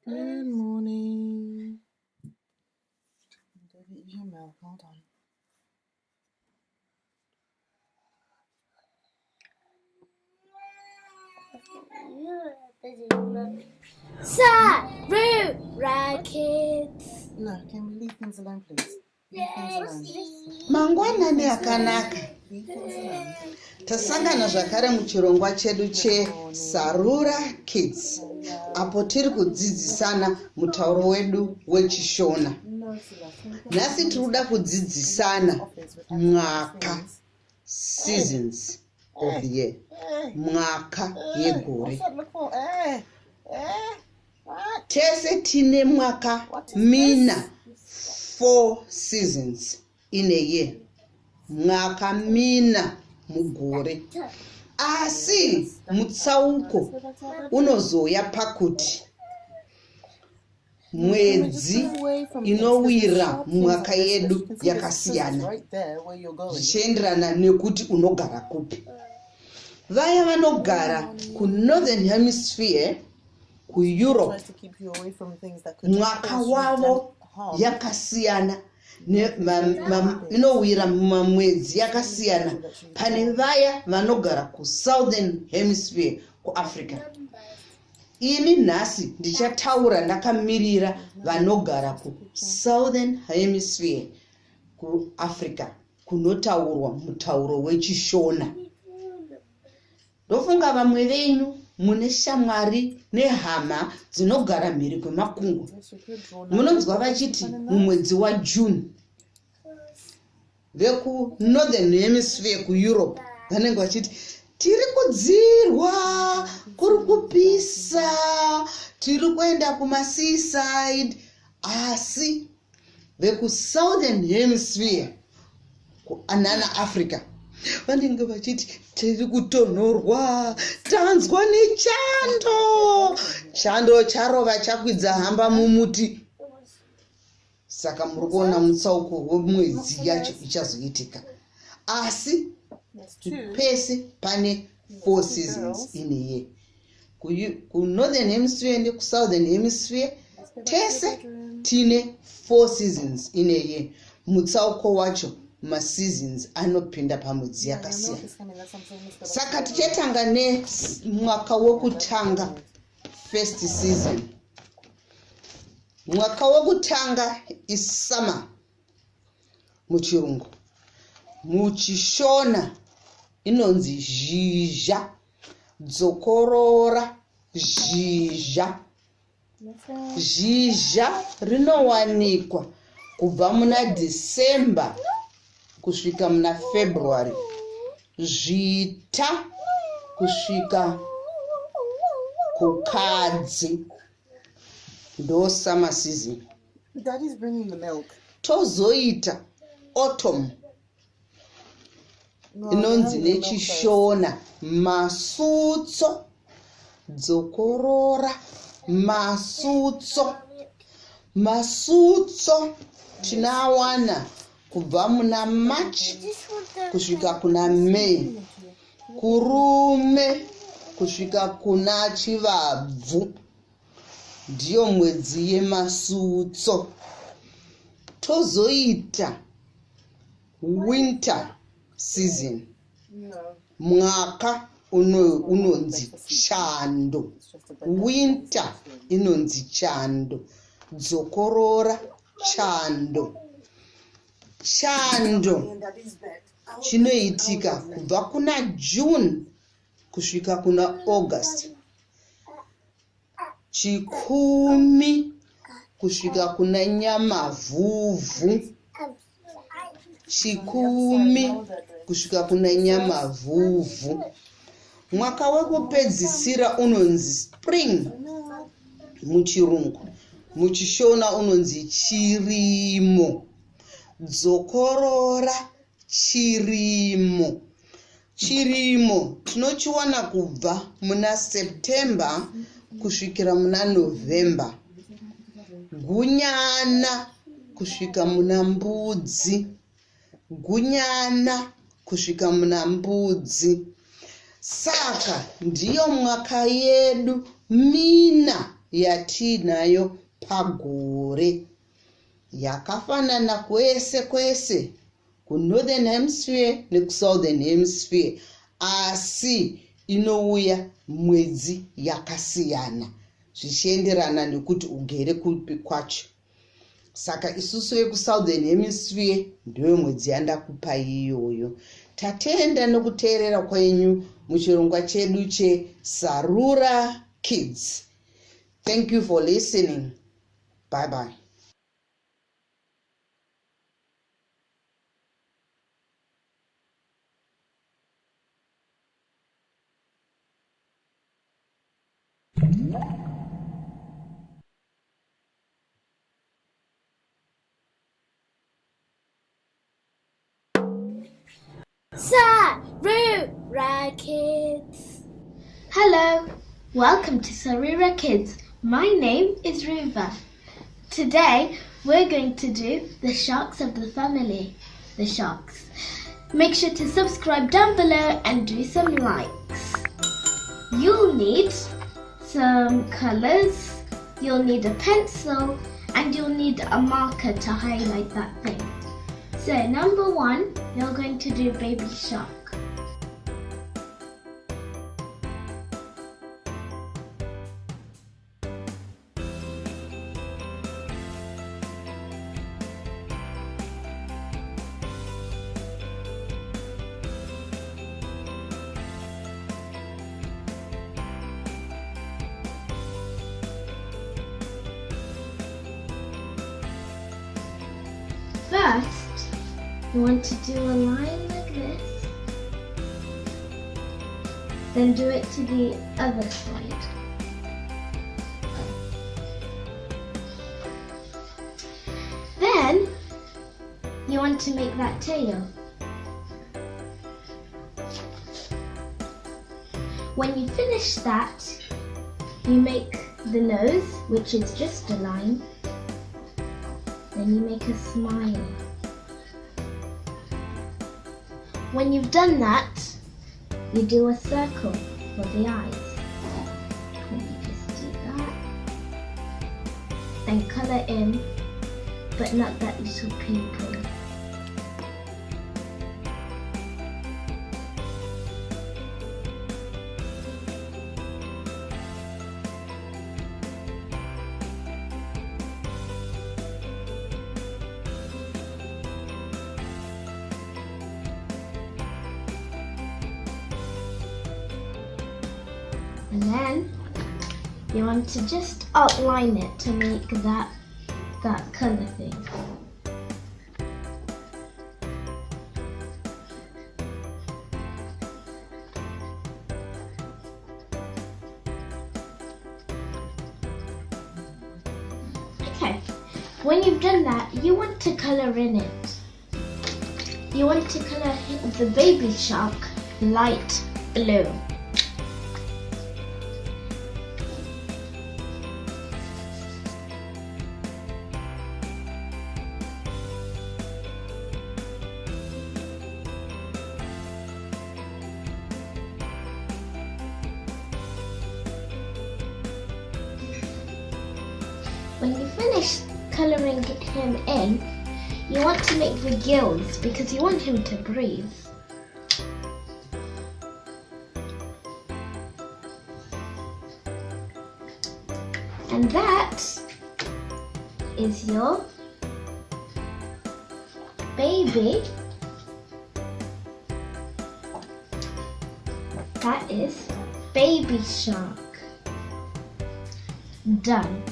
Good morning. David, your milk. Hold on. Sarura Kids. No, can we leave things alone, please? Leave things alone. Mangwanani akanaka. Leave things alone. Tasangana zvakare muchirongwa chedu cheSarura Kids. Apo tiri kudzidzisana mutauro wedu wechiShona. Nhasi tiri kuda kudzidzisana mwaka, seasons of the year. Mwaka yegore. Tese tine mwaka mina 4 seasons in a year. Mwaka mina mugore. Asi mutsauko unozoya pakuti mwedzi inowira mwaka yedu yakasiyana zvichienderana nekuti unogara kupi. Vaya vanogara kunorthern hemisphere, kuEurope, mwaka wavo yakasiyana, inowira mumamwedzi yakasiyana. Pane vaya vanogara kusouthern hemisphere, kuAfrica. Ini nhasi ndichataura ndakamirira vanogara kusouthern hemisphere, kuAfrica, kunotaurwa mutauro wechiShona. Ndofunga vamwe venyu mune shamwari nehama dzinogara mhiri kwemakungwa. Munonzwa vachiti mumwedzi waJune veku northern hemisphere, kuEurope, vanenge vachiti tiri kudzirwa, kuri kupisa, tiri kuenda kumaseaside. Asi veku southern hemisphere, kuanana Africa, vanenge vachiti tiri kutonhorwa, tanzwa nechando, chando charova chakwidza hamba mumuti. Saka muri kuona mutsauko wemwedzi yacho ichazoitika. Asi pese pane 4 seasons in a year. Kunorthern hemisphere nekusouthern hemisphere tese tine 4 seasons in a year. Mutsauko wacho maseasons anopinda pamwedzi yakasiyana. Saka tichatanga nemwaka wokutanga, first season. Mwaka wokutanga is summer muchirungu. MuchiShona inonzi zhizha, dzokorora, zhizha. Zhizha rinowanikwa kubva muna December kusvika muna February. Zvita kusvika kukadzi ndo summer season. Daddy's bringing the milk. Tozoita autumn inonzi nechiShona masutso, dzokorora, masutso. Masutso tinawana kubva muna March kusvika kuna May. Kurume kusvika kuna Chivabvu ndiyo mwedzi yemasutso. Tozoita winter season. Mwaka unonzi chando. Winter inonzi chando. Dzokorora, chando. Chando chinoitika kubva kuna June kusvika kuna August. Chikumi kusvika kuna Nyamavhuvhu. Chikumi kusvika kuna Nyamavhuvhu. Mwaka wekupedzisira unonzi spring muchirungu. MuchiShona unonzi chirimo. Dzokorora, chirimo. Chirimo tinochiwana kubva muna September kusvikira muna November. Gunyana kusvika muna Mbudzi. Gunyana kusvika muna Mbudzi. Saka ndiyo mwaka yedu mina yatinayo pagore yakafanana kwese kwese kunorthern hemisphere nekusouthern hemisphere, asi inouya mwedzi yakasiyana zvichienderana nekuti ugere kupi kwacho. Saka isusu vekusouthern hemisphere ndiyo mwedzi yandakupa iyoyo. Tatenda nokuteerera kwenyu muchirongwa chedu cheSarura Kids. Thank you for listening. Bye bye. Sarura Kids. Hello, welcome to Sarura Kids. My name is Ruva. Today we're going to do the sharks of the family, the sharks. Make sure to subscribe down below and do some likes. You'll need some colors, you'll need a pencil, and you'll need a marker to highlight that thing. So number 1, you're going to do baby shark. First, you want to do a line like this, then do it to the other side. Then, you want to make that tail. When you finish that, you make the nose, which is just a line. Then you make a smile. When you've done that, you do a circle for the eyes. And you just do that. And colour in, but not that little pupil. And then you want to just outline it to make that colour thing. Okay, when you've done that, you want to colour in it. You want to colour the baby shark light blue. When you finish colouring him in, you want to make the gills because you want him to breathe. And that is your baby. That is baby shark. Done.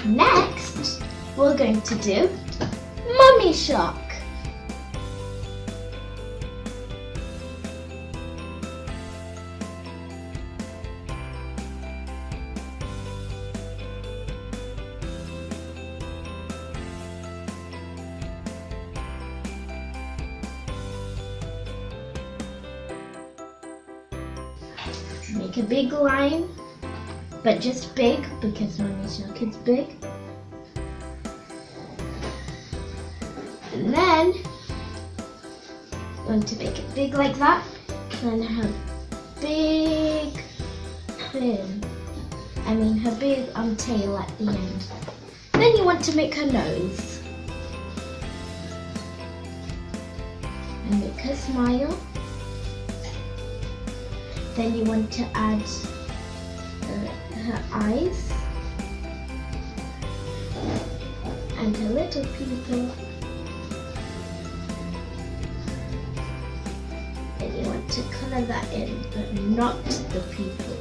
Next, we're going to do mummy shark. Make a big line, but just big because mummy shark is big. And then want to make it big like that. Then her big fin. Her big tail at the end. Then you want to make her nose. And make her smile. Then you want to add her eyes. And her little pupil. Then you want to colour that in, but not the pupil.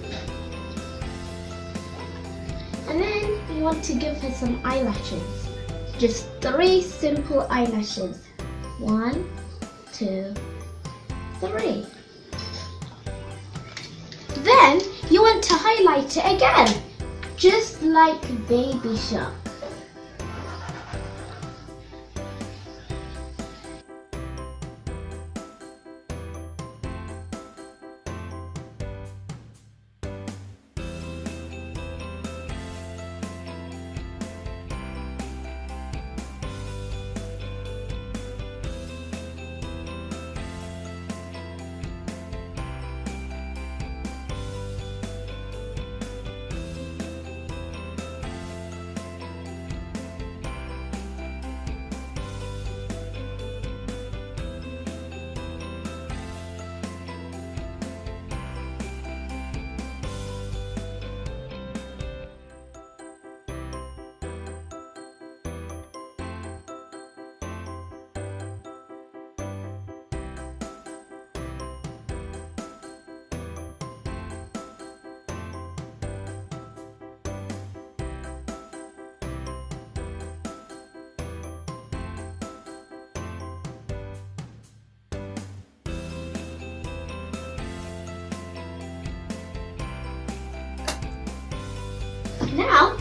And then you want to give her some eyelashes. Just 3 simple eyelashes. 1, 2, 3. Then you want to highlight it again, just like Baby Shark. Now,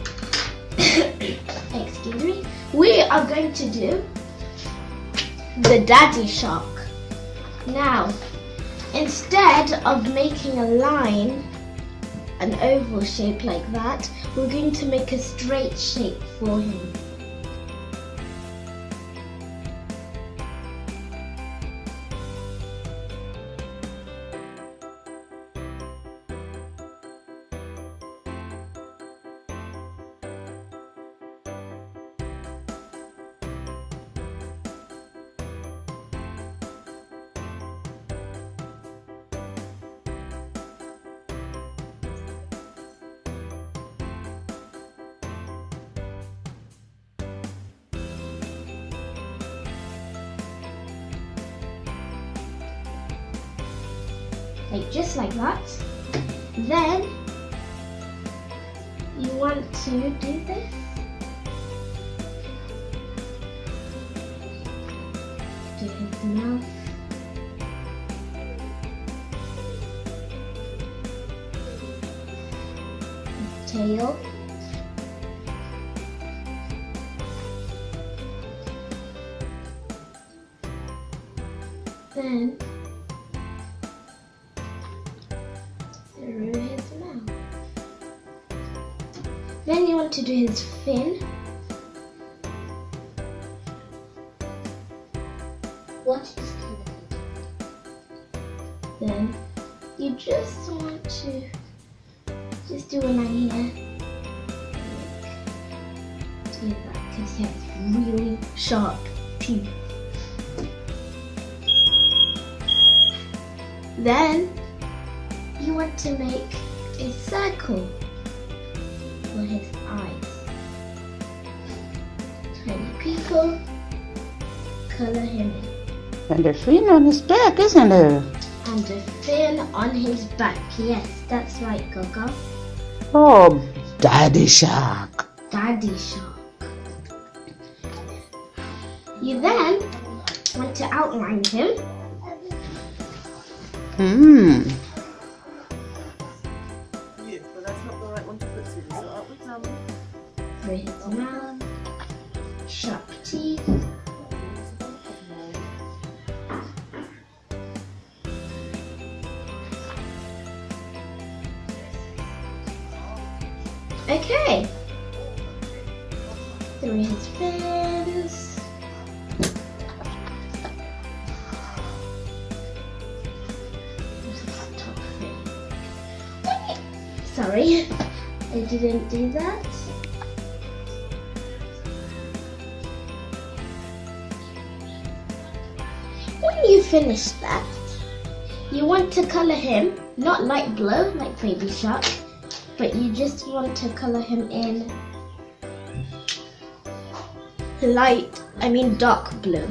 excuse me, we are going to do the daddy shark. Now, instead of making a line, an oval shape like that, we're going to make a straight shape for him. Just like that. Then you want to do this. Do his mouth. His tail. Then through his mouth. Then you want to do his fin. What is colour? Then you just want to just do a line here. Do that because he has really sharp teeth. Then you want to make a circle for his eyes. Tiny people, colour him in. And a fin on his back, isn't there? And a fin on his back. Yes, that's right, Gaga. Oh, Daddy Shark. Daddy Shark. You then want to outline him. Yes, but that's not the right one to put through. So up with some. For his mouth, sharp teeth. Okay. Through his fins. sorry, I didn't do that. When you finish that, you want to color him, not light blue like Baby Shark, but you just want to color him in dark blue.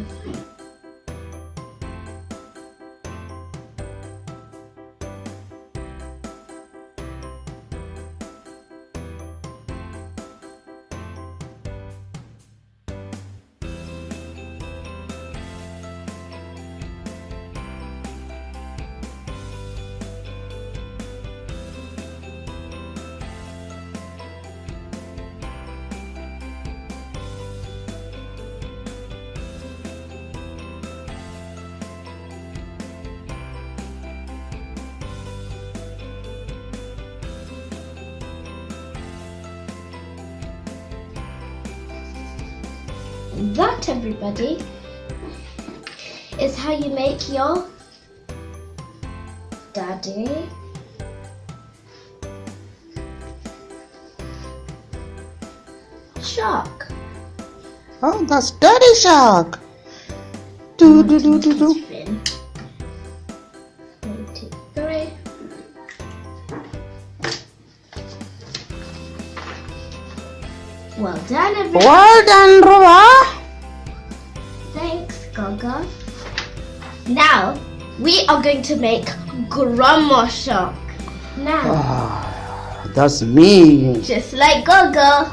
That, everybody, is how you make your daddy shark. Oh, that's Daddy Shark. Do do do do do. Spin. 1, 2, 3. Well done, everybody. Well done, Ruba. Thanks, Gaga. Now, we are going to make Grandma Shark. Now, Ah, that's me. just like Gaga.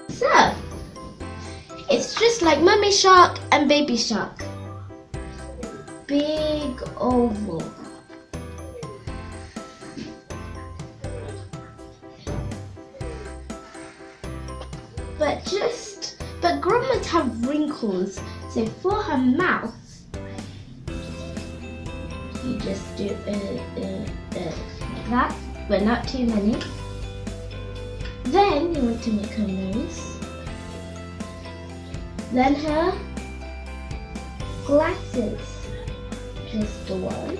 So, it's just like Mummy Shark and Baby Shark. Big oval. But grandmas have wrinkles, so for her mouth, you just do like that, but not too many. Then you want to make her nose. Then her glasses. Just the one.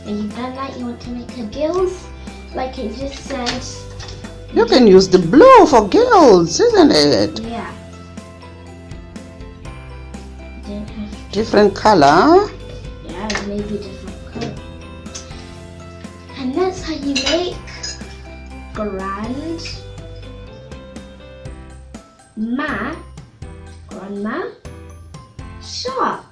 When you've done that, you want to make her gills, like it just says. You can use the blue for gills, isn't it? Yeah. Don't have to. Different color. Yeah, maybe different color. And that's how you make Grandma Shark.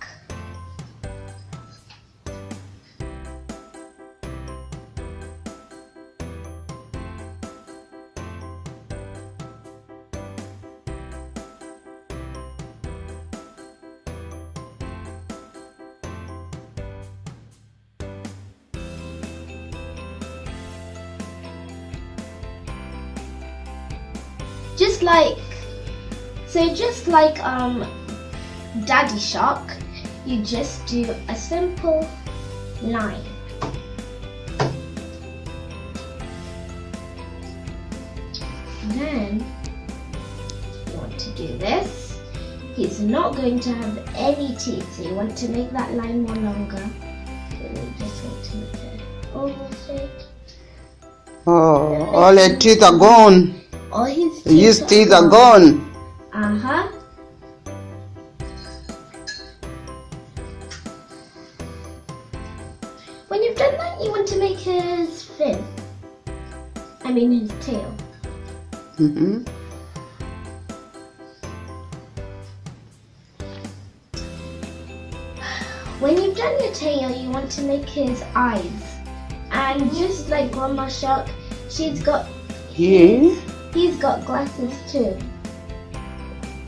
Just like Daddy Shark, you just do a simple line. Then you want to do this. He's not going to have any teeth, so you want to make that line more longer. So you just want to make it oval shape. Oh, all his teeth are gone. All His teeth are gone. Uh-huh. you want to make his fin? I mean his tail. Mm-hmm. When you've done your tail, you want to make his eyes. And just like Grandma Shark, he's got glasses too.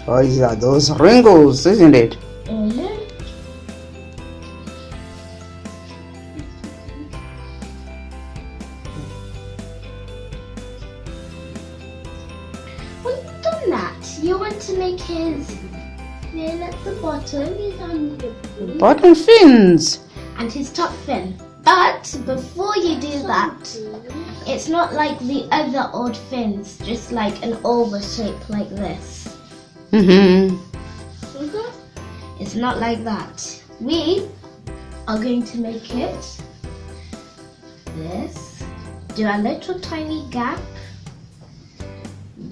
Oh yeah, those wrinkles, isn't it? Mm-hmm. When you've done that, you want to make his fin at the bottom. Bottom fins. And his top fin. But before you do that, it's not like the other old fins, just like an oval shape like this. Mm-hmm. It's not like that. We are going to make it this. Do a little tiny gap.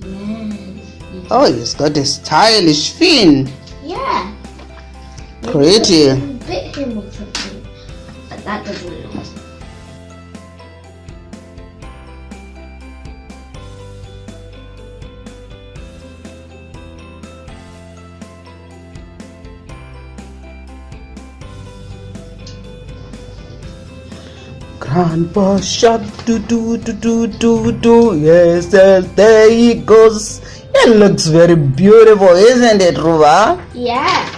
Yes. Oh, he's got a stylish fin. Yeah. Pretty. Bit him or something, but that doesn't matter. Grandpa Shark, do. Yes, there he goes. It looks very beautiful, isn't it, Ruva? Yeah.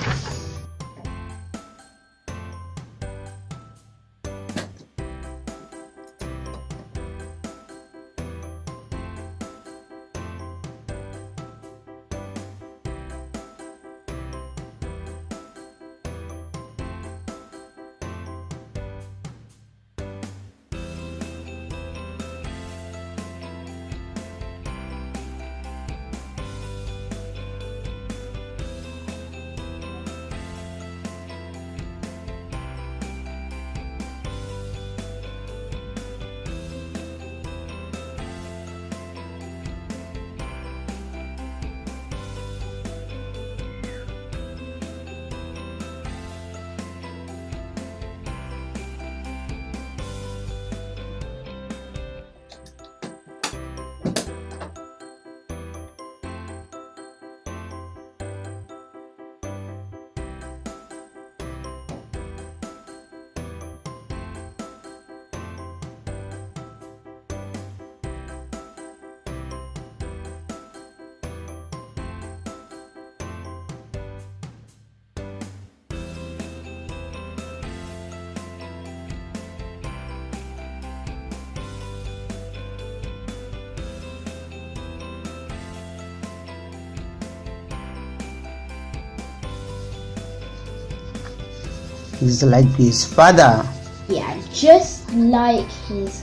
He's like his father. Yeah, just like his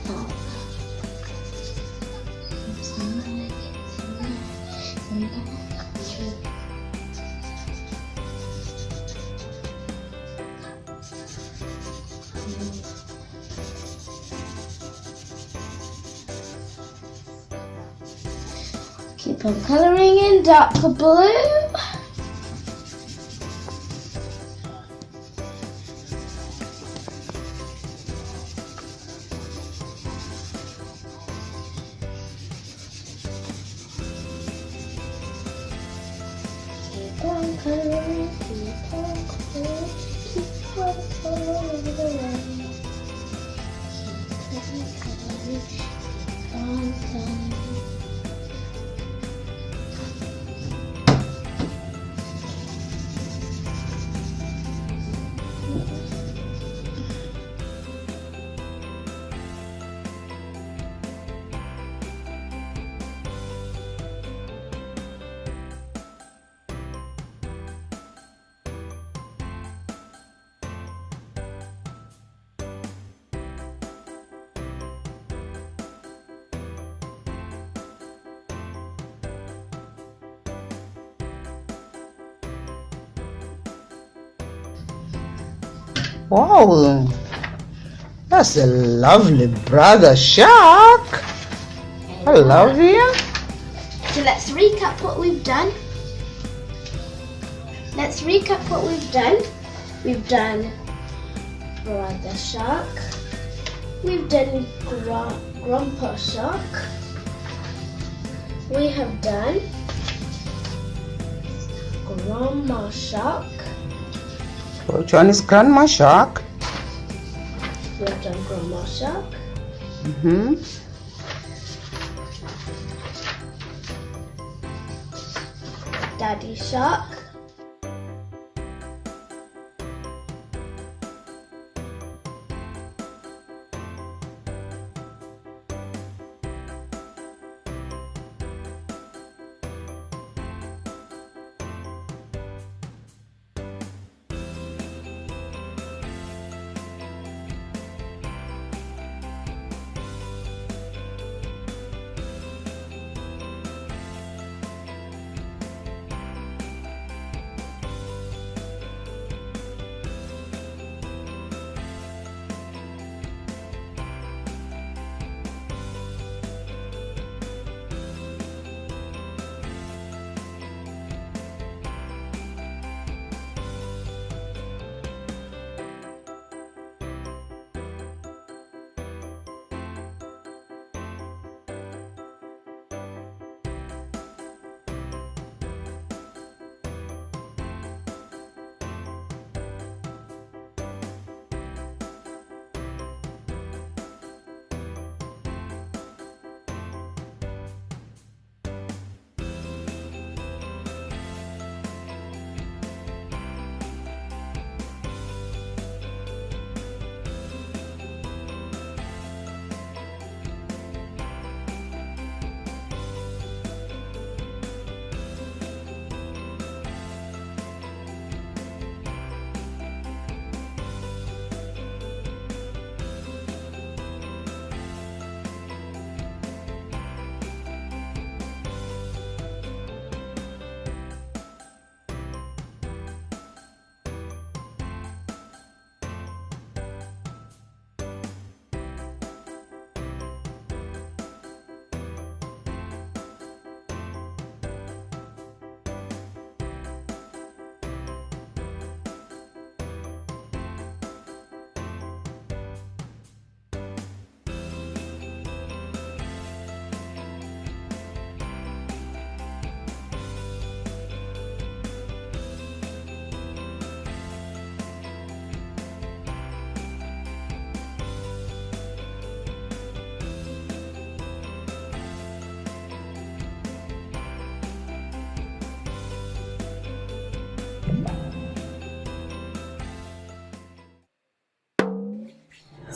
father. Keep on coloring in darker blue. Wow, that's a lovely brother Shark. I love you. So let's recap what we've done. We've done Brother Shark, We've done Grandpa Shark. We have done Grandma Shark. Which one is Grandma Shark? We have done Grandma Shark. Daddy Shark.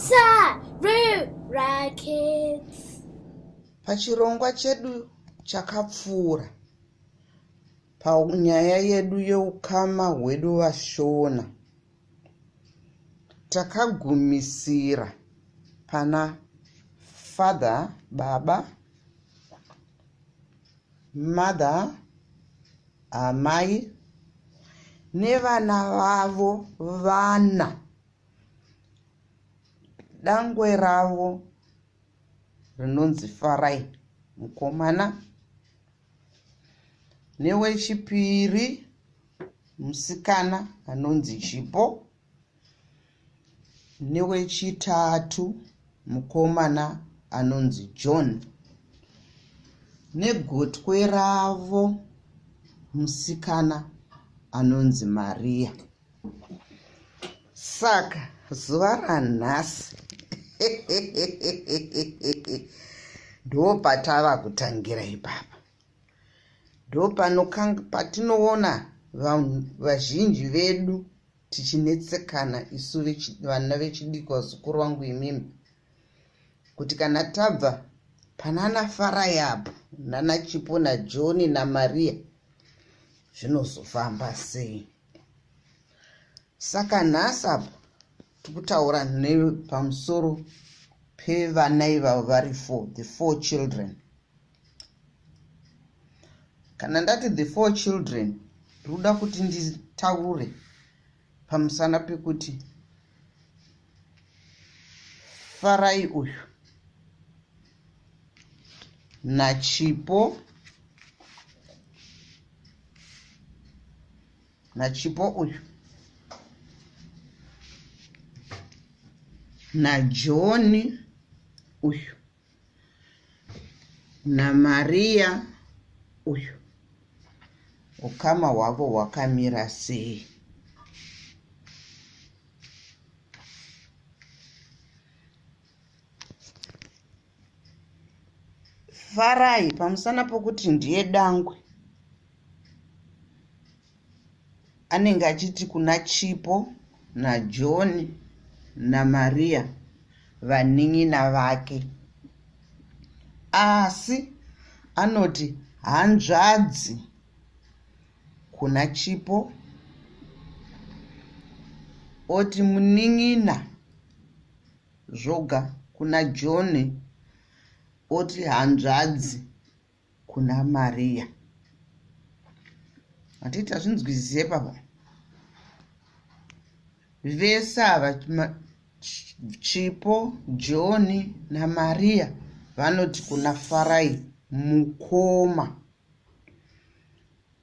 Sarura Kids. Pachirongwa chedu chakapfuura panyaya yedu yeukama hwedu vaShona, takagumisira pana father, baba, mother, amai nevana vavo vana. Dangwe ravo rinonzi Farai mukomana, newechipiri musikana anonzi Chipo, newechitatu mukomana anonzi John, negotwe ravo musikana anonzi Maria. Saka zuva ranhasi ndo patava kutangira ipapa, ndo patinoona vazhinji vedu tichinetsekana isu vana vechidiki, vazukuru vangu imimi, kuti kana tabva panana Farai apo nana Chipo naJohn naMaria zvinozofamba sei. Saka nhasi apa tikutaura pamusoro pevana ivavo vari 4, the 4 children. Kana ndati the 4 children, ndoda kuti nditaure pamusana pekuti Farai uyu naChipo uyu naJohn uyu naMaria uyu ukama hwavo hwakamira sei? Farai pamusana pokuti ndiye dangwe anenge achiti kuna Chipo naJohn naMaria vanin'ina vake, asi anoti hanzvadzi kuna Chipo, oti munin'ina zvoga kuna John, oti hanzvadzi kuna Maria. Hatiti hazvinzwisise papa. Vese ava Chipo, John naMaria vanoti kuna Farai mukoma,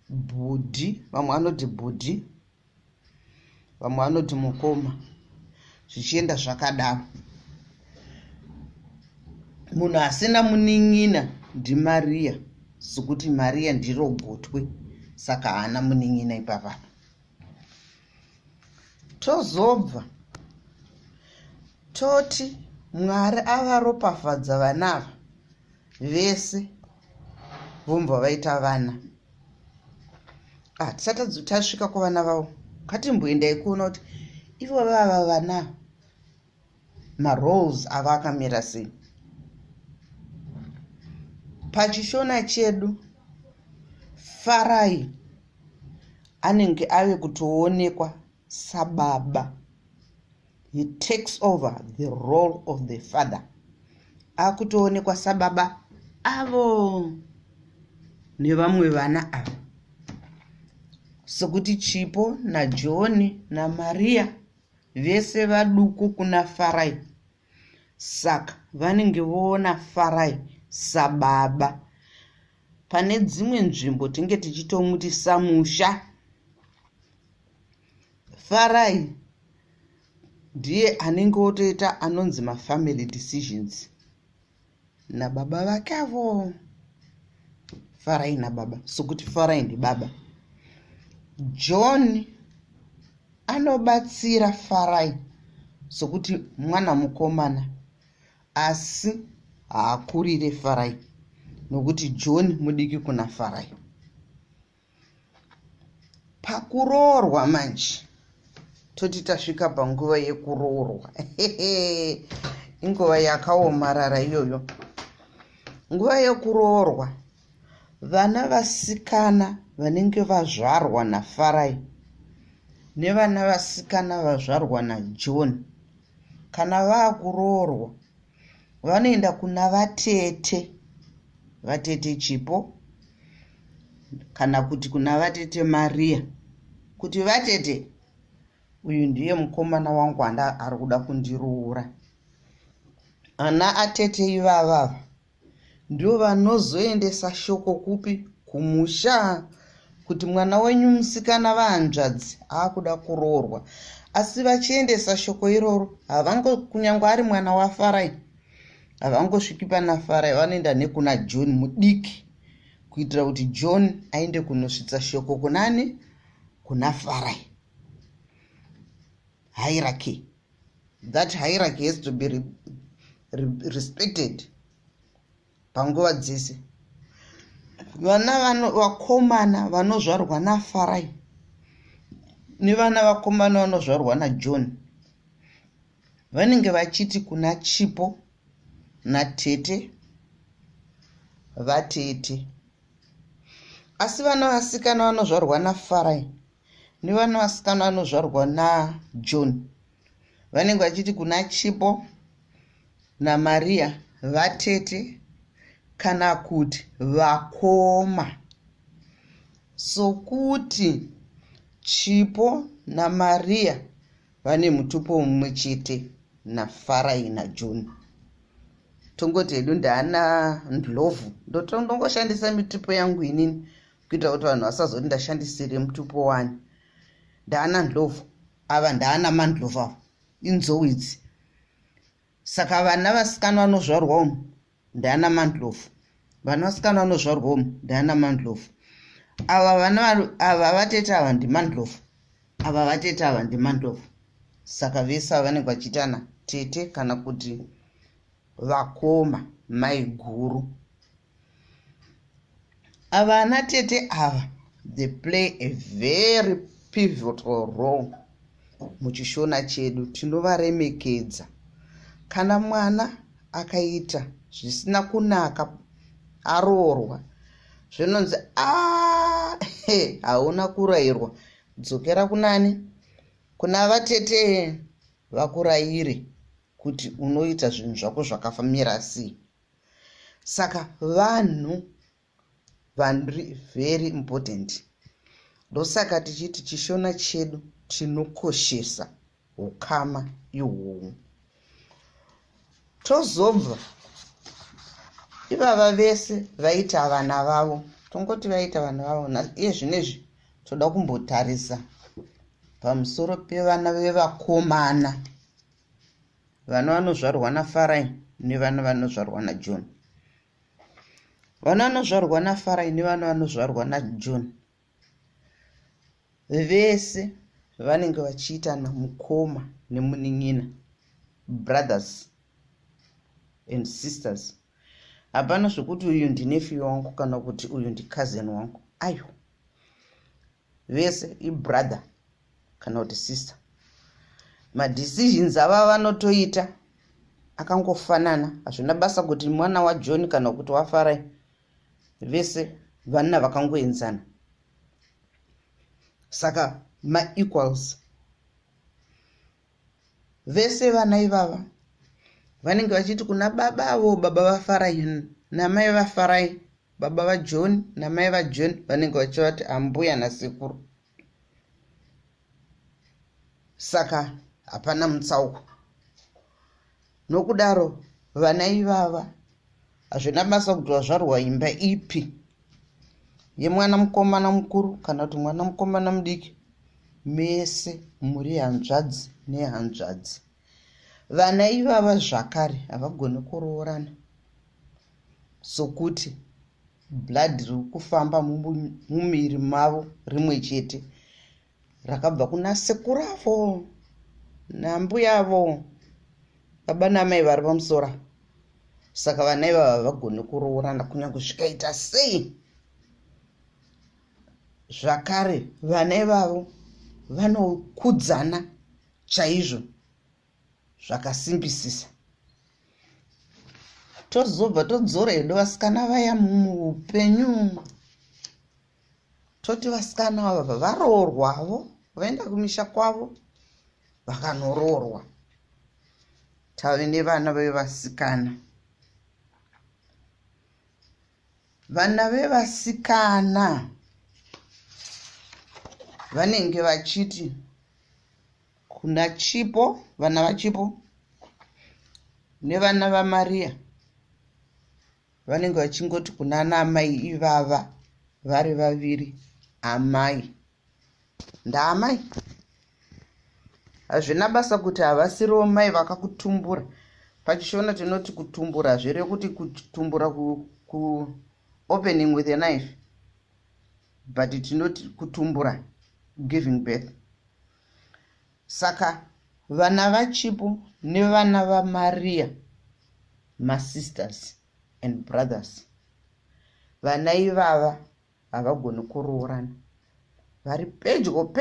bhudhi, vamwe vanoti bhudhi, vamwe vanoti mukoma, zvichienda zvakadaro. Munhu asina munin'ina ndiMaria, sekuti Maria ndiro gotwe, saka haana munin'ina ipapa. Tozobva toti Mwari avaropafadza vanava vese vombva vaita vana. Tisati tasvika kuvana vavo, ngatimboendai kuona kuti ivo vava vana maroles ava akamira sei. Pachishona chedu Farai anenge ave kutoonekwa sababa. He takes over the role of the father. Akutoonekwa sababa avo nevamwe vana ava, sekuti Chipo naJohn naMaria vese vaduku kuna Farai, saka vanenge voona Farai sababa. Pane dzimwe nzvimbo tinge tichitomuti samusha. Farai ndiye anenge otoita anonzi mafamily decisions nababa vake avo. Farai nababa, sekuti Farai ndibaba. John anobatsira Farai sekuti mwana mukomana, asi haakurire Farai nokuti John mudiki kuna Farai. Pakuroorwa manje, toti tasvika panguva yekuroorwa. Inguva yakaomarara iyoyo. Nguva yekuroorwa, vana vasikana vanenge vazvarwa naFarai nevana vasikana vazvarwa naJohn, kana vaakuroorwa vanoenda kuna vatete, vatete Chipo, kana kuti kuna vatete Maria, kuti vatete, uyu ndiye mukomana wangu ari kuda kundiroora. Ana atete ivava ndio vanozoendesa shoko kupi? Kumusha, kuti mwana wenyu musikana vahanzvadzi akuda kuroorwa. Asi vachiendesa shoko iroro, kunyangwe ari mwana waFarai, havangosviki pana Farai, vanoenda nekuna John mudiki, kuitira kuti John aende kunosvitsa shoko kunani? Kuna Farai. Hierarchy. That hierarchy has to be respected. Panguva dzese vana vakomana vanozvarwa naFarai nevana vakomana vanozvarwa naJohn vanenge vachiti kuna Chipo natete vatete, asi vana vasikana vanozvarwa naFarai nevana vasikana vanozvarwa naJohn vanenge vachiti kuna Chipo naMaria vatete kana kuti vakoma, sokuti Chipo naMaria vane mutupo mumwe chete naFarai naJohn. Tongoti hedu ndaana ndlovu, ndongoshandisa mitupo yangu inini kuita kuti vanhu vasazoti ndashandisire mutupo wani. Ndaana ndlovu, ava ndaana mandlovu avo, inzou idzi. Saka vana vasikana vanozvarwa umu ndiana Mandlovu. Vana vasikana vanozvarwa umu ndiana Mandlovu. Ava vana ava vatete ava ndiMandlovu. Ava vatete ava ndiMandlovu. Saka vese vanenge vachiitana tete kana kuti vakoma, mai guru. Ava ana tete ava, they play a very pivotal role muchishona chedu. Tinovaremekedza. Kana mwana akaita zvisina kunaka aroorwa, zvinonzi hauna kurayirwa, dzokera kunani? Kuna vatete vakurayire kuti unoita zvinhu zvako zvakafamira sei. Saka vanhu very important. Ndosaka tichiti chishona chedu tinokoshesa ukama ihwohwo. Tozobva ivava vese vaita vana vavo, tongoti vaita vana vavo, iye zvinezvi toda kumbotarisa pamusoro pevana vevakomana, vana vanozvarwa naFarai nevana vanozvarwa naJohn. Vana vanozvarwa naFarai nevana vanozvarwa naJohn vese vanenge vachiitana mukoma nemunin'ina, brothers and sisters. Hapana zvokuti uyu ndinephew wangu kana kuti uyu ndicousin wangu. Ayo, vese ibrother kana kuti sister. Madecisions ava vanotoita akangofanana. Hazvina basa kuti mwana waJohn kana kuti waFarai. Vese vana vakangoenzana. Saka ma-equals. Vese vana ivava vanenge vachiti kuna baba avo, baba vaFarai namai vaFarai, baba vaJohn namai vaJohn vanenge vachivati ambuya nasekuru. Saka hapana mutsauko. Nokudaro vana ivava hazvina basa kuti wazvarwa imba ipi, yemwana mukomana mukuru kana kuti mwana mukomana mudiki, mese muri hanzvadzi nehanzvadzi. Vana ivava zvakare havagoni kuroorana, sokuti blood riri kufamba mumiri mavo rimwe chete, rakabva kuna sekuru avo nambuya avo, baba namai vari pamusoro. Saka vana ivava havagoni kuroorana kunyange zvikaita sei. Zvakare vana ivavo vanokudzana chaizvo zvakasimbisisa. Tozobva todzora hedu vasikana vaya muupenyu, toti vasikana ava varoorwavo, vaenda kumisha kwavo vakanoroorwa. Tave nevana vevasikana. Vana vevasikana vanenge vachiti kuna Chipo, vana vaChipo nevana vaMaria vanenge vachingoti kuna namai ivava vari vaviri, amai ndaamai. Hazvina basa kuti havasiriwo mai vakakutumbura. Pachishona tinoti kutumbura, zviri kuti kutumbura ku opening with a knife, but tinoti kutumbura, giving birth. Saka vana vaChipo nevana vaMaria, my sisters and brothers, vana ivava havagoni kuroorana, vari pedyo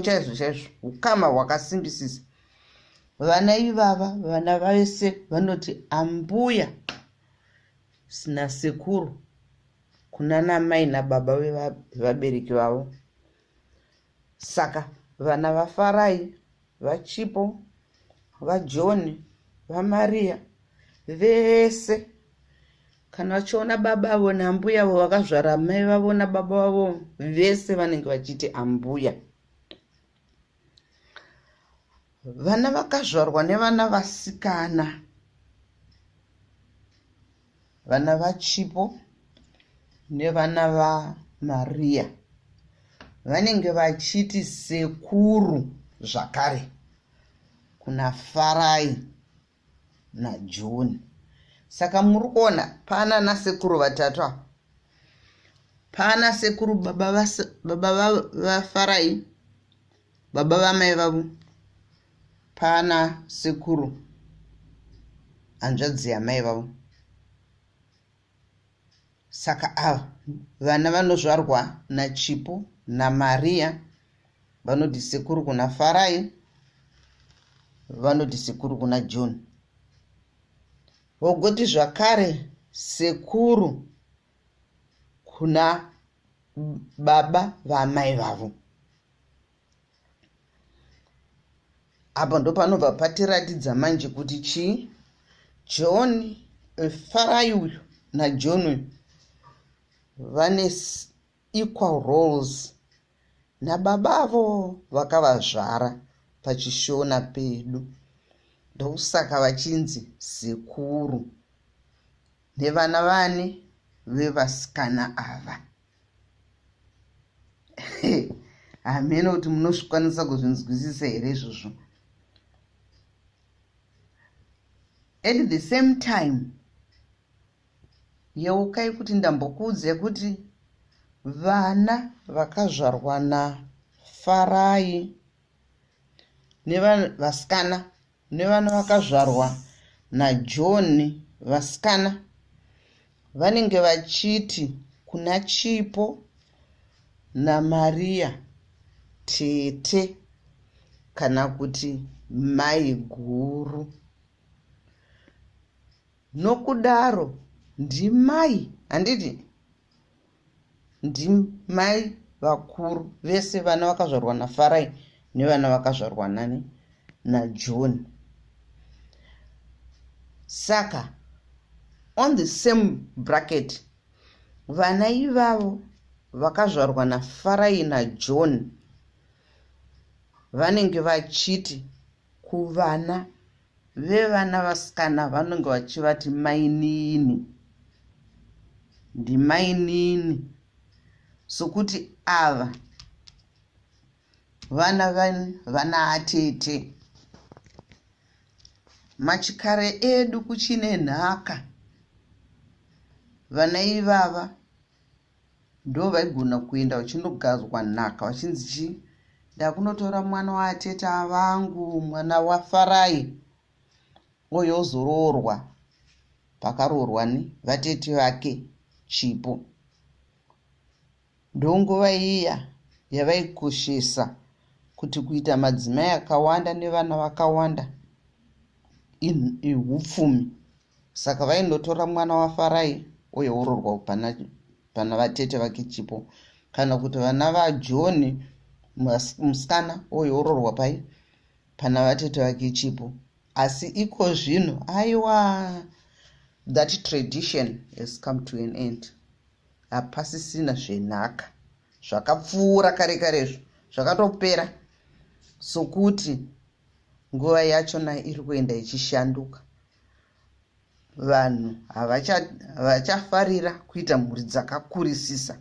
chaizvo chaizvo, ukama hwakasimbisisa. Vana ivava vana vese vanoti ambuya nasekuru kuna namai nababa vevabereki vavo. Saka vana vaFarai, vaChipo, vaJohn, vaMaria vese kana vachiona baba avo nambuya avo vakazvara mai vavo nababa vavo, vese vanenge vachiti ambuya. Vana vakazvarwa nevana vasikana, vana vaChipo nevana vaMaria vanenge vachiti sekuru zvakare kuna Farai, naJune. Saka muri kuona pana nasekuru vatatu apa. Pana sekuru baba vaFarai, baba vamai vavo. Pana sekuru hanzvadzi yamai vavo. Saka ava vana vanozvarwa naChipo naMaria vanoti sekuru kuna Farai, vanoti sekuru kuna John. Vogoti zvakare sekuru kuna baba vamai vavo. Apa ndo panobva patiratidza manje kuti chii? John, Farai uyu naJohn uyu vane equal roles nababavo vakavazvara pachishona pedu. Ndokusaka vachinzi sekuru nevana vane vevasikana ava. Hamene kuti munozvikwanisa kuzvinzwisisa here izvozvo. At the same time, yeukai kuti ndambokuudze kuti vana vakazvarwa naFarai vasikana nevana vakazvarwa naJohn vasikana vanenge vachiti kuna Chipo naMaria tete kana kuti mai guru. Nokudaro ndimai, handiti ndimai vakuru vese vana vakazvarwa naFarai nevana vakazvarwa naJohn. Saka on the same bracket vana ivavo vakazvarwa naFarai naJohn vanenge vachiti kuvana vevana vasikana vanenge vachivati mainini, ndimainini. Sokuti ava vana atete. Machikare edu kuchine nhaka. Vana ivava ndo vaigona kuenda vachindogadzwa nhaka vachinzi chii? Ndakunotora mwana waatete avangu, mwana waFarai. Uyo ozoroorwa pakaroorwa nevatete vake Chipo. Ndonguva iya yavaikoshesa kuti kuita madzimai akawanda nevana vakawanda ihupfumi. Saka vaindotora mwana waFarai uyo oroorwa pana vatete vake Chipo, kana kuti vana vaJohn musikana uyo oroorwa pai pana vatete vake Chipo. Asi iko zvino aiwa, that tradition has come to an end. Hapasisina zvenhaka zvakapfuura kare karezvo zvakatopera. Sokuti nguva yachona iri kuenda ichishanduka. Vanhu havachafarira kuita mhuri dzakakurisisa.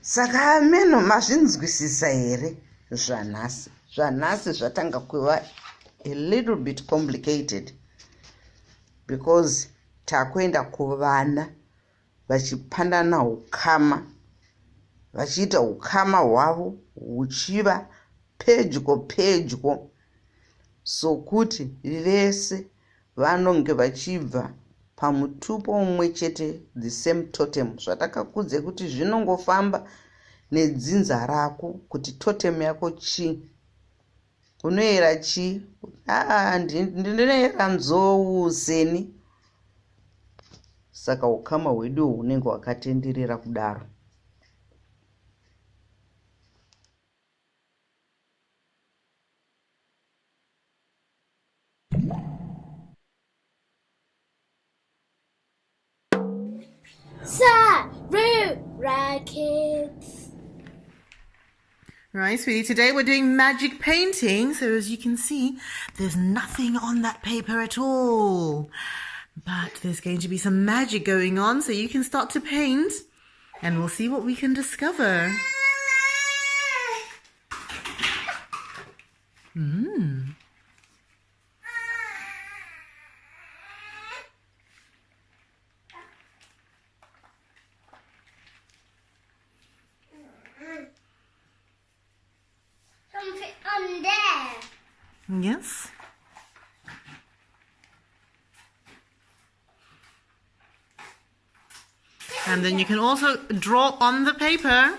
Saka ameno mazvinzwisisa here zvanhasi? Zvanhasi zvatanga kuva a little bit complicated because takuenda kuvana vachipandana ukama, vachiita ukama hwavo huchiva pedyo, sokuti vese vanonge vachibva pamutupo umwe chete, the same totem. Zvatakakudze kuti zvinongofamba nedzinza rako kuti totem yako chi. Unoera chi? Ndinoera nzou seni. Saka ukama hwedu hunenge hwakatenderera kudaro. Sarura Kids. Right, sweetie, today we're doing magic painting. So as you can see, there's nothing on that paper at all. But there's going to be some magic going on, so you can start to paint and we'll see what we can discover. Yes. And then you can also draw on the paper.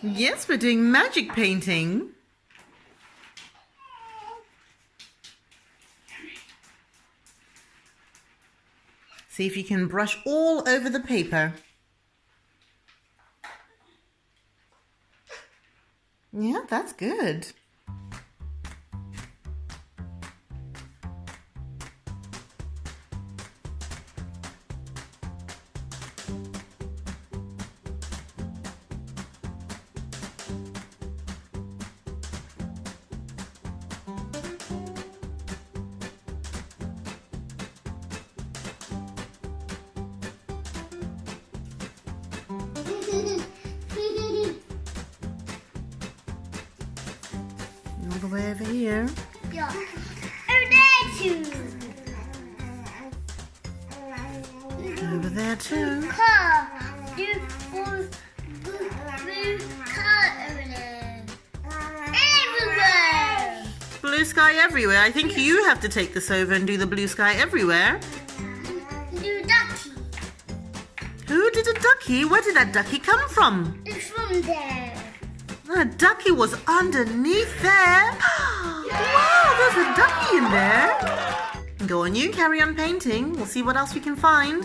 Yes, we're doing magic painting. See if you can brush all over the paper. Yeah, that's good. All the way over here. Yeah. Over there too. Car. Blue car over there. Everywhere. Blue sky everywhere. I think you have to take this over and do the blue sky everywhere. Blue ducky. Who did a ducky? Where did that ducky come from? It's from there. The ducky was underneath there. Wow, there's a ducky in there. Go on, you carry on painting. We'll see what else we can find.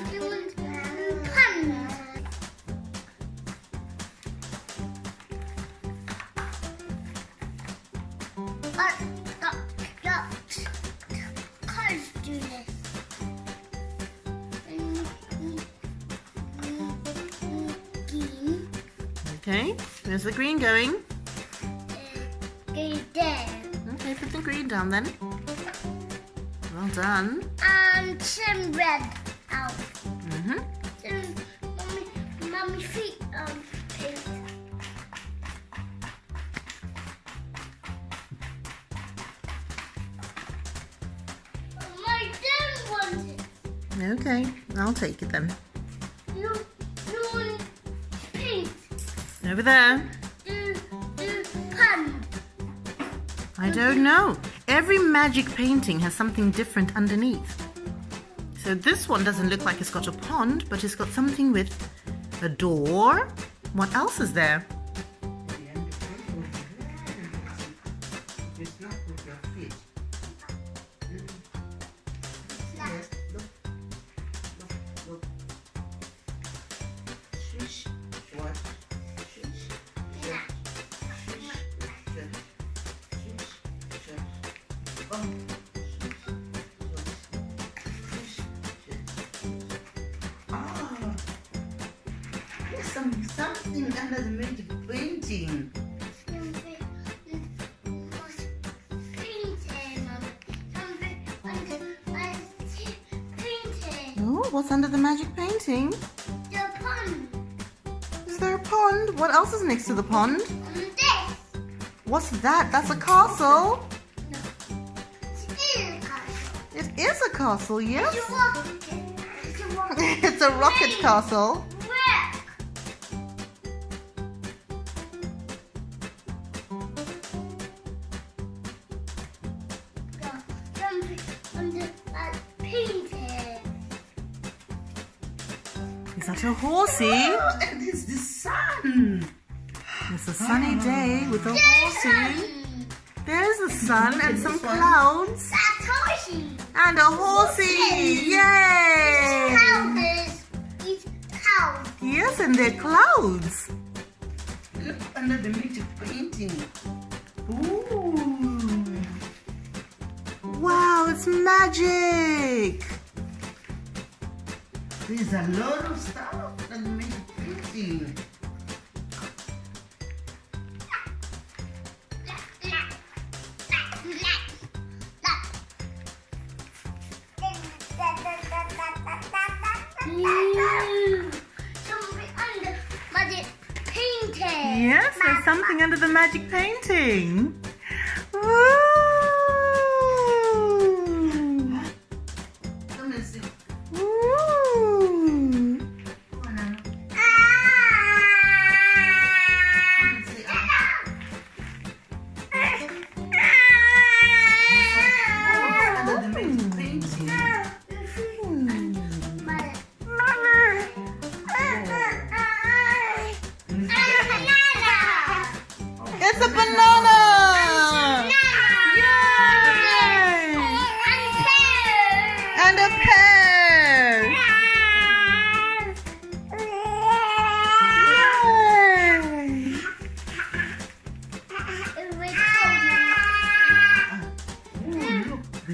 Cars do this. Okay, where's the green going? Go there. Okay, put the green down then. Well done. And some red out. Mm-hmm. Mommy feet paint. My dad wants it. Okay, I'll take it then. You want paint. Over there. Do pun. I don't know. Every magic painting has something different underneath. So this one doesn't look like it's got a pond, but it's got something with a door. What else is there? It's not with your feet. Yes, look. Swish, what? Swish, shut. Swish, shut. Swish, shut. Oh. Swish, shut. Ah. There's something under the magic painting. Oh, what's under the magic painting? The pond. Is there a pond? What else is next to the pond? This. What's that? That's a castle. It is a castle. It is a castle, yes. It's a rocket. It's a rocket. It's a rocket castle. Where? Something under that painted. Is that a horsey? Oh, and it's the sun. It's a sunny day with a horsey. There's the sun and some clouds. That's horsey. And a horsey. Yay! It's cows. Yes, and they're clouds. Look under the magic painting. Ooh. Wow, it's magic. There's a lot of stuff under the magic painting. Something under magic painting. Yes, there's something under the magic painting. Woo! Come and see.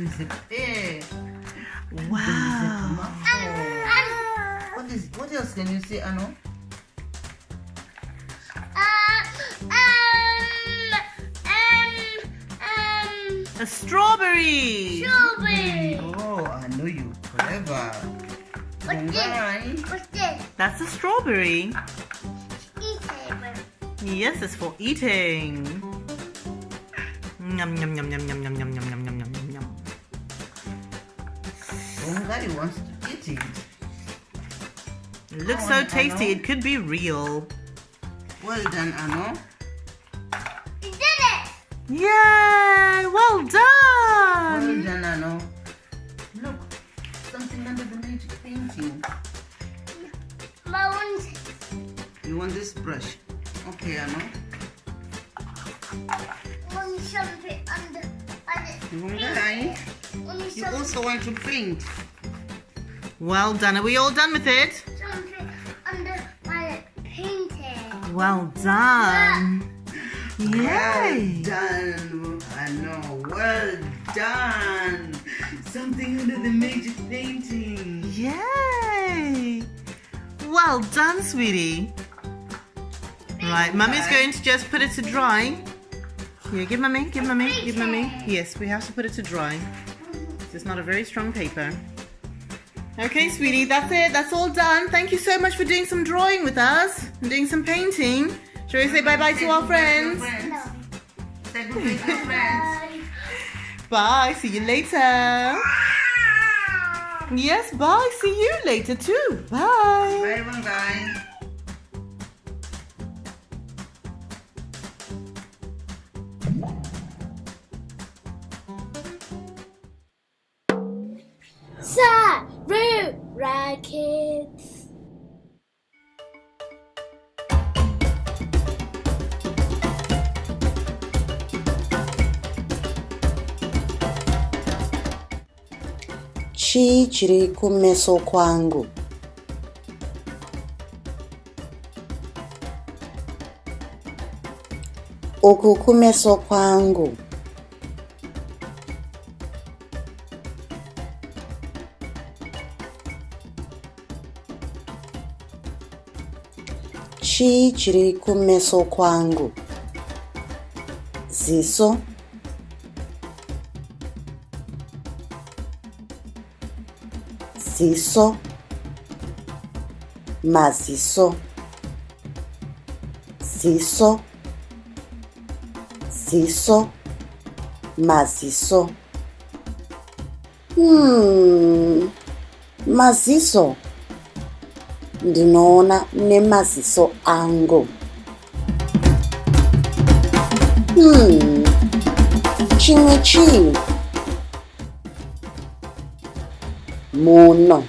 is a pear. Wow. What else can you say, Ano? A strawberry. Strawberry. Oh, I know you. Clever. What's this? What's this? That's a strawberry. E-table. Yes, it's for eating. Yum yum yum yum yum yum yum yum yum yum yum yum. Somebody wants to eat it. It looks so tasty. It could be real. Well done, Ano. You did it! Yay! Well Well done. done, Ano. Look, something under the magic painting. Mountain. You want this brush? Okay, Ano. Only something under You want that? Only You also want to paint. Well done. Are we all done with it? something under my painting. Well done. Well Yay! done, Ano. Well done. Something under the magic painting. Yay! Well done, sweetie. Right, Mummy's going to just put it to dry. Here, give Mummy, give Mummy, give Mummy. Yes, we have to put it to dry. It's not a very strong paper. Okay, sweetie, that's it. That's all done. Thank you so much for doing some drawing with us and doing some painting. Shall we say bye-bye to our friends? No. Say goodbye to your friends. Bye. See you later. Yes, bye. See you later too. Bye. Bye, bye. Sarura Kids. Chii chiri kumeso kwangu? Uku kumeso kwangu. Chii chiri kumeso kwangu? Ziso? Ziso? Maziso? Ziso? Ziso? Maziso? Maziso? Ndinoona nemaziso angu. Chimwe chii? Muno.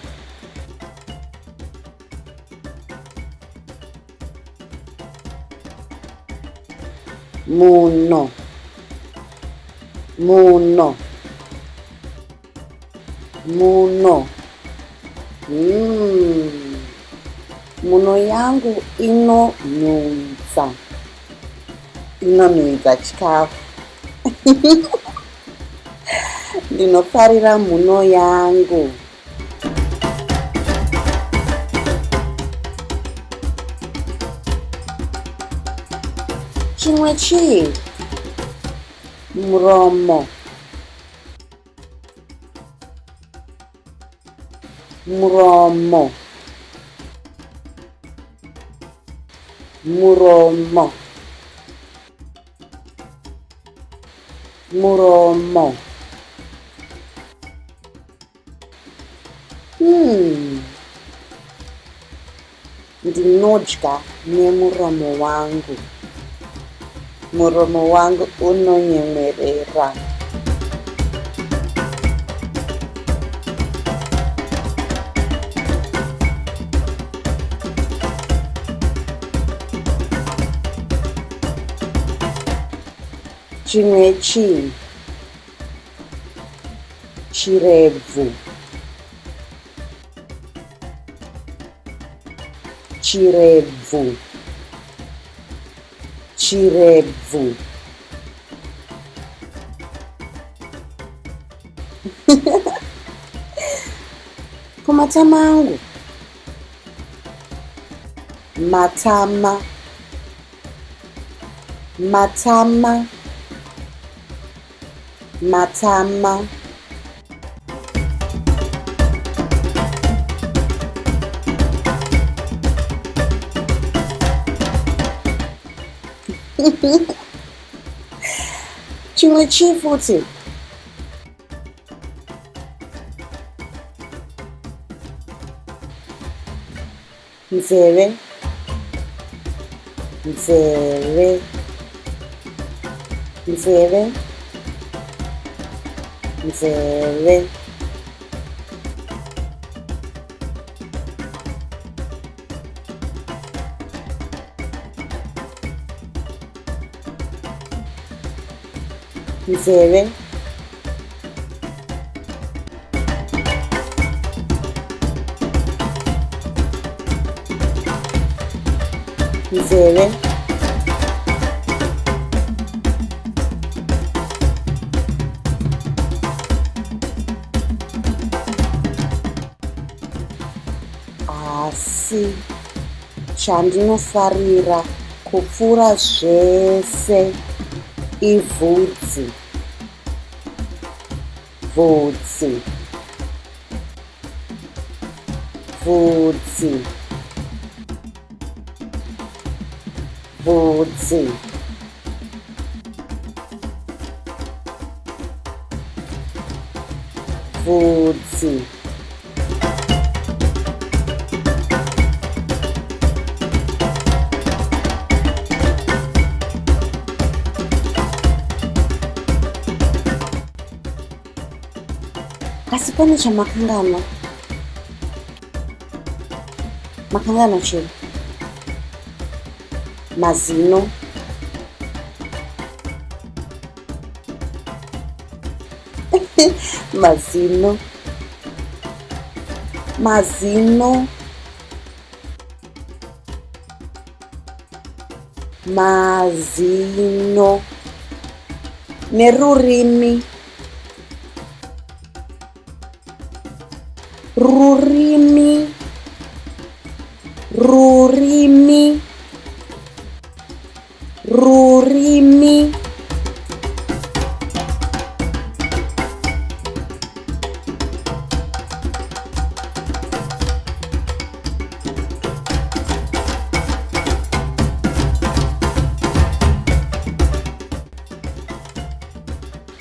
Muno. Muno. Muno. Muno yangu inonyunza. Inonyunza chikafu. Ndinofarira muno yangu. Chimwe chii? Muromo. Muromo. Muromo. Muromo. Ndinodya nemuromo wangu. Muromo wangu unonyemwerera. Chimwe chii? Chirebvu. Chirebvu. Chirebvu. Kumatama angu. Matama. Matama. Matama. Chimwe chifuti. Nzeve. Nzeve. Nzeve. Nzeve. Nzeve. Nzeve. Asi chandinofarira kupfuura zvese ibvudzi. Bvudzi. Bvudzi. Bvudzi. Bvudzi. Asi pane chamakangana. Makangana chii? Mazino. Mazino. Mazino. Mazino. Nerurimi. Rurimi. Rurimi. Rurimi.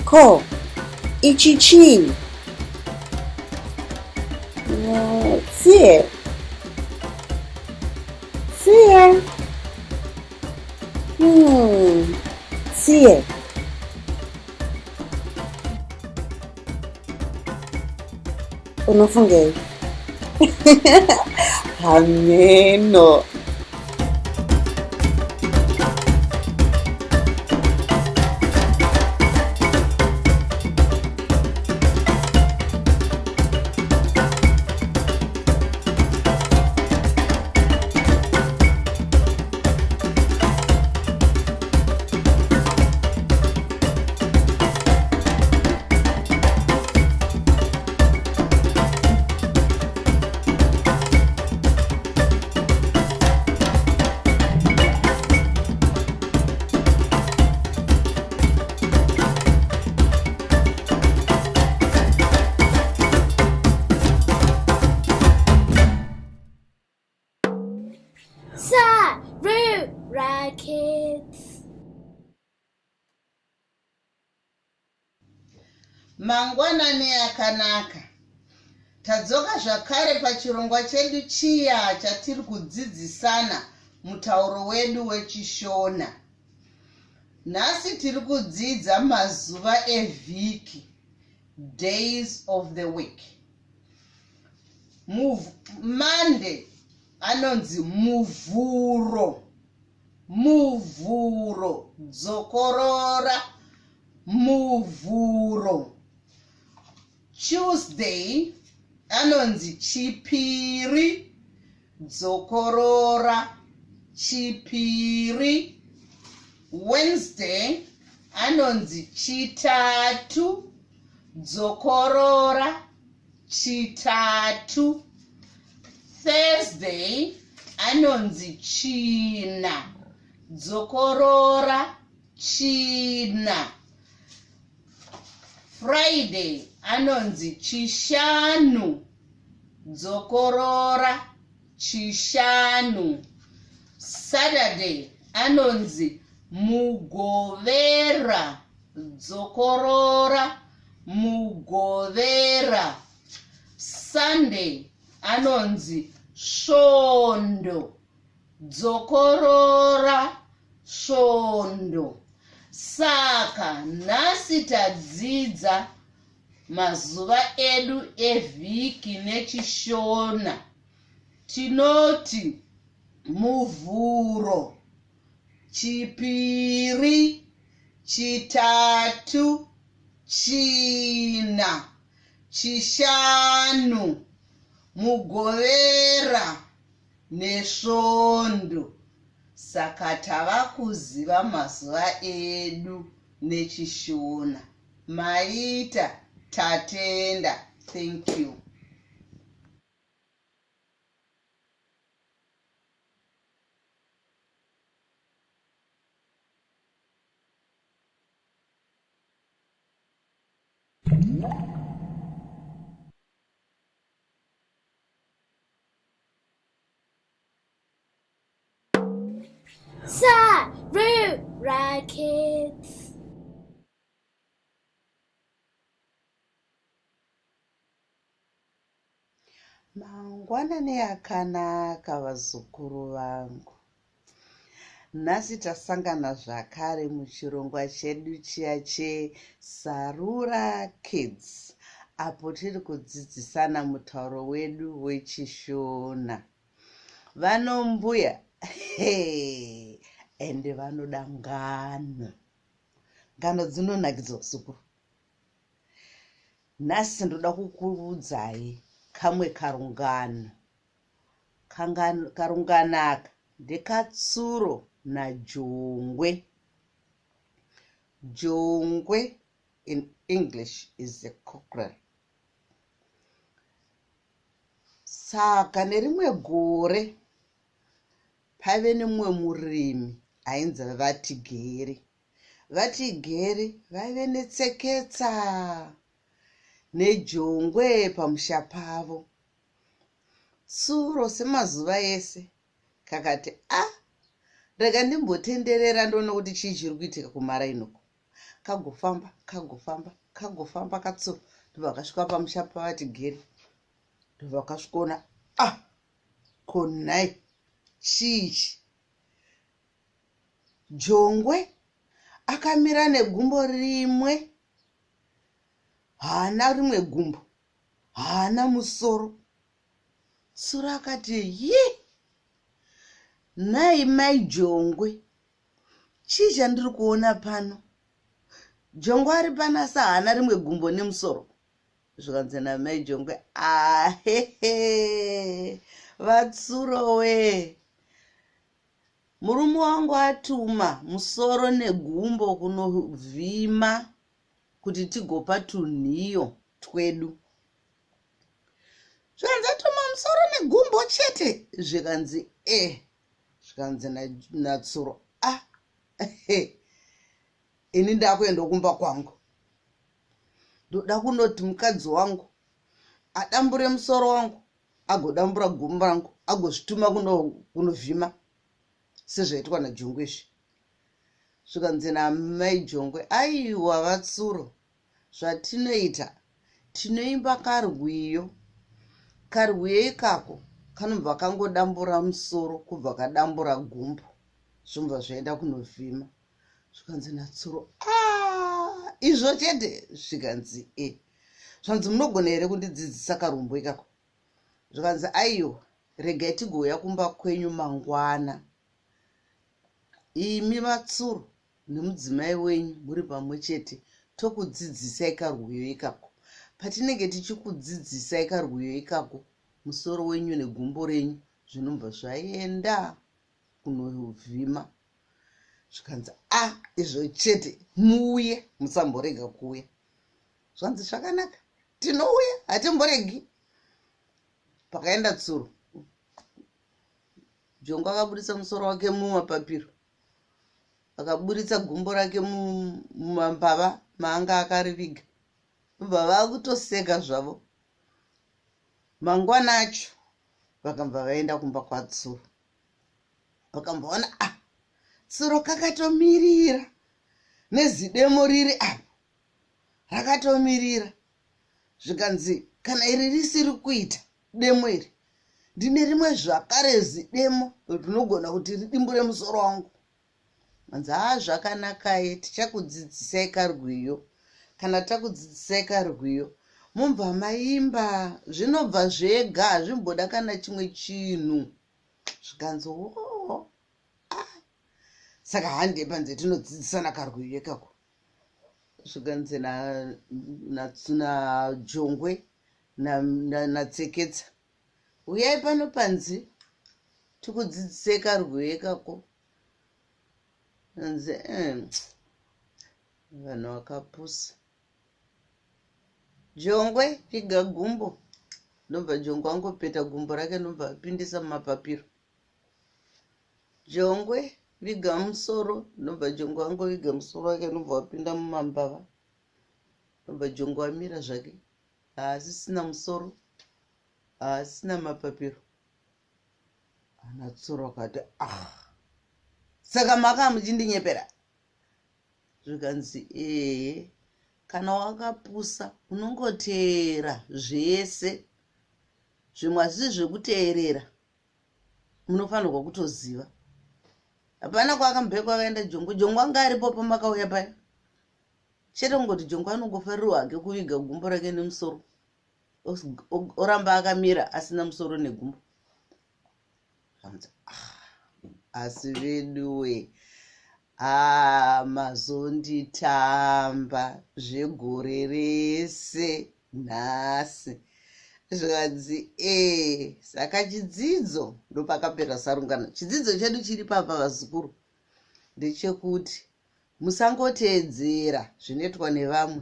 Ko, ichi chii? Tsie. Tsie. Tsie. Unofungei? Hameno. Sarura Kids. Mangwanani akanaka. Tadzoka zvakare pachirongwa chedu chiya chatiri kudzidzisana mutauro wedu wechishona. Nhasi tiri kudzidza mazuva evhiki, days of the week. Monday anonzi muvhuro. Muvhuro. Dzokorora. Muvhuro. Tuesday anonzi chipiri. Dzokorora. Chipiri. Wednesday anonzi chitatu. Dzokorora chitatu. Thursday anonzi china. Dzokorora china. Friday anonzi chishanu. Dzokorora chishanu. Saturday anonzi mugovera. Dzokorora mugovera. Sunday anonzi svondo. Dzokorora svondo. Saka nhasi tadzidza mazuva edu evhiki nechishona. Tinoti muvhuro, chipiri, chitatu, china, chishanu, mugovera nesvondo. Saka tava kuziva mazuva edu nechishona. Maita tatenda. Thank you. Sarura Kids. Mangwanani akanaka vazukuru vangu. Nhasi tasangana zvakare muchirongwa chedu chiya cheSarura Kids, apo tiri kudzidzisana mutauro wedu wechishona. Vanombuya ende vanoda ngano. Ngano dzinonakidza vazukuru. Nhasi ndoda kukuudzai kamwe karungano. Karungano aka ndekatsuro najongwe. Jongwe in English is a cockerel. Saka nerimwe gore pave nemumwe murimi ainzi Vatigeri. Vatigeri vaive netseketsa nejongwe pamusha pavo. Tsuro semazuva ese kakati rega ndimbotenderera ndoona kuti chii chiri kuitika kumara inoko. Kagofamba katsuro ndobva kasvika pamusha paVatigeri. Ndobva kasvikaona konai chichi. Jongwe akamira negumbo rimwe, haana rimwe gumbo, haana musoro. Tsuro akati, nhai mai Jongwe, chii chandiri kuona pano? Jongwe ari pano asi haana rimwe gumbo nemusoro. Zvikanzi namai Jongwe, vatsurowe, murume wangu atuma musoro negumbo kunovhima kuti tigopa tunhiyo twedu. Zvikanzi atuma musoro negumbo chete. Zvikanzi zvikanzi natsuro, ini ndakuenda kumba kwangu. Ndoda kunoti mukadzi wangu adambure musoro wangu, agodambura gumbo rangu, agozvituma kunovhima sezvaitwa naJongwe izvi. Zvikanzi namai Jongwe, aiwa vatsuro, zvatinoita tinoimba karwiyo. Karwiyo ikako kanobva kangodambura musoro kubva kadambura gumbo, zvobva zvaenda kunovhima. Zvikanzi natsuro, izvo chete. Zvikanzi zvanzi munogona here kundidzidzisa karumbo ikako? Zvikanzi aiwa, regai tigouya kumba kwenyu mangwana. Imi vatsuro nemudzimai wenyu muri pamwe chete tokudzidzisai karwiyo ikako. Patinenge tichikudzidzisai karwiyo ikako, musoro wenyu negumbo renyu zvinobva zvaenda kunovhima. Zvikanzi izvo chete, muuye, musamborega kuuya. zvanzi zvakanaka, tinouya, hatimboregi. Pakaenda tsuro, Jongo akaburitsa musoro wake mumapapiro, akaburitsa gumbo rake mumambava maanga akariviga. Vobva vakutoseka zvavo. Mangwana acho vakabva vaenda kumba kwatsuro. Vakamboona tsuro kakatomirira nezidemo riri apa rakatomirira. Zvikanzi kana iri risiri kuita demo iri, ndine rimwe zvakare zidemo rinogona kuti ridimbure musoro wangu. Manzi zvakanaka, tichakudzidzisai karwiyo. Kana takudzidzisai karwiyo, mubva maimba, zvinobva zvega, hazvimboda kana chimwe chinhu. Zvikanzi saka hande panze tinodzidzisana karwiyo ikako. Zvikanzi naJongwe natseketsa, uyai pano panze tikudzidzisai karwiyo ikako. Anzi vanhu vakapusa. Jongwe, piga gumbo. Ndobva Jongwe angopeta gumbo rake ndobva apindisa mumapapiro. Jongwe, viga musoro. Ndobva Jongwe angoviga musoro wake ndobva apinda mumambava. Ndobva Jongwe amira zvake, haasisina musoro, haasina mapapiro. Ana Tsuro akati saka maka muchindinyepera. Zvikanzi kana wakapusa unongoteera zvese, zvimwe hazisi zvekuteerera, munofanirwa kutoziva. Hapana kwaakambeko akaenda Jongwe. Jongwe anga aripo pamakauya paya, chete kungoti Jongwe anongofarirwa hake kuviga gumbo rake nemusoro, oramba akamira asina musoro negumbo. Asi veduwe, mazonditamba zvegore rese nhasi. Zvikanzi saka chidzidzo ndopakapera sarungano. Chidzidzo chedu chiri papa vazukuru ndechekuti musangoteedzera zvinoitwa nevamwe.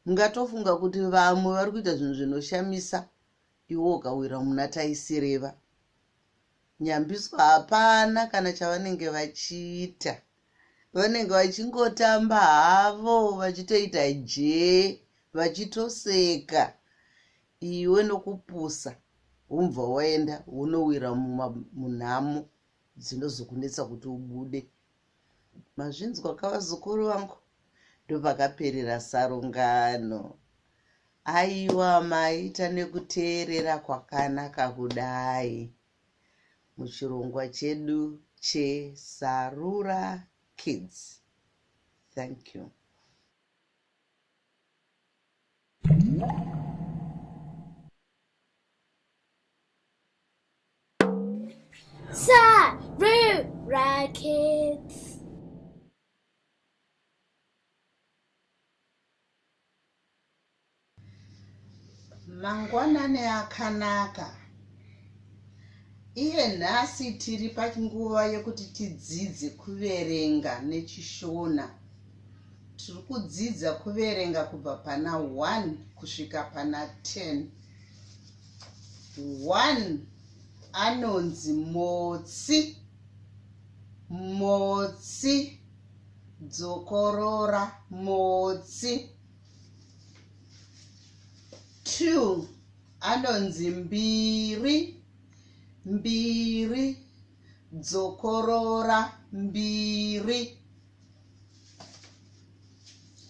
Mungatofunga kuti vamwe vari kuita zvinhu zvinoshamisa, iwo ukawira muna taisireva. Nyambiswa hapana kana chavanenge vachiita. Vanenge vachingotamba havo, vachitoita vachitoseka. Iwe nokupusa umbva waenda unowira munhamo dzinozokunetsa kuti ubude. Mazvinzwa kavazukuru vangu? Ndopakaperera sarungano. Aiwa, maita nekuteerera kwakanaka kudai. Muchirongwa chedu cheSarura Kids. Thank you. Sarura Kids. Mangwanani akanaka. Iye nhasi tiri panguva yekuti tidzidze kuverenga nechiShona. Tiri kudzidza kuverenga kubva pana 1 kusvika pana 10. 1 anonzi motsi. Motsi. Dzokorora motsi. 2 anonzi mbiri. Mbiri. Dzokorora mbiri.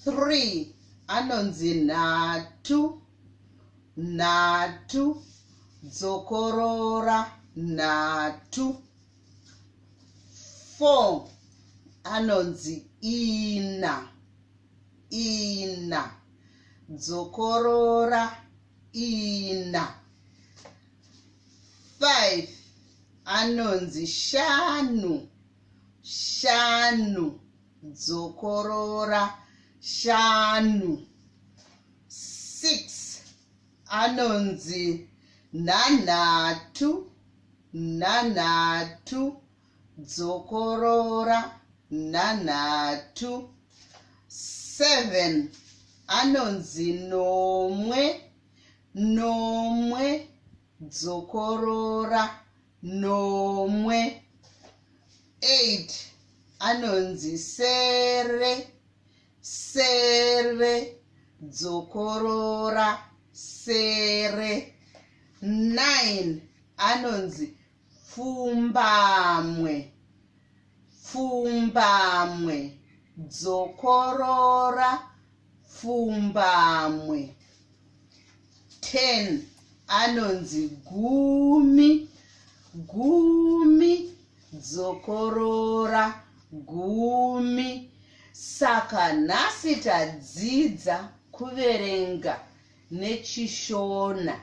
3 anonzi nhatu. Nhatu. Dzokorora nhatu. 4 anonzi ina. Ina. Dzokorora ina. 5 anonzi shanu. Shanu. Dzokorora shanu. 6 anonzi nhanhatu. Nhanhatu. Dzokorora nhanhatu. 7 anonzi nomwe, nomwe, dzokorora, nomwe. 8 anonzi sere, sere, dzokorora, sere. 9 anonzi pfumbamwe, pfumbamwe, dzokorora, pfumbamwe. 10 anonzi gumi, gumi, dzokorora, gumi. Saka nhasi tadzidza kuverenga nechishona.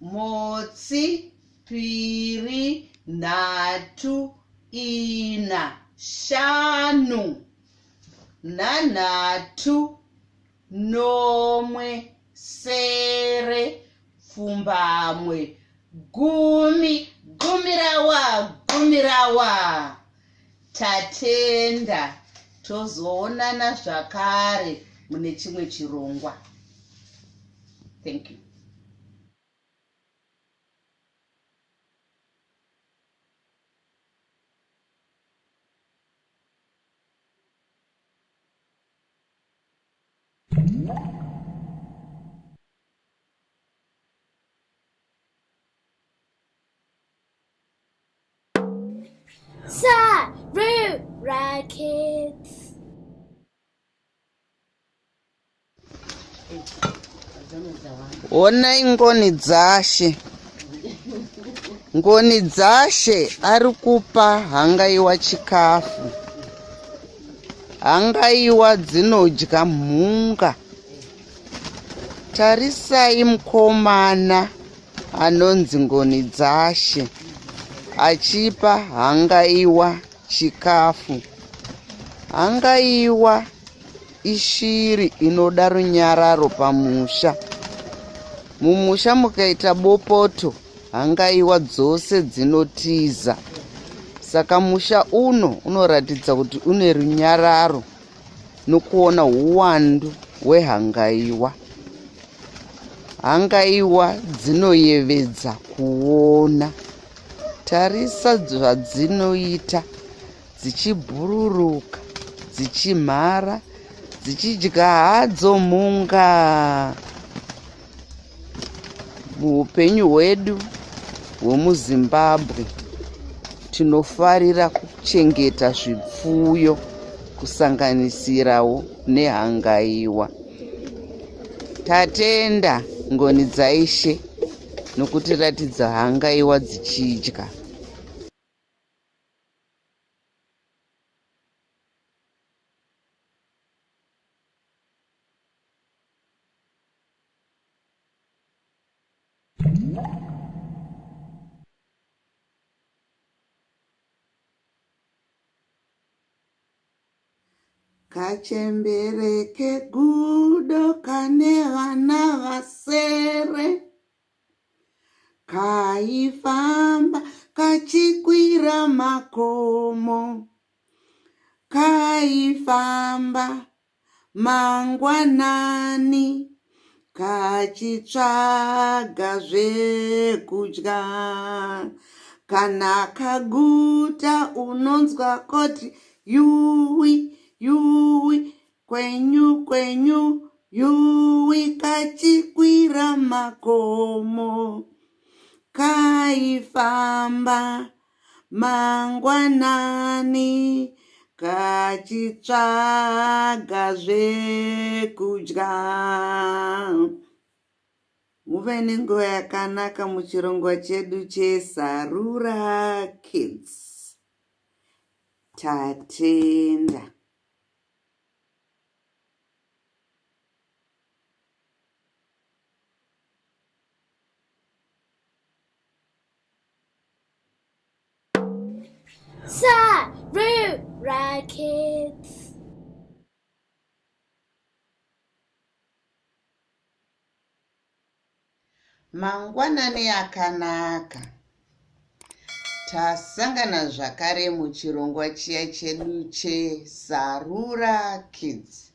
Motsi, piri, nhatu, ina, shanu, nanhatu, nomwe, sere, pfumbamwe, gumi. Gumirawa, gumirawa. Tatenda tozoonana zvakare mune chimwe chirongwa. Thank you. Sarura Kids. Onai ngoni dzashe. Ngoni dzashe ari kupa hangaiwa chikafu. Hangaiwa dzinodya mhunga. Tarisai mukomana anonzi ngoni dzashe achipa hangaiwa chikafu. Hangaiwa ishiri inoda runyararo pamusha. Mumusha mukaita bopoto, hangaiwa dzose dzinotiza. Saka musha uno unoratidza kuti une runyararo nokuona uwandu hwehangaiwa. Hangaiwa dzinoyevedza kuona. Tarisa zvadzinoita, dzichibhururuka, dzichimhara, dzichidya hadzo mhunga. Muupenyu hwedu hwemuZimbabwe tinofarira kuchengeta zvipfuyo kusanganisirawo nehangaiwa. Tatenda ngoni dzaishe nokutiratidza hangaiwa dzichidya. Kachembereke gudo kane vana vasere, kaifamba kachikwira makomo, kaifamba mangwanani kachitsvaga zvekudya. Kana kaguta unonzwa koti yuwi yuwi, kwenyu kwenyu yuwi, kachikwira makomo, kaifamba mangwanani kachitsvaga zvekudya. Muve nenguva yakanaka muchirongwa chedu cheSarura Kids. Tatenda. Sarura Kids. Mangwanani akanaka. Tasangana zvakare muchirongwa chiya chedu cheSarura Kids.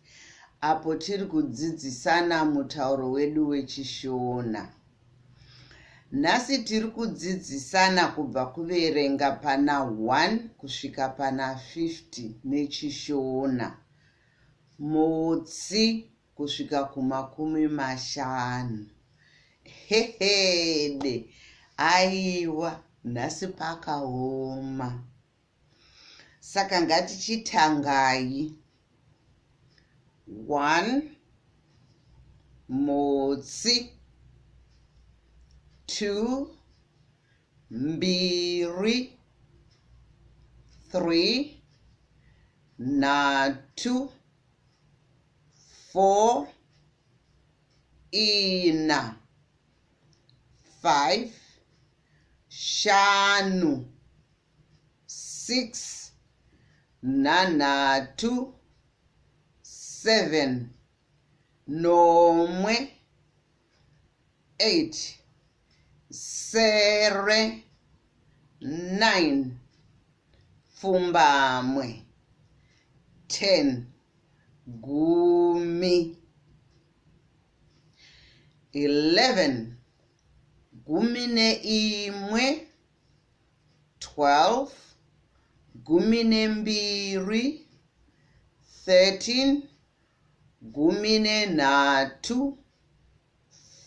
apo tiri kudzidzisana mutauro wedu wechiShona. Nhasi tiri kudzidzisana kubva kuverenga pana 1 kusvika pana 50 nechiShona. Motsi kusvika kuma50. Hehede, aiwa, nhasi pakaoma. Saka ngatichitangai. 1 motsi, 2 mbiri, 3 nhatu, 4 ina, 5 shanu, 6 nhanhatu, 7 nomwe, 8 sere, 9 pfumbamwe, 10 gumi, 11 gumi neimwe, 12 gumi nembiri, 13 gumi nenhatu,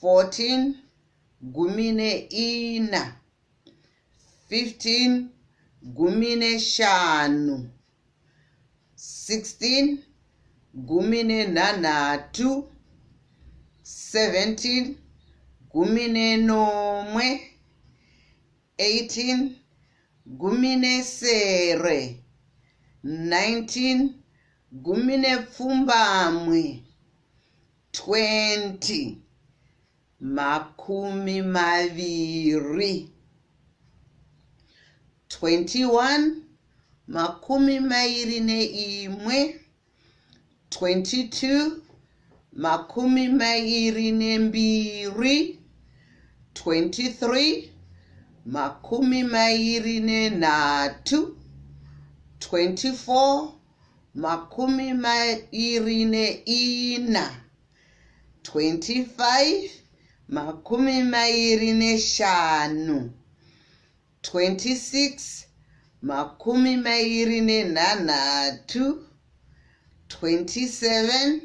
14 gumi neina, 15 gumi neshanu, 16 gumi nenhanhatu, 17 gumi nenomwe, 18 gumi nesere, 19 gumi nepfumbamwe, 20 makumi maviri, 21 makumi mairi neimwe, 22 makumi mairi nembiri, 23 makumi mairi nenhatu, 24 makumi mairi neina, 25 makumi mairi neshanu, 26 makumi mairi nenhanhatu, 27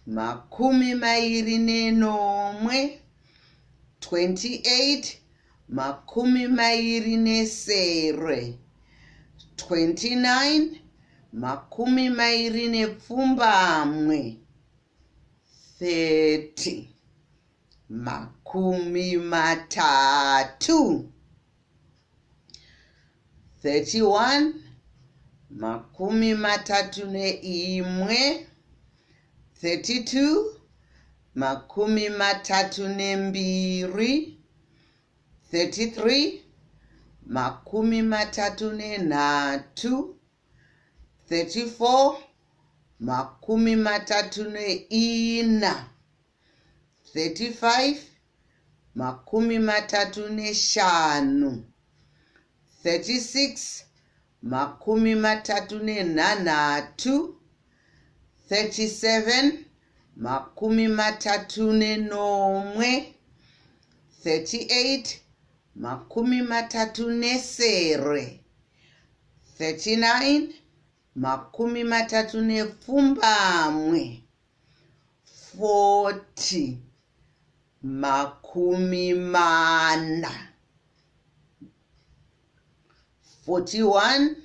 makumi mairi nenomwe, 28 makumi mairi nesere, 29 makumi mairi nepfumbamwe, 30 makumi matatu, 31 makumi matatu neimwe, 32 makumi matatu nembiri, 33 makumi matatu nenhatu, 34 makumi matatu neina, 35 makumi matatu neshanu, 36 makumi matatu nenhanhatu, 37 makumi matatu nenomwe, 38 makumi matatu nesere, 39 makumi matatu nepfumbamwe, 40 makumi mana, 41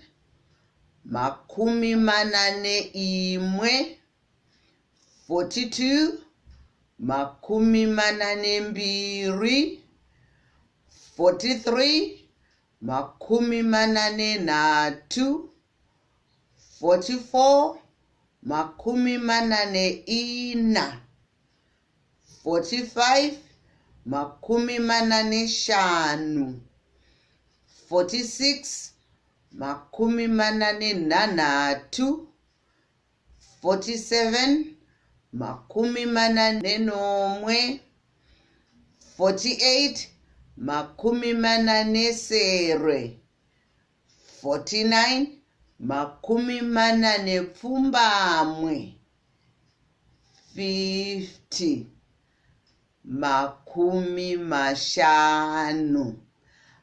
makumi mana neimwe, 42 makumi mana nembiri, 43 makumi mana nenhatu, 44 makumi mana neina, 45 makumi mana neshanu, 46 makumi mana nenhanhatu, 47 makumi mana nenomwe, 48 makumi mana nesere, 49 makumi mana nepfumbamwe, 50 makumi mashanu.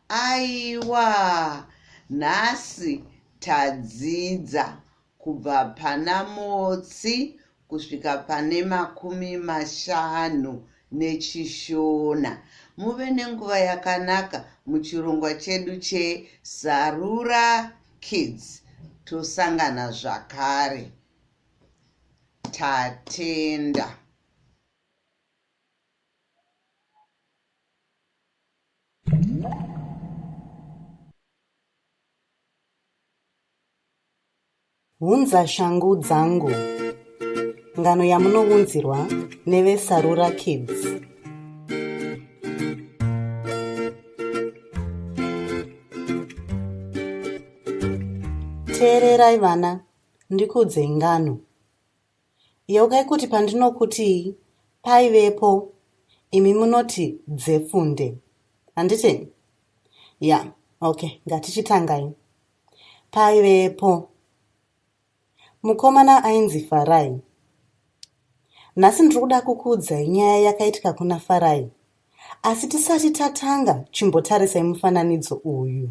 Aiwa, nhasi tadzidza kubva pana motsi kusvika pane makumi mashanu nechishona. Muve nenguva yakanaka muchirongwa chedu cheSarura Kids. Tosangana zvakare. Tatenda. Hunza shangu dzangu. Ngano yamunounzirwa neveSarura Kids. Teererai vana, ndikuudze ngano. Yeukai kuti pandinokuti paivepo, imi munoti dzefunde. Handiti? Ya, okay, ngatichitangai. Paivepo. Mukomana ainzi Farai. Nhasi ndiri kuda kukuudzai nyaya yakaitika kuna Farai. Asi tisati tatanga, chimbotarisai mufananidzo uyu.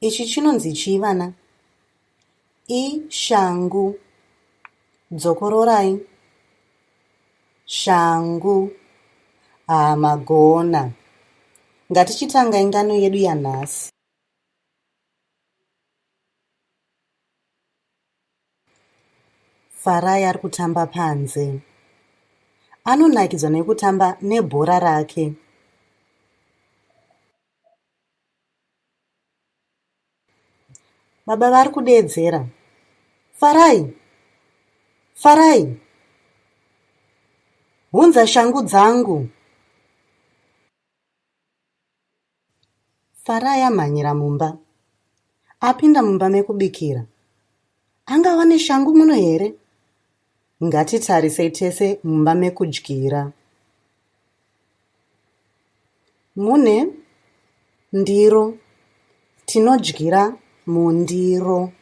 Ichi chinonzi chii vana? Ishangu. Dzokororai. Shangu. Magona. Ngatichitangai ngano yedu yanhasi. Farai ari kutamba panze. Anonakidzwa nekutamba nebhora rake. Baba vari kudeedzera. Farai! Farai! Hunza shangu dzangu. Farai amhanyira mumba. Apinda mumba mekubikira. Angava neshangu muno here? Ngatitarisei tese mumba mekudyira. Mune ndiro. Tinodyira mundiro.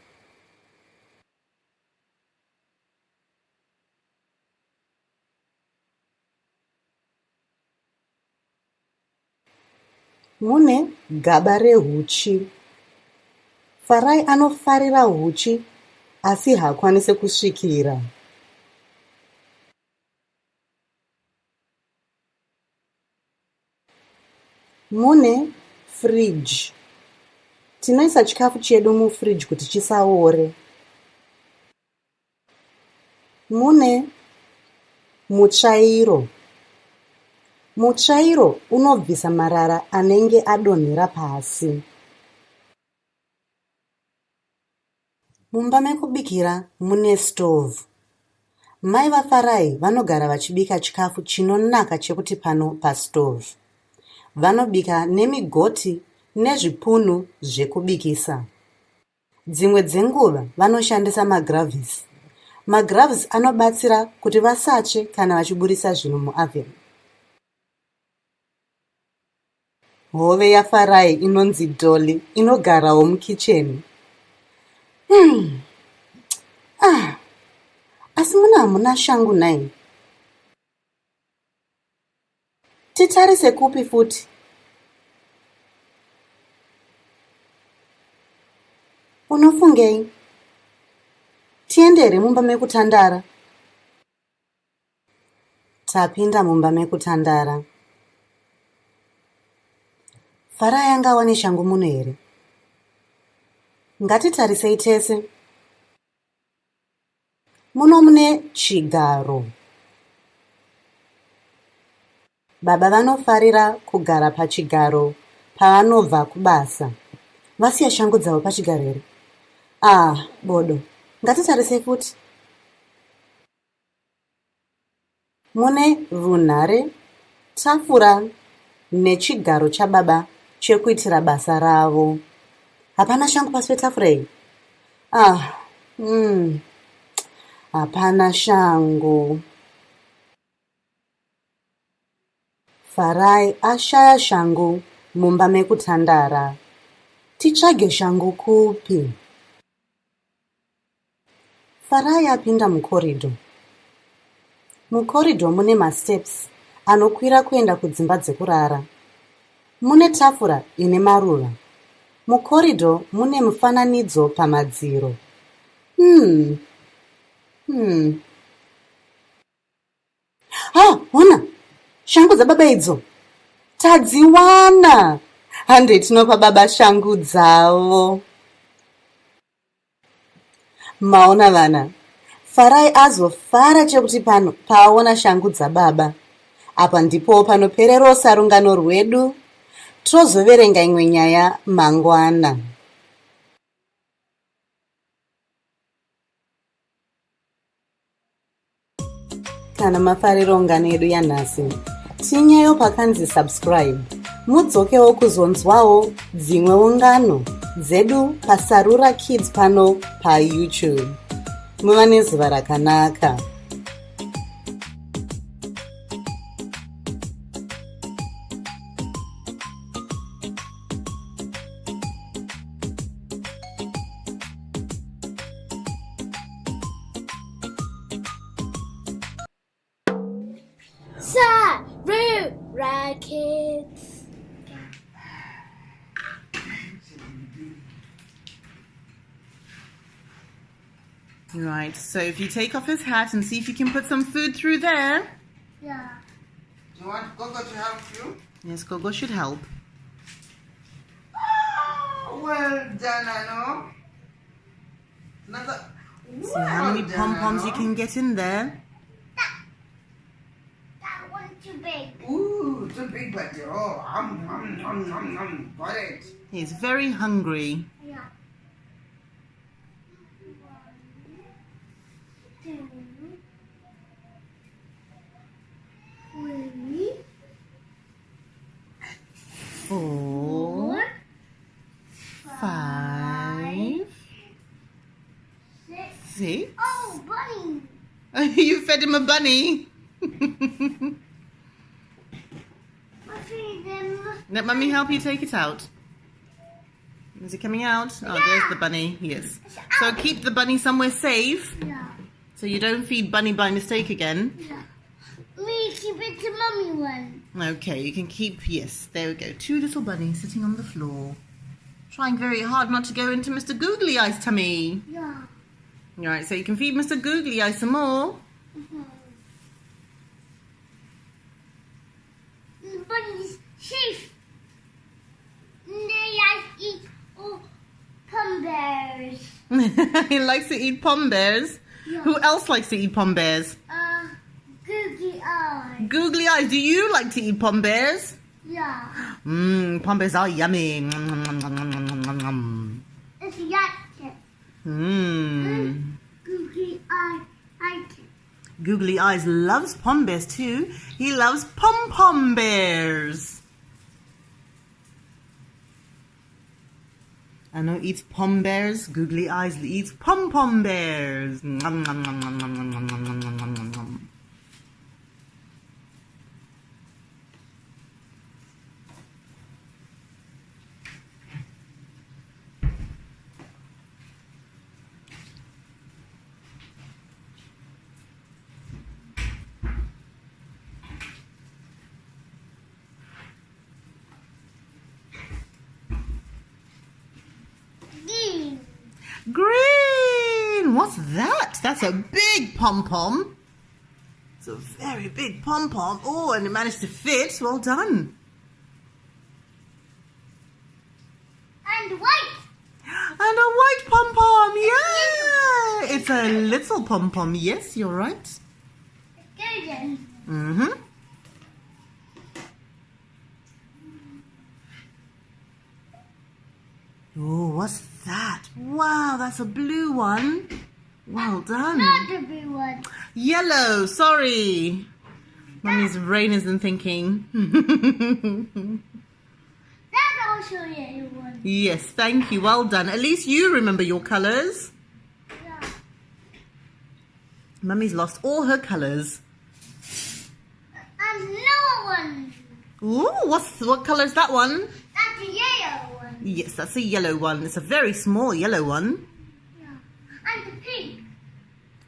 Mune gaba rehuchi. Farai anofarira huchi asi haakwanisi kusvikira. Mune fridge. Tinoisa chikafu chedu mufridge kuti chisaore. Mune mutsvairo. Mutsvairo unobvisa marara anenge adonhera pasi. Mumba mekubikira mune stove. Mai vaFarai vanogara vachibika chikafu chinonaka chekuti pano pastove. Vanobika nemigoti nezvipunu zvekubikisa. Dzimwe dzenguva vanoshandisa magravhisi. Magravhisi anobatsira kuti vasatsve kana vachiburisa zvinhu muoven. Hove yaFarai inonzi Dolly inogarawo mukicheni. Asi muna hamuna shangu nai. Titarise kupi futi? Unofungei? Tiendere mumba mekutandara. Tapinda mumba mekutandara. Farai angawa neshangu muno here? Ngatitarisei tese. Muno mune chigaro. Baba vanofarira kugara pachigaro pavanobva kubasa. Vasiya shangu dzavo pachigaro here? Bodo. Ngatitarisei futi. Mune runhare, tafura nechigaro chababa chekuitira basa ravo. Hapana shangu pasi petafura iyi? Hapana shangu. Farai ashaya shangu mumba mekutandara. Titsvage shangu kupi? Farai apinda mukorido. Mukorido mune masteps anokwira kuenda kudzimba dzekurara. Mune tafura ine maruva. Mukorido mune mufananidzo pamadziro. Hona! Shangu dzababa idzo! Tadziwana! Hande tinopa baba shangu dzavo. Maona vana, Farai azofara chekuti pano paona shangu dzababa. Apa ndipo panopererosa rungano rwedu. Tozoverenga imwe nyaya mangwana. Kana mafariro ungano yedu yanhasi, tinyayo pakanzi subscribe. Mudzokewo kuzonzwawo dzimwe ungano dzedu paSarura Kids pano paYouTube. Muva nezuva rakanaka. Sarura Kids. Right, so if you take off his hat and see if you can put some food through there. Yeah. Do you want Gogo to help you? Yes, Gogo should help. Oh, well done, Ano. Another. See how many pom-poms you can get in there. That one's too big. Ooh, too big, but got it. He's very hungry. Yeah. 1, 2, 3, 4, 5, 6. Oh, bunny! You fed him a bunny. I feed them. Let Mummy help you take it out. Is it coming out? Oh, there's the bunny. Yes. So keep the bunny somewhere safe Yeah. so you don't feed bunny by mistake again. Yeah. Me keep it to mommy one. Okay, you can keep, yes, there we go. 2 little bunnies sitting on the floor. Trying very hard not to go into Mr. Googly Eye's tummy. Yeah. Alright, so you can feed Mr. Googly Eye some more. The bunny's safe. They like eat pom bears. He likes to eat pom bears. Yeah. Who else likes to eat pom bears? Googly eye. Googly Eyes, do you like to eat pom bears? Yeah. Pom bears are yummy. It's like it. Googly eye like it. Googly Eyes loves pom bears too. He loves pom-pom bears. Ano eats pom bears. Googly Eyes eats pom-pom bears. Nom, nom, nom, nom, nom, nom, nom, nom, nom, nom, nom, nom. Green. Green! What's that? That's a big pom-pom. It's a very big pom-pom. Oh, and it managed to fit. Well done. And white. And a white pom-pom. Yeah! It's a little pom-pom. Yes, you're right. Golden. Mm-hmm. Oh, what's that? Wow, that's a blue one. Well done. Not the blue one. Yellow, sorry. Mummy's brain isn't thinking. That's also a yellow one. Yes, thank you. Well done. At least you remember your colours. Yeah. Mummy's lost all her colours. And no one. Ooh, what colour is that one? That's a yellow one. Yes, that's a yellow one. It's a very small yellow one. Yeah. And the pink.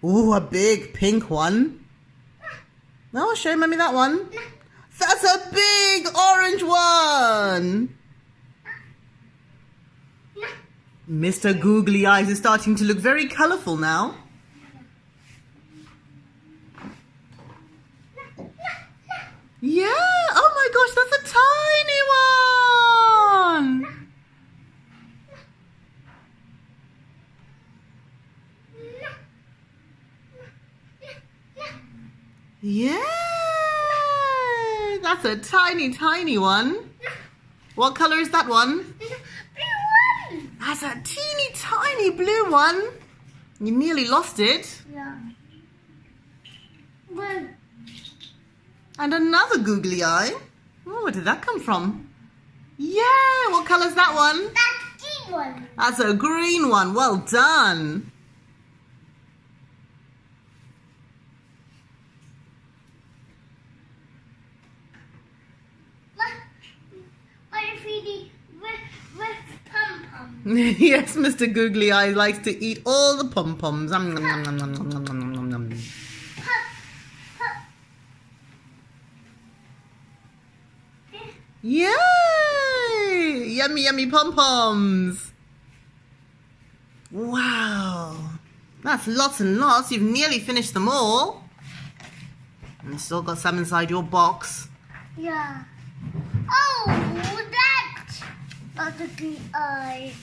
Ooh, a big pink one. Oh, show Mummy that one. That's a big orange one. Mr. Googly Eyes is starting to look very colourful now. Yeah, oh my gosh, that's a tiny one. Yeah, that's a tiny, tiny one. What colour is that one? That's a teeny tiny blue one. You nearly lost it. Yeah. And another googly eye. Oh, where did that come from? Yeah, what colour's that one? That's green one. That's a green one. Well done. With pom-pom. Yes, Mr. Googly Eye likes to eat all the pom-poms. Nom, nom, nom, nom, nom, nom, nom, nom, nom. Yay! Yummy, yummy pom-poms. Wow. That's lots and lots. You've nearly finished them all. And you've still got some inside your box. Yeah. Oh, that's a green eye.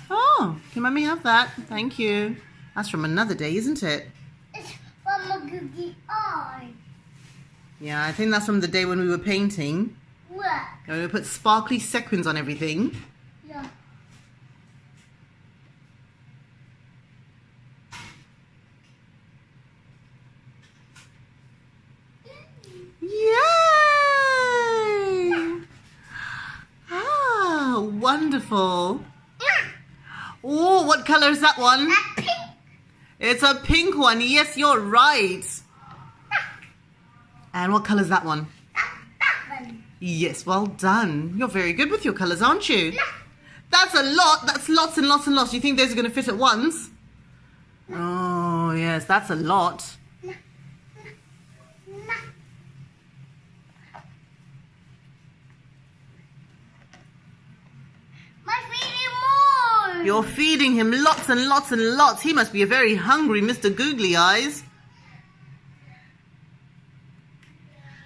Oh, can Mummy have that? Thank you. That's from another day, isn't it? It's from a googly eye. Yeah, I think that's from the day when we were painting. What? And we put sparkly sequins on everything. Yeah. Yay! Ah, wonderful. Oh, what color is that one? Pink. It's a pink one. Yes, you're right. And what color is that one? That one. Yes, well done. You're very good with your colors, aren't you? That's a lot. That's lots and lots and lots. Do you think those are going to fit at once? Oh, yes, that's a lot. You're feeding him lots and lots and lots. He must be a very hungry Mr. Googly Eyes.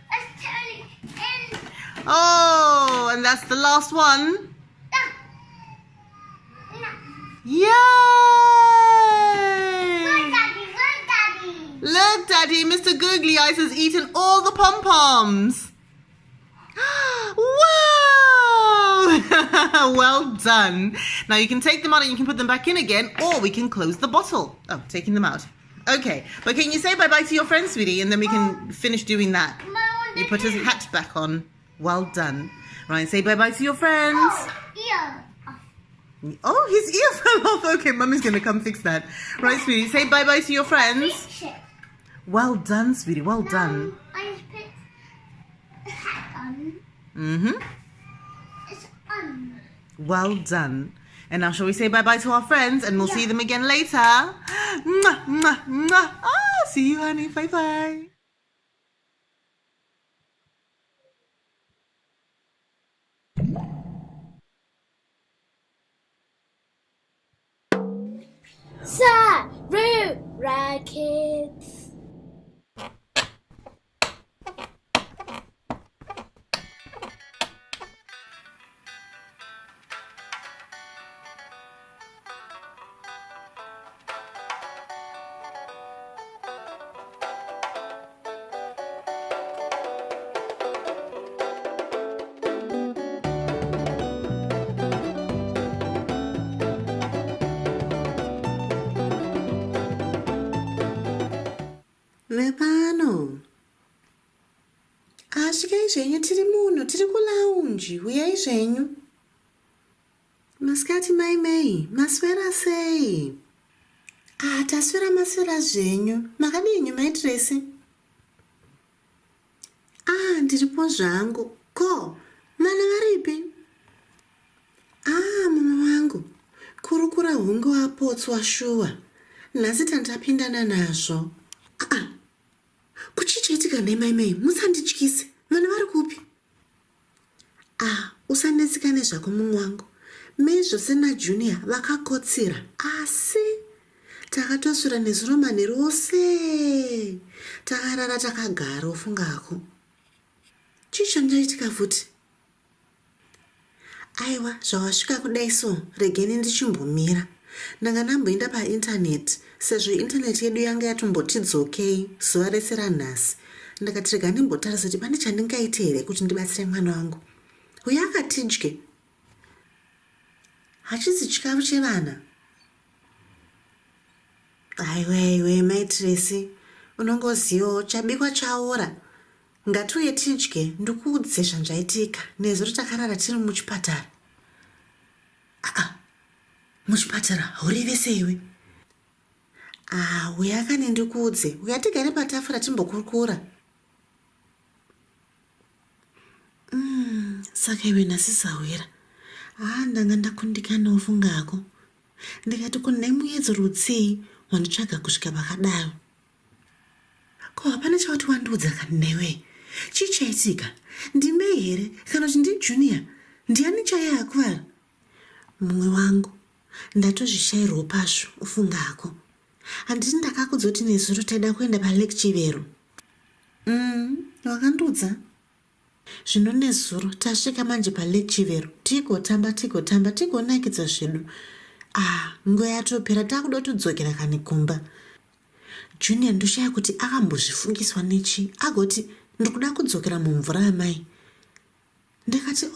Let's turn it in. Oh, and that's the last one. Yay! Look, Daddy, look, Daddy. Look, Daddy, Mr. Googly Eyes has eaten all the pom-poms. Wow! Well done. Now you can take them out and you can put them back in again, or we can close the bottle. Oh, taking them out. Okay, but can you say bye-bye to your friend, sweetie, and then we can finish doing that. You put his hat back on. Well done. Right, say bye-bye to your friends. Ear. Oh, his ear fell off. Okay, Mummy's going to come fix that. Right, sweetie, say bye-bye to your friends. Fix it. Well done, sweetie, well done. I just put the hat on. Mm-hmm. It's on. Well done. And now shall we say bye-bye to our friends and we'll see them again later. Mwah, mwah, mwah. Ah, see you, honey. Bye-bye. Sarura Kids. Lepano. Ashikai zvenyu tiri muno, tiri kulaunji. Uyai zvenyu. Masikati mai, maswera sei? Taswera maswera zvenyu. Makadini maitirese? Ndiripo zvangu. Ko, vana varipi? Mama vangu. Kurukura hungu wapotswa shuwa. nhasi tandapindana nazvo. Kuchichaitika nemaimai, musandityise. Vana vari kupi? Usanetsika nezvako munhu wangu. Mai zvose naJunior vakakotsira, asi takatosura nezuro manheru ose. Takarara takagara ufungako. Chii chandaitika futi? Aiwa, zvawasvika kudai so, regeni ndichimbomira. Ndanga ndamboenda paindaneti, sezvo indaneti yedu yanga yatombotidzokei zuva rese ranhasi. Ndakati rega ndimbotarisa kuti pane chandingaite here kuti ndibatsire mwana wangu. Uyo akatidye. Hachisi chikafu chevana. Aiwe, maitiresi, unongozivawo chabikwa chaora. Ngatiuye tidye, ndikuudze zvanzvaitika nezuro takarara tiri muchipatara. Muchipatara haurive seiwe? Uyo akane ndikuudze, uyo atigare patafura timbokurukura. Saka iwe nhasi sawira. Ndanga ndakundikana ufungako. Ndikati kunhai muedzo rutsei wanditsvaga kusvika pakadaro. Ko hapana chawati wandiudza kani newe? Chii chaitika? Ndimei here kana kuti ndiJunior? Ndiani chaiye akuvara? Mumwe wangu, ndatozvishayirwo pazvo ufungako. Handiti ndakakudza kuti nezuro taida kuenda palake Chivero. Wakandiudza? Zvino nezuro tasvika manje palake Chivero, tigotamba tigonakidza zvedu. Nguva yatopera takuda kutodzokera kani kumba. Junior ndoshaya kuti akambozvifungiswa nechi, agoti ndikuda kudzokera mumvura yamai. Ndikati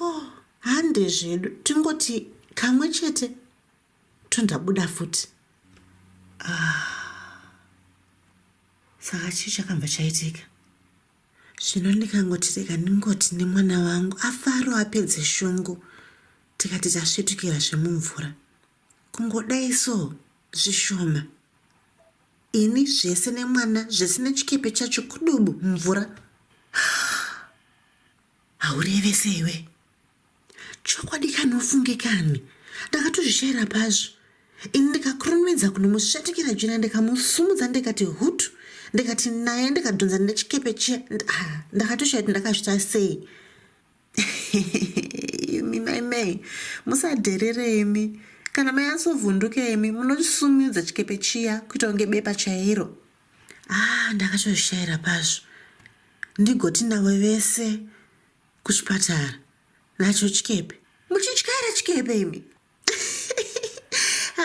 hande zvedu, tingoti kamwe chete tondabuda futi. Saka chii chakabva chaitika? Zvino ndikangoti rega ndingoti nemwana wangu afaro apedze shungu. Tikati tasvetukira zvemumvura. Kungodai so zvishoma. Ini zvese nemwana, zvese nechikepe chacho kudubu mvura. Haureve seiwe? Chokwadi kanofungikani. Ndakatozvishayira pazvo. Ini ndikakurumidza kunomusvetukira Junior ndikamusumudza ndikati hutu. Ndikati naye ndikadhonza nechikepe chiya. Ndakatoshaya kuti ndakazvita sei. Imi mai, musadherere imi. Kana mai asovhunduka imi, munosumudza chikepe chiya kuita kunge bepa chairo. Ndakatozvishayira pazvo. Ndigoti navo vese kuchipatara nacho chikepe. Muchityara chikepe imi?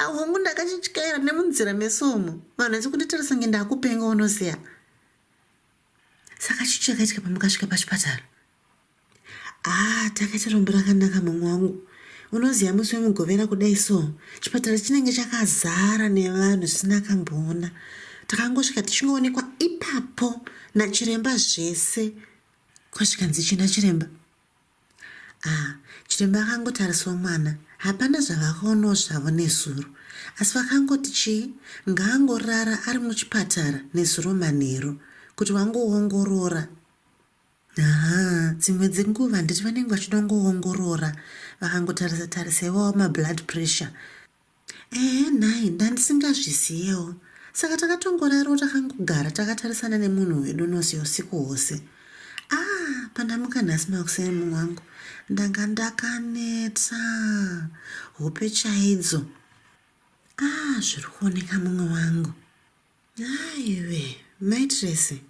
Hongu ndakachityara nemunzira mesomo. Vanhu vese kunditarisa kunge ndakupenga unoziya. Saka chii chakaitika pamukasvika pachipatara? Takaita rombo rakanaka mumwe wangu. Unoziya musi wemugovera kudai so, chipatara chinenge chakazara nevanhu zvisina akamboona. Takangosvika tichingoonekwa ipapo nachiremba zvese. Kwasvikanzi china chiremba? Chiremba akangotarisa mwana. Hapana zvavakaonawo zvavo nezuro. Asi vakangoti chii? Ngaangorara ari muchipatara nezuro manheru kuti wangoongorora. Dzimwe dzenguva nditi vanenge vachidongoongorora vakangotarisa mablood pressure. Nhai, ndandisingazviziyewo. Saka takatongorarawo takangogara takatarisana nemunhu wedu unoziya usiku hwose. Pandamuka nhasi makuseni munhu wangu, ndanga ndakaneta hope chaidzo. Zviri kuoneka mumwe wangu. Aiwe, maitiresi.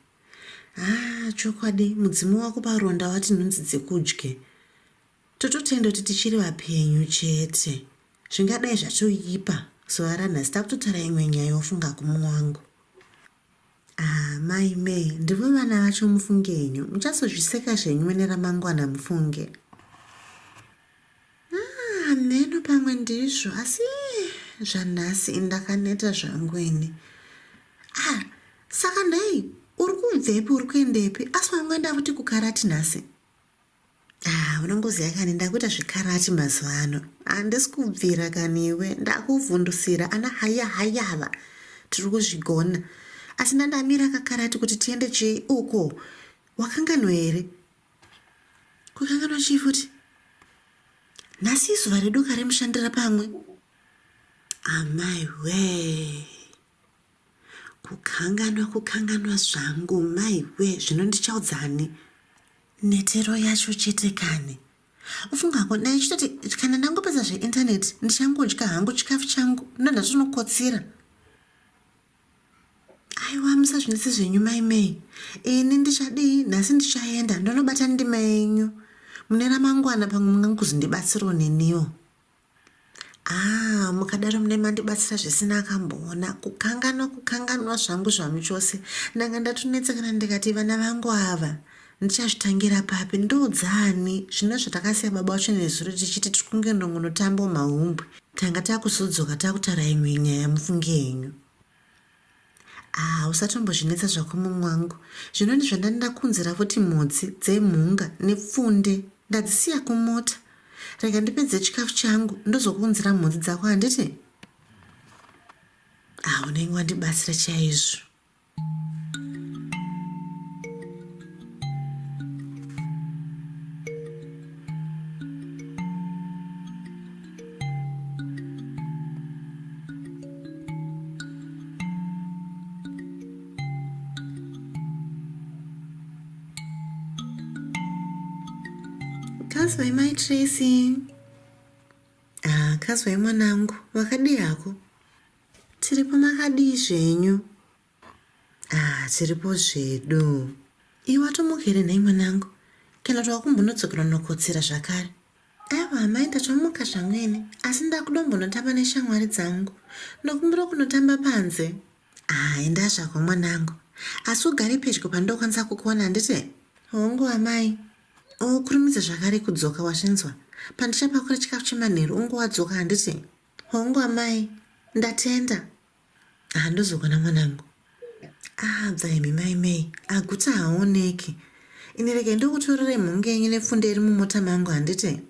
Chokwadi mudzimu wako paronda wati nhunzi dzekudye. Tototenda kuti tichiri vapenyu chete. Zvingadai zvachoipa zuva ranhasi takutotara imwe nyaya yofunga kumumwe wangu. Mai, ndivo vana vacho mufunge henyu. Muchazozviseka zvenyu neramangwana mufunge. Mheno pamwe ndizvo, asi zvanhasi ndakaneta zvangu ini. Saka nhai, uri kubvepi uri kuendepi? Asi wangoenda kuti kukarati nhasi? Unongoziya kani ndakuita zvikarati mazuva ano. Handisi kubvira kaniwe, ndakuvhundusira ana hayava. Tiri kuzvigona. Asi ndandamira kakarati kuti tiende chii uko. Wakanganwa here? Kukanganwa chii futi? Nhasi izuva redu karemushandira pamwe. Amai we. kukanganwa zvangu maiwe zvino ndichaudzani netero yacho chete kani ufungako dai chitoti kana ndangopedza zveindaneti ndichangodya hangu chikafu changu ndandatonokotsira aiwa musazvinetsi zvenyu maimei ini ndichadii nhasi ndichaenda ndonobata ndima yenyu mune ramangwana pamwe mungangozondibatsirawo neniwo mukadaro mune mandibatsira zvisina akamboona kukanganwa zvangu zvamu chose ndanga ndatonetsa kana ndikati vana vangu ava ndichazvitangira papi ndodzani zvino zvatakasiya baba wacho nezuro tichiti tikunge ndongonotambo mahumbwe tanga takusodzoka takutaura imwe nyaya mufunge yenyu usatombozvinetsa zvako mumwangu zvino ndizvandandakunzira futi mhodzi dzemhunga nepfunde ndadzisiya kumota rega ndipedze chikafu changu ndozokunzira mhodzi dzako handiti unenge wandibatsira chaizvo kazwai mai Tracy kazwai mwanangu wakadii hako tiripo makadii zvenyu tiripo zvedu iwe watomukere nhai mwanangu kana twakumbonodzokerwa nokotsera zvakare aiwa mai ndatomuka zvamwene asi ndakudombonotamba neshamwari dzangu ndokumbira kunotamba panze enda zvako mwanangu asi ugari pedyo pandokwanisa kukuona handiti hongu amai kurumidza zvakare kudzoka wazvinzwa pandichapakura chikafu chemanheru ungowadzoka handiti hongu amai ndatenda handozogona mwanangu bvaimi maimei aguta haoneki ini rege ndokutorere mhunga yenyu nepfunde iri mumota mangu handiti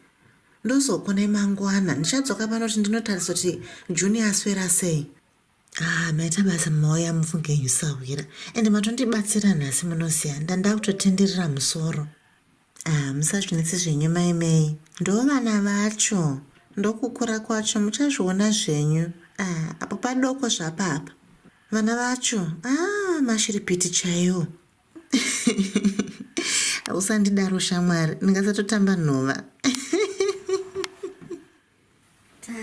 ndozokonai mangwana ndichadzoka panoti ndinotarisa kuti juni aswera sei maita basa mauya mufunge yenyu sawira ende matondibatsira nhasi munoziya ndandakutotenderera musoro musazvinetsi zvenyu maimei ndo vana vacho ndokukura kwacho muchazviona zvenyu apo padoko zvapapa vana vacho mashiripiti chaiwo usandidaro shamwari ndingasatotamba nhova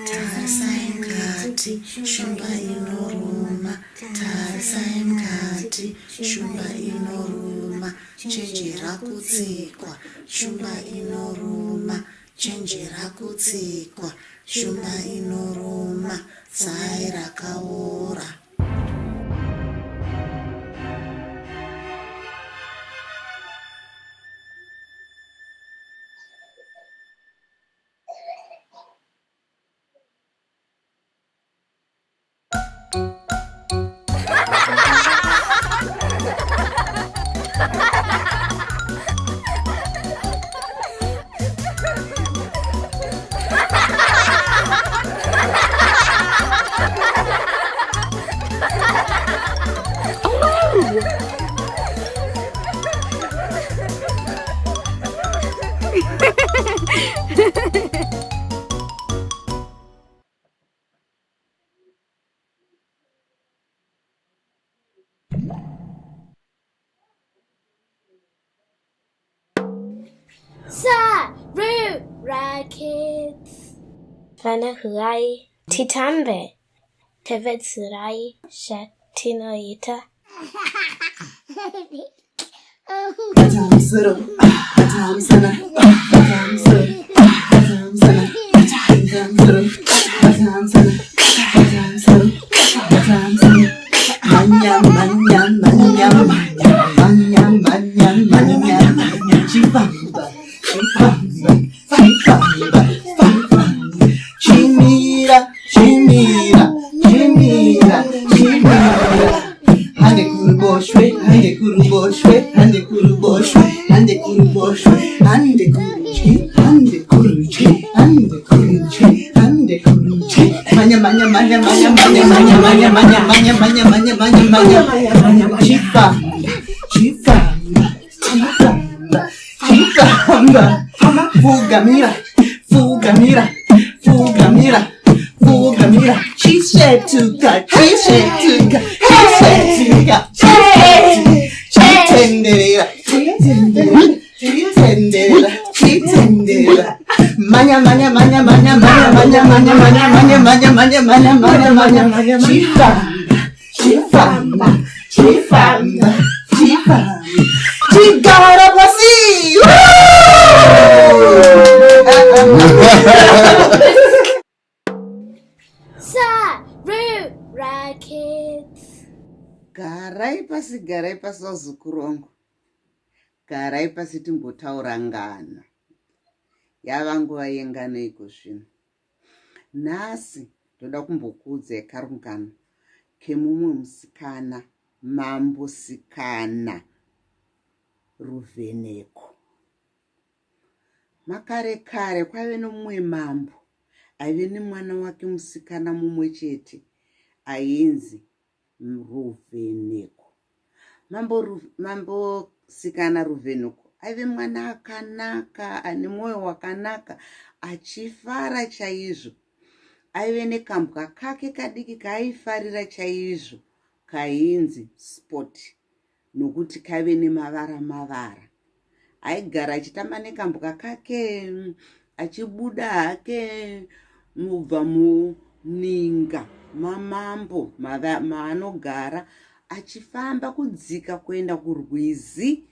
tarisai mukati shumba inoruma tarisai mukati shumba inoruma chenjera kutsikwa shumba inoruma chenjera kutsikwa shumba inoruma tsai rakaora Sarura Kids. Vana huai titambe. Tevetsirai shatinoita. Atamsoro, atamsana, atamsoro, atamsana, atamsoro, atamsana, atamsoro, atamsana. Manya, manya, manya, manya, manya, manya, manya, manya, chifamba, chifamba, chifamba, chifamba. Chimira, chimira, chimira, chimira. Hande kuruboshwe, hande kuruboshwe, hande kuruboshwe, hande kuruboshwe, hande kuruchi, hande kuruchi, hande kuruchi, hande kuruchi. Manya, manya, manya, manya, manya, manya, manya, manya, manya, manya, manya, manya, manya, manya, chifamba, chifamba, chifamba, chifamba. Fugamira, fugamira, fugamira, fugamira. She said to God, she said to God, she said to God. chika chitenderera chitenderera chitenderera manya manya manya manya manya manya manya manya manya manya manya manya manya manya manya chifamba chifamba chifamba chigara pasi. Sarura Kids. Garai pasi wazukuru wangu, garai pasi timbotaura ngano. Yava nguva yengano iko zvino. Nhasi ndoda kumbokuudzai karungano kemumwe musikana, mambosikana Ruvheneko. Makare kare kwaive nomumwe mambo aive nemwana wake musikana mumwe chete ainzi Ruvheneko. Mambo sikana Ruvheneko aive mwana akanaka, ane mwoyo wakanaka, achifara chaizvo. Aive nekambwa kake kadiki kaaifarira chaizvo kainzi Spot, nokuti kaive nemavara mavara. Aigara achitamba nekambwa kake, achibuda hake mubva muninga mamambo maanogara, achifamba kudzika kuenda kurwizi,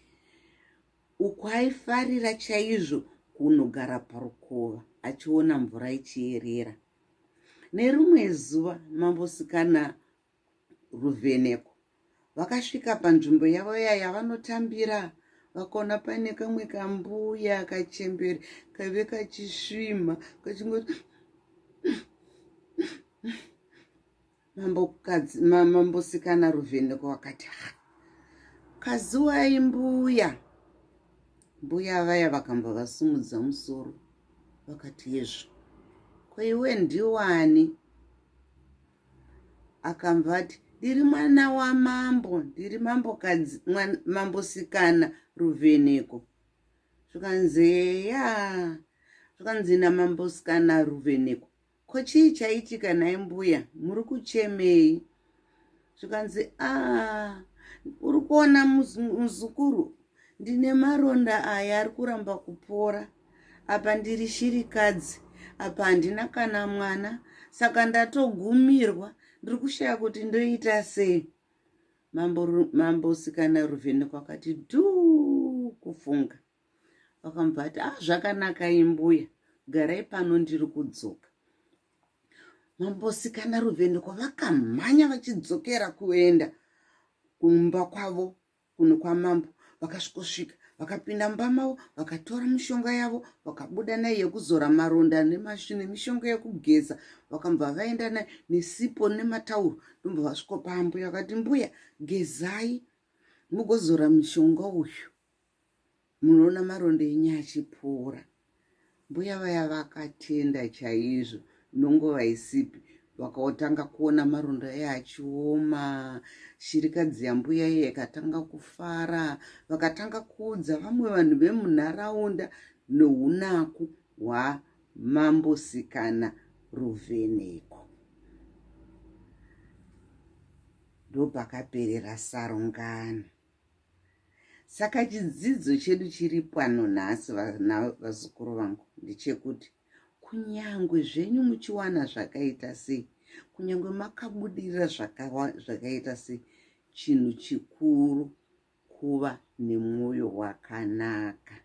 uko aifarira chaizvo kunogara parukova achiona mvura ichiyerera. Nerumwe zuva mambosikana Ruvheneko vakasvika panzvimbo yavo yavanotambira, vakaona paine kamwe kambuya kachembere kaive kachisvima kachingoti mambosikana Ruvheneko vakati, kazuwai mbuya. Mbuya vaya vakamba vasumudza musoro vakati, yezvo kweiwe ndiwani? Akamba ati, ndiri mwana wamambo, ndiri mambosikana Ruvheneko. Zvikanzi namambosikana Ruvheneko, ko chii chaitika naye mbuya, muri kuchemei? Zvikanzi uri kuona muzukuru, ndine maronda aya ari kuramba kupora. Apa ndiri shirikadzi, apa handina kana mwana, saka ndatogumirwa, ndiri kushaya kuti ndoita sei. Mambosikana Ruvheneko akati dhuu kufunga. Vakambva ati, zvakanaka imbuya, garai pano ndiri kudzoka. Mambosikana Ruvheneko vakamhanya vachidzokera kuenda kumba kwavo kuno kwamambo. Vakasvika vakapinda mumba mavo, vakatora mishonga yavo, vakabuda nayo yekuzora maronda nemishonga yekugeza. Vakambva vaenda nayo nesipo nematauro. Ndombo vasvika pambuya vakati, mbuya, gezai mugozora mishonga uyu, munoona maronda enyu achipora. Mbuya vaya vakatenda chaizvo, nonguva isipi vakatanga kuona maronda aya achioma. Shirikadzi yambuya iye ikatanga kufara, vakatanga kuudza vamwe vanhu vemunharaunda nounaku hwamambosikana Ruvheneko. Ndopakaperera sarungano. Saka chidzidzo chedu chiri pano nhasi, vazukuru vangu, ndechekuti kunyangwe zvenyu muchiwana zvakaita sei, kunyangwe makabudirira zvakaita sei, chinhu chikuru kuva nemwoyo wakanaka.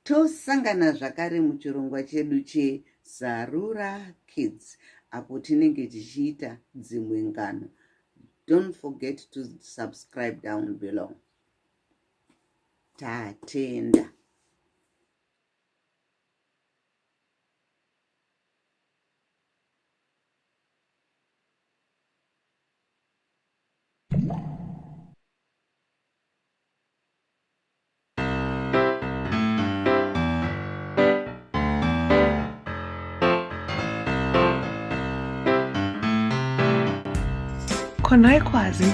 Tosangana zvakare muchirongwa chedu cheSarura Kids, apo tinenge tichiita dzimwe ngano. Don't forget to subscribe down below. Tatenda. Konai kwazi,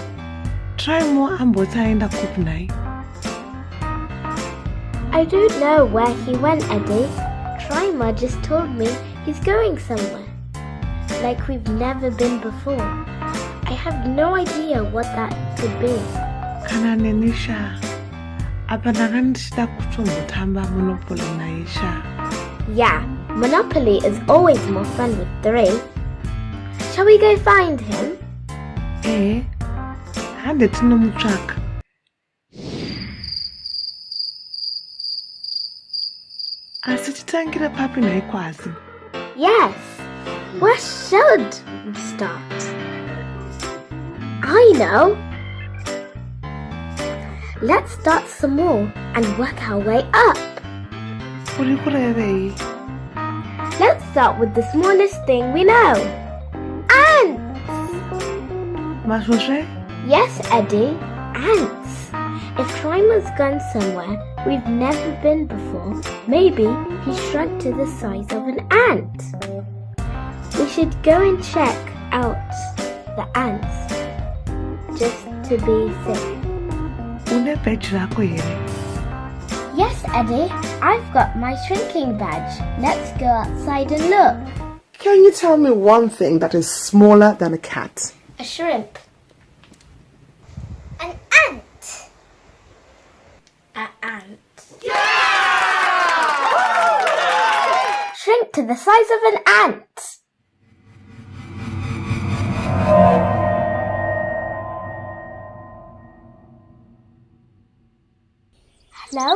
try more ambotaenda kupnai. I don't know where he went, Eddie. Tryma just told me he's going somewhere, like we've never been before. I have no idea what that could be. Kana nenisha. Apa ndakandichida kutombotamba Monopoly naisha. Yeah, Monopoly is always more fun with 3. Shall we go find him? Hande tinomutsvaka. Asi titangire papi naikwazi? Yes. Where should we start? I know. Let's start small and work our way up. Uri kurevei? Let's start with the smallest thing we know. Ants! Masvosve? Yes, Eddie. Ants. If Trimer's gone somewhere we've never been before, maybe he shrunk to the size of an ant. We should go and check out the ants just to be safe. Une badge rako here? Yes, Eddie. I've got my shrinking badge. Let's go outside and look. Can you tell me one thing that is smaller than a cat? A shrimp. An ant. An ant. Shrink to the size of an ant. Hello?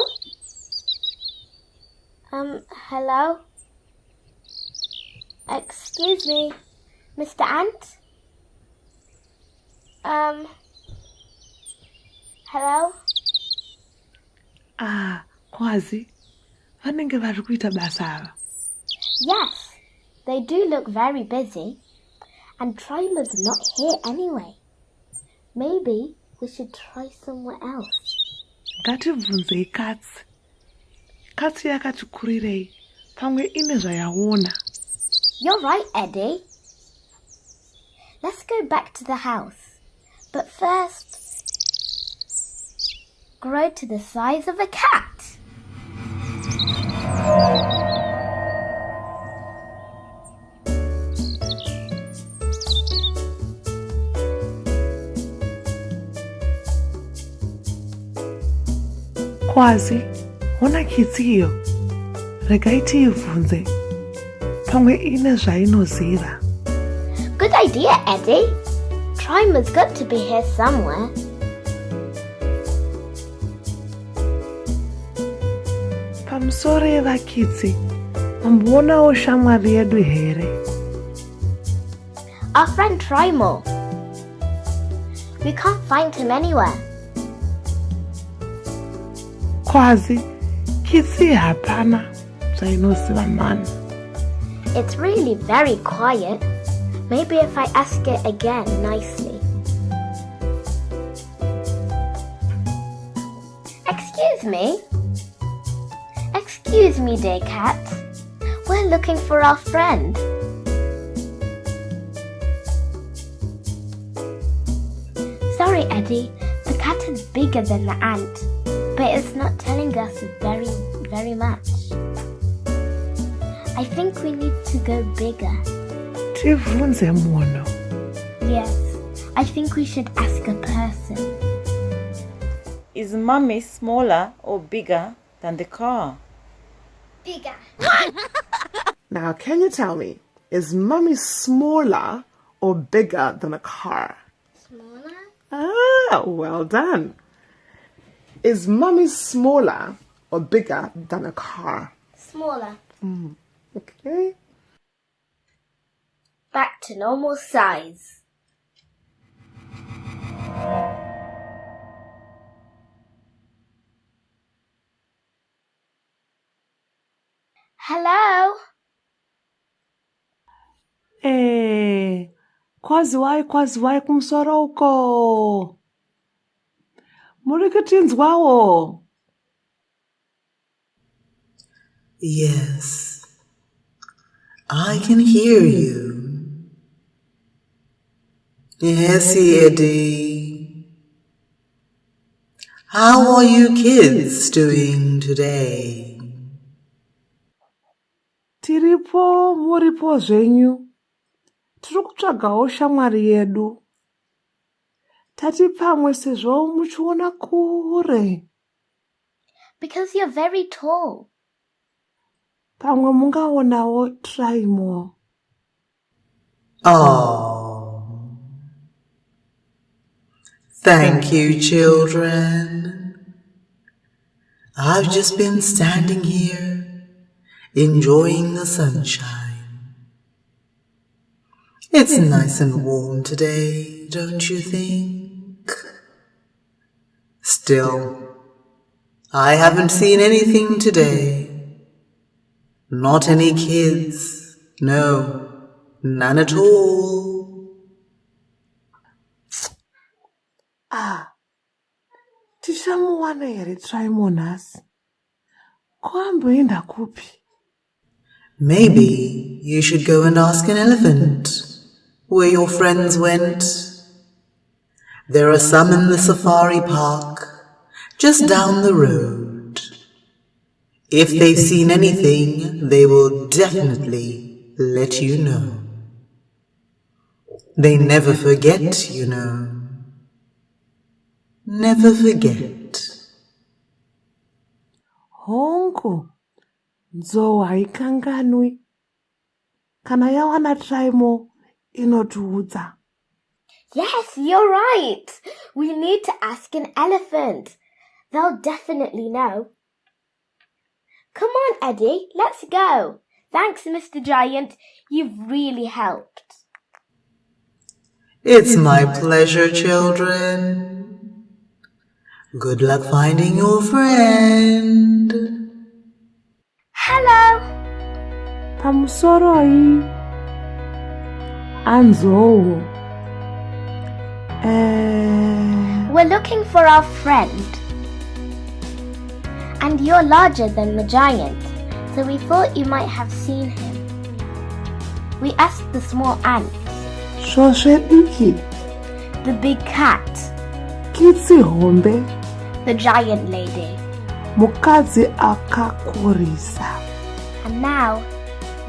Hello? Excuse me, Mr. Ant? Hello? Kwazi. Vanenge vari kuita basa ava? Yes, they do look very busy. And Trimer's not here anyway. Maybe we should try somewhere else. Ngatibvunzei katsi. Katsi yakati kurirei, pamwe ine zvayaona. You're right, Eddie. Let's go back to the house. But first, grow to the size of a cat. Kwazi, ona kitsi iyo. Regai tiibvunze. Pamwe ine zvainoziva. Good idea, Eddie. Trimer's got to be here somewhere. Pamusoro yevakitsi, mambonawo shamwari yedu here? Our friend Trimer. We can't find him anywhere. Kwazi, kitsi hapana zvainoziva mani. It's really very quiet. Maybe if I ask it again nicely. Excuse me. Excuse me, dear cat. We're looking for our friend. Sorry, Eddie. The cat is bigger than the ant, but it's not telling us very much. I think we need to go bigger. Tibvunze munhu. Yes, I think we should ask a person. Is Mummy smaller or bigger than the car? Bigger. Now, can you tell me, is Mummy smaller or bigger than a car? Smaller? Ah, well done. Is Mummy smaller or bigger than a car? Smaller. Okay. Back to normal size. Hello? Kwaziwai kumusoro uko. Muri kutinzwawo? Yes, I can hear you. Yes, Eddie. How are you kids doing today? Tiripo, muripo zvenyu. Tiri kutsvagawo shamwari yedu. Tati pamwe sezvo muchiona kure. Because you're very tall. Pamwe mungaonawo try more. Oh. Thank you, children. I've just been standing here, enjoying the sunshine. It's nice and warm today, don't you think? Still, I haven't seen anything today. Not any kids. No, none at all. Tichamuwana here try more nhasi. Kwamboenda kupi? Maybe you should go and ask an elephant where your friends went. There are some in the safari park, just down the road. If they've seen anything, they will definitely let you know. They never forget, you know. Never forget. Hongo, nzou haikanganwi. Kana yawana try more inotiudza. Yes, you're right. We need to ask an elephant. They'll definitely know. Come on, Eddie, let's go. Thanks, Mr. Giant. You've really helped. It's my pleasure, children. Good luck finding your friend. Hello. Pamusoroi. Anzou. We're looking for our friend. And you're larger than the giant, so we thought you might have seen him. We asked the small ants, Shoshediki. the big cat, Kitsi hombe. the giant lady, Mukadzi akakurisa. and now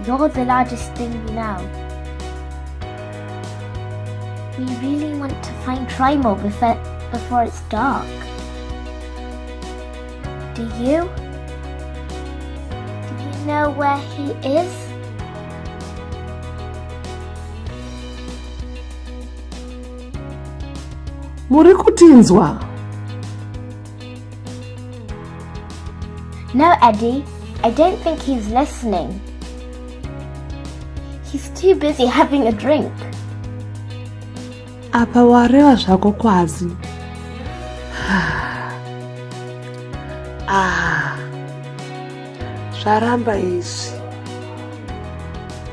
you're the largest thing we know. We really want to find Trimo before it's dark. Do you? Do you know where he is? Muri kutinzwa? No, Eddie. I don't think he's listening. He's too busy having a drink. Apa wareva zvako kwazi. Zvaramba izvi.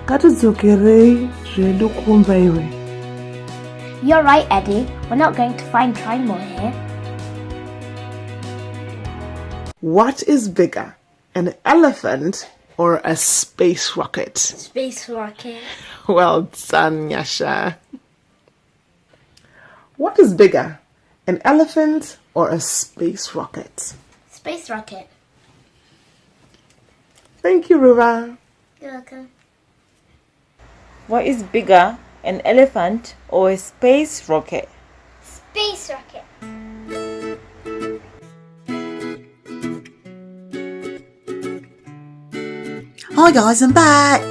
Ngatidzokerei zvedu kumba iwe. You're right, Eddie. We're not going to find Trimo here. What is bigger, an elephant or a space rocket? Space rocket. Well done, Yasha. What is bigger, an elephant or a space rocket? Space rocket. Thank you, Ruva. You're welcome. What is bigger, an elephant or a space rocket? Space rocket. Hi guys, I'm back.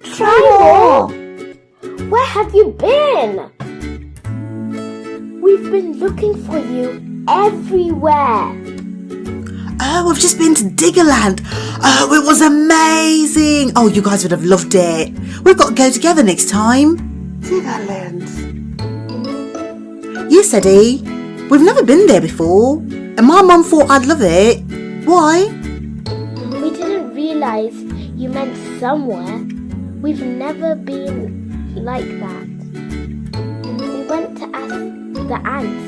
Trimo! Where have you been? We've been looking for you everywhere. Oh, I've just been to Diggerland. Oh, it was amazing. Oh, you guys would have loved it. We've got to go together next time. Diggerland. Yes, Eddie. We've never been there before. And my mum thought I'd love it. Why? We didn't realize you meant somewhere. We've never been like that. We went to ask the ants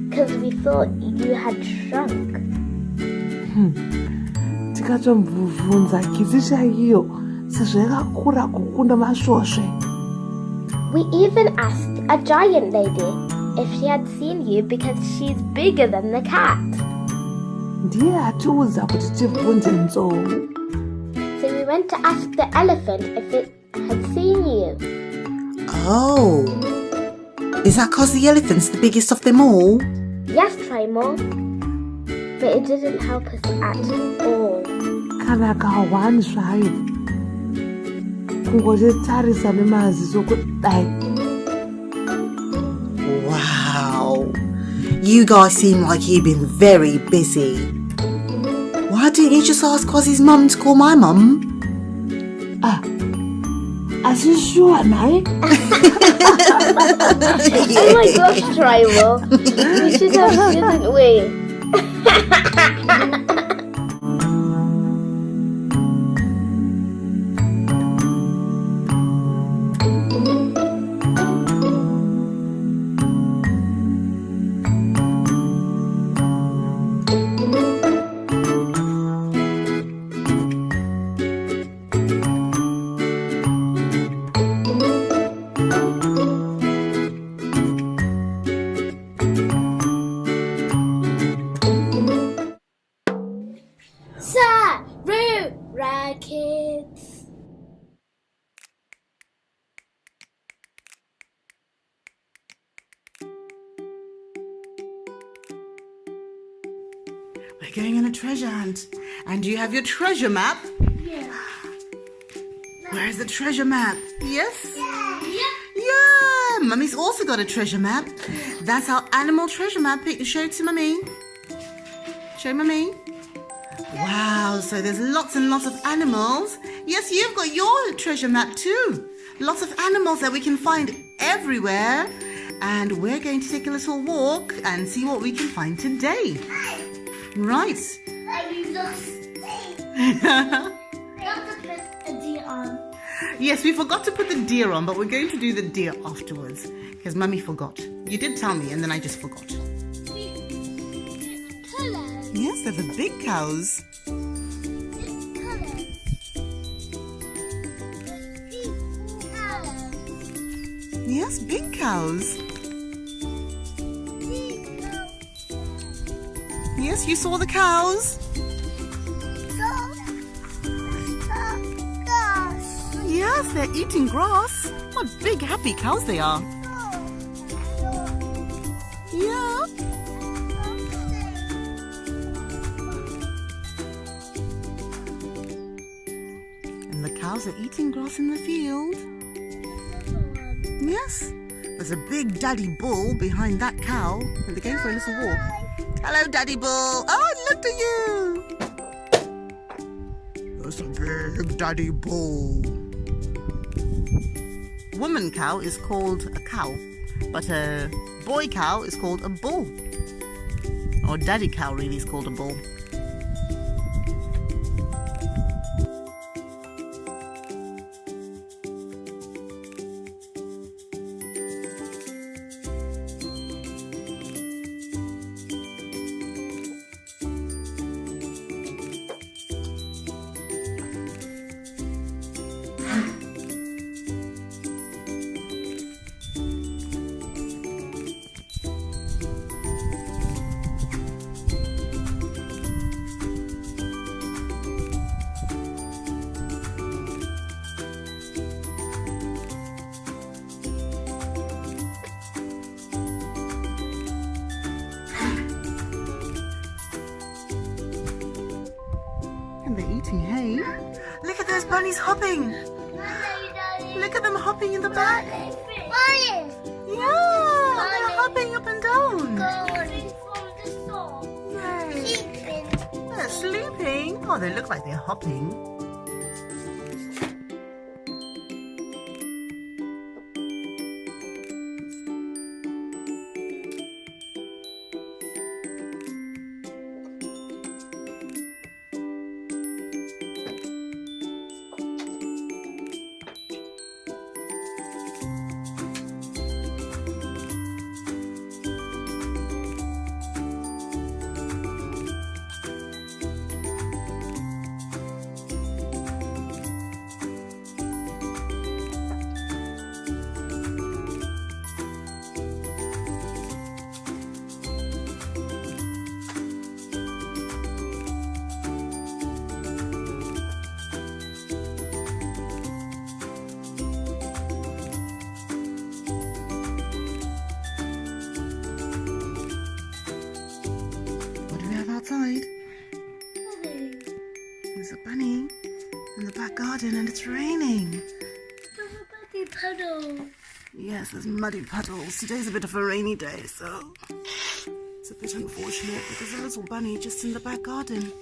because we thought you had shrunk. Tikatomubvunza kiti chaiyo sezvo yakakura kukunda masvosve. We even asked a giant lady if she had seen you because she's bigger than the cat. Ndiye atiudza kuti tibvunze nzou. So we went to ask the elephant if it had seen you. Oh. Is that because the elephant's the biggest of them all? Yes, try more. But it didn't help us at all. Kana kawan zvayo. Kungotarisa nemaziso kudai. Wow. You guys seem like you've been very busy. Why didn't you just ask Quasi's mum to call my mum? Are you sure, mate? Oh my gosh, Tribal. We should have, shouldn't we? Sarura Kids. We're going on a treasure hunt. And do you have your treasure map? Yeah. Where's the treasure map? Yes? Yeah. Yeah! Mummy's also got a treasure map. That's our animal treasure map. Show it to Mummy. Show Mummy. Wow, so there's lots and lots of animals. Yes, you've got your treasure map too. Lots of animals that we can find everywhere. And we're going to take a little walk and see what we can find today. Right. Yes, we forgot to put the deer on, but we're going to do the deer afterwards. Because Mummy forgot. You did tell me and then I just forgot. Yes, they're the big cows. Yes, big cows. Yes, you saw the cows? Yes, they're eating grass. What big happy cows they are. Yeah. And the cows are eating grass in the field. Yes. There's a big daddy bull behind that cow. And they're going for a little walk. Hello, Daddy Bull. Oh, look at you. That's a big Daddy Bull. Woman cow is called a cow, but a boy cow is called a bull. Or daddy cow really is called a bull. And they're eating hay. Look at those bunnies hopping. Look at them hopping in the back. Yeah, they're hopping up and down. Yay. They're sleeping. Oh, they look like they're hopping. There's a bunny in the back garden and it's raining. There's a muddy puddle. Yes, there's muddy puddles. Today's a bit of a rainy day, so it's a bit unfortunate, but there's a little bunny just in the back garden.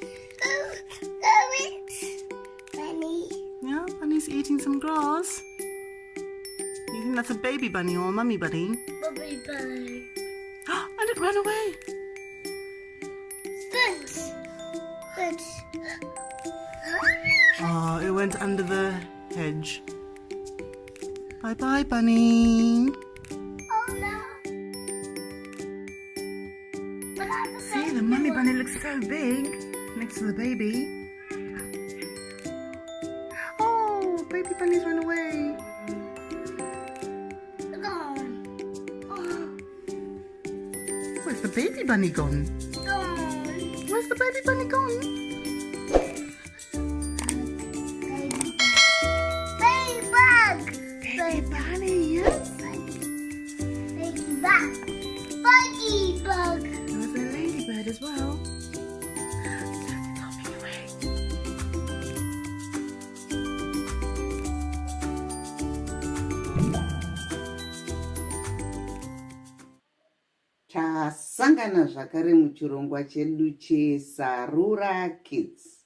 Bunny. Yeah, bunny's eating some grass. You think that's a baby bunny or a mummy bunny? Bubby bunny. And it ran away. Thanks. Oh, it went under the hedge. Bye-bye, bunny. Oh no. See, the mummy bunny looks so big next to the baby. Oh, baby bunny's run away. Gone. Where's the baby bunny gone? Gone. Where's the baby bunny gone? Baby bunny, yes. Ladybug. Buggy-bug. There's a ladybird as well. Daddy's hopping away. Tasangana zvakare muchirongwa chedu cheSarura Kids.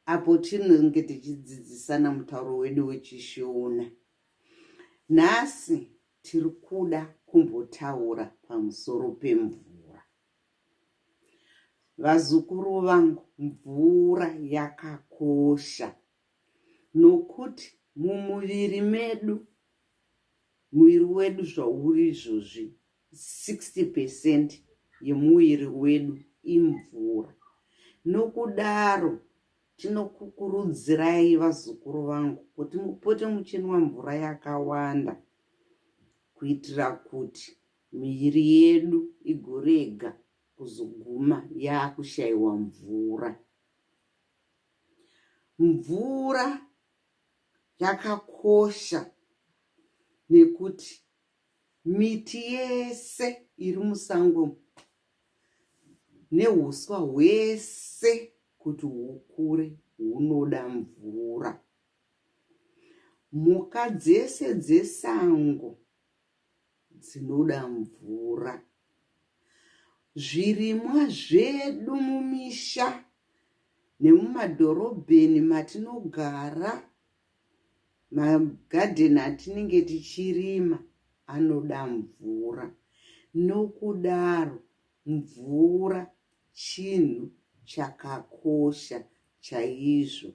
Apo tinenge tichidzidzisana mutauro wedu wechiShona. Nhasi tiri kuda kumbotaura pamusoro pemvura. Vazukuru vangu, mvura yakakosha. Nokuti mumuviri medu, muviri wedu zvauri izvozvi, 60% yemuviri wedu imvura. Nokudaro, tinokukurudzirai vazukuru vangu kuti mupote muchinwa mvura yakawanda kuitira kuti miviri yedu igorega kuzoguma yakushayiwa mvura. Mvura yakakosha nekuti miti yese iri musango nehuswa hwese kuti hukure hunoda mvura. Mhuka dzese dzesango dzinoda mvura. Zvirimwa zvedu mumisha nemumadhorobheni matinogara, magadheni atinenge tichirima anoda mvura. Nokudaro mvura chinhu chakakosha chaizvo.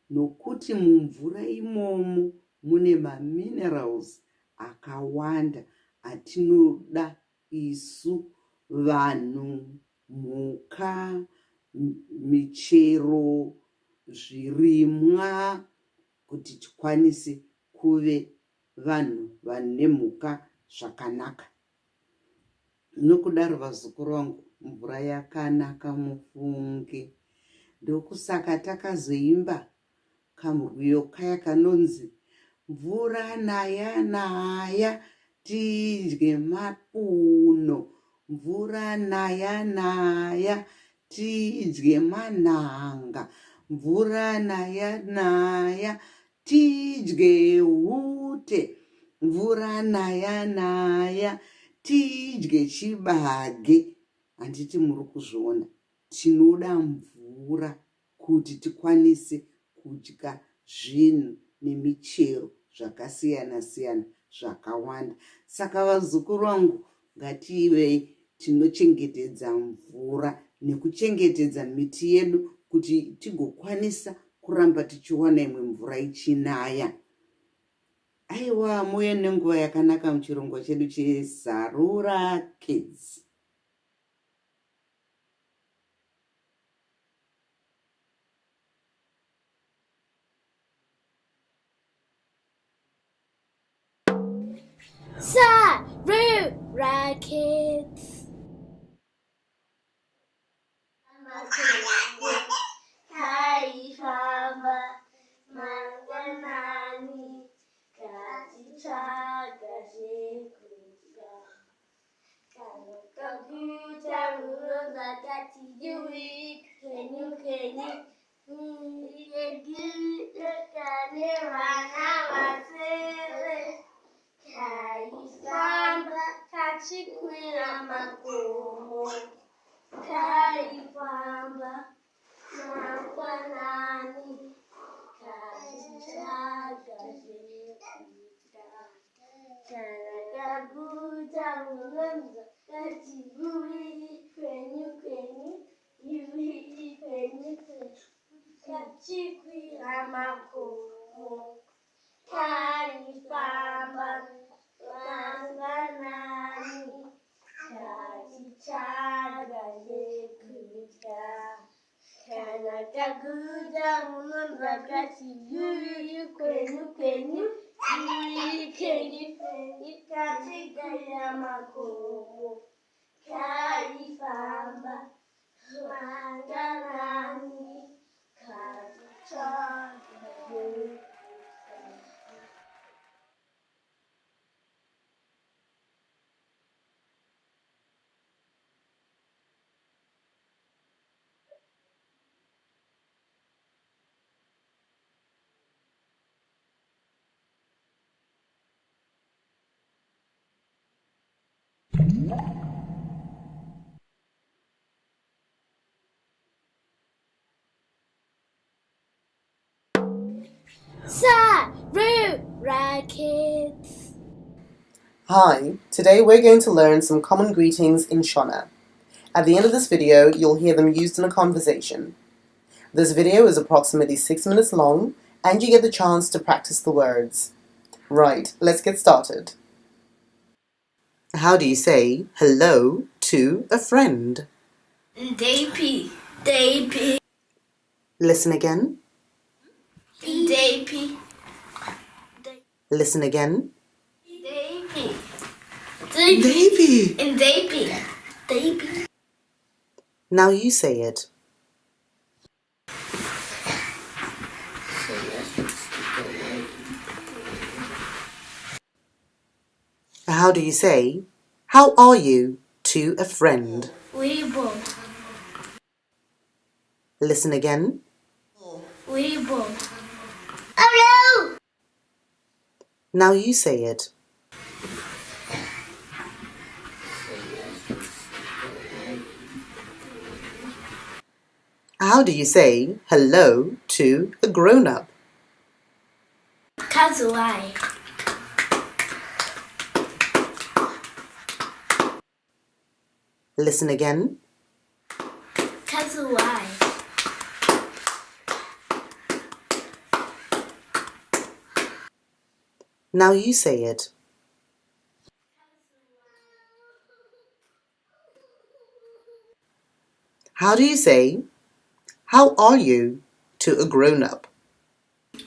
Nokuti mumvura imomo mune maminerals akawanda atinoda isu vanhu, mhuka, michero, zvirimwa kuti tikwanise kuve vanhu vane mhuka zvakanaka. Nokudaro vazukuru vangu, mvura yakanaka mufunge. Ndokusaka takazoimba kamurwiyo kaya kanonzi mvura naya naya tidye mapuno, mvura naya naya tidye manhanga, mvura naya naya tidye ute, mvura naya naya tidye chibage. Handiti muri kuzviona, tinoda mvura kuti tikwanise kudya zvinhu nemichero zvakasiyana siyana zvakawanda. Saka vazukuru vangu, ngativei tinochengetedza mvura nekuchengetedza miti yedu kuti tigokwanisa kuramba tichiwana imwe mvura ichinaya. Aiwa, muye nenguva yakanaka muchirongwa chedu cheSarura Kids. Sarura Kids. Kachikwira makomo kaifamba mangwanani kachichaga kana kaguta unonza kachiguri kwenyu ivi kwenyu kachikwira makomo kaifamba mangwanani kachichaga nekudya kana kaguta unonza kachiguri kwenyu kachikwira makomo kaifamba mangwanani kachichaga nekudya. Sarura Kids. Hi, today we're going to learn some common greetings in Shona. At the end of this video, you'll hear them used in a conversation. This video is approximately 6 minutes long, and you get the chance to practice the words. Right, let's get started. How do you say hello to a friend? Dapy. Listen again. Dapy. Listen again. Dapy. Baby. And Dapy. Now you say it. How do you say, how are you, to a friend? Weibo. Listen again. Weibo. Hello. Now you say it. How do you say hello to a grown-up? Kazuai. Listen again. Kazuai. Now you say it. How do you say, how are you, to a grown-up?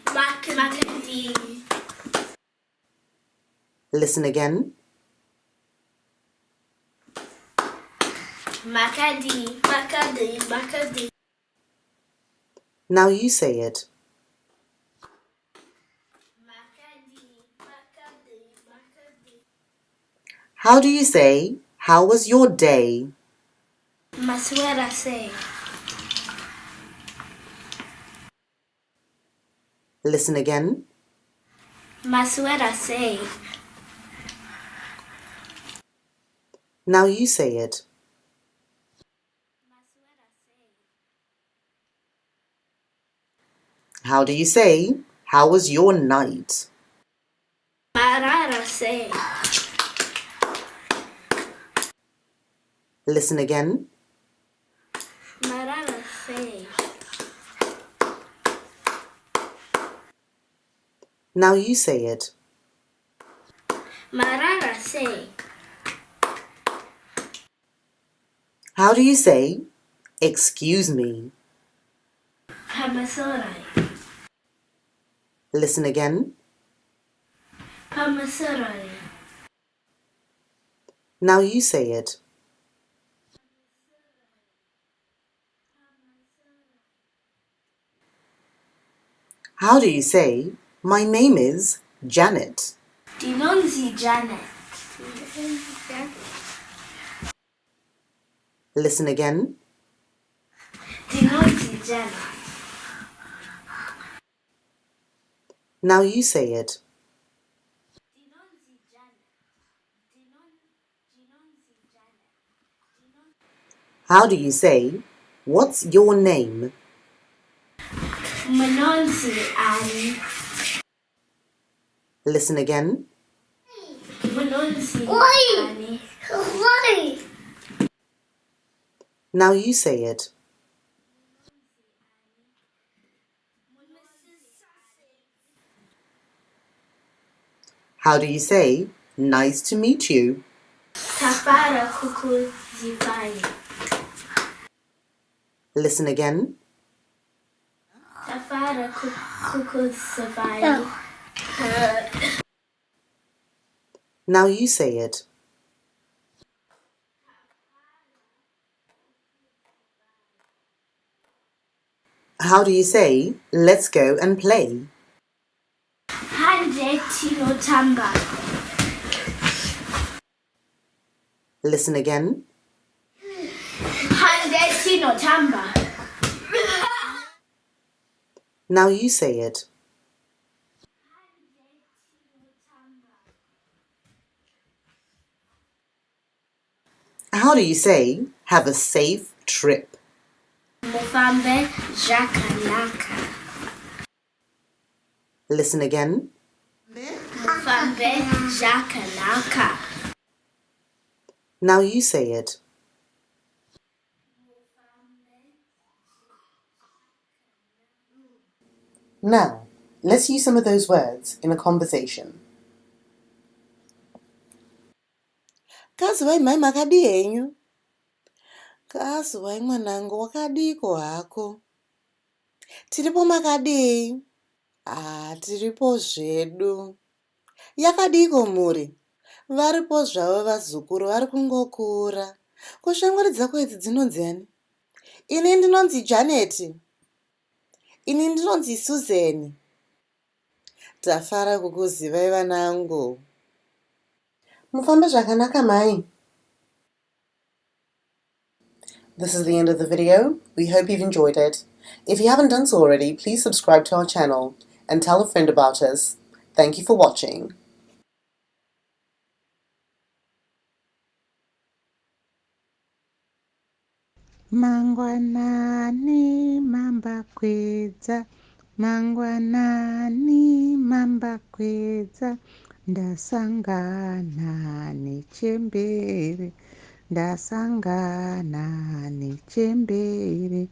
Makadi. Listen again. Makadi. Now you say it. Makadi. How do you say, how was your day? Maswera say. Listen again. Maswera say. Now you say it. How do you say, how was your night? Marara say. Listen again. Marara say. Now you say it. Marara say. How do you say, excuse me? Pamasorai. Listen again. Pamasorai. Now you say it. How do you say, my name is Janet? Dinonzi Janet. Listen again. Dinonzi Janet. Now you say it. How do you say, what's your name? Manonsi Ani. Listen again. Manonsi Ani. Why? Now you say it. How do you say, nice to meet you? Tafara kuku zifani. Listen again. Tafara kuku zifani. Now you say it. How do you say, let's go and play? Hande tino tamba. Listen again. Hande tino tamba. Now you say it. How do you say, have a safe trip? Mufambe jakalaka. Listen again. Mufambe jakalaka. Now you say it. Now, let's use some of those words in a conversation. Kazivai mai makadi henyu? Kazivai mwanangu wakadiko hako? Tiripo makadii? Tiripo zvedu. Yakadiko muri? Varipo zvavo vazukuru vari kungokura. Kushamwari dzako idzi dzinonzi ani? Ini ndinonzi Janeti. Ini ndinonzi Suzeni. Tafara kukuzivai vanangu. Mufambe zvakanaka mai. This is the end of the video. We hope you've enjoyed it. If you haven't done so already, please subscribe to our channel and tell a friend about us. Thank you for watching. Mangwanani mambakwedza, mangwanani mambakwedza, ndasangana nechembere, ndasangana nechembere,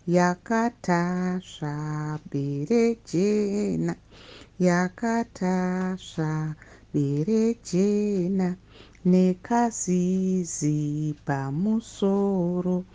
yakatasva bere jena, yakatasva bere jena, nekazizi pamusoro,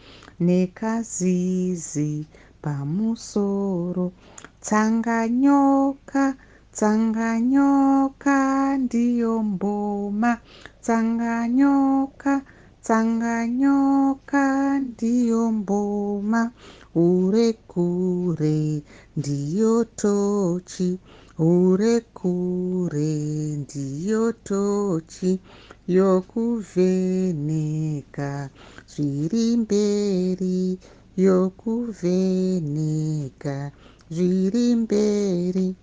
nekazizi pamusoro, tsanganyoka, tsanganyoka ndiyo mboma, tsanganyoka, tsanganyoka ndiyo mboma, urekure ndiyo tochi, urekure ndiyo tochi, yokuvheneka zviri mberi, yokuvheneka zviri mberi.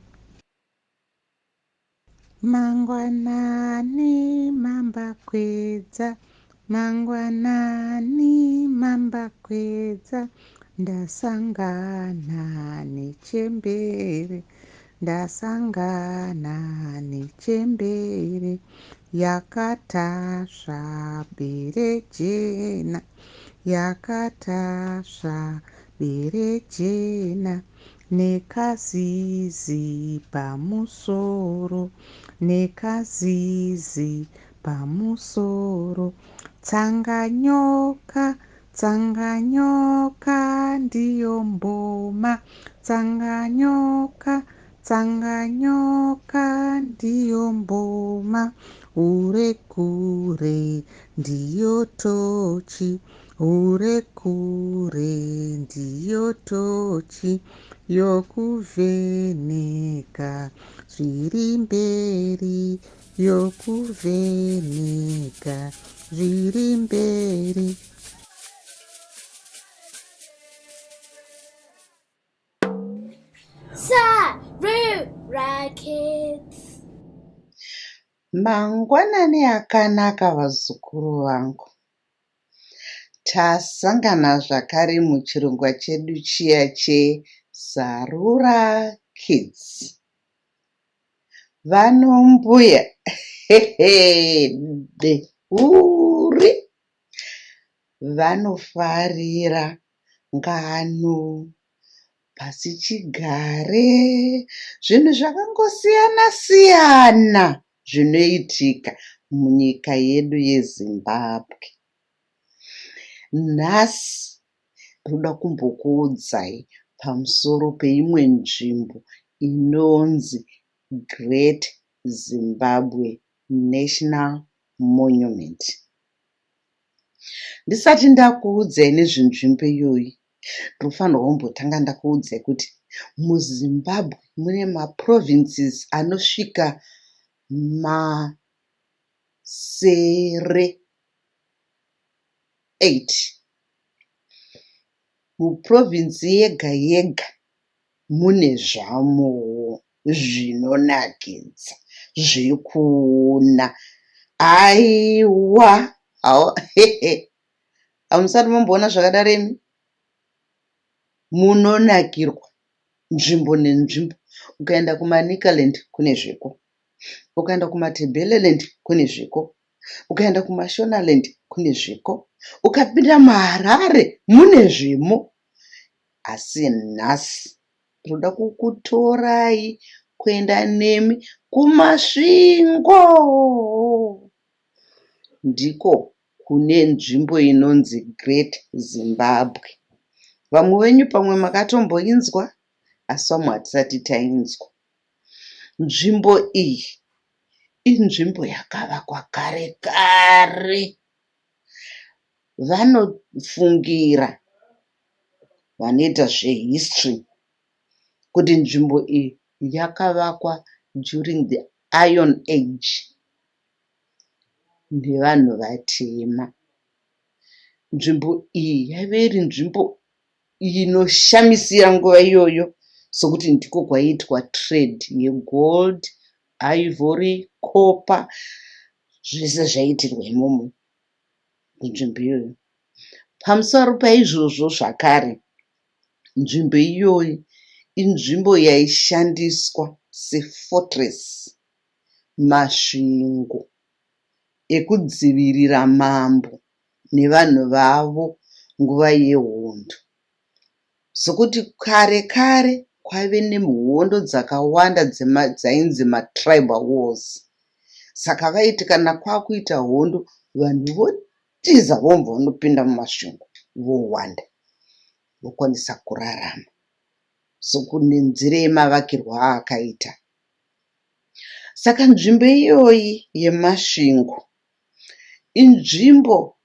Mangwanani mambakwedza, mangwanani mambakwedza, ndasangana nechembere, ndasangana nechembere, yakatasva bere jena, yakatasva bere jena, nekazizi pamusoro, nekazizi pamusoro, tsanganyoka, tsanganyoka ndiyo mboma, tsanganyoka, tsanganyoka ndiyo mboma, urekure ndiyo tochi, urekure ndiyo tochi, yokuvheneka zviri mberi, yokuvheneka zviri mberi. Sarura Sarura Kids. Mangwanani akanaka vazukuru vangu. Tasangana zvakare muchirongwa chedu chiya cheSarura Kids. Vanombuya deuri vanofarira ngano, pasichigare, zvinhu zvakangosiyana-siyana zvinoitika munyika yedu yeZimbabwe. Nhasi ndoda kumbokuudzai pamusoro peimwe nzvimbo inonzi Great Zimbabwe National Monument. Ndisati ndakuudzai nezvenzvimbo iyoyi, ndofanirwa kumbotanga ndakuudzai kuti muZimbabwe mune maprovinces anosvika masere 8. Muprovinsi yega yega mune zvamowo zvinonakidza zvekuona. Aiwa, hamusati mamboona zvakadaro imi? Munonakirwa nzvimbo nenzvimbo. Ukaenda kumaNicaland kune zviko, ukaenda kumaTebeleland kune zviko, ukaenda kumaShonaland kune zviko, ukapinda muHarare mune zvimo. Asi nhasi ndoda kukutorai kuenda nemi kumasvingo. Ndiko kune nzvimbo inonzi Great Zimbabwe. Vamwe venyu pamwe makatomboinzwa, asi vamwe hatisati tainzwa. Nzvimbo iyi inzvimbo yakavakwa kare kare. Vanofungira vanoita zvehistory kuti nzvimbo iyi yakavakwa during the Iron Age nevanhu vatema. Nzvimbo iyi yaive iri nzvimbo inoshamisira nguva iyoyo, sokuti ndiko kwaiitwa trade yegold, ivory, copper, zvese zvaiitirwa imomo munzvimbo iyoyo. Pamusoro paizvozvo zvakare, nzvimbo iyoyi inzvimbo yaishandiswa sefortress, masvingo ekudzivirira mambo nevanhu vavo nguva yehondo. Sokuti kare kare kwaive nehondo dzakawanda dzainzi matribal wars. Saka vaiti kana kwakuita hondo, vanhu votiza vomva vanopinda mumasvingo vowanda, vokwanisa kurarama. Sokunenzira yemavakirwo aakaita. Saka nzvimbo iyoyi yemasvingo inzvimbo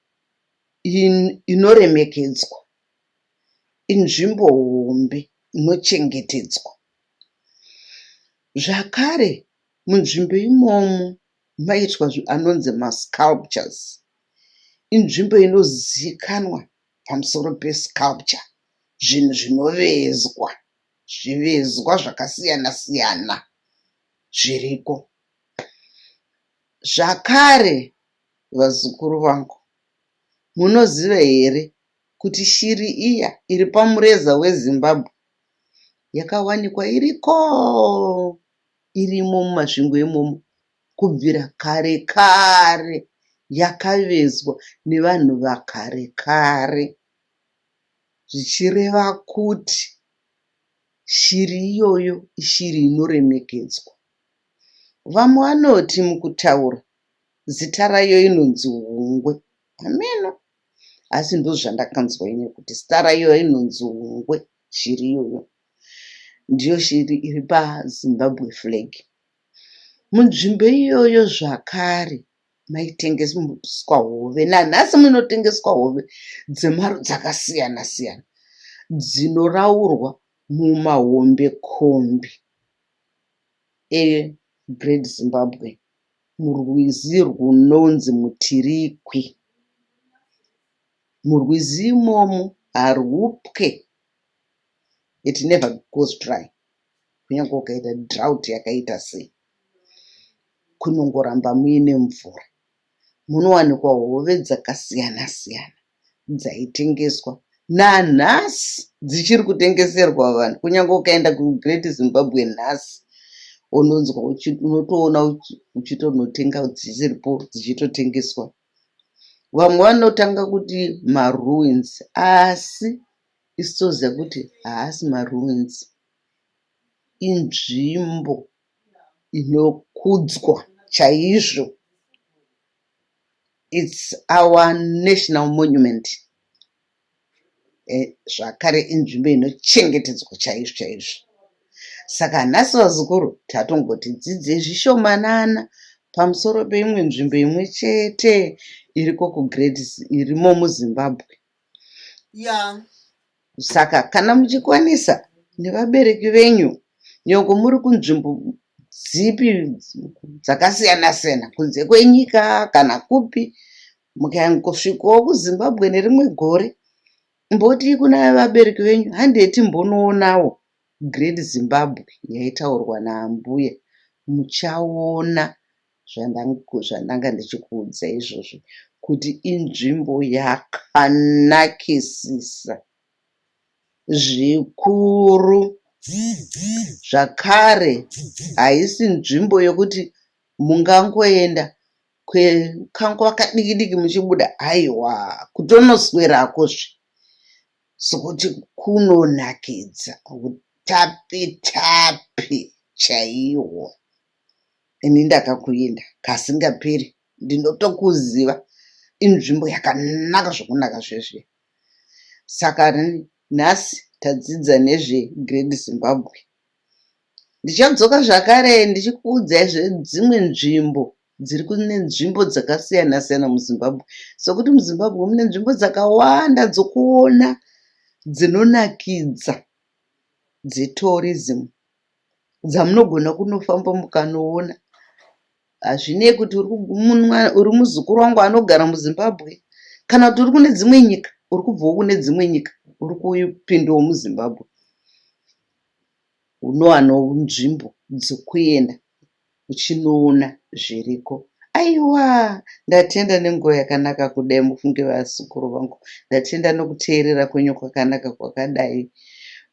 inoremekedzwa, inzvimbo hombe inochengetedzwa. Zvakare munzvimbo imomo maitwa anonzi masculptures. Inzvimbo inozivikanwa pamusoro pesculpture, zvinhu zvinovezwa, zvivezwa zvakasiyana-siyana zviriko. Zvakare, vazukuru vangu, munoziva here kuti shiri iya iri pamureza weZimbabwe yakawanikwa iriko irimo mumasvingo imomo kubvira kare kare, yakavezwa nevanhu vakare kare, zvichireva kuti shiri iyoyo ishiri inoremekedzwa. Vamwe vanoti mukutaura zita rayo inonzi hungwe. Ameno, asi ndozvandakanzwa ine kuti zita rayo inonzi hungwe. Shiri iyoyo ndiyo shiri iri paZimbabwe flag. Munzvimbo iyoyo zvakare maitengeswa hove, nanhasi munotengeswa hove dzemarudzi akasiyana-siyana dzinoraurwa mumahombekombi eGreat Zimbabwe murwizi runonzi Mutirikwi. Murwizi imomo harupwe, it never goes dry. kunyange ukaita drought yakaita sei, kunongoramba muine mvura. Munowanikwa hove dzakasiyana siyana dzaitengeswa nanhasi dzichiri kutengeserwa vanhu. Kunyange ukaenda kuGreat Zimbabwe nhasi unonzwa unotoona uchitonotenga dzichiripo dzichitotengeswa. Vamwe vanotanga kuti maruins, asi isitoziva kuti haasi maruins, inzvimbo inokudzwa chaizvo. It's our national monument. Zvakare inzvimbo inochengetedzwa chaizvo chaizvo. Saka nhasi vazukuru tatongoti dzidzei zvishomanana pamusoro peimwe nzvimbo imwe chete irimo muZimbabwe. Saka kana muchikwanisa nevabereki venyu, nyangwe muri kunzvimbo dzipi dzakasiyana siyana kunze kwenyika kana kupi, mukangosvikawo kuZimbabwe nerimwe gore, mboti kuna vabereki venyu handeti mbonoonawo Great Zimbabwe yaitaurwa naambuya. Muchaona zvandanga ndichikuudza izvozvo, kuti inzvimbo yakanakisisa zvikuru. Zvakare haisi nzvimbo yokuti mungangoenda kwekanguva kadiki diki muchibuda haiwa kutonoswerakosve, sokuti kunonakidza utapi tapi chaihwo. Ini ndakakuenda kasingaperi, ndinotokuziva inzvimbo yakanaka zvokunaka zvezve. Saka nhasi tadzidza nezveGreat Zimbabwe. Ndichadzoka zvakare ndichikuudzai dzimwe nzvimbo dziri kune nzvimbo dzakasiyana siyana muZimbabwe, sokuti muZimbabwe mune nzvimbo dzakawanda dzokuona dzinonakidza dzetourism dzamunogona kunofamba mukanoona. Hazvinei kuti uri muzukuru wangu anogara muZimbabwe kana kuti uri kune dzimwe nyika, uri kubvawo kune dzimwe nyika uri kupindawo muZimbabwe, unowanawo nzvimbo dzokuenda uchinoona zviriko. Aiwa, ndatenda nenguva yakanaka kudai mufunge vazukuru vangu. Ndatenda nokuteerera kwenyu kwakanaka kwakadai.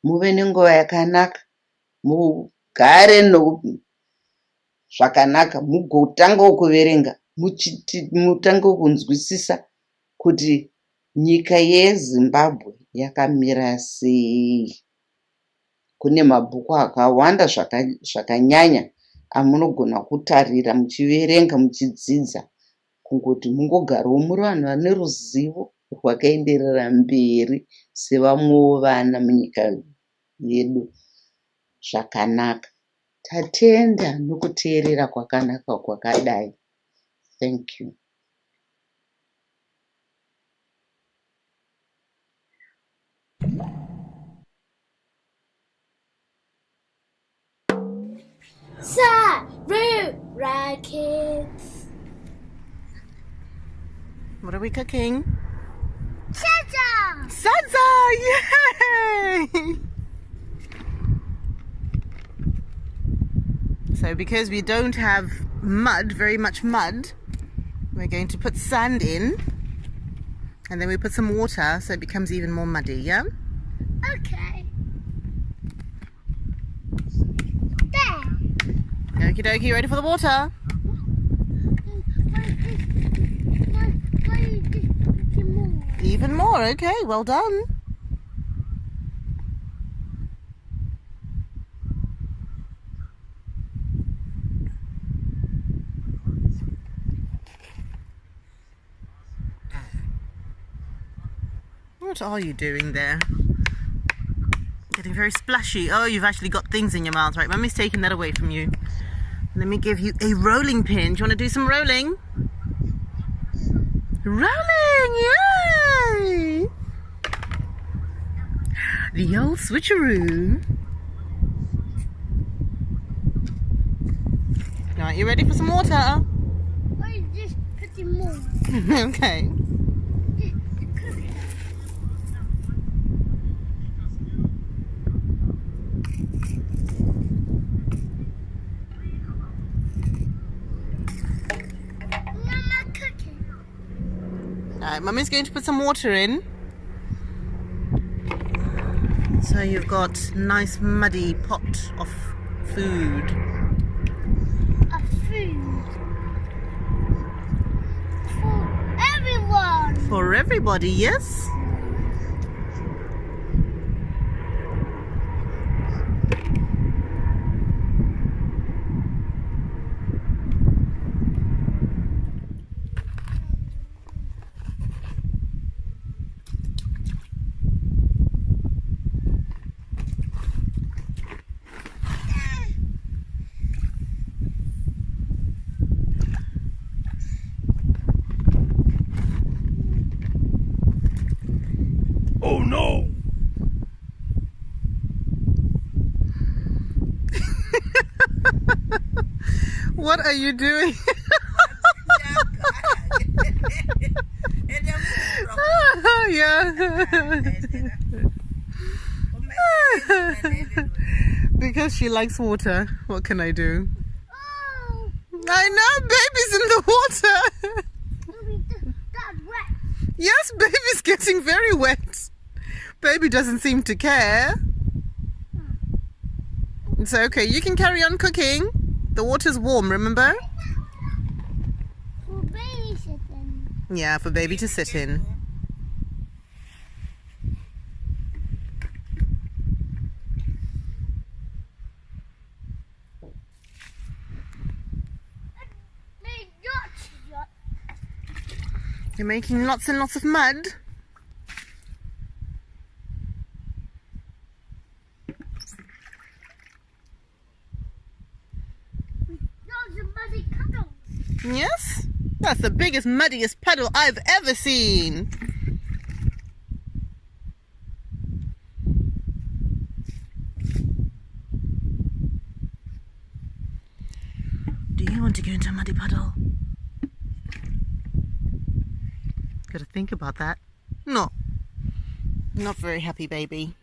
Muve nenguva yakanaka, mugare zvakanaka, mugotangawo kuverenga, mutangewo kunzwisisa kuti nyika yeZimbabwe yakamira sei. Kune mabhuku akawanda zvakanyanya amunogona kutarira muchiverenga muchidzidza, kungoti mungogarawo muri vanhu vane ruzivo rwakaenderera mberi sevamwewo vana munyika yedu. Zvakanaka. Tatenda nokuteerera kwakanaka kwakadai. Thank you. Sarura Kids. What are we cooking? Chacha! Salsa! Yay! So because we don't have very much mud, we're going to put sand in and then we put some water so it becomes even more muddy, yeah? Okay. Okie dokie, ready for the water? Even more, okay, well done. What are you doing there? Getting very splashy. Oh, you've actually got things in your mouth, right? Mummy's taking that away from you. Let me give you a rolling pin. Do you want to do some rolling? Rolling! Yay! The old switcheroo. Right, you ready for some water? I just put in more. Okay. Right, Mummy's going to put some water in. So you've got nice muddy pot of food. A food. For everyone. For everybody, yes? Oh no! What are you doing? Yeah. Because she likes water. What can I do? Oh, I know, baby's in the water. that's wet. Yes, baby's getting very wet. Baby doesn't seem to care. It's okay, you can carry on cooking. The water's warm, remember? For babysitting. Yeah, for baby to sit in. You're making lots and lots of mud. Yes? That's the biggest, muddiest puddle I've ever seen. Do you want to go into a muddy puddle? Gotta think about that. No. Not very happy, baby.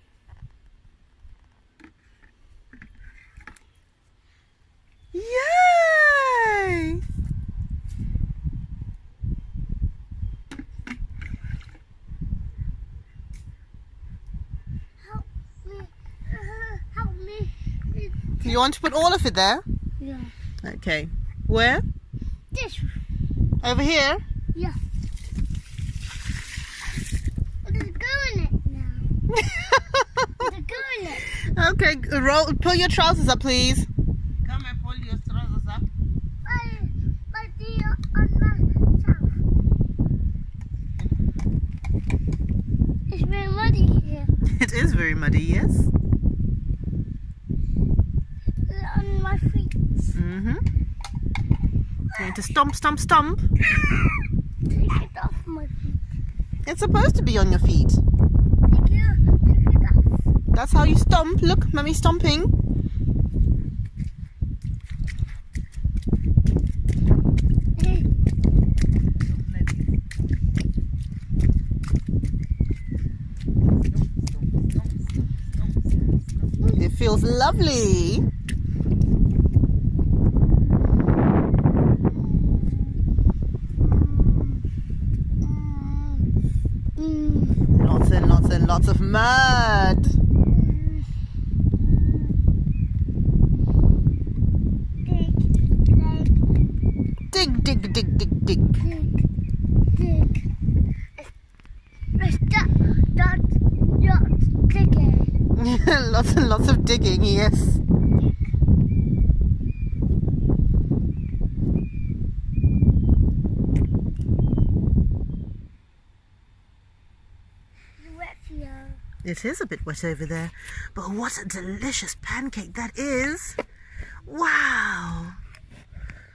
Yay! Help me. You want to put all of it there? Yeah. Okay. Where? This. Over here? Yeah. Let's go in it now. Let's go in it. Okay, pull your trousers up, please. Come and pull your trousers up. Like the on myself. It's very muddy here. It is very muddy, yes? On my feet. Mm-hmm. Going to stomp, stomp, stomp. Take it off my feet. It's supposed to be on your feet. Take it off. That's how you stomp. Look, Mummy's stomping. It feels lovely. Lots and lots and lots of mud. Dig, dig, dig, dig, dig. Dig. Dot digging. Lots and lots of digging, yes. Wet here. It is a bit wet over there, but what a delicious pancake that is. Wow.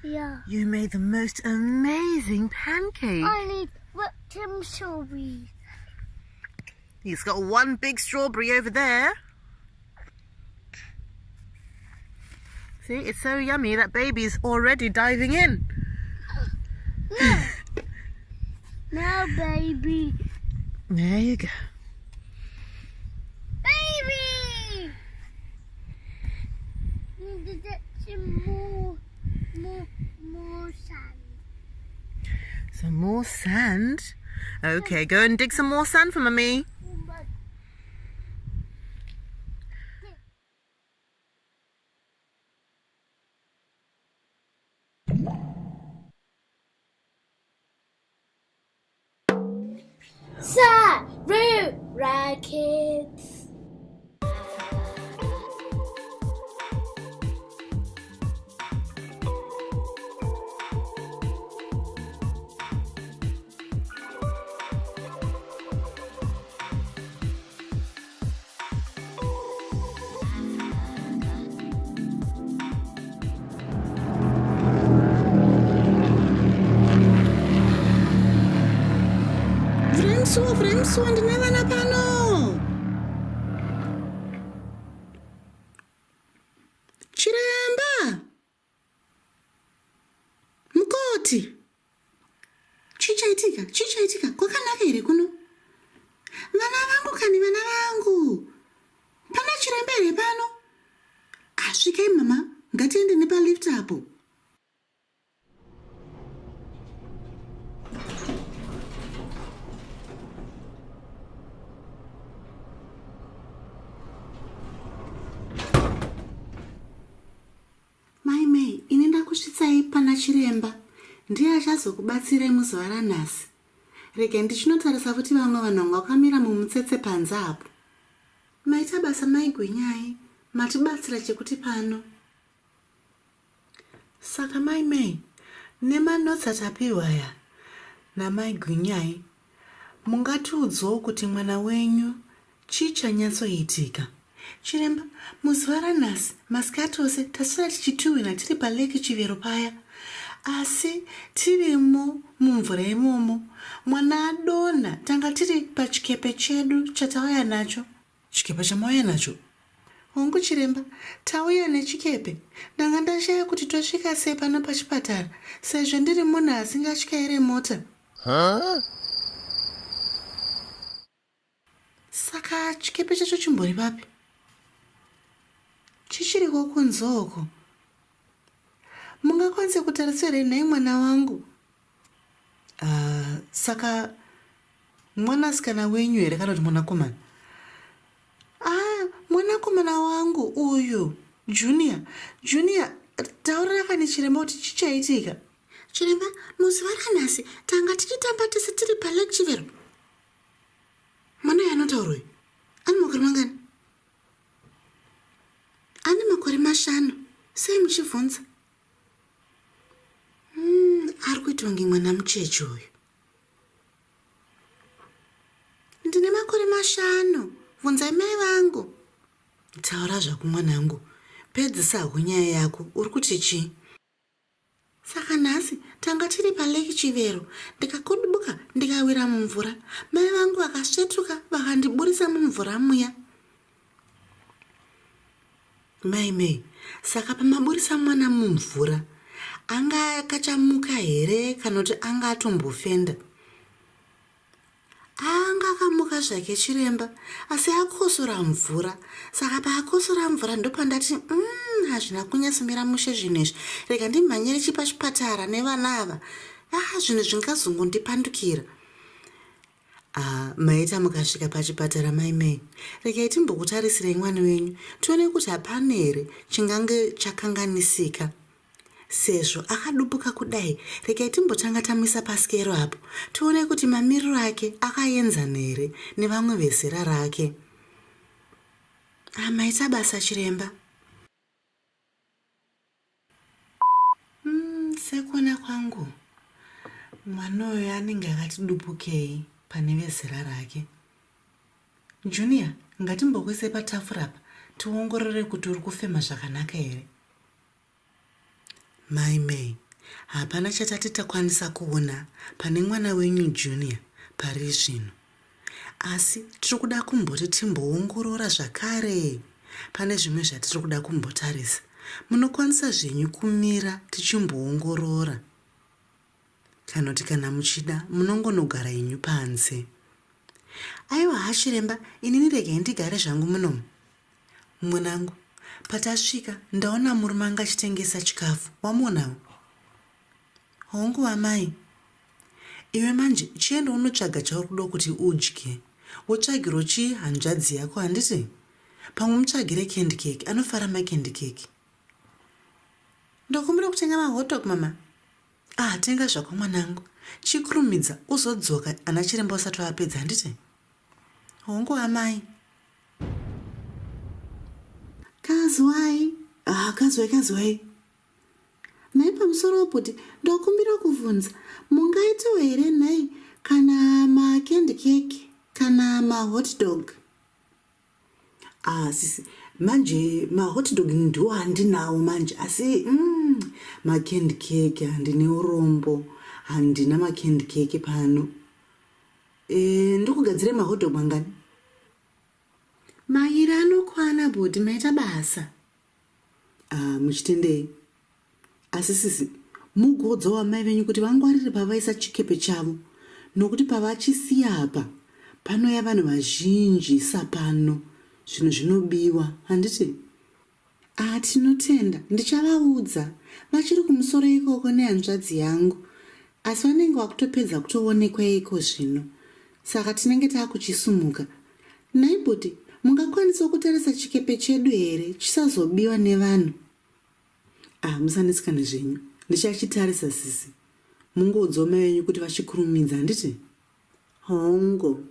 Yeah. You made the most amazing pancake. I need whipped cream strawberries. He's got one big strawberry over there. See, it's so yummy that baby's already diving in. No. Now, baby. There you go. Baby! Need to get some more sand. Some more sand. Okay, go and dig some more sand for Mummy. Sarura Kids. Vremsuwa ndine vana pano. Chiremba. Mukoti. Chichaitika, kwakanaka here kuno? Vana vangu. Pana chiremba here pano? Asvikai mama, ngatiende nepalift apo. Mai, ini ndakusvitsai pana chiremba. Ndiye achazokubatsirai muzuva ranhasi. Regai ndichinotarisa kuti vamwe vanhu vakamira mumutsetse panze apo. Maita basa maigwinyai, matibatsira chekuti pano. Saka mai, nemanotsi atapihwa aya namaigwinyai, mungatiudzawo kuti mwana wenyu chichanyatsoitika. Chiremba, muzuva ranhasi, masikati ose tasara tichituhwina tiri paleki Chivero paya. Asi tirimo mumvura imomo. Mwana adonha, tanga tiri pachikepe chedu chatauya nacho. Chikepe chamauya nacho? Hongu chiremba, tauya nechikepe. Ndanga ndashaya kuti tosvika sei pano pachipatara, sezvo ndiri munhu asingatyaire mota. Saka chikepe chacho chimbori papi? Chichiriko kunzoko. Mungakwanise kutarisira nhai mwana wangu? Saka mwanasikana wenyu here kana kuti mwanakomana? Mwanakomana wangu uyu, Junior, taurira kani chiremba kuti chichaitika. Chiremba, muzuva ranhasi tanga tichitamba tese tiri paleki Chivero. Mwana yanotaura uyu, ane makore mangani? Ane makore 5. Sei muchibvunza? Ari kuitwa kunge mwana mucheche uyu. Ndine makore 5. Bvunzai mai vangu. Taura zvako mwanangu. Pedzisa nyaya yako. Uri kuti chii? Saka nhasi tanga tiri paleki Chivero. Ndikakudubuka ndikawira mumvura. Mai vangu vakasvetuka vakandiburisa mumvura muya. Mai, saka pamaburisa mwana mumvura, anga akachamuka here kana kuti anga atombofenda? Anga akamuka zvake chiremba, asi akosora mvura. Saka paakosora mvura ndopandati hazvina kunyatsomira mushe zvinhu izvi. Rega ndimhanyire chipachipatara nevana ava. Zvinhu zvingazongondipandukira. Maita mukasvika pachipatara mai, regai timbokutarisirei mwana wenyu tione kuti hapana here chingange chakanganisika. Sezvo akadubuka kudai, regai timbotanga tamisa pasikero apo tione kuti mamiriro ake akaenzana here nevamwe vezera rake. Maita basa chiremba. Sekuona kwangu mwana uyu anenge akati dubukei pane vezera rake. Junior, ngatimbokwese patafura apa tiongorore kuti uri kufema zvakanaka here. Mai, hapana chatati takwanisa kuona pane mwana wenyu Junior pari zvino. Asi tiri kuda kumboti timboongorora zvakare. Pane zvimwe zvatiri kuda kumbotarisa. Munokwanisa zvenyu kumira tichimboongorora. Kana kuti kana muchida munongonogara inyu panze. Aiwa hachiremba, inini regai ndigare zvangu munomu. Mwanangu, patasvika ndaona murume anga achitengesa chikafu. Wamuonawo? Hongu wamai. Iwe manje chienda unotsvaga chauri kuda kuti udye. Wotsvagiro chi hanzvadzi yako handiti? Pamwe mutsvagire candy cake, anofara macandy cake. Ndokumbira kutenga mahotdog mama. Tenga zvako mwanangu. Chikurumidza uzodzoka ana chiremba usati wapedza handiti? Hongu amai. Kazwai. Kazwai. Nai pamusoro kuti ndokumbira kuvunza mungaitawo here nai kana macandy cake kana mahotdog. Sisi manje mahotdog ndiwo handinawo manje asi macandy cake handine urombo handina macandy cake pano. Ndokugadzira mahotdog mangani? Mairi anokwana bhodhi maita basa. Muchitendei. Asi sisi mugodza wamai venyu kuti vangwarire pavaisa chikepe chavo nokuti pavachisiya apa panouya vanhu vazhinji sapano zvinhu zvinobiwa handiti? Tinotenda ndichavaudza vachiri kumusoro ikoko nehanzvadzi yangu asi vanenge vakutopedza kutoonekwa iko zvino saka tinenge taakuchisumuka. Naibhoti mungakwanisa kutarisa chikepe chedu here chisazobiwa nevanhu? Musanesikane zvenyu ndichachitarisa sisi. Mungoudzawo mai venyu kuti vachikurumidza handiti? Hongo.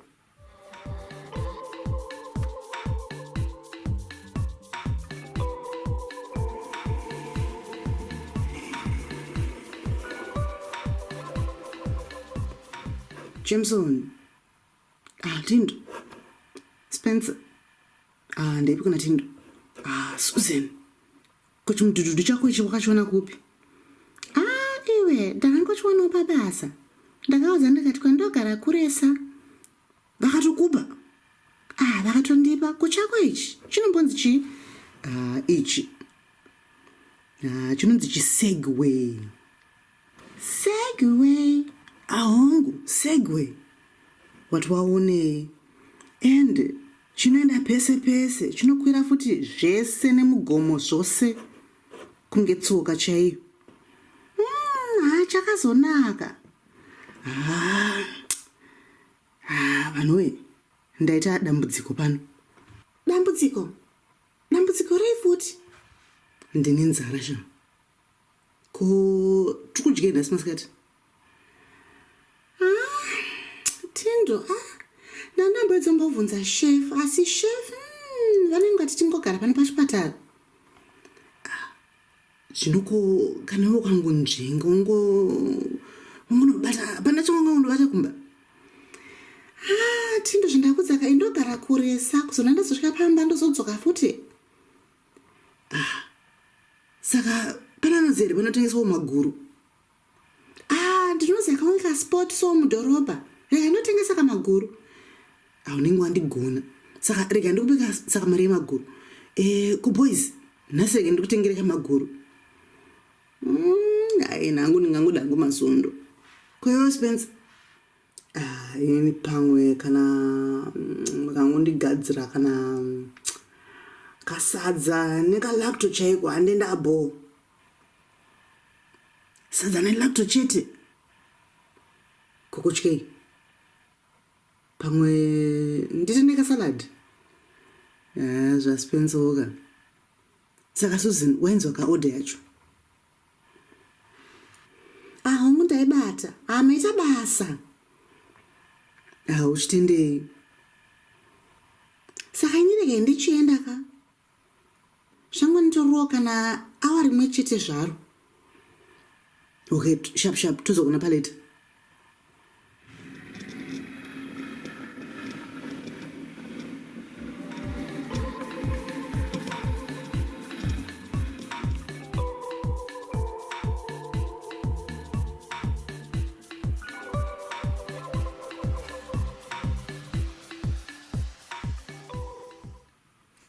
Jameson. Tindo. Spencer. Ndaipi kuna Tindo. Susan. Kuchimudhudhudhu chako ichi wakachiona kupi? Iwe ndakangochiwanawo pabasa. Ndakaudza ndikati kwandogara kuresa. Vakatokupa. Vakatondipa. Kuchako ichi chinombonzi chii? Ichi. Chinonzi chisegway. Segway. Hongu, segway. Wati waone. And chinoenda pese pese. Chinokwira futi zvese nemugomo zvose. Kunge tsoka chaiyo. Chakazonaka. Vanhuwe, ndaita dambudziko pano. Dambudziko rei futi? Ndine nzara sha. Tikudye nhasi masikati. Tindo, ndandambodzambovhunza chef, asi chef, vanenge ngati tingogara pano pachipatara. Zvinoko kana wakangonzvenga ungonobata hapana chaungondobata kumba. Tindo zvindakudzaka indogara kuresa kuzona ndazosvika pamba ndozodzoka futi. Saka pananozi here panotengeswawo maguru. Ndinoziva kamwe kasport so mudhorobha rega ndotengesa kamaguru. Unenge wandigona saka rega ndikubeka saka mari yemaguru. Kuboys nhasi rega ndikutengere kamaguru. Nangu ndingangoda hangu mazondo. Kwewo Spencer. Ini pamwe kana makangondigadzira kana kasadza nekalacto chaiko hande ndabo. Sadza nelacto chete. Kukutyei. Pamwe nditi nekasalad. Zvaspencer woka. Saka Susan wainzwa kaorder yacho. Hongu ndaibata. Maita basa. Uchitendei. Saka ini rega ndichienda ka. Shangu nditorowo kana awa rimwe chete zvaro. Okay, sharp tozogona paleta.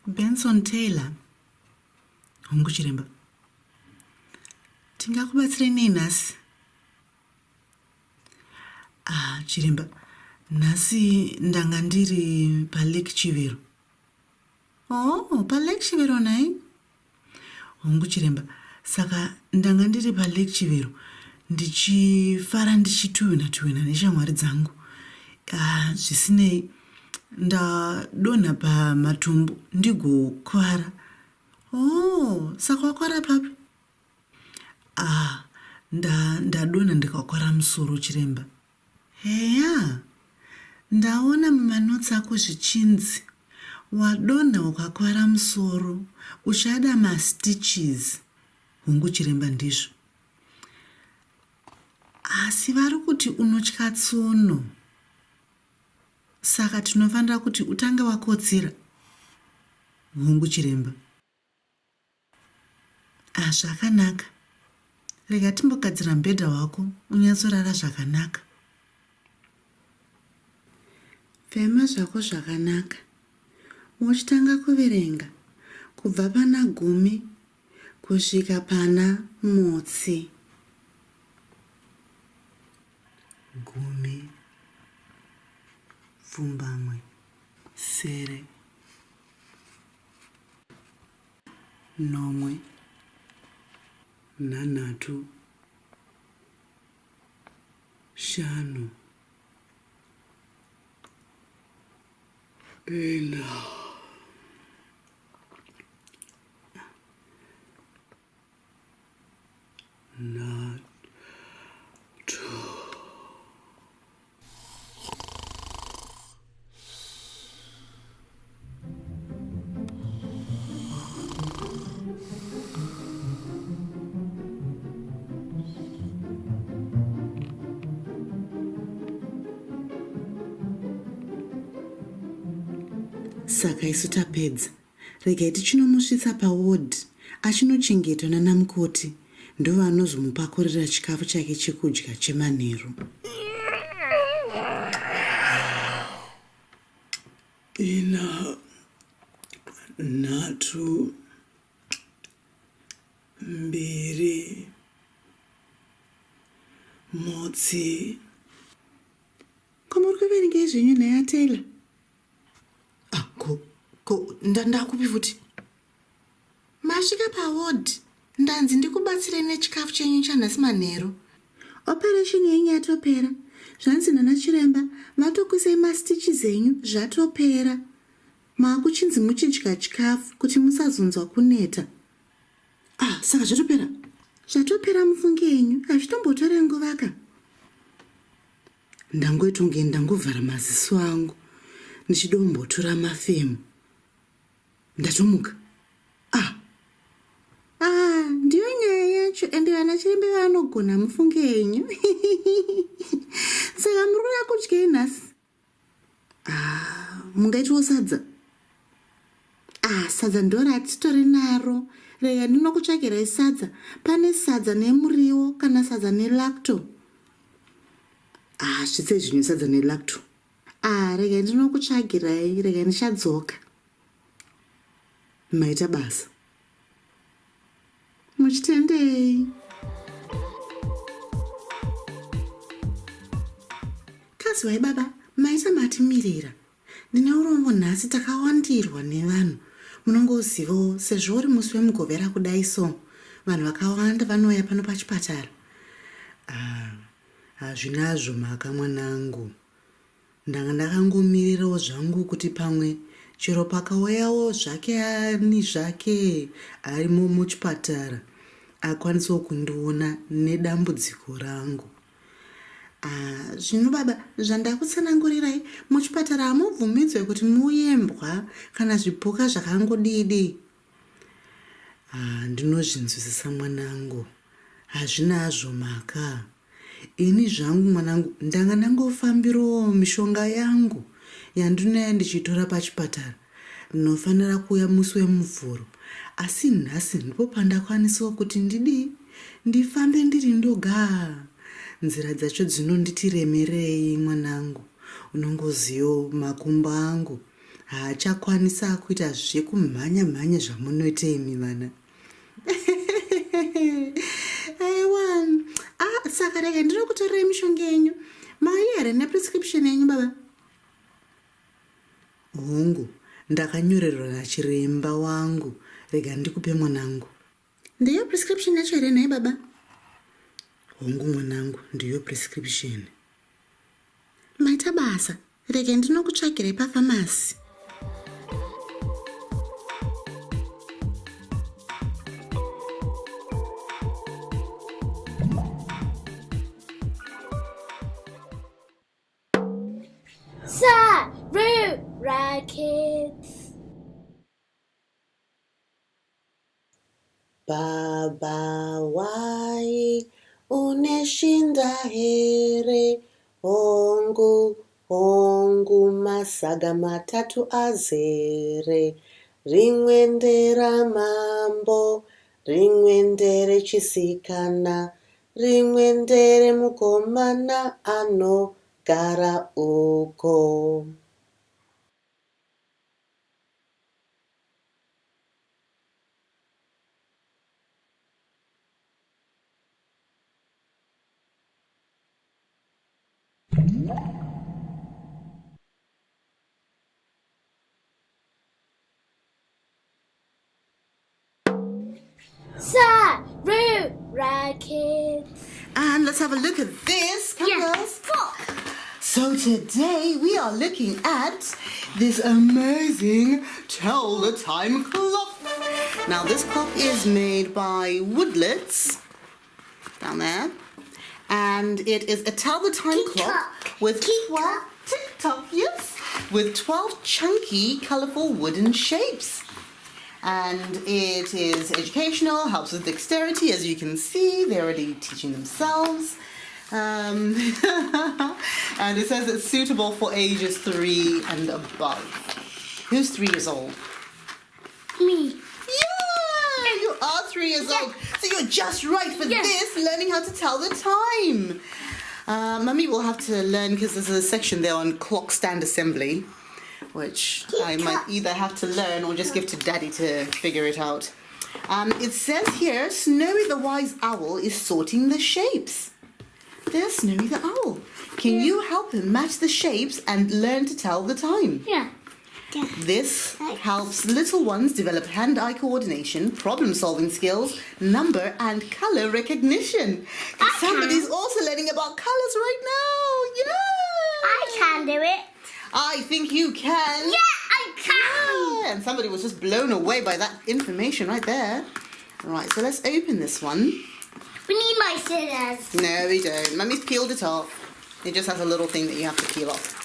Benson Taylor. Hongu chiremba. Tingakubatsirei nei nhasi? Chiremba. Nhasi ndanga ndiri palake Chivero. Palake Chivero nai? Hongu chiremba. Saka ndanga ndiri palake Chivero. ndichifara ndichituhina neshamwari dzangu. Zvisinei, ndadonha pamatombo ndigokwara. Saka wakwara papi? Ndadonha ndikakwara musoro chiremba. Heya, ndaona mumanotsi ako zvichinzi wadonha ukakwara musoro uchada mastitches. Hongu chiremba ndizvo. Asi vari kuti unotya tsono. Saka tinofanira kuti utange wakotsira. Hongu chiremba. Zvakanaka. Rega timbogadzira mubhedha wako unyatsorara zvakanaka. Fema zvako zvakanaka. Uchitanga kuverenga kubva pana 10 kusvika pana motsi. 10, pfumbamwe, sere, 9, 3, 5, 4, 3. Saka isu tapedza. Regai tichinomusvitsa paward achinochengetwa nanamukoti. Ndivo vanozomupakurira chikafu chake chekudya chemanheru. 4, 3, 2, motsi. Komuri kuverenga zvenyu nhaya Taylor? Ndakupi futi? Masvika paward. Ndanzi ndikubatsire nechikafu chenyu chanhasi manheru. Operation yenyu yatopera. Zvanzi nana chiremba vatokuisai mastitches enyu zvatopera. Makuchinzi muchidya chikafu kuti musazonzwa kuneta. Saka zvatopera? Zvatopera mufunge yenyu. Hazvitombotore nguva ka? Ndangoitonge ndangovhara maziso angu ndichidombotora mafemu. Ndatomuka. Ndiyo nyaya yacho, ende vana chirembe vanogona mufunge yenyu. Saka murikuda kudyei nhasi? Mungaitiwo sadza? Sadza ndoratitori naro. Rega ndinokutsvagirai sadza. Pane sadza nemuriwo kana sadza nelacto. Zvitsei zvinyu sadza nelacto. Rega ndinokutsvagirai. Rega ndichadzoka. Maita basa. Muchitendei. Kazwai baba, maita matimirira. Ndine urombo nhasi takawandirwa nevanhu. Munongozivawo sezvo uri musi wemugovera kudai so. Vanhu vakawanda vanouya pano pachipatara. Hazvinazvo mhaka mwanangu. Ndanga ndakangomirirawo zvangu kuti pamwe chero pakauyawo zvake ani zvake arimo muchipatara akwanisawo kundiona nedambudziko rangu. Zvino baba, zvandakutsanangurirai, muchipatara hamubvumidzwe kuti muuyembwa kana zvipuka zvakangodidi. Ndinozvinzwisisa mwanangu. Hazvinazvo mhaka. Ini zvangu mwanangu ndanga ndangofambirawo mishonga yangu yandinoya ndichitora pachipatara. Ndinofanira kuuya musi wemuvhuro. Asi nhasi ndipo pandakwanisawo kuti ndifambe ndiri ndoga. Nzira dzacho dzinonditiremerei mwanangu. Unongoziyo makumbo angu haachakwanisa kuita zvekumhanya zvamunoita imi vana. Aiwa. Saka rega ndinokutorerai mishonga yenyu. Mauya here neprescription yenyu baba? Hongu, ndakanyorerwa nachiremba wangu. Rega ndikupe mwanangu. Ndiyo prescription yacho here naye baba? hongu mwanangu ndiyo prescription. Maita basa, rege ndinokutsvakire pafamasi. Sarura Kids. Baba wai uneshinda here, hongu masaga matatu azere, rimwe nderamambo, rimwe nderechisikana, rimwe nderemukomana anogara uko. Sarura Kids. And let's have a look at this. Come girls. So today we are looking at this amazing Tell the Time clock. Now this clock is made by Woodlets, down there. And it is a Tell the Time clock with 12 tick-tock, yes, with 12 chunky, colourful wooden shapes. And it is educational, helps with dexterity, as you can see. They're already teaching themselves. And it says it's suitable for ages 3 and above. Who's 3 years old? Me. Yeah, you are 3 years old. So you're just right for this, learning how to tell the time. Mummy will have to learn, because there's a section there on clock stand assembly, which I might either have to learn or just give to Daddy to figure it out. It says here, Snowy the Wise Owl is sorting the shapes. There's Snowy the Owl. Can you help him match the shapes and learn to tell the time? Yeah. This helps little ones develop hand-eye coordination, problem-solving skills, number and colour recognition. Somebody's also learning about colours right now. Yay! I can do it. I think you can. Yeah, I can. Yeah, and somebody was just blown away by that information right there. Right, so let's open this one. We need my scissors. No, we don't. Mummy's peeled it off. It just has a little thing that you have to peel off.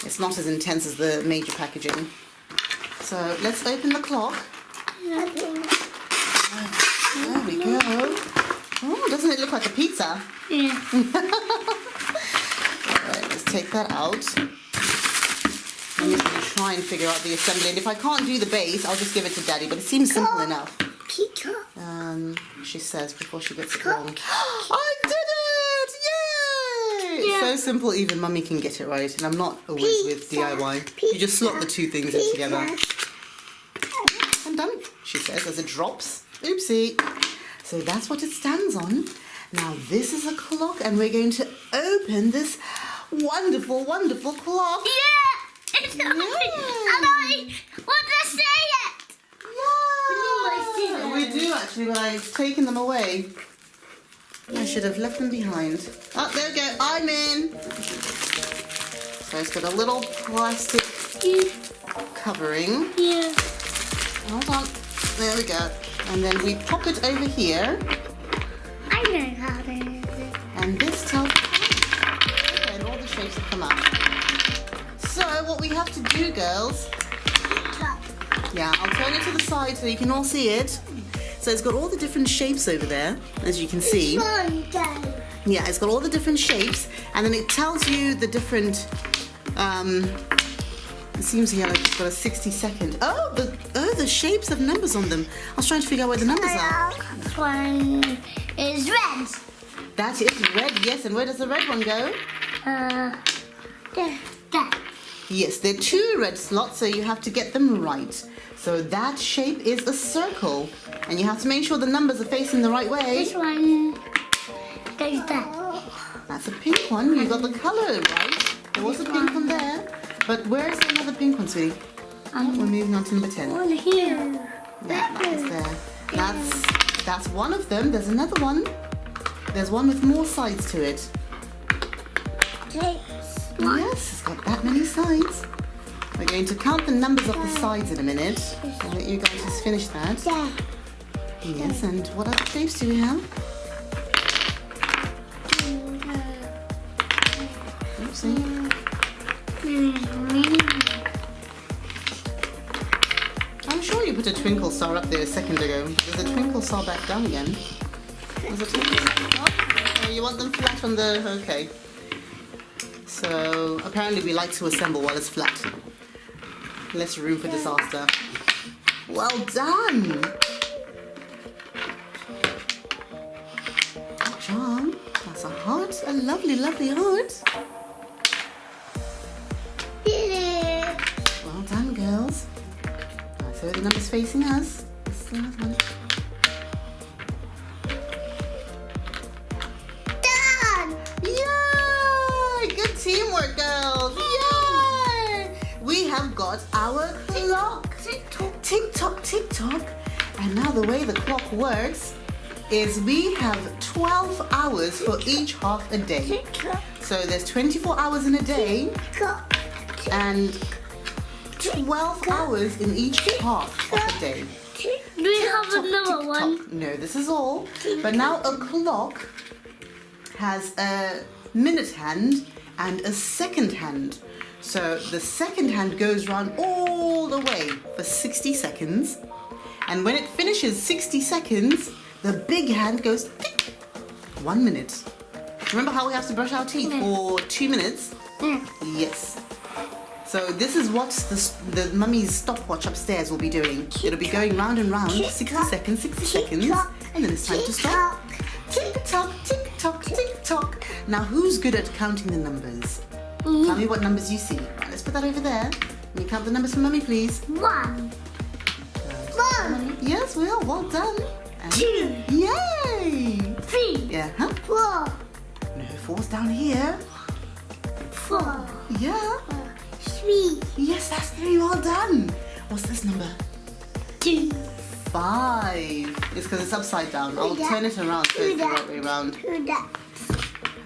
It's not as intense as the major packaging. So let's open the clock. There we go. Oh, doesn't it look like a pizza? Yeah. Alright, let's take that out. I'm just going to try and figure out the assembly. And if I can't do the base, I'll just give it to Daddy. But it seems simple enough. She says before she gets it wrong. I did it! Yay! It's so simple, even Mummy can get it right. And I'm not a whiz with DIY. You just slot the two things in together. And done, she says, as it drops. Oopsie. So that's what it stands on. Now this is a clock, and we're going to open this wonderful, wonderful clock. Yeah! It's and I want to say it! Yeah! We do actually, but I've taken them away. I should have left them behind. Oh, there we go. I'm in. So it's got a little plastic covering. Yeah. Hold on. There we go. And then we pop it over here. I know how to do it. And this tells okay, and all the shapes have come out. So what we have to do, girls. Yeah, I'll turn it to the side so you can all see it. So it's got all the different shapes over there, as you can see. Yeah, it's got all the different shapes, and then it tells you the different. It seems here like it's got a 60-second. Oh, the shapes have numbers on them. I was trying to figure out where the numbers are. This one is red. That is red, yes. And where does the red one go? There. Yes, there are 2 red slots, so you have to get them right. So that shape is a circle, and you have to make sure the numbers are facing the right way. This one goes there. That's a pink one. You got the colour right. There was a pink one there. But where's another pink one, sweetie? We're moving on to number 10. One here. Yeah, that is there. That's one of them. There's another one. There's one with more sides to it. Yes. Yes, it's got that many sides. We're going to count the numbers of the sides in a minute. I'll let you guys just finish that. Yeah. Yes, and what other shapes do we have? Oopsie. I'm sure you put a twinkle star up there a second ago. There's a twinkle star back down again. There's a twinkle star. Oh, you want them flat on the... Okay. So, apparently we like to assemble while it's flat. Less room for disaster. Well done! Good job. That's a heart. A lovely, lovely heart. Well done, girls. So the numbers facing us. This is the last one. Done! Yay! Good teamwork, girls. Yay! We have got our clock. Tick tock, tick tock. And now the way the clock works is we have 12 hours for each half a day. So there's 24 hours in a day and 12 hours in each half of the day. Do we have another one? No, this is all. But now a clock has a minute hand and a second hand. So the second hand goes round all the way for 60 seconds. And when it finishes 60 seconds, the big hand goes tick, 1 minute. Remember how we have to brush our teeth for 2 minutes? Yes. So this is what the mummy's stopwatch upstairs will be doing. It'll be going round and round, 60 seconds, 60 seconds, and then it's time to stop. Tick tock, tick tock, tick tock. Now who's good at counting the numbers? Tell me what numbers you see. Right, let's put that over there. Can you count the numbers for mummy, please? 1. Yes, we are. Well done. And 2. Yay! 3. Yeah, huh? 4. No, 4's down here. 4. Yeah. 3. Yes, that's 3. Well done. What's this number? 2. 5. It's because it's upside down. I'll turn it around so it's the right way around.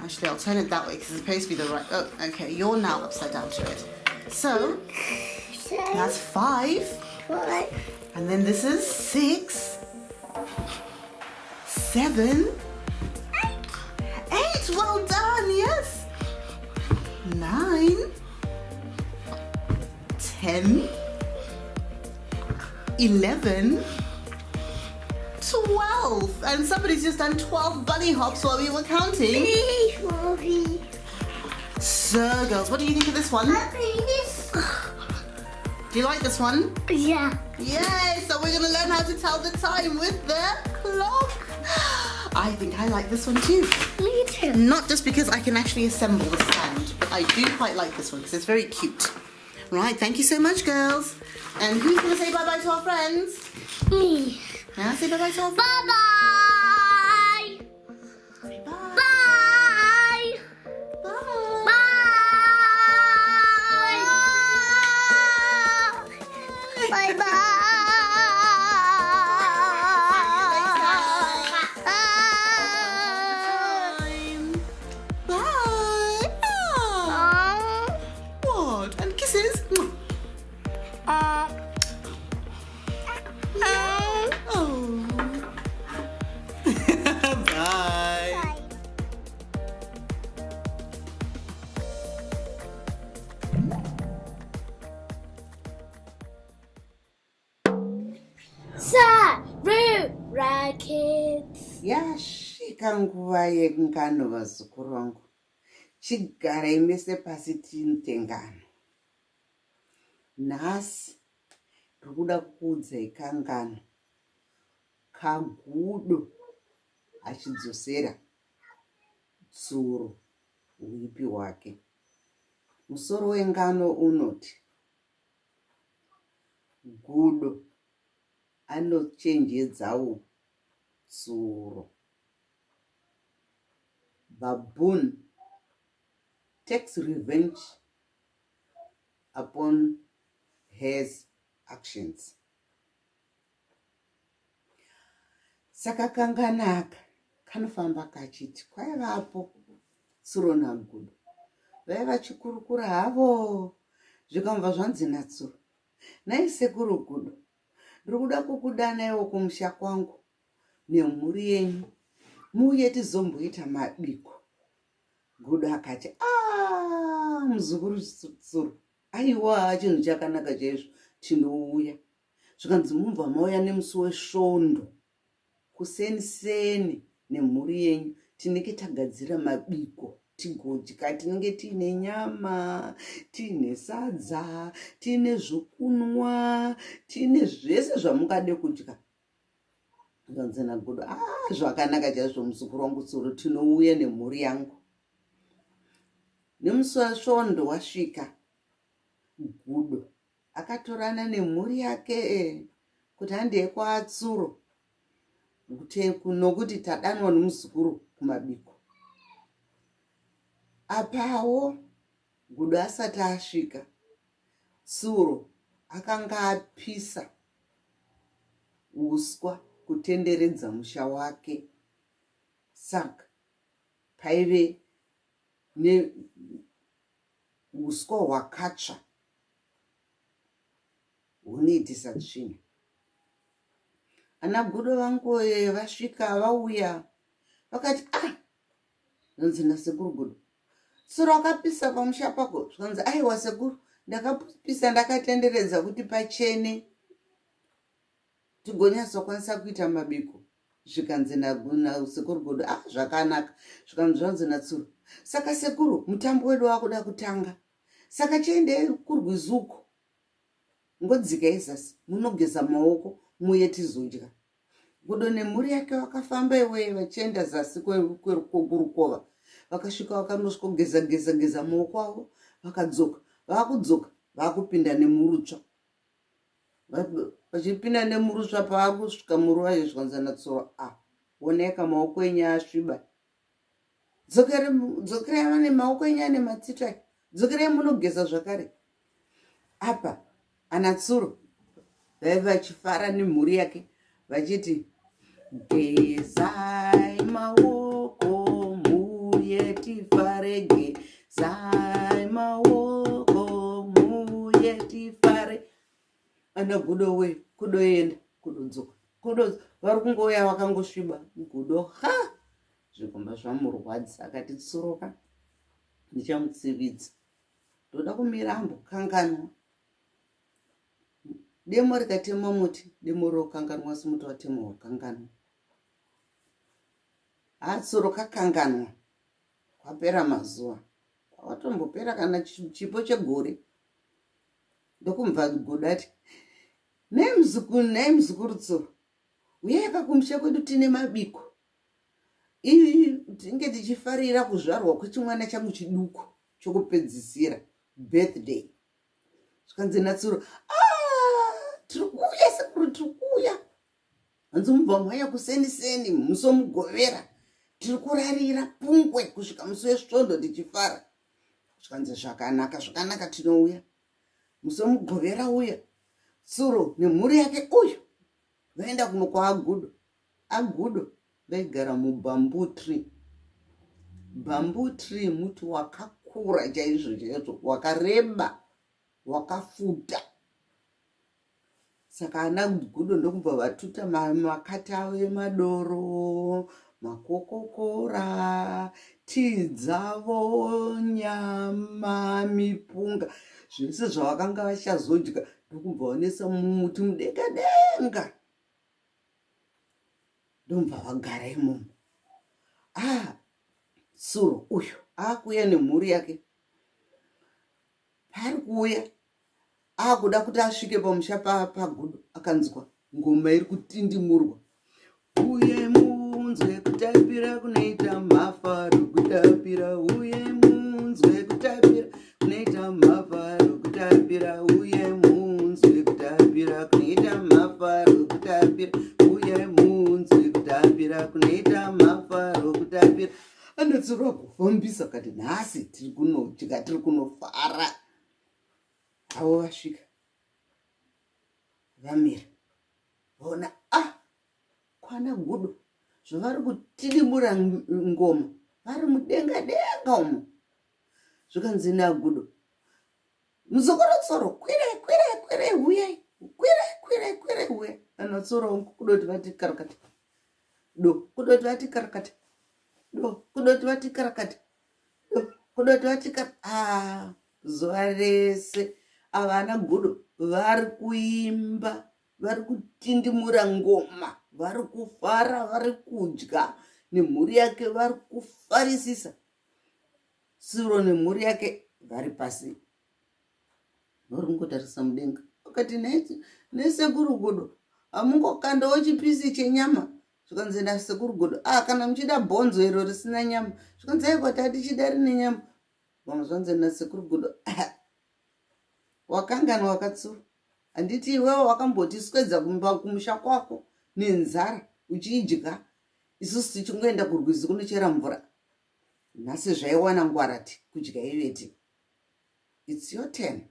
Actually, I'll turn it that way because it's supposed to be the right... Oh, okay. You're now upside down to it. So, that's 5. And then this is 6. 7. 8. Well done. Yes. 9. 10. 11. 12. And somebody's just done 12 bunny hops while we were counting. So, girls, what do you think of this one? Do you like this one? Yeah. Yay! So we're going to learn how to tell the time with the clock. I think I like this one too. Me too. Not just because I can actually assemble the stand, but I do quite like this one because it's very cute. Right, thank you so much, girls. And who's going to say bye-bye to our friends? Me. Yeah, say bye-bye to our friends. Bye-bye. Say bye. Bye. Bye. Bye. Bye-bye. Bye. Ah. What? And kisses. Oh. Bye. Sarura Kids. Yasvika nguva yengano, vazukuru vangu. Chigarai mese pasi tintengano. Nhasi ndokuda kukuudzai kangano kagudo achidzosera tsuro uipi hwake. Musoro wengano unoti gudo anochenjedzawo tsuro. Baboon takes revenge upon his actions. Saka kanganaka kanofamba kachiti kwaivapo Tsuro naGudo vaiva chikurukura havo zvikamva zvanzi naTsuro, nai sekuru Gudo, ndiri kuda kukudanaiwo kumusha kwangu nemhuri yenyu muuye tizomboita mabiko. Gudo akati muzukuru Tsuro, aiwa chinhu chakanaka chaizvo, tinouya. Zvikanzi mubva mauya nemusi wesvondo kuseni nemhuri yenyu tinenge tagadzira mabiko tigodya, tinenge tiine nyama, tiine sadza, tiine zvokunwa, tiine zvese zvamungade kudya. Zvanzi naGudo, zvakanaka chaizvo muzukuru wangu Tsuro, tinouya nemhuri yangu. Nemusi wasvondo wasvika, Gudo akatorana nemhuri yake kuti handei kwaTsuro nokuti tadanwa nomuzukuru kumabiko. Apawo Gudo asati asvika, Tsuro akanga apisa uswa kutenderedza musha wake, saka paive neuswa hwakatsva hunoitisa tsvina. Ana Gudo vangu vasvika vauya vakati zvanzi nasekuru Gudo, Tsuro akapisa pamusha pako. Zvanzi aiwa sekuru, ndakapisa ndakatenderedza kuti pachene tigonyasokwanisa kuita mabiko. Zvikanzi nasekuru Gudo, zvakanaka. Zvikanzi zvanzi naTsuro, saka sekuru mutambo wedu wakuda kutanga, saka chiendei kurwizuko, ngodzikai zasi munogeza maoko muye tizodya. Gudo nemhuri yake vakafamba iwe vachienda zasi kwerukova. Vakasvika vakanosvogeza maoko avo, vakadzoka. Vakudzoka vakupinda nemurutsva. Vachipinda nemurutsva pavari kusvika muruva, zvanzi naTsuro, oneka maoko enyu asviba. Dzokerai vane maoko enyu ane matsitrai, dzokerai munogeza zvakare. Apa ana Tsuro vaiva vachifara nemhuri yake vachiti, gezai maoko muye tifare, gezai maoko muye tifare. Ana Gudo we, kudoenda, kudodzoka, vari kungouya vakangosviba. Gudo zvikomba zvamurwadza, akati Tsuro ndichamutsividza, ndoda kumira ambokanganwa. Demo rikatemwa muti, demo rokanganwa semuti watemwa wakanganwa. Tsuro kakanganwa, kwapera mazuva, kwatombopera kana chipo chegore. Ndokumva Gudo ati, nei muzukuru Tsuro, uyai pakumusha kwedu tine mabiko. Tinge tichifarira kuzvarwa kwechimwana changu chiduku chokupedzisira, birthday. Zvikanzi naTsuro, tirikuuya sekuru, tirikuuya. Hanzi mubva mauya kuseni musomugovera, tiri kurarira pungwe kusvika musi wesvondo tichifara. Zvikanzi zvakanaka, tinouya. Musomugovera uya. Tsuro nemhuri yake uyu vaenda kuno kwaAgudo. Agudo vaigara mubamboo tree. Bamboo tree muti wakakura chaizvo, wakareba, wakafuta. Saka ana Gudo ndokubva vatuta makati avo emadoro, makokokora, tii dzavo, nyama, mipunga, zvese zvavakanga vachazodya ndokubva vanesa mumuti mudenga. Ndomubva vagara imomo. Tsuro uyu akuuya nemhuri yake. Pari kuuya akuda kuti asvike pamusha paGudo, akanzwa ngoma iri kutindimurwa. Uye munzwe kutapira kunoita mafaro kutapira, uye munzwe kutapira kunoita mafaro kutapira, uye munzwe kutapira kunoita mafaro kutapira, uye munzwe kutapira kunoita mafaro kutapira. Anotsura kufambisa kati nhasi tiri kunodya, tiri kunofara. Avo vasvika vamira vaona kwana Gudo zvavari kutidimura ngoma vari mudenga denga umo. Zvikanzi nagudo muzokorotsoro kwire huyai kwire huyai. Anotsoro kudoti vati karakati do kudoti vati karakati do kudoti vati karakati do kudoti vati zuva rese avana gudo vari kuimba, vari kutindimura ngoma, vari kufara, vari kudya nemhuri yake, vari kufarisisa. Suro nemhuri yake vari pasi vari kungotarisa mudenga. Akati nesekuru gudo hamungokandawo chipisi chenyama. Zvikanzi nasekuru gudo kana muchida bhonzo iro risina nyama. Zvikanzi aikwati hatichida rine nyama. Vamwe zvanzi nasekuru gudo wakanganwa wakatsura. Handiti iwewe wakambotiswedza kumusha kwako nenzara uchidya, isusu tichingoenda kurwizi kunochera mvura. Nhasi zvaiwana ngwarati kudya ivete. It's your turn.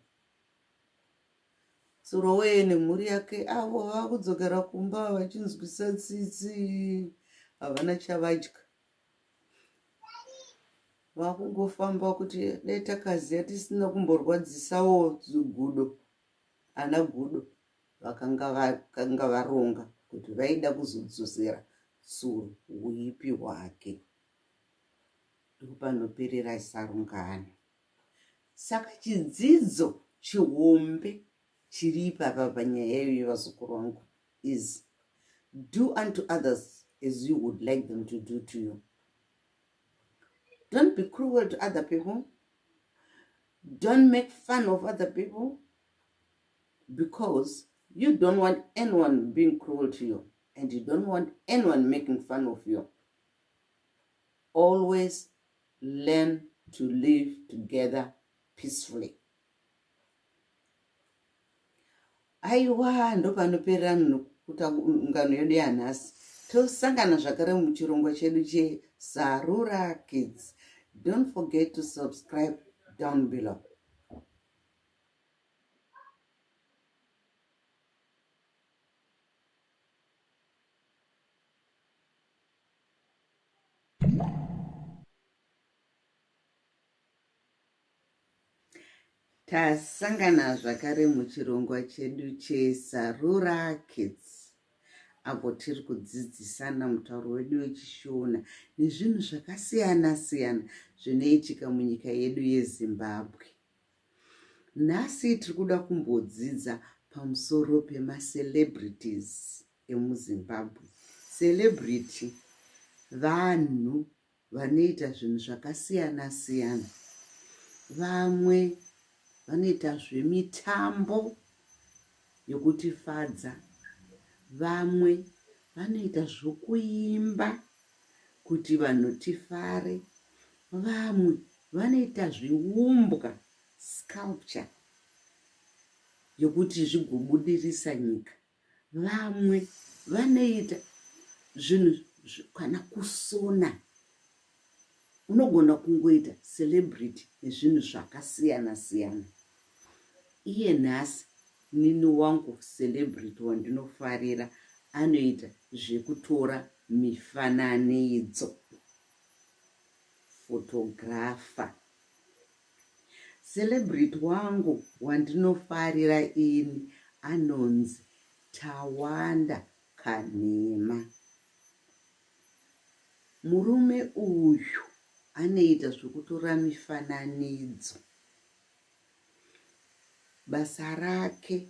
Tsuro weye nemhuri yake avo vakudzokera kumba vachinzwisa tsitsi, havana chavadya. Vakungofamba kuti dai takaziya tisina kumborwadzisawo gudo. Ana gudo vakanga varonga kuti vaida kuzodzosera tsuro uipi hwake. Ndopanoperera sarungano. Saka chidzidzo chihombe chiri ipapa panyaya yevazukuru vangu is do unto others as you would like them to do to you. Don't be cruel to other people. Don't make fun of other people, because you don't want anyone being cruel to you and you don't want anyone making fun of you. Always learn to live together peacefully. Aiwa ndopanoperera ngano yedu yanhasi. Tosangana zvakare muchirongwa chedu cheSarura Kids. Don't forget to subscribe down below. Tasangana zvakare muchirongwa chedu cheSarura Kids. Apo tiri kudzidzisana mutauro wedu wechishona nezvinhu zvakasiyana siyana zvinoitika munyika yedu yeZimbabwe. Nhasi tiri kuda kumbodzidza pamusoro pema-celebrities emuZimbabwe. Celebrity vanhu vanoita zvinhu zvakasiyana siyana. Vamwe vanoita zvemitambo yokutifadza. Vamwe vanoita zvokuimba kuti vanhu tifare. Vamwe vanoita zviumbwa, sculpture, yokuti zvigobudirisa nyika. Vamwe vanoita zvinhu kana kusona. Unogona kungoita celebrity nezvinhu zvakasiyana siyana. Iye nhasi nini wangu celebrity wandinofarira anoita zvekutora mifananidzo, photographer. Celebrity wangu wandinofarira ini anonzi Tawanda Kanema. Murume uyu anoita zvekutora mifananidzo. Basa rake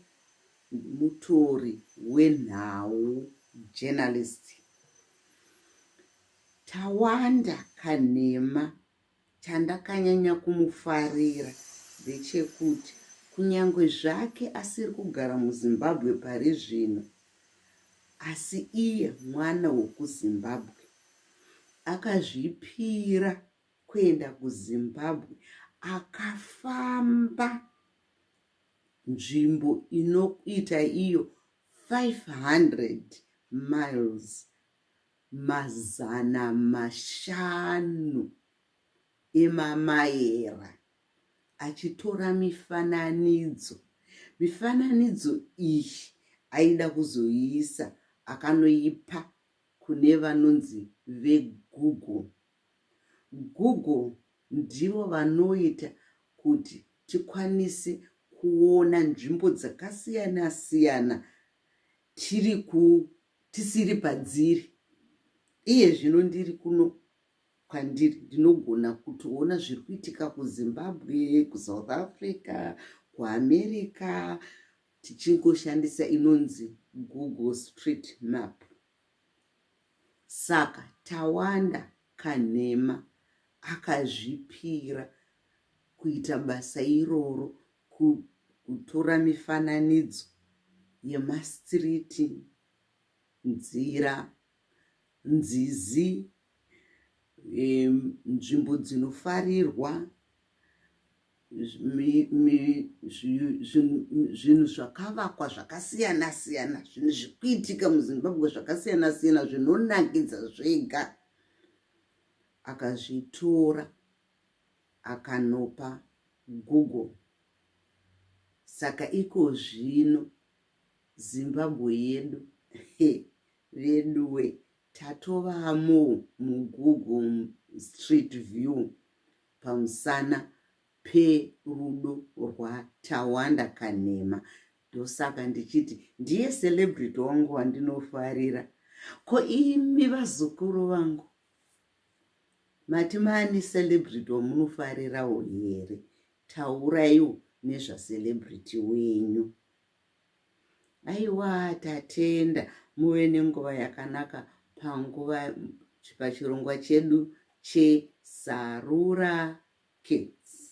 mutori wenhau, journalist. Tawanda Kanema chandakanyanya kumufarira ndechekuti kunyangwe zvake asiri kugara muZimbabwe pari zvino, asi iye mwana wekuZimbabwe akazvipira kuenda kuZimbabwe, akafamba nzvimbo inoita iyo 500 miles, 500 emamaera, achitora mifananidzo. Mifananidzo iyi aida kuzoiisa, akanoipa kune vanonzi veGoogle. Google ndivo vanoita kuti tikwanise kuona nzvimbo dzakasiyana siyana tisiri padziri. Iye zvino ndiri kuno kwandiri ndinogona kutoona zviri kuitika kuZimbabwe, kuSouth Africa, kuAmerica tichingoshandisa inonzi Google Street Map. Saka Tawanda Kanema akazvipira kuita basa iroro, kutora mifananidzo yemastriti, nzira, nzizi, nzvimbo dzinofarirwa, zvinhu zvakavakwa zvakasiyana siyana, zvinhu zvikuitika muZimbabwe zvakasiyana siyana zvinonakidza zvega. Akazvitora akanopa Google. Saka iko zvino Zimbabwe yedu veduwe tatovamo muGoogle Street View pamusana perudo rwaTawanda Kanema. Ndosaka ndichiti ndiye celebrity wangu wandinofarira. Ko imi vazukuru vangu, mati mani celebrity wamunofarirawo here? Tauraiwo nezvacelebrity wenyu. Aiwa, tatenda muve nenguva yakanaka panguva pachirongwa chedu cheSarura Kids.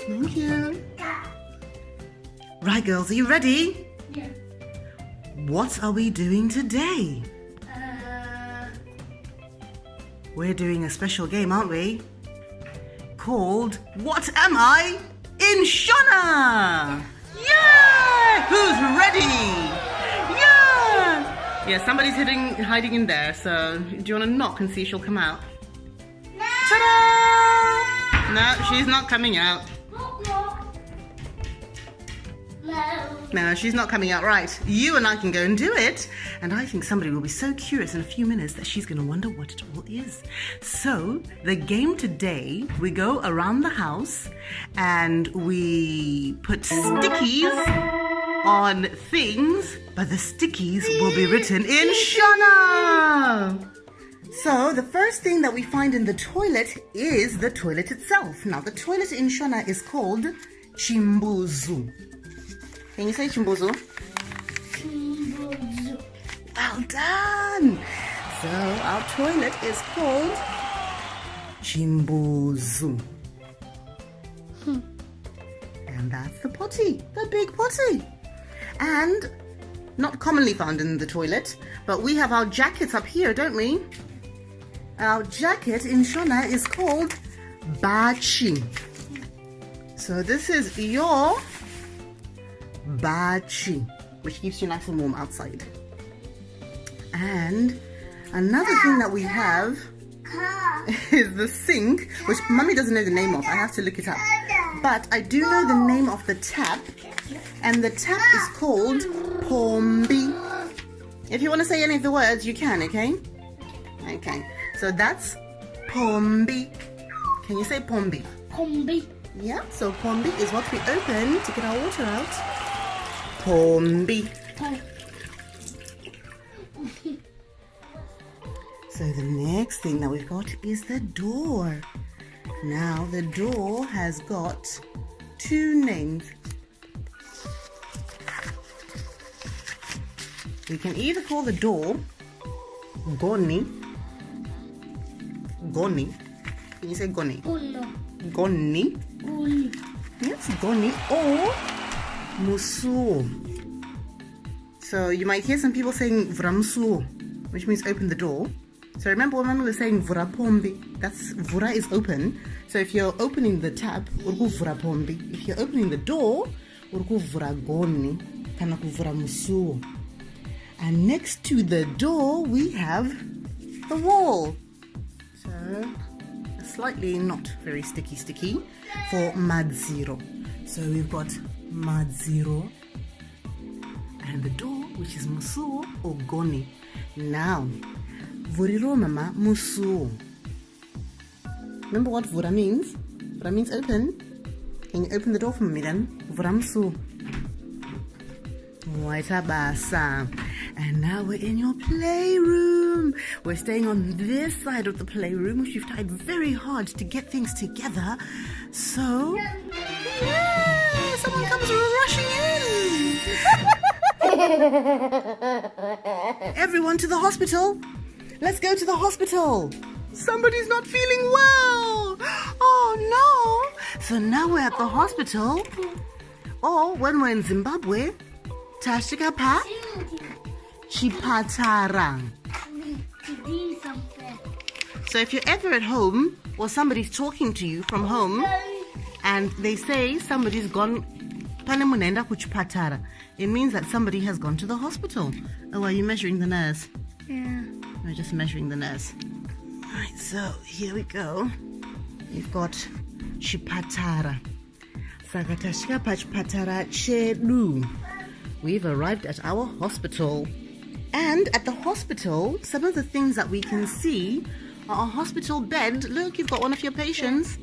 Thank you. Right, girls, are you ready? Yeah. What are we doing today? We're doing a special game, aren't we? Called What Am I in Shona? Yeah! Who's ready? Yeah! Yeah, somebody's hiding in there, so do you want to knock and see if she'll come out? No! Ta-da! No, she's not coming out. No, she's not coming out right. You and I can go and do it. And I think somebody will be so curious in a few minutes that she's going to wonder what it all is. So, the game today, we go around the house and we put stickies on things, but the stickies will be written in Shona. So, the first thing that we find in the toilet is the toilet itself. Now, the toilet in Shona is called chimbuzu. Can you say chimbuzu? Chimbuzu. Well done! So our toilet is called chimbuzu. And that's the potty, the big potty. And not commonly found in the toilet, but we have our jackets up here, don't we? Our jacket in Shona is called bachi. So this is your bachi, which keeps you nice and warm outside. And another thing that we have is the sink, which Mummy doesn't know the name of. I have to look it up. But I do know the name of the tap, and the tap is called pombi. If you want to say any of the words, you can, okay? Okay, so that's pombi. Can you say pombi? Pombi. Yeah, so pombi is what we open to get our water out. Pombi. So the next thing that we've got is the door. Now the door has got two names. We can either call the door Goni. Goni. Can you say Goni? Uno. Goni. Uni. Yes, Goni or Musu. So you might hear some people saying Vramsu, which means open the door. So remember when Mama was saying Vura Pombi, that's Vura is open. So if you're opening the tap, urku Vura Pombi. If you're opening the door, urku Vura Goni, kana ku Vura Musu. And next to the door, we have the wall. So slightly not very sticky for Madziro. So we've got Madziro and the door, which is Musu or Goni. Now, Vuriro mama Musu. Remember what Vura means? Vura means open. Can you open the door for me then? Vura Musu. Waitabasa. And now we're in your playroom. We're staying on this side of the playroom, which you've tried very hard to get things together. So, yeah, someone comes rushing in. Everyone to the hospital. Let's go to the hospital. Somebody's not feeling well. Oh no. So now we're at the hospital. Or when we're in Zimbabwe, Tashika pa chipatara. So if you're ever at home or somebody's talking to you from home and they say somebody's gone, it means that somebody has gone to the hospital. Oh, are you measuring the nurse? Yeah. We're just measuring the nurse. Alright, so here we go. You've got chipatara. Sakatashika pachipatara chedu. We've arrived at our hospital. And at the hospital, some of the things that we can see are a hospital bed. Look, you've got one of your patients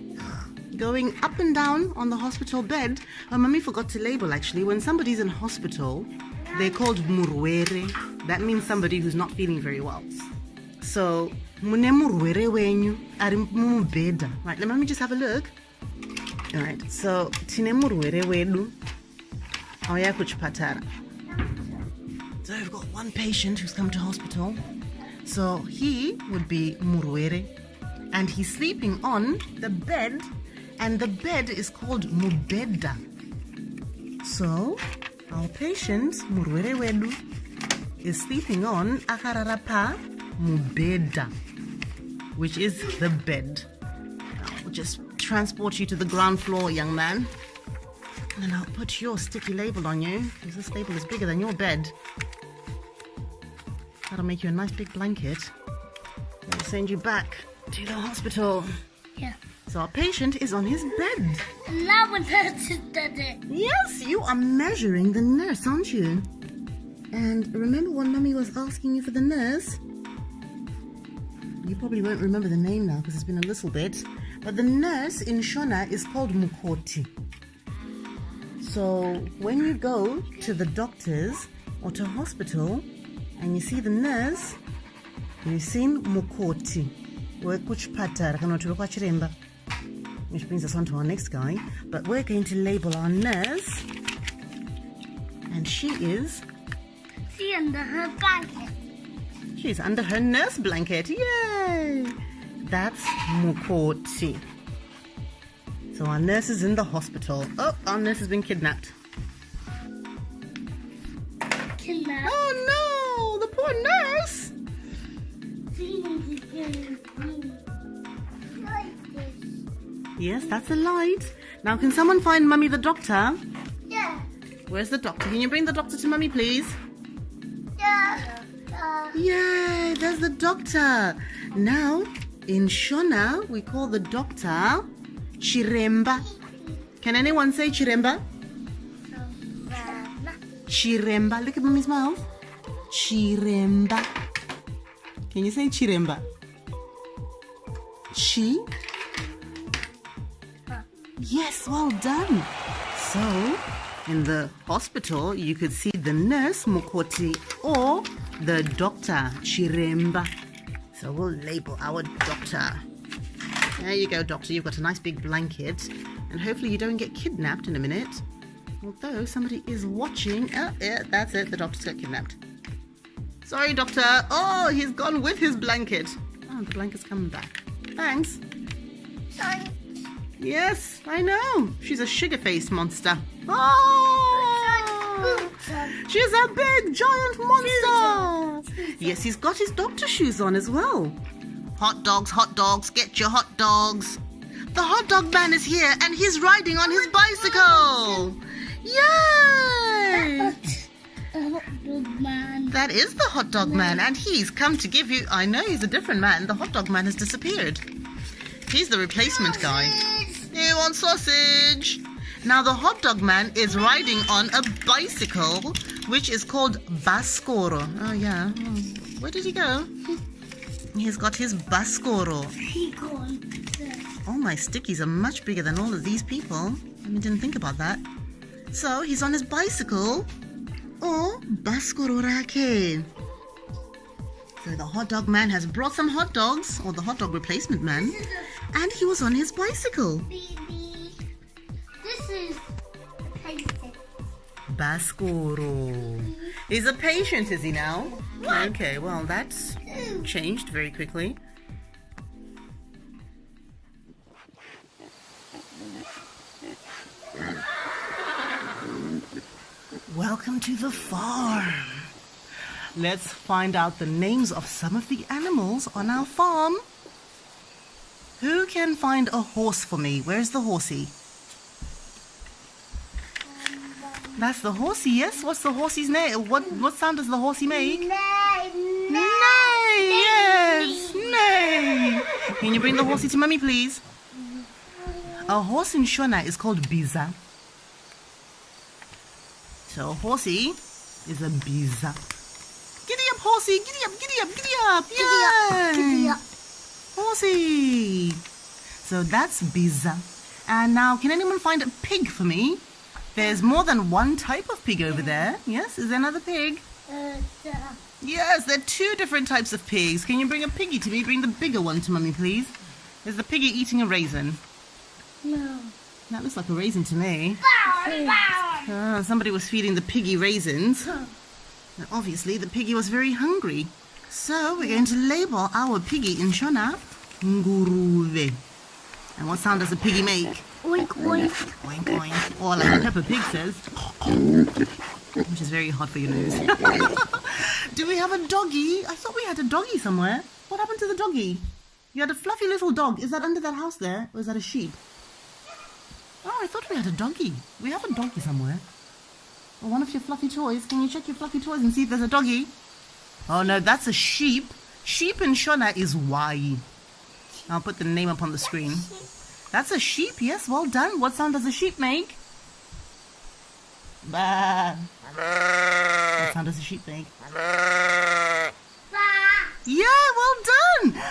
going up and down on the hospital bed. Oh, Mummy forgot to label actually. When somebody's in hospital, they're called murwere. That means somebody who's not feeling very well. So, mune murwere wenyu ari mubeda. Right, let me just have a look. Alright, so tine murwere wedu auya kuchipatara. So we've got one patient who's come to hospital. So he would be murwere, and he's sleeping on the bed, and the bed is called mubeda. So our patient murwere wedu is sleeping on akararapa mubeda, which is the bed. I'll just transport you to the ground floor, young man. And I'll put your sticky label on you, because this label is bigger than your bed. That'll make you a nice big blanket. We'll send you back to the hospital. Yeah. So our patient is on his bed. And now when nurse does it. Yes, you are measuring the nurse, aren't you? And remember when Mummy was asking you for the nurse? You probably won't remember the name now because it's been a little bit. But the nurse in Shona is called Mukoti. So when you go to the doctors or to hospital and you see the nurse, you've seen Mukoti. Which brings us on to our next guy. But we're going to label our nurse. And she is... She's under her blanket. She's under her nurse blanket. Yay! That's Mukoti. So our nurse is in the hospital. Oh, our nurse has been kidnapped. Kidnapped. Oh no! The poor nurse! Yes, that's a light. Now can someone find Mummy the doctor? Yeah. Where's the doctor? Can you bring the doctor to Mummy, please? Yeah. Yay, there's the doctor. Now, in Shona, we call the doctor Chiremba. Can anyone say Chiremba? Chiremba. Look at Mummy's mouth. Chiremba. Can you say Chiremba? Chi? Yes, well done. So, in the hospital, you could see the nurse, Mukoti, or the doctor, Chiremba. So we'll label our doctor. There you go, doctor. You've got a nice big blanket. And hopefully you don't get kidnapped in a minute. Although somebody is watching. Oh, yeah, that's it. The doctor's got kidnapped. Sorry, doctor. Oh, he's gone with his blanket. Oh, the blanket's coming back. Thanks. Sorry. Yes, I know. She's a sugar-faced monster. Oh! She's a big, giant monster. Yes, he's got his doctor shoes on as well. Hot dogs, get your hot dogs. The hot dog man is here and he's riding on his bicycle. Yay! That is the hot dog man and he's come to give you... I know he's a different man. The hot dog man has disappeared. He's the replacement guy. You want sausage? Now the hot dog man is riding on a bicycle, which is called Baskoro. Oh yeah. Where did he go? He's got his Baskoro. Oh, my stickies are much bigger than all of these people. I didn't think about that. So he's on his bicycle. Or Baskoro Rake. So the hot dog man has brought some hot dogs, or the hot dog replacement man, and he was on his bicycle. This is a patient. Baskoro. He's a patient, is he now? Okay, well, that's changed very quickly. Welcome to the farm. Let's find out the names of some of the animals on our farm. Who can find a horse for me? Where's the horsey? That's the horsey, yes? What's the horsey's name? What sound does the horsey make? Neigh. Yes, neigh. Can you bring the horsey to Mummy, please? A horse in Shona is called Biza. So a horsey is a Biza. Giddy up, horsey! Giddy up, giddy up, giddy up! Yay! Giddy up. Horsey! So that's Biza. And now, can anyone find a pig for me? There's more than one type of pig over there. Yes, is there another pig? Yes, there are two different types of pigs. Can you bring a piggy to me? Bring the bigger one to Mummy, please. Is the piggy eating a raisin? No. That looks like a raisin to me. Somebody was feeding the piggy raisins. And obviously, the piggy was very hungry. So, we're going to label our piggy in Shona, Nguruve. And what sound does a piggy make? Oink, oink. Oink, oink. Or like Peppa Pig says, which is very hot for your nose. Do we have a doggy? I thought we had a doggy somewhere. What happened to the doggy? You had a fluffy little dog. Is that under that house there? Or is that a sheep? Oh, I thought we had a doggy. We have a doggy somewhere. Or one of your fluffy toys. Can you check your fluffy toys and see if there's a doggy? Oh no, that's a sheep. Sheep in Shona is wai. I'll put the name up on the screen. That's a sheep, yes, well done. What sound does a sheep make? Bah. What sound does a sheep make? Yeah, well done.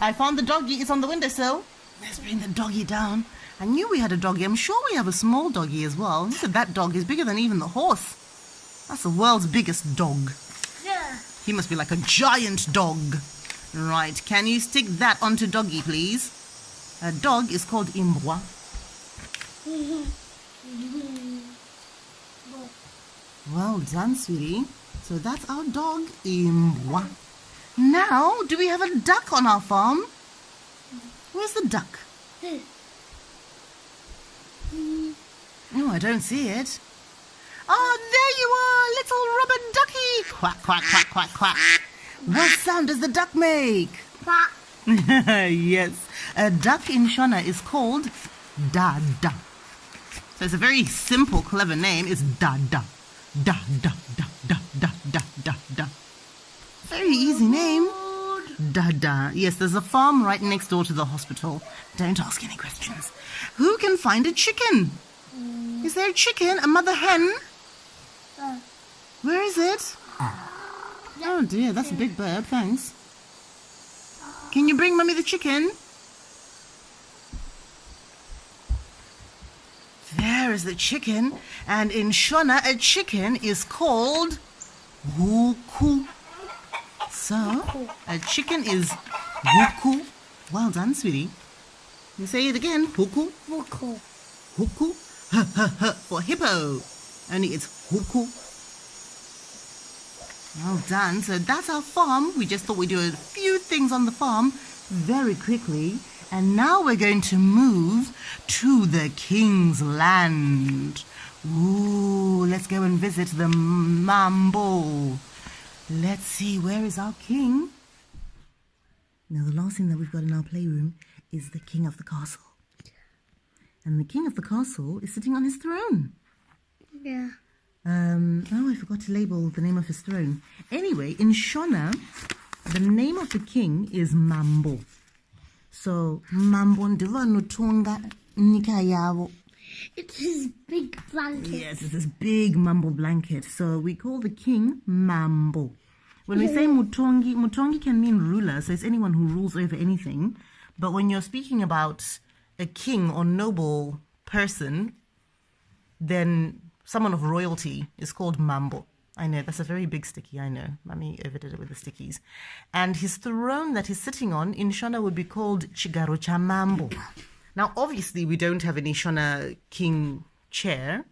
I found the doggy. It's on the windowsill. Let's bring the doggy down. I knew we had a doggy. I'm sure we have a small doggy as well. Look at that dog. He's bigger than even the horse. That's the world's biggest dog. Yeah. He must be like a giant dog. Right, can you stick that onto doggy, please? A dog is called imbwa. Well done, sweetie. So that's our dog, imbwa. Now, do we have a duck on our farm? Where's the duck? Oh, I don't see it. Oh, there you are, little rubber ducky. Quack, quack, quack, quack, quack. What sound does the duck make? Quack. Yes, a duck in Shona is called Dada. So it's a very simple, clever name. It's Dada. Da, da, da, da, da, da, da, da. Very easy name. Dada. Yes, there's a farm right next door to the hospital. Don't ask any questions. Who can find a chicken? Is there a chicken? A mother hen? Where is it? Oh dear, that's a big bird, thanks. Can you bring Mummy the chicken? There is the chicken, and in Shona, a chicken is called huku. So, a chicken is huku. Well done, sweetie. You say it again, huku. Huku. Huku. For hippo. Only it's huku. Well done. So that's our farm. We just thought we'd do a few things on the farm very quickly. And now we're going to move to the king's land. Ooh, let's go and visit the Mambo. Let's see, where is our king? Now, the last thing that we've got in our playroom is the king of the castle. And the king of the castle is sitting on his throne. Yeah. Oh, I forgot to label the name of his throne. Anyway, in Shona, the name of the king is Mambo. So, Mambo ndiva notonga nyika yavo. It's his big blanket. Yes, it's this big Mambo blanket. So, we call the king Mambo. When we say Mutongi, Mutongi can mean ruler, so it's anyone who rules over anything. But when you're speaking about a king or noble person, then someone of royalty is called Mambo. I know, that's a very big sticky, I know. Mummy overdid it with the stickies. And his throne that he's sitting on in Shona would be called Chigaro cha Mambo. Now, obviously, we don't have any Shona king chair.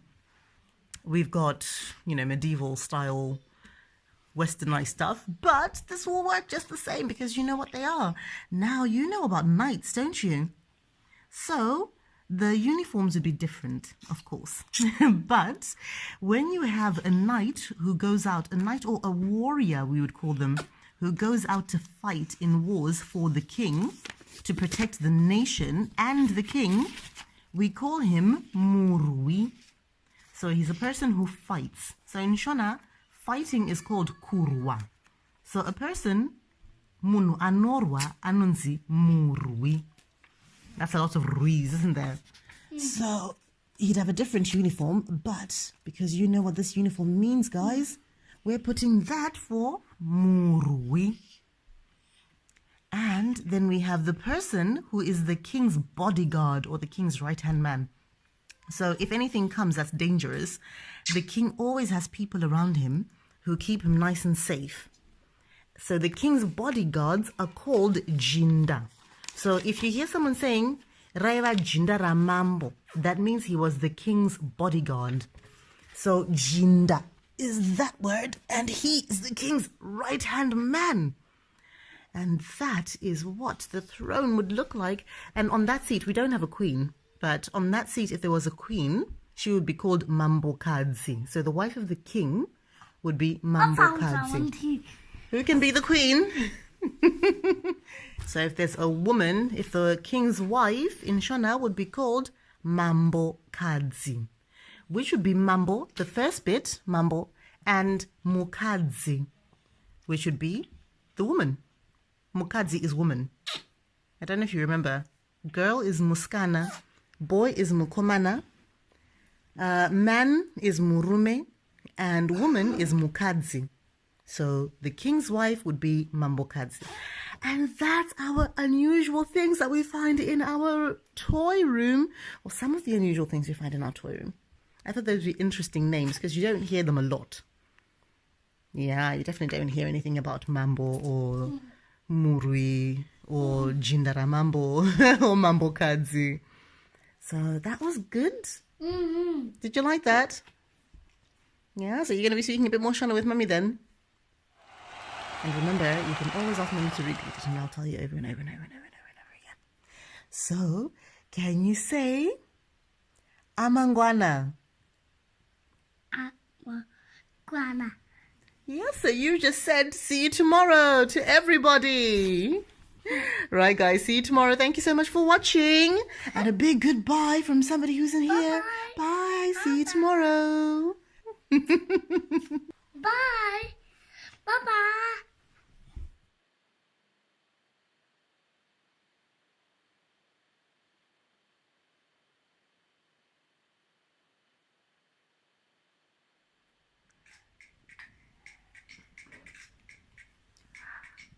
We've got, medieval style westernized stuff, but this will work just the same because you know what they are. Now, you know about knights, don't you? So, the uniforms would be different, of course. But when you have a knight who goes out, a knight or a warrior, we would call them, who goes out to fight in wars for the king, to protect the nation and the king, we call him Murui. So he's a person who fights. So in Shona, fighting is called kurwa. So a person, munu anorwa anunzi Murui. That's a lot of ruiz, isn't there? So he'd have a different uniform, but because you know what this uniform means, guys, we're putting that for Murui. And then we have the person who is the king's bodyguard or the king's right-hand man. So if anything comes that's dangerous, the king always has people around him who keep him nice and safe. So the king's bodyguards are called jinda. So if you hear someone saying, Raiva Jinda Ramambo, that means he was the king's bodyguard. So Jinda is that word, and he is the king's right-hand man. And that is what the throne would look like. And on that seat, we don't have a queen, but on that seat, if there was a queen, she would be called Mambokadzi. So the wife of the king would be Mambokadzi. Who can be the queen? So if there's a woman, if the king's wife in Shona would be called Mambokadzi, which would be Mambo, the first bit, Mambo, and Mukadzi, which would be the woman. Mukadzi is woman. I don't know if you remember. Girl is muskana, boy is mukomana, man is murume, and woman is mukadzi. So the king's wife would be mambokadzi. And that's our unusual things that we find in our toy room, or some of the unusual things we find in our toy room. I thought those would be interesting names because you don't hear them a lot. Yeah, you definitely don't hear anything about mambo or murui or jindara mambo or mambokadzi. So that was good. Did you like that? Yeah, so you're going to be speaking a bit more Shona with Mummy then. And remember, you can always ask Mummy to repeat it and I'll tell you over and over and over and over and over and over again. So, can you say Amangwana? Amangwana. Yes, so you just said see you tomorrow to everybody. Right, guys, see you tomorrow. Thank you so much for watching. And a big goodbye from somebody who's in here. Bye. See you tomorrow. Bye. Bye-bye.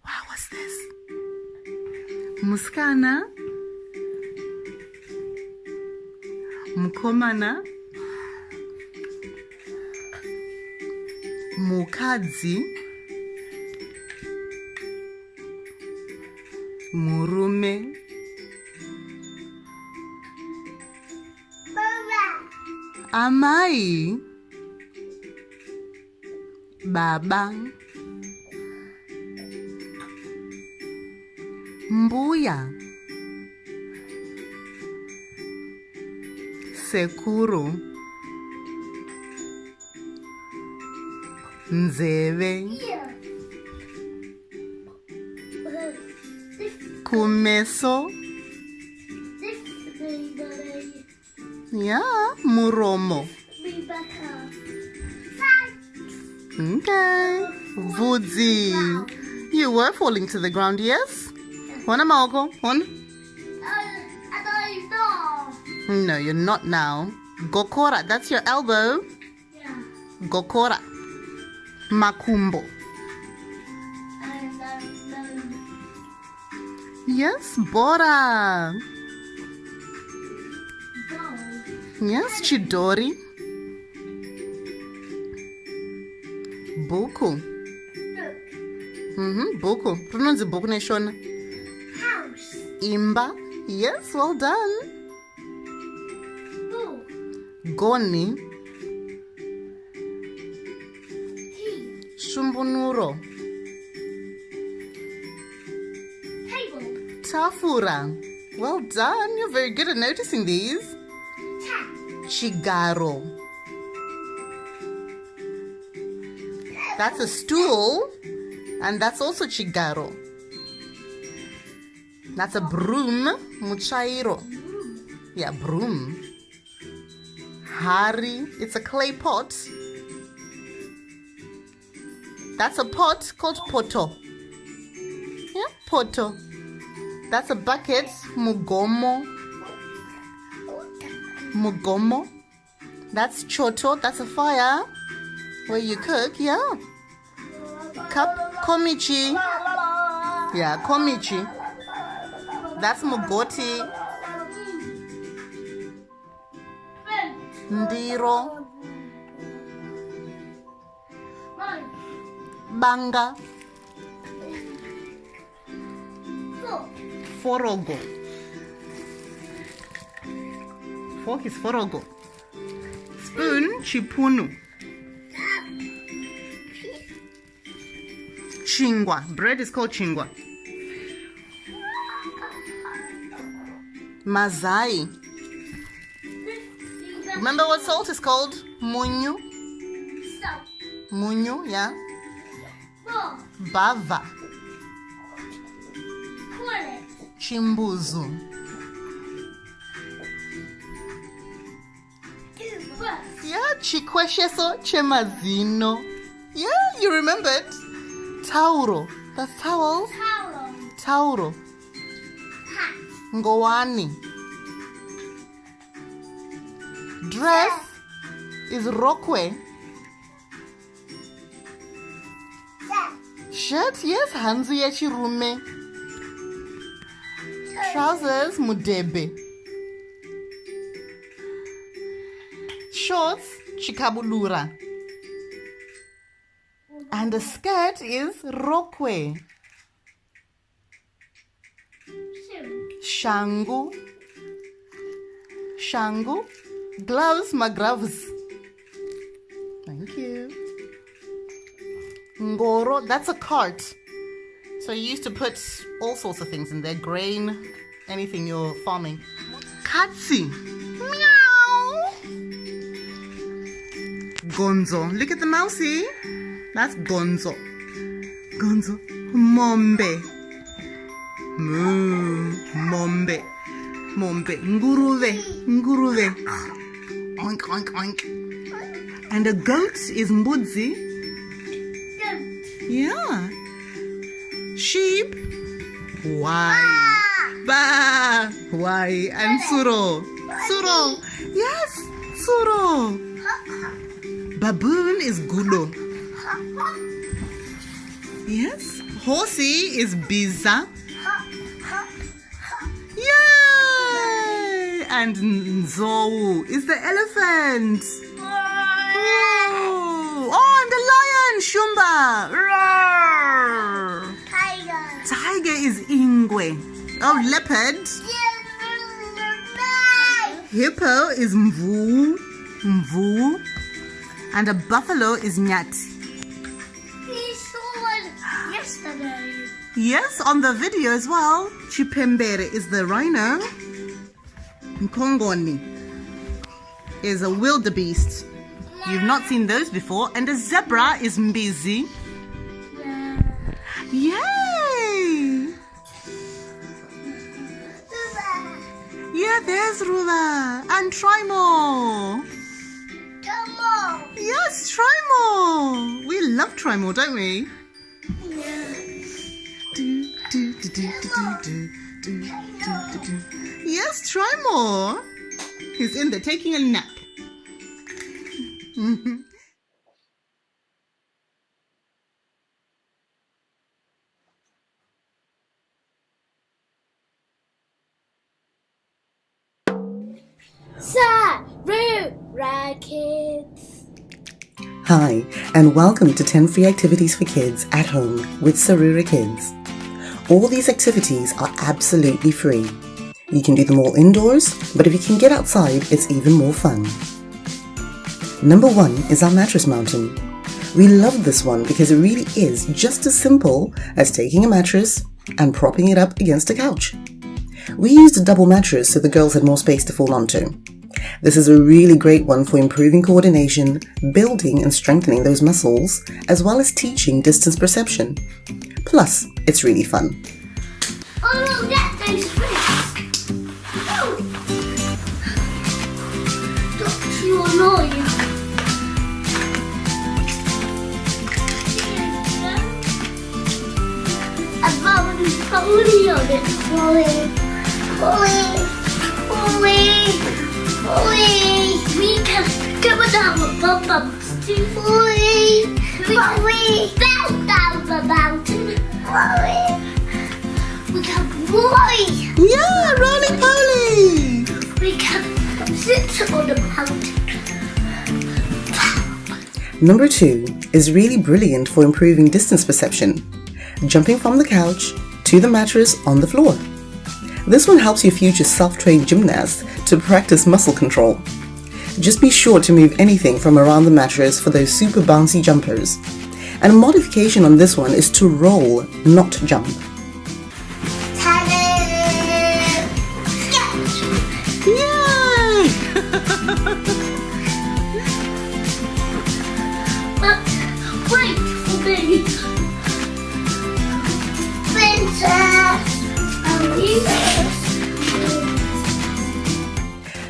Wow, what's this? Muskana, mukomana, mukadzi, murume, amai, baba, mbuya, sekuru, nzeve, kumeso, yeah, muromo. Okay, vudzi. You were falling to the ground, yes? Hona maoko, hona? No, you're not now. Gokora, that's your elbow. Yeah. Gokora. Makumbo. Yes, bora. Yes, chidori. Buku. Buku. Pronounce buku ne Shona. House. Imba. Yes, well done. Goni. Shumbunuro. Table. Tafura. Well done. You're very good at noticing these. Tap. Chigaro. That's a stool. And that's also chigaro. That's a broom. Muchairo. Yeah, broom. Hari. It's a clay pot. That's a pot called poto. Yeah, poto. That's a bucket. Mugomo. Mugomo. That's choto. That's a fire where you cook. Yeah. Cup. Komichi. Yeah, komichi. That's mugoti. Ndiro. Banga. Forogo. Fork is forogo. Spoon, chipunu. Chingwa. Bread is called chingwa. Mazai. Remember what salt is called? Munyu. Salt. Munyu, yeah. Ball. Bava. Cornet. Chimbuzu. Bus. Yeah, chikwesheso chemazino. Yeah, you remembered. Tauro. That's towels. Towel. Tauro. ngowani. Dress is rokwe. Shirt, yes, hanzu yechirume. Trousers, mudebe. Shorts, chikabulura. And the skirt is rokwe. Shangu. Shangu. Gloves, magloves. Thank you. Ngoro, that's a cart. So you used to put all sorts of things in there. Grain, anything you're farming. Katsi. Meow. Gonzo. Look at the mousey. That's Gonzo. Gonzo. Mombe. Moo. Mombe. Mombe. Nguruve. Nguruve. Oink, oink, oink. And a goat is mbudzi. Yeah. Sheep. Why? Ba. Why? And suro. Suro. Yes. Suro. Baboon is gulo. Yes. Horsey is biza. Yay! And Nzou is the elephant. Oh, and the lion, Shumba. Roar. Tiger is Ingwe. Oh, leopard. Hippo is Mvu. Mvu. And a buffalo is Nyati. We saw one yesterday. Yes, on the video as well. Chipembere is the rhino. Nkongoni is a wildebeest. You've not seen those before. And a zebra is Mbizi. Yay! Yeah, there's Ruva. And try more. Yes, try more. We love try more, don't we? Yes, try more. He's in there taking a nap. Sarura Kids. Hi, and welcome to 10 free activities for kids at home with Sarura Kids. All these activities are absolutely free. You can do them all indoors, but if you can get outside, it's even more fun. Number 1 is our mattress mountain. We love this one because it really is just as simple as taking a mattress and propping it up against a couch. We used a double mattress so the girls had more space to fall onto. This is a really great one for improving coordination, building and strengthening those muscles, as well as teaching distance perception. Plus, it's really fun. Oh, look, get those fish. Oh. Don't you annoy you? I've already fully on it. We can go down the bumps too. We can down the mountain. We can boy. Yeah, roly-poly. We can sit on the mountain. Number 2 is really brilliant for improving distance perception. Jumping from the couch to the mattress on the floor. This one helps your future self-trained gymnast to practice muscle control. Just be sure to move anything from around the mattress for those super bouncy jumpers. And a modification on this one is to roll, not jump. Yay! Wait for me.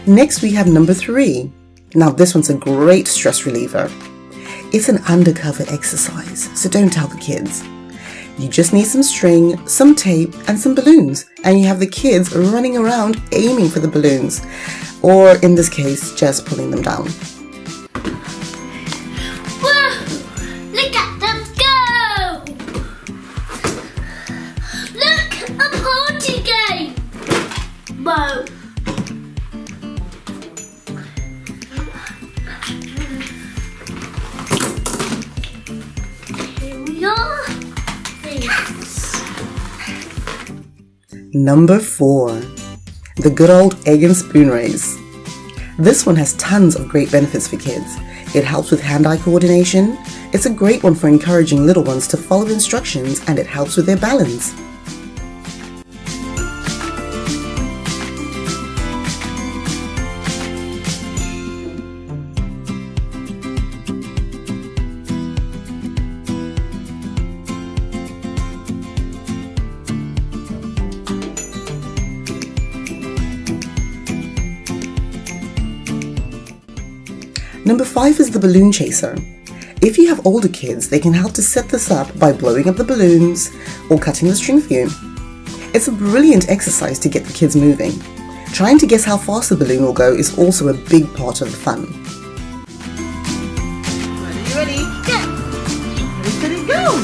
Next we have number 3. Now this one's a great stress reliever. It's an undercover exercise, so don't tell the kids. You just need some string, some tape, and some balloons, and you have the kids running around aiming for the balloons, or in this case, just pulling them down. Whoa! Look at them go! Look, a party game! Whoa! Here we are. Number 4. The good old egg and spoon race. This one has tons of great benefits for kids. It helps with hand-eye coordination. It's a great one for encouraging little ones to follow instructions, and it helps with their balance. Number 5 is the balloon chaser. If you have older kids, they can help to set this up by blowing up the balloons or cutting the string for you. It's a brilliant exercise to get the kids moving. Trying to guess how fast the balloon will go is also a big part of the fun. Ready? Go! Ready, go!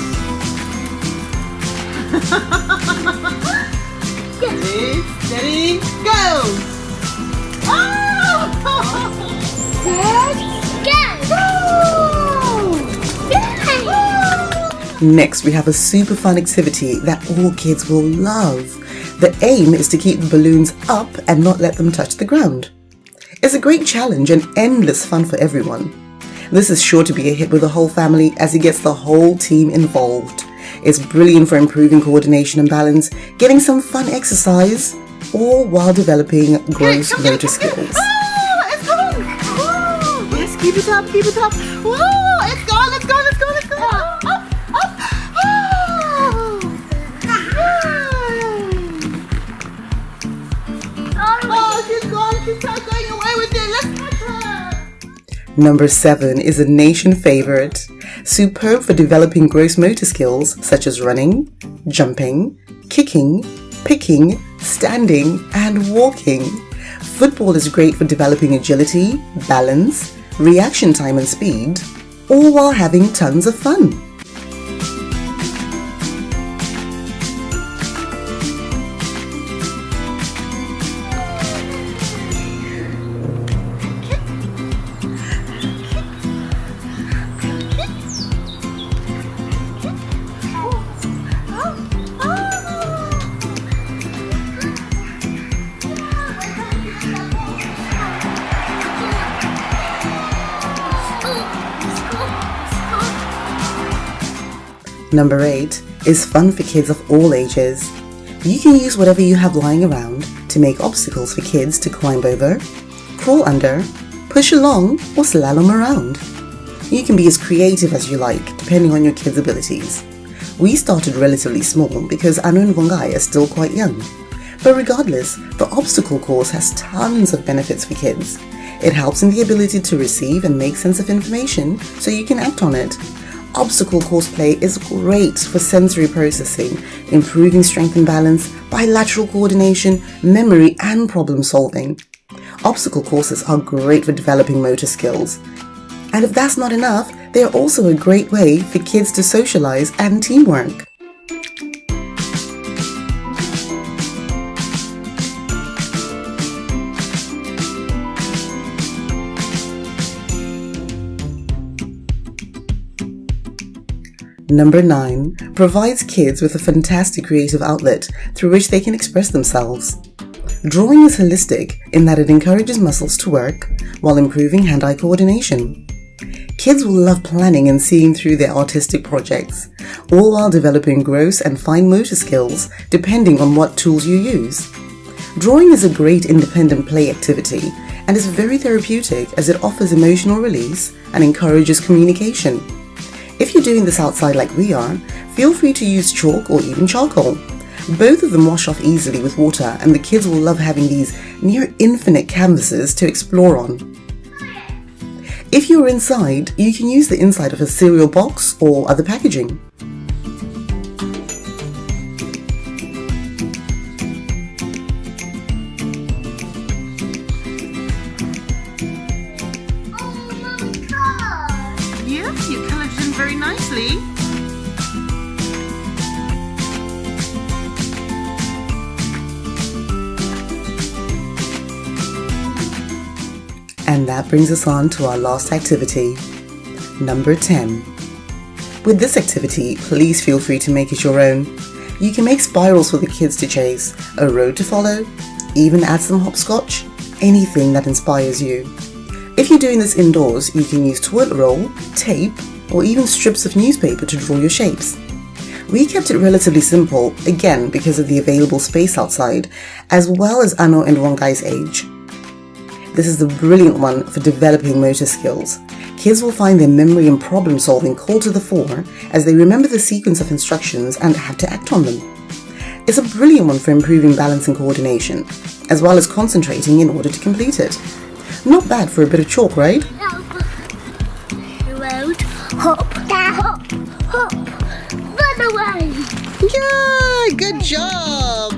Ready, steady, go! Oh! Next, we have a super fun activity that all kids will love. The aim is to keep the balloons up and not let them touch the ground. It's a great challenge and endless fun for everyone. This is sure to be a hit with the whole family as it gets the whole team involved. It's brilliant for improving coordination and balance, getting some fun exercise, all while developing gross motor skills. Oh, it's going! Oh, yes, keep it up, keep it up. Whoa, it's gone, let's go, let's go, let's go. Up, up. Oh, she's gone, she's not going away with it. Let's catch her. Number 7 is a nation favorite. Superb for developing gross motor skills such as running, jumping, kicking, picking, standing, and walking. Football is great for developing agility, balance, reaction time and speed, all while having tons of fun. Number 8 is fun for kids of all ages. You can use whatever you have lying around to make obstacles for kids to climb over, crawl under, push along, or slalom around. You can be as creative as you like, depending on your kids' abilities. We started relatively small because Anu and Vongai are still quite young. But regardless, the obstacle course has tons of benefits for kids. It helps in the ability to receive and make sense of information so you can act on it. Obstacle course play is great for sensory processing, improving strength and balance, bilateral coordination, memory, and problem solving. Obstacle courses are great for developing motor skills. And if that's not enough, they are also a great way for kids to socialize and teamwork. Number 9 provides kids with a fantastic creative outlet through which they can express themselves. Drawing is holistic in that it encourages muscles to work while improving hand-eye coordination. Kids will love planning and seeing through their artistic projects, all while developing gross and fine motor skills depending on what tools you use. Drawing is a great independent play activity and is very therapeutic as it offers emotional release and encourages communication. If you're doing this outside like we are, feel free to use chalk or even charcoal. Both of them wash off easily with water, and the kids will love having these near infinite canvases to explore on. If you're inside, you can use the inside of a cereal box or other packaging. carefully. And that brings us on to our last activity, number 10. With this activity, please feel free to make it your own. You can make spirals for the kids to chase, a road to follow, even add some hopscotch, anything that inspires you. If you're doing this indoors, you can use toilet roll, tape, or even strips of newspaper to draw your shapes. We kept it relatively simple, again because of the available space outside, as well as Ano and Wongai's age. This is the brilliant one for developing motor skills. Kids will find their memory and problem solving call to the fore as they remember the sequence of instructions and have to act on them. It's a brilliant one for improving balance and coordination, as well as concentrating in order to complete it. Not bad for a bit of chalk, right? Road, hop, hop, hop, run away. Yay! Good job!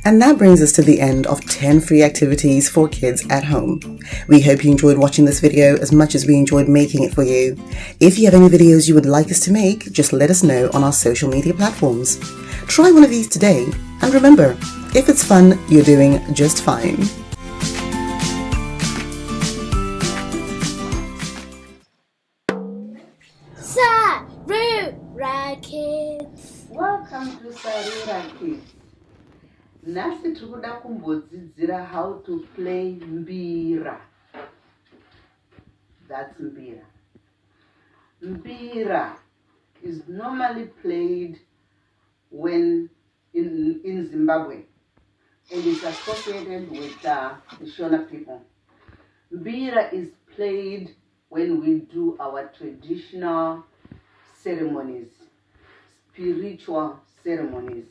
And that brings us to the end of 10 free activities for kids at home. We hope you enjoyed watching this video as much as we enjoyed making it for you. If you have any videos you would like us to make, just let us know on our social media platforms. Try one of these today, and remember, if it's fun, you're doing just fine. Sarura Kids. Welcome to Sarura Kids. Nasi tikuda kumbodzidzira how to play mbira. That's mbira. Mbira is normally played when in Zimbabwe, and is associated with the Shona people. Mbira is played when we do our traditional ceremonies, spiritual ceremonies.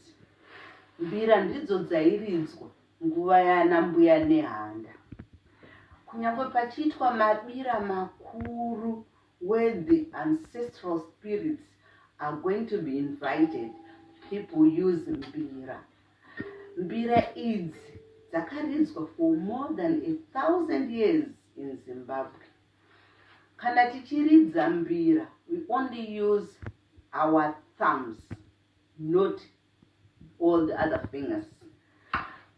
Mbira ndidzo dzairidzwa nguva yana mbuya nehanda. Kunyangwe pachiitwa mabira makuru where the ancestral spirits are going to be invited, people use mbira. Mbira idzi dzakaridzwa for more than 1,000 years in Zimbabwe. Kana tichiridza mbira, we only use our thumbs, not all the other fingers.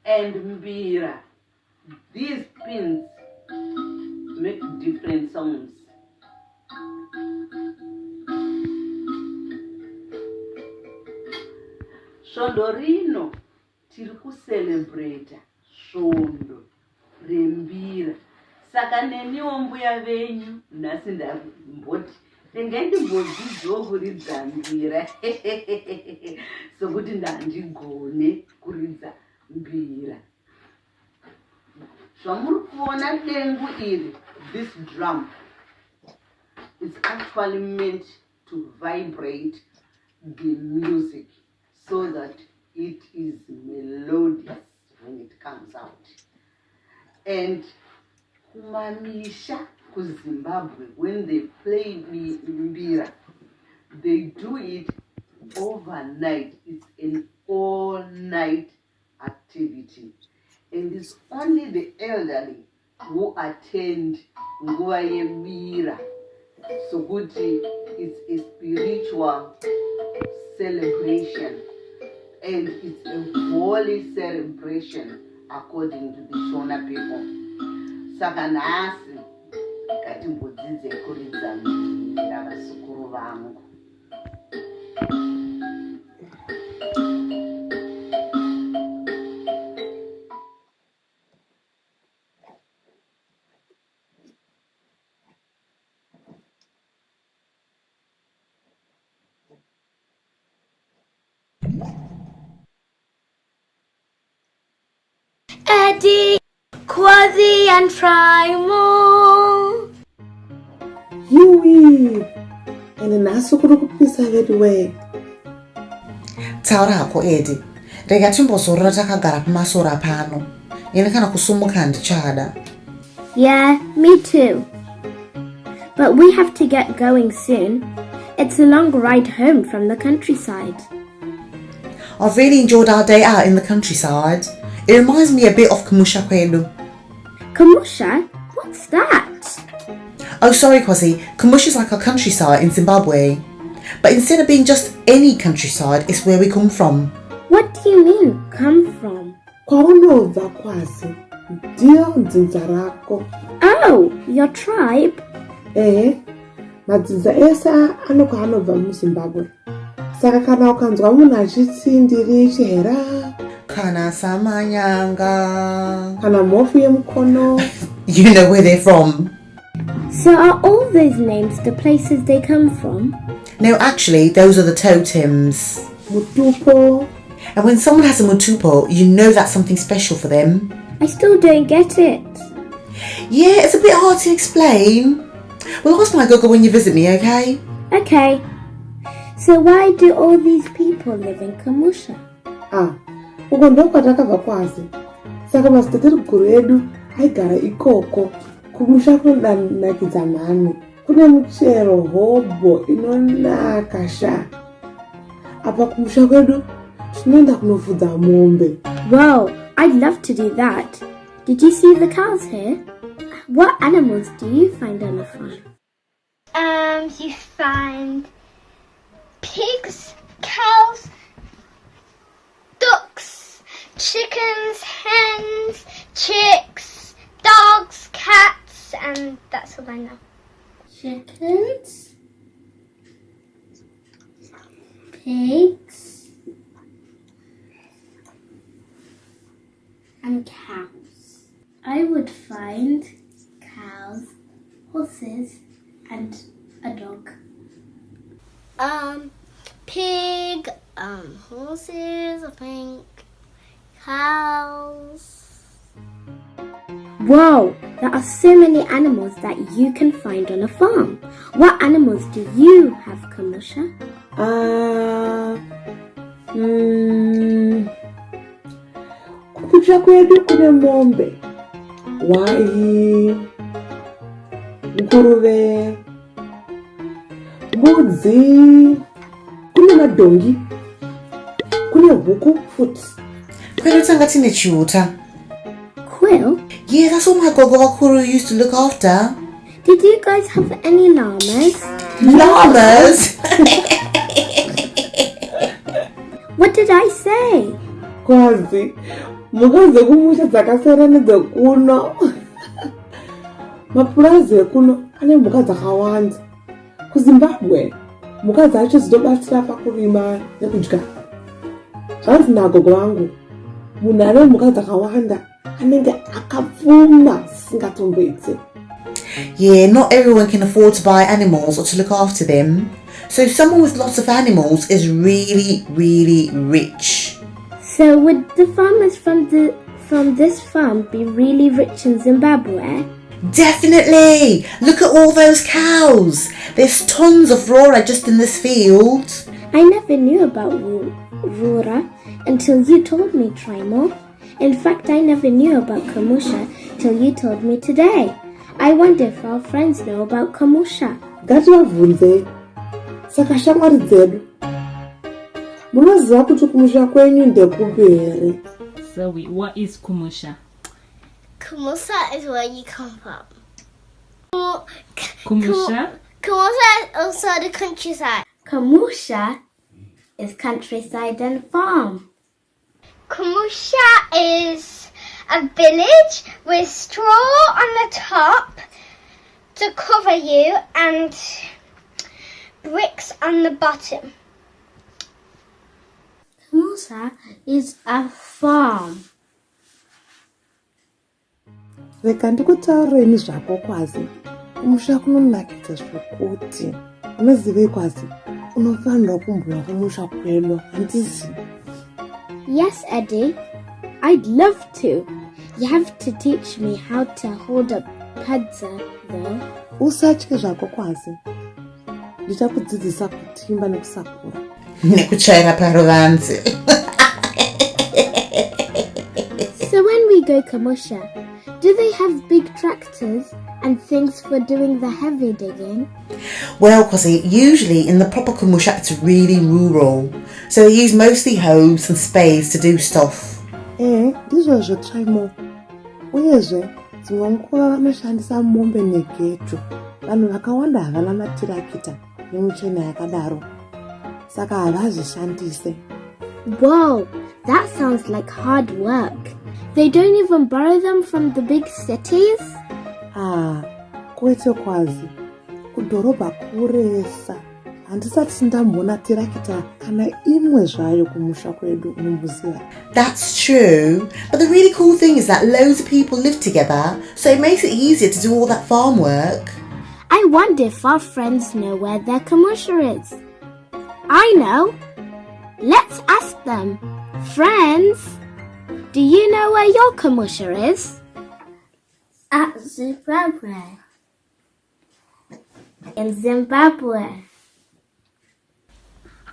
And mbira, these pins make different sounds. Svondo rino tiri kucelebrata svondo rembira. Saka neniwo mbuya venyu nhasi ndamboti regai ndimbodzidzawo kuridza mbira sokuti ndandigone kuridza mbira. Zvamuri kuona dengu iri, this drum, is actually meant to vibrate the music so that it is melodious when it comes out. And kumamisha kuZimbabwe, when they play mbira, they do it overnight. It's an all-night activity. And it's only the elderly who attend nguva yembira. So kuti it's a spiritual celebration, and it's a holy celebration according to the Shona people. Saka nhasi ngatimbodzidze kuridza mbira vasukuru vangu. Eddie, Quasi, and Frimo. Yui! And nasukuru kupisa veduwe. Taura hako Eddie, rega timbozorora takagara pamasora pano. Ine kana kusumuka ndichada. Yeah, me too. But we have to get going soon. It's a long ride home from the countryside. I've really enjoyed our day out in the countryside. It reminds me a bit of Kamusha Kwedu. Kamusha? What's that? Oh, sorry, Kwasi. Kamusha's like our countryside in Zimbabwe. But instead of being just any countryside, it's where we come from. What do you mean, come from? Kwaunobva Kwasi, ndiyo nzinza rako. Oh, your tribe? Madzinza ese anobva muZimbabwe. Saka kana ukanzwa munhu achiti ndiri chihera, Kana samanyanga. kana mhofu yemukono. You know where they're from. So are all those names the places they come from? No, actually, those are the totems. Mutupo. And when someone has a mutupo, you know that's something special for them. I still don't get it. Yeah, it's a bit hard to explain. Well, ask my gogo when you visit me, okay? Okay. So why do all these people live in Kamusha? Uko ndo kwatakabva Kwasi. Saka madzitateguru edu aigara ikoko. Kumusha kunonakidza mhani. Kune muchero hobho inonaka sha. Apa kumusha kwedu tinoenda kunofudza mombe. Wow, I'd love to do that. Did you see the cows here? What animals do you find on a farm? You find pigs, cows, ducks, chickens, hens, chicks, dogs, cats, and that's all I know. Chickens, pigs, and cows. I would find cows, horses, and a dog. Pig, horses, I think, cows. Wow, there are so many animals that you can find on a farm. What animals do you have, Kamusha? Kumusha kwedu kune mombe, wai, nguruve, mbudzi, kune madhongi, kune huku futi. Kwedu tanga tine chiuta. Quill? Yeah, that's all my gogo wakuru used to look after. Did you guys have any llamas? Llamas? What did I say? Kwazi, mhuka dzekumusha dzakasiyana nedzekuno. Mapurazi ekuno ane mhuka dzakawanda. KuZimbabwe, mhuka dzacho dzinobatsira pakurima nekudya. Zvanzi nagogo vangu, munhu ane mhuka dzakawanda anenge akapfuma singatomboitse. Yeah, not everyone can afford to buy animals or to look after them. So someone with lots of animals is really, really rich. So would the farmers from this farm be really rich in Zimbabwe? Definitely! Look at all those cows. There's tons of Rora just in this field. I never knew about Rora until you told me, Trimo. In fact, I never knew about Kamusha till you told me today. I wonder if our friends know about Kamusha. Ngativabvunze. Saka shamwari dzedu. Munoziva kuti kumusha kwenyu ndekupi here? So what is Kamusha? Kamusha is where you come from. Kamusha? Kamusha is also the countryside. Kamusha is countryside and farm. Kamusha is a village with straw on the top to cover you and bricks on the bottom. Kamusha is a farm. Reka ndikutaureni zvako Kwazi. Kumusha kunonakidza zvokuti. Unozive Kwazi, unofanira kumboya kumusha kwedu, handisi? Yes, Eddie. I'd love to. You have to teach me how to hold a padza, though. Usatye zvako Kwazi. Ndichakudzidzisa kutimba nekusakura. Nekuchaira paruvanzi. So when we go Kamusha, do they have big tractors and things for doing the heavy digging? Well, Kwasi, usually in the proper Kamusha it's really rural. So they use mostly hoes and spades to do stuff. Ndizvozvo Trimo. Uyezve, dzimwe nguva vanoshandisa mombe negeto. vanhu vakawanda havana matirakita nemuchina yakadaro, saka havazvishandise. Whoa, that sounds like hard work. They don't even borrow them from the big cities? Kwete kwazi. Kudhorobha kuresa. Handisati ndambona tirakita kana imwe zvayo kumusha kwedu unombuziva. That's true, but the really cool thing is that loads of people live together, so it makes it easier to do all that farm work. I wonder if our friends know where their kamusha is. I know. Let's ask them. Friends, do you know where your kamusha is? At Zimbabwe. In Zimbabwe.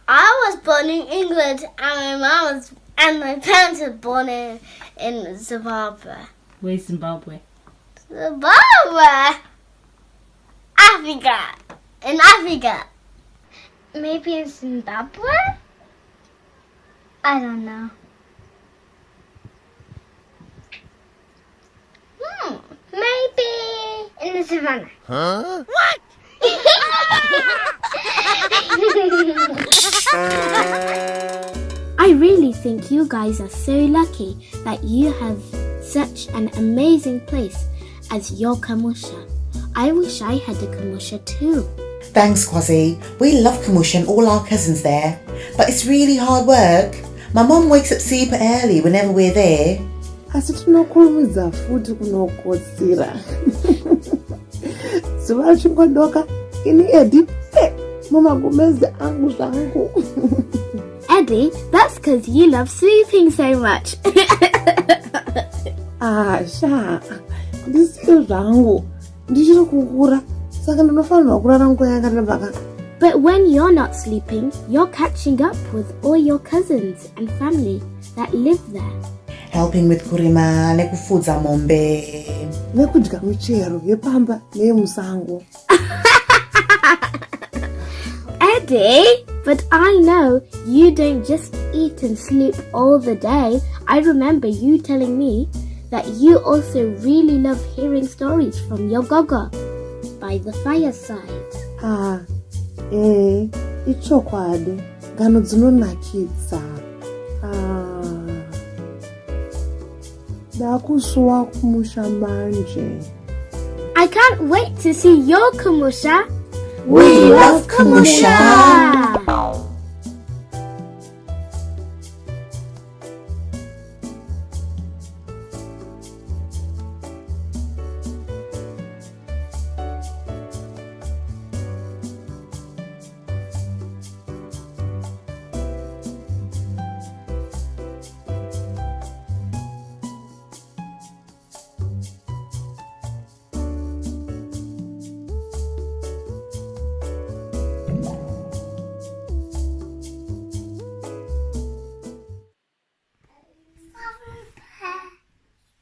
I was born in England and my parents were born in Zimbabwe. Where's Zimbabwe? Zimbabwe? Africa. In Africa. Maybe in Zimbabwe? I don't know. Maybe in the savannah. Huh? What? I really think you guys are so lucky that you have such an amazing place as your kamusha. I wish I had a kamusha too. Thanks, Kwasi. We love Kamusha and all our cousins there. But it's really hard work. My mum wakes up super early whenever we're there. Asi tinokurumidza futi kunokotsira. Zuva richingodoka, ini Eddie, mumagumezi angu zvangu. Eddie, that's because you love sleeping so much. Sha, ndisiyo zvangu. Ndichiri kukura, saka ndinofanirwa kurara nguva yakareba. But when you're not sleeping, you're catching up with all your cousins and family that live there. Helping with kurima, nekufudza mombe. Nekudya michero yepamba neyemusango. Eddie, but I know you don't just eat and sleep all the day. I remember you telling me that you also really love hearing stories from your gogo by the fireside. Ichokwadi, ngano dzinonakidza. Dakusuwa kumusha manje. I can't wait to see your kamusha. We love Kamusha.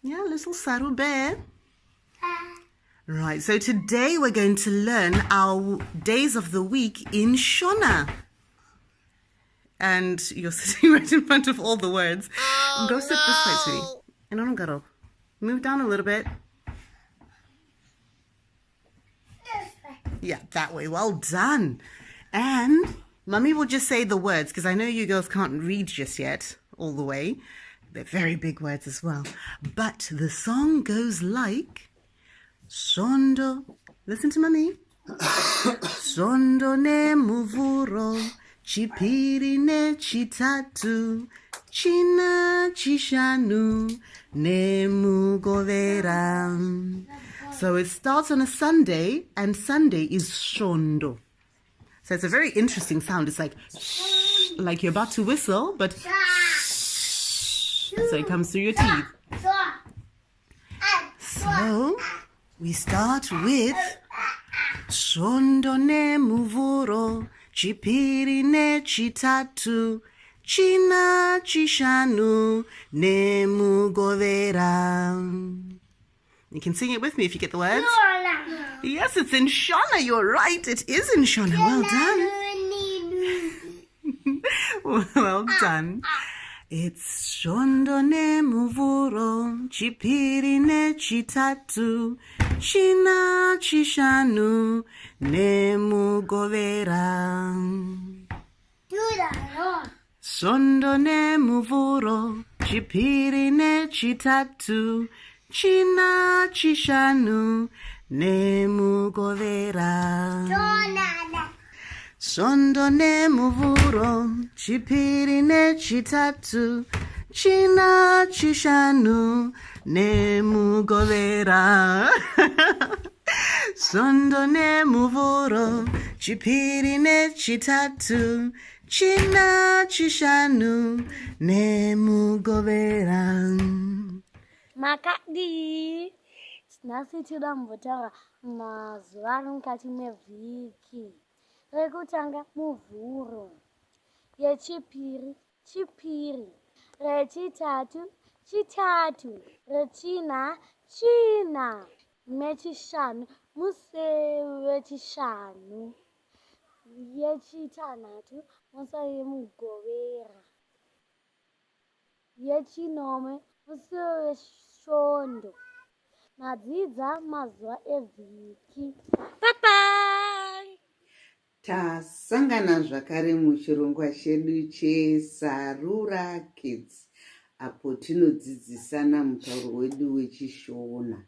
Yeah, little Saru bear. Right, so today we're going to learn our days of the week in Shona. And you're sitting right in front of all the words. Go sit this side, sweetie. And on go. Move down a little bit. Yeah, that way. Well done. And Mummy will just say the words because I know you girls can't read just yet all the way. They're very big words as well. But the song goes like Sondo. Listen to Mummy. Sondo ne muvuro, chipiri ne chitatu, china chishanu ne mugovera. So it starts on a Sunday, and Sunday is Shondo. So it's a very interesting sound. It's like you're about to whistle, but so it comes through your teeth. So we start with Shondo ne muvuro, chipiri ne chitatu, china chishanu ne mugovera. You can sing it with me if you get the words. Yes, it's in Shona. You're right. It is in Shona. Well done. Well done. It's Shondo ne muvuro, chipiri ne chitatu, china, chishanu, nemugovera. Sondo nemuvhuro, chipiri nechitatu, china, chishanu, nemugovera. Sondo nemuvhuro, chipiri nechitatu, china, chishanu, nemugovera. Sondo nemuvhuro, chipiri nechitatu, china, chishanu, nemugovera. Makadi. Nhasi tinoda kumbotaura mazuva ari mukati mevhiki. Rekutanga muvhuro, yechipiri chipiri, rechitatu chitatu, rechina china, mechishanu museve chishanu, yechitanhatu museve mugovera, yechinomwe museve svondo. Madzidza mazuva evhiki. Bye bye. Tasangana zvakare muchirongwa chedu cheSarura Kids, apo tinodzidzisana mutauro wedu wechishona.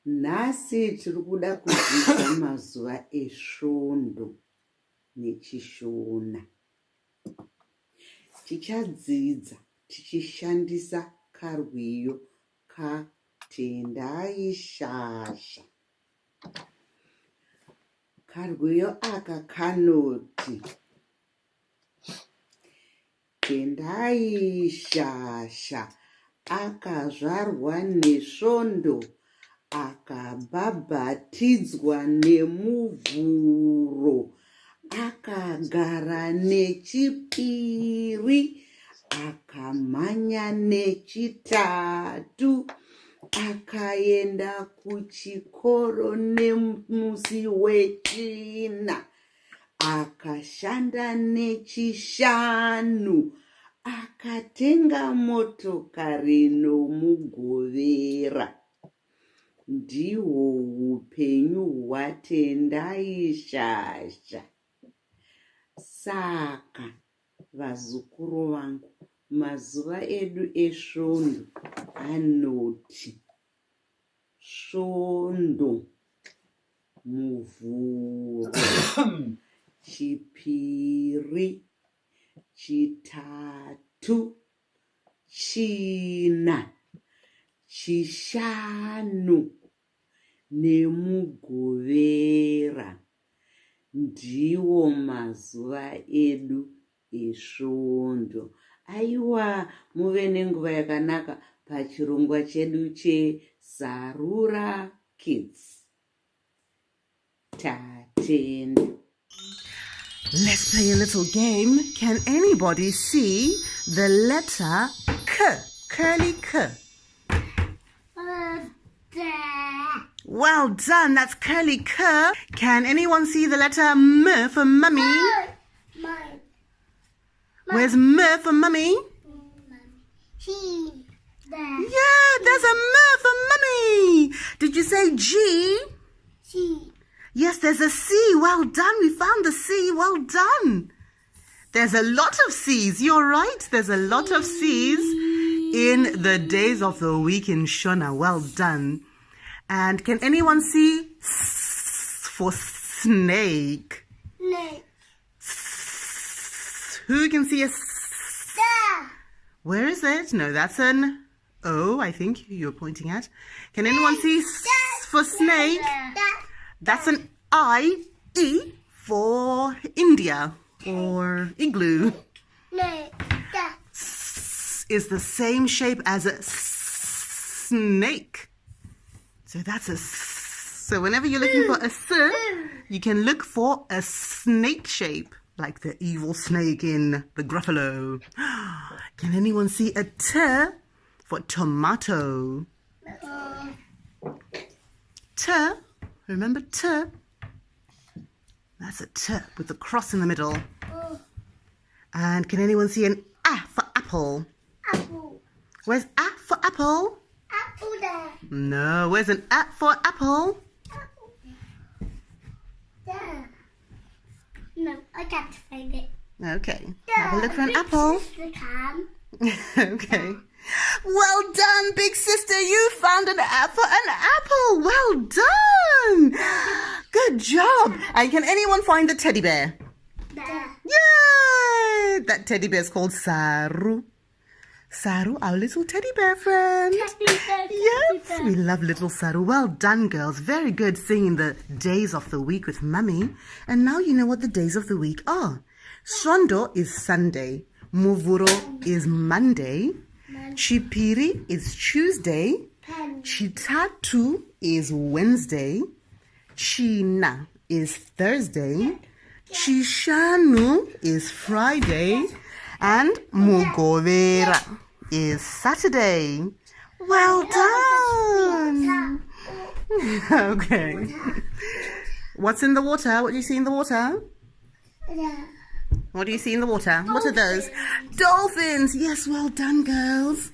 Nhasi tiri kuda kudzidza mazuva esvondo nechishona. Tichadzidza tichishandisa karwiyo katendai shasha. Karwiyo aka kanoti: tendai shasha akazvarwa nesvondo, akabhabhatidzwa nemuvhuro, akagara nechipiri, akamhanya nechitatu, akaenda kuchikoro nemusi wechina, akashanda nechishanu, akatenga motokari nomugovera. Ndihwo upenyu hwatendai shasha. Saka vazukuru vangu, mazuva edu esvondo anoti: svondo, muvhuro, chipiri, chitatu, china, chishanu, nemugovera. Ndiwo mazuva edu esvondo. Aiwa, muve nenguva yakanaka pachirongwa chedu cheSarura Kids. Tatenda. Let's play a little game. Can anybody see the letter K? Curly K. Well done, that's curly K. Can anyone see the letter M for mummy? Where's M for mummy? Yeah, there's a M for mummy. Did you say G? Yes, there's a C. Well done, we found the C. Well done. There's a lot of C's. You're right, there's a lot of C's in the days of the week in Shona. Well done. And can anyone see S for snake? Who can see a S? Where is it? No, that's an O, I think you're pointing at. Can anyone see S for snake? That's an I. E for India or igloo. S is the same shape as a snake. So that's a S. So whenever you're looking for a S, you can look for a snake shape, like the evil snake in the Gruffalo. Can anyone see a T for tomato? T, remember T? That's a T with the cross in the middle. And can anyone see an A for apple? Where's A for apple? apple there. No, where's an app for apple? There. No, I can't find it. Okay, have a look for an apple. The can. Okay. Well done, big sister. You found an app for an apple. Well done. Good job. And can anyone find the teddy bear? There. Yay! That teddy bear is called Saru. Saru, our little teddy bear friend. Yes, we love little Saru. Well done, girls. Very good singing the days of the week with Mummy. And now you know what the days of the week are. Shondo is Sunday. Muvuro is Monday. Chipiri is Tuesday. Chitatu is Wednesday. China is Thursday. Chishanu is Friday. And Mugovera is Saturday. Well done. Okay. What's in the water? What do you see in the water? What do you see in the water? What are those? Dolphins. Yes, well done, girls.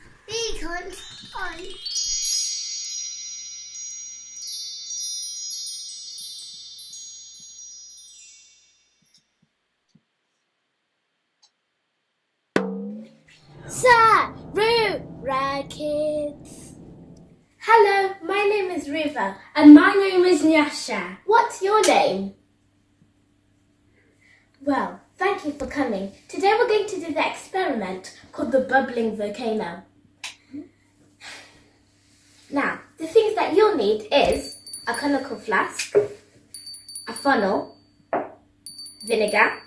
Sarura Kids. Hello, my name is Riva. And my name is Nyasha. What's your name? Well, thank you for coming. Today we're going to do the experiment called the bubbling volcano. Now, the things that you'll need is a conical flask, a funnel, vinegar,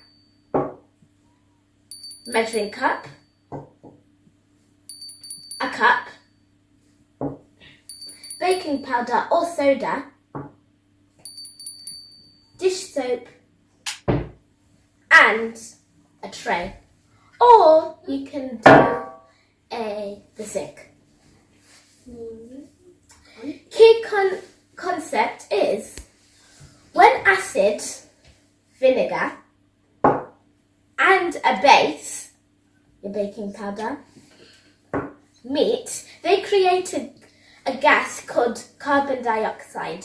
measuring cup, a cup, baking powder or soda, dish soap, and a tray. Or you can do the sink. Key concept is when acid, vinegar, and a base, your baking powder, meet, they created a gas called carbon dioxide.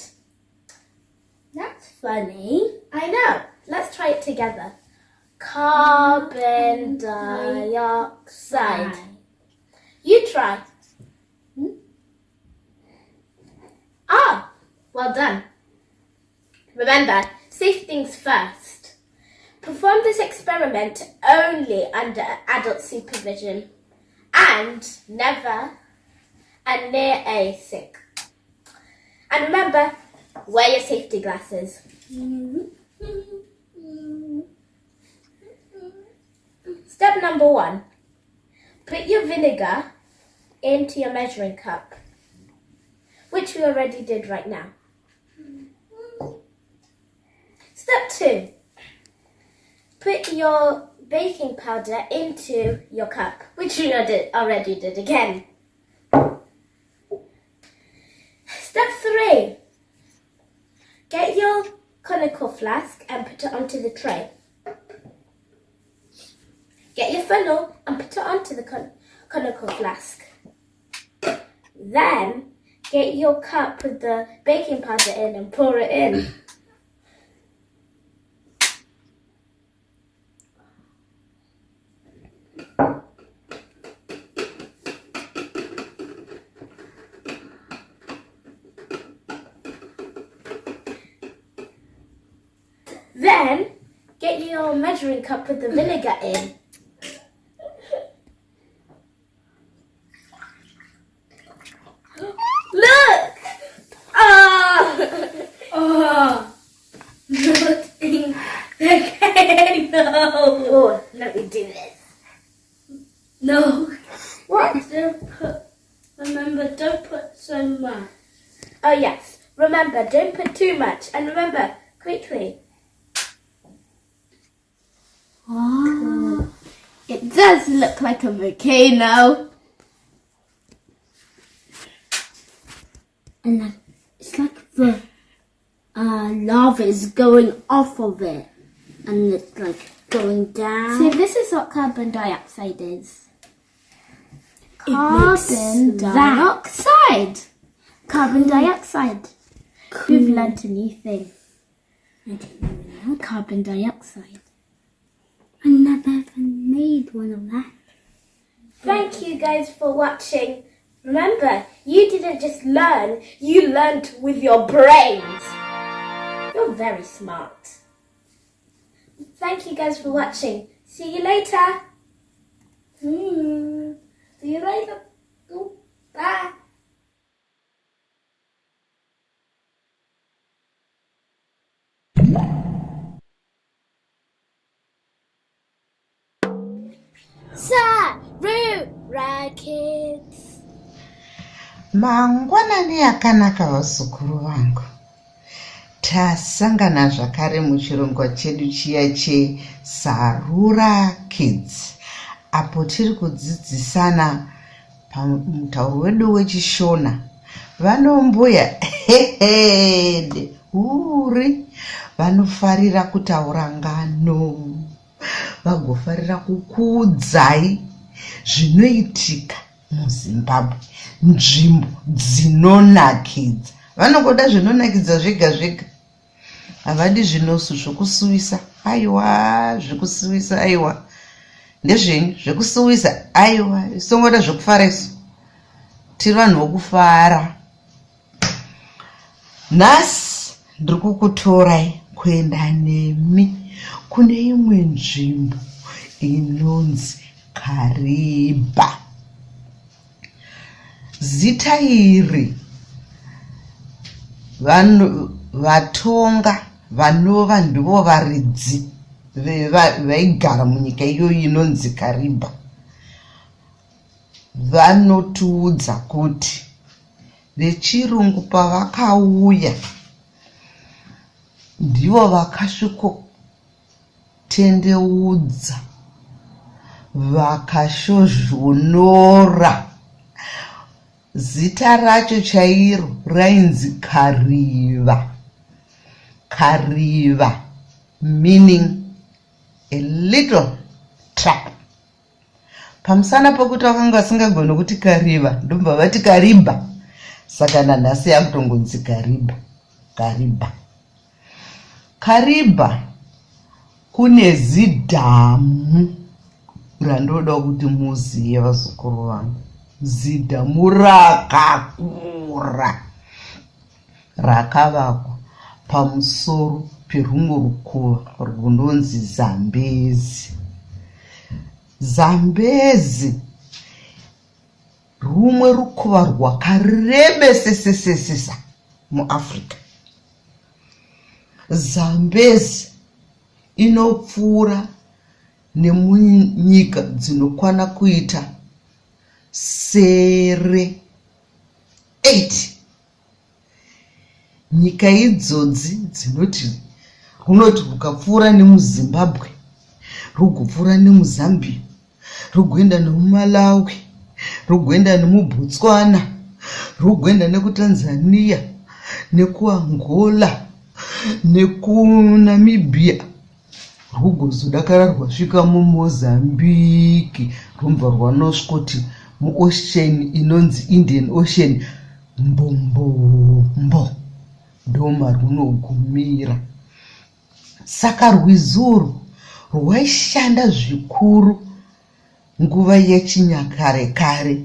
That's funny. I know. Let's try it together. Carbon dioxide. You try. Ah, well done. Remember, safe things first. Perform this experiment only under adult supervision and near a sink. And remember, wear your safety glasses. Step number 1. Put your vinegar into your measuring cup, which we already did right now. Step 2. Put your baking powder into your cup, which we already did again. Step 3. Get your conical flask and put it onto the tray. Get your funnel and put it onto the conical flask. Then get your cup with the baking powder in and pour it in. Then get your measuring cup with the vinegar in. Look! Oh, nothing. Okay, no. Oh, let me do this. No. What? Remember, don't put so much. Oh yes. Remember, don't put too much. And remember, quickly. Oh, it does look like a volcano. And then it's like the lava is going off of it. And it's like going down. See, this is what carbon dioxide is. Carbon dioxide. right. Carbon dioxide. We've learnt a new thing. I didn't know carbon dioxide. I never even made one of that. Thank you guys for watching. Remember, you didn't just learn, you learnt with your brains. You're very smart. Thank you guys for watching. See you later. See you later. Bye. Sarura Kids. Mangwanani akanaka vazukuru vangu. Tasangana zvakare muchirongwa chedu chiya cheSarura Kids. Apo tiri kudzidzisana pamutauro wedu wechiShona. Vanombuya uri vanofarira kutaura ngano. Vagofarira kukuudzai zvinoitika muZimbabwe, nzvimbo dzinonakidza. Vanogoda zvinonakidza zvega zvega. Havadi zvinosu zvokusuwisa. Aiwa, zvokusuwisa aiwa. Ndezvenyu zvokusuwisa aiwa. Isongoda zvokufara isu. Tiri vanhu vokufara. Nhasi ndiri kukutorai kuenda nemi kune imwe nzvimbo inonzi Kariba. Zita iri vatonga vanova ndivo varidzi vaigara munyika iyoyi inonzi Kariba. Vanotiudza kuti vechirungu pavakauya ndivo vakasvikotendeudza vakashozvonora. Zita racho chairo rainzi Kariva. Kariva meaning a little trap. Pamusana pokuti vakanga vasingagona kuti Kariva ndobva vati Kariba. Saka nanhasi yakutongonzi Kariba. Kariba. Kariba kune zidhamu randoda kuti muziye vazukuru vangu. Zidhamu rakakura rakavakwa pamusoro perumwe rukuva runonzi Zambezi. Zambezi rumwe rukuva rwakarebesesesesa muAfrica. Zambezi inopfuura nemunyika dzinokwana kuita sere 8. Nyika idzodzi dzinoti runoti rukapfuura nemuZimbabwe, rugopfuura nemuZambia, rugoenda nemuMalawi, rugoenda nemuBotswana, rugoenda nekuTanzania, nekuAngola, nekuNamibia, rugozodakara rwasvika muMozambique, rumva rwanosvoti muocean inonzi Indian Ocean. Mbombo ndoma runogumira. Saka rwizuru rwaishanda zvikuru nguva yechinyakare kare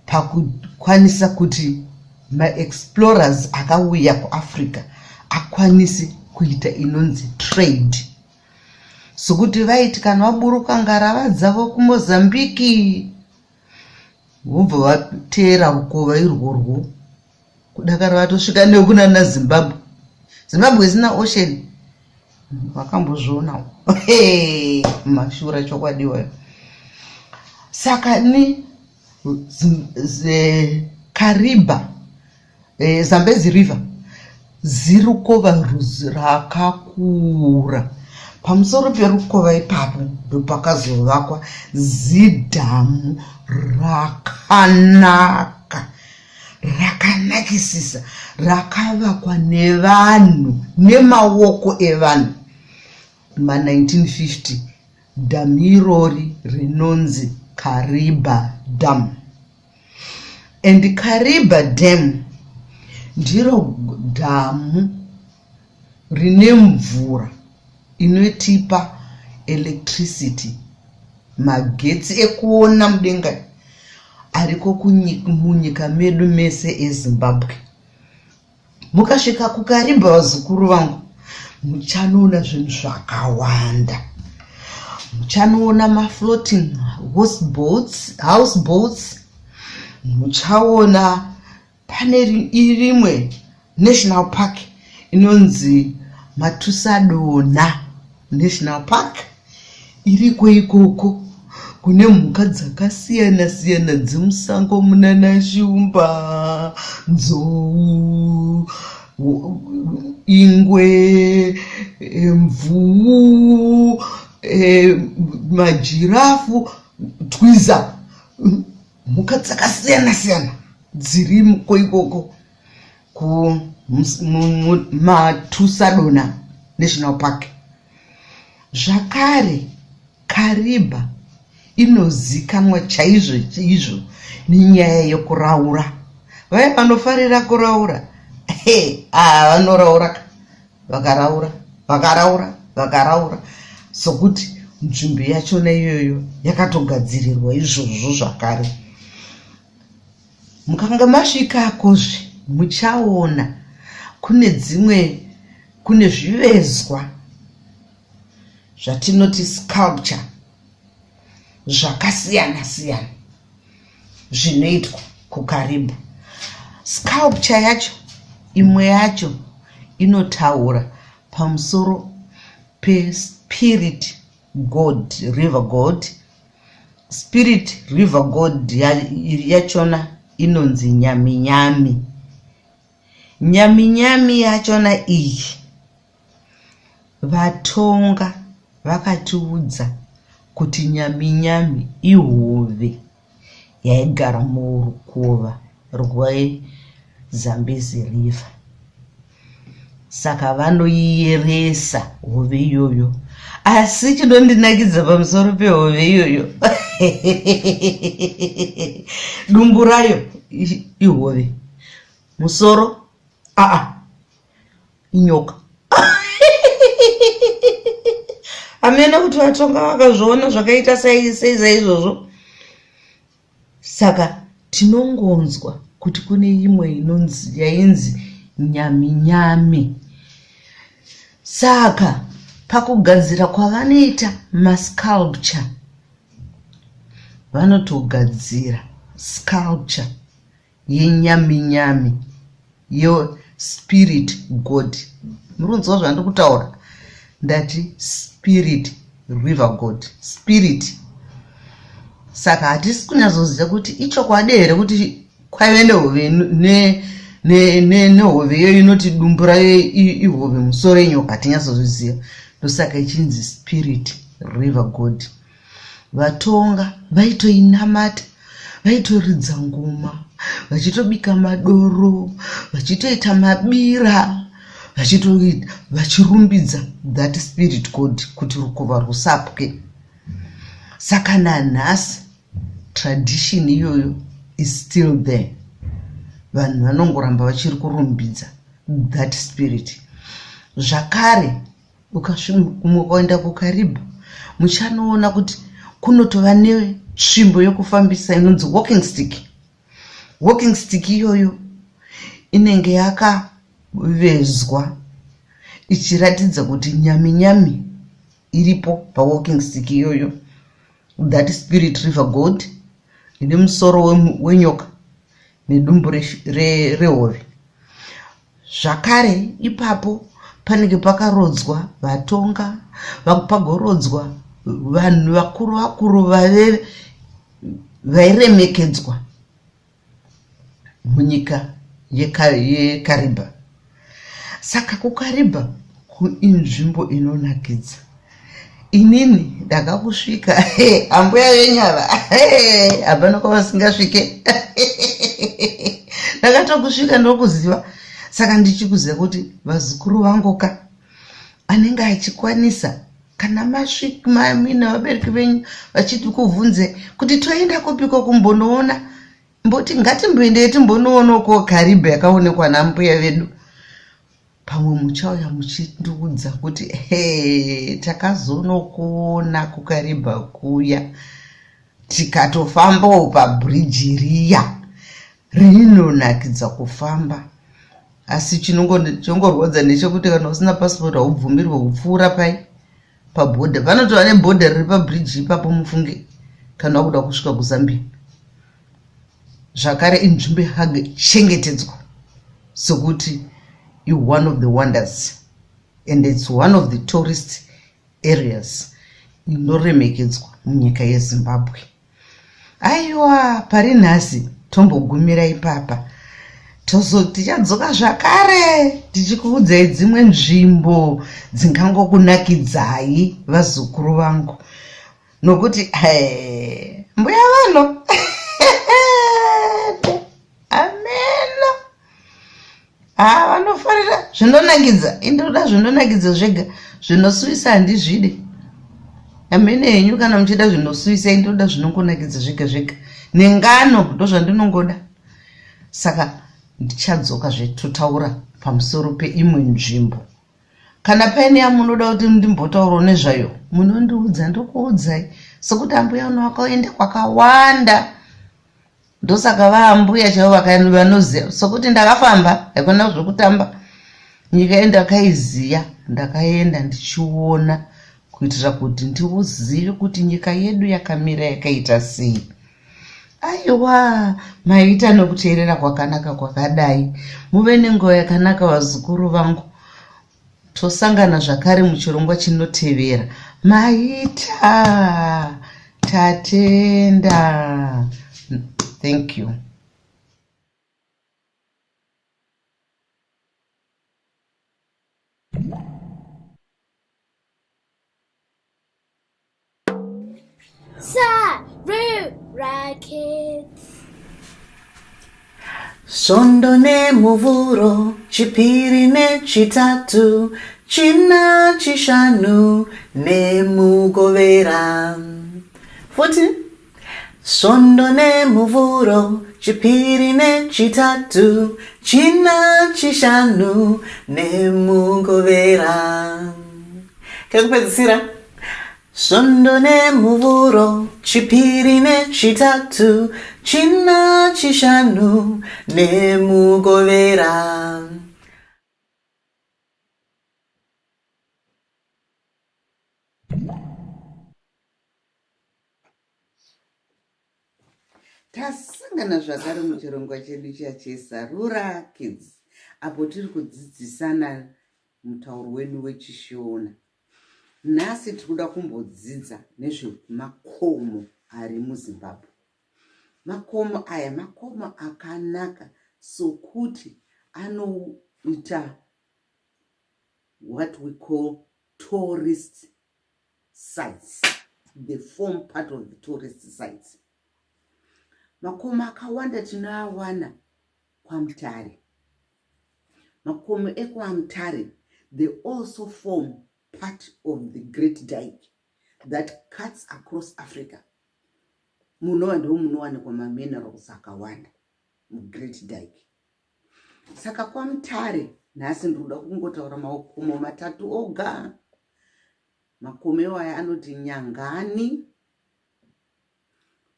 pakukwanisa kuti maexplorers akauya kuAfrica akwanise kuita inonzi trade. Sokuti vaiti kana vaburuka ngarava dzavo kuMozambiki vobva vateera rukova irworwo kudakara vatosvika nekuna naZimbabwe. Zimbabwe isina ocean. Vakambozviona mashura chokwadiwa. Saka ni Kariba, Zambezi river zirukova rakakura. Pamusoro perukova ipapo ndopakazovakwa zidhamu rakanaka, rakanakisisa, rakavakwa nevanhu, nemaoko evanhu. Ma1950 dhamu irori rinonzi Kariba Dam. And Kariba Dam ndiro dhamu rine mvura inotipa electricity, magetsi ekuona mudenga ariko munyika medu mese eZimbabwe. Mukasvika kuKariba, vazukuru vangu, muchanoona zvinhu zvakawanda. Muchanoona mafloating houseboats. Muchaona pane rimwe national park inonzi Matusadona National Park. Iriko ikoko kune mhuka dzakasiyana siyana dzemusango, munana shumba, nzou, ingwe, mvuu, majirafu, twiza, mhuka dzakasiyana siyana dziriko ikoko ku Matusadona National Park. Zvakare Kariba inozikanwa chaizvo nenyaya yekuraura. Vaya vanofarira kuraura, vanoraura vakaraura sokuti nzvimbo yachona iyoyo yakatogadzirirwa izvozvo. Zvakare mukanga masvikakozve muchaona kune zvivezwa zvatinoti sculpture zvakasiyana siyana zvinoitwa kuKariba. Sculpture yacho imwe yacho inotaura pamusoro pespirit god, river god. Spirit river god yachona inonzi nyaminyami. Nyaminyami yachona iyi vatonga vakatiudza kuti nyaminyami ihove yaigara murukova rweZambezi river. Saka vanoiyeresa hove iyoyo. Asi chinondinakidza pamusoro pehove iyoyo dumbu rayo ihove, musoro inyoka. Amena kuti vatonga vakazviona zvakaita saizvozvo. Saka tinongonzwa kuti kune imwe yainzi nyaminyami. Saka pakugadzira kwavanoita masculpture, vanotogadzira sculpture yenyaminyami, yo spirit god. Murunzwa zvandiri kutaura? Ndati spirit river god, spirit. Saka hatisi kunyazoziva kuti ichokwadi here kuti kwaive nehove nehove iyo inoti dumbu rayo ihove, musoro inyoka. Hatinyazoziva, ndosaka ichinzi spirit river god. Vatonga vaitoinamata, vaitoridza ngoma, vachitobika madoro, vachitoita mabira, vachirumbidza that spirit god kuti rukova rusapwe. Saka nanhasi tradition iyoyo is still there. Vanhu vanongoramba vachiri kurumbidza that spirit. Zvakare ukaenda kuKariba muchanoona kuti kunotova netsvimbo yokufambisa inonzi walking stick. Walking stick iyoyo inenge yakavezwa ichiratidza kuti nyaminyami iripo pawalking stick iyoyo. That spirit river god ine musoro wenyoka nedumbu rehove. Zvakare ipapo panenge pakarodzwa vatonga, pagorodzwa vanhu vakuru vakuru vairemekedzwa munyika yeKariba. Saka kuKariba inzvimbo inonakidza. Inini ndakakusvika ambuya venyava hapana kwavasingasvike ndakatokusvika ndokuziva. Saka ndichikuziva kuti vazukuru vangoka anenge achikwanisa kana masvika mina vabereki venyu vachiti kuvhunze kuti toenda kupiko kumbonoona mboti ngatimboendei timbonoonawo Karibe yakaonekwa nambuya vedu. Pamwe muchauya muchindiudza kuti takazonokuona kuKaribe kuya tikatofambawo pabridge riya rinonakidza kufamba. Asi chongorwadza ndechekuti kana usina passport haubvumirwe kupfuura pabhodha. Vanotova nebhodha riri pabridge ipapo mufunge kana wakuda kusvika kuZambia. Zvakare inzvimbo yakachengetedzwa sokuti one of the wonders, and it's one of the tourist areas inoremekedzwa munyika yeZimbabwe. Aiwa, pari nhasi tombogumira ipapa. Tichadzoka zvakare tichikuudzai dzimwe nzvimbo dzingangokunakidzai vazukuru vangu. Nokuti mbuya vano ameno vanofarira zvinonakidza. Indoda zvinonakidza zvega, zvinosuvisa handizvide. Amene henyu kana muchida zvinosuvisa, indoda zvinongonakidza zvega zvega. Nengano ndozvandinongoda. Saka ndichadzoka zvetotaura pamusoro peimwe nzvimbo. Kana paine yamunoda kuti ndimbotaurawo nezvayo, munondiudza ndokuudzai. Sokuti ambuya uno vakaenda kwakawanda. Ndosaka vaambuya chavo vanoziva. Sokuti ndakafamba, haikona zvokutamba. Nyika yendakaiziya, ndakaenda ndichiona kuitira kuti ndiuzive kuti nyika yedu yakamira yakaita sei. Aiwa, maita nokuteerera kwakanaka kwakadai. Muve nenguva yakanaka vazukuru vangu. Tosangana zvakare muchirongwa chinotevera. Maita, tatenda. Thank you. Sarura Kids. Svondo nemuvhuro, chipiri nechitatu, china chishanu nemugovera. Futi. Svondo nemuvhuro, chipiri nechitatu, china chishanu nemugovera. Kakupedzisira. Svondo nemuvhuro, chipiri nechitatu, china chishanu nemugovera. Tasangana zvakare muchirongwa chedu cheSarura Kids, apo tiri kudzidzisana mutauro wedu wechiShona. Nhasi tikuda kumbodzidza nezvemakomo ari muZimbabwe. Makomo aya makomo akanaka sokuti anoita what we call tourist sites. They form part of the tourist sites. Makomo akawanda tinoawana kwaMutare. Makomo ekwaMutare, they also form part of the Great Dike that cuts across Africa. Munowanikwa maminerals akawanda muGreat Dike. Saka kwaMutare, nhasi ndoda kungotaura makomo matatu oga. Makomo iwaya anoti Nyangani,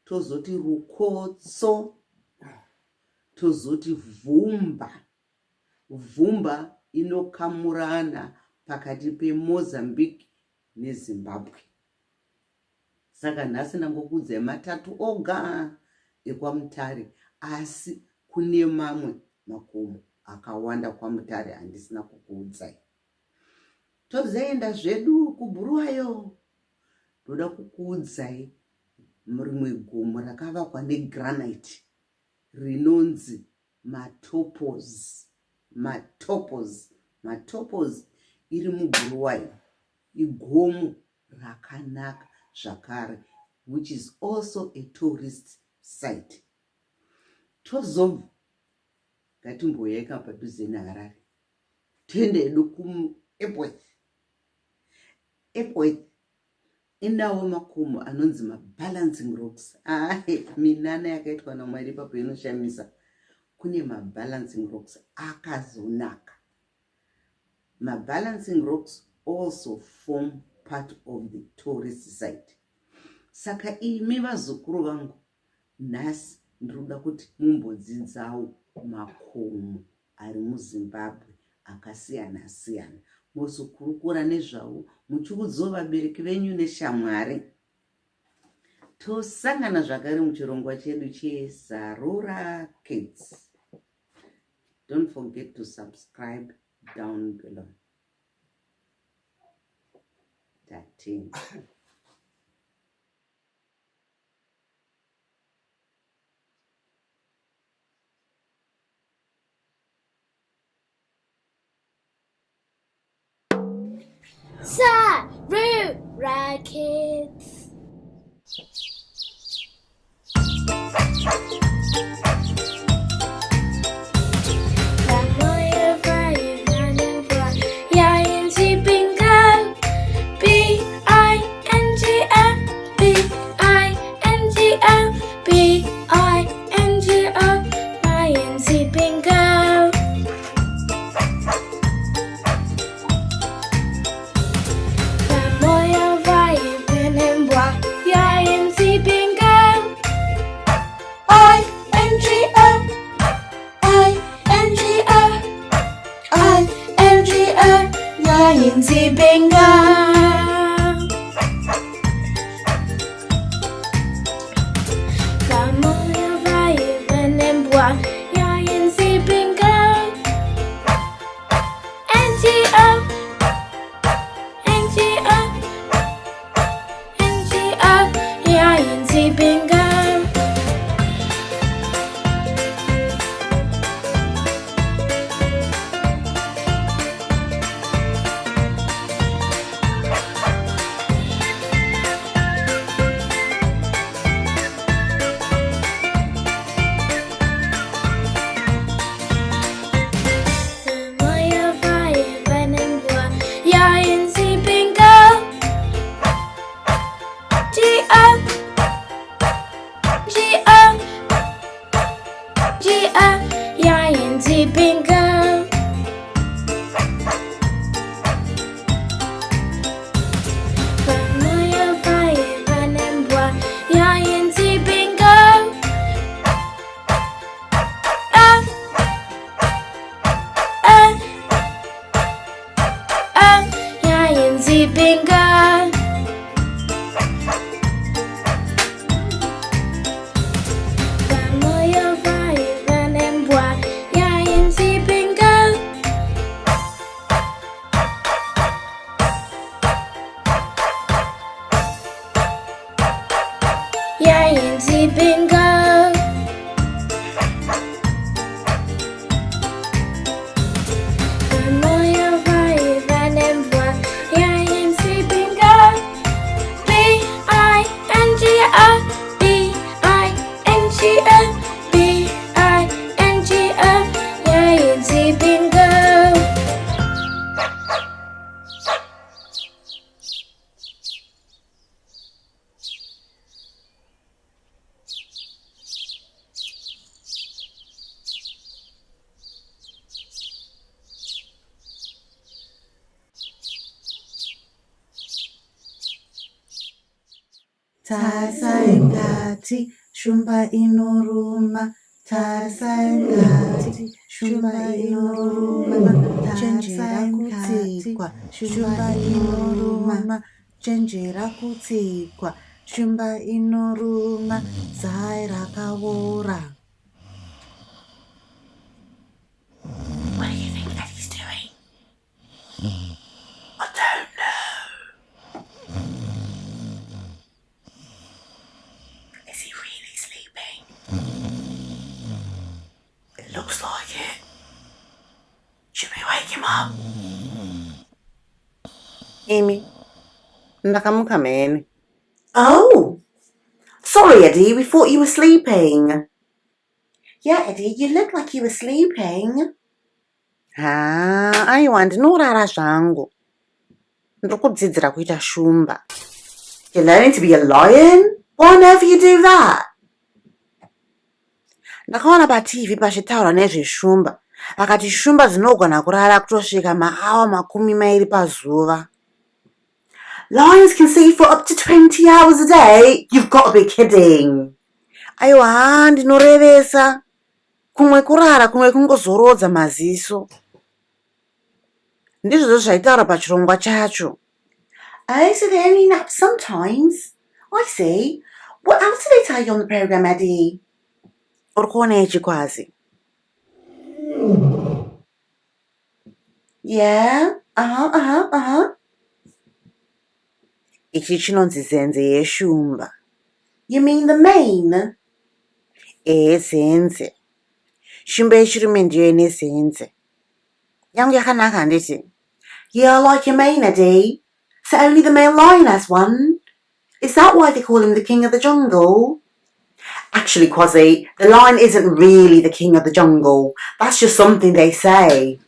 tozoti Rukotso, tozoti Vhumba. Vhumba inokamurana pakati peMozambique neZimbabwe. Saka nhasi ndangokuudzai matatu oga ekwaMutare, asi kune mamwe makomo akawanda kwaMutare handisina kukuudzai. Tozoenda zvedu kuBulawayo. Ndoda kukuudzai rimwe gomo rakavakwa negranite rinonzi Matopos. Matopos iri muBulawayo. Igomo rakanaka zvakare, which is also a tourist site. Tozobva ngatimboyeka padhuze neHarare. Tiende kuEpworth. Epworth inawo makomo anonzi mabalancing rocks. Minana yakaitwa naMwari ipapo inoshamisa. Kune mabalancing rocks akazonaka. Mabalancing rocks also form part of the tourist site. Saka imi vazukuru vangu nhasi ndinoda kuti mumbodzidzawo makomo ari muZimbabwe akasiyana siyana. Muzokurukura nezvawo muchiudzawo vabereki venyu neshamwari. Tosangana zvakare muchirongwa chedu cheSarura Kids. Don't forget to subscribe down below. Tatini. Sarura Kids. Tasaengati shumba inoruma, tasaengati shumba inoruma, chenjera kutsikwa shumba inoruma, chenjera kutsikwa shumba inoruma, zai rakaora. What do you think Eddie's doing? I don't know. Is he really sleeping? It looks like it. Should we wake him up? Amy, ndakamuka mhene. Oh! Sorry, Eddie, we thought you were sleeping. Yeah, Eddie, you look like you were sleeping. Aiwa, ndinorara zvangu. Ndiri kudzidzira kuita shumba. You're learning to be a lion? Why on earth you do that? Ndakaona paTV pachitaurwa nezveshumba. Vakati shumba dzinogona kurara kutosvika maawa 20 pazuva. Lions can see for up to 20 hours a day? You've got to be kidding. Aiwa, ndinorevesa. Kumwe kurara, kumwe kungozorodza maziso. Ndizvo zvaitaura pachirongwa chacho. Oh, so they only nap sometimes? I see. What else do they tell you on the program, Eddie? Uri kuona ichi kwazi? Yeah? Ichi chinonzi zenze yeshumba. You mean the mane? Zenze. Shumba yechirume ndiyo ine zenze. Yangu yakanaka handiti? Yeah, like your mane, Eddie. So only the male lion has one? Is that why they call him the king of the jungle? Actually, Quasi, the lion isn't really the king of the jungle. That's just something they say.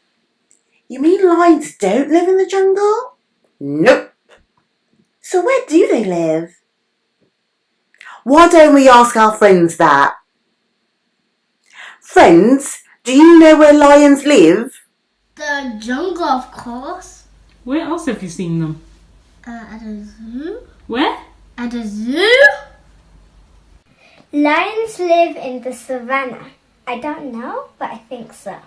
You mean lions don't live in the jungle? Nope. So where do they live? Why don't we ask our friends that? Friends, do you know where lions live? The jungle, of course. Where else have you seen them? At a zoo. Where? At a zoo? Lions live in the savannah. I don't know, but I think so.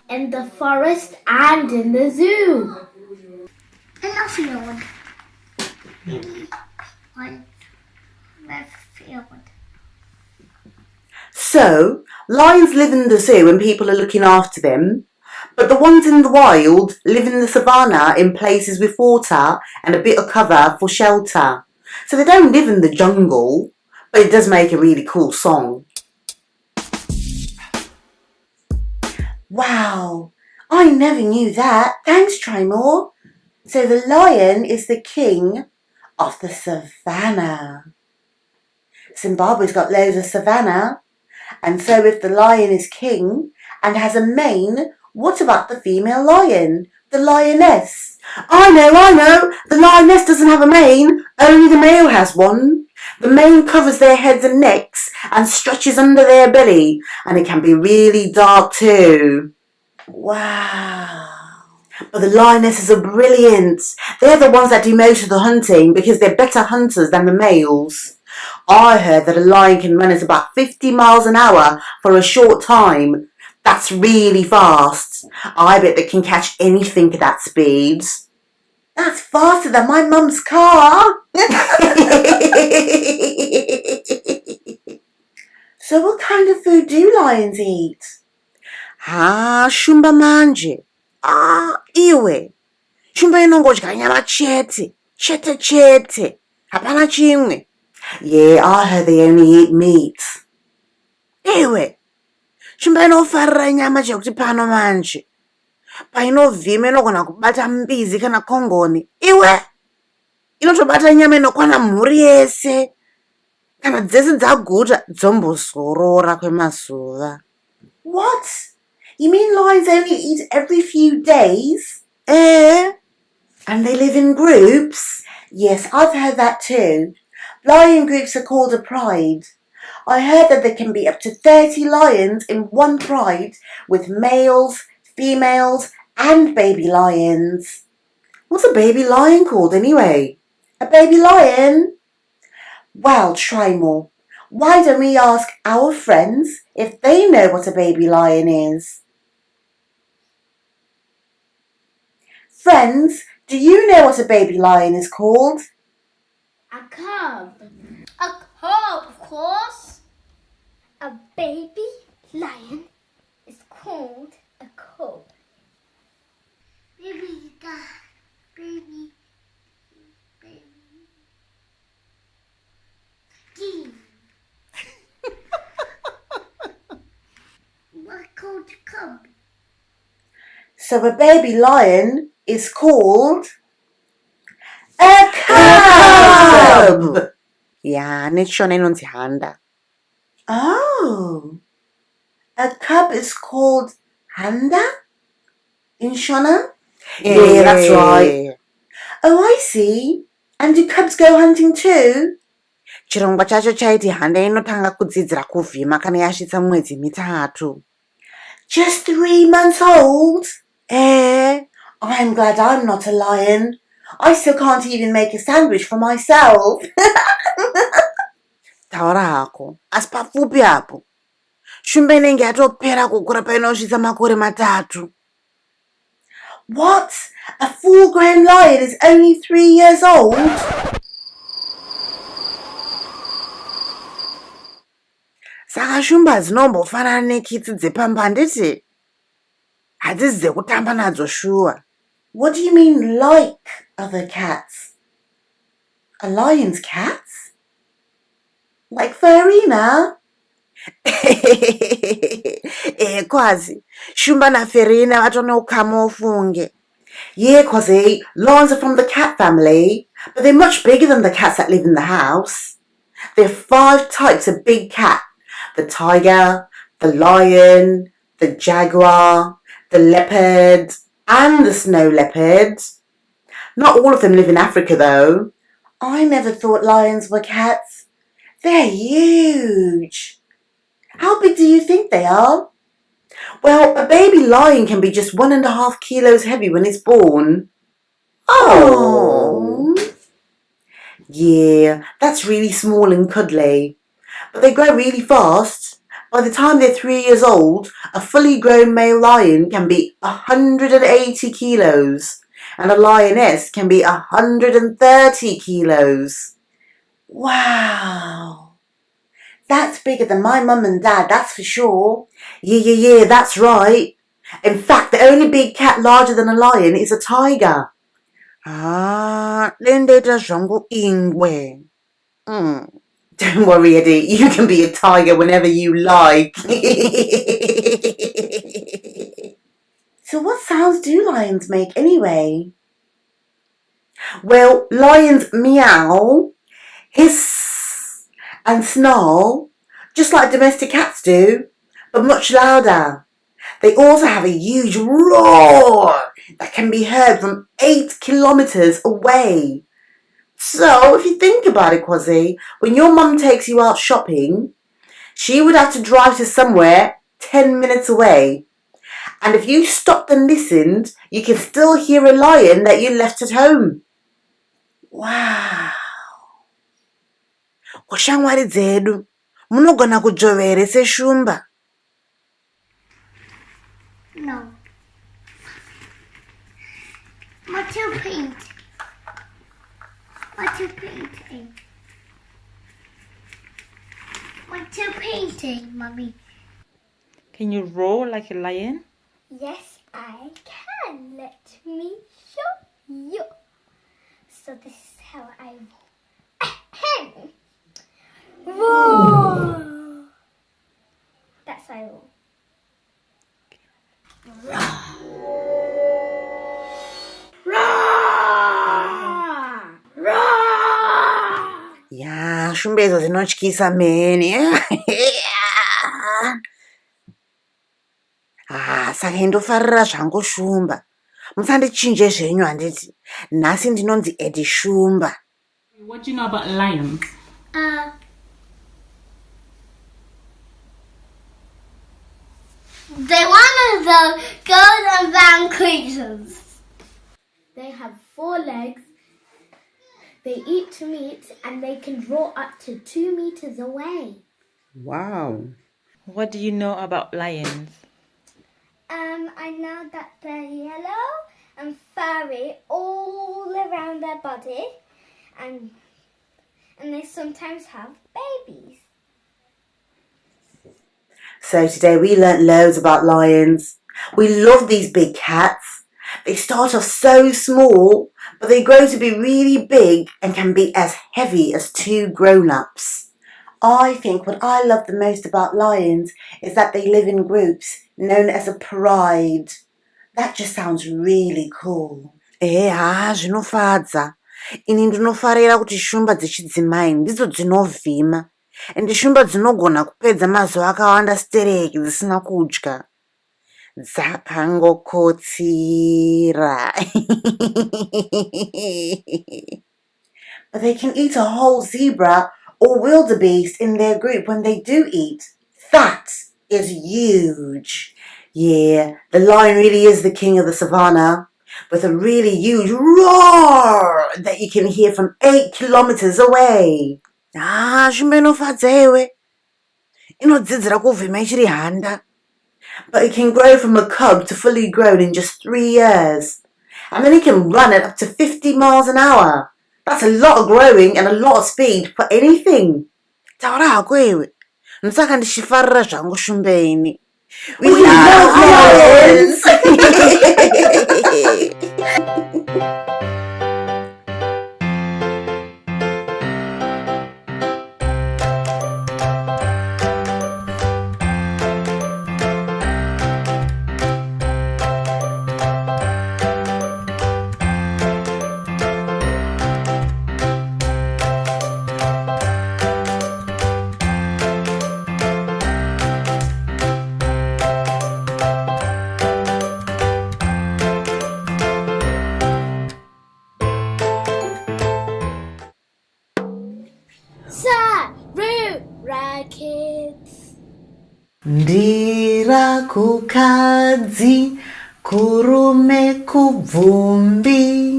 In the forest and in the zoo. In a field. So, lions live in the zoo and people are looking after them, but the ones in the wild live in the savannah in places with water and a bit of cover for shelter. So they don't live in the jungle, but it does make a really cool song. Wow, I never knew that. Thanks, Trimore. So the lion is the king of the savannah. Zimbabwe's got loads of savannah, and so if the lion is king and has a mane, what about the female lion, the lioness? I know, the lioness doesn't have a mane, only the male has one. The mane covers their heads and necks and stretches under their belly, and it can be really dark too. Wow. But the lionesses are brilliant. They're the ones that do most of the hunting because they're better hunters than the males. I heard that a lion can run at about 50 miles an hour for a short time. That's really fast. I bet they can catch anything at that speed. That's faster than my mum's car. So what kind of food do lions eat? Shumba manje. Iwe. Shumba inongodya nyama chete. Hapana chimwe. Yeah, I heard they only eat meat. Iwe. Shumba inofarira nyama chekuti pano manje. Painovhima inogona kubata mbizi kana kongoni. Iwe. Inotobata nyama inokwana mhuri yese. Kana dzese dzaguta dzombozorora kwemazuva. What? You mean lions only eat every few days? And they live in groups? Yes, I've heard that too. Lion groups are called a pride. I heard that there can be up to 30 lions in one pride with males, females and baby lions. What's a baby lion called anyway? A baby lion? Well, try more. Why don't we ask our friends if they know what a baby lion is? Friends, do you know what a baby lion is called? A cub. A cub, of course. A baby lion is called a cub. Baby. What's called a cub? So a baby lion is called a cub. Yeah, nechona inonzi handa. Oh, a cub is called handa in Shona? Yeah, that's right. Oh, I see. And do cubs go hunting too? Chirongwa chacho chaiti handa inotanga kudzidzira kuvhima kana yasvitsa mwedzi mitatu. Just 3 months old? I'm glad I'm not a lion. I still can't even make a sandwich for myself. Taura hako, asi papfupi apo. Shumba inenge yatopera kukura painosvitsa makore matatu. What? A full-grown lion is only 3 years old? Saka shumba dzinombofanana nekitsi dzepamba handiti? Hadzisi dzekutamba nadzo shuwa. What do you mean like other cats? A lion's cats? Like Farina? Kwazi, Shumba na Farina vatonokama ufunge. Yeah, Kwazi, lions are from the cat family, but they're much bigger than the cats that live in the house. There are 5 types of big cat. The tiger, the lion, the jaguar, the leopard, and the snow leopard. Not all of them live in Africa though. I never thought lions were cats. They're huge. How big do you think they are? Well, a baby lion can be just 1.5 kilos heavy when it's born. Oh. Yeah, that's really small and cuddly. But they grow really fast. By the time they're 3 years old, a fully grown male lion can be 180 kilos. And a lioness can be 130 kilos. Wow. That's bigger than my mum and dad, that's for sure. Yeah, that's right. In fact, the only big cat larger than a lion is a tiger. Lendeta zvangu ingwe. Don't worry, Eddie. You can be a tiger whenever you like. So what sounds do lions make anyway? Well, lions meow, hiss, and snarl, just like domestic cats do, but much louder. They also have a huge roar that can be heard from 8 kilometers away. So, if you think about it, Kwazi, when your mum takes you out shopping, she would have to drive to somewhere 10 minutes away. And if you stopped and listened, you can still hear a lion that you left at home. Wow. Kushamwari dzedu, munogona kujovere seshumba. No. What you paint? What you painting? What you painting, Mummy? Can you roar like a lion? Yes, I can. Let me show you. So this is how I roar. Roar. That's how I roar. Ya, shumba idzo dzinotyisa mheni. Saka indofarira zvangu shumba. Musandichinje zvenyu handiti. Nhasi ndinonzi Eddie Shumba. What do you know about lions? They're one of the golden brown creatures. They have 4 legs. They eat meat and they can roar up to 2 meters away. Wow. What do you know about lions? I know that they're yellow and furry all around their body, and they sometimes have babies. So today we learnt loads about lions. We love these big cats. They start off so small, but they grow to be really big and can be as heavy as 2 grown-ups. I think what I love the most about lions is that they live in groups known as a pride. That just sounds really cool. Zvinofadza. Ini ndinofarira kuti shumba dzechidzimai ndidzo dzinovhima. Ende shumba dzinogona kupedza mazuva akawanda stereki dzisina kudya. Dzakangokotsira. but they can eat a whole zebra or wildebeest in their group when they do eat. That is huge. Yeah, the lion really is the king of the savannah, with a really huge roar that you can hear from 8 kilometers away. Shumba inofadza iwe. Inodzidzira kuvhima ichiri handa. But it can grow from a cub to fully grown in just 3 years. And then it can run at up to 50 miles an hour. That's a lot of growing and a lot of speed for anything. Taura hako iwe. Ndisaka ndichifarira zvangu shumbeini. We love lions! Sarura Kids. Ndira kukadzi, kurume kubvumbi,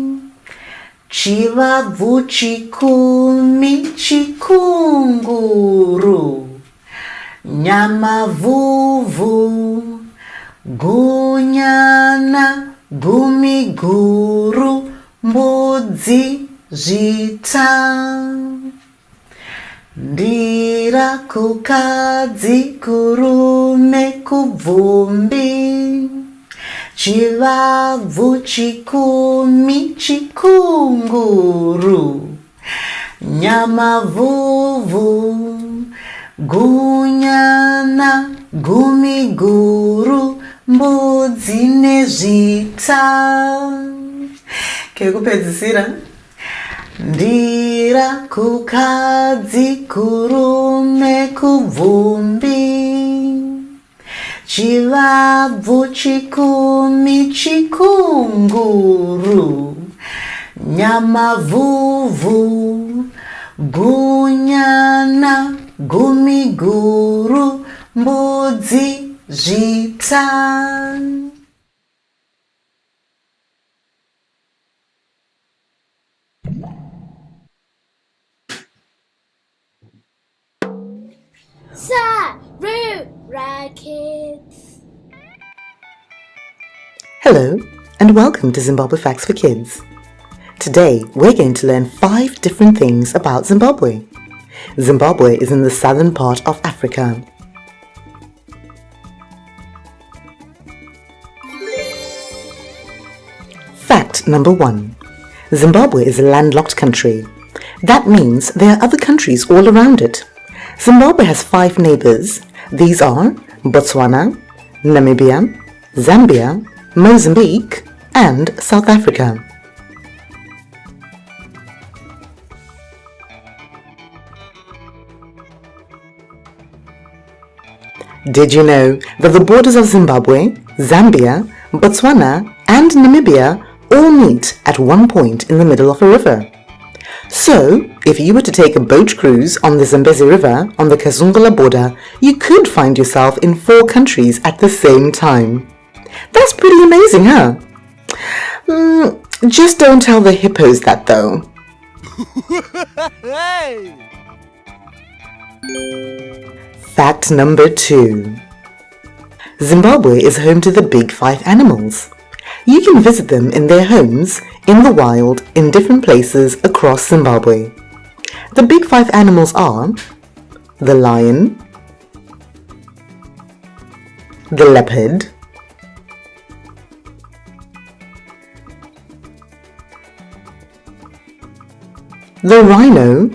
chivabvu chikumi chikunguru, nyama vuvhu, gunyana gumi guru, mbudzi zvita. Ndira kukadzi, kurume kubvumbi, chivabvu chikumi chikunguru, nyama vuvhu, gunyana gumi guru, mbudzi nezvita. Kekupedzisira. Ndira kukadzi, kurume kubvumbi, chivabvu chikumi chikunguru, nyama vuvhu, gunyana gumi guru, mbudzi zvita. Sarura Kids. Hello, and welcome to Zimbabwe Facts for Kids. Today, we're going to learn 5 different things about Zimbabwe. Zimbabwe is in the southern part of Africa. Fact number 1. Zimbabwe is a landlocked country. That means there are other countries all around it. Zimbabwe has 5 neighbors. These are Botswana, Namibia, Zambia, Mozambique, and South Africa. Did you know that the borders of Zimbabwe, Zambia, Botswana, and Namibia all meet at one point in the middle of a river? So, if you were to take a boat cruise on the Zambezi River on the Kazungula border, you could find yourself in 4 countries at the same time. That's pretty amazing, huh? Just don't tell the hippos that though. Fact number 2. Zimbabwe is home to the big 5 animals. You can visit them in their homes, in the wild, in different places across Zimbabwe. The big 5 animals are the lion, the leopard, the rhino,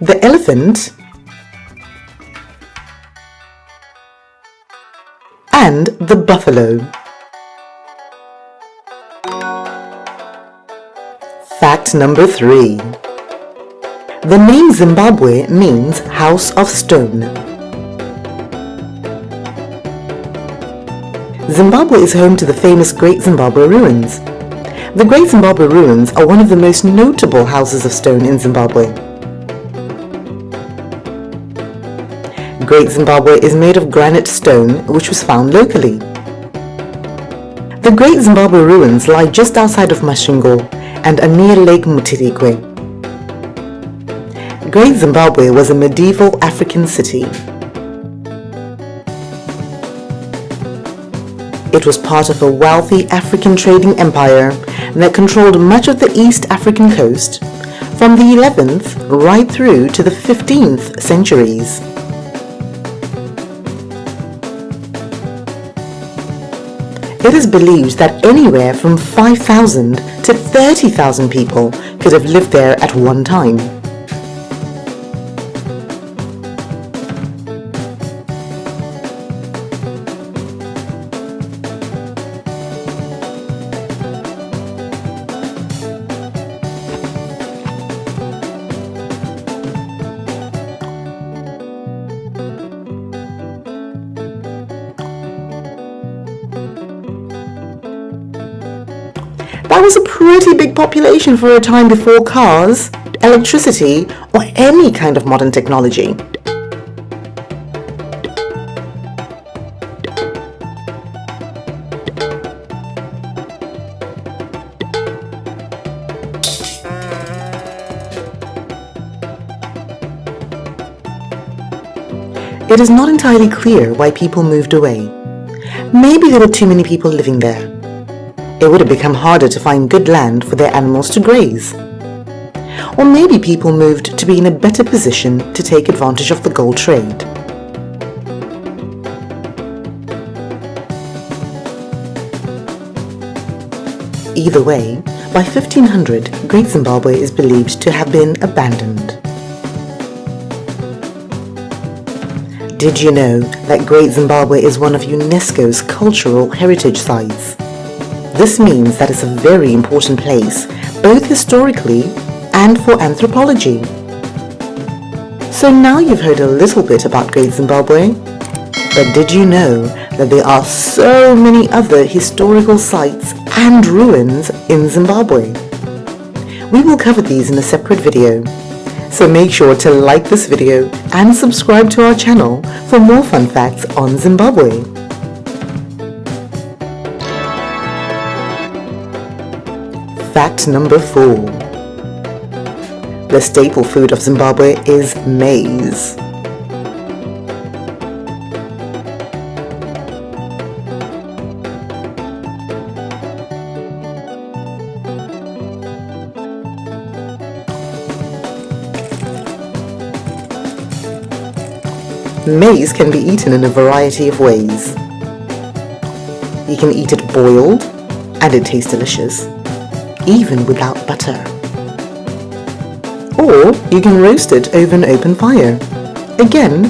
the elephant, and the buffalo. Fact number 3. The name Zimbabwe means house of stone. Zimbabwe is home to the famous Great Zimbabwe Ruins. The Great Zimbabwe Ruins are one of the most notable houses of stone in Zimbabwe. Great Zimbabwe is made of granite stone which was found locally. The Great Zimbabwe Ruins lie just outside of Masvingo and are near Lake Mutirikwe. Great Zimbabwe was a medieval African city. It was part of a wealthy African trading empire that controlled much of the East African coast from the 11th right through to the 15th centuries. It is believed that anywhere from 5,000 to 30,000 people could have lived there at one time. That was a pretty big population for a time before cars, electricity, or any kind of modern technology. It is not entirely clear why people moved away. Maybe there were too many people living there. It would have become harder to find good land for their animals to graze. Or maybe people moved to be in a better position to take advantage of the gold trade. Either way, by 1500, Great Zimbabwe is believed to have been abandoned. Did you know that Great Zimbabwe is one of UNESCO's cultural heritage sites? This means that it's a very important place, both historically and for anthropology. So now you've heard a little bit about Great Zimbabwe, but did you know that there are so many other historical sites and ruins in Zimbabwe? We will cover these in a separate video, so make sure to like this video and subscribe to our channel for more fun facts on Zimbabwe. Fact number 4. The staple food of Zimbabwe is maize. Maize can be eaten in a variety of ways. You can eat it boiled, and it tastes delicious, even without butter. Or you can roast it over an open fire. Again,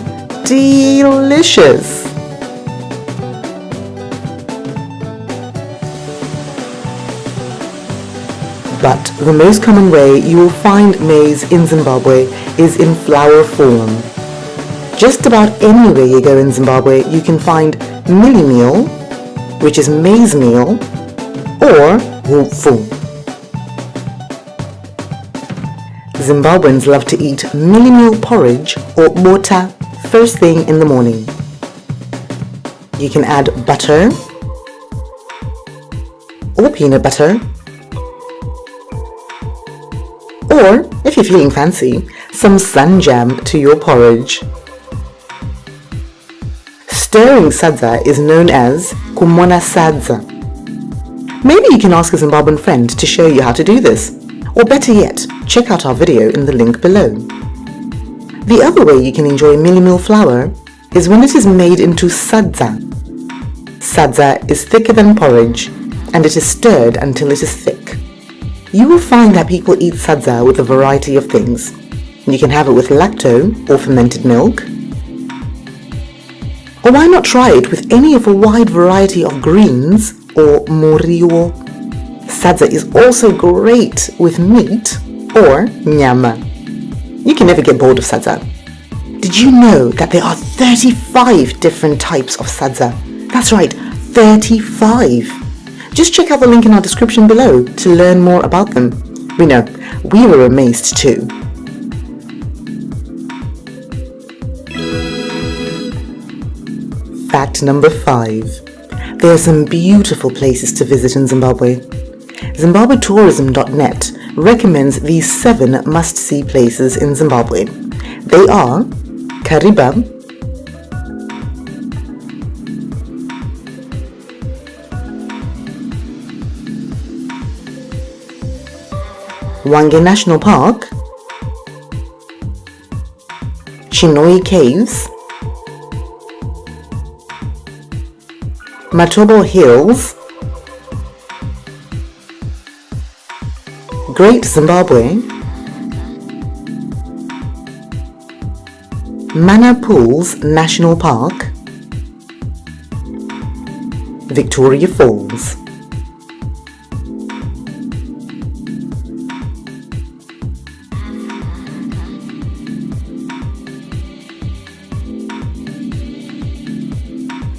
delicious! But the most common way you will find maize in Zimbabwe is in flour form. Just about anywhere you go in Zimbabwe, you can find milli meal, which is maize meal, or hufu. Zimbabweans love to eat milli meal porridge or bota first thing in the morning. You can add butter or peanut butter, or if you're feeling fancy, some sun jam to your porridge. Stirring sadza is known as kumona sadza. Maybe you can ask a Zimbabwean friend to show you how to do this. Or better yet, check out our video in the link below. The other way you can enjoy milli meal flour is when it is made into sadza. Sadza is thicker than porridge and it is stirred until it is thick. You will find that people eat sadza with a variety of things. You can have it with lacto or fermented milk. Or why not try it with any of a wide variety of greens or muriwo. Sadza is also great with meat or nyama. You can never get bored of sadza. Did you know that there are 35 different types of sadza? That's right, 35. Just check out the link in our description below to learn more about them. We know, we were amazed too. Fact number 5. There are some beautiful places to visit in Zimbabwe. ZimbabweTourism.net recommends these 7 must-see places in Zimbabwe. They are Kariba, Hwange National Park, Chinoi Caves, Matobo Hills, Great Zimbabwe, Mana Pools National Park, Victoria Falls.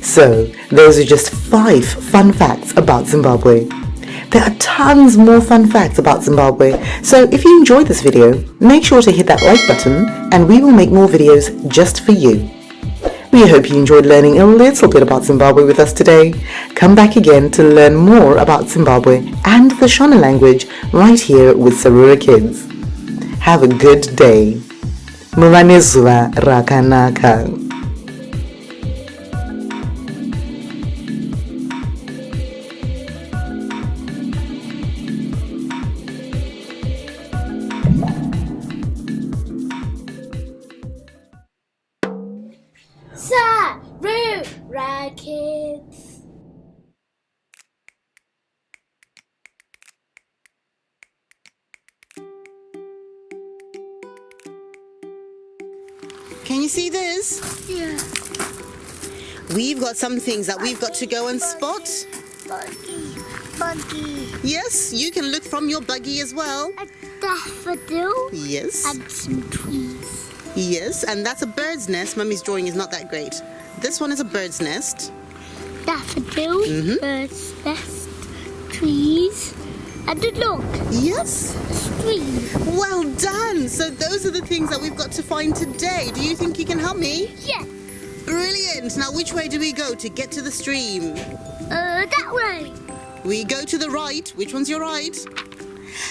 So, those are just 5 fun facts about Zimbabwe. There are tons more fun facts about Zimbabwe, so if you enjoyed this video, make sure to hit that like button and we will make more videos just for you. We hope you enjoyed learning a little bit about Zimbabwe with us today. Come back again to learn more about Zimbabwe and the Shona language right here with Sarura Kids. Have a good day. Muva nezuva rakanaka. Sarura Kids. Can you see this? Yeah. We've got some things that we've got to go and spot. Buggy. Yes, you can look from your buggy as well. A daffodil. Yes. And some trees. Yes, and that's a bird's nest. Mummy's drawing is not that great. This one is a bird's nest. Daffodil, bird's nest, trees, and a look. Yes. A stream. Well done. So those are the things that we've got to find today. Do you think you can help me? Yeah. Brilliant. Now which way do we go to get to the stream? That way. We go to the right. Which one's your right?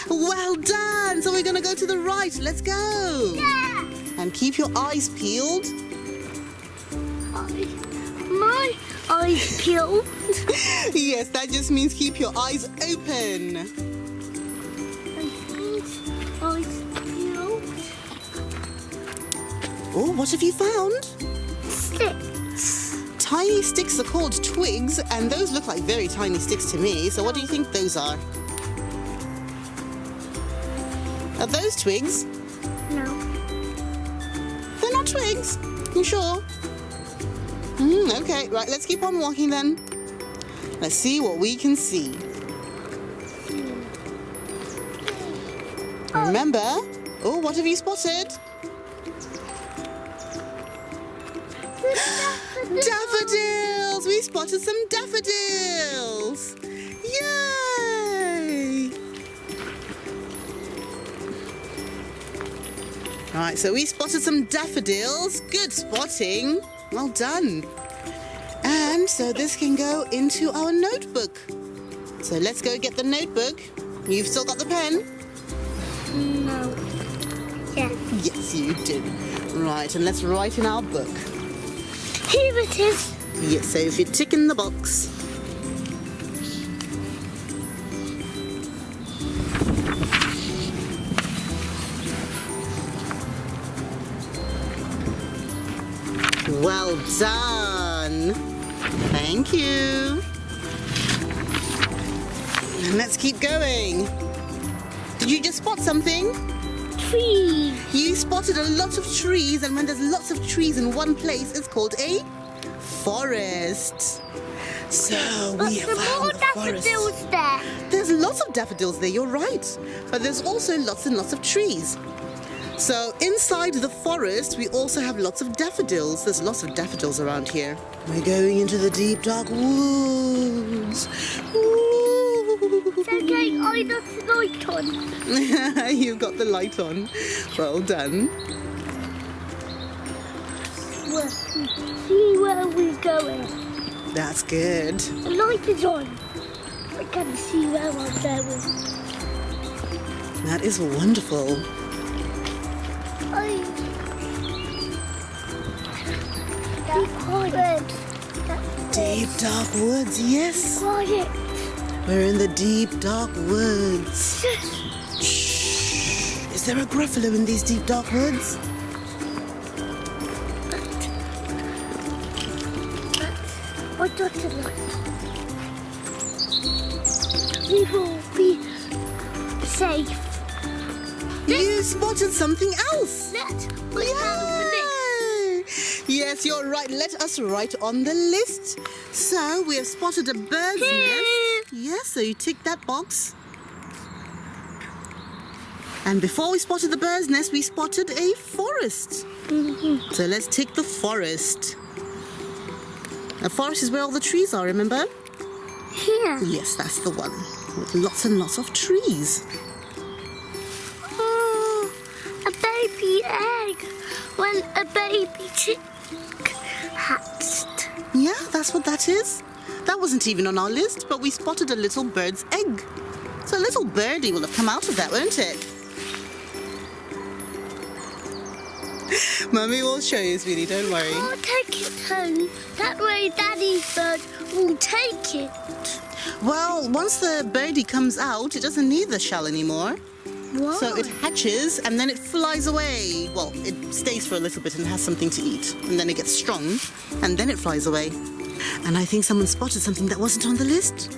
Well done. So we're going to go to the right. Let's go. Yeah. And keep your eyes peeled. My eyes peeled. Yes, that just means keep your eyes open. Eyes peeled. Oh, what have you found? Sticks. Tiny sticks are called twigs, and those look like very tiny sticks to me. So what do you think those are? Are those twigs? No. They're not twigs. You sure? Okay, right, let's keep on walking then. Let's see what we can see. Remember, oh, what have you spotted? Daffodils! We spotted some daffodils! Yay! Right, so we spotted some daffodils. Good spotting. Well done. And so this can go into our notebook. So let's go get the notebook. You've still got the pen? No. Yeah. Yes, you do. Right, and let's write in our book. Here it is. Yes, so if you tick in the box. Well done. Thank you. And let's keep going. Did you just spot something? Trees. You spotted a lot of trees, and when there's lots of trees in one place, it's called a forest. So we have found the forest. Daffodils there. There's lots of daffodils there, you're right. But there's also lots and lots of trees. So inside the forest, we also have lots of daffodils. There's lots of daffodils around here. We're going into the deep, dark woods. It's okay, I got the light on. You got the light on. Well done. Well, see where we're going. That's good. The light is on. I can see where I'm going. That is wonderful. Deep, dark woods, yes. Quiet. We're in the deep, dark woods. Shh. Is there a gruffalo in these deep, dark woods? I got the light. We will be safe. You spotted something else. Let's put that on the list. Yes, you're right. Let us write on the list. So we have spotted a bird's nest. Yes, so you tick that box. And before we spotted the bird's nest, we spotted a forest. So let's tick the forest. A forest is where all the trees are, remember? Here. Yes, that's the one. With lots and lots of trees. Oh, a baby egg. When a baby chick hatched. Yeah, that's what that is. That wasn't even on our list, but we spotted a little bird's egg. So a little birdie will have come out of that, won't it? Mummy will show you, sweetie, don't worry. I'll take it home. That way Daddy's bird will take it. Well, once the birdie comes out, it doesn't need the shell anymore. Why? So it hatches and then it flies away. Well, it stays for a little bit and has something to eat. And then it gets strong and then it flies away. And I think someone spotted something that wasn't on the list.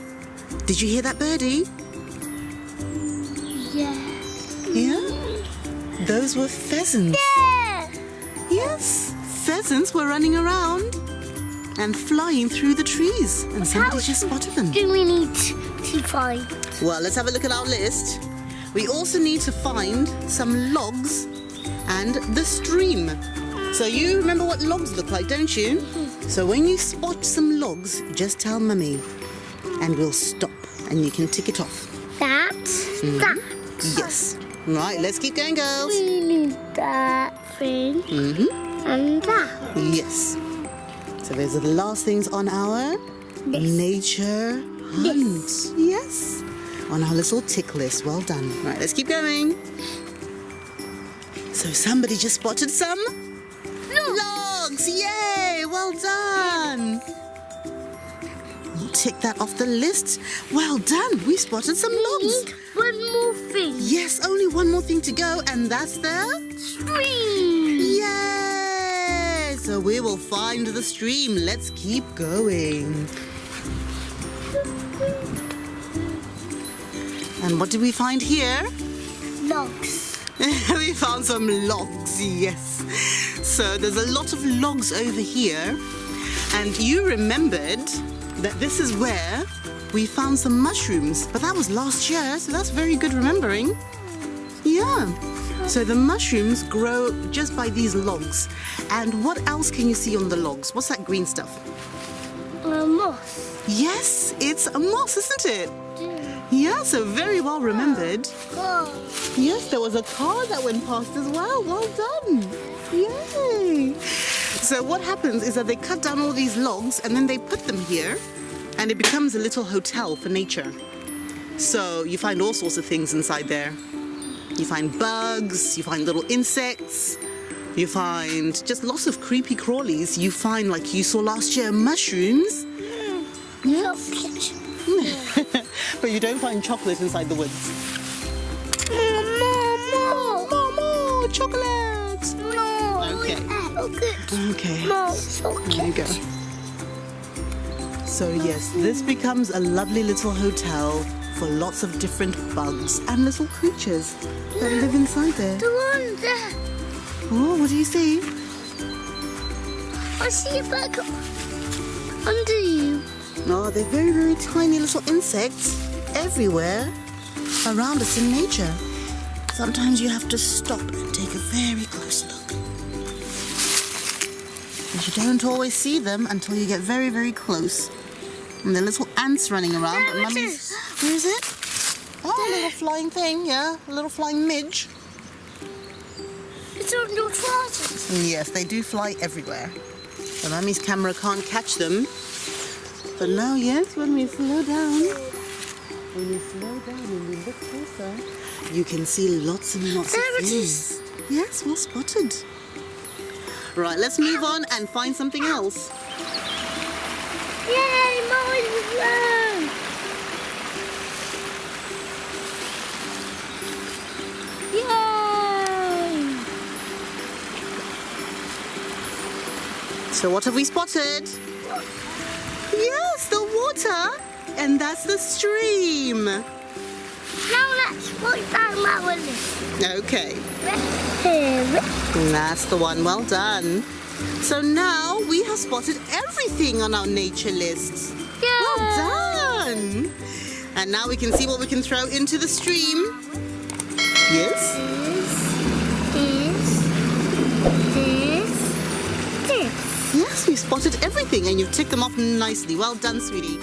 Did you hear that birdie? Yeah. Yeah? Those were pheasants. Yeah. Yes, pheasants were running around and flying through the trees. And somebody just spotted them. Do we need to find? Well, let's have a look at our list. We also need to find some logs and the stream. So you remember what logs look like, don't you? So when you spot some logs, just tell Mummy and we'll stop and you can tick it off. That. Yes. Right, let's keep going, girls. We need that thing and that. Yes. So those are the last things on our nature hunt. Yes. On our little tick list. Well done. Right, let's keep going. So somebody just spotted some logs. Yay! Well done. We'll tick that off the list. Well done. We spotted some logs. One more thing. Yes, only one more thing to go, and that's the stream. Yay! So we will find the stream. Let's keep going. And what did we find here? Logs. We found some logs, yes. So there's a lot of logs over here. And you remembered that this is where we found some mushrooms. But that was last year, so that's very good remembering. Yeah. So the mushrooms grow just by these logs. And what else can you see on the logs? What's that green stuff? Moss. Yes, it's a moss, isn't it? Yeah, so very well remembered. Yes, there was a car that went past as well. Well done. Yay. So what happens is that they cut down all these logs and then they put them here and it becomes a little hotel for nature. So you find all sorts of things inside there. You find bugs, you find little insects, you find just lots of creepy crawlies. You find, like you saw last year, mushrooms. Yes. But you don't find chocolate inside the woods. More chocolate. No. Okay. Okay. No, there you go. So yes, this becomes a lovely little hotel for lots of different bugs and little creatures that live inside there. The one there. Oh, what do you see? I see a bug under you. Oh, they're very, very tiny little insects everywhere around us in nature. sometimes you have to stop and take a very close look. But you don't always see them until you get very, very close. And there are little ants running around, but Mummy's... Where is it? Oh, a little flying thing, yeah. A little flying midge. It's on your trousers. Yes, they do fly everywhere. So Mummy's camera can't catch them. But now, yes, when we slow down and we look closer, you can see lots and lots of things. Yes, well spotted. Right, let's move on and find something else. Yay, mine's alone. Yay! So what have we spotted? Yes, the water. And that's the stream. Now let's walk down that one. Okay. Here. That's the one. Well done. So now we have spotted everything on our nature list. Yeah. Well done. And now we can see what we can throw into the stream. Yes? This. Yes, we've spotted everything and you've ticked them off nicely. Well done, sweetie.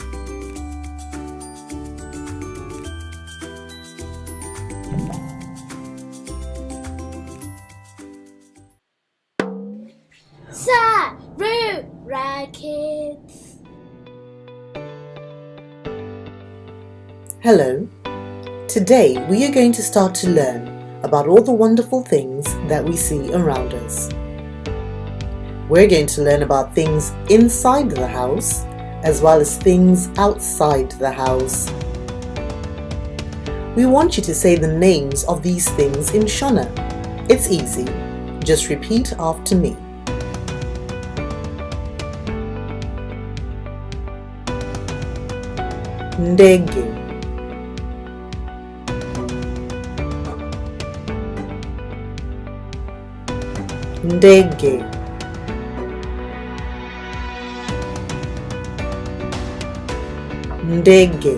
Sarura Kids. Hello. Today we are going to start to learn about all the wonderful things that we see around us. We're going to learn about things inside the house as well as things outside the house. We want you to say the names of these things in Shona. It's easy. Just repeat after me. Ndege. Ndege. Ndege.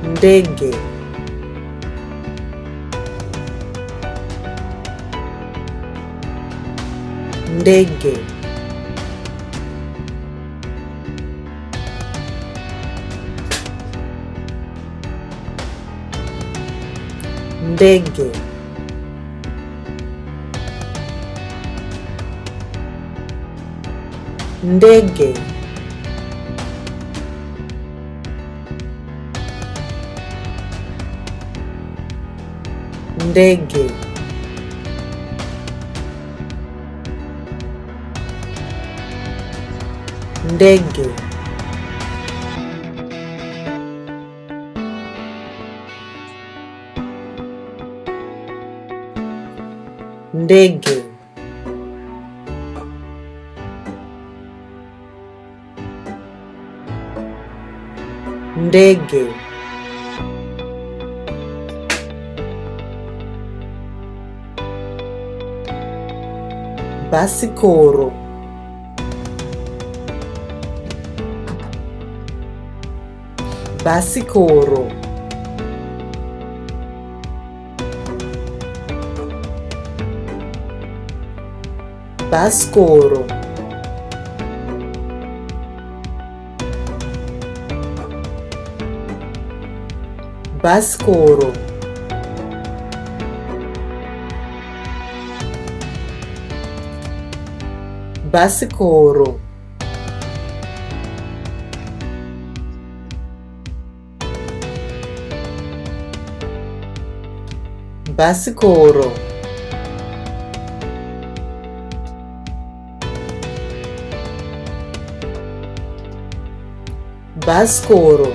Ndege. Ndege. Ndege. Ndege. Ndege. Ndege. Ndege. Ndege. Basikoro. Basikoro. Basikoro. Basikoro. Basikoro. Basikoro. Basikoro.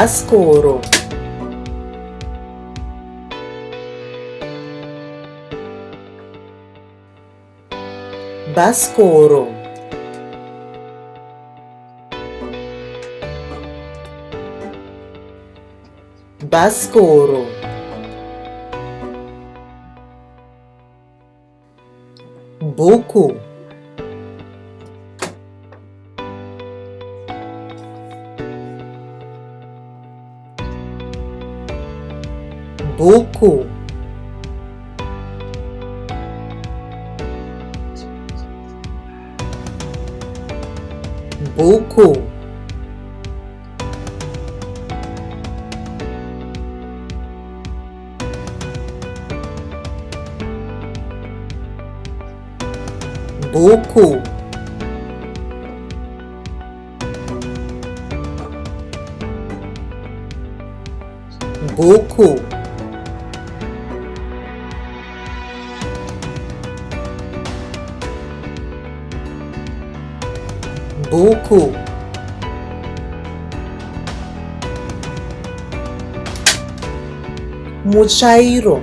Basikoro. Basikoro. Basikoro. Bhuku. Bhuku. Bhuku. Bhuku. Bhuku. Bhuku. Muchairo.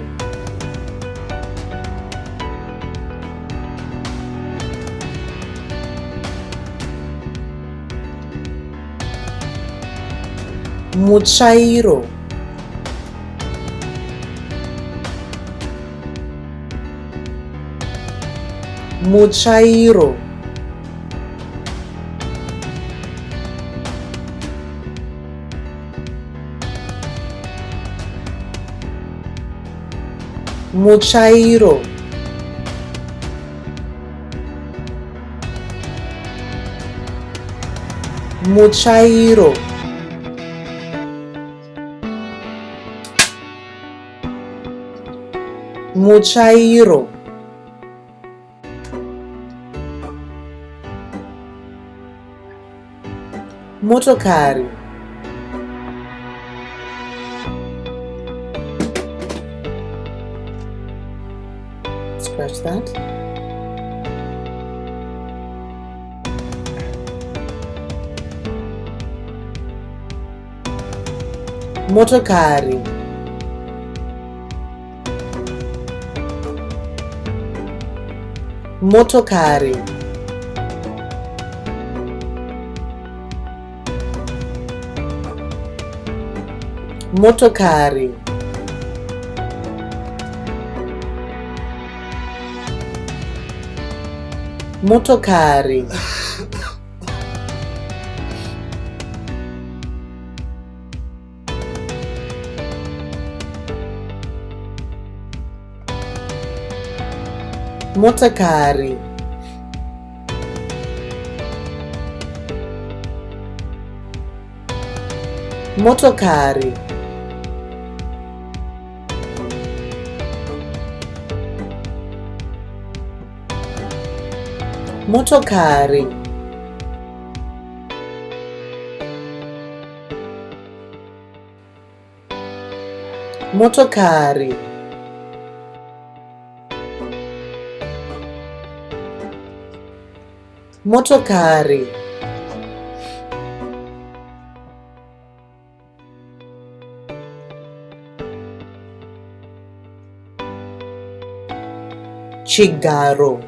Muchairo. Muchairo. Muchairo. Muchairo. Muchairo. Motokari. Scratch that. Motokari. Motokari. Motokari. Motokari. Motokari. Motokari. Motokari. Motokari. Motokari. Chigaro.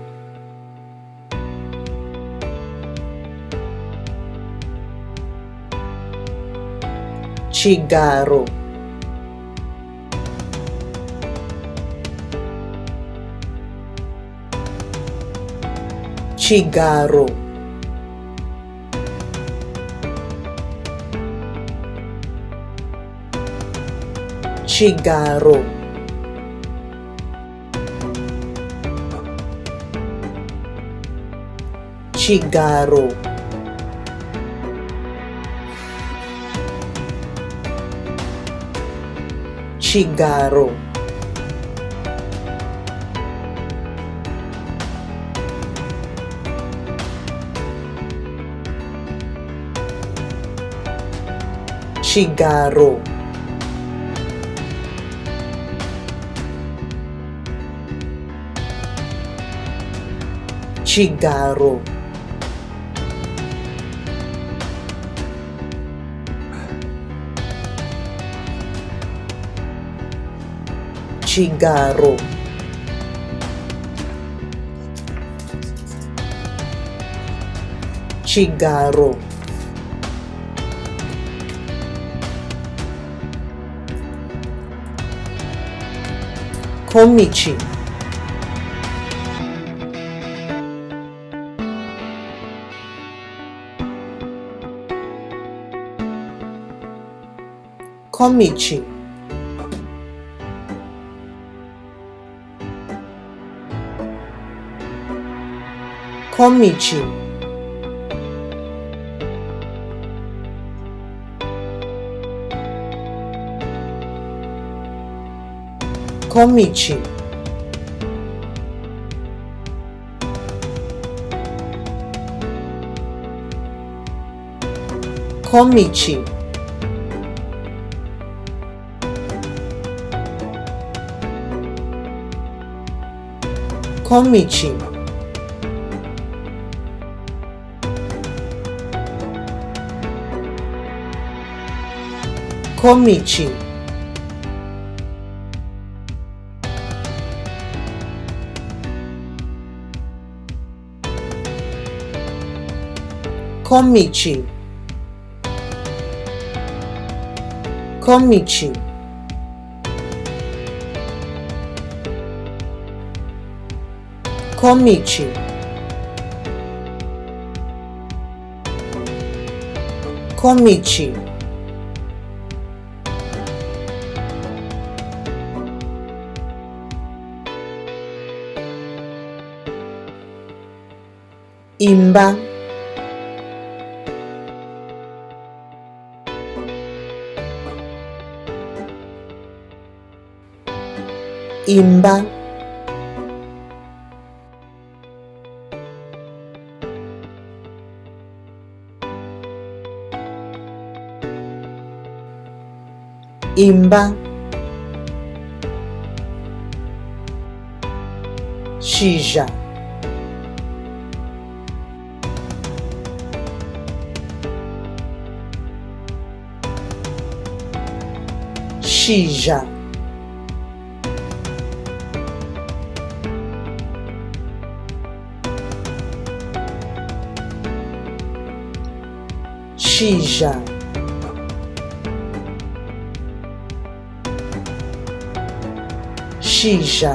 Chigaro. Chigaro. Chigaro. Chigaro. Chigaro. Chigaro. Chigaro. Chigaro. Chigaro. Komichi. Komichi. Komichi. Komichi. Komichi. Komichi. Komichi. Komichi. Komichi. Komichi. Komichi. Imba. Imba. Imba. Shija. Shija. Shija. Shija.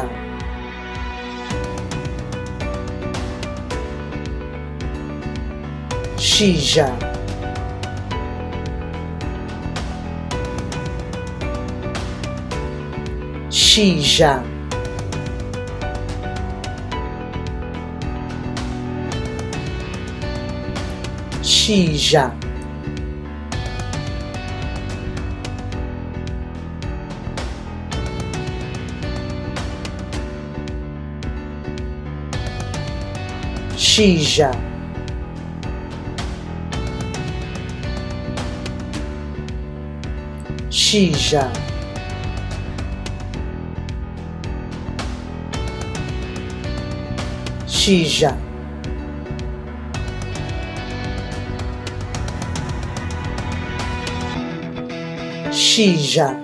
Shija. Shija. Shija. Shija. Shija. Shija. Shija.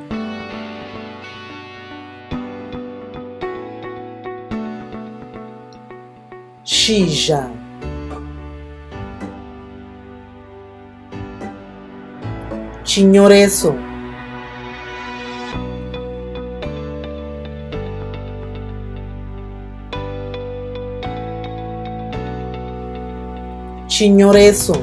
Shija. Chinyoreso. Chinyoreso.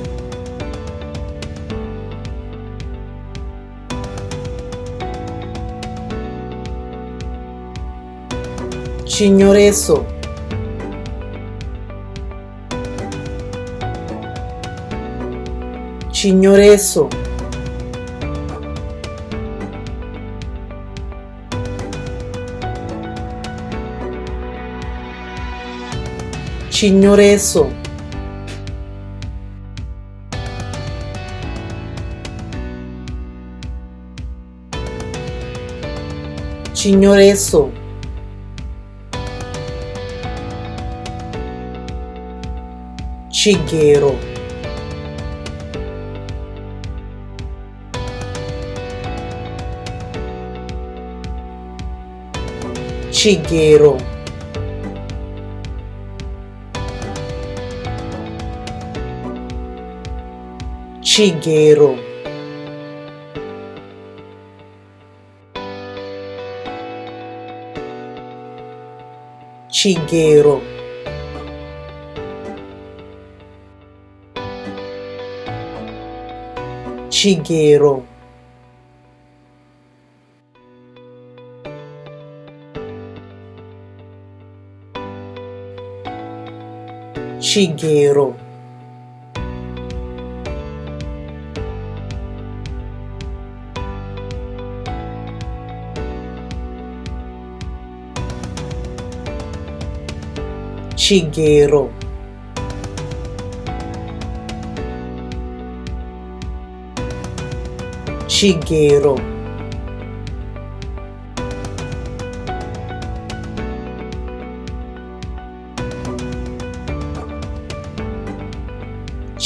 Chinyoreso. Chinyoreso. Chinyoreso. Chinyoreso. Chigero. Chigero. Chigero. Chigero. Chigero. Chigero. Chigero. Chigero.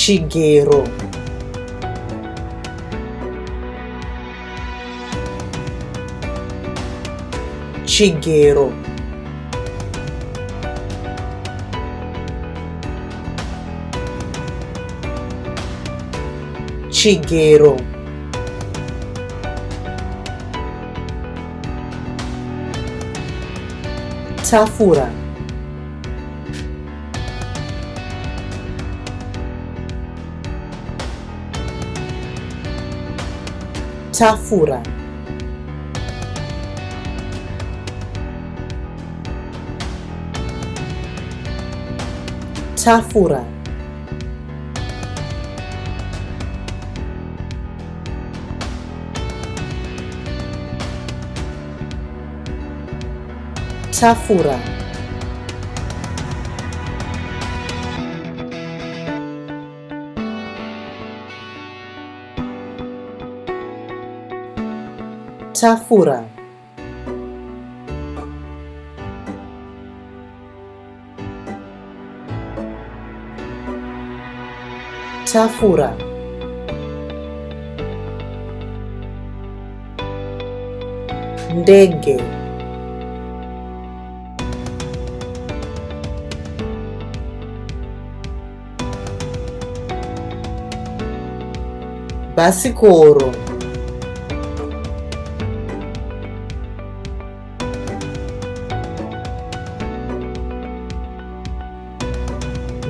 Chigero. Chigero. Chigero. Tafura. Tafura. Tafura. Tafura. Tafura. Tafura. Ndege. Basikoro.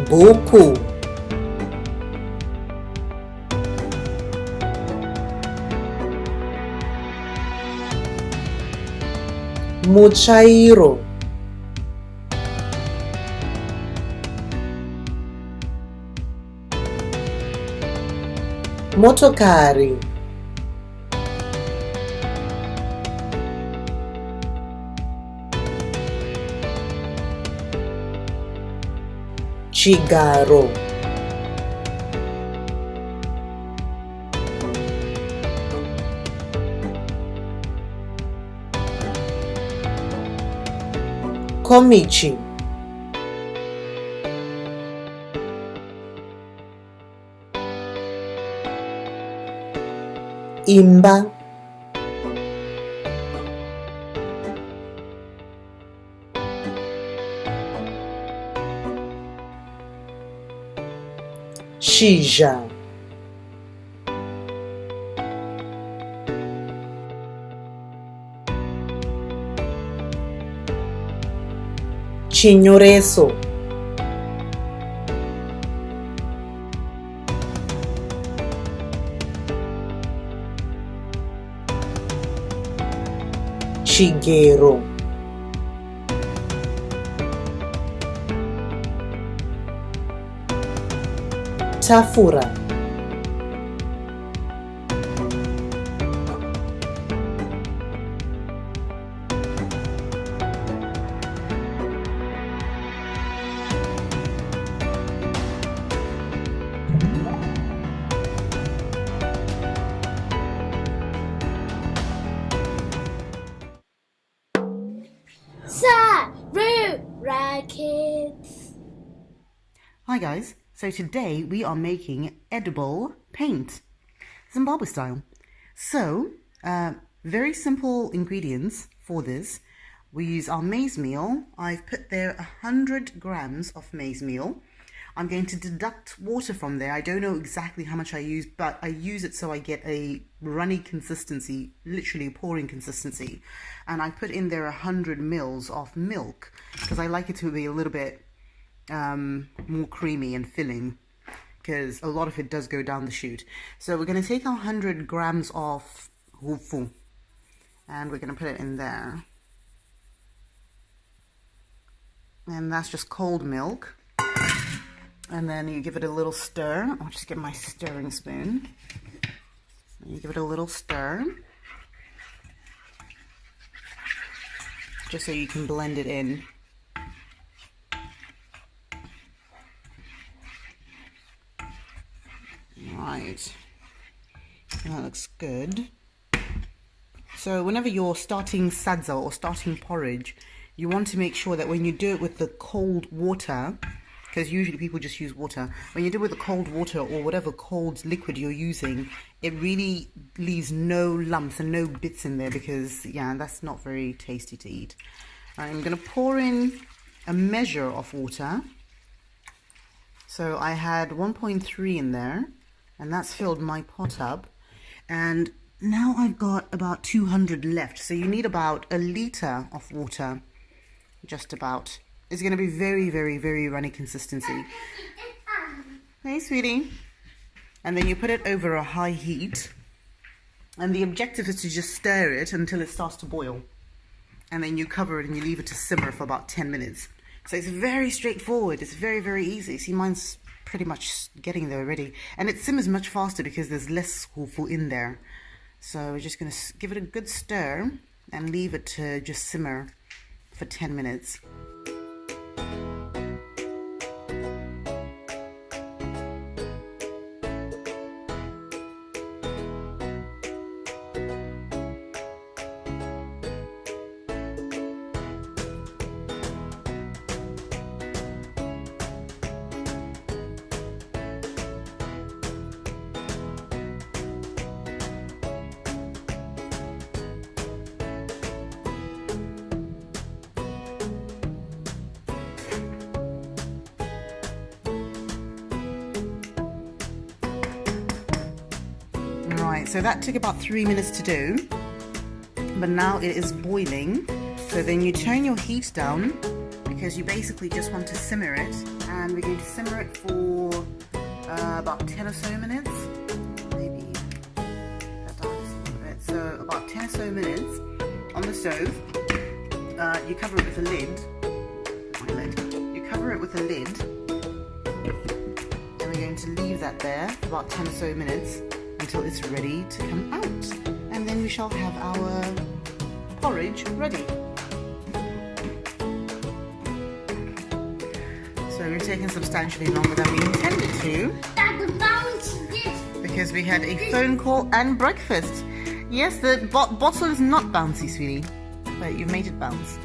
Buku. Muchairo. Motokari. Chigaro. Komichi. Imba. Shija. Chinyoreso. Chigero. Tafura. Sarura Kids. Hi guys, so today we are making edible paint, Zimbabwe style. So, very simple ingredients for this. We use our maize meal. I've put there 100 grams of maize meal. I'm going to deduct water from there. I don't know exactly how much I use, but I use it so I get a runny consistency, literally pouring consistency. And I put in there 100 mils of milk because I like it to be a little bit more creamy and filling, because a lot of it does go down the chute. So we're going to take our 100 grams of hufu and we're going to put it in there. And that's just cold milk. And then you give it a little stir. I'll just get my stirring spoon. You give it a little stir, just so you can blend it in. Right, that looks good. So whenever you're starting sadza or starting porridge, you want to make sure that when you do it with the cold water, because usually people just use water, when you do it with the cold water or whatever cold liquid you're using, it really leaves no lumps and no bits in there, because yeah, that's not very tasty to eat. I'm going to pour in a measure of water. So I had 1.3 in there, and that's filled my pot up. And now I've got about 200 left. So you need about a liter of water, just about. It's going to be very, very, very runny consistency. Hey, sweetie. And then you put it over a high heat. And the objective is to just stir it until it starts to boil. And then you cover it and you leave it to simmer for about 10 minutes. So it's very straightforward. It's very, very easy. See, mine's pretty much getting there already. And it simmers much faster because there's less skufu in there. So we're just going to give it a good stir and leave it to just simmer for 10 minutes. Right, so that took about 3 minutes to do, but now it is boiling. So then you turn your heat down, because you basically just want to simmer it, and we're going to simmer it for about 10 or so minutes, maybe that down just a little bit. So about 10 or so minutes on the stove. You cover it with a lid. You cover it with a lid, and we're going to leave that there for about 10 or so minutes until it's ready to come out, and then we shall have our porridge ready. So we're taking substantially longer than we intended to, because we had a phone call and breakfast. Yes, the bottle is not bouncy, sweetie, but you've made it bounce.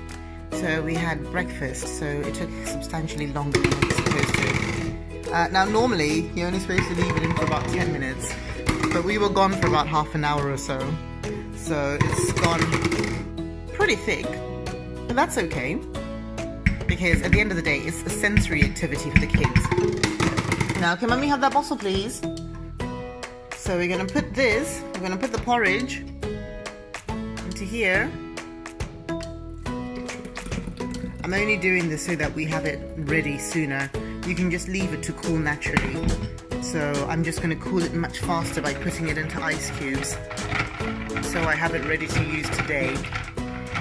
So we had breakfast, so it took substantially longer than it was supposed to. Now normally you're only supposed to leave it in for about 10 minutes, but we were gone for about half an hour or so. So it's gone pretty thick, but that's okay, because at the end of the day, it's a sensory activity for the kids. Now, can mommy have that bottle, please? So we're going to put this, we're going to put the porridge into here. I'm only doing this so that we have it ready sooner. You can just leave it to cool naturally. So I'm just going to cool it much faster by putting it into ice cubes. So I have it ready to use today.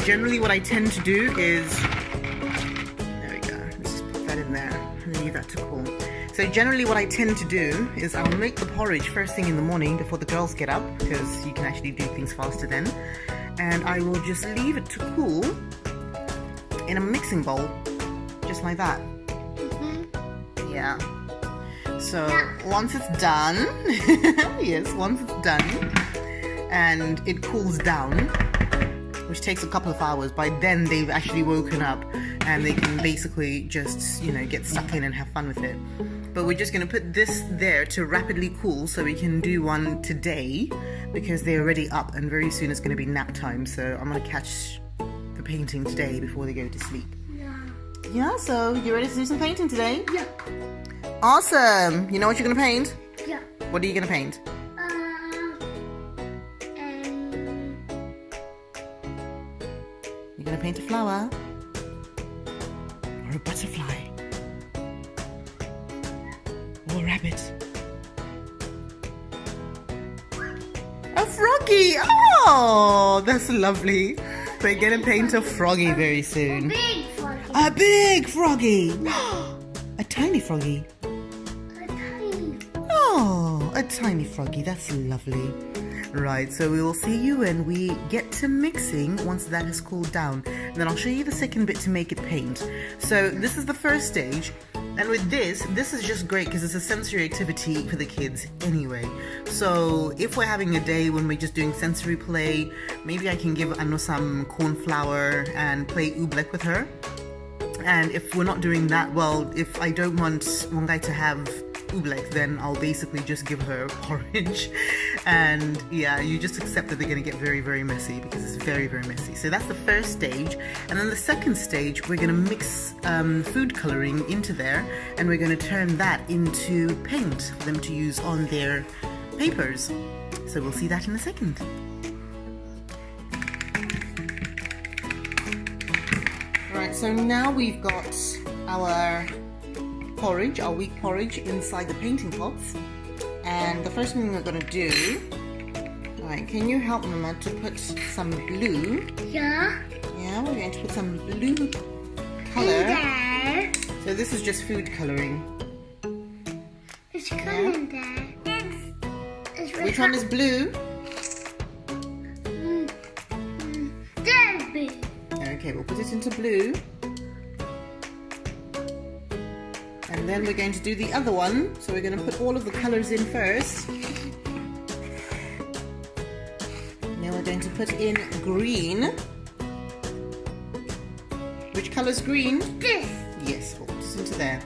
Generally what I tend to do is, there we go, let's just put that in there and leave that to cool. So generally what I tend to do is I'll make the porridge first thing in the morning before the girls get up, because you can actually do things faster then. And I will just leave it to cool in a mixing bowl, just like that. Yeah. So once it's done, yes, once it's done and it cools down, which takes a couple of hours, by then they've actually woken up and they can basically just, you know, get stuck in and have fun with it. But we're just going to put this there to rapidly cool so we can do one today, because they're already up and very soon it's going to be nap time. So I'm going to catch the painting today before they go to sleep. Yeah, so you ready to do some painting today? Yeah. Awesome. You know what you're going to paint? Yeah. What are you going to paint? You're going to paint a flower? Or a butterfly? Or a rabbit? A froggy! Oh, that's lovely. We're going to paint a froggy very soon. Big froggy. A big froggy! A tiny froggy? a tiny froggy. That's lovely. Right, so we will see you when we get to mixing once that has cooled down. And then I'll show you the second bit to make it paint. So this is the first stage. And with this is just great because it's a sensory activity for the kids anyway. So if we're having a day when we're just doing sensory play, maybe I can give Anno some corn flour and play oobleck with her. And if we're not doing that, well, if I don't want Wangai to have oobleck, then I'll basically just give her porridge. And yeah, you just accept that they're going to get very, very messy because it's very, very messy. So that's the first stage. And then the second stage, we're going to mix food coloring into there, and we're going to turn that into paint for them to use on their papers. So we'll see that in a second. Right, so now we've got our porridge, our wheat porridge, inside the painting pots. And the first thing we're going to do, right, can you help Mama to put some blue? Yeah. Yeah, we're going to put some blue color. So this is just food coloring. There's colour in there. Which one is blue? There's blue. Okay, we'll put it into blue. And then we're going to do the other one. So we're going to put all of the colors in first. Now we're going to put in green. Which color is green? This. Yes, we'll put it into there.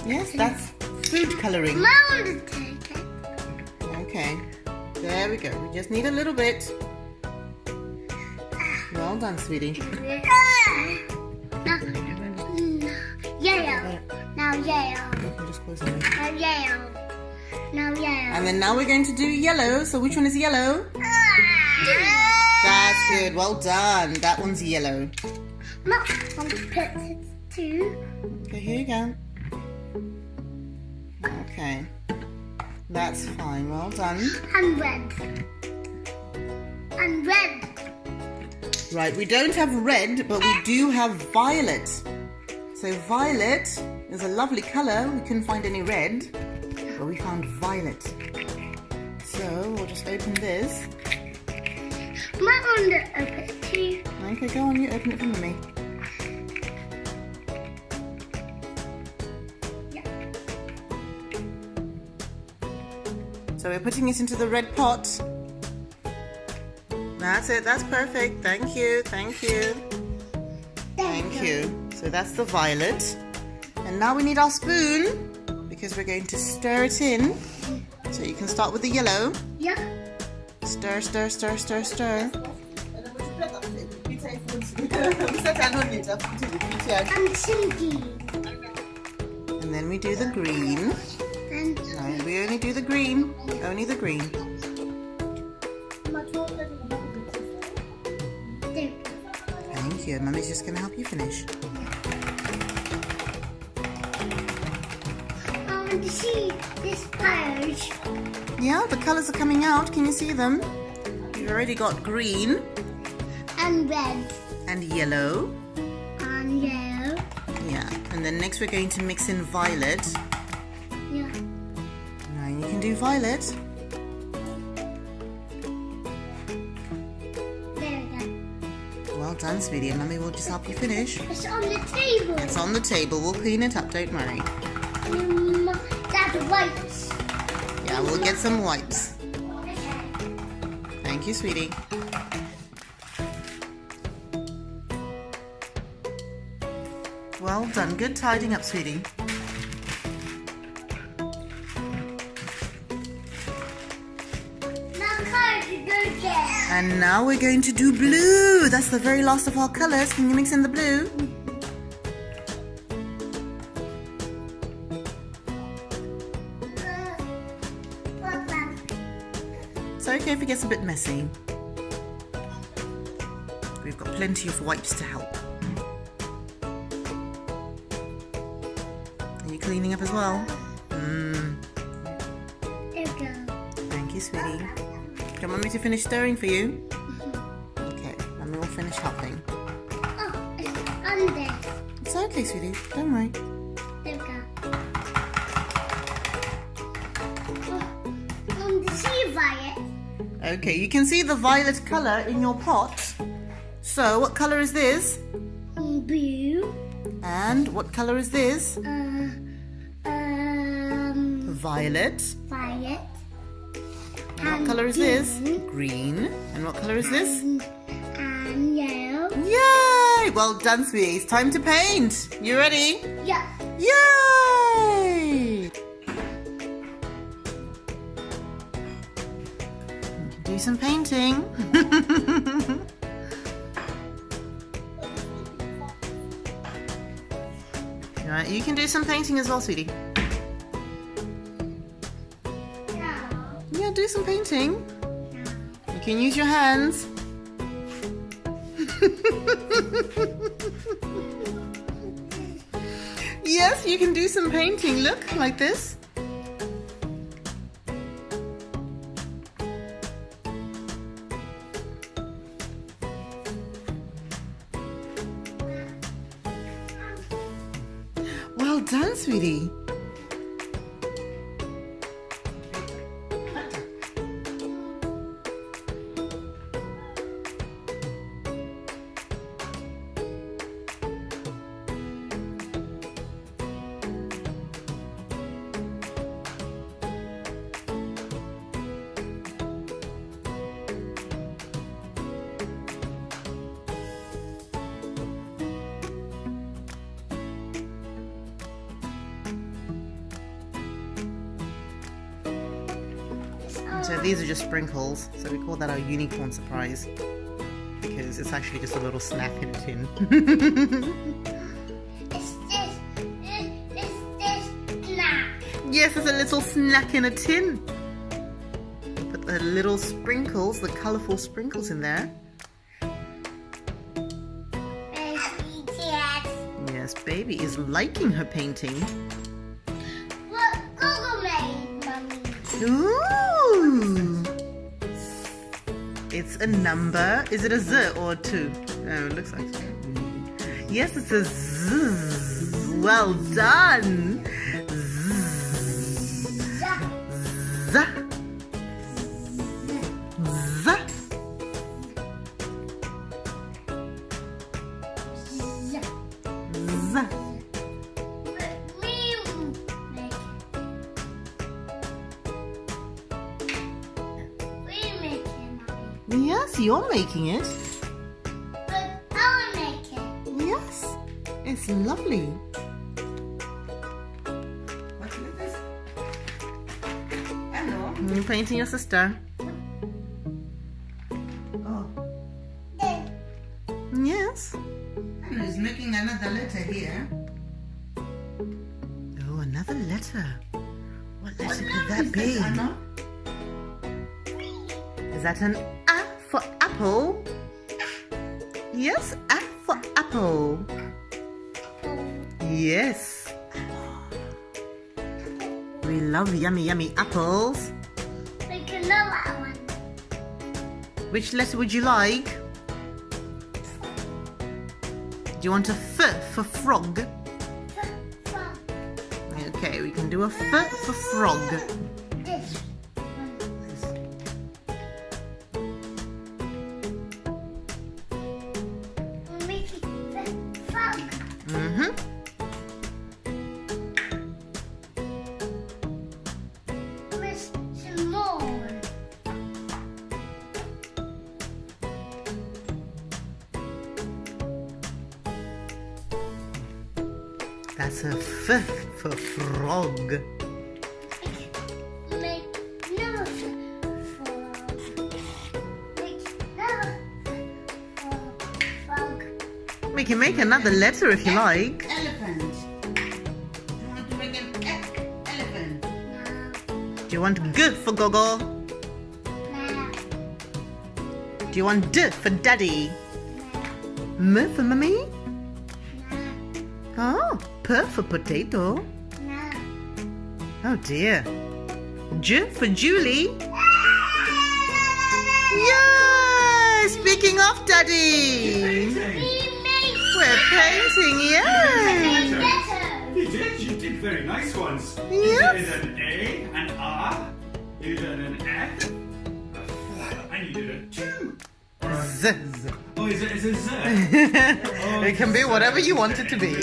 Yes, that's food coloring. Okay, there we go. We just need a little bit. Well done, sweetie. Yellow. Now yellow. Okay, just close it. Now yellow. Now yellow. And then now we're going to do yellow. So which one is yellow? That's good. Well done. That one's yellow. No, I'm going to put it too. Okay, here you go. Okay. That's fine. Well done. And red. And red. Right, we don't have red, but we do have violet. So violet is a lovely color. We couldn't find any red, but we found violet. So we'll just open this. My one to open it too. Okay, go on, you open it for me. Yeah. So we're putting it into the red pot. That's it, that's perfect. Thank you, thank you. Thank you. So that's the violet. And now we need our spoon because we're going to stir it in. So you can start with the yellow. Yeah. Stir, stir, stir, stir, stir. I'm Cindy. And then we do the green. And No, we only do the green. Only the green. Thank you. Mummy's just going to help you finish. I want to see this page. Yeah, the colours are coming out. Can you see them? We've already got green And red. and yellow. And yellow. Yeah, and then next we're going to mix in violet. Yeah. Now you can do violet. There we go. Well done, sweetie. And Mummy will just help you finish. It's on the table. It's on the table. We'll clean it up. Don't worry. That's white. Yeah, we'll get some wipes. Thank you, sweetie. Well done. Good tidying up, sweetie. Now color to go there. And now we're going to do blue. That's the very last of our colours. Can you mix in the blue? It's okay if it gets a bit messy. We've got plenty of wipes to help. Are you cleaning up as well? There we go. Thank you, sweetie. Do you want me to finish stirring for you? Okay, Mummy will finish helping. Oh, it's okay, sweetie. Don't worry. There we go. See violet. Okay, you can see the violet color in your pot. So, what color is this? Blue. And what color is this? Violet. Violet. And what color is this? Green. And what color is this? And yellow. Yay! Well done, sweetie. It's time to paint. You ready? Yeah. Yay! Do some painting. Right, you can do some painting as well, sweetie. Yeah, do some painting. You can use your hands. Yes, you can do some painting. Look, like this. Well done, sweetie. So these are just sprinkles, so we call that our unicorn surprise, because it's actually just a little snack in a tin. It's this snack. Yes, it's a little snack in a tin. Put the little sprinkles, the colourful sprinkles in there. Yes, baby is liking her painting. What Google made, Mummy? Ooh! It's a number. Is it a Z or a 2? Oh, it looks like so. Yes, it's a Z. Well done. Z. Z. Z. Z. Yes, you're making it. But I'll make it. Yes, it's lovely. You're painting your sister. Oh, Yes. and he's making another letter here. Oh, another letter. What letter could that Is be? that Anna? Is that an A for apple? Yes, A for apple. Yes. We love yummy, yummy apples. Make another one. Which letter would you like? Do you want a F for frog? Okay, we can do a F for frog. This. We'll make it the frog. Mm-hmm. With some more. That's a F for frog. Make another frog. Make another frog. We can make another letter if you like. Elephant. You want to make an elephant? No. Do you want G for gogo? No. Do you want D for daddy? No. M for mummy? No. Oh, P for potato. No. Oh dear. J for Julie. Yay! Speaking of daddy, We made we're painting. painting, yes. You did very nice ones. Yes. You did an A, an R, you did an F, and you did a 2. Or a Z. Oh, is it a Z? It can be whatever you want it to be.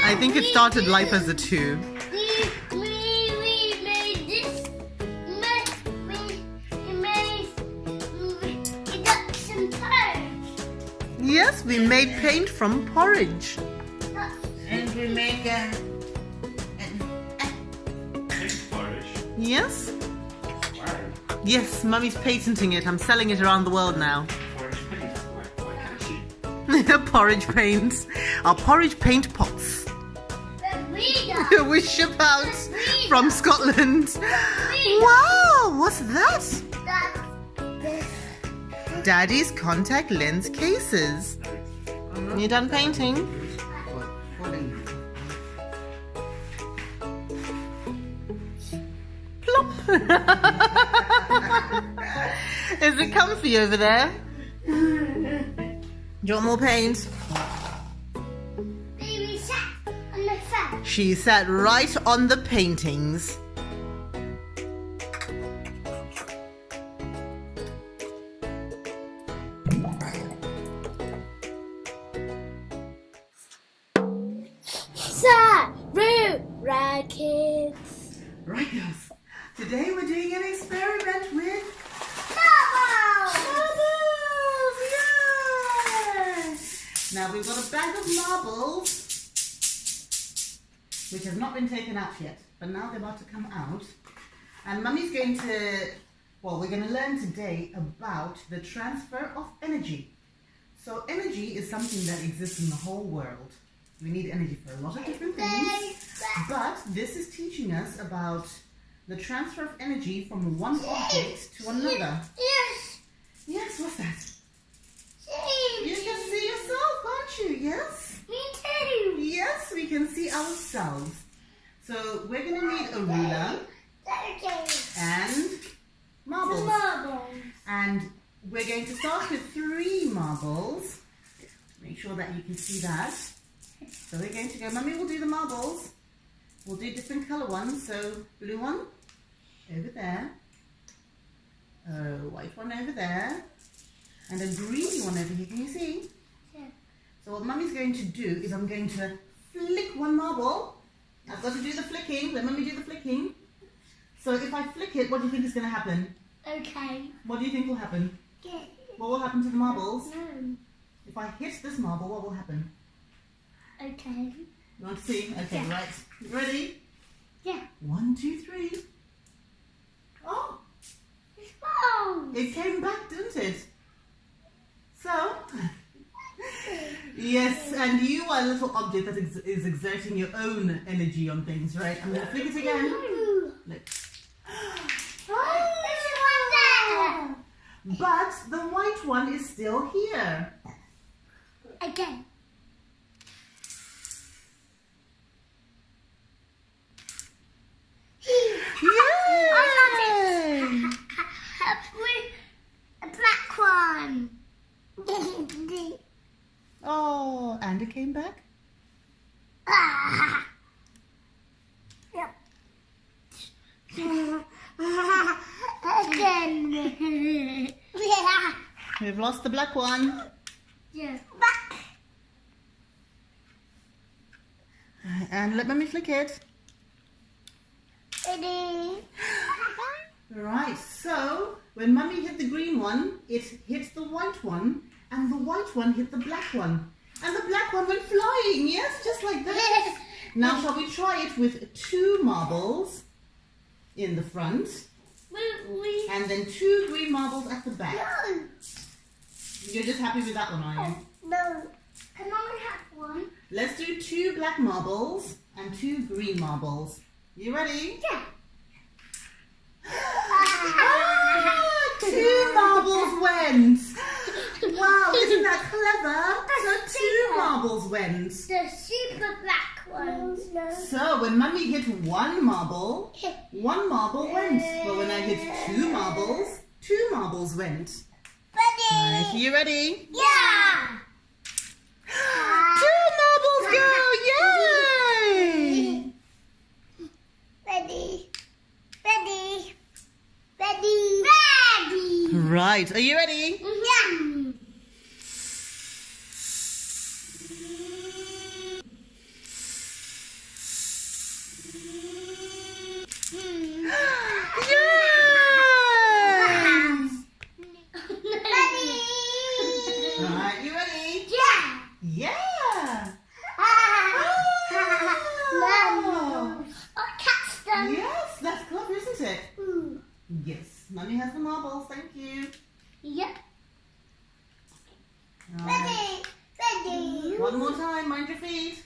I think it started life as a 2. We made this. We got some porridge. Yes, we made paint from porridge. And we make porridge. Yes? Wow. Yes, Mummy's patenting it. I'm selling it around the world now. Porridge paint. Quite catchy. Porridge paint. Our porridge paint pots. We ship out from Scotland. Wow, what's that? Daddy's contact lens cases. You done painting? Plop. Is it comfy over there? Do you want more paint? Baby sat on the fan. She sat right on the paintings. Sarura Kids. Right, girls. Today we're doing an experiment with Marbles. marbles. Yes. Now we've got a bag of marbles, which have not been taken out yet, but now they're about to come out. And Mummy's going to, well, we're going to learn today about the transfer of energy. So energy is something that exists in the whole world. We need energy for a lot of different things, but this is teaching us about the transfer of energy from one object to another. Yes. Yes, what's that? See. You can see yourself, can't you? Yes? Me too. Yes, we can see ourselves. So we're going to need a ruler and marbles. And we're going to start with 3 marbles. Make sure that you can see that. So we're going to go, Mummy will do the marbles. We'll do different colour ones. So blue one over there. White one over there. And a greeny one over here. Can you see? Yeah. So what Mummy's going to do is I'm going to flick one marble. I've got to do the flicking. Let Mummy do the flicking. So if I flick it, what do you think is going to happen? Okay. What do you think will happen? Yeah. What will happen to the marbles? No. If I hit this marble, what will happen? Okay. You want to see? Okay, Yeah. right. You ready? Yeah. 1, 2, 3. Oh, Oh. it came back, didn't it? So, yes, and you are a little object that is exerting your own energy on things, right? I'm going to flick it again. Look. But the white one is still here. Again. Yay! A black one. Oh, and it came back? Yep. Again. We've lost the black one. Yeah. And let Mummy flick it. Right, so when Mummy hit the green one, it hit the white one, and the white one hit the black one. And the black one went flying, yes, just like that. Now shall we try it with 2 marbles in the front, and then 2 green marbles at the back. No. You're just happy with that one, are you? No. Can I have one? Let's do 2 black marbles and 2 green marbles. You ready? Yeah. Ah, 2 marbles went. Wow, isn't that clever? So 2 marbles went. The super black ones. So when Mummy hit 1 marble, 1 marble went. But when I hit 2 marbles, 2 marbles went. Ready? Right, are you ready? Yeah. Right, are you ready? Yeah. Alright, you ready? Yeah. Yeah! Catch them. Yes, that's clever, isn't it? Yes, Mummy has the marbles, thank you. Yep. Alright. Ready. One more time, mind your feet.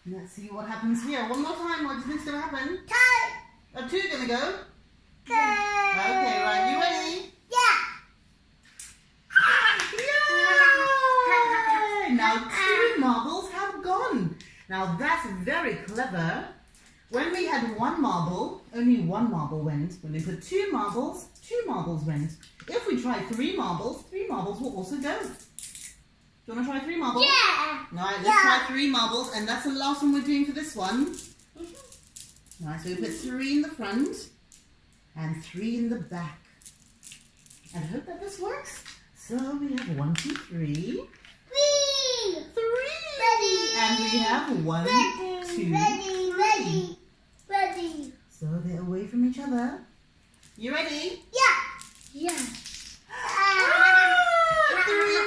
Let's see what happens here. One more time, what do you think's going to happen? Tie. Are two going to go? Okay, right, you ready? Yeah. Yay! Now 2 marbles have gone. Now that's very clever. When we had 1 marble, only 1 marble went. When we put 2 marbles, 2 marbles went. If we try 3 marbles, 3 marbles will also go. Do you want to try 3 marbles? Yeah. Alright, let's try 3 marbles, and that's the last one we're doing for this one. Alright, so we put 3 in the front and 3 in the back. And I hope that this works. So we have 1, 2, 3. 3! Ready. And we have 1, 2, Ready. Ready. So they're away from each other. You ready? Yeah. 3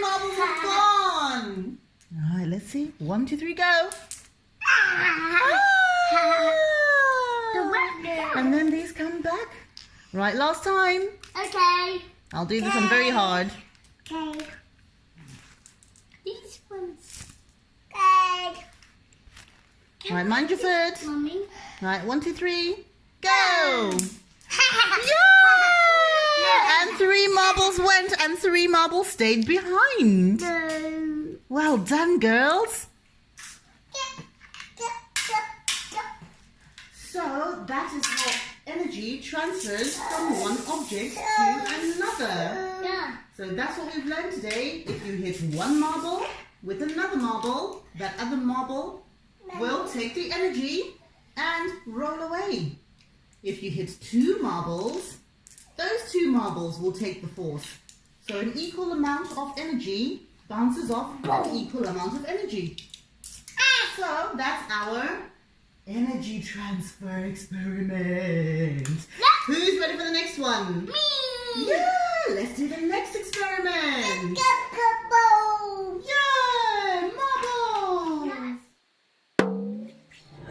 marbles have gone. Alright, let's see. 1, 2, 3, go. And then these come back. Right, last time. Okay. I'll do this one very hard. Okay. These ones. Okay. Right, mind your foot. Mommy. Right, 1, 2, 3, go. And 3 marbles went and 3 marbles stayed behind. No. Well done, girls. So that is how energy transfers from one object to another. Yeah. So that's what we've learned today. If you hit 1 marble with another marble, that other marble will take the energy and roll away. If you hit 2 marbles, those 2 marbles will take the force. So an equal amount of energy bounces off an equal amount of energy. So that's our energy transfer experiment. Who's ready for the next one? Me. Yeah, let's do the next experiment. Marbles. Yay, marbles.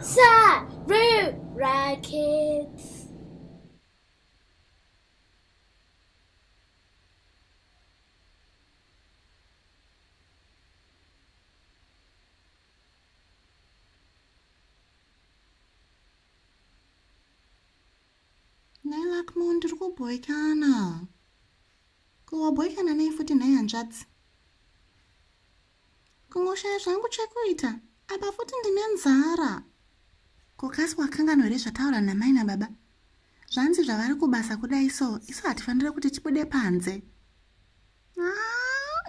Sarura Kids. Nailakmo ndiri kubhoikana. Kuwabhoikana nei futi nhai hanzvadzi. Kungoshaya zvangu chekuita. Apa futi ndine nzara. Kokasi wakanganwa here zvataura namai nababa. Zvanzi zvavari kubasa kudai so, isu hatifaniri kuti tibude panze.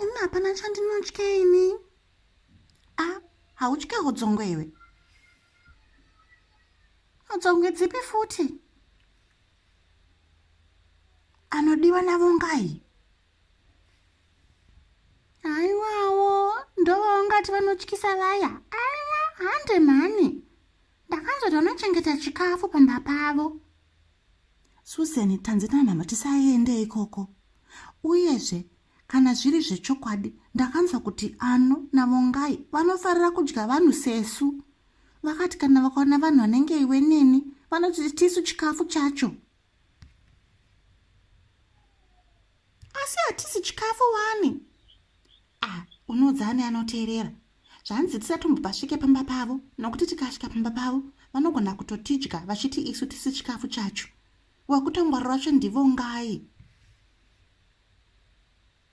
Ini hapana chandinotya ini. Hautyi hodzongwe iwe. Hodzongwe dzipi futi? Anodiwa navo ngai? Aiwawo, ndovangati vanotyisa vaya. Aiwa, hande mhani. Ndakanzoti vanochengetera chikafu pamba pavo. Susan, tanzina mama tisaende ikoko. Uyezve, kana zviri zvechokwadi, ndakanzwa kuti ano navongai vanofarira kudya vanhu sesu. Vakati kana vakaona vanhu vanenge iwe neni, vanoti tisu chikafu chacho. Asi hatisi chikafu wani. Unodzane anoteerera. Zvanzi tisatombopasvike pamba pavo, nokuti tikasvika pamba pavo, vanogona kutotidya vachiti isu tisi chikafu chacho. Wakutongwara racho ndivo ngai.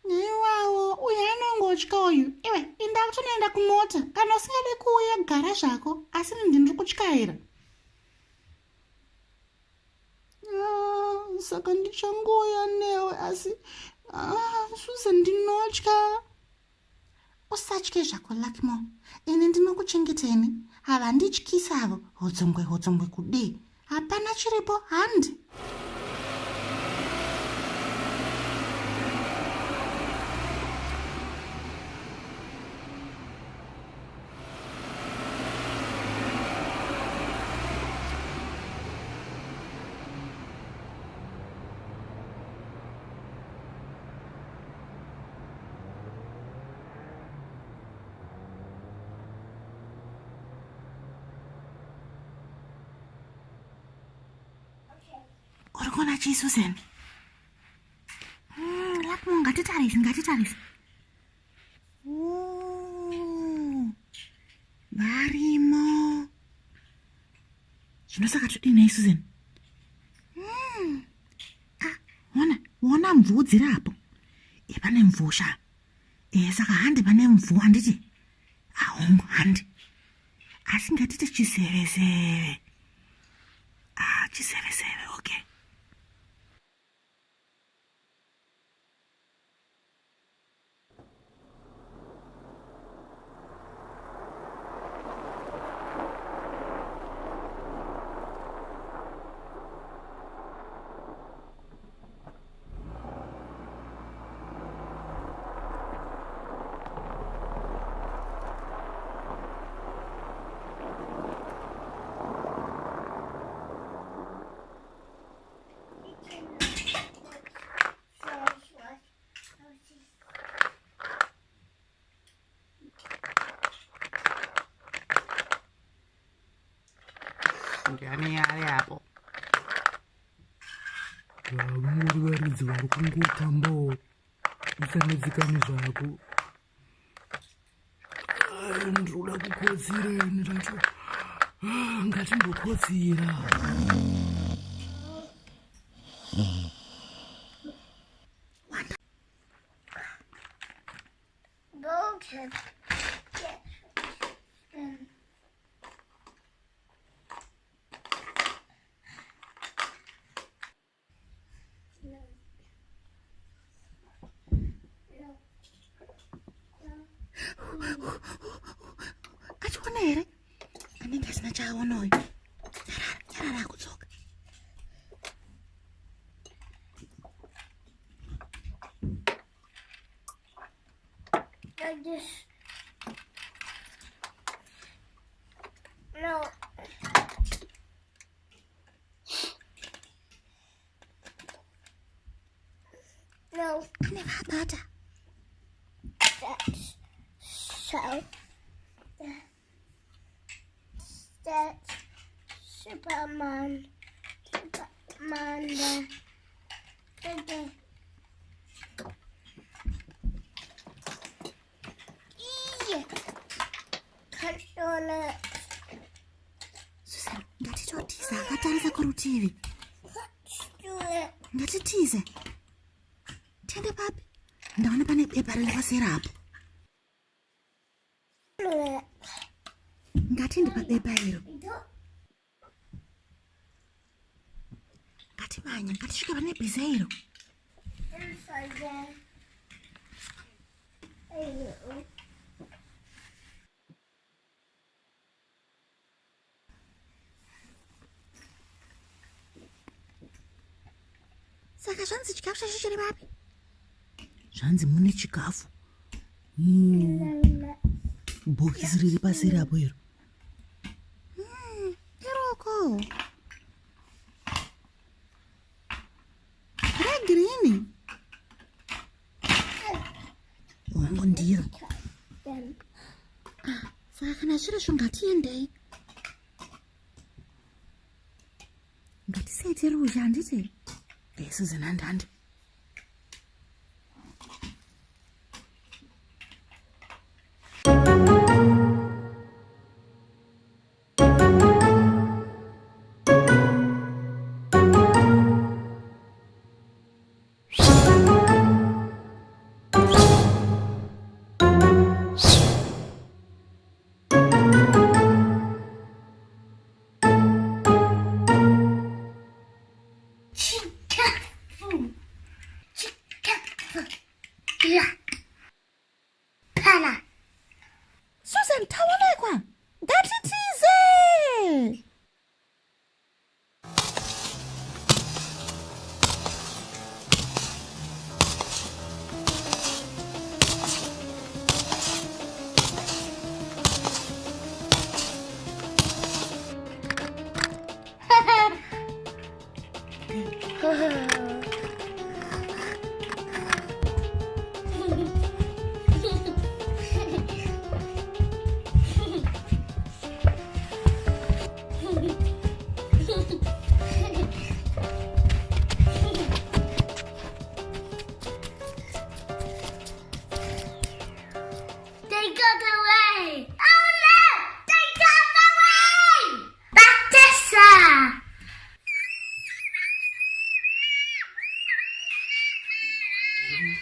Iwawo, uyu anongotya uyu. Iwe, inda kutonoenda kumota. Kana usingade kuuya gara zvako, asi ndiri kutyaira. Saka ndichangoya newe, asi Susan ndinotya. Usatye zvako Lakimo. Ini ndinokuchengeteni. Havandityisavo. Hodzongwe kudii. Hapana chiripo handi. Urikona chi Susan? Lakmo ngatitarise. Oh, varimo. Zvinosaka todini Susan? Wona mvudzi rapo. Pane mvusha. Saka handi pane mvu handiti. Ahongo handi. Asi ngatiti chiseveseve. Chiseveseve, okay. Ndiani yari apo? Vamuri varidzi vari kungotambawo usanedzikani zvako. Ndinoda kukotsira ini racho. Ngatimbokotsira. Achiona here? Anenge asina chaaonayo. Yarara kutsoka. No. No. Ane vabata. That's so. That's Superman. Superman. Shona. Susan, ngatitotiza akatarisa kurutivi. Ngatitize. Tende papi. Ndaona pane bepa riripasera apo. Ngatindi pabepa iro. Ngatimanye, ngatisvike pane bhiza iro. Saka zvanzi chikafu chacho chiri papi? Zvanzi mune chikafu. Bhokisi riri pasi rapo iro. Iroko. Regirini. Wangu ndiro. Saka kana zviro zvongatiendei. Ngatisaite ruzha handiti. Susan handhandi. got away! Oh no! They got away! Batissa!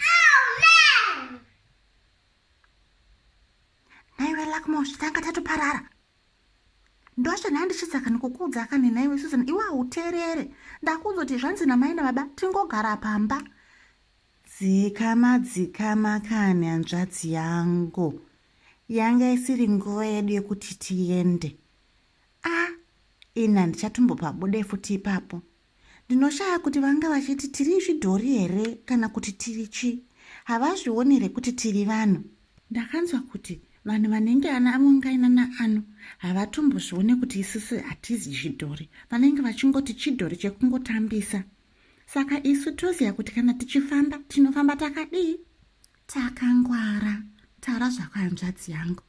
Oh no! Naiwe Lakmosh, tanga tatuparara. Ndosha nandishizaka nikukuudza akani naiwe Susan, iwe hauteerere. Ndakuzoti zvanzi namai nababa tingogara pamba. Dzikama kani hanzvadzi yangu. Yanga isiri nguva yedu yekuti tiende. Ina ndichatombopa bude futi ipapo. Ndinoshaya kuti vanga vachiti tiri zvidhori here kana kuti tiri chi. Havazvionere kuti tiri vanhu. Ndakanzwa kuti vanhu vanenge ana amungaina naano havatombozvione kuti isusu hatizi zvidhori. Vanenge vachingoti chidhori chekungotambisa. Saka isu toziva kuti kana tichifamba tinofamba takadii? Takangwara. Taura zvako hanzvadzi yangu.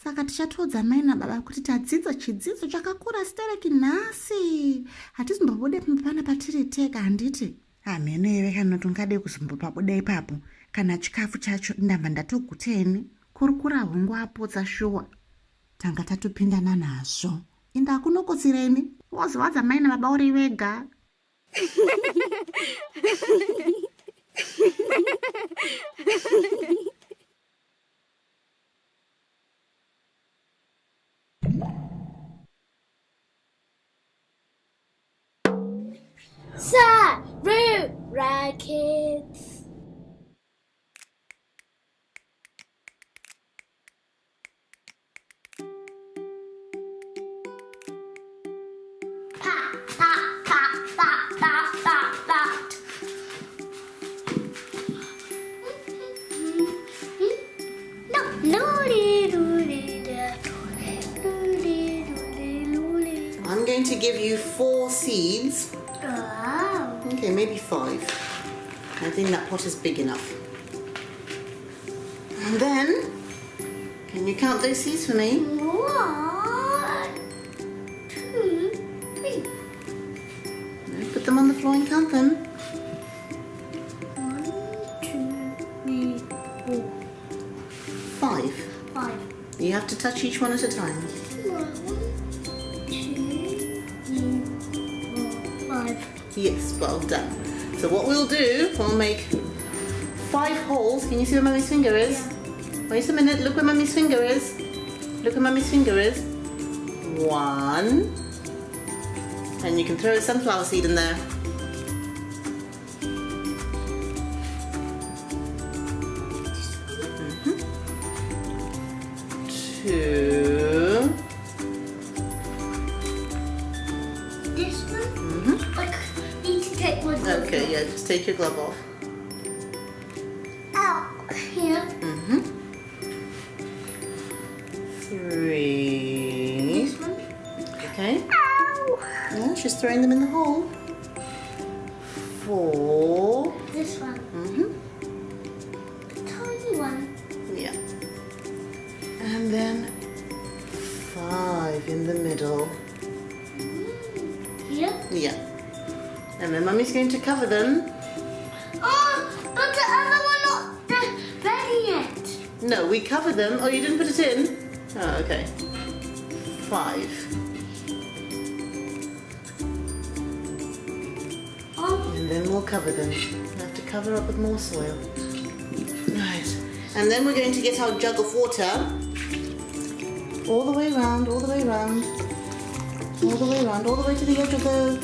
Saka tichatodza mai nababa kuti tadzidza chidzidzo chakakura stereki nhasi. Hatizombobude pana patiri tega handiti. Hameno iwe kana tungade kuzombopabuda ipapo. Kana chikafu chacho ndamba ndatoguteni. Kurukura hongu apotsa shuwa. Tanga tatopindana nazvo. Inda kunokotsireni. Wozivadza mai nababa uri wega. Sarura Kids. I'm going to give you 4 seeds. Wow. Okay, maybe 5. I think that pot is big enough. And then, can you count those seeds for me? 1, 2, 3. No, put them on the floor and count them. 1, 2, 3, 4. 5. 5. You have to touch each one at a time. 1, 2, 3, 4, 5. Yes, well done. So what we'll do, we'll make 5 holes. Can you see where Mummy's finger is? Yeah. Wait a minute, look where Mummy's finger is. Look where Mummy's finger is. 1. And you can throw a sunflower seed in there. 2. This one? I need to take my glove off. Okay, yeah, just take your glove off. Ow, here. 3. This one? Okay. Ow! Yeah, she's throwing them in the hole. 4. This one. Tiny one. Yeah. And then 5 in the middle. Here? Yeah. And then Mummy's going to cover them. Oh, but the other one not ready yet. No, we cover them. Oh, you didn't put it in? Oh, okay. 5. And then we'll cover them. We'll have to cover up with more soil. Right. And then we're going to get our jug of water. All the way around, all the way around. All the way around, all the way to the edge of the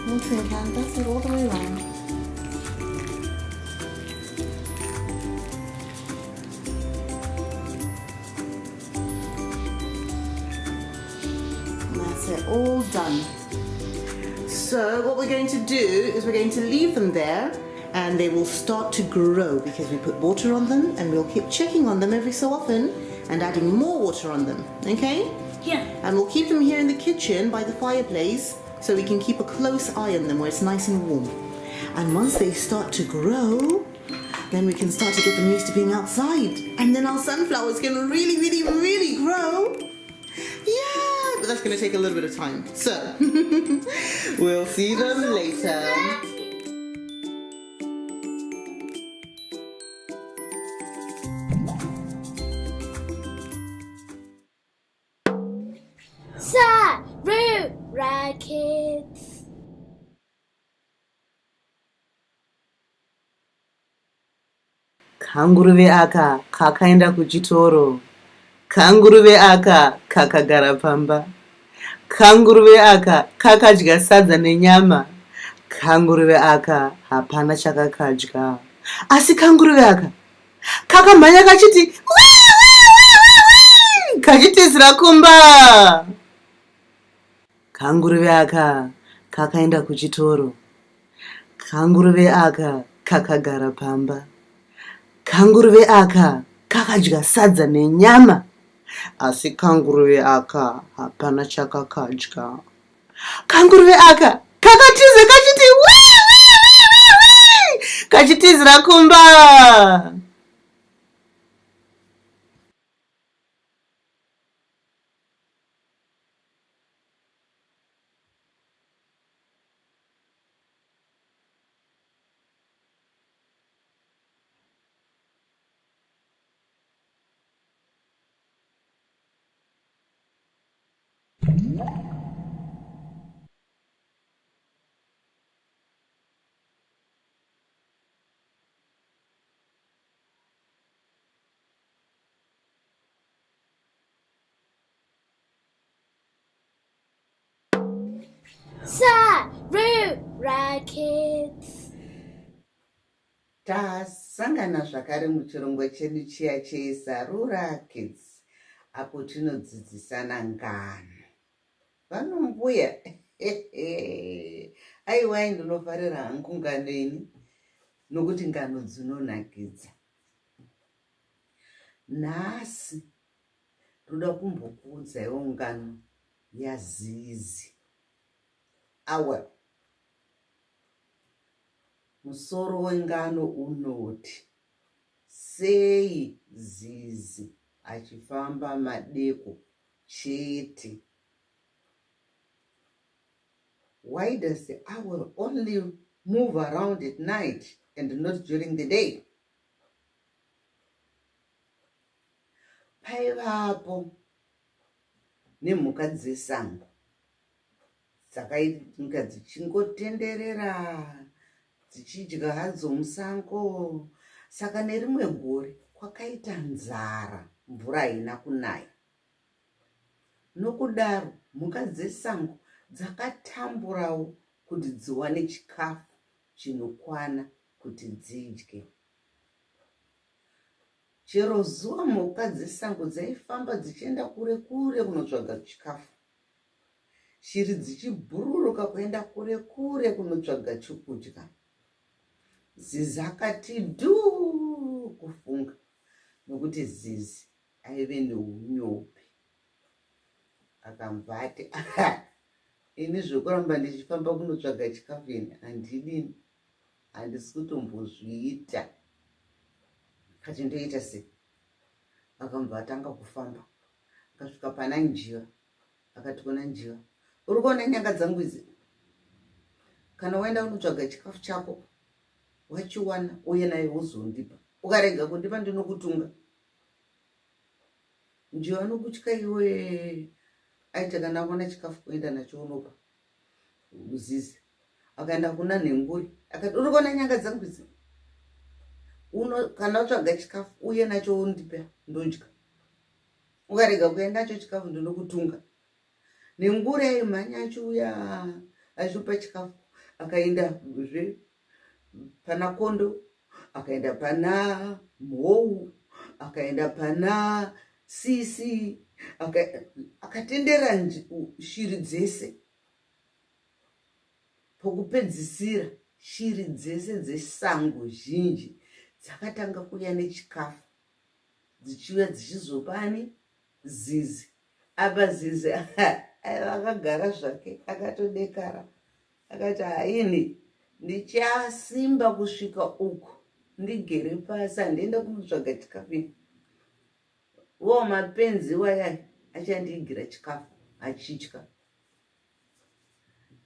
watering can. That's it, all the way around. And that's it, all done. So what we're going to do is we're going to leave them there and they will start to grow because we put water on them and we'll keep checking on them every so often and adding more water on them, okay? Yeah. And we'll keep them here in the kitchen by the fireplace so we can keep a close eye on them where it's nice and warm. And once they start to grow, then we can start to get them used to being outside. And then our sunflowers can really, really, really grow. Yeah, but that's going to take a little bit of time. So, we'll see them later. Kids. Kanguruve aka kakaenda kuchitoro. Kanguruve aka kakagara pamba. Kanguruve aka kakadya sadza nenyama. Kanguruve aka hapana chakakadya. Asi kanguruve aka kakamhanya kachiti wii, kachitizira kumba. Kanguruve aka kakaenda kuchitoro. Kanguruve aka kakagara pamba. Kanguruve aka kakadya sadza nenyama. Asi kanguruve aka hapana chakakadya. Kanguruve aka kakatiza kachiti wii, kachitizira kumba. Sarura Kids. Tasangana zvakare muchirongwa chedu chiya cheSarura Kids, apo tinodzidzisana ngano. Vanombuya aiwai ndinofarira hangu ngano ini nokuti ngano dzinonakidza. Nhasi ndoda kumbokuudzaiwo ngano yazizi. Awa musoro wengano unoti sei zizi achifamba madeko chete? Why does the owl only move around at night and not during the day? Paivapo nemhuka dzesango dzakainga dzichingotenderera dzichidya hadzo musango. Saka nerimwe gore kwakaita nzara, mvura haina kunaya. Nokudaro mhuka dzesango dzakatamburawo kuti dziwane chikafu chinokwana kuti dzidye. Chero zuva mhuka dzesango dzaifamba dzichienda kure kure kunotsvaga chikafu. Shiri dzichibhururuka kuenda kure kure kunotsvaga chokudya. Zizi akati dhuu kufunga nokuti zizi aive neunyope. Akabva ati ini zvokuramba ndichifamba kunotsvaga chikafu ini handidini, handisi kutombozviita. Akati ndoita sei? Akabva atanga kufamba akasvika pana njiva. Akati kuna njiva, uri kuona nyanga dzangu idzi? Kana waenda kunotsvaga chikafu chako wachiwana uye naye uzondipa. Ukarega kundipa ndinokutunga. Njiva anokutya iwe. Aita kana aona chikafu kuenda nacho unopa zizi. Akaenda kuna nhenguri akati uri kuona nyanga dzangu idzi? Kana utsvaga chikafu uye nacho undipa ndodya. Ukarega kuenda nacho chikafu ndinokutunga. Nenguri aimhanya achiuya achipa chikafu. Akaenda pana kondo, akaenda pana mhou, akaenda pana sisi, akatendera shiri dzese. Pokupedzisira shiri dzese dzesango zhinji dzakatanga kuuya nechikafu, dzichiuya dzichizopani zizi. Apa zizi akagara zvake akatodekara. Akati haini ndichasimba kusvika uku ndigere pasi, handienda kunotsvaga chikafu. Wo mapenzi wayai achandiigira chikafu achidya.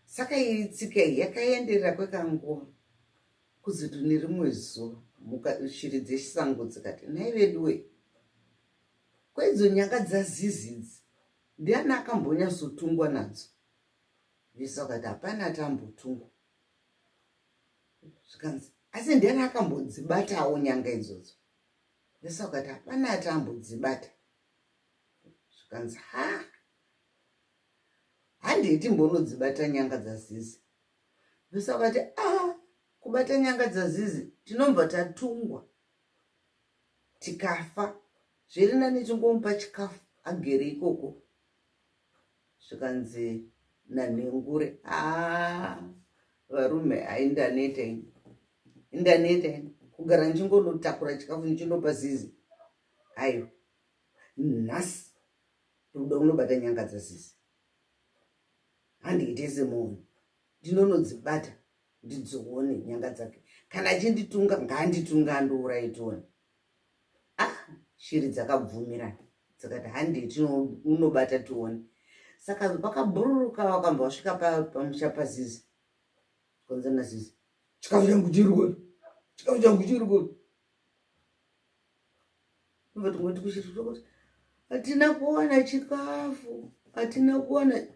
Saka itsika yakaenderera kwekanguva kuzoti nerimwe zuva shiri dzechisango dzikati nhaiveduwe, kwedzo nyanga dzazizi idzi ndiani akambonyazotungwa nadzo? vese vakati hapana tambotungwa. Zvikanzi asi ndiani akambodzibatawo nyanga idzodzo. Vese vakati hapana atambodzibata. Zvikanzi handiti mbonodzibata nyanga dzazizi. Vese vakati kubata nyanga dzazizi tinobva tatungwa tikafa, zviri nani tingomupa chikafu agere ikoko. Zvikanzi nanhengure varume indaneta ini kugara ndichingonotakura chikafu ndichinopa zizi. Aiwa, nhasi ndokuda kunobata nyanga dzazizi. Handiite semunhu ndinonodzibata ndidzione nyanga dzake. Kana achinditunga ngaanditunga andouraitona. Shiri dzakabvumirana dzakati handiti unobata tione. Saka vakabhururuka vakamba vasvika pamusha pazizi. Konza nazizi, chikafu changu chiri kuri. Tingoti kushiri tokoti hatina kuwana chikafu, hatina kuwana.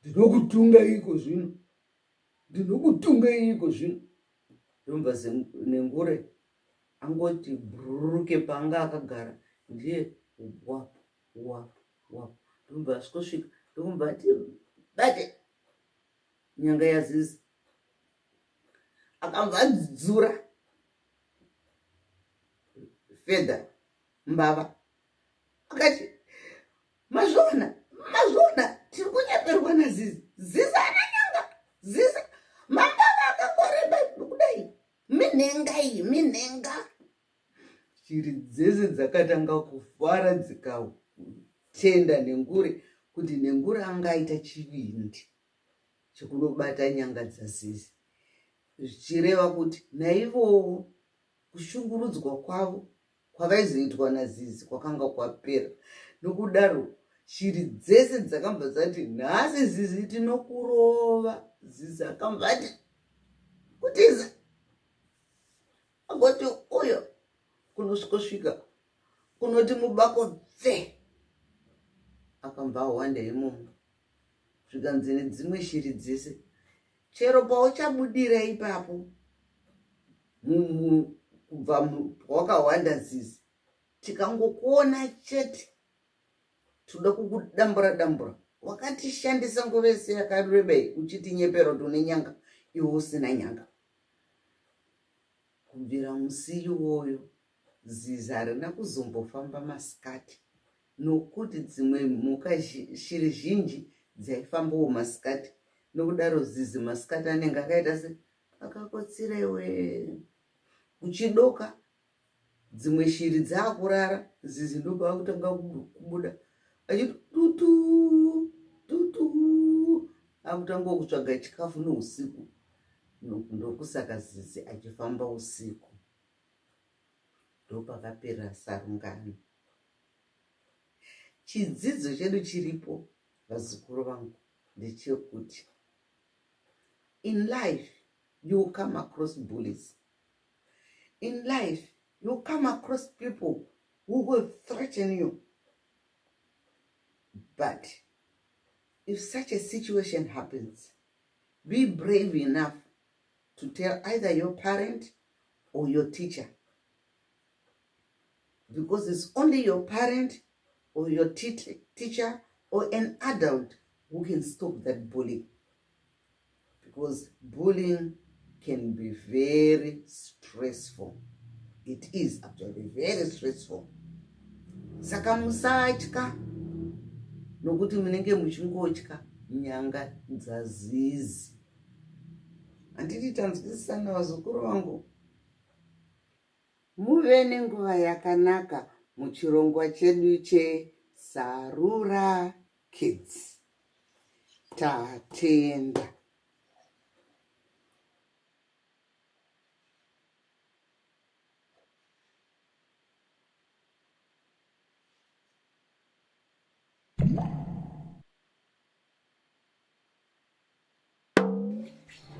Ndinokutunga iko zvino. Ndomva nengure angoti bhururuke panga akagara ndiye wapu. Ndomva asvika ndomva bate nyanga yazizi. Akabva adzura fedha mbava. Akati mazvona tiri kunyaperwa nazizi. Zizi ana nyanga. Zizi mambava akangoreba kudai. Minhenga. Shiri dzese dzakatanga kufara dzikatenda nengure kuti nengure angaita chivindi chekunobata nyanga dzazizi. Zvichireva kuti naivowo kushungurudzwa kwavo kwavaizoitwa nazizi kwakanga kwapera. Nokudaro shiri dzese dzakamba dzati nhasi zizi tinokurova. Zizi akamba ati kutiza agoti uyo kunosvikosvika kunoti mubako tse. Akamba awanda imomo. Zvikanzi nedzimwe shiri dzese chero pauchabudira ipapo kubva wakawanda zizi, tikangokuona chete toda kukudambura. Wakatishandisa nguva yese yakareba uchiti nyepero tune nyanga iwe usina nyanga. Kubvira musi iwoyo zizi harina kuzombofamba masikati, nokuti dzimwe mhuka shiri zhinji dzaifambawo masikati. Nokudaro zizi masikati anenge akaita se akakotsirewe. Kuchidoka dzimwe shiri dzaakurara, zizi ndobva kutanga kubuda achiti tutu akutanga kutsvaga chikafu nousiku. Ndokusaka zizi achifamba usiku. Ndopakapera sarungano. Chidzidzo chedu chiripo vazukuru vangu ndechekuti in life you will come across bullies. In life you will come across people who will threaten you. But if such a situation happens, be brave enough to tell either your parent or your teacher. Because it's only your parent or your teacher or an adult who can stop that bullying. Because bullying can be very stressful. It is actually very stressful. Saka musatya nokuti munenge muchingotya nyanga dzazizi. Handiti tanzwisisana vazukuru vangu. Muve nenguva yakanaka muchirongwa chedu cheSarura Kids. Tatenda.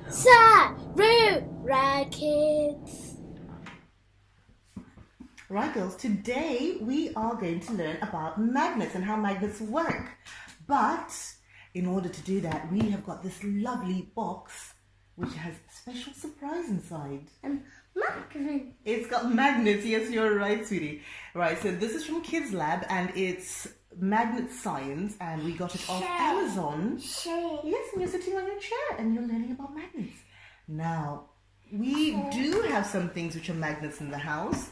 Sarura Kids. Right, girls, today we are going to learn about magnets and how magnets work. But in order to do that, we have got this lovely box which has a special surprise inside. Magnets. It's got magnets. Yes, you're right, sweetie. Right, so this is from Kids Lab and it's magnet science and we got it off Amazon. Yes, and you're sitting on your chair and you're learning about magnets. Now, we do have some things which are magnets in the house,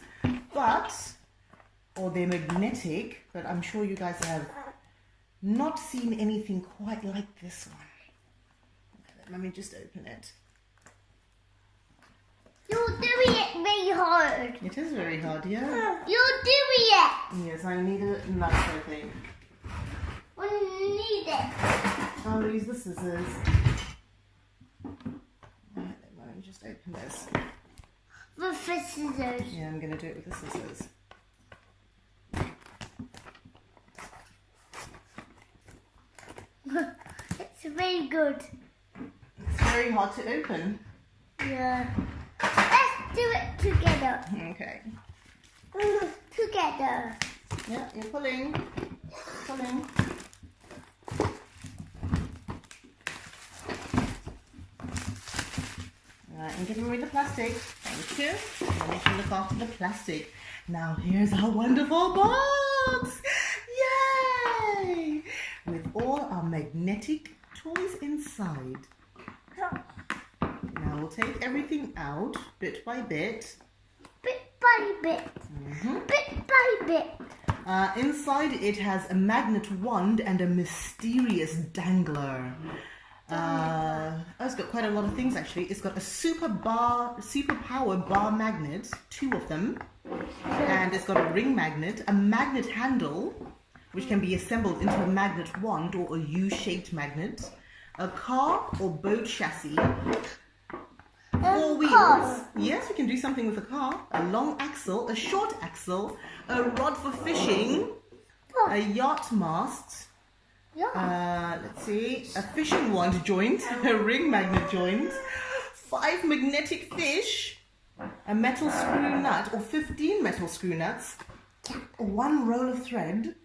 or they're magnetic, but I'm sure you guys have not seen anything quite like this one. Okay, let me just open it. You're doing it very hard. It is very hard, yeah. You're doing it. Yes, I need a knife, I think. What do you need it? I'll use the scissors. Right, let me just open this. With the scissors. Yeah, I'm going to do it with the scissors. It's very good. It's very hard to open. Yeah. Let's do it together. Okay. Together. Yeah, you're pulling. Pulling. Alright, and give me the plastic. Thank you. Then we can look after the plastic. Now here's our wonderful box! Yay! With all our magnetic toys inside. Now we'll take everything out bit by bit. Bit by bit. Bit by bit. Inside it has a magnet wand and a mysterious dangler. It's got quite a lot of things actually. It's got a super power bar magnet, 2 of them. And it's got a ring magnet, a magnet handle, which can be assembled into a magnet wand or a U-shaped magnet, a car or boat chassis, 4 wheels. Yes, we can do something with a car. A long axle, a short axle, a rod for fishing, a yacht mast, let's see, a fishing wand joint, a ring magnet joint, 5 magnetic fish, a metal screw nut or 15 metal screw nuts, 1 roll of thread,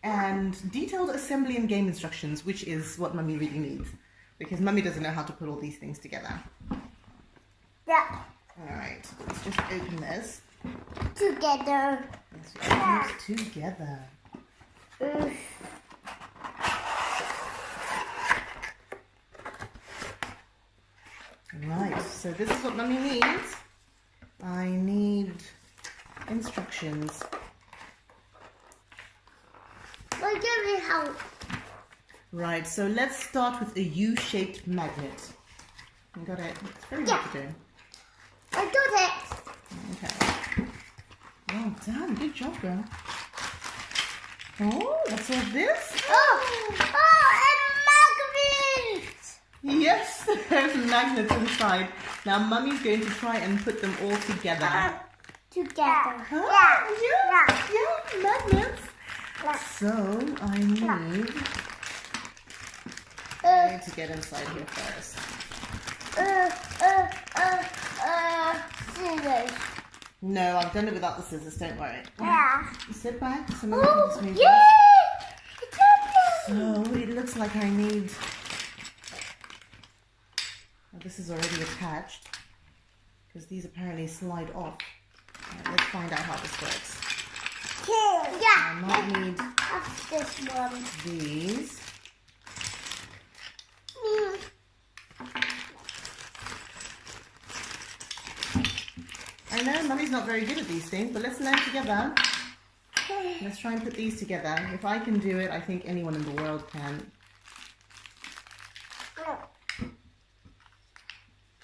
and detailed assembly and game instructions, which is what Mummy really needs, because Mummy doesn't know how to put all these things together. Yeah. Alright, let's just open this. Together. Let's open it together. Right, so this is what Mummy needs. I need instructions. Well, give me help. Right, so let's start with a U-shaped magnet. You got it? It's very hard to do. I got it. Okay. Well done. Good job, girl. Oh, what's all this? Oh, a magnet! Yes, there's magnets inside. Now, Mummy's going to try and put them all together. Together. Huh? Yeah, magnets. So, I need to get inside here first. Scissors. No, I've done it without the scissors, don't worry. Yeah. Sit back. So it looks like I need... Oh, this is already attached, because these apparently slide off. Right, let's find out how this works. Yeah. I might need this one. these. I know Mummy's not very good at these things, but let's learn together. Let's try and put these together. If I can do it, I think anyone in the world can.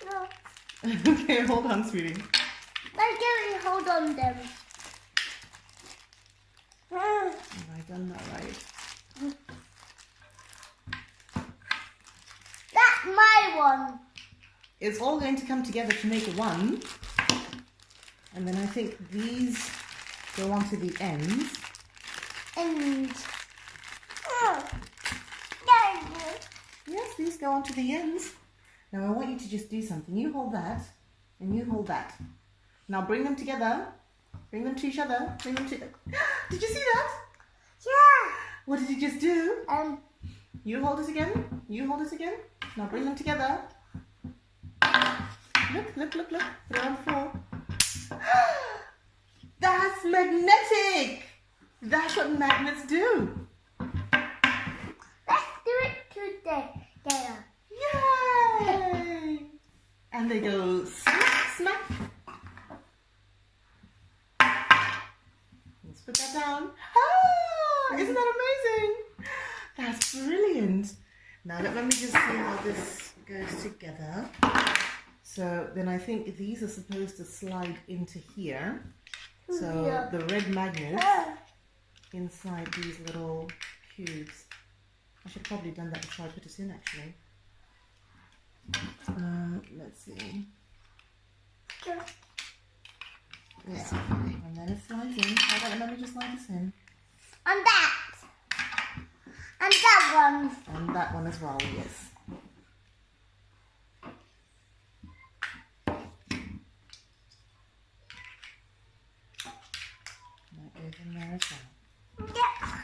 No. Okay, hold on, sweetie. Let me hold on them. Have I done that right? That's my one. It's all going to come together to make one. And then I think these go onto the ends. Yes, these go onto the ends. Now I want you to just do something. You hold that, and you hold that. Now bring them together. Bring them to each other. Bring them to... Did you see that? Yeah. What did you just do? You hold it again. You hold it again. Now bring them together. Look, look, look, look. Put it on the floor. That's magnetic. That's what magnets do. Let's do it together. Yay! And they go smack, smack. Let's put that down. Ah, isn't that amazing? That's brilliant. Now let me just see how this goes together. So then I think these are supposed to slide into here. So the red magnets inside these little cubes. I should have probably done that before I put it in actually. Let's see. Yeah, and then it slides in. How about let me just slide this in? And that. And that one. And that one as well, yes. That goes in there as well. Yeah.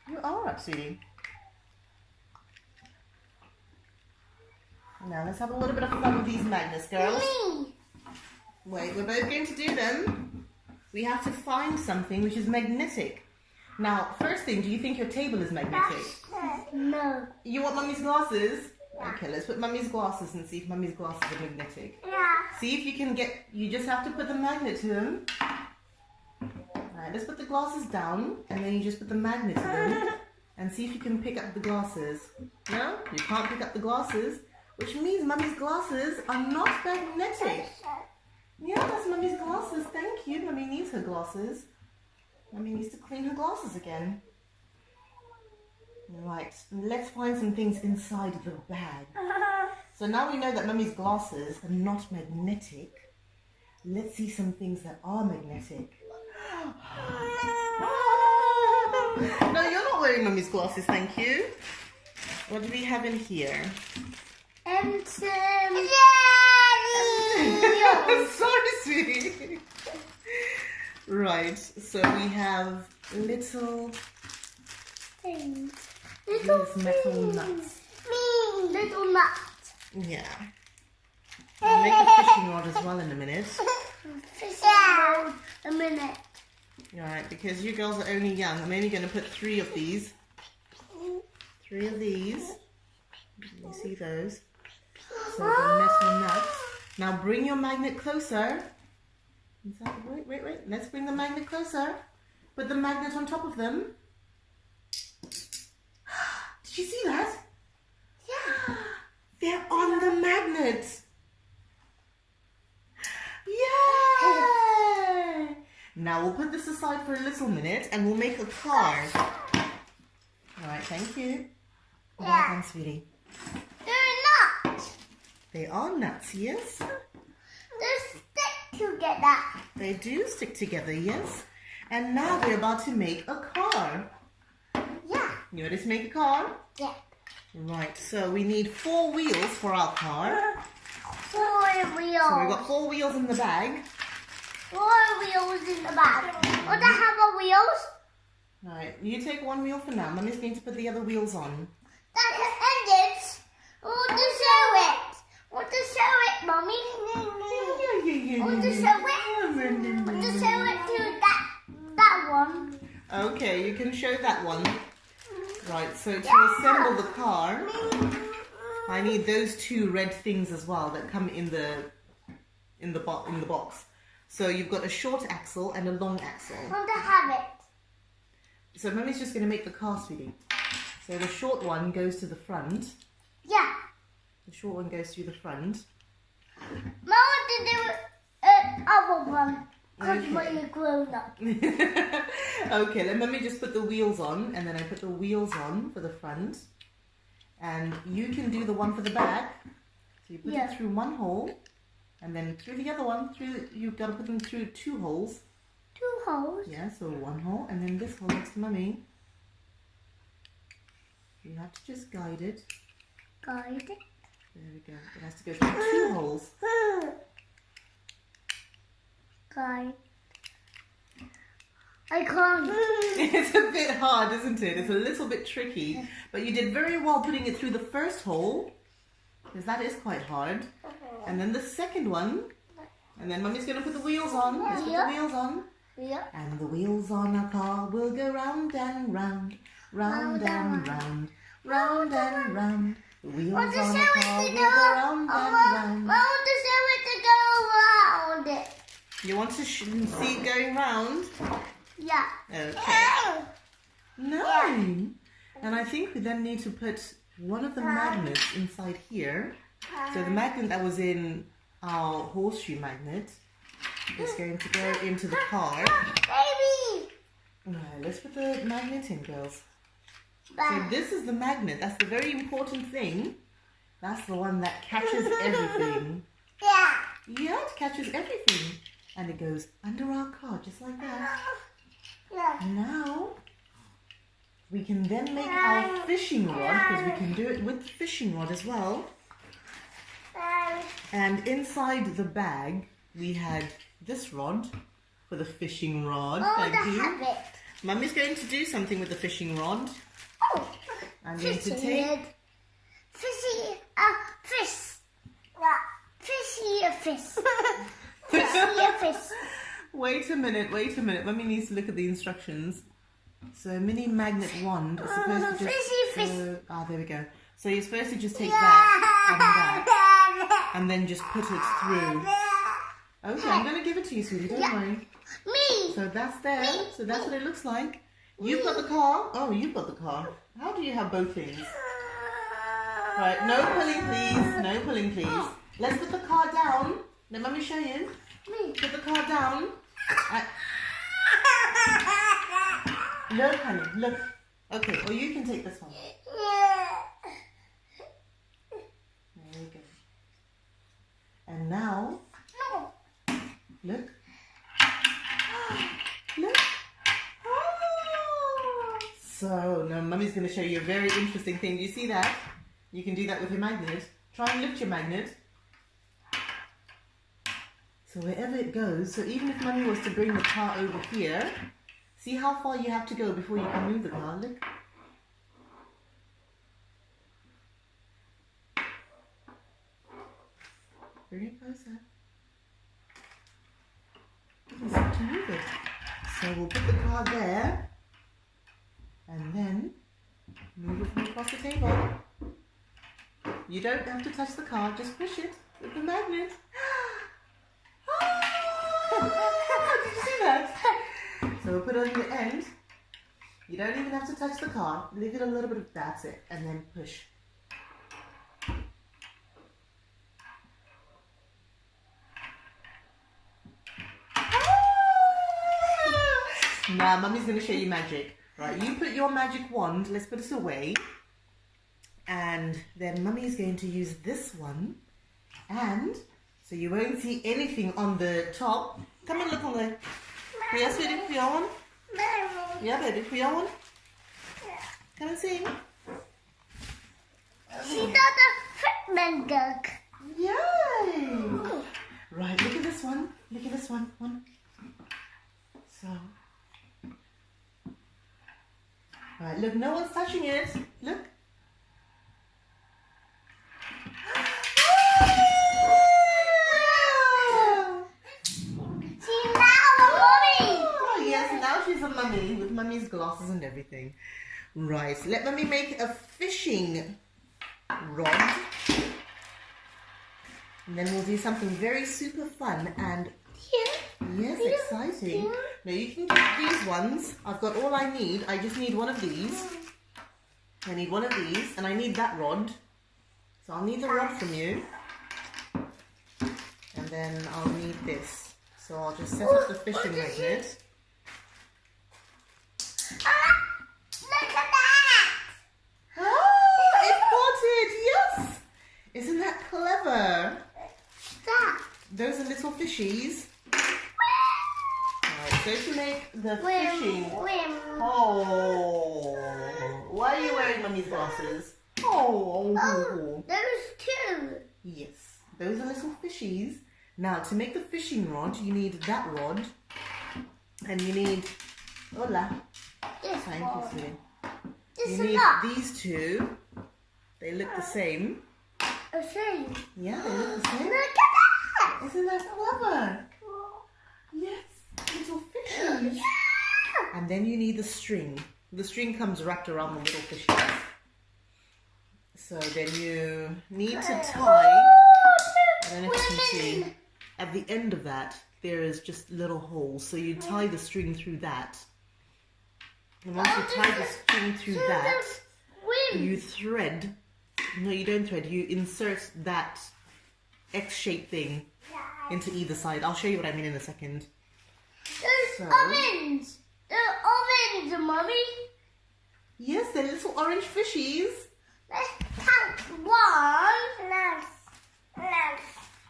You are up, sweetie. Now let's have a little bit of fun with these magnets, girls. Me. Wait, we're both going to do them. We have to find something which is magnetic. Now, first thing, do you think your table is magnetic? No. You want Mummy's glasses? Okay, let's put Mummy's glasses and see if Mummy's glasses are magnetic. Yeah. See if you can get, you just have to put the magnet to them. Alright, let's put the glasses down and then you just put the magnet to them and see if you can pick up the glasses. No? You can't pick up the glasses, which means Mummy's glasses are not magnetic. Yeah, that's Mummy's glasses. Thank you. Mummy needs her glasses. Mummy needs to clean her glasses again. Right, let's find some things inside the bag. So now we know that Mummy's glasses are not magnetic. Let's see some things that are magnetic. No, you're not wearing Mummy's glasses, thank you. What do we have in here? Sorry, sweetie. Right, so we have little Things. these metal nuts. Me. Little nut. Yeah. I'll make a fishing rod as well in a minute. Fishing rod. A minute. Alright, because you girls are only young, I'm only going to put 3 of these. 3 of these. You see those? So the metal nuts. Now bring your magnet closer. Wait. Let's bring the magnet closer. Put the magnet on top of them. Did you see that? Yeah. They're on the magnet. Yay! Now we'll put this aside for a little minute and we'll make a card. Alright, thank you. Well done, sweetie. They're nuts. They are nuts, yes? They stick together. They do stick together, yes? And now we're about to make a car. Yeah. You ready to make a car? Yeah. Right, so we need 4 wheels for our car. 4 wheels. So we've got 4 wheels in the bag. 4 wheels in the bag. What I have a wheels? Right, you take 1 wheel for now. Mummy's going to put the other wheels on. That's the engines. I want to show it. I want to show it, Mommy. I want to show it. I want to show it to that one. Okay, you can show that one. Right, so to assemble the car, I need those 2 red things as well that come in the box. So you've got a short axle and a long axle. I want to have it. So Mummy's just going to make the car, sweetie. So the short one goes to the front. Yeah. The short one goes through the front. Mom want to do other one. Because we're grown up. Okay, let Mummy just put the wheels on, and then I put the wheels on for the front. And you can do the one for the back. So you put it through one hole, and then through the other one. You've got to put them through 2 holes. 2 holes? Yeah, so 1 hole, and then this hole next to Mummy. You have to just guide it. Guide it? There we go. It has to go through 2 holes. Guide. I can't. It's a bit hard, isn't it? It's a little bit tricky. But you did very well putting it through the first hole, because that is quite hard. And then the second one. And then Mummy's going to put the wheels on. Let's put the wheels on. Yeah. And the wheels on our car will go round and round, round and round, round and round. The wheels on the car will go round and round. I want to show it to go around it. You want to see it going round? Yeah. Okay. No. And I think we then need to put one of the magnets inside here. So the magnet that was in our horseshoe magnet is going to go into the car. Baby! Right, let's put the magnet in, girls. So this is the magnet. That's the very important thing. That's the one that catches everything. Yeah. Yeah, it catches everything. And it goes under our car, just like that. Yeah. Now, we can then make our fishing rod, because we can do it with the fishing rod as well. And inside the bag, we had this rod for the fishing rod. Thank you. Mummy's going to do something with the fishing rod. Oh, I'm going to take... Fishy, fish. Fishy, a fish. Fishy, a fish. Wait a minute. Mummy needs to look at the instructions. So a mini magnet wand is supposed to just... there we go. So you're supposed to just take that and that, and then just put it through. Okay, I'm going to give it to you, sweetie, don't worry. Me. So that's there. So that's what it looks like. You've got the car. Oh, you've got the car. How do you have both things? Right, no pulling, please. No pulling, please. Let's put the car down. Let Mummy show you. Put the car down. Look, honey, look. Okay, or you can take this one. There you go. And now, look. Look. So, now Mummy's going to show you a very interesting thing. Do you see that? You can do that with your magnet. Try and lift your magnet. So wherever it goes, so even if Mummy was to bring the car over here, see how far you have to go before you can move the car. Look. Bring it closer. You can start to move it. So we'll put the car there, and then move it from across the table. You don't have to touch the car, just push it with the magnet. Did you see that? So we'll put it on the end. You don't even have to touch the car. Leave it a little bit, that's it, and then push. Now, Mummy's going to show you magic. Right, you put your magic wand, let's put it away. And then Mummy's going to use this one. And, so you won't see anything on the top. Come and look on there. Yeah, sweetie, for your one? Yeah, baby, for your one? Come and see. She got a fitment duck. Yay! Right, look at this one. Look at this one. So. Right, look, no one's touching it. Look. She's now a mummy. Oh, yes, now she's a mummy with Mummy's glasses and everything. Right, let Mummy make a fishing rod. And then we'll do something very super fun and yes, exciting. Now you can get these ones. I've got all I need. I just need one of these. I need one of these and I need that rod. So I'll need the rod from you. And then I'll need this. So I'll just set up the fishing magnet. Look at that! Oh, it caught it! Yes! Isn't that clever? That. Those are little fishies. Alright, so to make the fishing... Oh, why are you wearing Mummy's glasses? Oh, those two. yes, those are little fishies. Now, to make the fishing rod, you need that rod. And you need Hola. This Thank one. you, sweetie. This You is need enough. these two. They look the same. I'll show you. Yeah, they look the same. Look at that. Isn't that clever? Yes, little fishes. And then you need the string. The string comes wrapped around the little fishes. So then you need to tie. I don't know if you can see. At the end of that, there is just little holes. So you tie the string through that. And once you tie the string through that, you thread. No, you don't thread. You insert that X-shaped thing into either side. I'll show you what I mean in a second. There's ovens. They're ovens, Mommy. Yes, they're little orange fishies. Let's count one.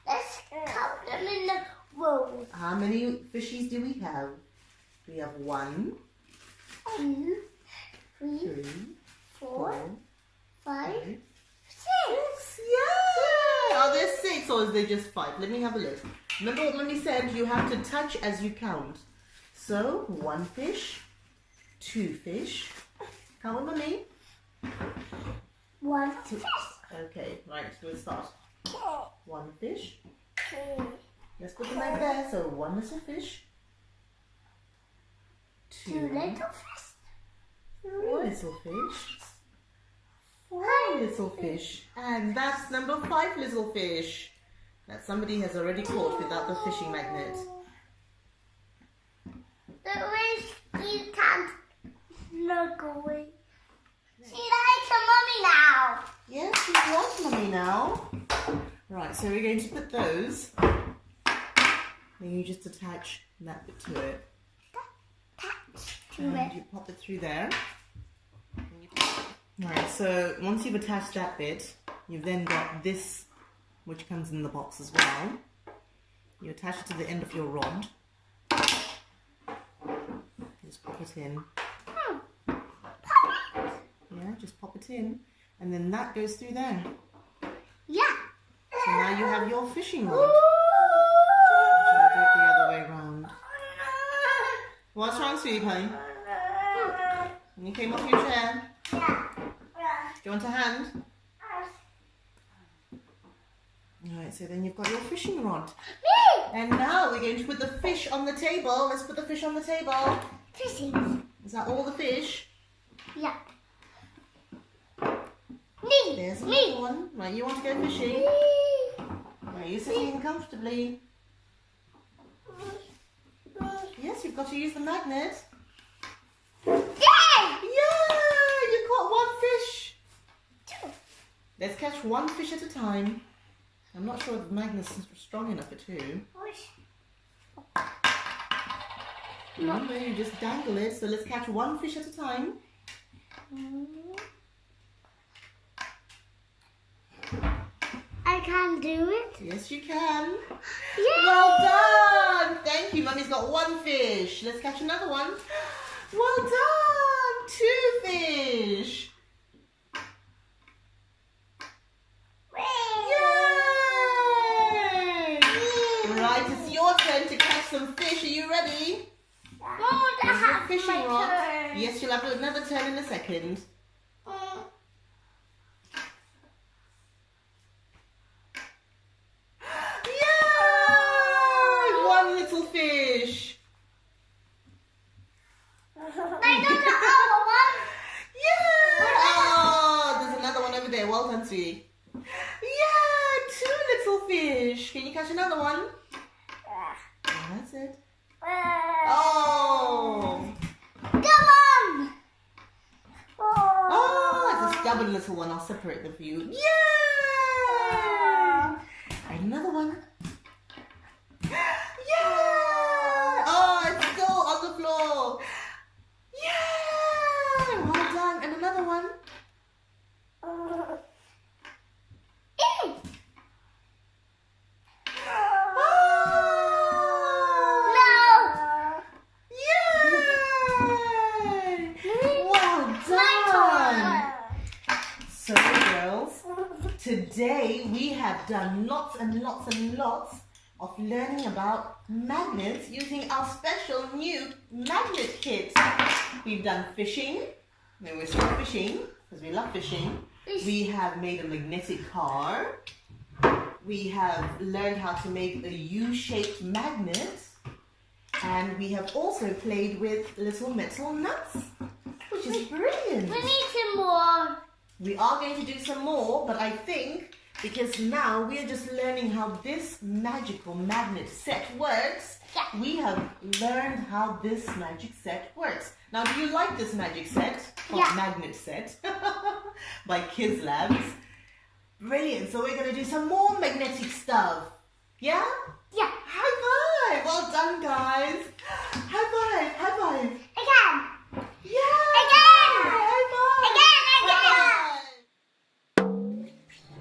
Let's count them in the row. How many fishies do we have? We have 1, 2, 3, 3, 4, 5, 6. Yeah! Are there 6 or is there just 5? Let me have a look. Remember what Mummy said? You have to touch as you count. So, 1 fish, 2 fish. Count with Mummy. 1 fish. Okay, right, let's start. 1 fish. Let's put them over there. So 1 little fish. 2 little fish. 3 little fish. 4 little fish. And that's number 5 little fish that somebody has already caught without the fishing magnet. The way you can't look away. She likes her Mommy now. Yes, she loves Mummy now. Right, so we're going to put those. Then you just attach that bit to it. And you pop it through there. Right, so once you've attached that bit, you've then got this, which comes in the box as well. You attach it to the end of your rod. Just pop it in. Yeah, just pop it in. And then that goes through there. Yeah. So now you have your fishing rod. Should I do it the other way around? What's wrong, sweetie pie? When you came off your chair? Yeah. Do you want a hand? Alright, so then you've got your fishing rod. And now we're going to put the fish on the table. Let's put the fish on the table. Fishing. Is that all the fish? Yeah. There's another one. Right, you want to go fishing? Right, you're sitting comfortably. Yes, you've got to use the magnet. Yeah! You caught 1 fish. Let's catch 1 fish at a time. I'm not sure if the magnet's strong enough for 2. Remember, you just dangle it. So let's catch 1 fish at a time. I can do it. Yes, you can. Yay! Well done. Thank you. Mummy's got 1 fish. Let's catch another one. Well done. 2 fish. Yay! Right, it's your turn to catch some fish. Are you ready? Here's your fishing rod. Yes, you'll have another turn in a second. Yay! 1 little fish. I got the other one. Yeah! Oh, there's another one over there. Well done, sweetie. Yeah! 2 little fish. Can you catch another one? Oh, that's it. Oh! Come on! Oh, it's a stubborn little one. I'll separate them for you. Yay! And another one. Yeah! Oh, it's still on the floor. Yeah! Well done. And another one. Today we have done lots and lots and lots of learning about magnets using our special new magnet kit. We've done fishing. No, we're still fishing because we love fishing. We have made a magnetic car. We have learned how to make a U-shaped magnet. And we have also played with little metal nuts, which is brilliant. We need some more. We are going to do some more, but I think because now we are just learning how this magical magnet set works, we have learned how this magic set works. Now, do you like this magic set? Yeah. Magnet set by Kids Labs. Brilliant. So we're going to do some more magnetic stuff. Yeah? Yeah. High five. Well done, guys. High five. High five. Again. Yeah. Again. High five. Again.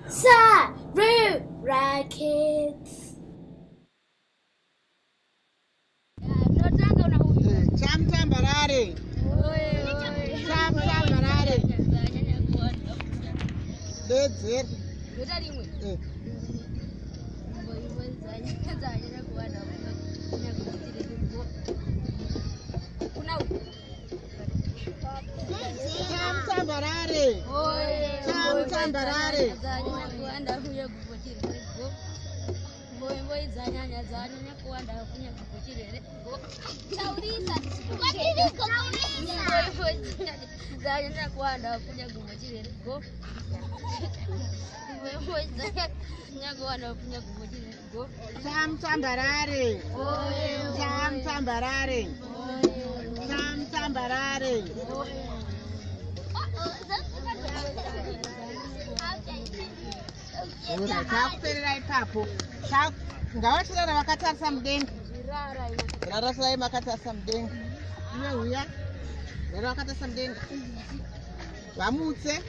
Sarura Kids. Chamtambarare. Chamtambarare. That's it. Chamtambarare. Chamtambarare. Chamtambarare. Chamtambarare. Chamtambarare. Takupera ipapo. Ngavatirara vakatarisa mudenga. Rarasirai makatarisa mudenga. Iwe uya. Rara vakatarisa mudenga. Vamutse.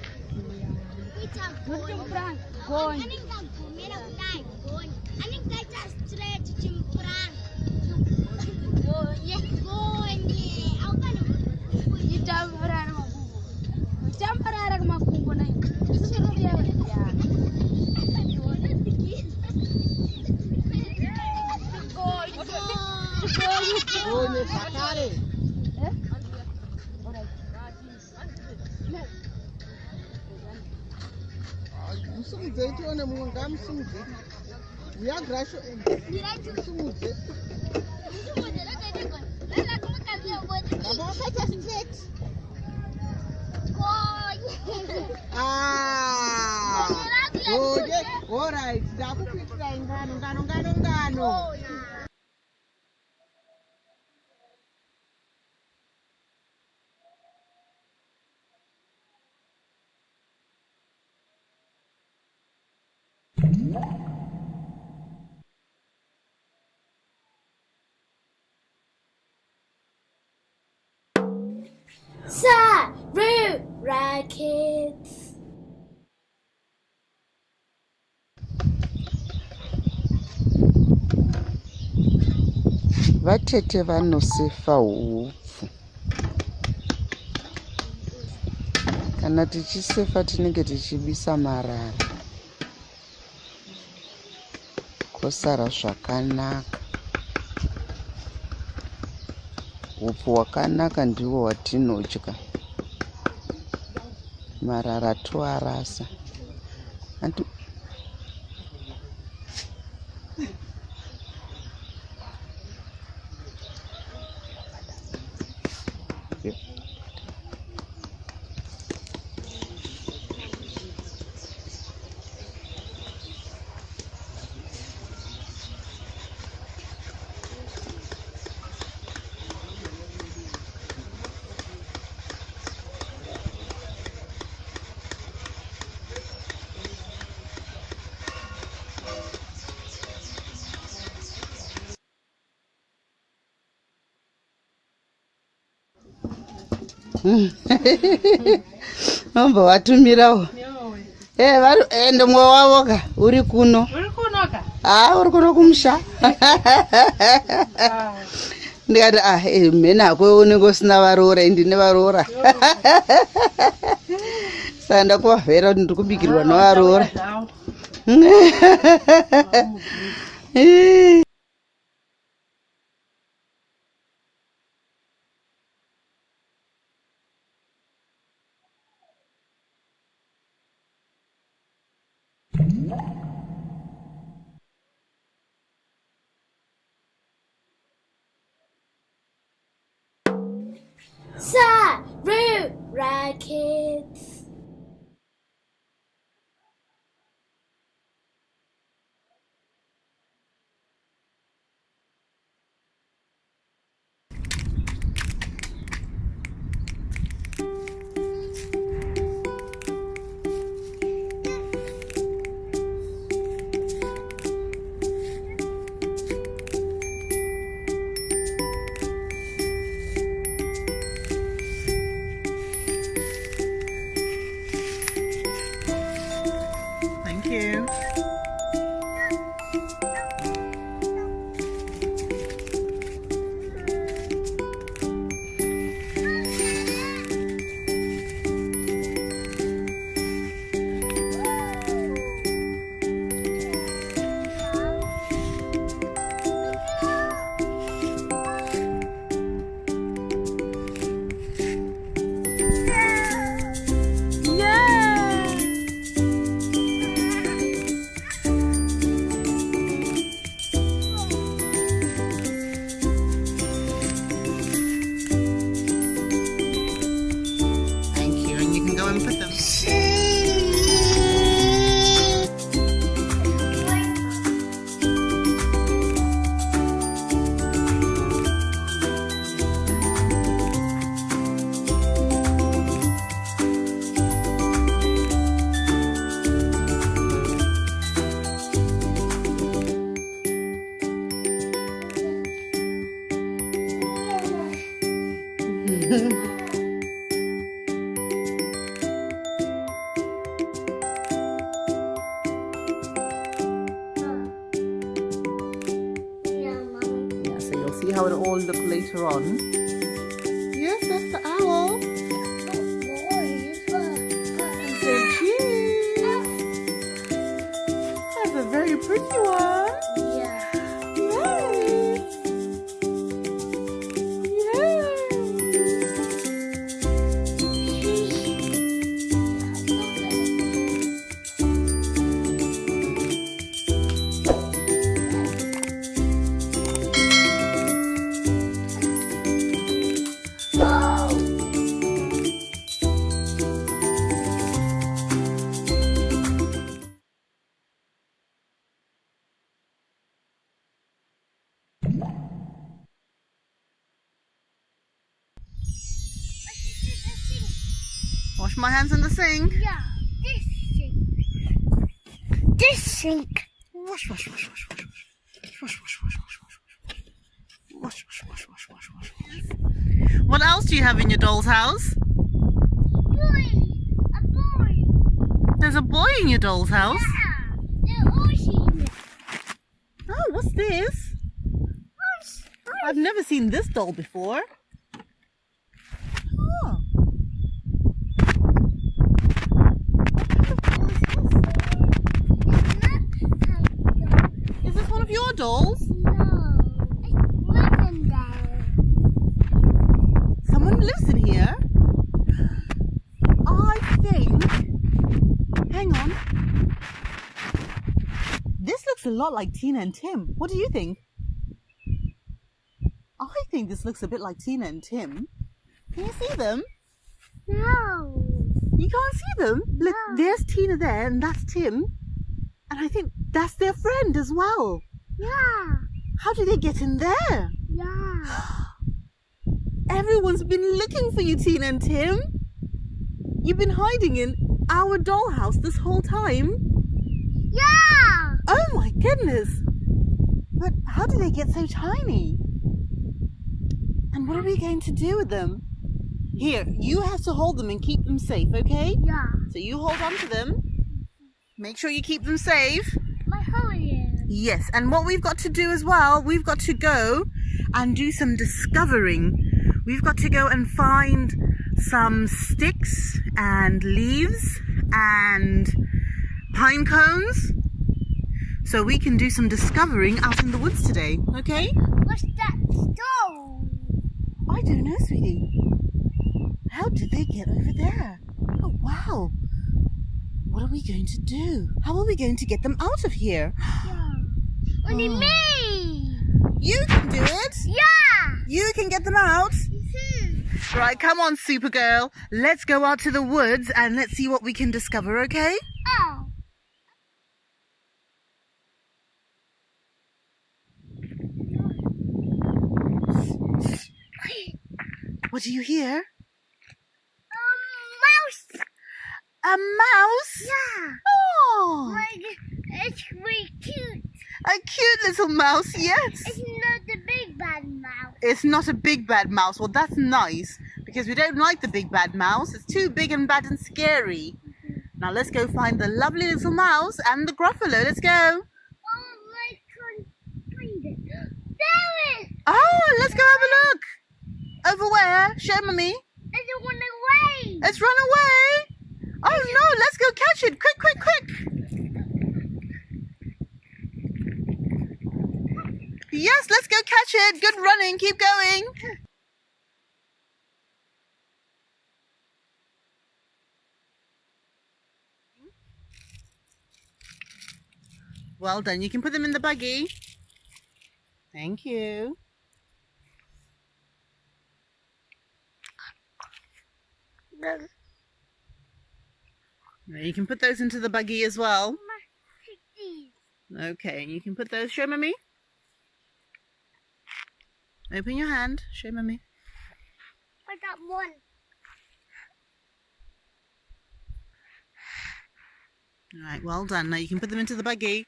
Musumudze itione mumwe ngamusumudze. Uyagrasho musumudze. Ngavakaita straight. Okay. All right. Ndakukuitira ngano. Sarura Kids. Vatete vanosifa upfu. Kana tichisefa tinenge tichibisa marara. Kosara zvakanaka. Upfu hwakanaka ndiwo hwatinodya. Marara toarasa. Omba watumirawo. Ende mwe wavoka uri kuno. Uri kuno ka? Uri kuno kumusha. Ndikati mena ako unenge usina varora indine varora. Saka ndakuvavhera kuti ndiri kubikirwa navarora. Sarura Kids. Thank you. Thank you, and you can go and put them. Yeah, so you'll see how it'll all look later on. Yes, that's the owl. And so cute. That's a very pretty one. Yeah. Yay! Wash my hands in the sink. Yeah, this sink. This sink. Wash, wash, wash, wash, wash, wash. Wash, wash, wash, wash, wash, wash. Wash, wash, wash, wash, wash, wash, wash. What else do you have in your doll's house? A boy. There's a boy in your doll's house? Yeah, they're all seen it. Oh, what's this? I've never seen this doll before. Oh. Is this one of your dolls? No, it's living there. Someone lives in here? I think... Hang on. This looks a lot like Tina and Tim. What do you think? I think this looks a bit like Tina and Tim. Can you see them? No. You can't see them? Look, there's Tina there and that's Tim. And I think that's their friend as well. Yeah. How did they get in there? Yeah. Everyone's been looking for you, Tina and Tim. You've been hiding in our dollhouse this whole time? Yeah. Oh my goodness. But how did they get so tiny? And what are we going to do with them? Here, you have to hold them and keep them safe, okay? Yeah. So you hold on to them. Make sure you keep them safe. My whole ear. Yes, and what we've got to do as well, we've got to go and do some discovering. We've got to go and find some sticks and leaves and pine cones so we can do some discovering out in the woods today, okay? What's that stone? I don't know, sweetie. How did they get over there? Oh, wow. What are we going to do? How are we going to get them out of here? Yeah. Only me! You can do it! Yeah! You can get them out! Right, come on, Supergirl. Let's go out to the woods and let's see what we can discover, okay? Oh. What do you hear? Mouse! A mouse? Yeah! Oh! It's really cute. A cute little mouse, yes. It's not the big bad mouse. It's not a big bad mouse. Well, that's nice because we don't like the big bad mouse. It's too big and bad and scary. Now let's go find the lovely little mouse and the gruffalo. Let's go. Oh, I can't find it. There it is! Oh, let's go have a look. Over where? Show Mummy. It's run away. It's run away. Oh no, let's go catch it. Quick, quick, quick. Yes, let's go catch it. Good running. Keep going. Well done. You can put them in the buggy. Thank you. Now you can put those into the buggy as well. Okay, and you can put those. Show Mummy. Open your hand. Show Mummy. I got one. Alright, well done. Now you can put them into the buggy.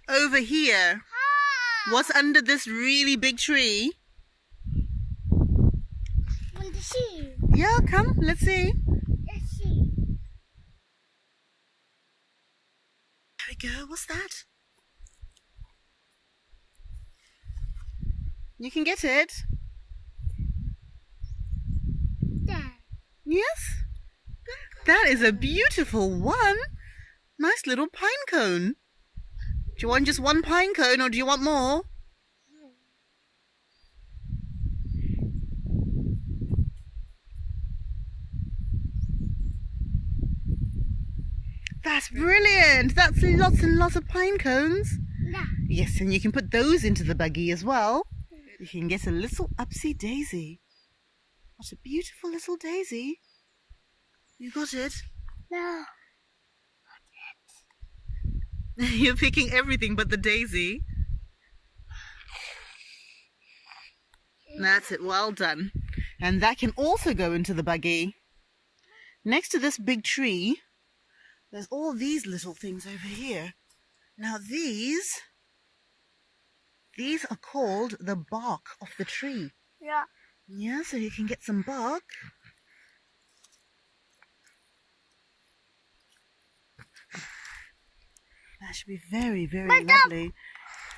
Over here. What's under this really big tree? Want to see? Yeah, come. Let's see. Let's see. There we go. What's that? You can get it. There. Yes? That is a beautiful one. Nice little pine cone. Do you want just one pine cone or do you want more? That's brilliant. That's lots and lots of pine cones. Yeah. Yes, and you can put those into the buggy as well. You can get a little upsy daisy. What a beautiful little daisy. You got it? No. You're picking everything but the daisy. That's it, well done. And that can also go into the buggy. Next to this big tree, there's all these little things over here. Now these are called the bark of the tree. Yeah. Yeah, so you can get some bark. That should be very, very lovely.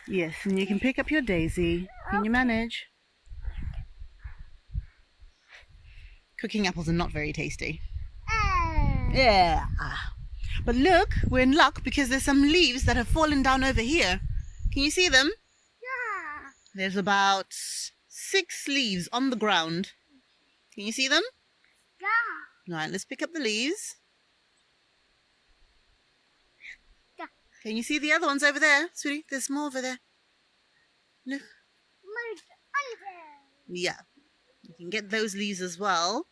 Yes, and you can pick up your daisy. Can you manage? Cooking apples are not very tasty. Yeah. But look, we're in luck because there's some leaves that have fallen down over here. Can you see them? Yeah. There's about 6 leaves on the ground. Can you see them? Yeah. Right, let's pick up the leaves. Yeah. Can you see the other ones over there, sweetie? There's more over there. Look. Yeah. You can get those leaves as well.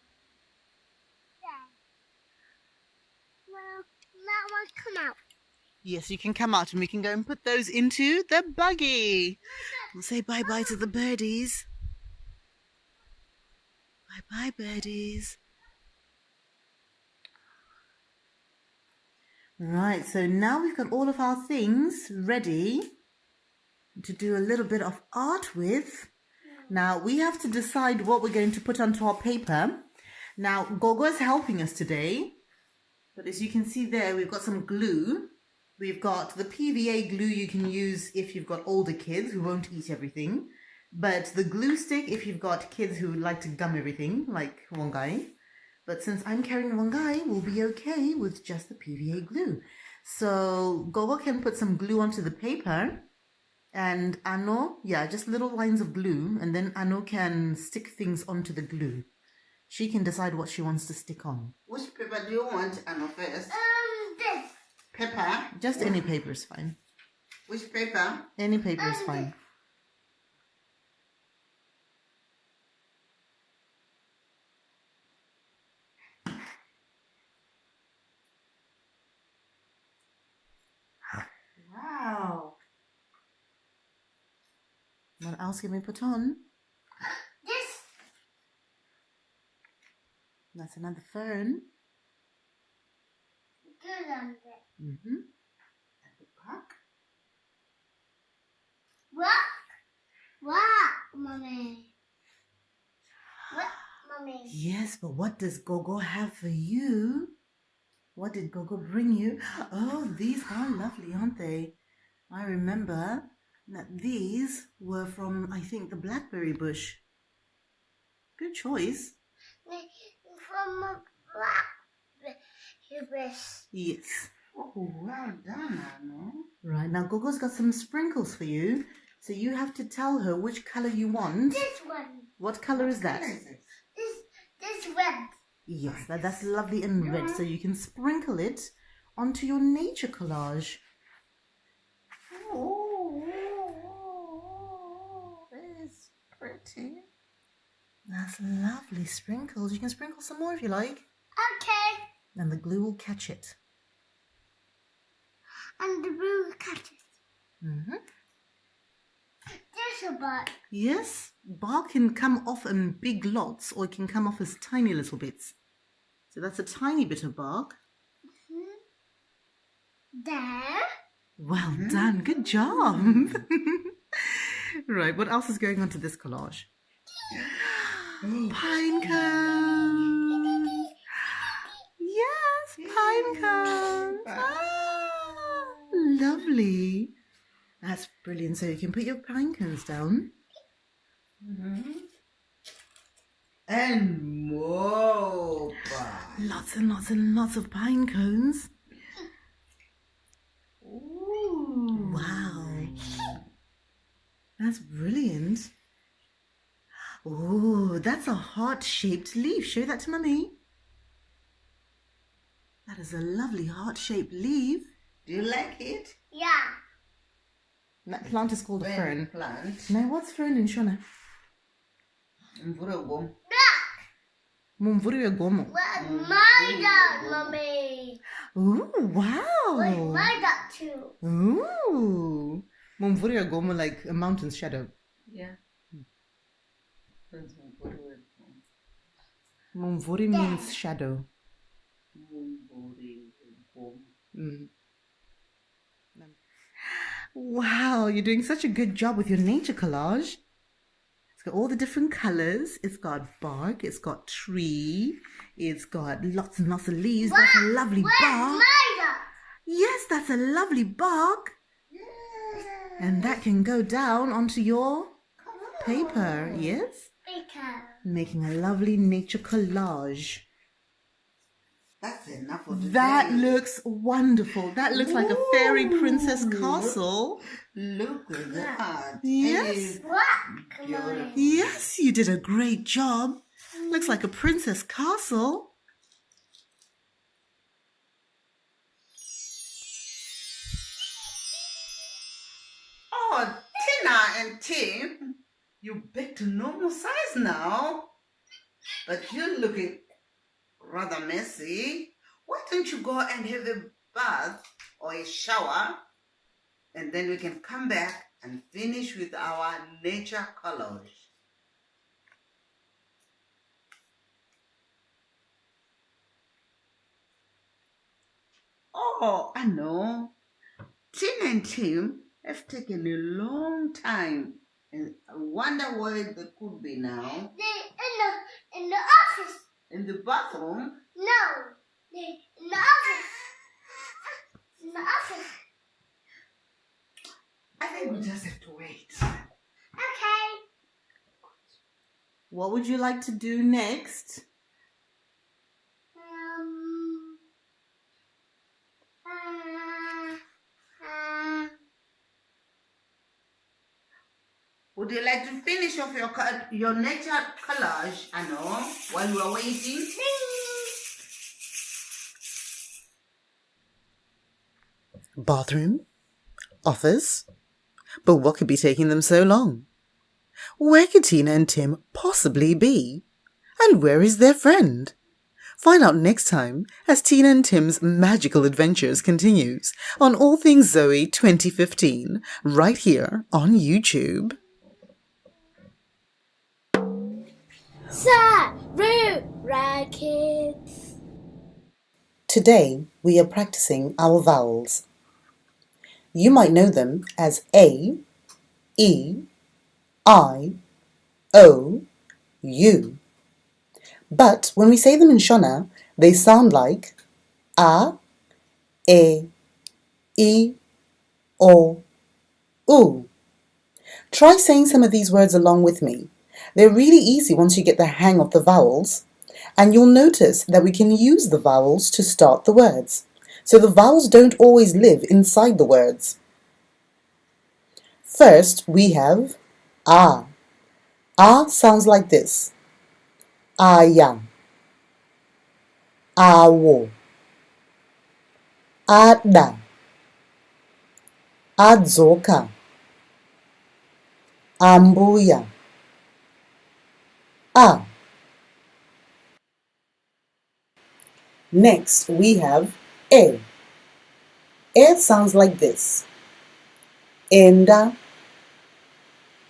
Well, that one come out. Yes, you can come out and we can go and put those into the buggy. We'll say bye-bye to the birdies. Bye-bye, birdies. Right, so now we've got all of our things ready to do a little bit of art with. Now, we have to decide what we're going to put onto our paper. Now, Gogo is helping us today. But as you can see there, we've got some glue. We've got the PVA glue you can use if you've got older kids who won't eat everything. But the glue stick if you've got kids who like to gum everything, like Wangai. But since I'm carrying Wangai, we'll be okay with just the PVA glue. So Gogo can put some glue onto the paper, and Ano, just little lines of glue, and then Ano can stick things onto the glue. She can decide what she wants to stick on. Which paper do you want, Ano, first? This. Paper? Just any paper is fine. Which paper? Any paper is fine. Wow. What else can we put on? This. That's another fern. Good on it. Mm-hmm. At the back. What, Mommy? What, Mommy? Yes, but what does Gogo have for you? What did Gogo bring you? Oh, these are lovely, aren't they? I remember that these were from, I think, the blackberry bush. Good choice. From a black Yes. Oh, well done, Ano. Right, now Gogo's got some sprinkles for you. So you have to tell her which color you want. This one. What color is that? This red. Yes, that's lovely and red. So you can sprinkle it onto your nature collage. Oh, it's pretty. That's lovely sprinkles. You can sprinkle some more if you like. Okay. And the glue will catch it. And the blue catches. Mm-hmm. There's a bark. Yes, bark can come off in big lots or it can come off as tiny little bits. So that's a tiny bit of bark. There. Well done, good job. Right, what else is going on to this collage? Pine cones. Yes, pine cones. Ah, lovely. That's brilliant. So you can put your pine cones down. And more pie. Lots and lots and lots of pine cones. Ooh. Wow. That's brilliant. Oh, that's a heart-shaped leaf. Show that to Mummy. That is a lovely heart-shaped leaf. Do you like it? Yeah. That plant is called a fern. Plant. Now, what's fern in Shona? Mvurugum. Mumvuri gomo. Where's my dog, Mommy? Ooh, wow. Where's my dog too? Ooh. Mumvuri gomo, like a mountain's shadow. Yeah. Mumvuri means shadow. Mm. Wow, you're doing such a good job with your nature collage. It's got all the different colors. It's got bark. It's got tree. It's got lots and lots of leaves. That's a lovely bark. Yes, that's a lovely bark. And that can go down onto your paper. Yes? Making a lovely nature collage. That's enough for today. That looks wonderful. That looks like a fairy princess castle. Look at that. Yes. Yes, you did a great job. Looks like a princess castle. Oh, Tina and Tim, you're back to normal size now. But you're looking rather messy. Why don't you go and have a bath or a shower, and then we can come back and finish with our nature collage. Oh, I know. Tina and Tim have taken a long time, and I wonder where they could be now. In the office. In the bathroom? No, in the office. In the office. I think we just have to wait. Okay. What would you like to do next? Would you like to finish off your nature collage, Anno, while you are waiting? Bathroom? Office? But what could be taking them so long? Where could Tina and Tim possibly be? And where is their friend? Find out next time as Tina and Tim's magical adventures continues on All Things Zoe 2015, right here on YouTube. Sarura Kids. Today we are practicing our vowels. You might know them as A, E, I, O, U. But when we say them in Shona, they sound like A, E, I, O, U. Try saying some of these words along with me. They're really easy once you get the hang of the vowels, and you'll notice that we can use the vowels to start the words. So the vowels don't always live inside the words. First, we have A. A sounds like this. Aya, Awo, Ada, Adzoka, Ambuya, A. Next, we have E. E sounds like this. Enda,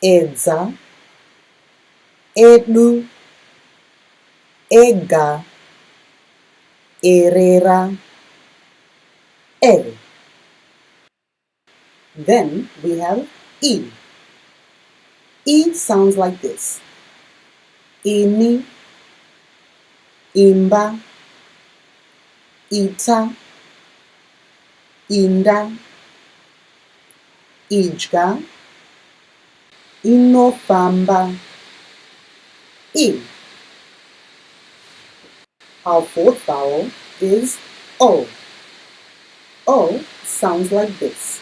Edza, Edu, Ega, Erera, E. Then we have E. E sounds like this. Ini, Imba, Ita, Inda, Ijga, Inofamba, I. Our fourth vowel is O. O sounds like this.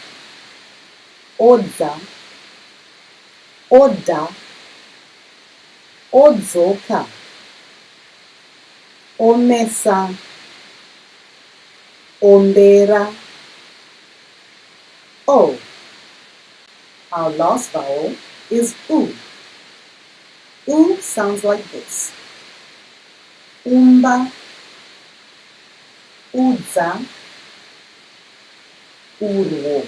Odza, Oda, Odzoka, Omesa, Ombera, O. Our last vowel is U. U sounds like this. Umba, Udza, Urwo,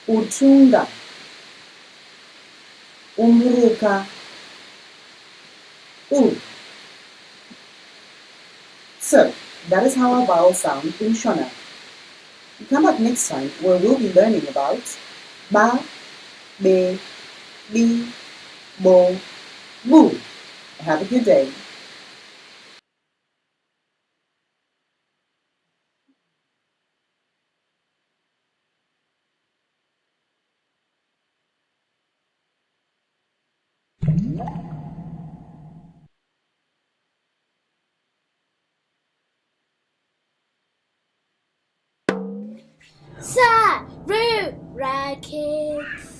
Utunga, Umruka, U. So, that is how our vowels sound in Shona. Come back next time where we'll be learning about Ba, Be, Bi, Bo, Bu. Have a good day. Sarura Kids.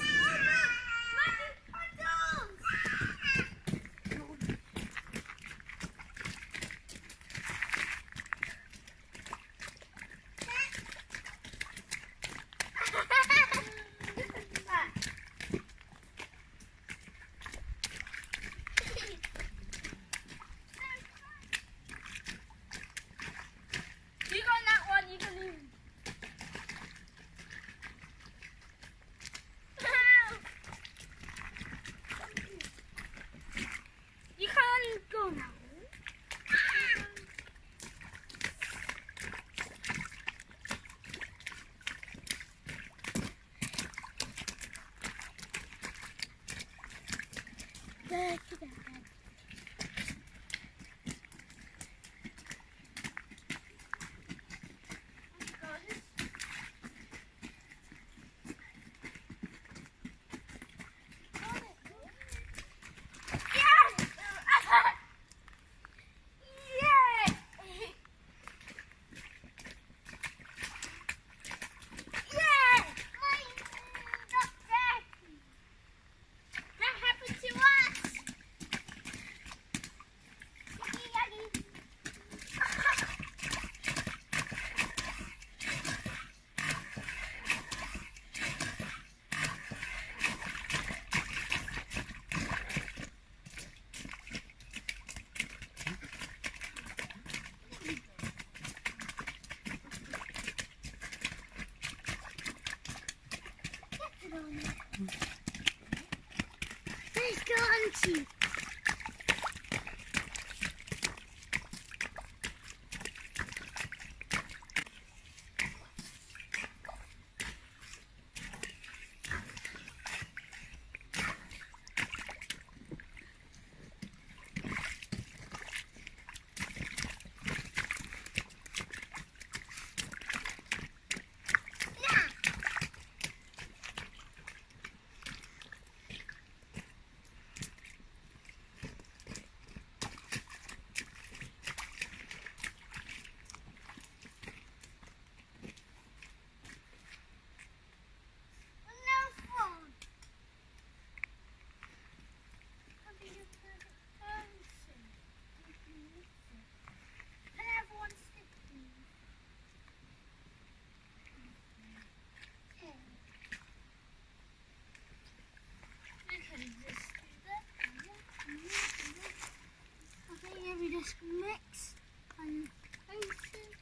just mix and paste it.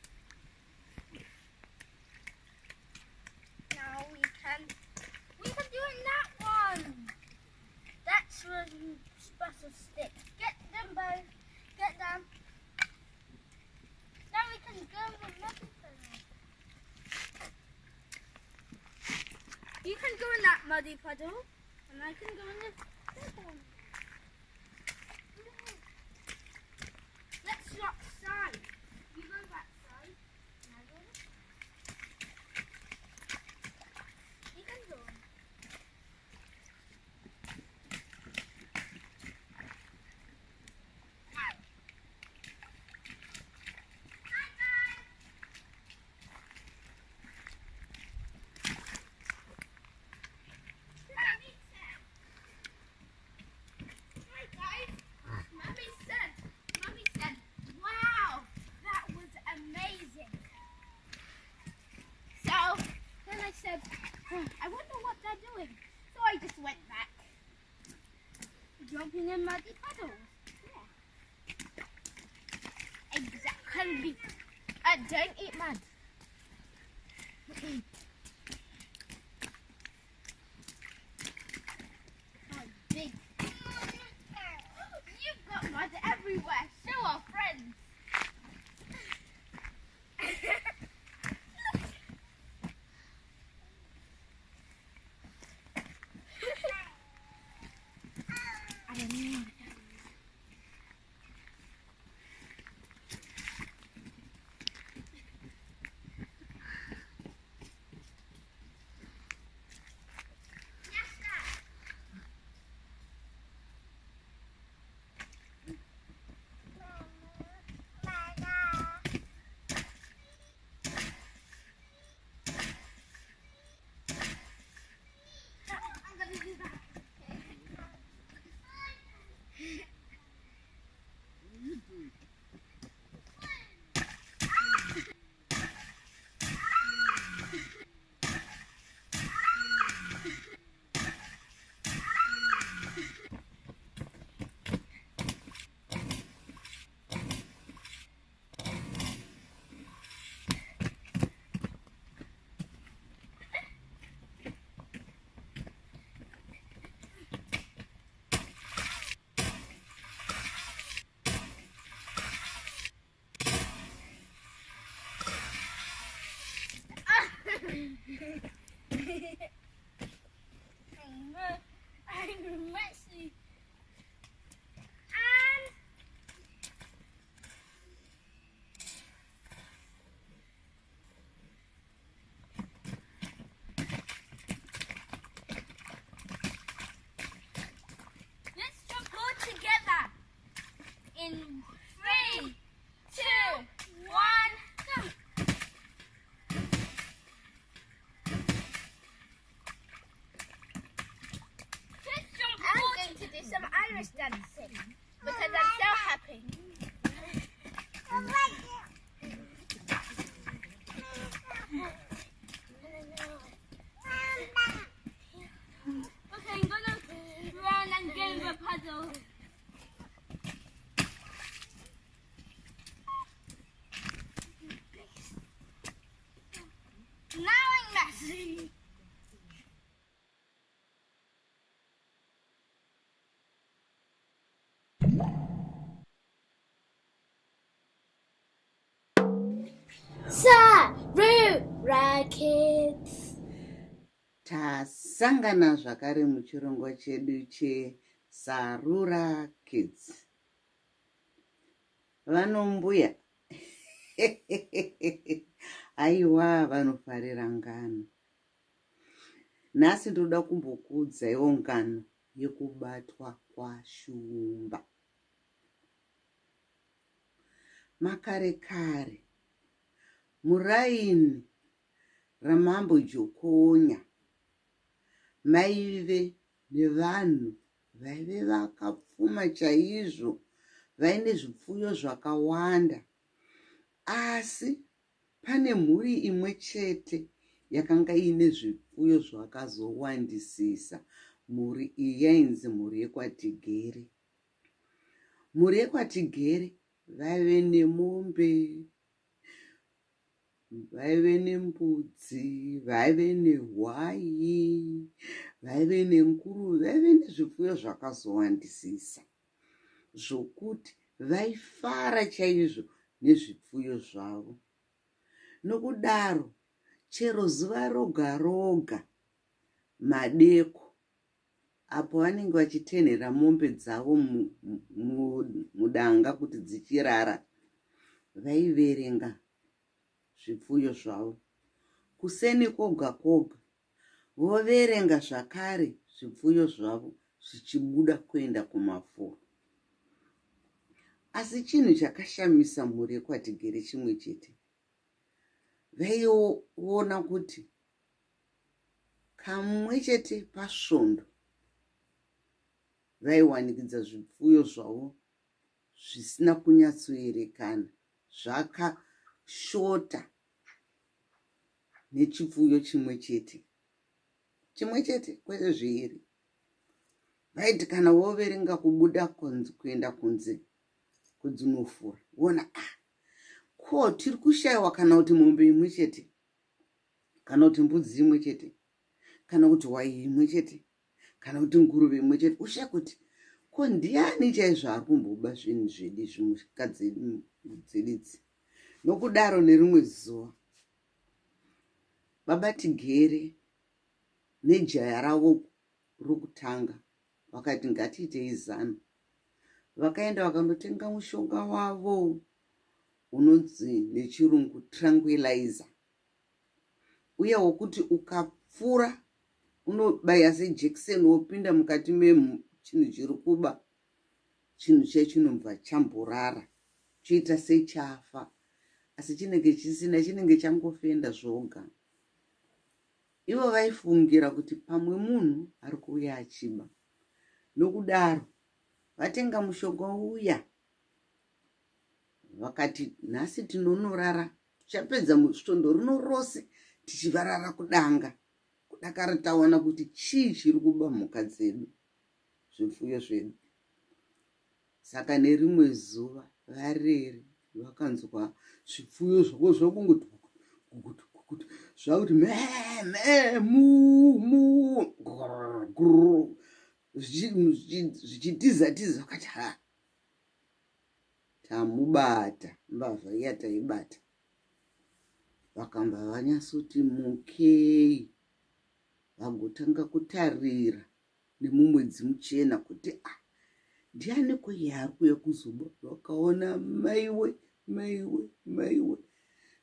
Now we can do it in that one. That's where you special stick. Get them both. Get them. Now we can go in the muddy puddle. You can go in that muddy puddle, and I can go in the big one. Let's swap sides. You go that side, and I go this. You can go in. I wonder what they're doing. So I just went back. Jumping in muddy puddles. Yeah. Exactly. Don't eat mud. Oh, big. You've got mud everywhere. Show our friends. I'm messy. And let's jump all together in 3, 2, 1, go. I'm going to do some Irish dancing because I'm so happy. Okay, I'm gonna run and get the puzzle. Now I'm messy. Sarura Kids. Tasangana zvakare muchirongwa chedu cheSarura Kids. Vanombuya. Aiwa vanofarira ngano. Nhasi ndoda kumbokuudzaiwo ngano yekubatwa kwashumba. Makare kare muraini ramambo Jokonya maive nevanhu vaive vakapfuma chaizvo, vaine zvipfuyo zvakawanda, asi pane mhuri imwe chete yakanga ine zvipfuyo zvakazowandisisa. Mhuri iyi yainzi mhuri yekwaTigere. Mhuri yekwaTigere vaive nemombe, vaive nembudzi, vaive nehwai, vaive nenguruve, vaive nezvipfuyo zvakazowandisisa zvokuti vaifara chaizvo nezvipfuyo zvavo. Nokudaro chero zuva roga roga madeko apo vanenge vachitenhera mombe dzavo mudanga kuti dzichirara, vaiverenga zvipfuyo zvavo. Kuseni koga koga voverenga zvakare zvipfuyo zvavo zvichibuda kuenda kumafuro. Asi chinhu chakashamisa mhuri yekwatigere chimwe chete, vaiona kuti kamwe chete pasvondo vaiwanikidza zvipfuyo zvavo zvisina kunyatsoerekana, zvakashota nechipfuyo chimwe chete kwete zviiri. Vaiti kana voverenga kubuda kuenda kunze kudzinofura, vona ko tiri kushayiwa kana kuti mombe imwe chete, kana kuti mbudzi imwe chete, kana kuti hwai imwe chete, kana kuti nguruve imwe chete. Ushaya kuti ko ndiani chaizvo ari kumboba zvinhu zvedi zvimhuka dzedidzi. Nokudaro nerimwe zuva baba Tigere nejaya ravo rokutanga vakati ngatiitei zano. Vakaenda vakandotenga mushonga wavo unonzi nechirungu tranquilizer, uye wokuti ukapfura unobaya sejekiseni wopinda mukati mechinhu chiri kuba, chinhu chechinomva chamborara choita sechafa, asi chinenge chisina, chinenge changofenda zvoga. Ivo vaifungira kuti pamwe munhu ari kuuya achiba. Nokudaro vatenga mushonga uya, vakati nhasi tinonorara, tichapedza svondo rino rose tichivarara kudanga, kudakara taona kuti chii chiri kuba mhuka dzedu, zvipfuyo zvedu. Saka nerimwe zuva vareri vakanzwa zvipfuyo zvavo zvakungoti zvakuti me mu mu zvichitiza, vakati tamubata, mbavha iya taibata. Vakamba vanyatsoti mukei, vagotanga kutarira nemumwedzi muchena kuti ndiani kweye ari kuuya kuzoba. Vakaona maiwe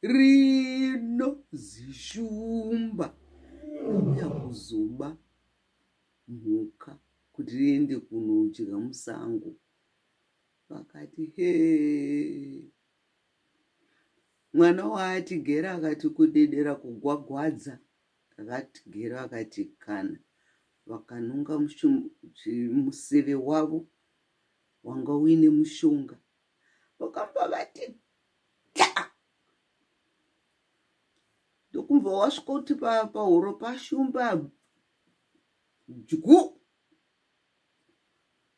rino zishumba uya kuzoba mhuka kuti riende kunodya musango. Vakati mwana waatigera akati kudedera kugwagwadza. Vatigera vakati kana, vakanunga museve wavo wanga uine mushonga, vakamba vati ndokumva wasvika kuti pahuro pashumba dyu.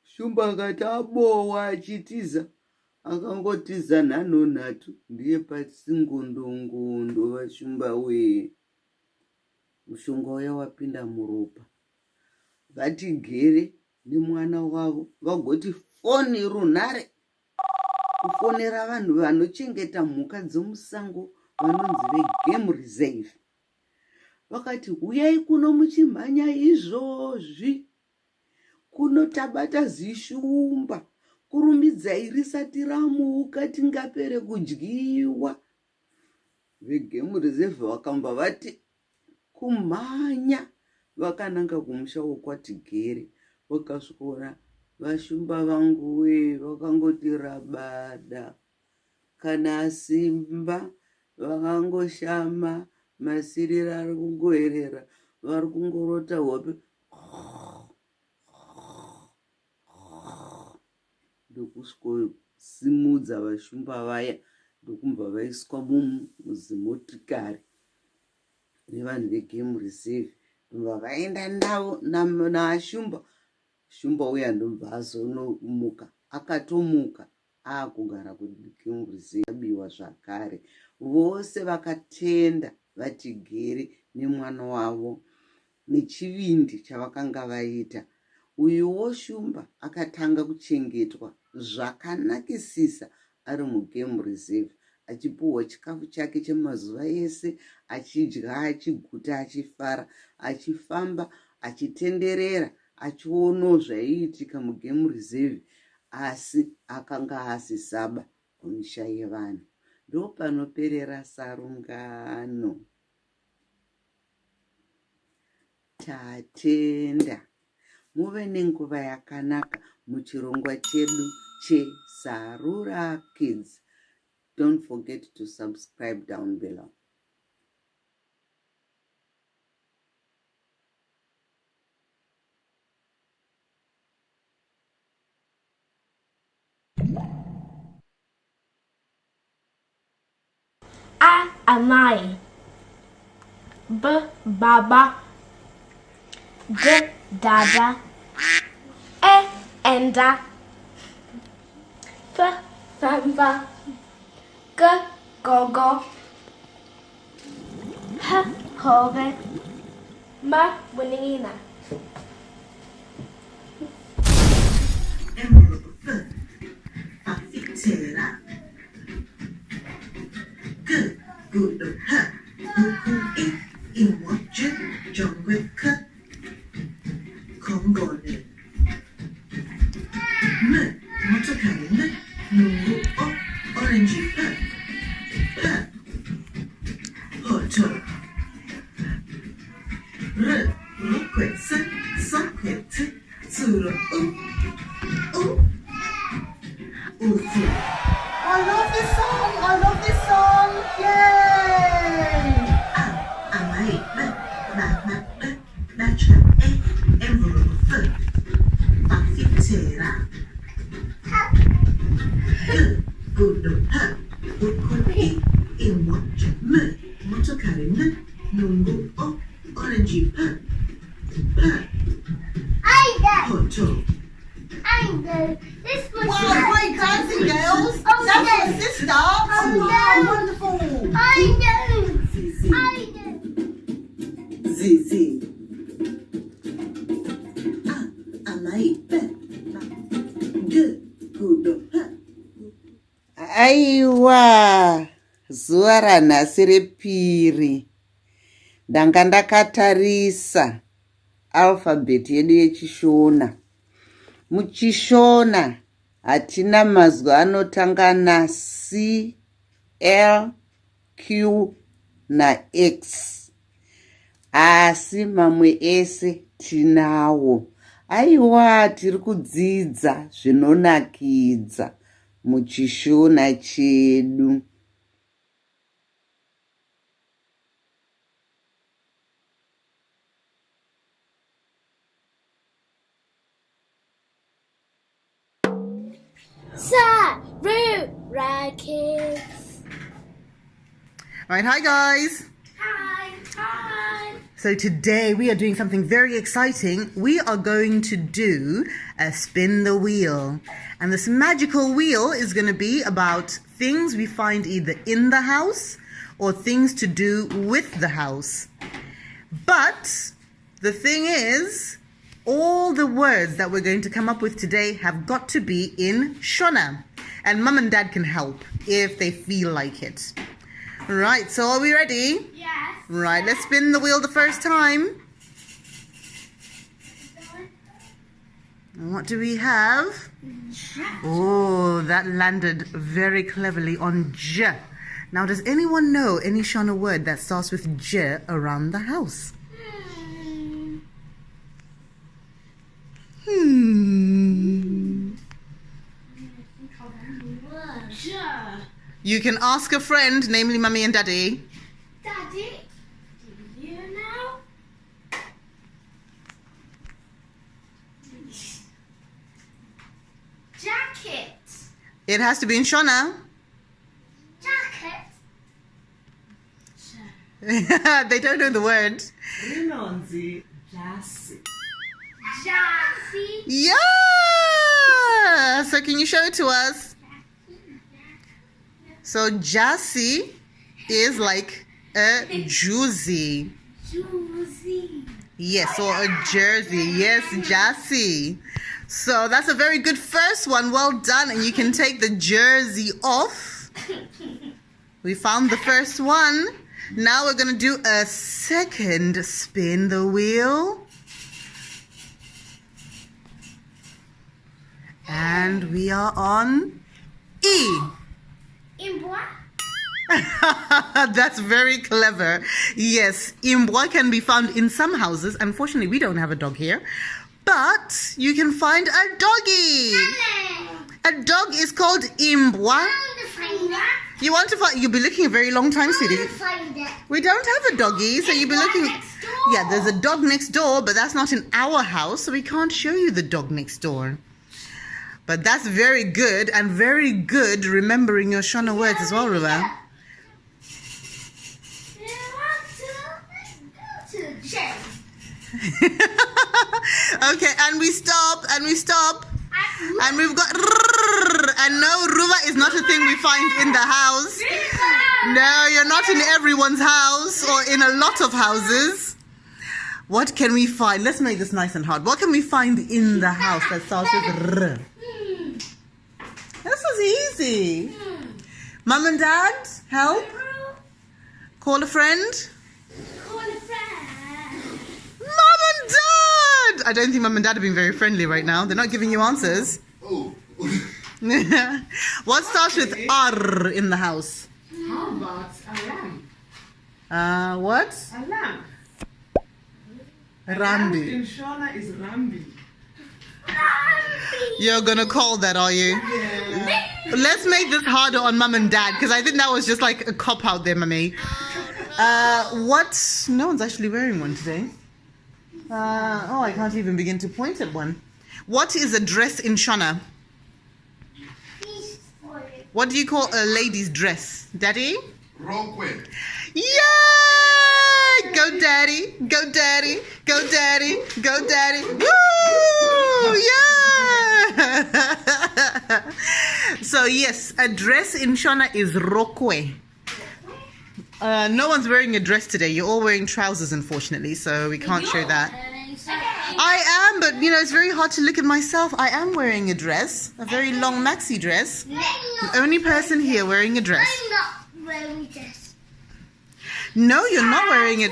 Shumba akati abowa achitiza, akangotiza nhanhonhatu, ndiye pasingondongondo vashumba wee. Mushonga uya wapinda muropa. Vatigere nemwana wavo vagoti foni runhare kufonera vanhu vanochengeta mhuka dzomusango vanonzi vegame reserve. Vakati uyai kuno muchimhanya izvozvi, kuno tabata zishumba, kurumbidzai risati ramuka tingapere kudyiwa. Vegame reserve vakamba vati kumhanya, vakananga kumusha wokwatigere. Vakasvikoona vashumba vangu wee, vakangoti rabada, kana simba vakangoshama, masirira ari kungoerera, vari kungorota hope ndokusvikosimudza vashumba vaya, ndokumva vaiswa muzimotikari nevanhu vegame reserve, ndobva vaenda navo nashumba. Shumba uya ndobva azonomuka, akatomuka akugara kuDimbuzi abiwa zvakare. Vose vakatenda vatigere nemwana wavo nechivindi chavakanga vaita. Uyuwo shumba akatanga kuchengetwa zvakanakisisa ari mugame reserve, achipuhwa chikafu chake chemazuva ese, achidya, achiguta, achifara, achifamba, achitenderera, achiono zvaiitika mugame reserve, asi akanga asisaba kumisha yevanhu. Ndopanoperera sarungano. Tatenda. Muve nenguva yakanaka muchirongwa chedu cheSarura Kids. Don't forget to subscribe down below. A amai. B baba. D dada. E enda. F famba. G gogo. H hove. M buningina. Afitera. Good. Iwaje jongweka. Kongone. Motokarine. Nungu orange. Hoto. Rukwetse. Sokwetse. Suro. Ufu. I love this song. I love this song. Yay! This was wow, great dancing, girls. Oh, That's yes. your sister. Oh, Oh, wonderful. I know. Zizi. Aiwa, zuva ranhasi repiri. Ndanga ndakatarisa alfabeti yedu yechishona. Muchishona hatina mazwi anotanga na C, L, Q na X. Asi mamwe ese tinawo. Aiwa, tiri kudzidza zvinonakidza muchishona chedu. Sarura Kids. Right, hi guys. Hi. So today we are doing something very exciting. We are going to do a spin the wheel. And this magical wheel is going to be about things we find either in the house or things to do with the house. But the thing is, all the words that we're going to come up with today have got to be in Shona. And mum and dad can help if they feel like it. Right, so are we ready? Yes. Right, let's spin the wheel the first time. And what do we have? Oh, that landed very cleverly on J. Now, does anyone know any Shona word that starts with J around the house? You can ask a friend, namely Mummy and Daddy. Daddy, do you know? Jacket. It has to be in Shona. Jacket. They don't know the word. Rinonzi jasi. Jassy. Yeah! So can you show it to us? So Jassy is like a juicy. Yes, or a jersey. Yes, Jassy. So that's a very good first one. Well done. And you can take the jersey off. We found the first one. Now we're going to do a second spin the wheel. And we are on E. Imbwa. That's very clever. Yes, Imbwa can be found in some houses. Unfortunately, we don't have a dog here. But you can find a doggy. A dog is called Imbwa. You want to find? You'll be looking a very long time, sweetie. We don't have a doggy, so you'll be looking. Yeah, there's a dog next door, but that's not in our house, so we can't show you the dog next door. But that's very good, and very good remembering your Shona words as well, Ruba. Okay, and we stop, and we've got, and no, Ruba is not a thing we find in the house. No, you're not in everyone's house or in a lot of houses. What can we find? Let's make this nice and hard. What can we find in the house that starts with R? This was easy. Mom and Dad, help. Call a friend. Mom and Dad! I don't think Mom and Dad are being very friendly right now. They're not giving you answers. What starts with R in the house? How about a lamb? What? A lamb. Rambi. In Shona is Rambi. You're gonna call that, are you? Yeah. Let's make this harder on Mum and Dad, because I think that was just like a cop out there, Mummy. What? No one's actually wearing one today. I can't even begin to point at one. What is a dress in Shona? What do you call a lady's dress? Daddy? Rokwe. Yay! Go daddy, go daddy, go daddy, go daddy. Woo! Yeah! So yes, a dress in Shona is rokwe. No one's wearing a dress today. You're all wearing trousers, unfortunately, so we can't show that. I am, but it's very hard to look at myself. I am wearing a dress, a very long maxi dress. The only person here wearing a dress. I'm not wearing this. No, you're not wearing it.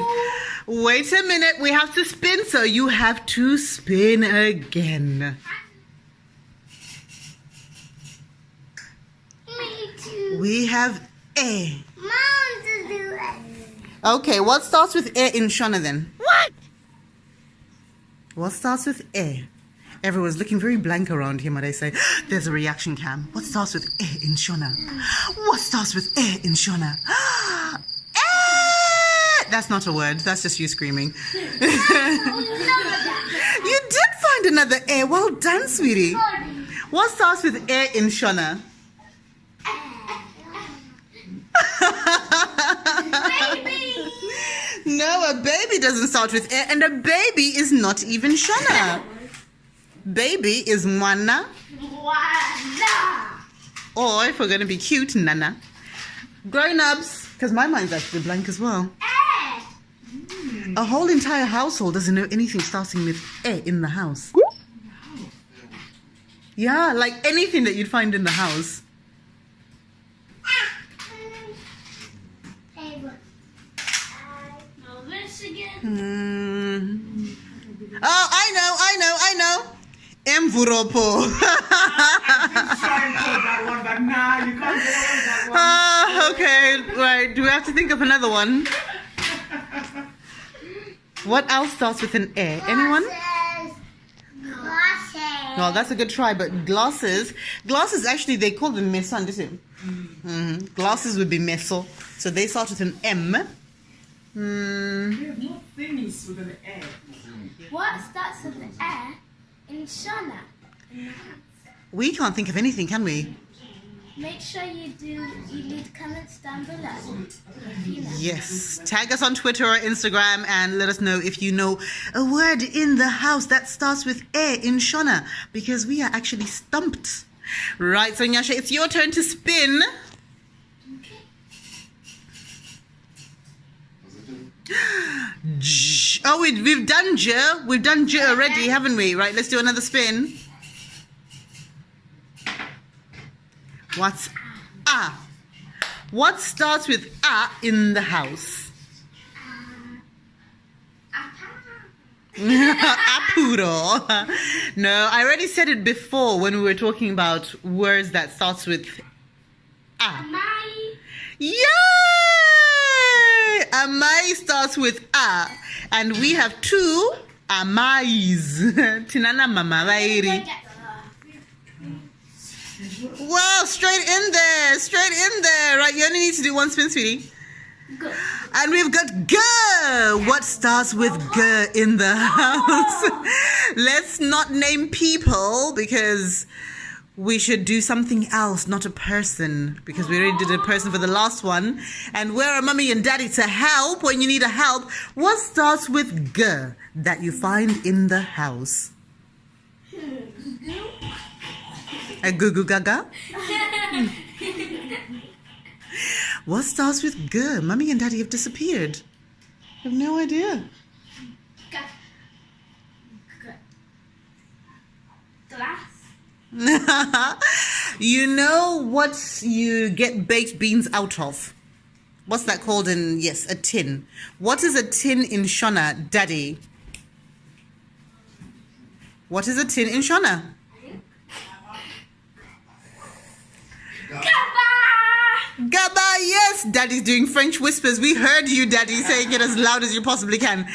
Wait a minute, we have to spin, so you have to spin again. Me too. We have A. Mom to do it. Okay, what starts with A in Shona then? What starts with A? Everyone's looking very blank around here, might I say. There's a reaction cam. What starts with A in Shona? What starts with A in Shona? That's not a word. That's just you screaming. You did find another A. Well done, sweetie. What starts with A in Shona? Baby. No, a baby doesn't start with A, and a baby is not even Shona. Baby is mwana. Or, if we're going to be cute, nana. Grown-ups, because my mind's actually blank as well. A whole entire household doesn't know anything starting with A in the house. Yeah, like anything that you'd find in the house. Oh, I know. Envuropo. Okay, right. Do we have to think of another one? What else starts with an A? Anyone? Glasses. No, that's a good try, but glasses actually, they call them meson, isn't it? Glasses would be meso. So they start with an M. We have no things with an A. What starts with an A in Shona? We can't think of anything, can we? Make sure you leave comments down below. Yes. Tag us on Twitter or Instagram and let us know if you know a word in the house that starts with A in Shona, because we are actually stumped. Right, so Nyasha, it's your turn to spin. Oh, we've done J. We've done J already, haven't we? Right, let's do another spin. What's A? What starts with A in the house? Apuro. No, I already said it before when we were talking about words that starts with A. Amai. Yay! Amai starts with A, and we have two Amais. Tinana mama vairi. Wow, straight in there. Right, you only need to do one spin, sweetie. Good. And we've got G. What starts with G in the house? Let's not name people because we should do something else, not a person, because we already did a person for the last one. And where are mommy and daddy to help when you need a help? What starts with G that you find in the house? A goo goo gaga? What starts with G? Mummy and Daddy have disappeared. I have no idea. Glass. You know what you get baked beans out of? What's that called in, yes, a tin. What is a tin in Shona, Daddy? What is a tin in Shona? Gaba, yes, Daddy's doing French whispers. We heard you, Daddy, saying it as loud as you possibly can.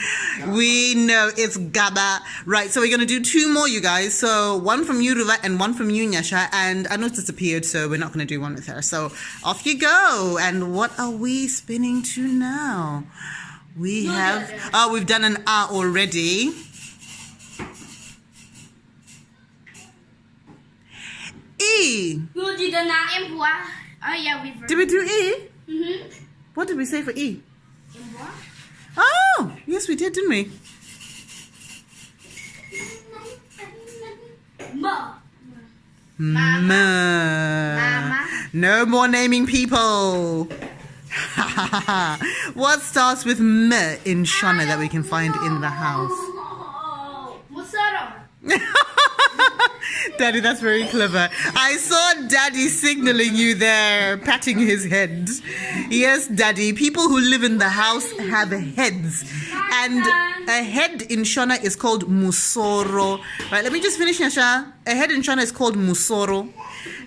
We know it's Gaba. Right, so we're going to do two more, you guys. So one from you, Ruva, and one from you, Nyasha. And I know it's disappeared, so we're not going to do one with her. So off you go. And what are we spinning to now? We have... Oh, we've done an A already. E. Oh yeah, we've. Did we do E? Mhm. What did we say for E? Oh, yes, we did, didn't we? Mama. No more naming people. What starts with M in Shona that we can find in the house? Musoro. Daddy, that's very clever. I saw Daddy signaling you there, patting his head. Yes, Daddy, people who live in the house have heads. And a head in Shona is called musoro. Right, let me just finish, Nyasha. A head in Shona is called musoro.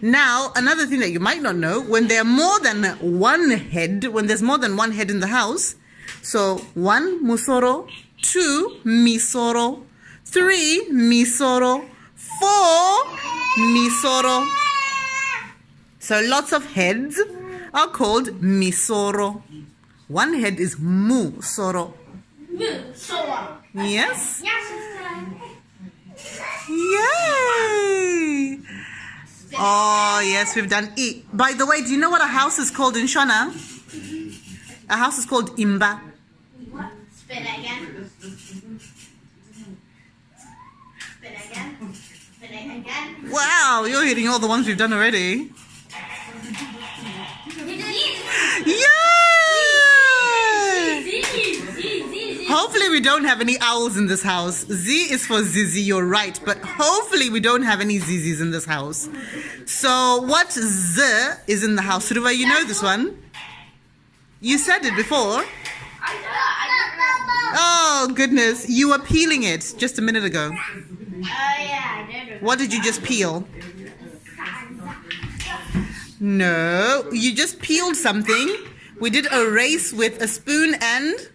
Now, another thing that you might not know, when there's more than one head in the house, so 1 musoro, 2 misoro, 3 misoro, 4 misoro. So lots of heads are called misoro. One head is musoro. Yes? Yay! Oh, yes, we've done E. By the way, do you know what a house is called in Shona? A house is called imba. What? Spin again. Spin again. Spin again. Wow, you're hitting all the ones we've done already. Yay! Hopefully we don't have any owls in this house. Z is for Zizi, you're right. But hopefully we don't have any Zizis in this house. So what Z is in the house? Ruva, you know this one? You said it before. Oh, goodness. You were peeling it just a minute ago. Oh, yeah, I did. What did you just peel? No, you just peeled something. We did a race with a spoon and...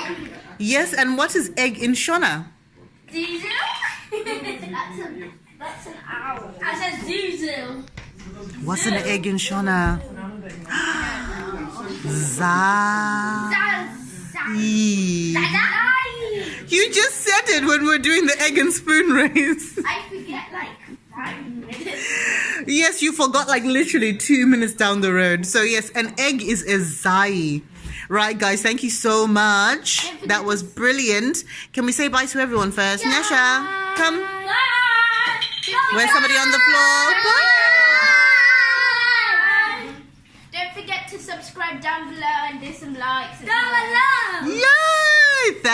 Egg? Yes, and what is egg in Shona? Zuzu? That's an owl. I said Zuzu. What's an egg in Shona? You just said it when we were doing the egg and spoon race. I forget like 5 minutes. Yes, you forgot like literally 2 minutes down the road. So yes, an egg is a zai. Right, guys, thank you so much. That was brilliant. Can we say bye to everyone first? Nyasha, come. Bye. Where's somebody on the floor? Bye. Don't forget to subscribe down below and do some likes. Down below.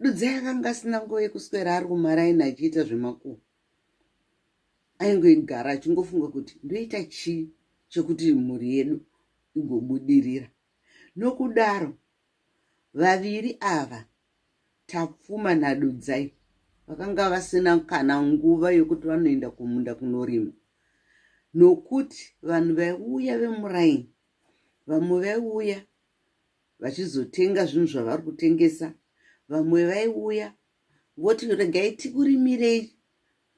Dudzai akanga asina nguva yekuswera ari kumaraini achiita zvemakuhwa. Aingoigara achingofunga kuti ndoita chii chekuti mhuri yedu igobudirira. Nokudaro vaviri ava, Tapfuma naDudzai, vakanga vasina kana nguva yokuti vanoenda kumunda kunorima. Nokuti vanhu vaiuya vemuraini, vamwe vaiuya vachizotenga zvinhu zvavari kutengesa, vamwe vaiuya voti regai tikurimirei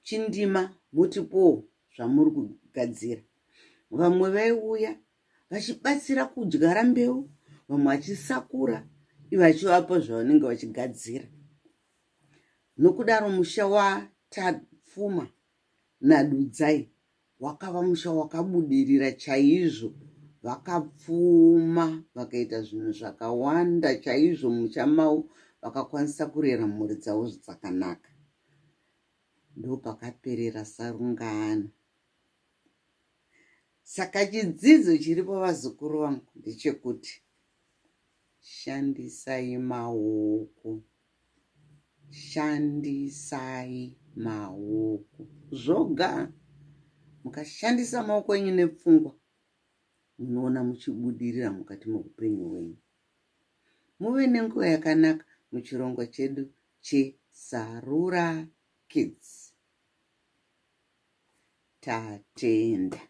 chindima motipo zvamuri kugadzira. Vamwe vaiuya vachibatsira kudyara mbeu, vamwe vachisakura vachivapa zvavanenge vachigadzira. Nokudaro musha waTapfuma naDudzai wakava musha wakabudirira chaizvo. Vakapfuma vakaita zvinhu zvakawanda chaizvo musha mavo, vakakwanisa kurera mhuri dzavo dzakanaka. Ndopakaperera sarungano. Saka chidzidzo chiri pavazukuru vangu ndechekuti shandisai maoko. Shandisai maoko. Zvoga mukashandisa maoko enyu nepfungwa, munoona muchibudirira mukati meupenyu hwenyu. Muve nenguva yakanaka muchirongwa chedu cheSarura Kids. Tatenda.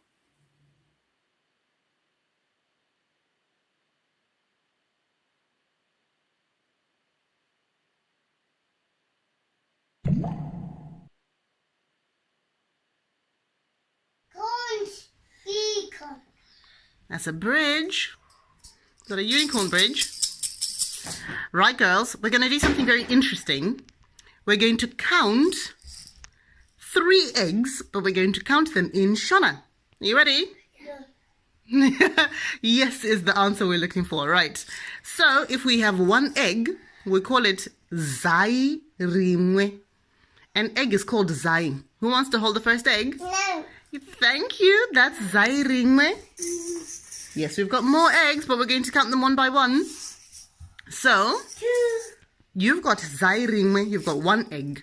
That's a bridge. Is that a unicorn bridge? Right, girls, we're going to do something very interesting. We're going to count 3 eggs, but we're going to count them in Shona. Are you ready? Yeah. Yes is the answer we're looking for, right. So if we have 1 egg, we call it Zai Rimwe. An egg is called Zai. Who wants to hold the first egg? No. Thank you. That's Zai Rimwe. Yes, we've got more eggs, but we're going to count them one by one. So, you've got Zai Rimwe, you've got 1 egg.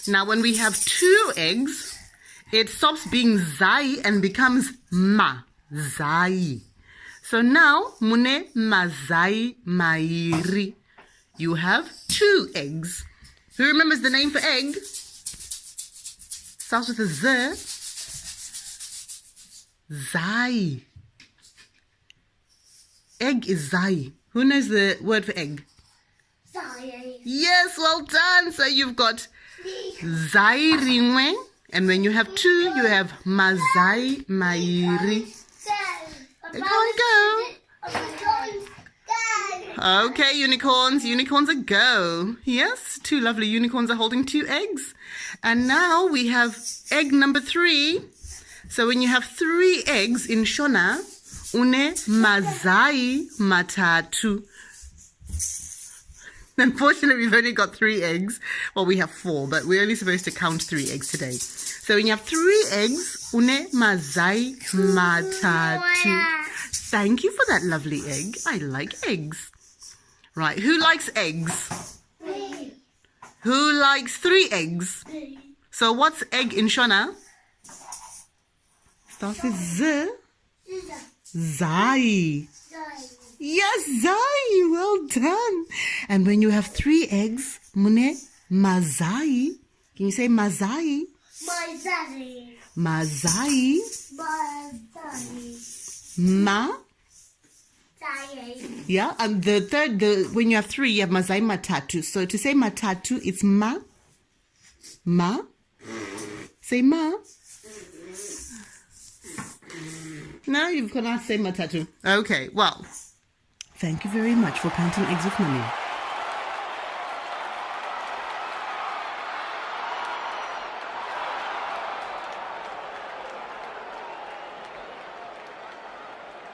Now, when we have 2 eggs, it stops being Zai and becomes Ma. Zai. So now, Mune Mazai Mairi. You have 2 eggs. Who remembers the name for egg? Starts with a Z. Zai. Egg is Zai. Who knows the word for egg? Zai. Yes, well done. So you've got Zai Rimwe. And when you have 2, you have Mazai Mairi. Come on, go. Okay, unicorns. Unicorns a go. Yes, 2 lovely unicorns are holding 2 eggs. And now we have egg number 3. So when you have 3 eggs in Shona, une mazai matatu. Unfortunately, we've only got 3 eggs. Well, we have 4, but we're only supposed to count 3 eggs today. So when you have 3 eggs, une mazai matatu. Thank you for that lovely egg. I like eggs. Right, who likes eggs? Me. Who likes 3 eggs? Me. So what's egg in Shona? Starts with Z. Zai. Yes, Zai. Well done. And when you have 3 eggs, Mune Mazai. Can you say Mazai? Mazai. Mazai. Mazai. Ma. Zai. Yeah, and the third, when you have 3, you have Mazai Matatu. So to say Matatu, it's Ma. Ma. Say Ma. No, you cannot say Matatu. Okay, well, thank you very much for counting eggs with Mummy.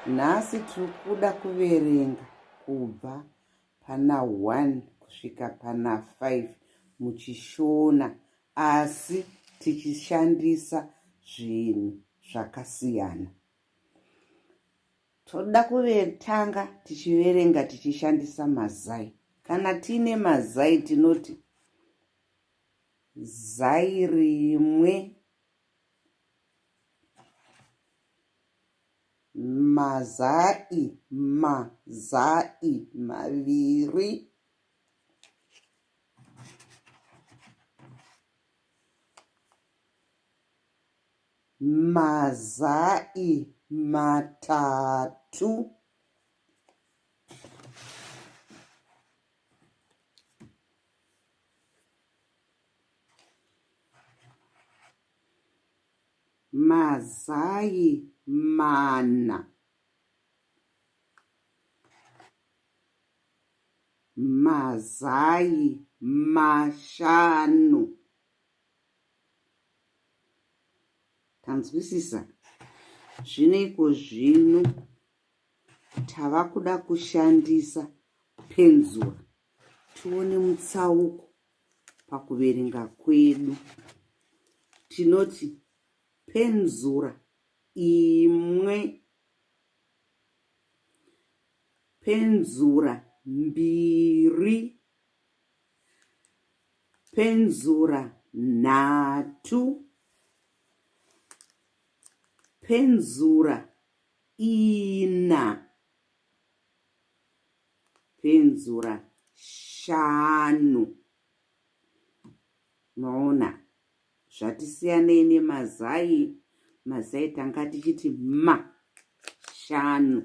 Nhasi tiri kuda kuverenga kubva pana 1 kusvika pana 5 muchishona, asi tichishandisa zvinhu zvakasiyana. Toda kuvetanga tichiverenga tichishandisa mazai. Kana tine mazai tinoti zai rimwe, mazai maviri, mazai matatu, mazai mana, mazai mashanu. Tanzwisisa? Zvineko zvino tava kuda kushandisa penzura. Tione mutsauko pakuverenga kwedu. Tinoti penzura imwe, penzura mbiri, penzura nhatu, penzura ina, penzura shanu. Maona zvatisiyanei nemazai. Mazai tanga tichiti shanu.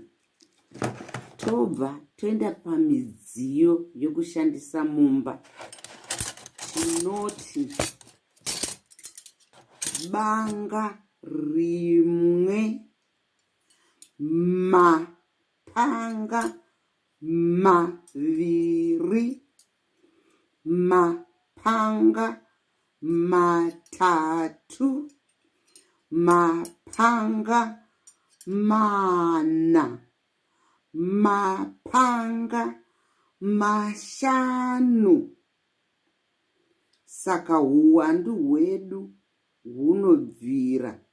Tobva toenda pamidziyo yokushandisa mumba. Tinoti banga rimwe, mapanga maviri, mapanga matatu, mapanga mana, mapanga mashanu. Saka huwandu hwedu hunobvira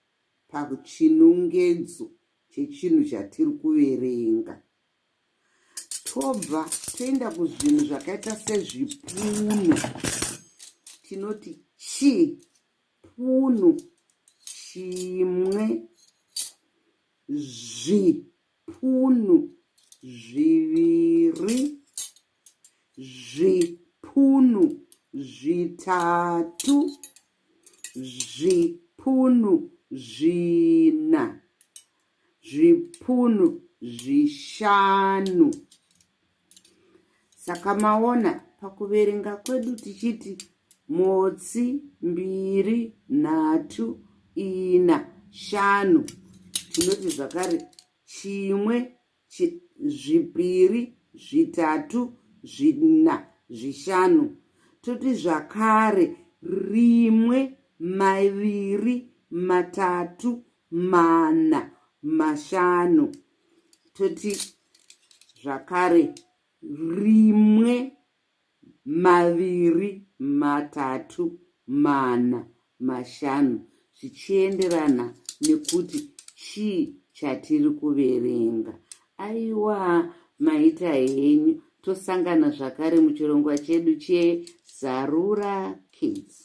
pachinongedzo chechinhu chatiri kuverenga. Tobva toenda kuzvinhu zvakaita sezvipunu. Tinoti chipunu chimwe, zvipunu zviviri, zvipunu zvitatu, zvipunu zvina, zvipunu zvishanu. Saka maona pakuverenga kwedu tichiti motsi mbiri, nhatu, ina, shanu. Tinoti zvakare chimwe, zvipiri, zvitatu, zvina, zvishanu. Toti zvakare rimwe, maviri, matatu, mana, mashanu. Toti zvakare rimwe, maviri, matatu, mana, mashanu. Zvichienderana nekuti chii chatiri kuverenga. Aiwa, maita henyu. Tosangana zvakare muchirongwa chedu cheSarura Kids.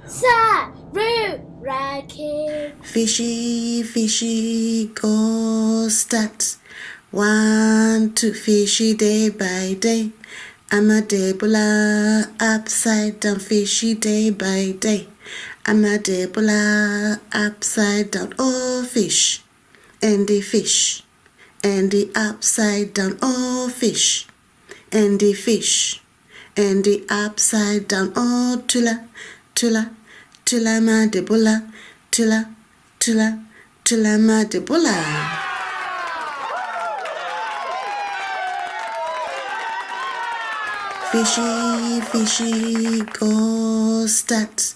Sarura Kids. Fishy, fishy, go stat. 1, 2, fishy day by day. I'm a Debola, upside down, fishy day by day. I'm a Debola, upside down, oh fish. And the fish. And the upside down, oh fish. And the fish. And the upside down, oh tula, tula, tula ma Debola, tula, tula, tula ma Debola. Fishy, fishy, go stat.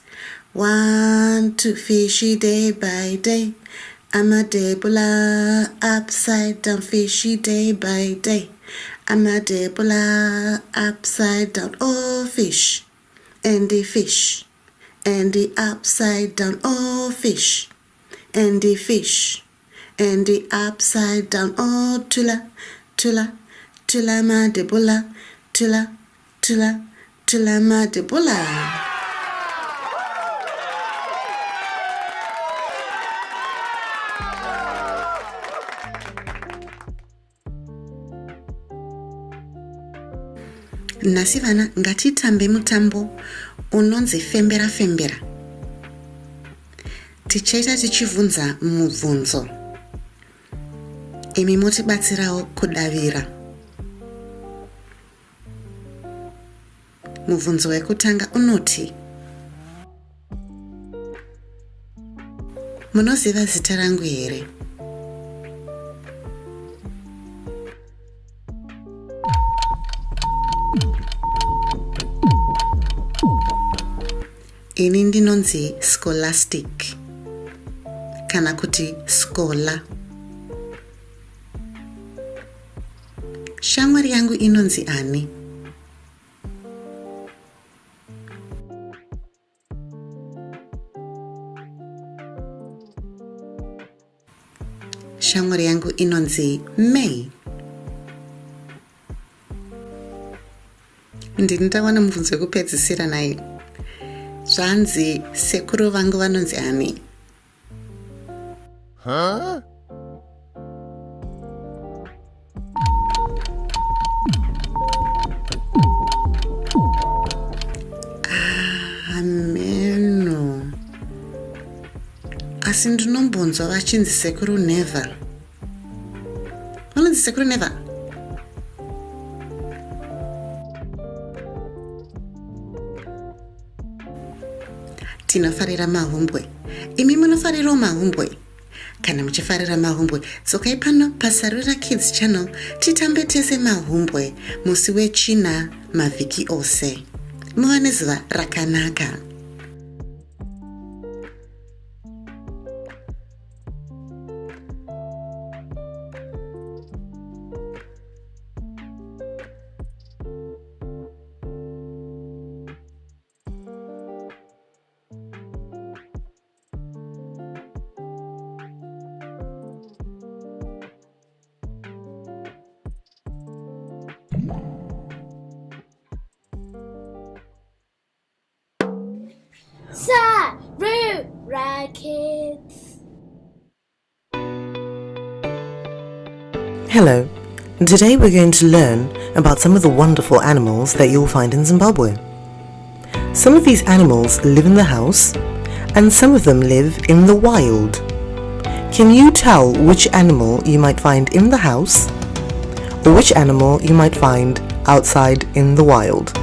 1, 2, fishy day by day. I'm a Debola, upside down, fishy day by day. I'm a Debola, upside down, oh fish. and a fish, and the upside down, oh fish, and the fish, and the upside down, oh tula, tula, tula madebula, tula, tula, tula madebula. Nhasi vana ngatitambe mutambo unonzi fembera fembera. Tichaita tichivhunza mubvunzo. Imi motibatsirawo kudavira. Mubvunzo wekutanga unoti: munoziva zita rangu here? Ini ndinonzi Scholastic kana kuti Schola. Shamwari yangu inonzi ani? Shamwari yangu inonzi May. Ndindawana mubvunzo wekupedzisira naye. Zvanzi sekuru vangu vanonzi ani? Huh? Ameno. Asi ndinombonzwa vachinzi sekuru Never. Vanonzi sekuru Never? Tinofarira mahumbwe. Imi munofarirawo mahumbwe? Kana muchifarira mahumbwe, dzokai pano paSarura Kids channel titambe tese mahumbwe musi wechina mavhiki ose. Muva nezuva rakanaka. Sarura Kids. Hello. Today we're going to learn about some of the wonderful animals that you'll find in Zimbabwe. Some of these animals live in the house and some of them live in the wild. Can you tell which animal you might find in the house or which animal you might find outside in the wild?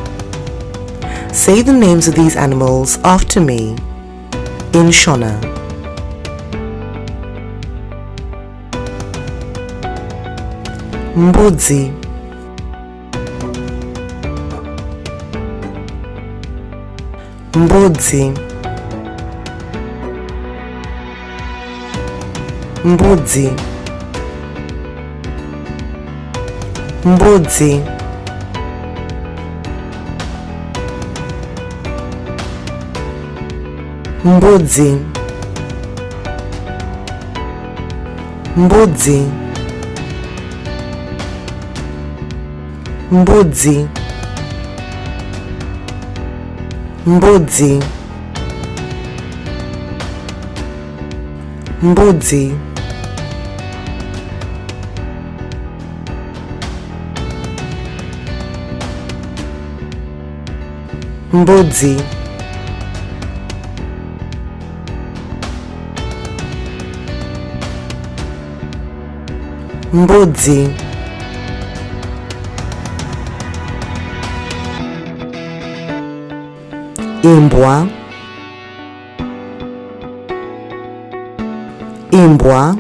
Say the names of these animals after me in Shona. Mbudzi, mbudzi, mbudzi, mbudzi, mbudzi, mbudzi, mbudzi, mbudzi, mbudzi, mbudzi, mbudzi, imbwa, imbwa,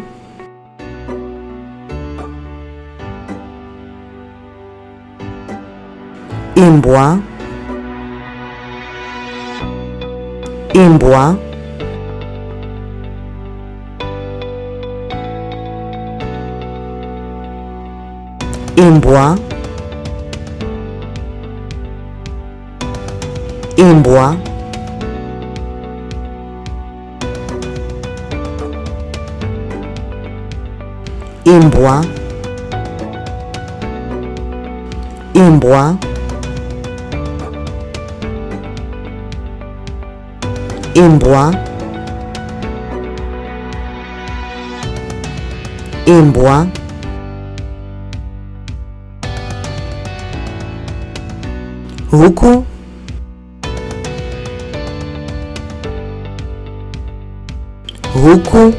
imbwa, imbwa, imbwa, imbwa, imbwa, imbwa, imbwa, imbwa, huku, huku,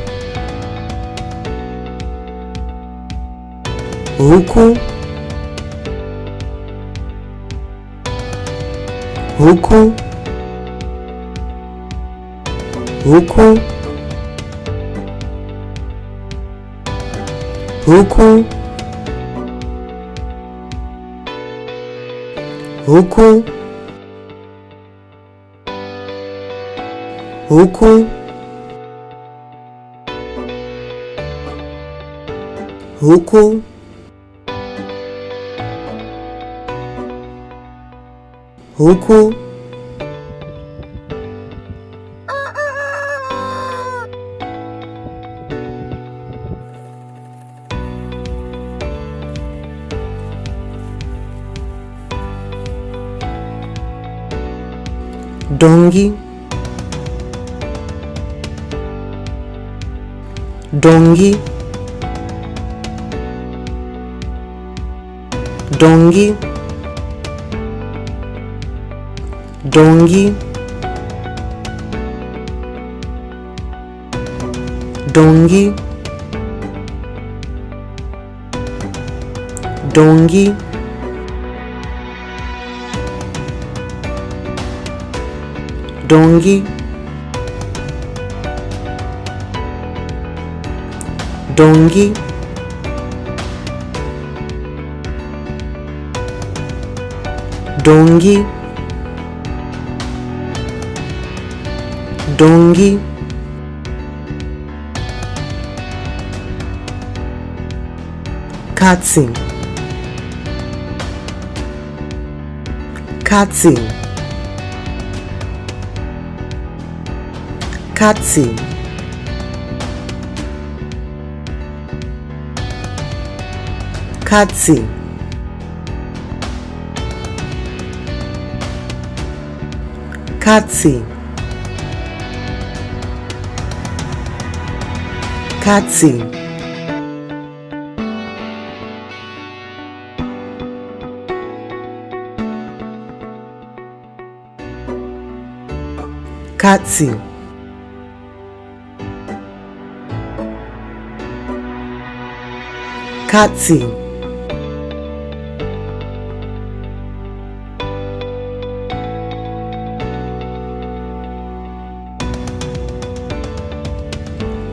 huku, huku, huku, huku, huku, huku, huku, huku, dongi, dongi, dongi, dongi, dongi, dongi, dongi, dongi, dongi, dongi, katsi, katsi, katsi, katsi, katsi, katsi, katsi, katsi,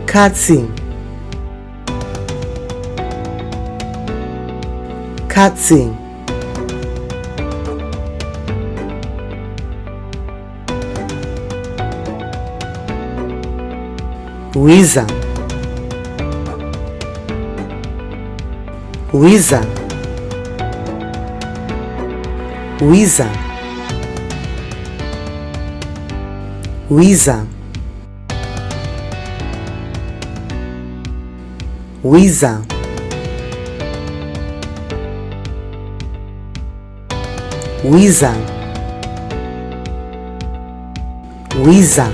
katsi, katsi, wiza, wiza, wiza, wiza, wiza, wiza, wiza,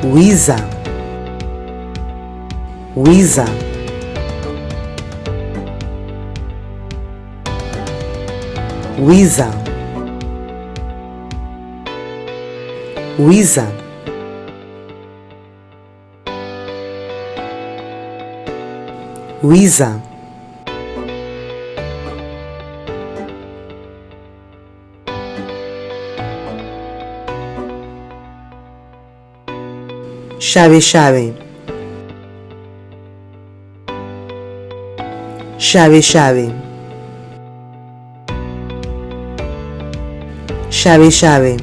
wiza, wiza, wiza, wiza, wiza, shave shave, shave shave, shave shave,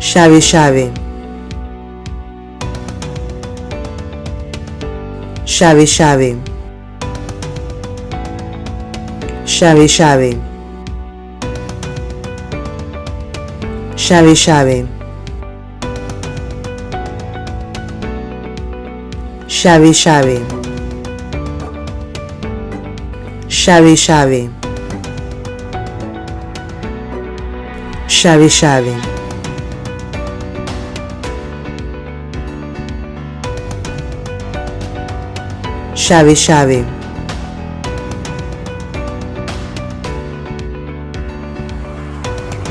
shave shave, shave shave, Shave shave. Shave shave. Shave shave. Shave shave. Shave shave. Shave shave.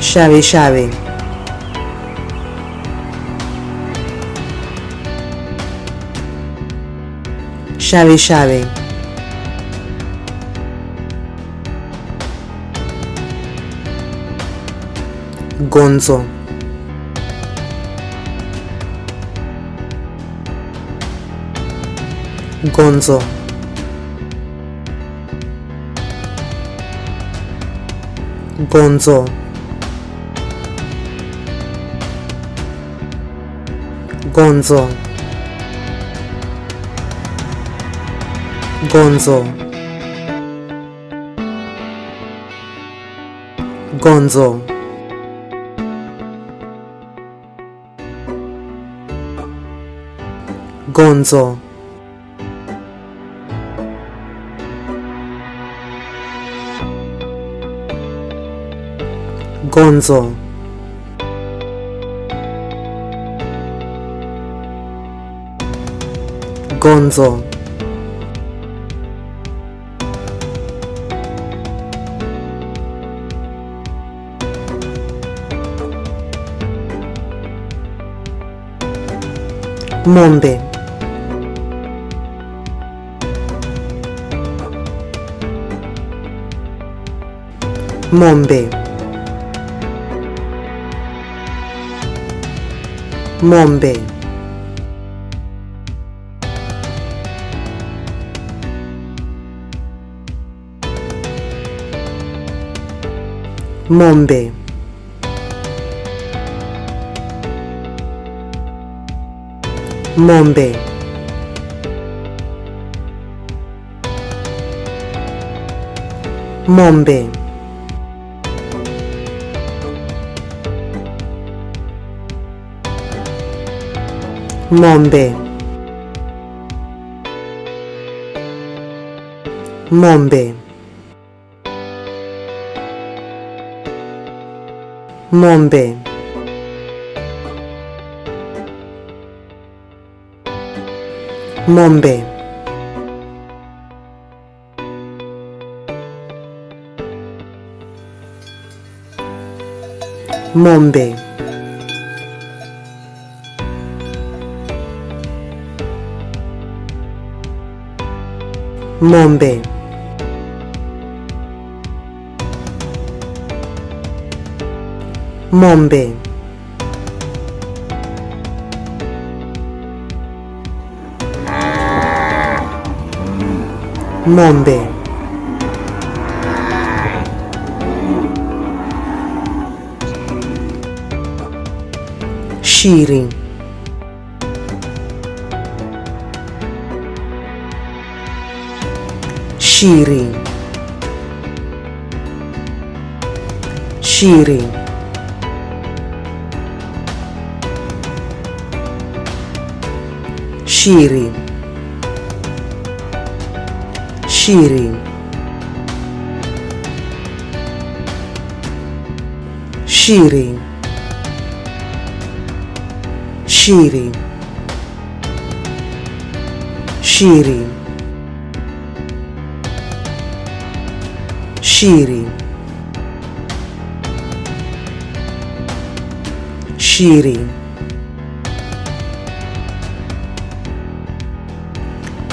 Shave shave. Shave shave. Gonzo. Gonzo. Gonzo. Gonzo. Gonzo. Gonzo. Gonzo. Gonzo. Gonzo. Mombe. Mombe. Mombe. Mombe. Mombe. Mombe. Mombe. Mombe. Mombe. Mombe. Mombe. Mombe. Mombe. Mombe. Shiri. Shiri. Shiri. Shiri. Shiri. Shiri. Shiri. Shiri. Shiri. Shiri.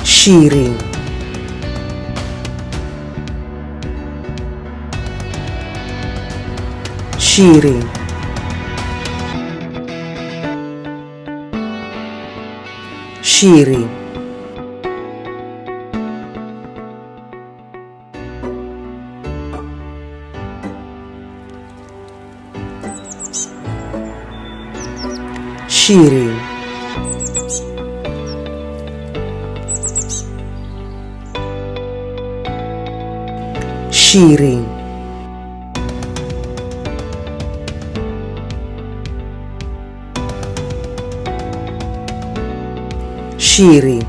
Shiri. Shiri. Shiri. Shiri. shiri, shiri,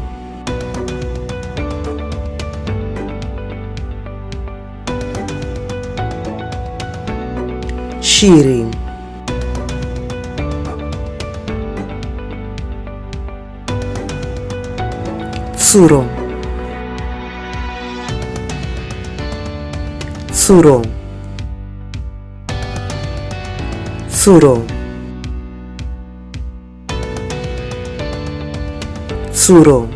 shiri, tsuro, tsuro, tsuro, tsuro,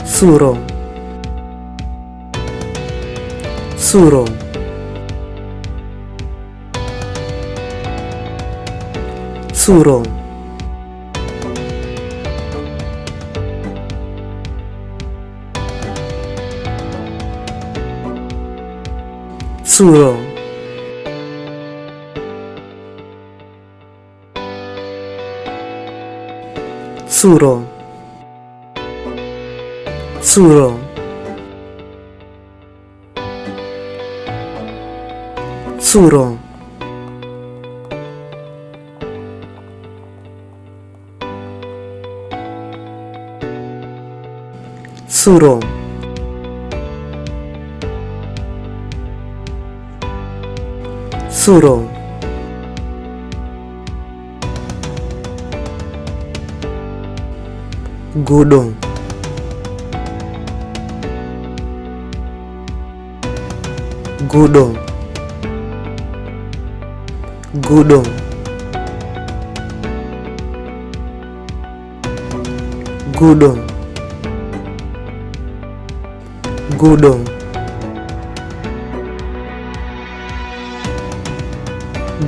tsuro, tsuro, tsuro, tsuro, tsuro, tsuro, tsuro, tsuro, tsuro, gudo, gudo, gudo, gudo, gudo,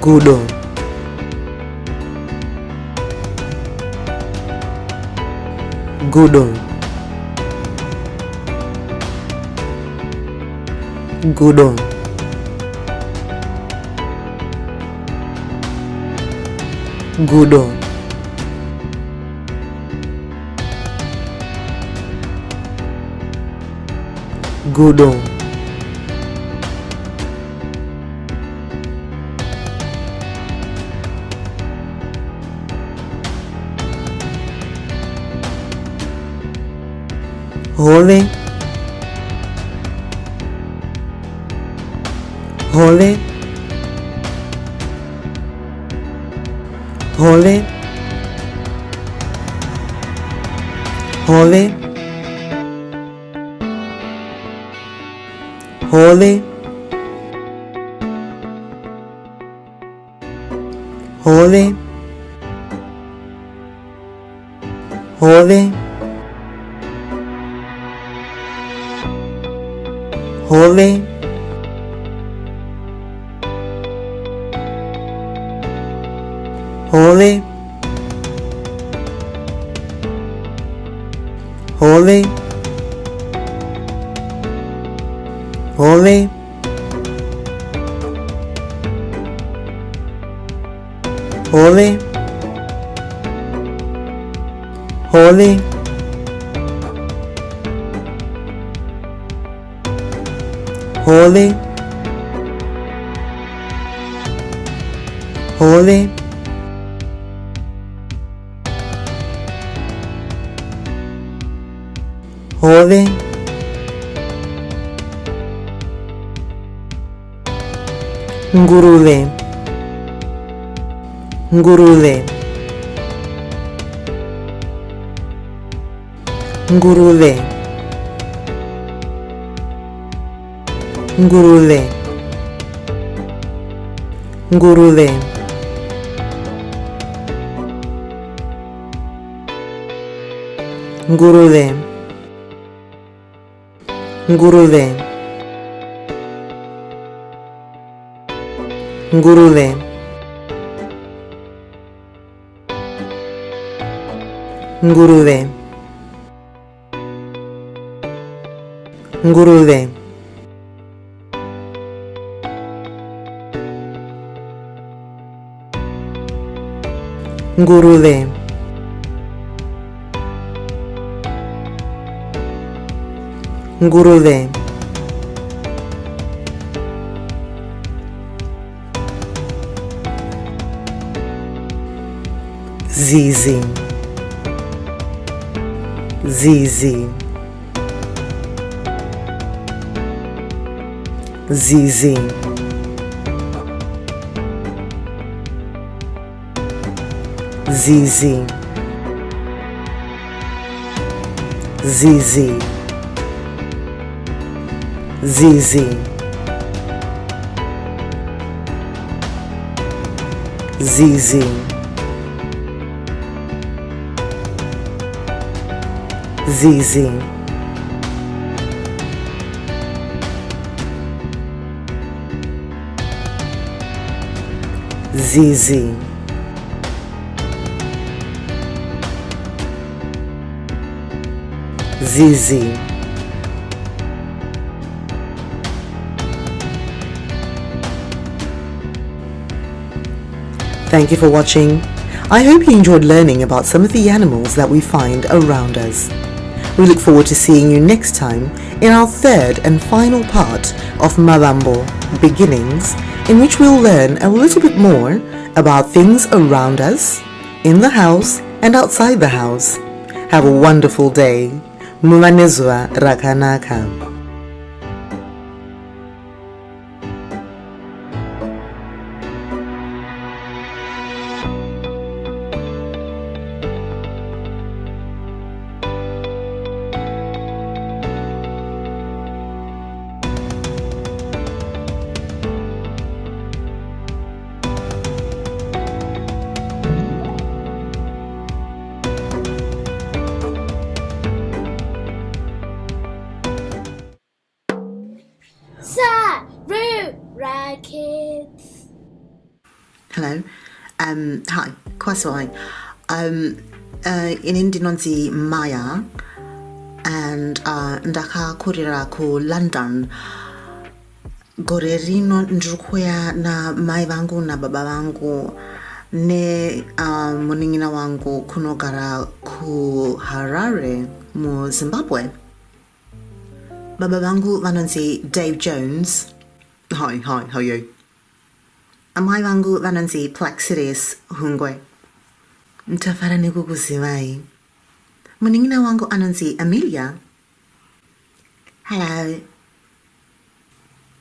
gudo, gudo, gudo, gudo, gudo, hole, hole, hole, hole, hole, hole, hole, hole, hole, hole, hole, hole, hole, hole, hole, hole, nguruve, nguruve, nguruve, nguruve, nguruve, nguruve, nguruve, nguruve, nguruve, nguruve, nguruve, nguruve, zizi, zizi, zizi, zizi, zizi, zizi, zizi, zizi, zizi, zizi. Thank you for watching. I hope you enjoyed learning about some of the animals that we find around us. We look forward to seeing you next time in our third and final part of Mavambo Beginnings, in which we'll learn a little bit more about things around us, in the house and outside the house. Have a wonderful day. Mumanezwa rakanaka. Sarura Kids. Hello. Hi. Kwasoi. In Indonesi Maya, and ndaka kurira ku London. Gorerino njukuya na mai vangu na baba vangu ne muningina wangu kunogara ku Harare mu Zimbabwe. Baba vangu vanansi Dave Jones. Hi, how are you? Mai vangu vanansi Plaxiris Hungwe. Ntafara nikukuzivai. Muningina wangu anansi Amelia. Hello.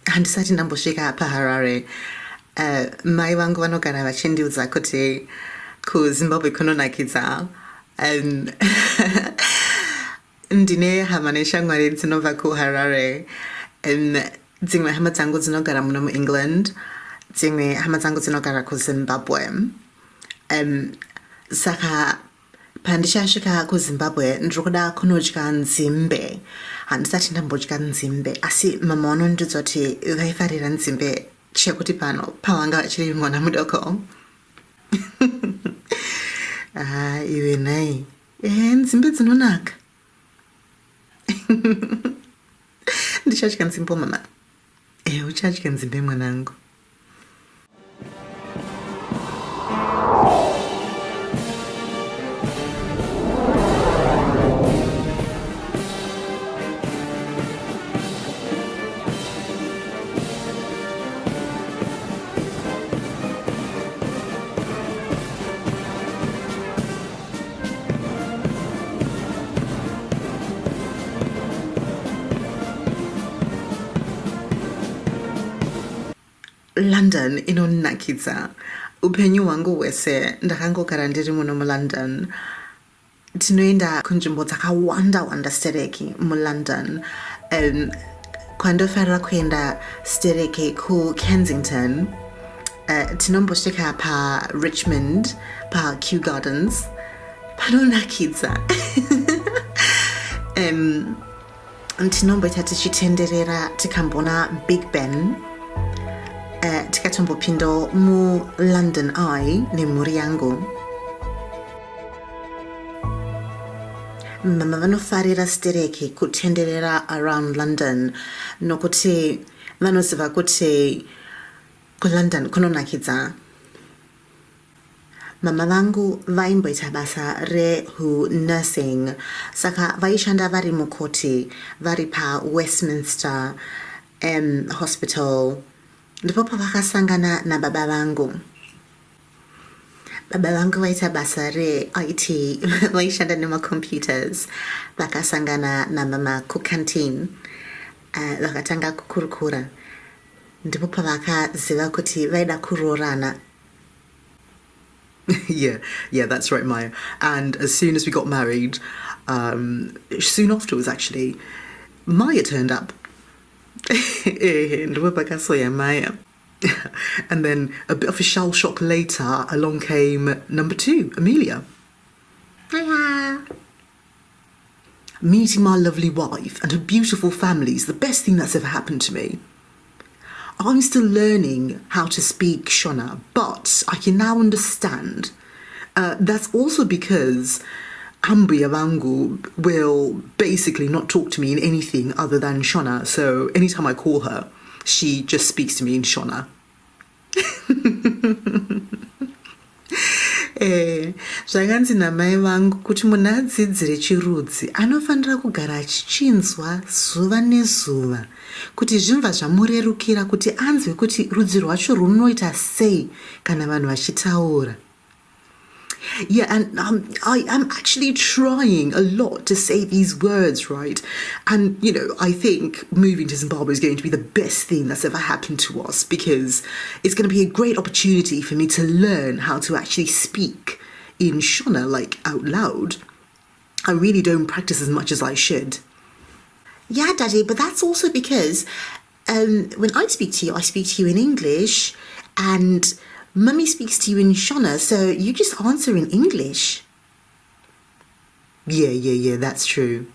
Handisati ndamboshika pa Harare. Mai vangu vanogara vachindiudza kuti ku Zimbabwe kunonakidza. Ndine hama neshamwari dzinobva ku Harare. Dzimwe hama dzangu dzinogara muno mu England. Dzimwe hama dzangu dzinogara ku Zimbabwe. Saka pandishasvika ku Zimbabwe ndinoda kunodya nzimbe. Handisati ndambodya nzimbe, asi mama vanondiudza kuti vaifarira nzimbe chekuti pano pavanga vachiri mwana mudoko. Iwe nai. Nzimbe dzinonaka. Ndichadya nzimbe mama. Uchadya nzimbe mwanangu. London inonakidza. Upenyu wangu wese ndakangogara ndiri muno mu London. Tinoenda kunzvimbo dzakawanda stereki mu London. Kwandofarira kuenda stereki ku Kensington. Tinombosvika pa Richmond, pa Kew Gardens. Panonakidza. Tinomboita tichitenderera tikambona Big Ben. Tikatombopindo mu London Eye nemhuri yangu. Mama vanofarira stereki kutenderera around London nokuti vanoziva kuti ku London kunonakidza. mama vangu vaimboita basa nursing, saka vaishanda vari mukoti vari Westminster hospital. Ndipo pavakasangana nababa vangu. Baba vangu vaita basa IT, vaishanda nemacomputers. Vakasangana na mama kucanteen, vakatanga kukurukura. Ndipo pavakaziva kuti vaida kuroorana. Yeah, that's right, Maya. And as soon as we got married, soon afterwards actually, Maya turned up. And then a bit of a shell shock later, along came number 2, Amelia. Hiya. Meeting my lovely wife and her beautiful family is the best thing that's ever happened to me. I'm still learning how to speak Shona, but I can now understand. That's also because Ambuya Vangu will basically not talk to me in anything other than Shona, so anytime I call her, she just speaks to me in Shona. Zvakanzi namai vangu kuti munhu adzidzire chirudzi anofanira kugara achichinzwa zuva nezuva kuti zvimva zvamurerukira kuti anzwe kuti rudzi rwacho runoita sei kana vanhu vachitaura. Yeah, and I am actually trying a lot to say these words right. And, I think moving to Zimbabwe is going to be the best thing that's ever happened to us because it's going to be a great opportunity for me to learn how to actually speak in Shona, like out loud. I really don't practice as much as I should. Yeah, Daddy, but that's also because when I speak to you in English, and Mummy speaks to you in Shona, so you just answer in English. Yeah, that's true.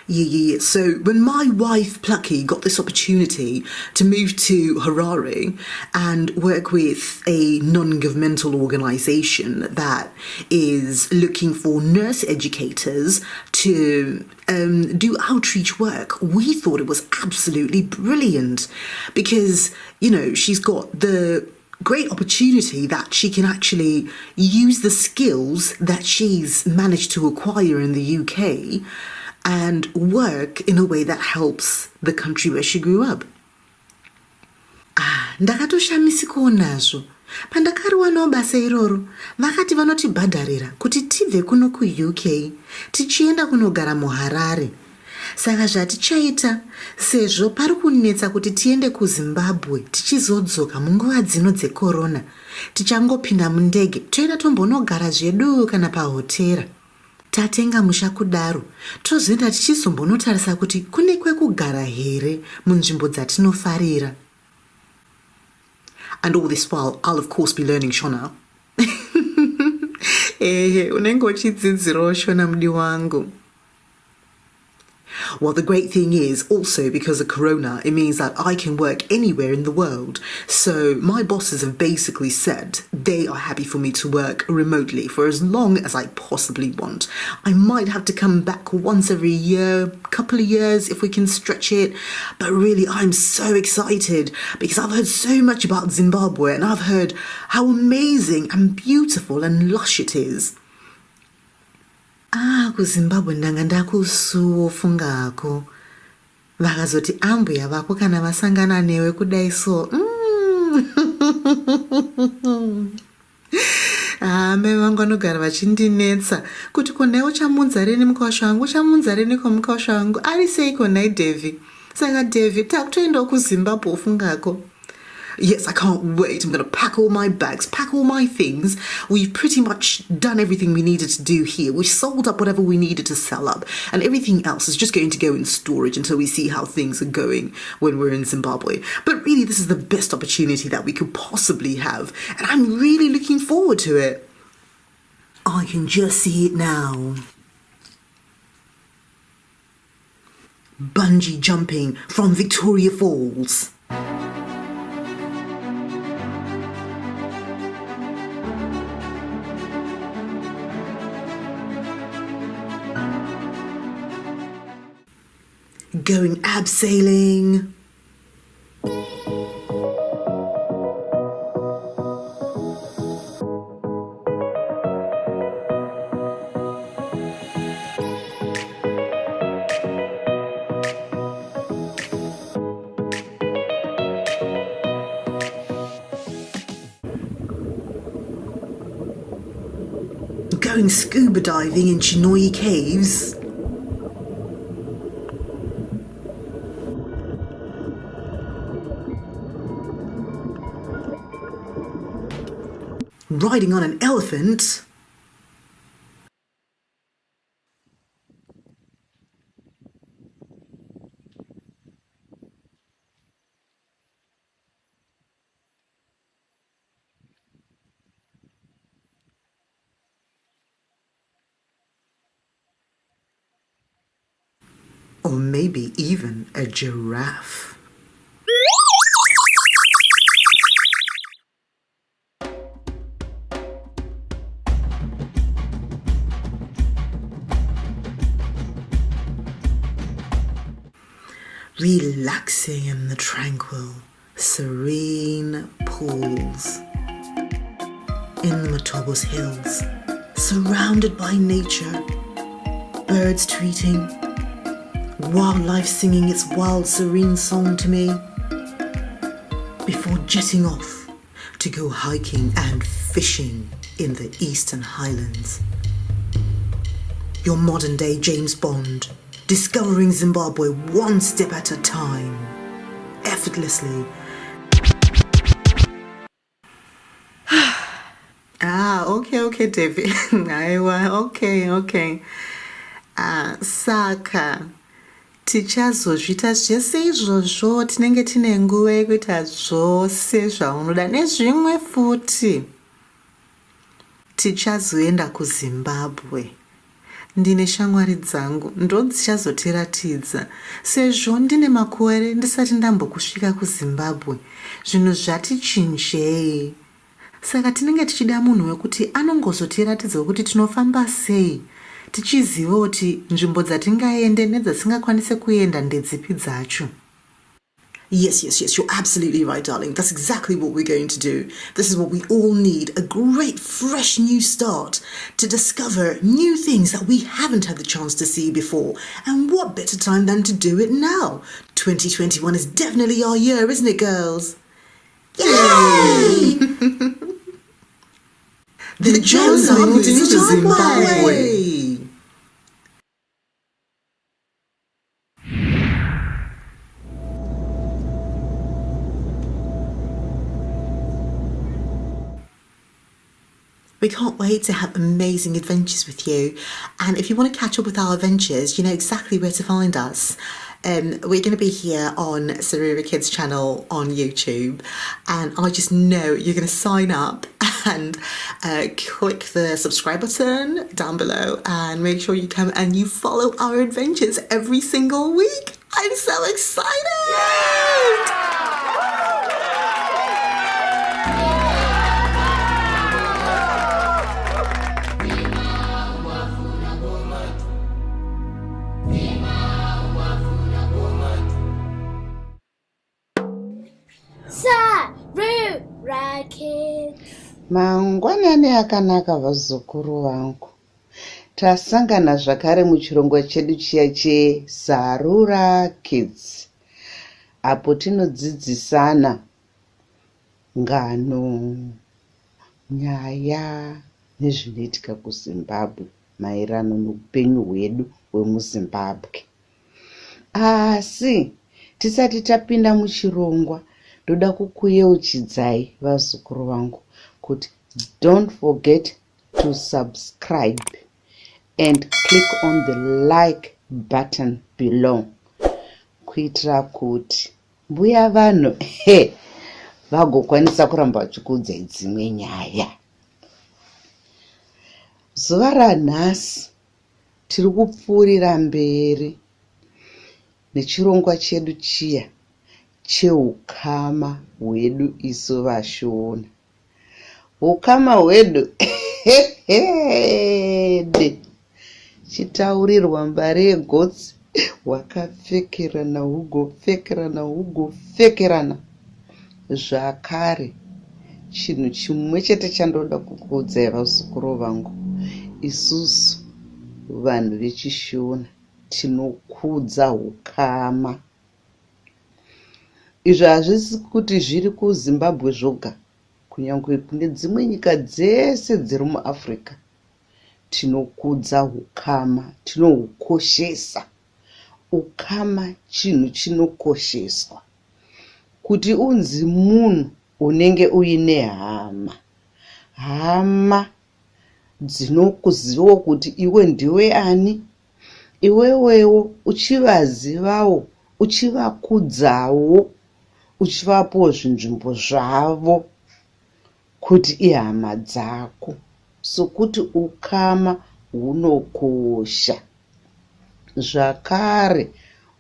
Yeah. So when my wife Plucky got this opportunity to move to Harare and work with a non-governmental organisation that is looking for nurse educators to do outreach work, we thought it was absolutely brilliant because, she's got the great opportunity that she can actually use the skills that she's managed to acquire in the UK and work in a way that helps the country where she grew up. Ndakatoshamisikawo nazvo. Pandakariwanawo basa iroro, vakati vanotibhadharira kuti tibve kuno kuUK tichienda kunogara muHarare. Saka zvatichaita, sezvo pari kunetsa kuti tiende kuZimbabwe tichizodzoka munguva dzino dzekorona, tichangopinda mundege toenda tombonogara zvedu kana pahotera. Tatenga musha kudaro, tozoenda tichizombonotarisa kuti kune kwekugara here munzvimbo dzatinofarira. And all this while, I'll of course be learning Shona. Unenge uchidzidzirawo Shona mudi wangu. Well, the great thing is also because of Corona, it means that I can work anywhere in the world. So my bosses have basically said they are happy for me to work remotely for as long as I possibly want. I might have to come back once every year, couple of years if we can stretch it. But really, I'm so excited because I've heard so much about Zimbabwe and I've heard how amazing and beautiful and lush it is. KuZimbabwe ndanga ndakusuwo fungako. Vakazoti ambuya vako kana vasangana newe kudai so. Mai vangu vanogara vachindinetsa kuti konai uchamunza rini mukosha wangu, uchamunza rini komukosha wangu, ari seiko nai Devi. Saka Devi, takutoendawo kuZimbabwe ufungako. Yes, I can't wait. I'm going to pack all my bags, pack all my things. We've pretty much done everything we needed to do here. We've sold up whatever we needed to sell up. And everything else is just going to go in storage until we see how things are going when we're in Zimbabwe. But really, this is the best opportunity that we could possibly have. And I'm really looking forward to it. I can just see it now. Bungee jumping from Victoria Falls. Going abseiling. going scuba diving in Chinoi caves. Riding on an elephant. Or maybe even a giraffe. Relaxing in the tranquil, serene pools. In the Matobos Hills, surrounded by nature, birds tweeting, wildlife singing its wild, serene song to me, before jetting off to go hiking and fishing in the Eastern Highlands. Your modern-day James Bond, discovering Zimbabwe one step at a time, effortlessly. Okay, David. Okay. Saka. Tichazozvita zvese izvozvo tinenge tine nguva yekuita zvose zvaunoda nezvimwe futi. Tichazoenda kuZimbabwe. Ndine shamwari dzangu ndodzichazotiratidza sezvo ndine makore ndisati ndambokusvika kuZimbabwe. Zvinhu zvati chinjei. Saka tinenge tichida munhu wekuti anongozotiratidza kuti tinofamba sei, tichiziva kuti nzvimbo dzatingaende nedzasingakwanise kuenda ndedzipi dzacho. Yes, you're absolutely right, darling. That's exactly what we're going to do. This is what we all need, a great, fresh new start to discover new things that we haven't had the chance to see before. And what better time than to do it now? 2021 is definitely our year, isn't it, girls? Yay! The gems are moving to Zimbabwe. We can't wait to have amazing adventures with you. And if you want to catch up with our adventures, you know exactly where to find us. We're going to be here on Sarura Kids channel on YouTube. And I just know you're going to sign up and click the subscribe button down below and make sure you come and you follow our adventures every single week. I'm so excited! Yay! Sarura Kids. Mangwanani akanaka vazukuru vangu. Tasangana zvakare muchirongwa chedu chiya cheSarura Kids. Apo tinodzidzisana ngano, nyaya nezvinoitika kuZimbabwe maererano noupenyu hwedu hwemuZimbabwe. Asi tisati tapinda muchirongwa, ndoda kukuyeuchidzai vazukuru vangu kuti don't forget to subscribe and click on the like button below kuitira kuti mbuya vanhu vagokwanisa kuramba vachikuudzai dzimwe nyaya. Zuva ranhasi tiri kupfuurira mberi nechirongwa chedu chiya cheukama hwedu isu vaShona. Ukama hwedu chitaurirwa mbare yegotsi wakapfekerana hugopfekerana. Zvakare chinhu chimwe chete chandoda kukuudzai vazukuru vangu, isusu vanhu vechiShona tinokudza ukama. Izvo hazvisi kuti zviri kuZimbabwe zvoga, kunyange kune dzimwe nyika dzese dziri muAfrica tinokudza ukama, tinohukoshesa. Ukama chinhu chinokosheswa. Kuti unzi munhu unenge uine hama. Hama dzinokuziva kuti iwe ndiwe ani, iwewewo uchivazivawo, uchivakudzawo, uchivapawo zvinzvimbo zvavo kuti ihama dzako. Sokuti ukama hunokosha. Zvakare,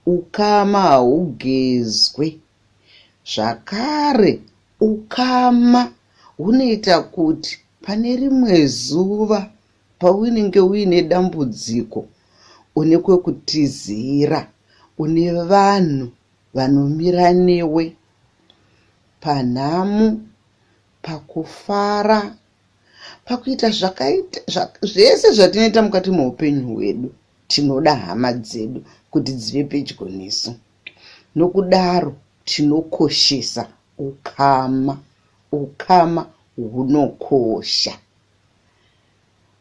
ukama haugezwe. Zvakare, ukama hunoita kuti pane rimwe zuva paunenge uine dambudziko, une kwekutizira, une vanhu vanomira newe panhamu, pakufara, pakuita zvese zvatinoita mukati meupenyu hwedu. Tinoda hama dzedu kuti dzive pedyo nesu. Nokudaro tinokoshesa ukama. Ukama hunokosha.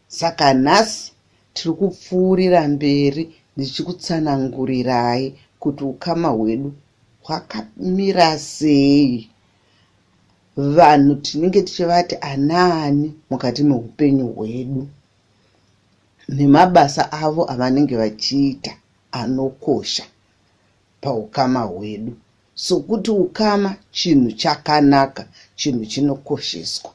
Saka nhasi tiri kupfuurira mberi ndichikutsanangurirai kuti ukama hwedu hwakamira sei. Vanhu tinenge tichivati anaani mukati meupenyu hwedu, nemabasa avo avanenge vachiita anokosha paukama hwedu. Sokuti ukama chinhu chakanaka, chinhu chinokosheswa.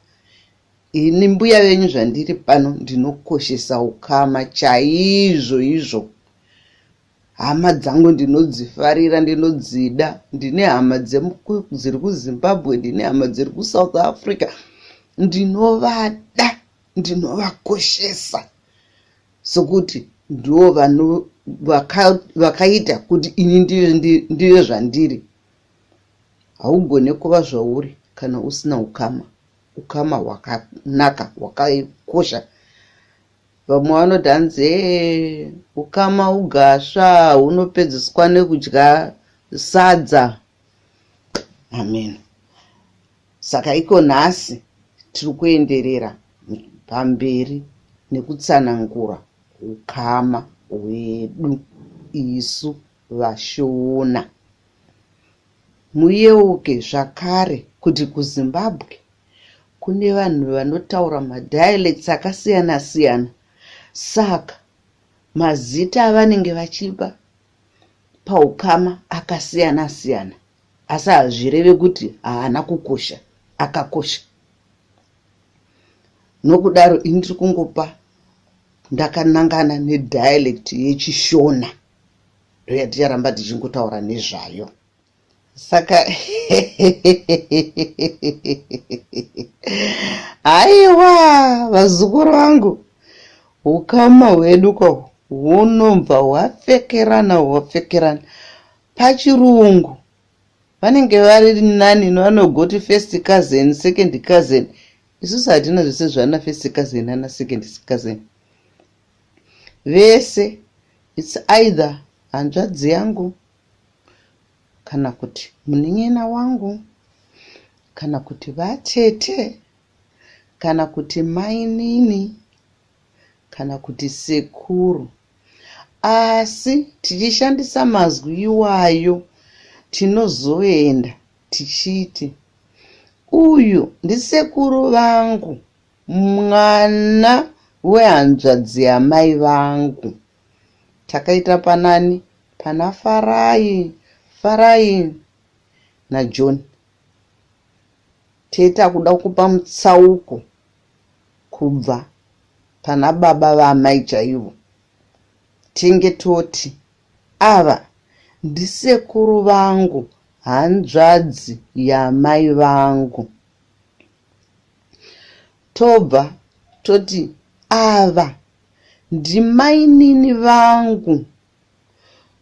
Ini mbuya venyu zvandiri pano ndinokoshesa ukama chaizvo izvo. Hama dzangu ndinodzifarira, ndinodzida. Ndine hama dziri kuZimbabwe, ndine hama dziri kuSouth Africa. Ndinovada, ndinovakoshesa. Sokuti ndivo vanhu vakaita kuti ini ndive zvandiri. Haugone kuva zvauri kana usina ukama. Ukama hwakanaka, hwakakosha. Vamwe vanodhanze ukama ugasva, hunopedziswa nekudya sadza. Amen. Saka iko nhasi tiri kuenderera pamberi nekutsanangura ukama hwedu isu vaShona. Muyeuke zvakare kuti kuZimbabwe kune vanhu vanotaura madialects akasiyana siyana. Saka mazita avanenge vachipa paukama akasiyana siyana. Asi hazvireve kuti haana kukosha, akakosha. Nokudaro ini ndiri kungopa ndakanangana nedialect yechiShona. Ndoya ticharamba tichingotaura nezvayo. Saka aiwa vazukuru vangu, ukama hwedu ko hunobva hwapfekerana. Pachirungu vanenge vari nani vanogoti first cousin, second cousin. Isusu hatina zvese zvana first cousin ana second cousin. Vese it's either hanzvadzi yangu, kana kuti munin'ina wangu, kana kuti vatete, kana kuti mainini, kana kuti sekuru. Asi tichishandisa mazwi iwayo tinozoenda tichiti uyu ndisekuru vangu, mwana wehanzvadzi yamai vangu. Takaita panani? Pana Farai naJohn. Teta kuda kupa mutsauko kubva pana baba vamai chaivo. Tinge toti ava ndisekuru vangu, hanzvadzi yamai vangu. Tobva toti ava ndimainini vangu,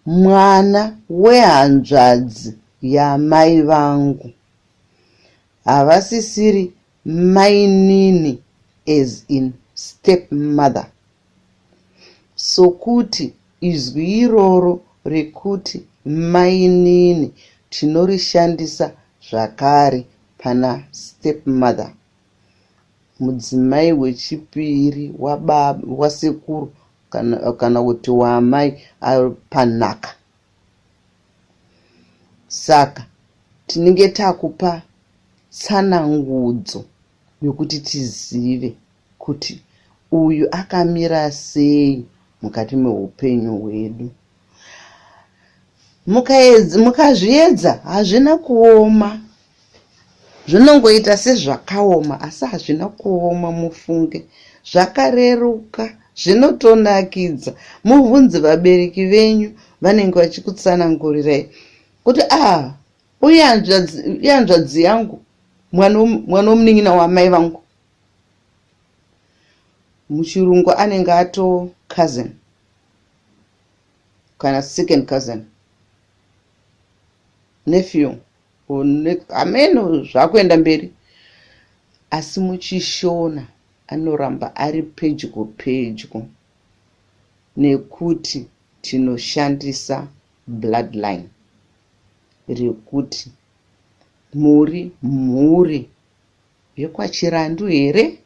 mwana wehanzvadzi yamai vangu. Havasisiri mainini as in stepmother. Sokuti izwi iroro rekuti mainini tinorishandisa zvakare pana stepmother. mudzimai wechipiri wababa wasekuru kana kuti waamai ari panhaka. Saka tinenge takupa tsanangudzo yokuti tizive kuti uyu akamira sei mukati meupenyu hwedu. Mukazviedza hazvina kuoma, zvinongoita sezvakaoma asi hazvina kuoma. Mufunge zvakareruka, zvinotonakidza. Mubvunze vabereki venyu vanenge vachikutsanangurirai kuti uyu hanzvadzi yangu, mwana womunin'ina wamai vangu. Muchirungu anenge ato cousin kana second cousin, nephew, ameno zvakuenda mberi. Asi muchishona anoramba ari pedyo nekuti tinoshandisa bloodline rekuti muri mhuri yekwaChirandu here.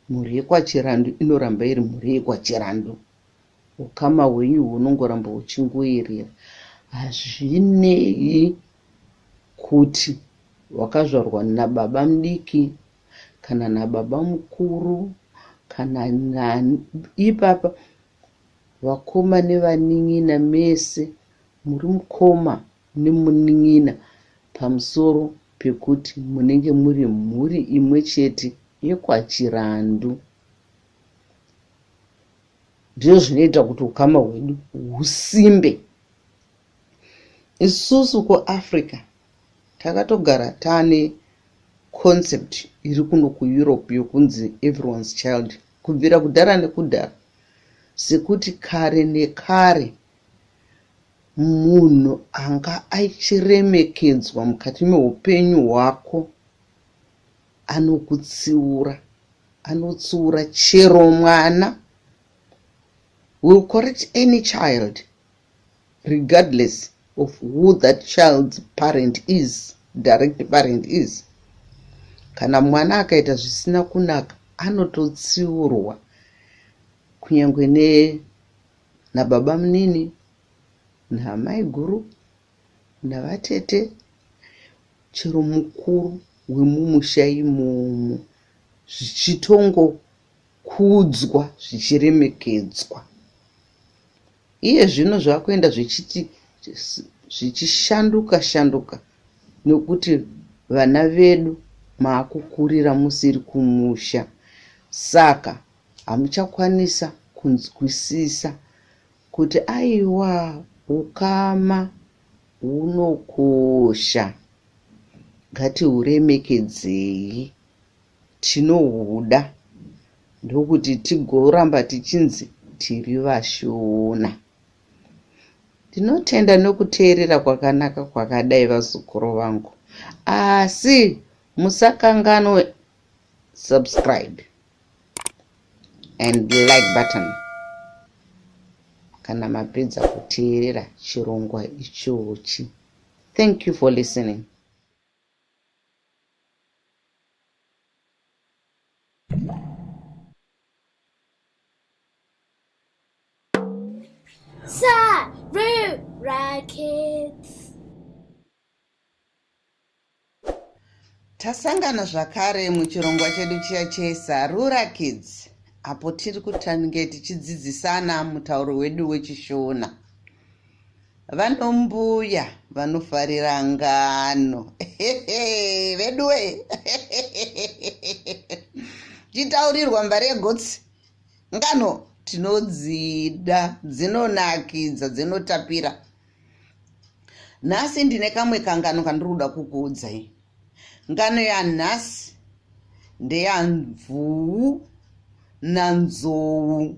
Mhuri yekwaChirandu inoramba iri mhuri yekwaChirandu. Ukama hwenyu hunongoramba huchingoerera. Hazvinei kuti wakazvarwa nababa mudiki kana nababa mukuru kana nani. Ipapa vakoma nevanin'ina mese muri mukoma nemunin'ina pamusoro pekuti munenge muri mhuri imwe chete yekwaChirandu. Ndizvo zvinoita kuti ukama hwedu husimbe. Isusu kuAfrica takatogara tane concept iri kuno kuEurope yokunzi everyone's child kubvira kudhara nekudhara, sekuti kare nekare munhu anga achiremekedzwa mukati meupenyu hwako anokutsiura, anotsiura chero mwana. Will correct any child regardless of who that child's parent is, direct parent is. Kana mwana akaita zvisina kunaka anototsiurwa, kunyangwe nababa munini naamai guru navatete, chero mukuru wemumusha imomo, zvichitongokudzwa, zvichiremekedzwa. Iye zvino zvakuenda zvichishanduka nekuti vana vedu maakukurira musiri kumusha. Saka hamuchakwanisa kunzwisisa kuti aiwa ukama hunokosha, ngatihuremekedzei, tinohuda, ndokuti tigoramba tichinzi tiri vashona. Tinotenda nokuteerera kwakanaka kwakadai vazukuru vangu, asi musakanganwe subscribe and like button kana mapedza kuteerera chirongwa ichochi. Thank you for listening. Sarura Kids. Tasangana zvakare muchirongwa chedu chiya cheSarura Kids, apo tiri kutange tichidzidzisana mutauro wedu wechiShona. Vanombuya vanofarira ngano veduwe chitaurirwa mbari yegotsi. Ngano tinodzida, dzinonakidza, dzinotapira. Nhasi ndine kamwe kangano kandiroda kukuudzai. Ngano yanhasi ndeyanzvuu nanzou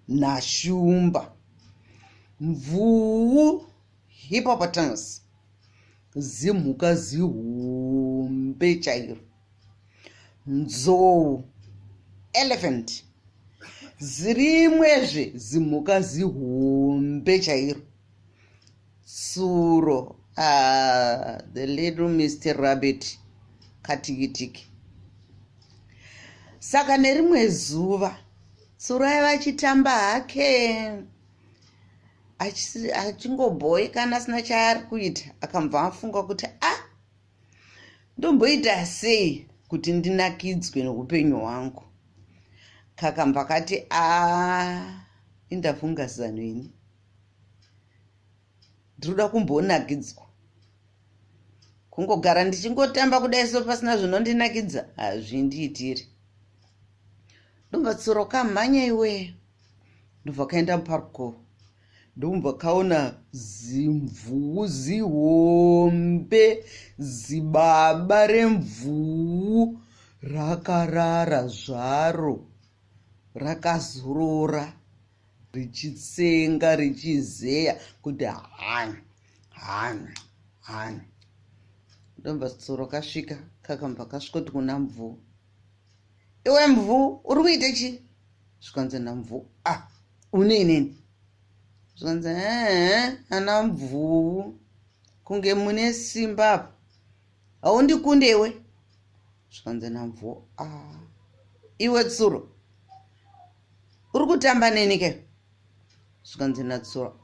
nashumba. Mvuu hippopotamus, zimhuka zihombe chairo. Nzou elephant, zirimwezve zimhuka zihombe chairo. Tsuro, the little Mr. Rabbit, katikitiki. Saka nerimwe zuva tsuro aiva achitamba hake achingobhoekana asina chaari kuita, akabva afunga kuti ndomboita sei kuti ndinakidzwe noupenyu hwangu. Kakamba kati indafunga zano ini, ndiroda kumbonakidzwa. Kungogara ndichingotamba kudai so pasina zvinondinakidza hazvindiitiri. Ndobva tsuro kamhanya iwe, ndobva kaenda muparukova, ndobva kaona zimvuu zihombe, zibaba remvuu rakarara zvaro, rakazorora richitsenga richizeya kuti hani. Ndobva tsuro kasvika kakabva kasvikoti kuna mvuu, iwe mvuu uri kuita chi? Zvikanzi namvuu, uneinini? Zvikanzi ana mvuu, kunge mune simba apa, haundikundewe? Zvikanzi namvuu, iwe tsuro uri kutamba neni ke? Zvikanzi natsuro,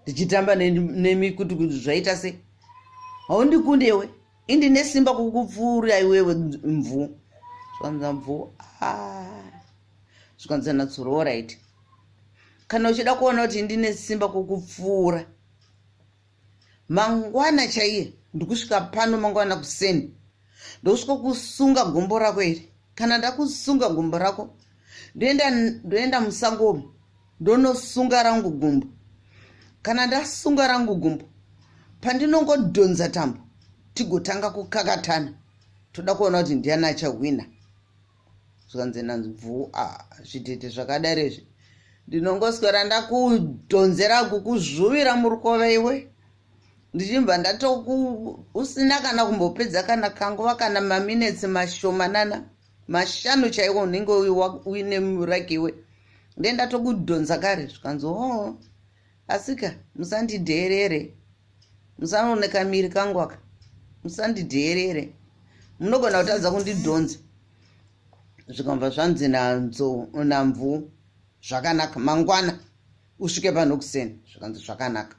ndichitamba nemi kuti zvaita sei? Haundikundewe, indine simba kukupfuura iwewe mvuu. Zvikanzi mvuu, zvikanzi natsuro, alright. Kana uchida kuona kuti ndine simba kukupfuura, mangwana chaiye ndikusvika pano mangwana kuseni, ndosvika kusunga gombo rako iri. Kana ndakusunga gombo rako, ndoenda musango ndonosunga rangu gumbo. Kana ndasunga rangu gumbo, pandinongodhonza tambo tigotanga kukakatana, toda kuona kuti ndiani achawina. Zvikanzi namvuu, zvitete zvakadaro izvi ndinongoswera ndakudhonzera kukuzvuvira murukova iwe, ndichibva usina kana kumbopedza kana kanguva kana maminitsi mashomanana 5 chaiwo unenge uine muraki iwe, ndendatokudhonza kare. Zvikanzi asika musandidheerere, musaoneka miri kangu aka, musandidheerere, munogona kutadza kundidhonza. Zvikabva zvanzi namvuu, zvakanaka, mangwana usvike pano kuseni. Zvikanzi zvakanaka.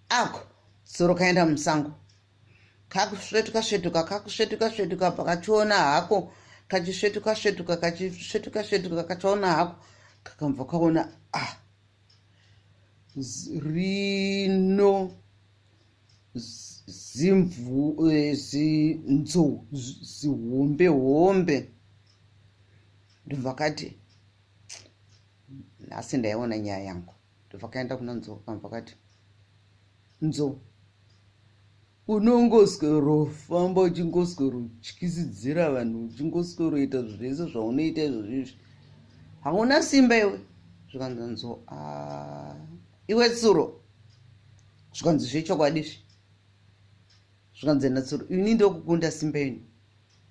Ako tsuro kaenda musango, kakusvetuka pakachiona hako, kachisvetuka kachiona hako, kakabva kaona rino nzou zihombe. Ndobva kati nhasi ndaiona nyaya yangu. Ndobva kaenda kuna nzou, kabva kati nzou, unongoswero famba uchingoswero utyisidzira vanhu, uchingoswero ita zvese zvaunoita izvozvizvi, hauna simba iwe. Zvikanzi nzou, iwe tsuro, zvikanzi zvechokwadi. Zvikanzi natsuro, ini ndokukunda simba ini.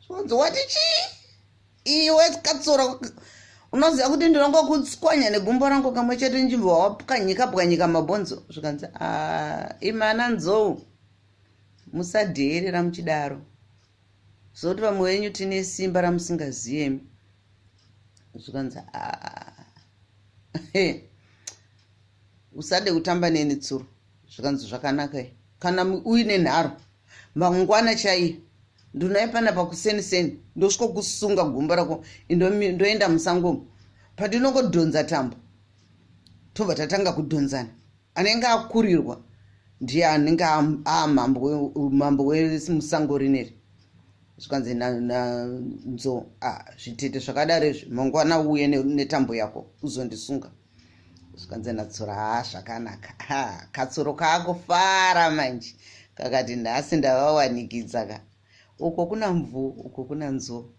Zvikanzi wati chii? Iwe katsuro, unoziva kuti ndinongokutswanya negumbo rangu kamwe chete nchibva wapwanyika mabhonzo. Zvikanzi imana nzou, musadheerera muchidaro, zokuti vamwe wenyu tine simba ramusingaziyemi. Zvikanzi usade kutamba neni tsuro. Zvikanzi zvakanaka, kana uine nharo mangwana chaiye ndinoipana pakuseniseni ndosvika kusunga gumbo rako ndoenda musango, pandinongodhonza tambo tobva tatanga kudhonzana. Anenge akurirwa ndiye anenge mambo wemusango rineri. Zvikanzi nanzou, zvitete zvakadaro izvi, mangwana uye netambo yako uzondisunga. Zvikanzi natsuro, zvakanaka. Katsuro kaakufara manje, kakati nhasi ndavawanikidza ka. Uko kuna mvuu, uko kuna nzou.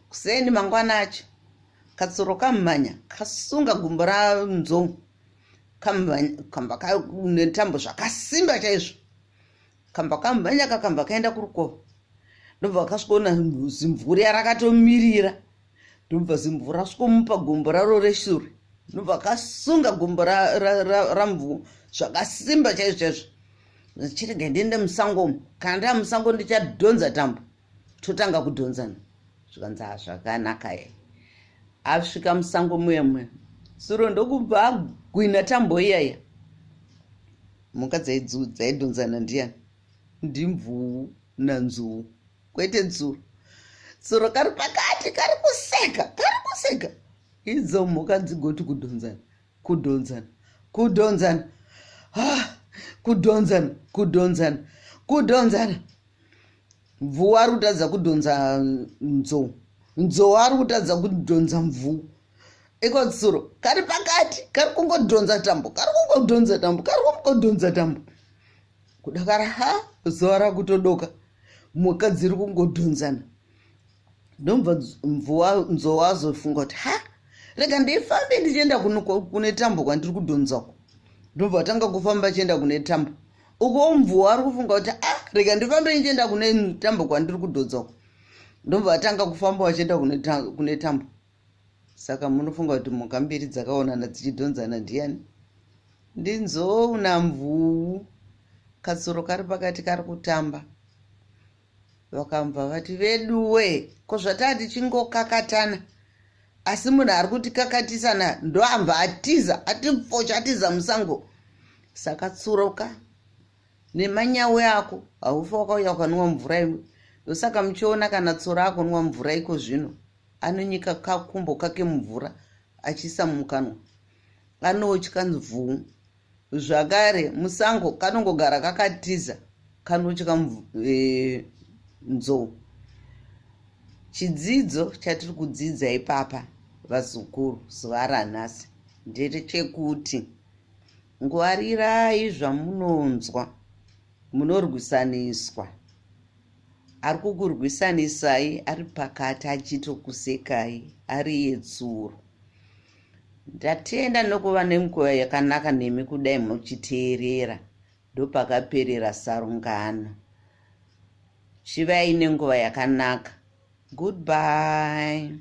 Kuseni mangwana acho, katsuro kamhanya kasunga gumbo ranzou, kamba netambo zvakasimba chaizvo. Kamba kamhanya kakamba kaenda kurukova, ndobva kasvikoona zimvuri yarakatomirira, ndobva zimvuri rasvikomupa gumbo raro reshure, ndobva kasunga gumbo ramvuu zvakasimba chaizvo. Chirega ndiende musango, kana ndaa musango ndichadhonza tambo, totanga kudhonzana. zvikanzi zvakanaka ye. Asvika musango muya Suro ndokubva agwina tambo iyaya. Mhuka dzaidhonzana ndiani? Ndimvuu nanzuu, kwete nzuru. Suro kari pakati kari kuseka. Idzo mhuka dzigoti kudhonzana. Mvuu ari kutadza kudhonza nzou. Nzou ari kutadza kudhonza mvuu. Iko Suro kari pakati kari kungodhonza tambo. Kudakara zuva rakutodoka. Mhuka dziri kungodhonzana. Ndomva nzou azofunga kuti rega ndifambe ndichienda kune tambo kwandiri kudhonzako. Ndobva atanga kufamba achienda kune tambo. Uko mvuu ari kufunga kuti rega ndifambe ndichienda kune tambo kwandiri kudhonzako. Ndobva atanga kufamba achienda kune tambo. Saka munofunga kuti mhuka mbiri dzakaonana dzichidhonzana ndiani? Ndinzou namvuu. Kasuro kari pakati kari kutamba. Vakambva vati veduwe, ko zvatati chingokakatana. Asi munhu ari kutikakatisana ndoambva atiza, atiza musango. Saka tsuroka nemanyawe ako haufa wakauya ukanwa mvura imwe. Ndosaka muchiona kana tsuro akonwa mvura iko zvino anonyika kakumbo kake mvura achiisa mukanwa. Anotya mvuu. Zvakare musango kanongogara kakatiza kanotya nzou. Chidzidzo chatiri kudzidza ipapa vazukuru zuva ranhasi ndechekuti ngwarirai zvamunonzwa munorwisaniswa. Ari kukurwisanisai ari pakati achitokusekai ari yetsuro. Ndatenda nokuva nenguva yakanaka nemi kudai muchiteerera. Ndopakaperera sarungano. Chivai nenguva yakanaka. Goodbye.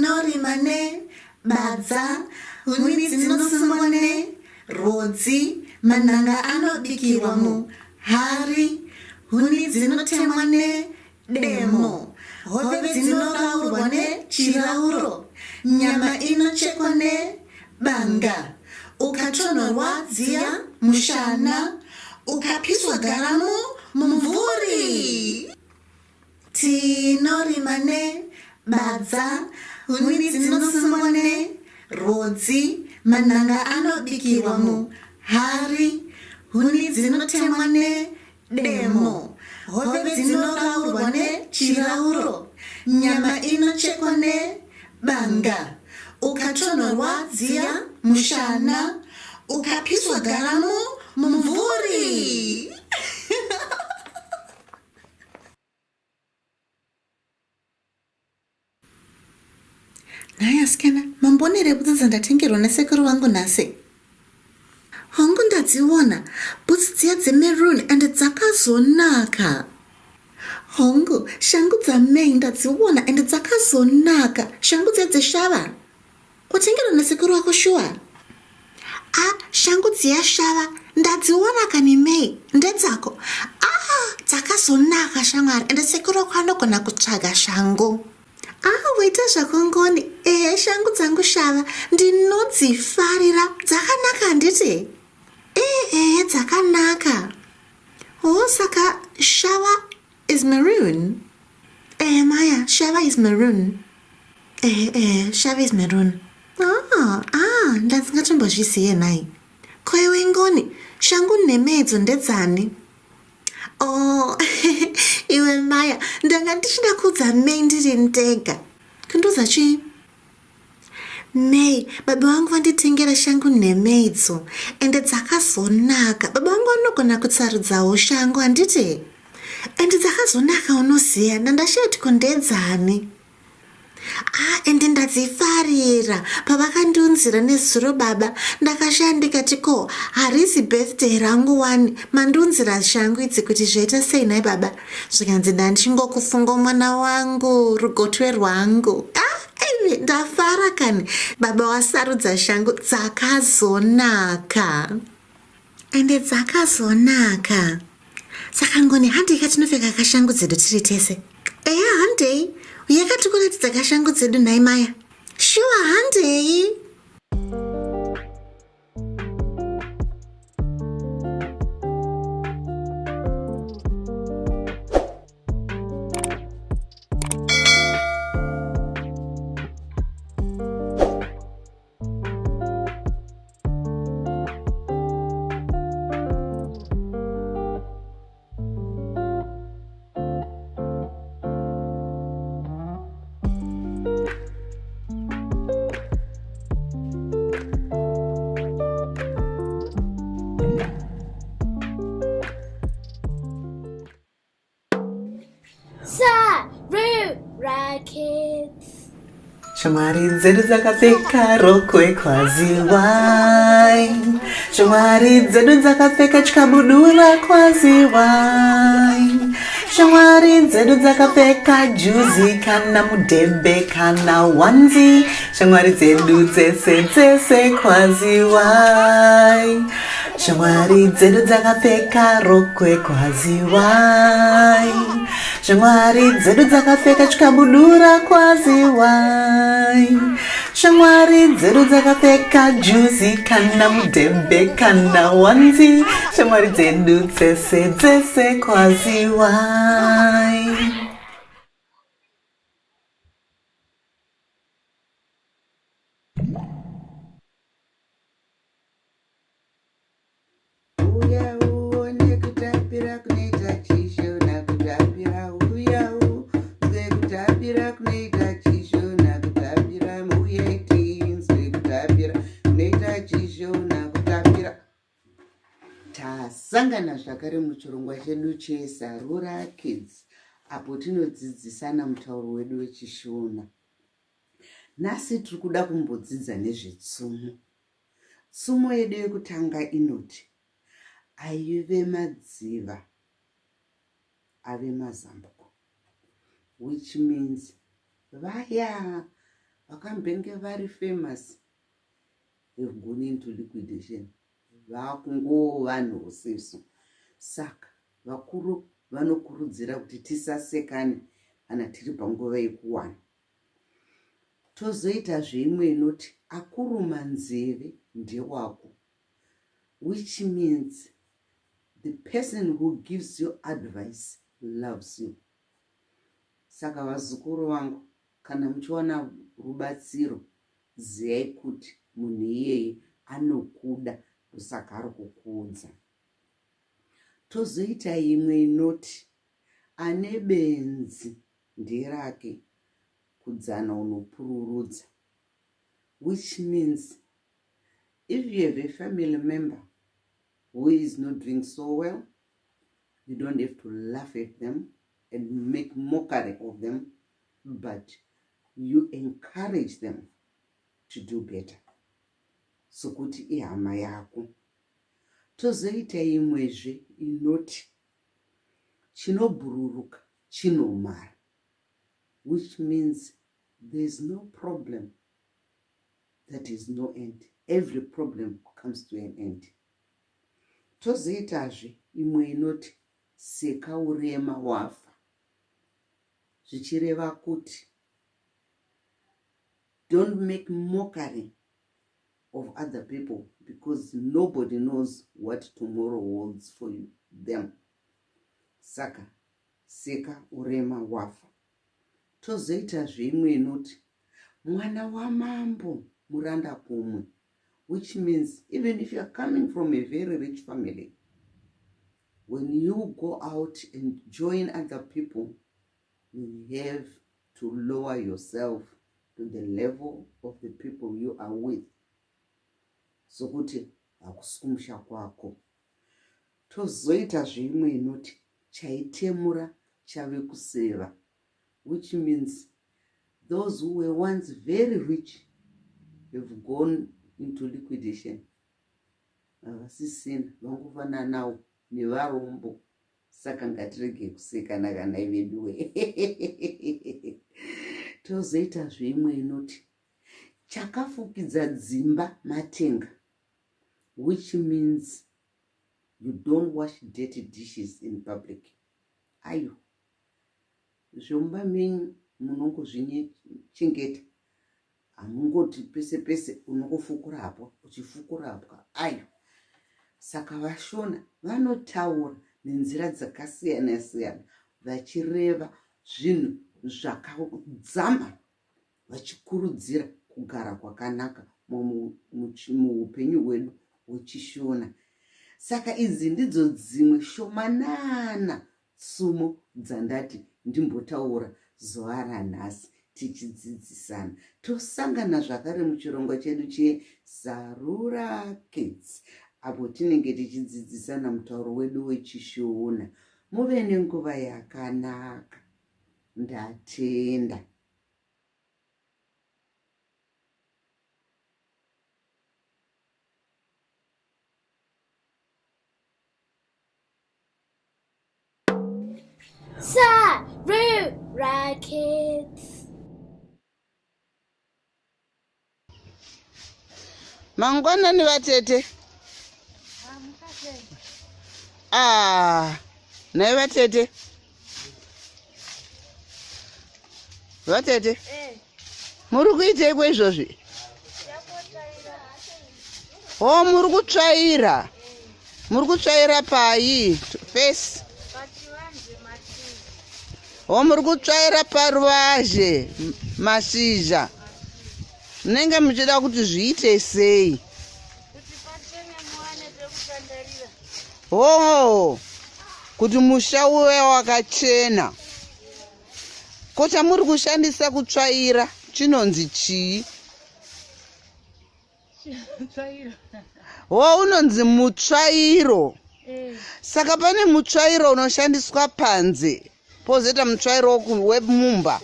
tinorima nebadza, huni dzinosungwa nerodzi, manhanga anobikirwa muhari, huni dzinotemwa nedemo, hove dzinoraurwa nechirauro, nyama inochekwa nebanga, ukatonhorwa dziya mushana, ukapiswa garamu mumvuri. Tinorima nebadza, huni dzinosungwa nerodzi, manhanga anobikirwa muhari, huni dzinotemwa nedemo, hove dzinoraurwa nechirauro, nyama inochekwa nebanga, ukatonhorwa dziya mushana, ukapiswa garamu mumvuri. Nhai asikana, mambonere bhutsi dzandatengerwa nasekuru vangu nhasi? Hongu ndadziona, bhutsi dziya dzemaroon and dzakazonaka. Hongu, shangu dzamai ndadziona and dzakazonaka. Shangu dziya dzeshava. Watengerwa nasekuru wako shuwa? Shangu dziya shava ndadziona kani Mei, ndedzako. Dzakazonaka shamwari, and sekuru wako anogona kutsvaga shangu. Waita zvako ngoni. Shangu dzangu shava ndinodzifarira, dzakanaka handiti? Dzakanaka. Saka shava is maroon. Maya, shava is maroon. Shava is maroon. Ndandingatombozvizive nhai. Ko iwe ngoni, shangu nemedzo ndedzani? Iwe Maya, ndanga ndichida kudza Mei ndiri ndega. Kunduza chii? Mei, baba vangu vanditengera shangu nemedzo ende dzakazonaka. Baba vangu vanogona kutsarudzawo shangu handiti? Ende dzakazonaka unoziya, ndandashati kundedzani. Ende ndadzifarira. Pavakandiunzira nezuro baba, ndakashandika tiko harisi birthday rangu wani. Mandiunzira shangu idzi kuti zvaita sei nhai baba? Zvikanzi ndandichingokufunga mwana wangu, rugotwe rwangu. Ndafara kani. Baba wasarudza shangu dzakazonaka. Ende dzakazonaka. Saka ngoni handei katinopfeka kashangu dzedu tiri tese. Handei. Yakatikuratidza kashangu dzedu nhai Maya. Shuwa handei. Sarura Kids. Shamwari dzedu dzakapfeka rokwe kwaziwai. Shamwari dzedu dzakapfeka chikabudura kwaziwai. Shamwari dzedu dzakapfeka juzi kana mudhebhe kana wanzi. Shamwari dzedu dzese kwaziwai. Shamwari dzedu dzakapfeka rokwe kwaziwai. Shamwari dzedu dzakapfeka chikabudura kwaziwai. Shamwari dzedu dzakapfeka juzi kana mudhebhe kana wanzi. Shamwari dzedu dzese kwaziwai. Tasangana zvakare muchirongwa chedu cheSarura Kids, apo tinodzidzisana mutauro wedu wechishona. Nhasi tiri kuda kumbodzidza nezvetsumo. Tsumo yedu yekutanga inoti aive madziva ave mazambuko, which means vaya vakambenge vari famous have gone into liquidation. Vakungo vanhu usiso. Saka vakuru vanokurudzira kuti tisasekane kana tiri panguva yekuwana. Tozoita zvimwe inoti akuruma nzeve ndewako, which means the person who gives you advice loves you. Saka vazukuru vangu, kana muchiwana rubatsiro, ziyai kuti munhu iyeye anokuda kusaka ari kukuudza. Tozoita imwe inoti ane benzi nderake kudzana unopururudza, which means if you have a family member who is not doing so well, you don't have to laugh at them and make mockery of them, but you encourage them to do better. So kuti ihama yako. Tozoita imwezve inoti chinobhururuka chinomara, which means there's no problem that is no end. Every problem comes to an end. Tozoitazve imwe inoti seka urema wafa, zvichireva kuti don't make mockery of other people because nobody knows what tomorrow holds for them. Saka seka urema wafa. Tozoita zvimwe inoti mwana wamambo muranda kumwe, which means even if you are coming from a very rich family, when you go out and join other people, you have to lower yourself to the level of the people you are with. So kuti hakusumusha kwako. Tozoita zvimwe inoti chaitemura chave kuseva, which means those who were once very rich have gone into liquidation. Avasisina vangofananawo nevarombo. Saka ngatirege kusekana kana veduwe. Tozoita zvimwe inoti chakafukidza dzimba matenga, which means you don't wash dirty dishes in public. Ayo, zvomba menyu munongozvichengeta, hamungoti pese pese unongofukura apo uchifukura apo. Ayo, saka vaShona vanotaura nenzira dzakasiyana siyana vachireva zvinhu zvakadzama, vachikurudzira kugara kwakanaka muupenyu hwedu hwechiShona. Saka idzi ndidzo dzimwe shomanana tsumo dzandati ndimbotaura zuva ranhasi tichidzidzisana. Tosangana zvakare muchirongwa chedu cheSarura Kids, apo tinenge tichidzidzisana mutauro wedu wechiShona. Muve nenguva yakanaka. Ndatenda. Sarura Kids. Mangwanani vatete. Nai vatete. Vatete. Muri kuitei kwaizvozvi? Oh, muri kutsvaira. Muri kutsvaira pai? Face. Oh, muri kutsvaira paruvazhe mashizha. Munenge muchida kuti zviite sei? Oh, kuti musha uve wakachena. Ko chamuri kushandisa kutsvaira chinonzi chii? Oh, unonzi mutsvairo. Saka pane mutsvairo unoshandiswa panze, pozoita mutsvairo wemumba.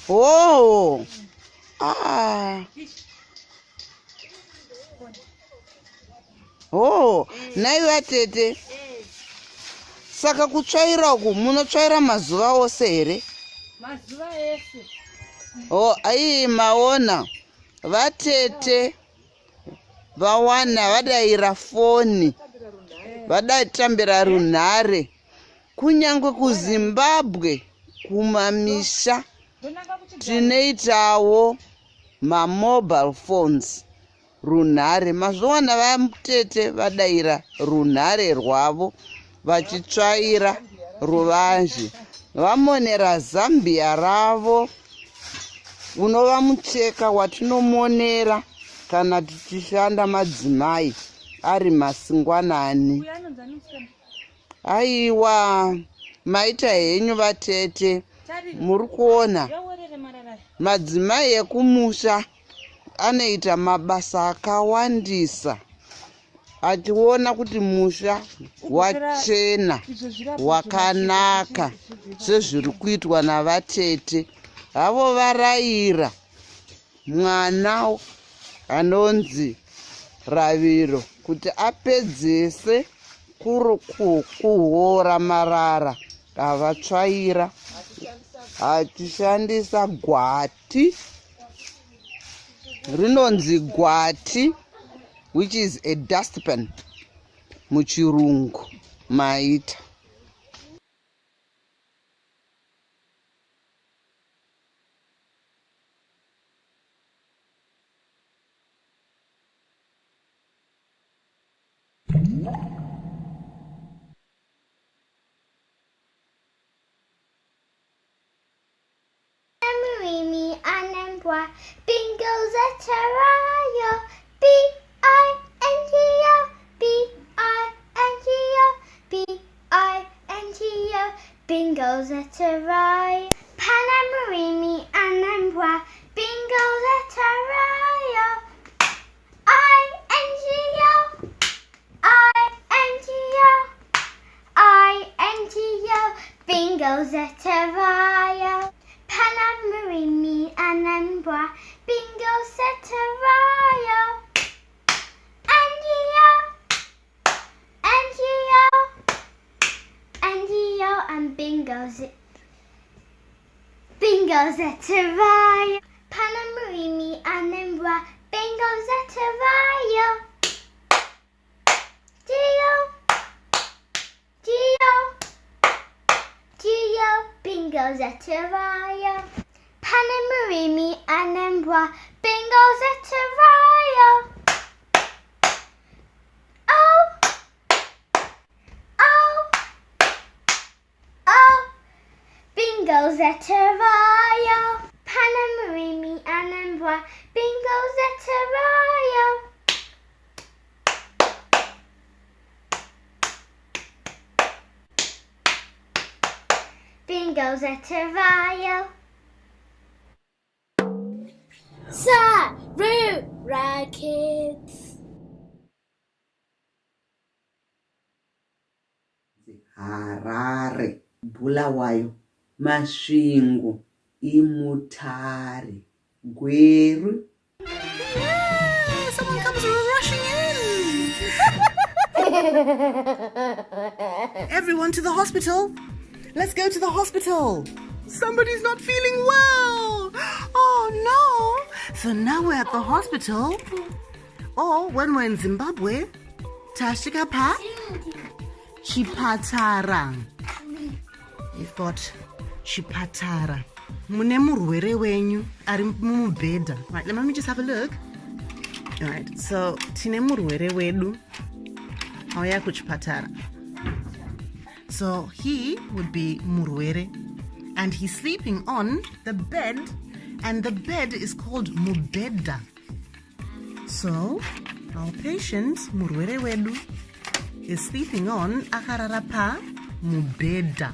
Oh. Oh, nai vatete. Saka kutsvaira uku munotsvaira mazuva ose here? Mazuva ese. Oh, ai maona vatete vawana vadaira foni vadatambira runhare kunyangwe kuZimbabwe kumamisha tinoitawo mamobile phones runhare. Mazvowana vatete vadaira runhare rwavo vachitsvaira ruvazhe vamonera zambia ravo unova mucheka watinomonera kana tichishanda madzimai ari masingwanani. Aiwa maita henyu vatete, muri kuona madzimai ekumusha anoita mabasa akawandisa ationa kuti musha wachena wakanaka sezviri kuitwa navatete. Havo varaira mwana anonzi Raviro kuti apedzese kuhora marara avatsvaira achishandisa gwati rinonzi gwati, which is a dustpan muchirungu maita. Mimi anembwa Bingo's a terrario. B-I-N-G-O, B-I-N-G-O, B-I-N-G-O, Bingo's a terrario. Panamarimi anembwa Bingo's a terrario. I-N-G-O, I-N-G-O, I-N-G-O, Bingo's a terrario. Panamarimi anembwa Bingo Seterayo. NGO and Bingo Seterayo. Panamarimi anembwa Bingo Seterayo. Geo Bingo Seterayo. Panamarimi anembwa Bingo Seterayo. Bingo Seterayo. Panamarimi anembwa Bingo Seterayo. Bingo Seterayo. Sarura Kids. Harare, Bulawayo, Masvingo, Imutare, Gweru. Yeah, someone comes rushing in. Everyone to the hospital. Let's go to the hospital. Somebody's not feeling well. Oh no. So now we're at the hospital. Or when we're in Zimbabwe, tashika pa chipatara. You've got chipatara. Mune murwere wenyu ari mumubhedha. Right, let me just have a look. All right, so tine murwere wedu auya kuchipatara. So he would be murwere and he's sleeping on the bed, and the bed is called mubhedha. So our patient murwere wedu is sleeping on akarara pa mubhedha.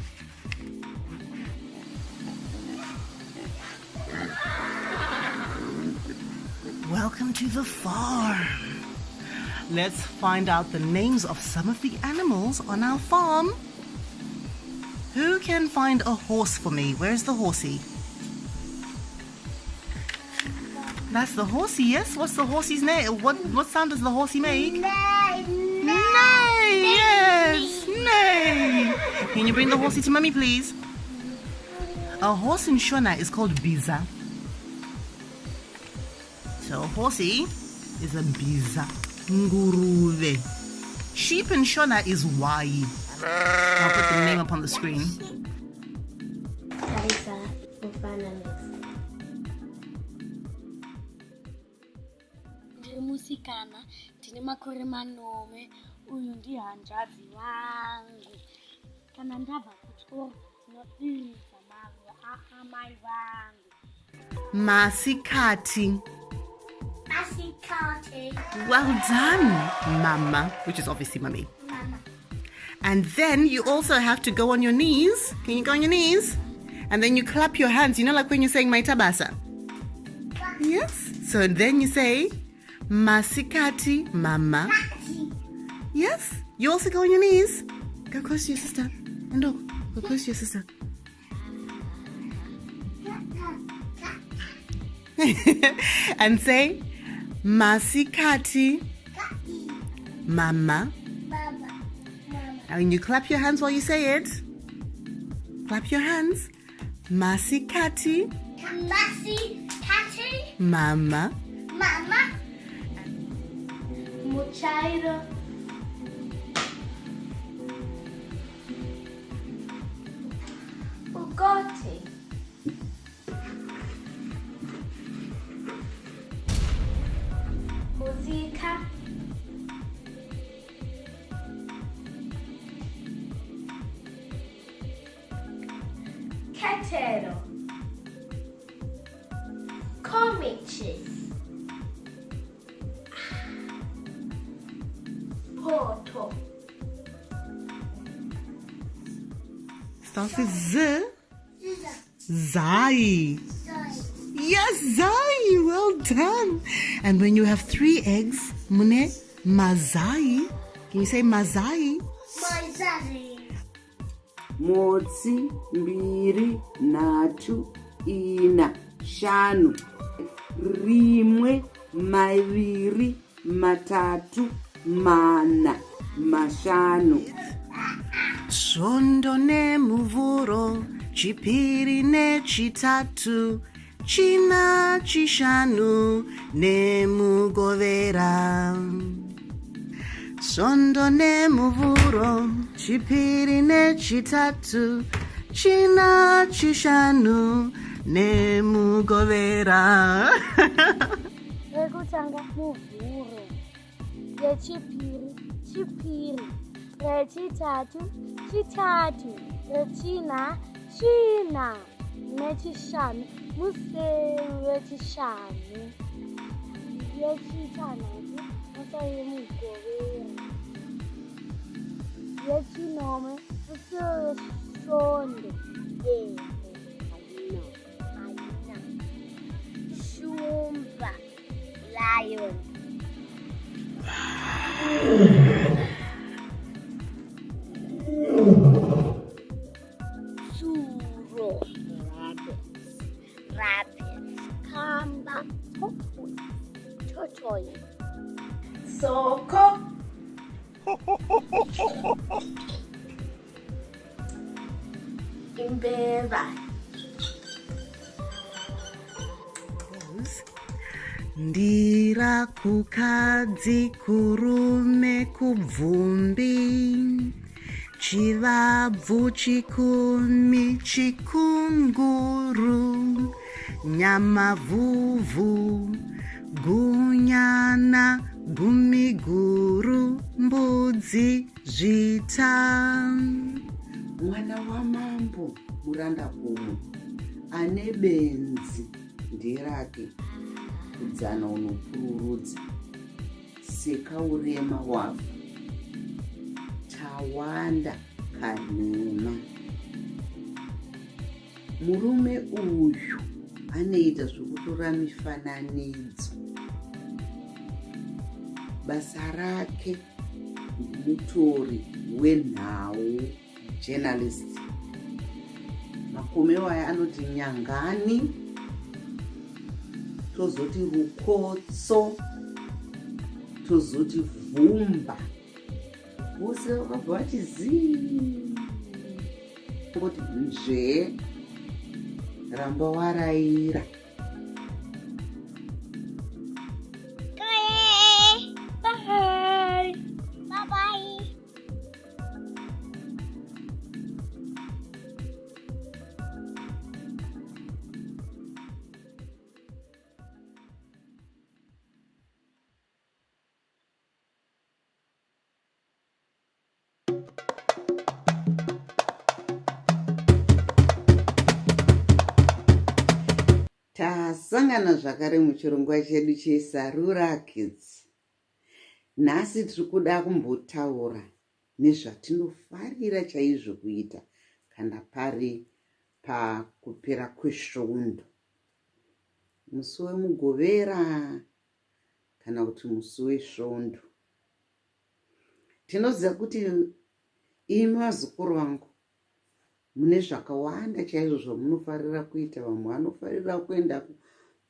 Welcome to the farm. Let's find out the names of some of the animals on our farm. Who can find a horse for me? Where's the horsey? That's the horsey, yes? What's the horsey's name? What sound does the horsey make? Neigh. Neigh, yes, neigh. Can you bring the horsey to Mummy, please? A horse in Shona is called Biza. So a horsey is a biza, nguruve. Sheep in Shona is wai. I'll put the name up on the screen. Musikana tine makore manome uyu ndihanzvadzi vangu kana ndabva kuchikoro tinodiriza amai vangu. Masikati. Masikati. Well done, mama, which is obviously mummy. Mama. And then you also have to go on your knees. Can you go on your knees? And then you clap your hands. You know, like when you're saying maitabasa? Yes. So then you say Masikati, mama. Yes. You also go on your knees. Go close to your sister. And go close to your sister. And say Masikati, mama. And you clap your hands while you say it. Clap your hands. Masikati. Masikati. Mama. Mama. Muchairo. Ugoti. Muzika. Catero. Comiches. Porto. Starts with Z. Zai. Yes, Zai. Well done. And when you have 3 eggs, Mune, Mazai. Can you say Mazai? Mazai. Motsi, mbiri, nhatu, ina, shanu. Rimwe, maiviri, matatu, mana, mashanu. Shondo ne muvuro, chipiri ne chitatu, china chishanu ne mugovera. Shondo ne muvuro, chipiri ne chitatu, china chishanu ne mugovera. Rekutanga muvuro, yechipiri, chipiri, yechitatu, chitatu, yechina, china, nechishanu, museu yechishanu, yechitanhatu, museu mugovera, yechinome, museu yeshondo, haina, shumba, lion. Suro, rabbits, kamba, tortoise, soko, imbeva. Ndira kukadzi kurume kubvumbi, chivabvu chikumi chikunguru, nyama vuvhu, gunyana gumiguru, mbudzi zvita. Mwana wamambo muranda umu ane benzi nderake kudzana unopururudza sekaurema wavo tawanda kanema. Murume uyu anoita zvokutora mifananidzo. Basa rake mutori wenhau, journalist. Makomero aya anoti nyangani, tozoti rukotso, tozoti vhumba. Vose vakabva vachizii kuti nzve ramba waraira. Masangana zvakare muchirongwa chedu cheSarura Kids. Nhasi tiri kuda kumbotaura nezvatinofarira chaizvo kuita kana pari pakupera kwesvondo. Musi wemugovera kana kuti musi wesvondo. Tinoziva kuti imi vazukuru vangu mune zvakawanda chaizvo zvamunofarira kuita. Vamwe vanofarira kuenda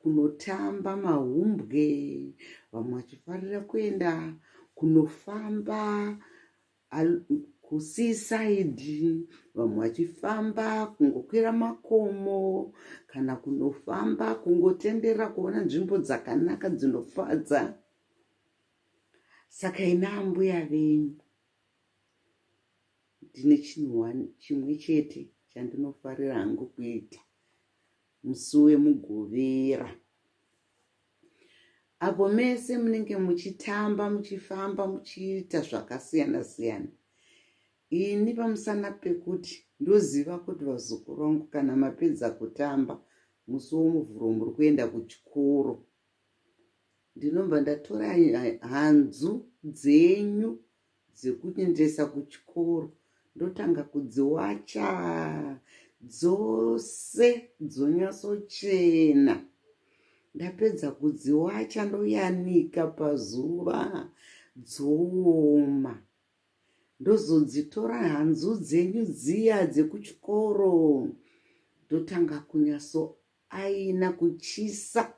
kunotamba mahumbwe, vamwe vachifarira kuenda kunofamba kuseaside, vamwe vachifamba kungokwira makomo kana kunofamba kungotendera kuona nzvimbo dzakanaka dzinofadza. Saka ina ambuya venyu ndine chinhu chimwe chete chandinofarira hangu kuita musi wemugovera. Apo mese munenge muchitamba, muchifamba, muchiita zvakasiyana siyana. Ini pamusana pekuti ndoziva kuti vazukuru vangu kana mapedza kutamba musi womuvhuro muri kuenda kuchikoro, ndinobva ndatora hanzu dzenyu dzekuendesa kuchikoro ndotanga kudziwacha dzose dzonyatsochena. Ndapedza kudziwacha ndoyanika pazuva dzooma. Ndozodzitora hanzu dzenyu dziya dzekuchikoro ndotanga kunyatsoaina kuchisa.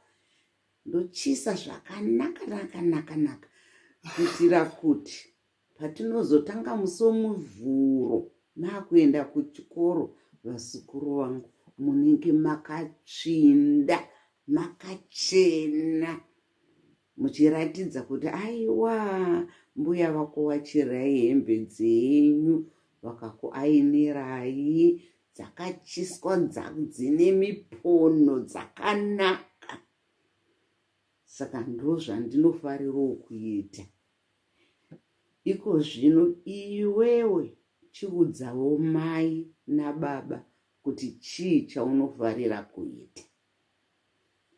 Ndochisa zvakanaka kuitira kuti patinozotanga musi womuvhuro makuenda kuchikoro, vazukuru vangu munenge makatsvinda, makachena, muchiratidza kuti aiwa mbuya vako wachirai hembe dzenyu, vakakuainirai dzakachiswa dzine mipono dzakanaka. Saka ndozvandinofarirawo kuita. Iko zvino iwewe chiudzawo mai nababa kuti chii chaunofarira kuita.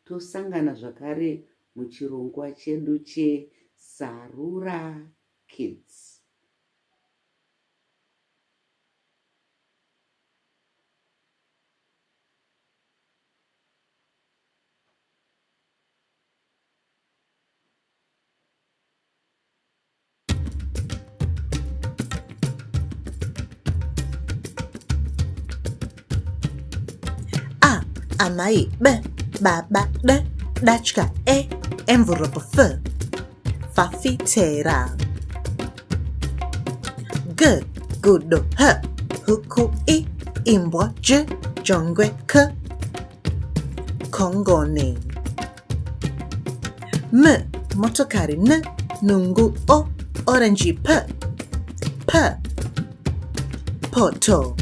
Tosangana zvakare muchirongwa chedu cheSarura Kids. Amai b, baba d, dachka e, envelope f, fafitera. G, gudo h, huku i, imbwa j, jongwe k, kongoni. M, motokari n, nungu o, orange p, poto.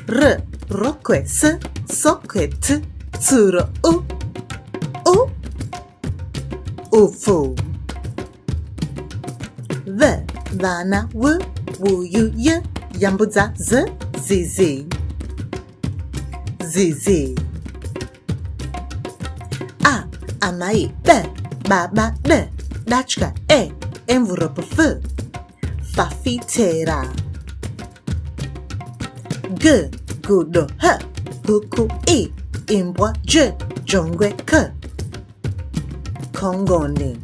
R, rokwe s, sokwe t, tsuro u, ufu. V, vana w, wuyu y, yambudza z, zizi. A, amai b, baba d, dachka e, envelope f, fafitera. G, gudo h, huku i, imbwa j, jongwe k, kongoni.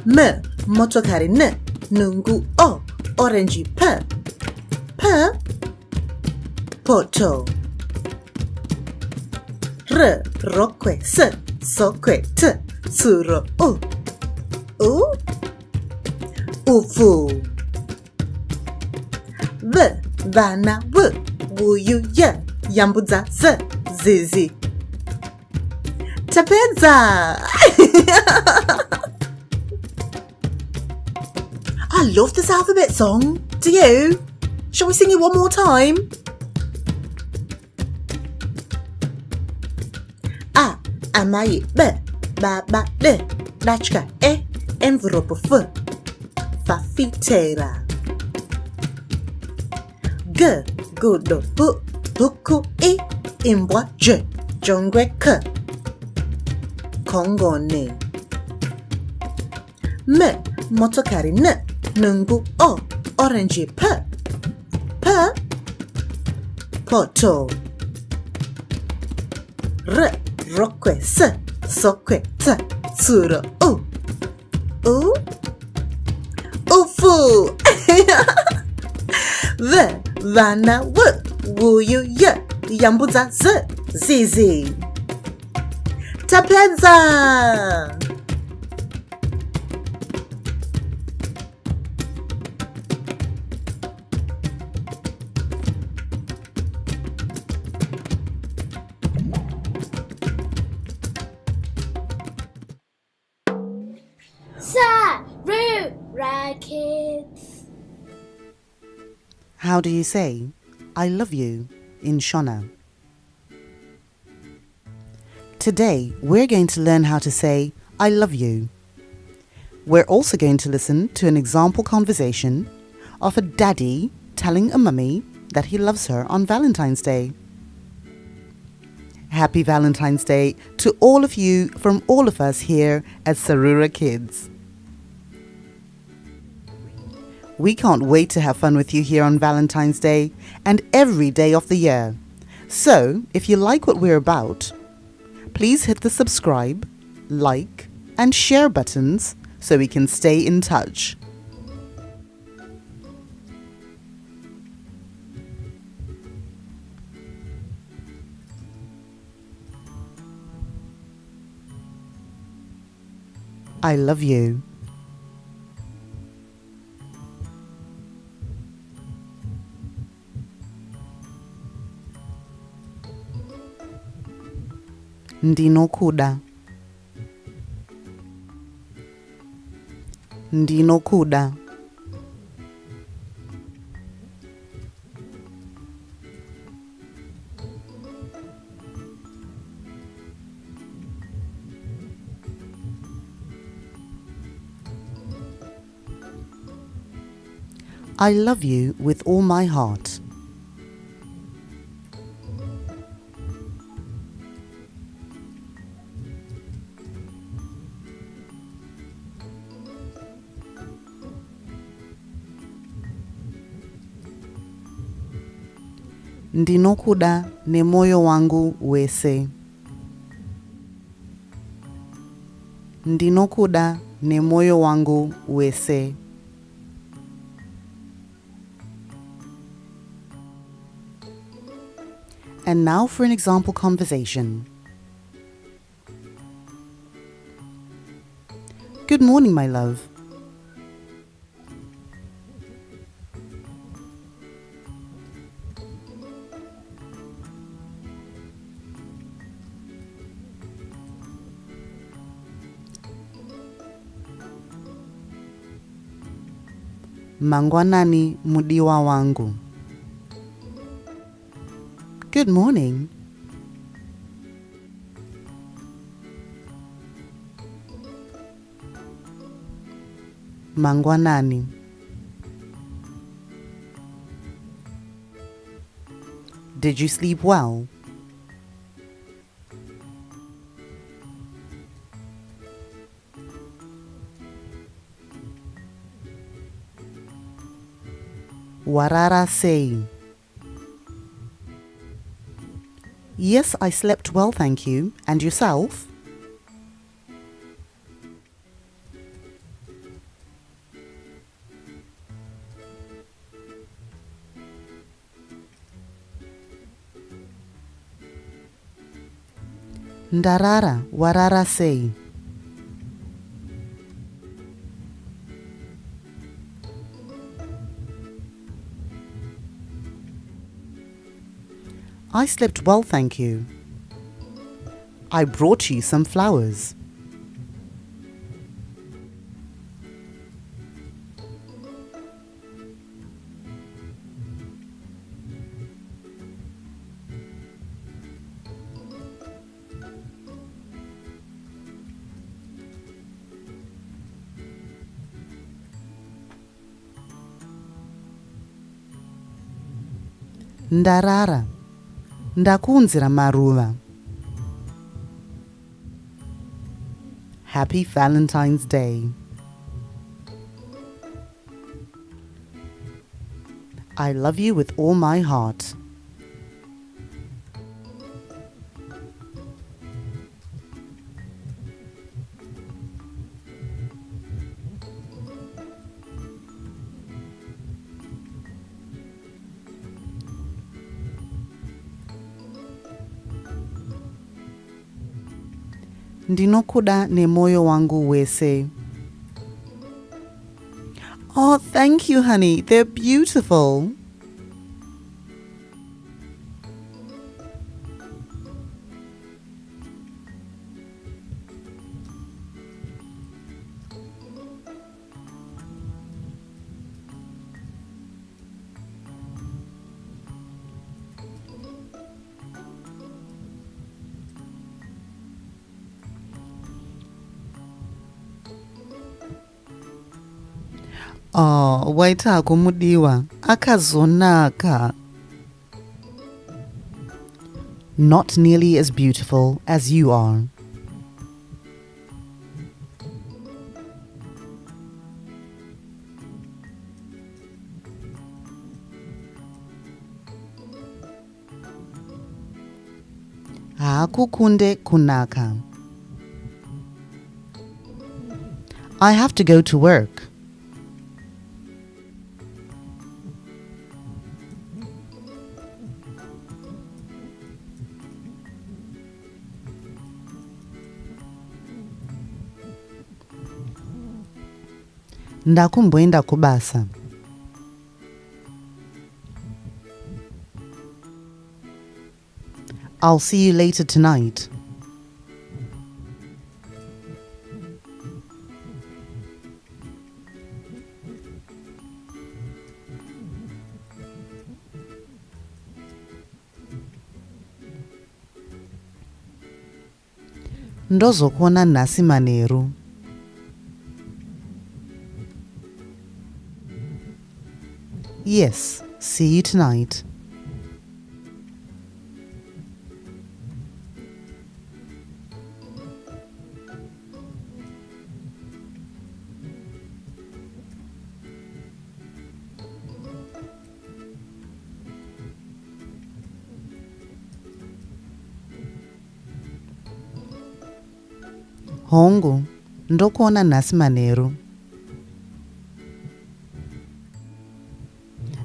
M, motokari n, nungu o, orange p, poto. R, rokwe s, sokwe t, tsuro u, ufu. V, vana w, wuyu y, yambudza z, zizi. Tapedza! I love this alphabet song. Do you? Shall we sing it one more time? A, amai b, baba d, dachka e, envelope f, fafitera. G, gudo hu, huku i, imbwa j, jongwe k, kongone. M, motokari n, nungu o, orange p, poto. R, rokwe s, sokwe t, tsuro u, ufu. V, vana w, wuyu y, yambudza z, zizi. Tapedza. Sarura Kids. How do you say I love you in Shona? Today, we're going to learn how to say I love you. We're also going to listen to an example conversation of a daddy telling a mummy that he loves her on Valentine's Day. Happy Valentine's Day to all of you from all of us here at Sarura Kids. We can't wait to have fun with you here on Valentine's Day and every day of the year. So, if you like what we're about, please hit the subscribe, like, and share buttons so we can stay in touch. I love you. Ndinokuda. Ndinokuda. I love you with all my heart. Ndinokuda nemoyo wangu wese. Ndinokuda nemoyo wangu wese. And now for an example conversation. Good morning, my love. Mangwanani mudiwa wangu. Good morning. Mangwanani. Did you sleep well? Warara say. Yes, I slept well, thank you. And yourself? Ndarara, warara say. I slept well, thank you. I brought you some flowers. Ndarara. Ndakuunzira maruva. Happy Valentine's Day. I love you with all my heart. Ndinokuda nemoyo wangu wese. Oh, thank you, honey. They're beautiful. Oh, waita kumudiwa. Akazonaka. Not nearly as beautiful as you are. Hakukunde kunaka. I have to go to work. Ndakumboenda kubasa. I'll see you later tonight. Ndozokuona nhasi manheru. Yes, see you tonight. Hongu, ndokuona nhasi manheru.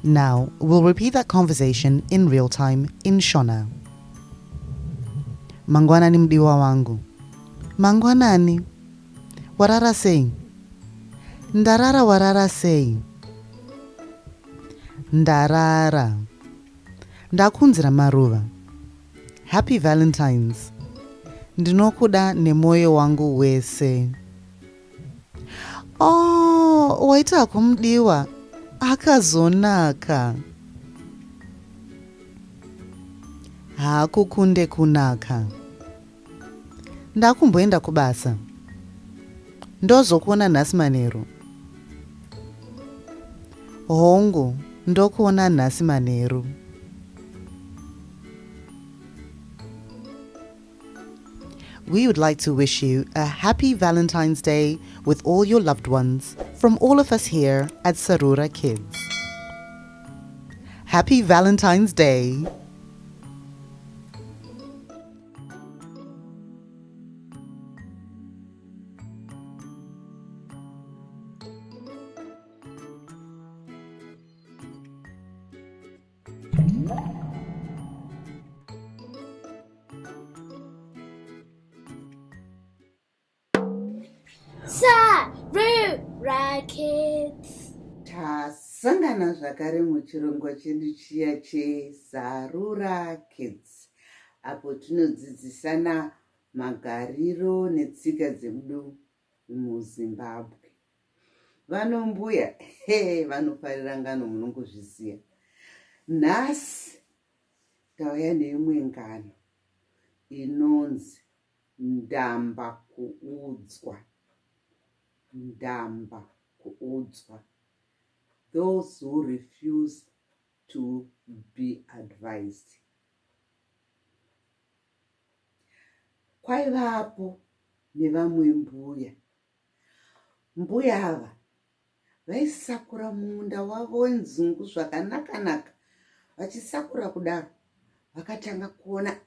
Now, we'll repeat that conversation in real time in Shona. Mangwanani mdiwa wangu. Mangwanani. Warara sei. Ndarara warara sei. Ndarara. Ndakunzira maruva. Happy Valentine's. Ndinokuda nemoyo wangu wese. Oh, waita kumdiwa. Akazonaka. Hakukunde kunaka. Ndakumboenda kubasa. Ndozokuona nhasi manheru. Hongu, ndokuona nhasi manheru. We would like to wish you a happy Valentine's Day with all your loved ones from all of us here at Sarura Kids. Happy Valentine's Day. Sarura Kids. Tasangana zvakare muchirongwa chedu chiya cheSarura Kids, apo tinodzidzisana magariro netsika dzedu muZimbabwe. Vanombuya vanofarira ngano munongozviziya. Nhasi tauya neimwe ngano inonzi ndamba kuudzwa. Ndamba kuudzwa. Those who refuse to be advised. kwaivapo nevamwe mbuya. Mbuya ava vaisakura munda wavo wenzungu zvakanaka-naka. Vachisakura kudaro, vakatanga kuona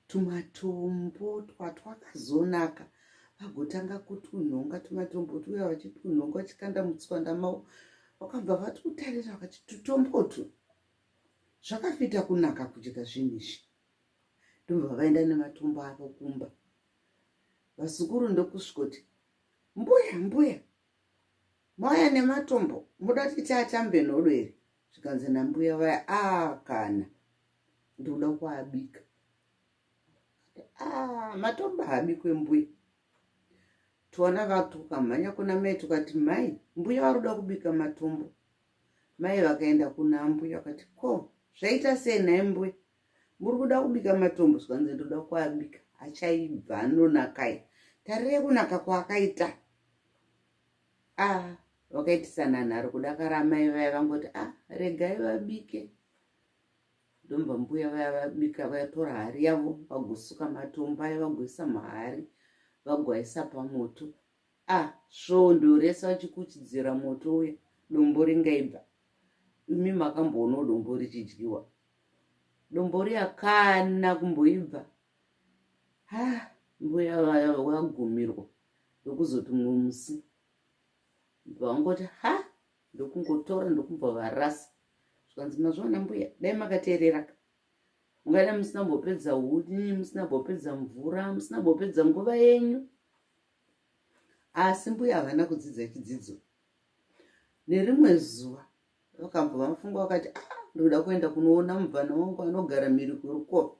tumatombo twakazonaka. Vagotanga kutunhonga tumatombo tuya, vachitunhonga vachikanda mutswanda mavo. Vakabva vatutarira vakati tutombotu zvakafita kunaka kudya zvinhu izvi. Ndobva vaenda nematombo avo kumba. Vazukuru ndokusvikoti, mbuya, mauya nematombo, muda kuti tiatambe nhoro here? Zvikanzi nambuya vaya, kana ndoda kuabika. Matombo haabikwe mbuya. Tuona vatukamhanya kuna mai tukati, mai, mbuya waruda kubika matombo. Mai vakaenda kuna mbuya vakati, ko, zvaita sei naye mbuya? Muri kuda kubika matombo? Zvikanzi ndoda kuabika. Achaibva anonakai. Tarirai kunaka kwaakaita. Vakaitisana nharo kudakara mai vaya vangoti, regai vabike. Ndomba mbuya vaya vabika, vatora hari yavo, vagosuka matombo aya, vagoisa mahari, vagoisa pamoto. Svondo rese vachikuchidzira moto uya, dombo ringaibva. Imi makamboonawo dombo richidyiwa. Dombo riyakana kumboibva. Mbuya vaya vagumirwa ndokuzoti mumwe musi vangoti ndokungotora ndokubva varasa. Zvikanzi mazviona mbuya, dai makateerera, mungada musina mbopedza huni, musina mbopedza mvura, musina mbopedza nguva yenyu. Asi mbuya havana kudzidza chidzidzo. Nerimwe zuva vakambva vafunga vakati, ndoda kuenda kunoona mubvana wangu anogara mhiri kwerukova.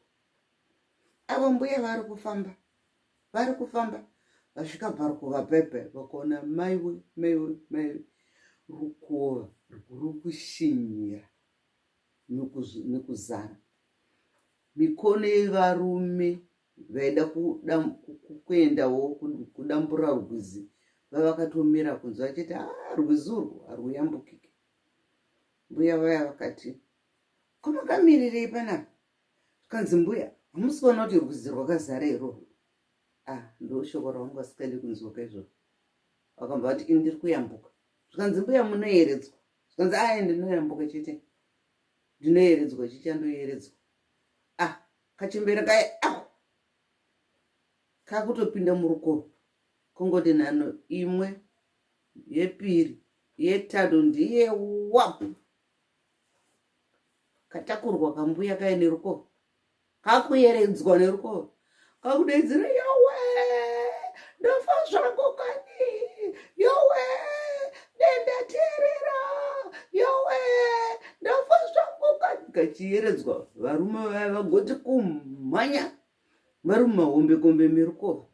Avo mbuya vari kufamba, vasvika parukova pepe, vakaona maiwe, rukova rwuri kushinyira nekuzara. Mikono yevarume vaida kuendawo kudambura rwizi vavakatomira kunze vachiti, rwizi urwu haruyambukiki. Mbuya vaya vakati, kumakamirirei panapa? Zvikanzi mbuya, hamusi kuona kuti rwizi rwakazara irworwo? Ndo shoko ravangu vasikadi kunzwa kaizvozvo. Vakambva vati, ndiri kuyambuka. Zvikanzi mbuya, munoyeredzwa? Zvikanzi ndinoyambuka chete. Ndinoyeredzwa chichandoyeredzwa. Kachembere kaya kakutopinda murukova. Kongoti nhano imwe, yepiri, yetatu, ndiye wapu. Katakurwa kambuya kaya nerukova. Kakuyeredzwa nerukova. Kakudedzera, yowe, ndofa zvangu kani, yowe, nendateerera, yowe, ndofa zvangu kani. Kachiyeredzwa, varume vaya vagoti kumhanya vari mumahombekombe merukova,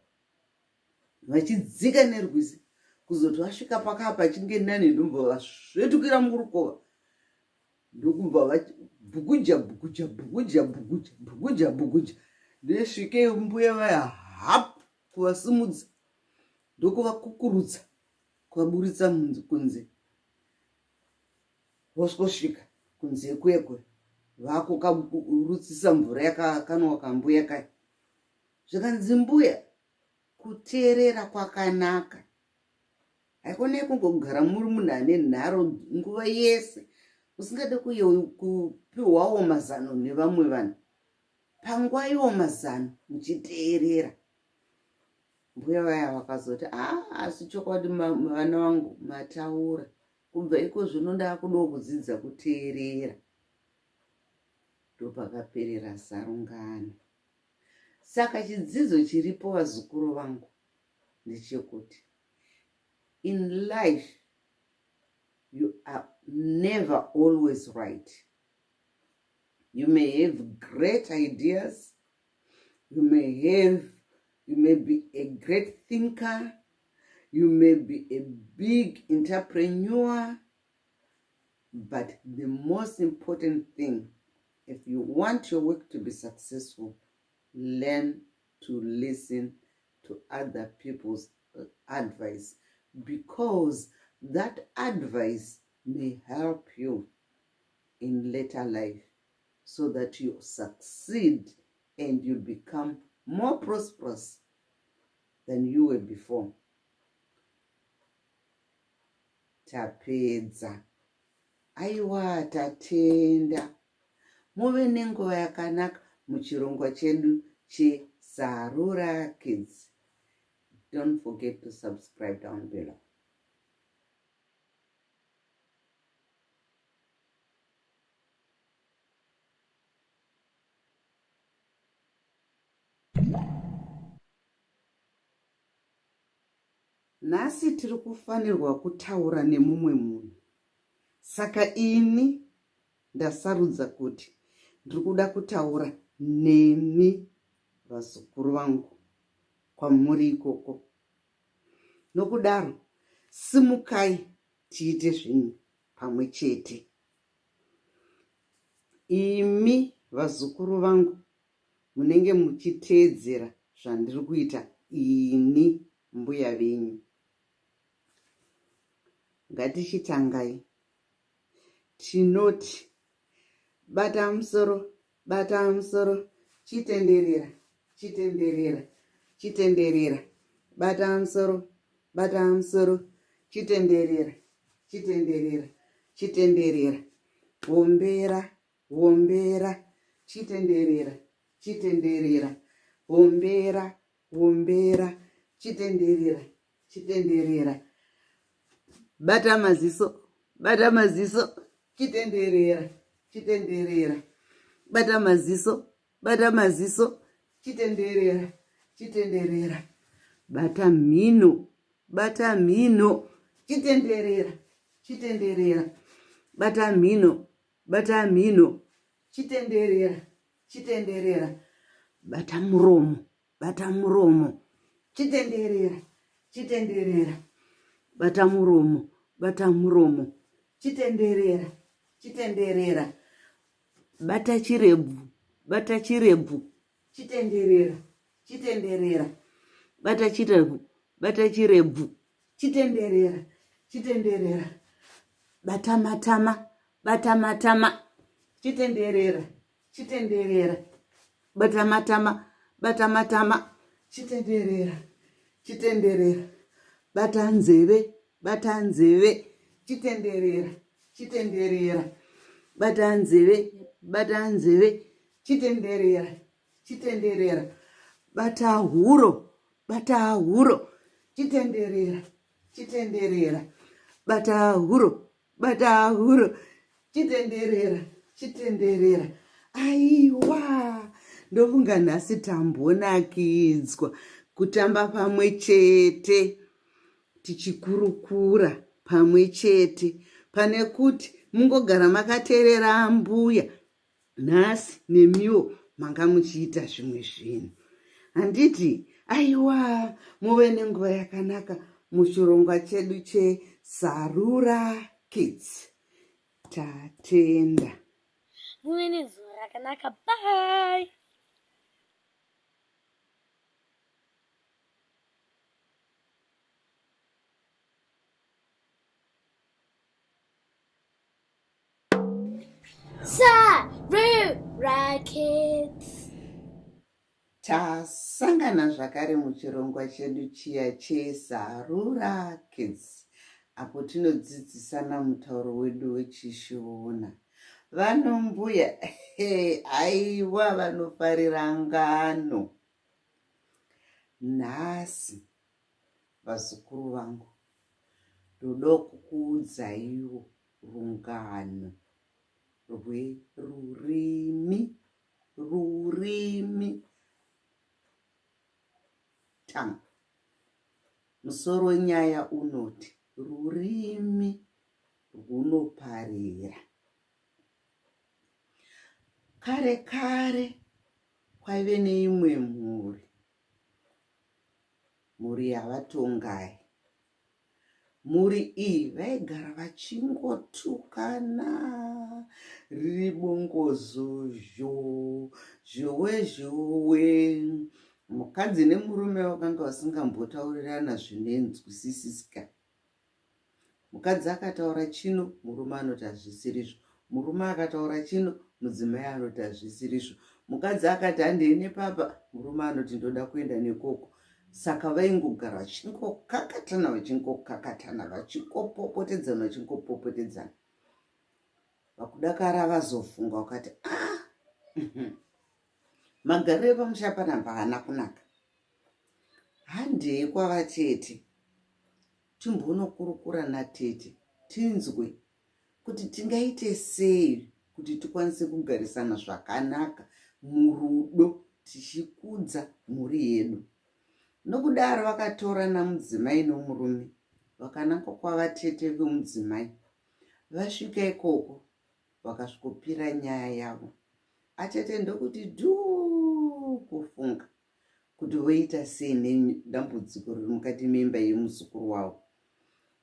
vachidzika nerwizi, kuzoti vasvika pakapa chinge nani, ndombva vasvetukira murukova. Ndokubva vachibhukuja. Ndesvike mbuya vaya kuvasimudza, ndokuvakukurutsa, kuvaburitsa kunze. Vosvika kunze kwekwe, vakukarutsisa mvura yakakanwa kambuya kaya. Zvikanzi mbuya, kuteerera kwakanaka. Haikona kungogara muri munhu ane nharo nguva yese, usingade kupiwawo mazano nevamwe vanhu. Panguva yomazano muchiteerera. Mbuya vaya vakazoti, asi chokwadi vana vangu mataura. Kubva iko zvino ndakudawo kudzidza kuteerera. Ndopakaperera sarungano. Saka chidzidzo chiripo vazukuru vangu ndechekuti, in life you are never always right. You may have great ideas. You may be a great thinker. You may be a big entrepreneur. But the most important thing, if you want your work to be successful, learn to listen to other people's advice, because that advice may help you in later life, so that you succeed and you become more prosperous than you were before. Tapedza. Aiwa, tatenda. Muve nenguva yakanaka muchirongwa chedu cheSarura Kids. Don't forget to subscribe down below. Nhasi tiri kufanirwa kutaura nemumwe munhu. Saka ini ndasarudza kuti ndiri kuda kutaura nemi vazukuru vangu kwamuri ikoko. Nokudaro, simukai tiite zvinhu pamwe chete. Imi vazukuru vangu munenge muchiteedzera zvandiri kuita ini mbuya venyu. Ngatichitangai. Tinoti bata musoro, bata musoro, chitenderera, chitenderera, chitenderera. Bata musoro, chitenderera, chitenderera, chitenderera. Wombera, wombera, chitenderera, chitenderera. Wombera, wombera, chitenderera, chitenderera. Bata maziso, bata maziso, chitenderera, chitenderera. Bata maziso, chitenderera, chitenderera. Bata mhino, chitenderera, chitenderera. Bata mhino, chitenderera, chitenderera. Bata muromo, chitenderera, chitenderera. Bata muromo, chitenderera, chitenderera. Bata chirebvu, chitenderera, chitenderera. Bata chirebvu, chitenderera, chitenderera. Bata matama, chitenderera, chitenderera. Bata matama, chitenderera, chitenderera. Bata nzeve, chitenderera, chitenderera. Bata nzeve, chitenderera, chitenderera. Bata huro, chitenderera, chitenderera. Bata huro, chitenderera, chitenderera. Aiwa, ndofunga nhasi tambonakidzwa kutamba pamwe chete, tichikurukura pamwe chete, pane kuti mungogara makateerera mbuya. Nhasi nemiwo manga muchiita zvimwe zvinhu. Handiti, aiwa, muve nenguva yakanaka muchirongwa chedu cheSarura Kids. Tatenda. Muve nezuva rakanaka. Bye. Sarura Kids. Tasangana zvakare muchirongwa chedu chiya cheSarura Kids, apo tinodzidzisana mutauro wedu wechiShona. Vanombuya, aiwa, vanofarira ngano. Nhasi, vazukuru vangu, ndoda kukuudzaiwo rungano rurimi. Tanga. Musoro wenyaya unoti rurimi runoparira. Kare kare kwaive neimwe mhuri yavatongai. Mhuri iyi vaigara vachingotukana, riri bongozo, zhowe. Mukadzi nemurume vakanga vasingambotaurirana zvinenzwisisika. Mukadzi akataura chino, murume anoti hazvisirizvo. Murume akataura chino, mudzimai anoti hazvisirizvo. Mukadzi akati handiene papa, murume anoti ndoda kuenda nekoko. Saka vaingogara vachingokakatana vachingopopotedzana. Vakudakara vazofunga vakati magariro pamusha panapa haana kunaka. Handei kwavatete timbonokurukura natete tinzwe kuti tingaite sei kuti tikwanise kugarisana zvakanaka murudo tichikudza mhuri yedu. Nokudaro vakatorana mudzimai nomurume vakananga kwavatete vemudzimai. Vasvika ikoko vakasvikopira nyaya yavo. Atete ndokuti dhuu kufunga kuti voita sei nedambudziko riri mukati memba yemuzukuru wavo.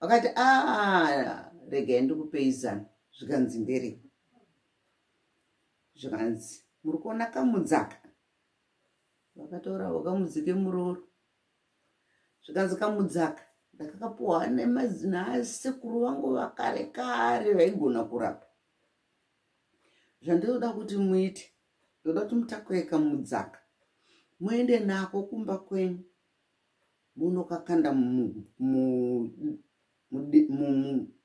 Vakati regai ndikupei zano. Zvikanzi nderei? Zvikanzi muri kuona kamudzaka. Vakatora vakamudzike muroro. Zvikanzi kamudzaka ndakakapuhwa nemazina asekuru vangu vakare kare vaigona kurapa. Zvandoda kuti muite, ndoda kuti mutakure kamudzaka muende nako kumba kwenyu munokakanda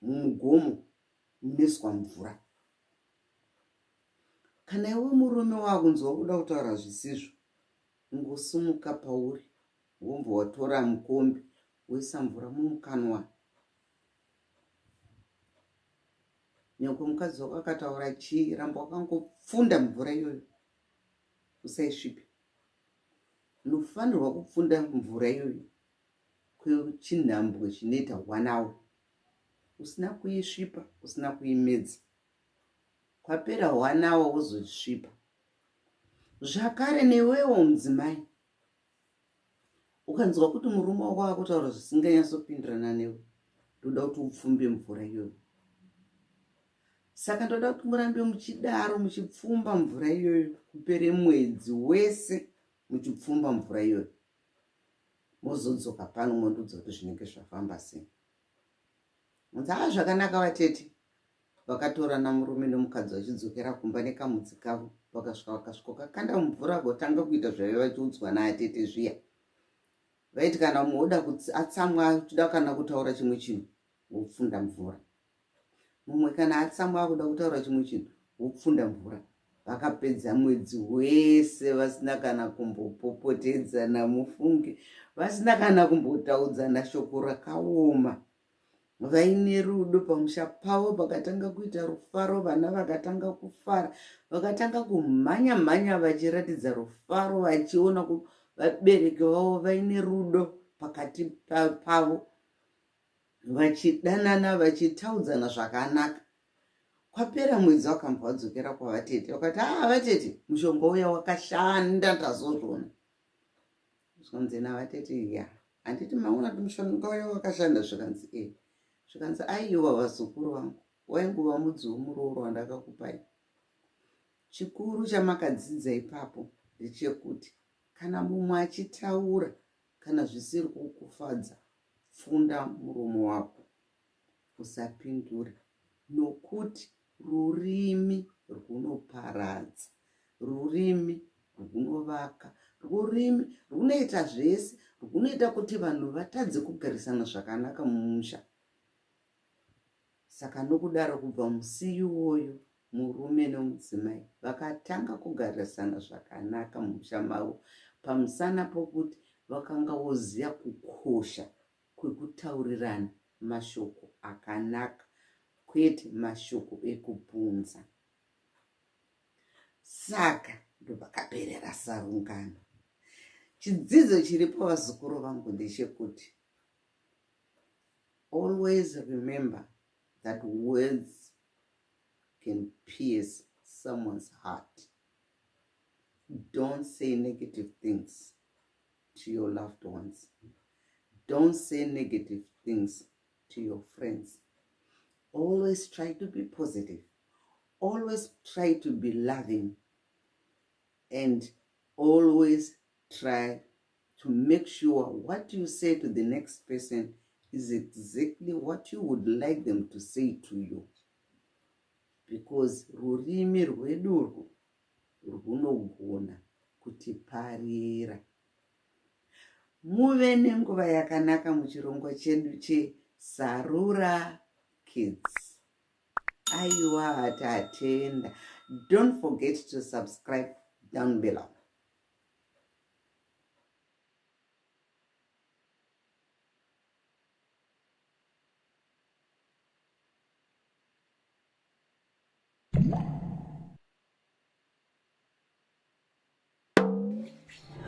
mumugomo muneswa mvura. Kana iwe murume wakunzwa kuda kutaura zvisizvo, ngosumuka pauri wobva watora mukombe woisa mvura mumukanwa. Nyangwe mukadzi wako akataura chii, ramba wakangopfunda mvura iyoyo usaisvipe. Unofanirwa kupfunda mvura iyoyo kwechinhambwe chinoita 1 hour usina kuisvipa, usina kuimedza. Kwapera 1 hour wozosvipa. Zvakare newewo mudzimai ukanzwa kuti murume wako akutaura zvisinganyatsopindirana newe, ndoda kuti upfumbe mvura iyoyo. Saka ndoda kuti murambe muchidaro muchipfumba mvura iyoyo kupere mwedzi wese muchipfumba mvura iyoyo. Mozodzoka pano mondudza kuti zvinenge zvafamba sei. Munzava zvakanaka vatete. Vakatorana murume nomukadzi vachidzokera kumba nekamudzi kavo. Vakasvika kakanda mvura votanga kuita zvaiva vachiudzwa naatete zviya. Vaiti kana mumwe oda atsamwa achida kana kutaura chimwe chinhu wopfunda mvura. Mumwe kana atsamwa akuda kutaura chimwe chinhu wopfunda mvura. Vakapedza mwedzi wese vasina kana kumbopopotedzana mufunge, vasina kana kumbotaudzana shoko rakaoma. Vaine rudo pamusha pavo, vakatanga kuita rufaro, vana vakatanga kufara, vakatanga kumhanya vachiratidza rufaro, vachiona kuti vabereki vavo vaine rudo pakati pavo, vachidanana, vachitaudzana zvakanaka. Kwapera mwedzi wakambwa wadzokera kwavatete, vakati vatete mushonga uya wakashanda ndazozvona. Zvikanzi navatete handiti maona kuti mushonga uya wakashanda. Zvikanzi zvikanzi aiwa vazukuru vangu, wainguva mudzi womuroro wandakakupai. Chikuru chamakadzidza ipapo ndechekuti kana mumwe achitaura kana zvisiri kukufadza, pfunda muromo wako usapindure, nokuti rurimi runoparadza, rurimi runovaka, rurimi runoita zvese, runoita kuti vanhu vatadze kugarisana zvakanaka mumusha. Saka nokudaro kubva musi iwoyo murume nomudzimai vakatanga kugarisana zvakanaka mumusha mavo, pamusana pokuti vakanga voziva kukosha kwekutaurirana mashoko akanaka, kwete mashoko ekubvunza. Saka ndopakaperera sarungano. Chidzidzo chiri pavazukuru vangu ndechekuti always remember that words can pierce someone's heart. Don't say negative things to your loved ones. Don't say negative things to your friends. Always try to be positive. Always try to be loving. And always try to make sure what you say to the next person is exactly what you would like them to say to you. Because rurimi rwedu runogona kutiparira. Muve nenguva yakanaka muchirongwa chedu cheSarura Kids. Aiwa tatenda. Don't forget to subscribe down below.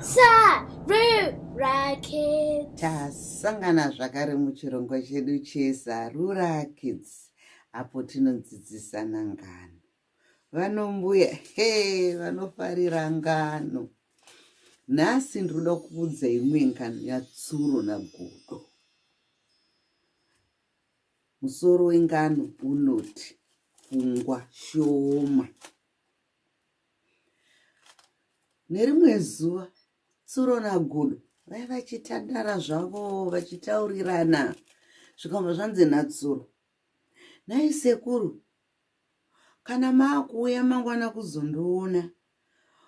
Sarura Kids. Tasangana zvakare muchirongwa chedu cheSarura Kids. Apo tinodzidzisana ngano. Vanombuya, vanofarira ngano. Nhasi ndoda kuudza imwe ngano yatsuro nagodo. Musoro wengano unoti pfungwa shoma. Nerimwe zuva tsuro nagodo vai vachitandara zvavo vachitaurirana. Zvikabva zvanzi natsuro, nhai sekuru, kana maakuuya mangwana kuzondoona,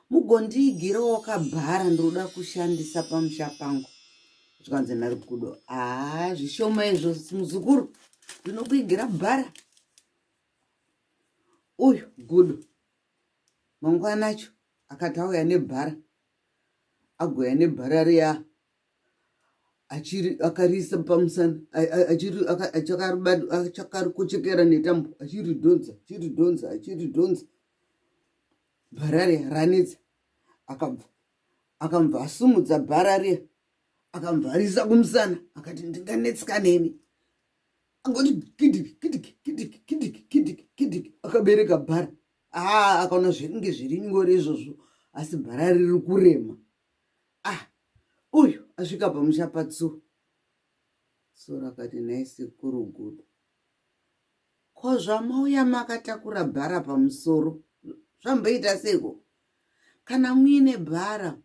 mugondigirawo kabhara ndoda kushandisa pamusha pangu. Zvikanzi nagodo, zvishoma izvo muzukuru, ndinokuigira bhara. Uyu gudo mangwana acho akati auya nebhara, agoya nebhara riya akariisa pamusana, achakarikochekera netambo, achiridhonza. Bhara riya ranetsa, akabva asumudza bhara riya, akabva arisa kumusana, akati ndinganetsika neni. Angoti kidiki, akabereka bhara. Akaona zvinenge zviri nyore izvozvo, asi bhara riri kurema. Uyu asvika pamusha patsuro. Tsuro akati, nhai sekuru gudo, ko zvamauya makatakura bhara pamusoro zvamboita seko? Kana muine bhara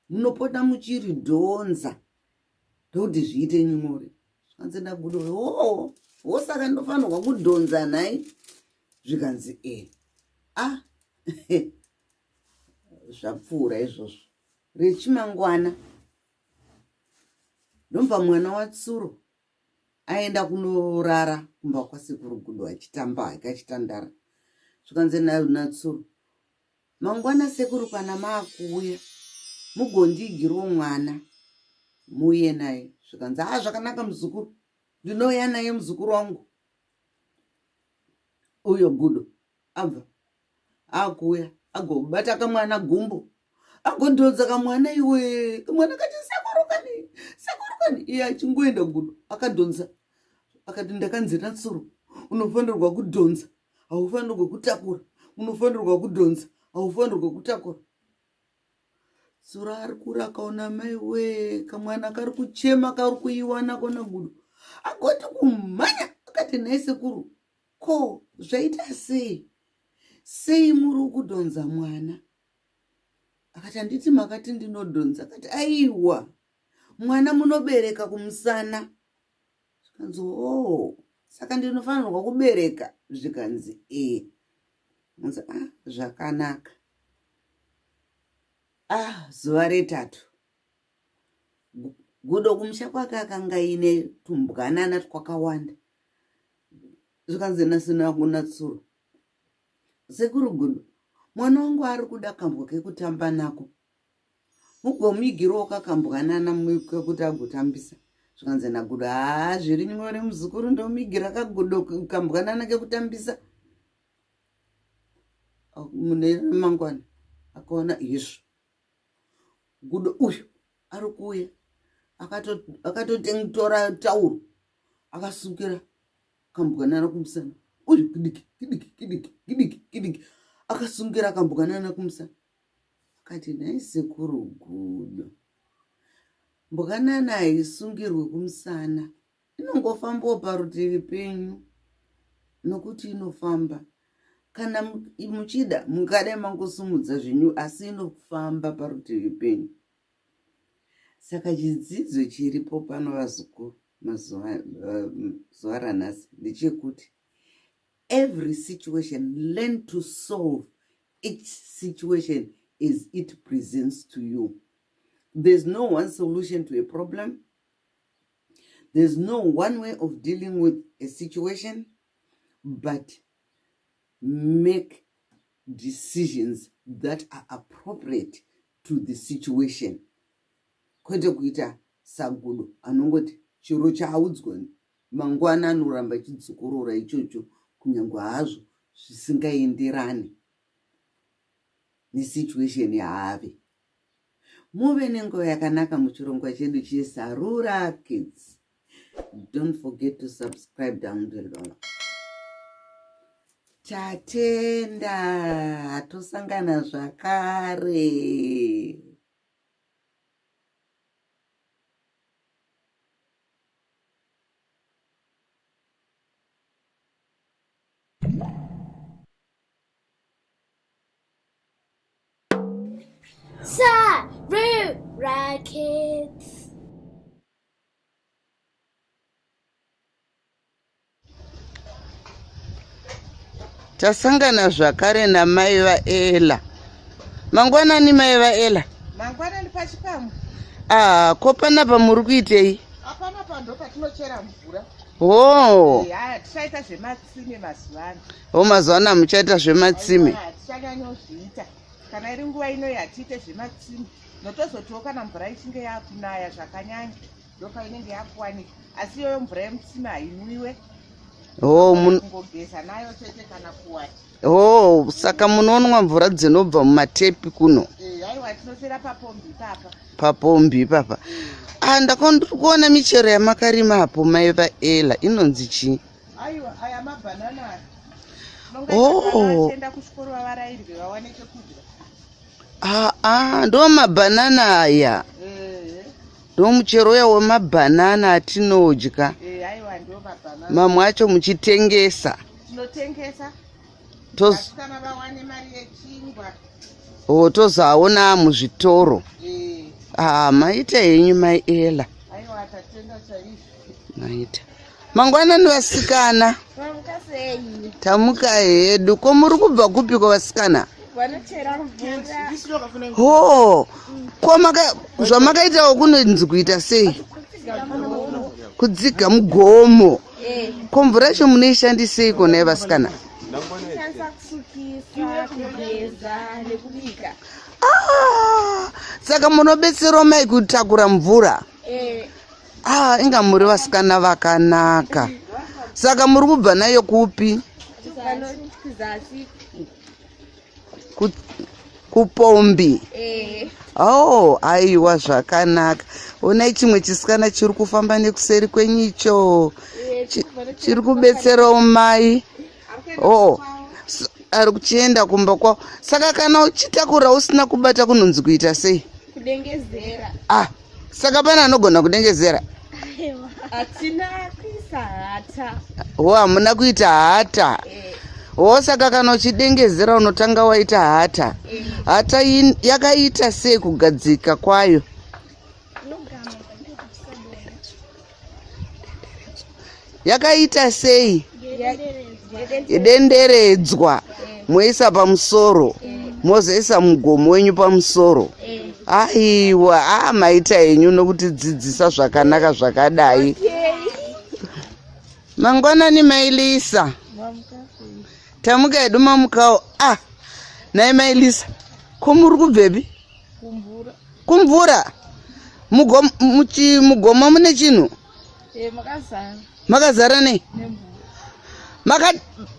munopota muchiridhonza ndokuti zviite nyore. Zvikanzi nagudo, saka ndofanirwa kudhonza nhai? Zvikanzi zvapfuura izvozvo. Rechimangwana ndomba mwana watsuro aenda kunorara kumba kwasekuru gudo achitamba akachitandara. Zvikanzi natsuro, mangwana sekuru kana maakuuya mugondigirawo mwana muuye naye. Zvikanzi zvakanaka muzukuru, ndinouya naye muzukuru wangu. Uyo gudo abva akuuya agobata kamwana gumbo, agodhodza kamwana. Iwe kamwana kati sekuru kani, iye achingoenda gudo akadhonza. Akati ndakanzi natsuro, unofanirwa kudhonza, haufanirwa kutakura. Unofanirwa kudhonza, haufanirwa kutakura. Tsuro ari kuri akaona mai kamwana kari kuchema, kari kuiwana kona gudo. Agoti kumhanya, akati nhai sekuru, ko zvaita sei? Sei muri kudhonza mwana? Akati handiti makati ndinodhonza. Akati aiwa, mwana munobereka kumusana. Zvikanzi saka ndinofanirwa kubereka. Zvikanzi zvakanaka. Zuva retatu gudo kumusha kwake akanga ine tumbwanana twakawanda. Zvikanzi nasina kunatsuro, sekuru gudo, mwana wangu ari kuda kambwa kekutamba nako, mugomigirawo kakambwanana kekuti agotambisa. Zvikanzi nagudo, zviri nyore muzukuru, ndomigira kagudo kambwanana kekutambisa. Mune mangwana akaona izvo gudo uyu ari kuuya, akatotora tauro akasukira kambwanana kumusana. Uyu kidiki akasungira kambwanana kumusana. Akati nhai sekuru gudo, mbwanana haisungirwe kumusana, inongofambawo parutivi penyu, nokuti inofamba. Kana muchida mungada mangosumudza zvenyu, asi inofamba parutivi penyu. Saka chidzidzo chiripo pano vazukuru zuva ranhasi ndechekuti every situation learn to solve each situation as it presents to you. There's no one solution to a problem. There's no one way of dealing with a situation, but make decisions that are appropriate to the situation. Kwete kuita sagudo anongoti chiro chaudzwa mangwana anoramba chidzikorora ichocho kunyangwa hazvo zvisingaenderani nesituation yaave. Muve nenguva yakanaka muchirongwa chedu cheSarura Kids. Don't forget to subscribe down below. Tatenda tosangana zvakare. Sarura Kids. Tasangana zvakare namai vaEla. Mangwanani mai vaEla? Mangwanani pachipamo. Ko panapa muri kuitei? Apana pando patinochera mvura. Oh. Tichaita zvematsime mazuvano. Mazuva muchaita zvematsime. Tichanyanyozviita. Kana iri nguva ino yatiite zvematsime. Notozotiwo kana mvura ichinge yakunaya zvakanyanya. Ndopa inenge yakuwanika. Asi iyoyo mvura yemutsime hainwiwe. Kungogeza nayo chete kana kuwata. Saka munonwa mvura dzinobva mumatepi kuno. Aiwa tinochera papombi papa. Papombi papa. Ndakaona michero yamakarima hapo mai vaEla inonzi chii? Aiwa aya mabanana. Nonga kuchikoro vavarairwe vawane chekudya. Ndo mabanana aya. Ndo muchero uya wemabanana atinodya. Aiwa ndo mabanana. Mamwe acho muchitengesa. Tinotengesa. Kana vawane mari yechingwa. Tozaona muzvitoro. Maita henyu maiEla. Aiwa tatenda chaizvo. Maita. Mangwanani vasikana. Tamuka hedu. Ko muri kubva kupi kwavasikana? Vanochera mvura. Ko zvamakaitawo kunonzi kuita sei? Kudziga mugomo. Ko mvura yacho munoishandisei kona yevasikana? Saka munobetsera mai kutakura mvura. Inga muri vasikana vakanaka. Saka muri kubva nayo kupi? Kupombi. Aiwa zvakanaka. Onai chimwe chisikana chiri kufamba nekuseri kwenyicho. Chiri kubetserawo mai. Ari kuchienda kumba kwavo. Saka kana uchitakura usina kubata kunonzi kuita sei? Kudengezera. Saka pana anogona kudengezera? Hatina kuisa hata. Hamuna kuita hata. Saka kana uchidengezera unotanga waita hata. Hata yakaita sei kugadzika kwayo? Yakaita sei? Denderedzwa. Moisa pamusoro. Mozoisa mugomo wenyu pamusoro. Aiwa, maita henyu nokuti dzidzisa zvakanaka zvakadai. Mangwanani mailisa. Tamuka hedu mamukawo. Nai mailisa. Ko muri kubvepi? Kumvura. Mugoma mune chinhu? Makazara. Makazara nei?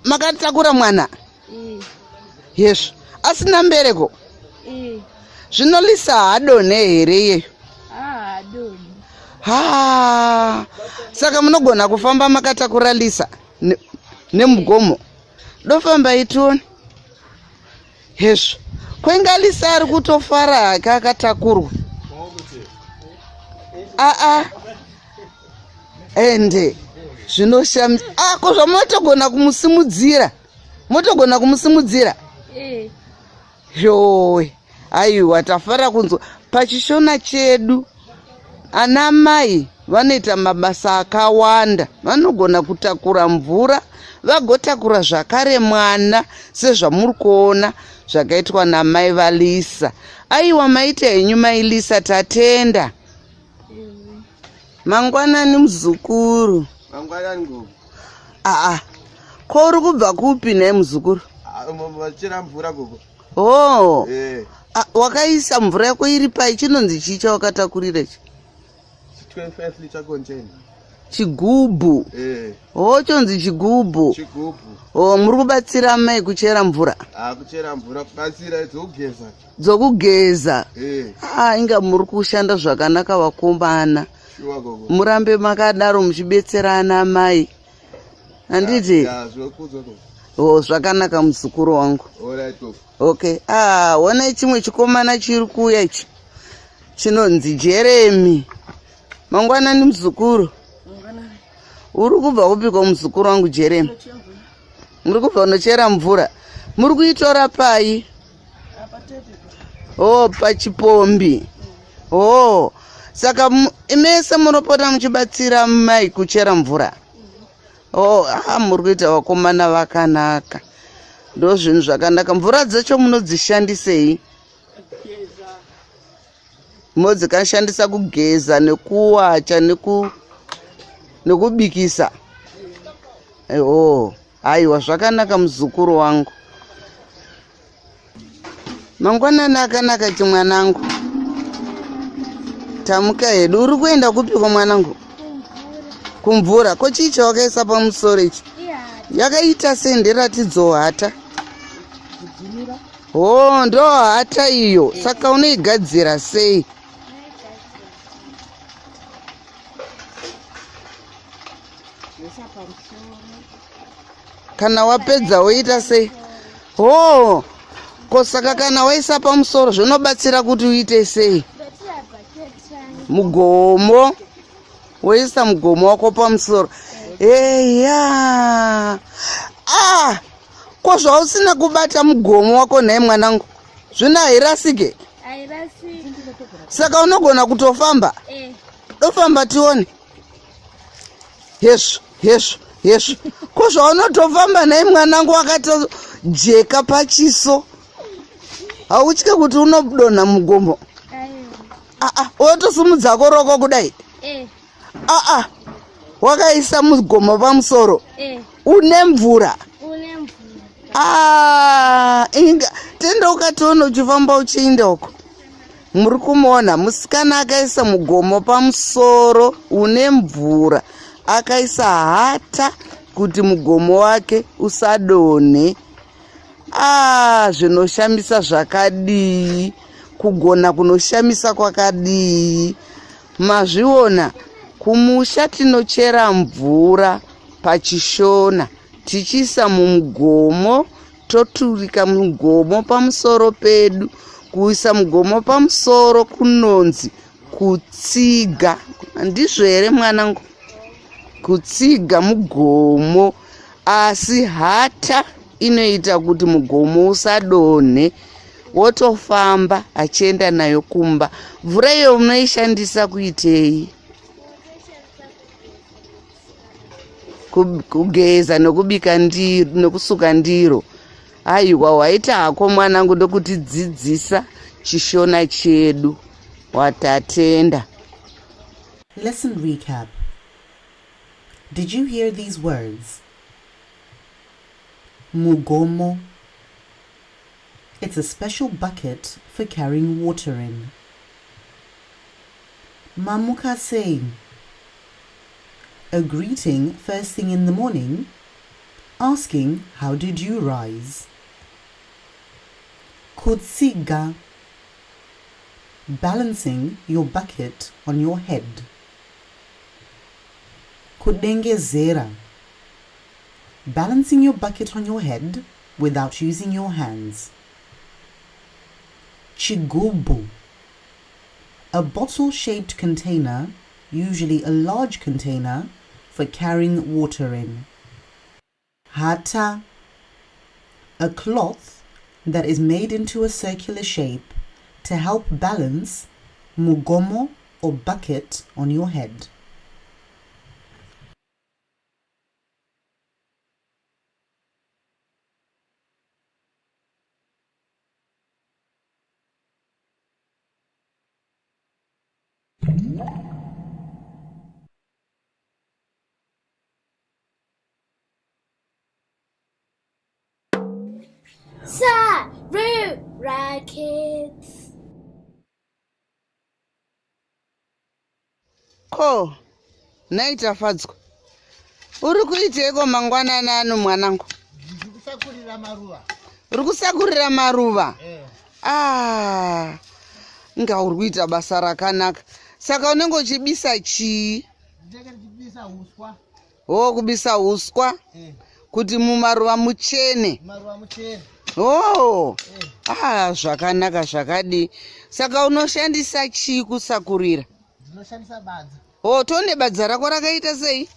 Makatakura mwana? Yesu. Asina mbereko? Zvinolisa hadone here iyeyo? Hadone. Saka munogona kufamba makatakura Lisa nemugomo. Dofamba itione. Yesu. Kwenga Lisa ari kutofara hake akatakurwa. Ende zvinoshamisa. Ko zvamotogona kumusimudzira. Motogona kumusimudzira? Yowe. Aiwa tafara kunzwa. Pachishona chedu ana mai vanoita mabasa akawanda. Vanogona kutakura mvura, vagotakura zvakare mwana sezvamuri kuona zvakaitwa namai vaLisa. Aiwa maita henyu mai Lisa, tatenda. Mangwanani muzukuru. Mangwanani gogo. Ko uri kubva kupi naye muzukuru? Vachera mvura gogo. Oh. Wakaisa mvura yako iri pai, chinonzi chii chawakatakurira ichi? 25 liter container. Chigubhu. Chonzi chigubhu. Muri kubatsira mai kuchera mvura? Kuchera mvura, kubatsira dzokugeza. Dzokugeza. Inga muri kushanda zvakanaka vakomana. Murambe makadaro muchibetserana mai. Handiti? Zvakanaka muzukuru wangu. Okay. Ona chimwe chikomana chiri kuuya ichi. Chinonzi Jeremy. Mangwanani muzukuru. Uri kubva kupika muzukuru wangu Jeremy? Muri kubva unochera mvura. Muri kuitora pai? Pachipombi. Saka mese munopota muchibatsira mai kuchera mvura. Muri kuita vakomana vakanaka. Ndo zvinhu zvakanaka. Mvura dzacho munodzishandisei? Modzikashandisa kugeza nekuwacha nekubikisa. Aiwa, zvakanaka muzukuru wangu. Mangwanani akanaka chimwanangu. Tamuka hedu. Uri kuenda kupiko mwanangu? Kumvura. Ko chii chawakaisa pamusoro ichi? Yakaita sei? Nderatidzo hata. Ndo hata iyo. Saka unoigadzira sei? Kana wapedza woita sei? Saka kana waisa pamusoro zvinobatsira kuti uite sei? Mugomo. Woisa mugomo wako pamusoro. Ko zvausina kubata mugomo wako naye mwanangu, zvino hairasike? Saka unogona kutofamba? Dofamba tione. Yesvo. Ko zvaunotofamba naye mwanangu akatojeka pachiso, hautye kuti unodonha mugomo? Wotosumudza koroko kudai? Wakaisa mugomo pamusoro? Une mvura? Inga tenda ukationa uchifamba uchiinda uko. Muri kumuona musikana akaisa mugomo pamusoro une mvura, akaisa hata kuti mugomo wake usadonhe. Zvinoshamisa zvakadii, kugona kunoshamisa kwakadii. Mazviona, kumusha tinochera mvura pachishona, tichiisa mumugomo, toturika mugomo pamusoro pedu. Kuisa mugomo pamusoro kunonzi kutsiga. Ndizvo here mwanangu? Kutsiga mugomo. Asi hata inoita kuti mugomo usadonhe, wotofamba achienda nayo kumba. Mvura iyo unoishandisa kuitei? Kugeza nokubika ndiro nokusuka ndiro. Aiwa, waita hako mwanangu ndokutidzidzisa chishona chedu. Watatenda. Lesson recap. Did you hear these words? Mugomo. It's a special bucket for carrying water in. Mamuka saying, a greeting first thing in the morning, asking how did you rise. Kutsiga, balancing your bucket on your head. Kudengezera, balancing your bucket on your head without using your hands. Chigubu, a bottle-shaped container, usually a large container, for carrying water in. Hata, a cloth that is made into a circular shape to help balance mugomo or bucket on your head. Sarura Kids. Ko, naita Fadzwa. Uri kuiteiko mangwanani ano mwanangu? Ndikusakurira maruva. Uri kusakurira maruva? Nga uri kuita basa rakanaka. Saka unenge uchibisa chii? Ndakachibisa uswa. Oh, kubisa uswa? Kuti mumaruva muchene. Maruva muchene. Oh. Zvakanaka zvakadi. Saka unoshandisa chii kusakurira? Ndinoshandisa badza. Oh, tone badza rako rakaita sei?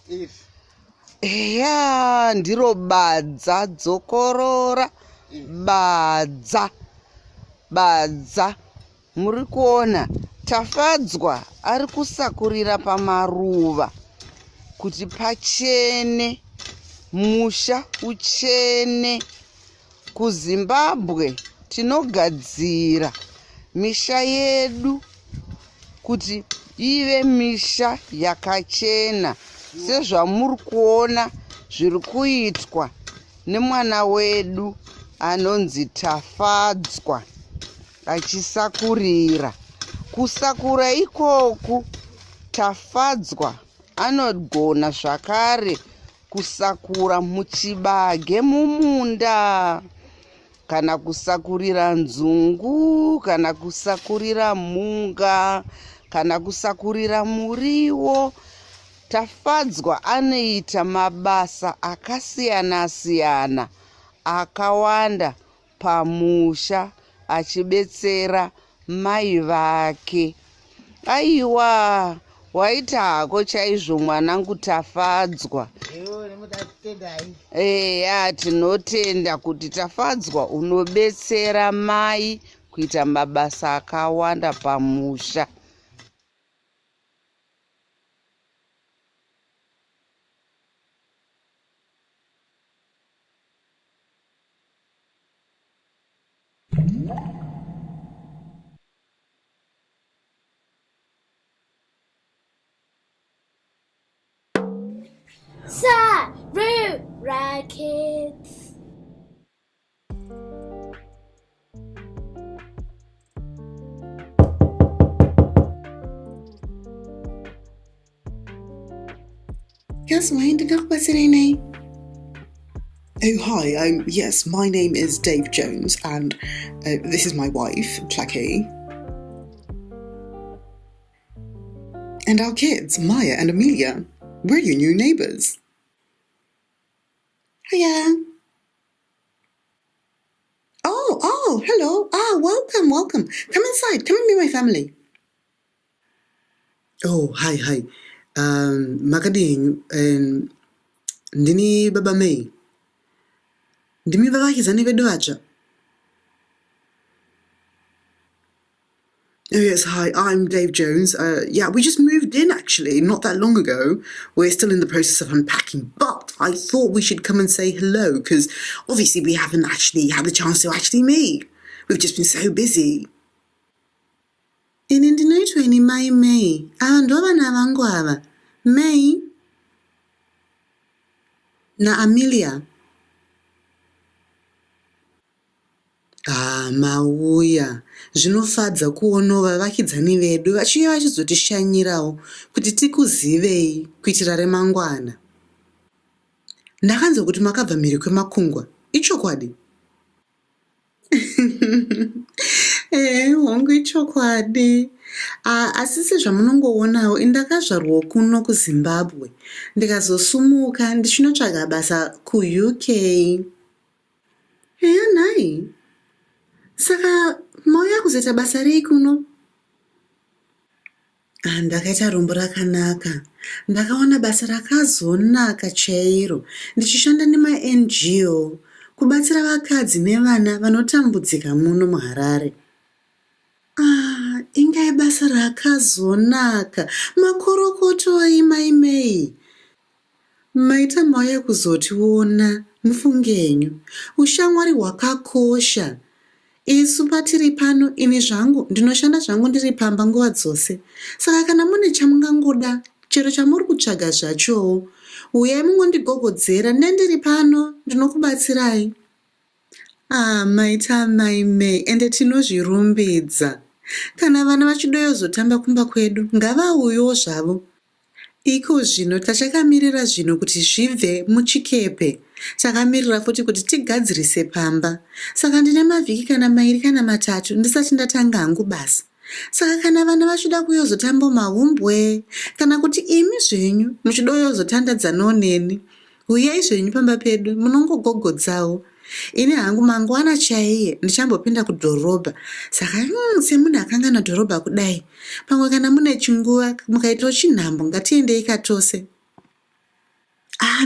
Eya, ndiro badza dzokorora. Badza. Muri kuona Tafadzwa ari kusakurira pamaruva kuti pachene, musha uchene. KuZimbabwe tinogadzira misha yedu kuti ive misha yakachena, sezvamuri kuona zviri kuitwa nemwana wedu anonzi Tafadzwa achisakurira. Kusakura ikoku Tafadzwa anogona zvakare kusakura muchibage mumunda, kana kusakurira nzungu, kana kusakurira mhunga, kana kusakurira muriwo. Tafadzwa anoita mabasa akasiyana-siyana akawanda pamusha achibetsera mai vake. Aiwa, waita hako chaizvo mwanangu Tafadzwa. Eya, tinotenda kuti Tafadzwa unobetsera mai kuita mabasa akawanda pamusha. Sarura Kids. Yes, what's your name? Oh, hi. Yes, my name is Dave Jones, and this is my wife, Plaquet. And our kids, Maya and Amelia. We're your new neighbours. Hiya. Oh, hello. Welcome. Come inside. Come and meet my family. Oh, hi. Makadinyu, ndini Baba May. Ndimi vavakizani vedu vacha. Oh yes, hi, I'm Dave Jones. We just moved in actually, not that long ago. We're still in the process of unpacking, but I thought we should come and say hello, because obviously we haven't actually had the chance to actually meet. We've just been so busy. Ini ndinoitwa ini Mai May. Ndo vana vangu ava. May na Amelia. Mauya, zvinofadza kuona vavakidzani vedu vachiuya vachizotishanyirawo kuti tikuzivei kuitira remangwana. Ndakanzwa kuti makabva mhiri kwemakungwa. Ichokwadi? Hongu ichokwadi. Asi sezvamunongoonawo ndakazvarwa kuno kuZimbabwe, ndikazosumuka ndichinotsvaga basa kuUK. Eya nai. Saka mauya kuzoita basa rei kuno? Ndakaita rombo rakanaka. Ndakaona basa rakazonaka chairo, ndichishanda nema-NGO kubatsira vakadzi nevana vanotambudzika muno muHarare. Ingai basa rakazonaka. Makorokotoi Mai May. Maita mauya kuzotiona mufungenyu. Ushamwari hwakakosha. isu patiri pano ini zvangu ndinoshanda zvangu ndiri pamba nguva dzose. Saka kana mune chamungangoda chero chamuri kutsvaga zvacho, uyai mungondigogodzera ndendiri pano ndinokubatsirai. Maita maime ende tinozvirumbidza. Kana vana vachidoyozotamba kumba kwedu ngavauyewo zvavo. Iko zvino tachakamirira zvino kuti zvibve muchikepe. Takamirira futi kuti tigadzirise pamba. Saka ndine mavhiki kana mairi kana matatu ndisati ndatanga hangu basa. Saka kana vana vachida kuyozotamba mahumbwe kana kuti imi zvenyu muchidoyozotandadzanawo neni, uyai zvenyu pamba pedu munongogogodzawo. Ini hangu mangwana chaiye ndichambopinda kudhorobha. Saka semunhu akangana dhorobha kudai, pamwe kana mune chinguva mukaitawo chinhambo ngatiendei katose.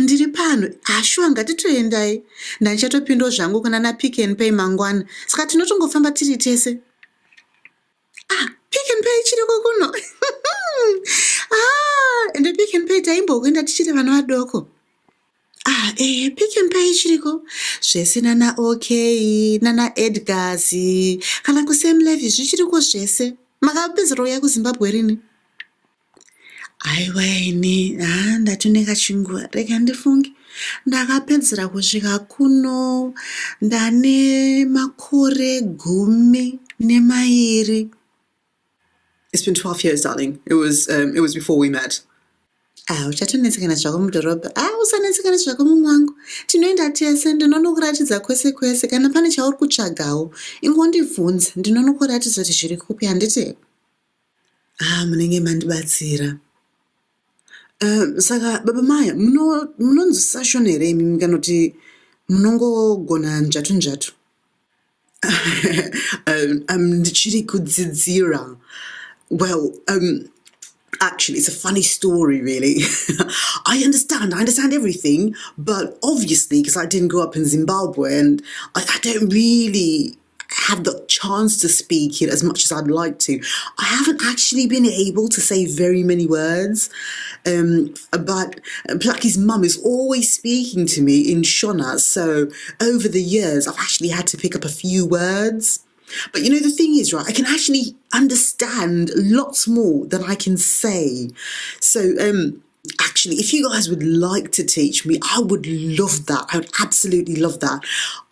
Ndiri pano, shuwa ngatitoendai. Ndichatopindawo zvangu kuna na Pick n Pay mangwana. Saka tinotongofamba tiri tese. Pick n Pay chiriko kuno. Ende Pick n Pay taimbokwenda tichiri vana vadoko. Pick n Pay chiriko zvese nana OK nana Edgars kana kuSam Levy zvichiriko zvese. Makapedzera uya kuZimbabwe rini? Aiwa ini ndatoneka chinguva, rega ndifunge. Ndakapedzera kusvika kuno ndane makore 12. It's been 12 years, darling. It was before we met. Uchatonetsekana zvako mudhorobha. Usanetsekana zvako mumwangu. Tinoenda tese, ndinonokuratidza kwese kwese. Kana pane chauri kutsvagawo, ingondibvunza, ndinonokuratidza kuti zviri kupi, handiti? Munenge mandibatsira. Saka baba Maya, munonzwisisa Shona here imi kana kuti munongogona njatu? Ndichiri kudzidzira. Well, actually, it's a funny story, really. I understand everything, but obviously, because I didn't grow up in Zimbabwe and I don't really have the chance to speak it as much as I'd like to. I haven't actually been able to say very many words, but Plucky's mum is always speaking to me in Shona, so over the years, I've actually had to pick up a few words. But you know, the thing is, right, I can actually understand lots more than I can say. So, actually, if you guys would like to teach me, I would love that. I would absolutely love that.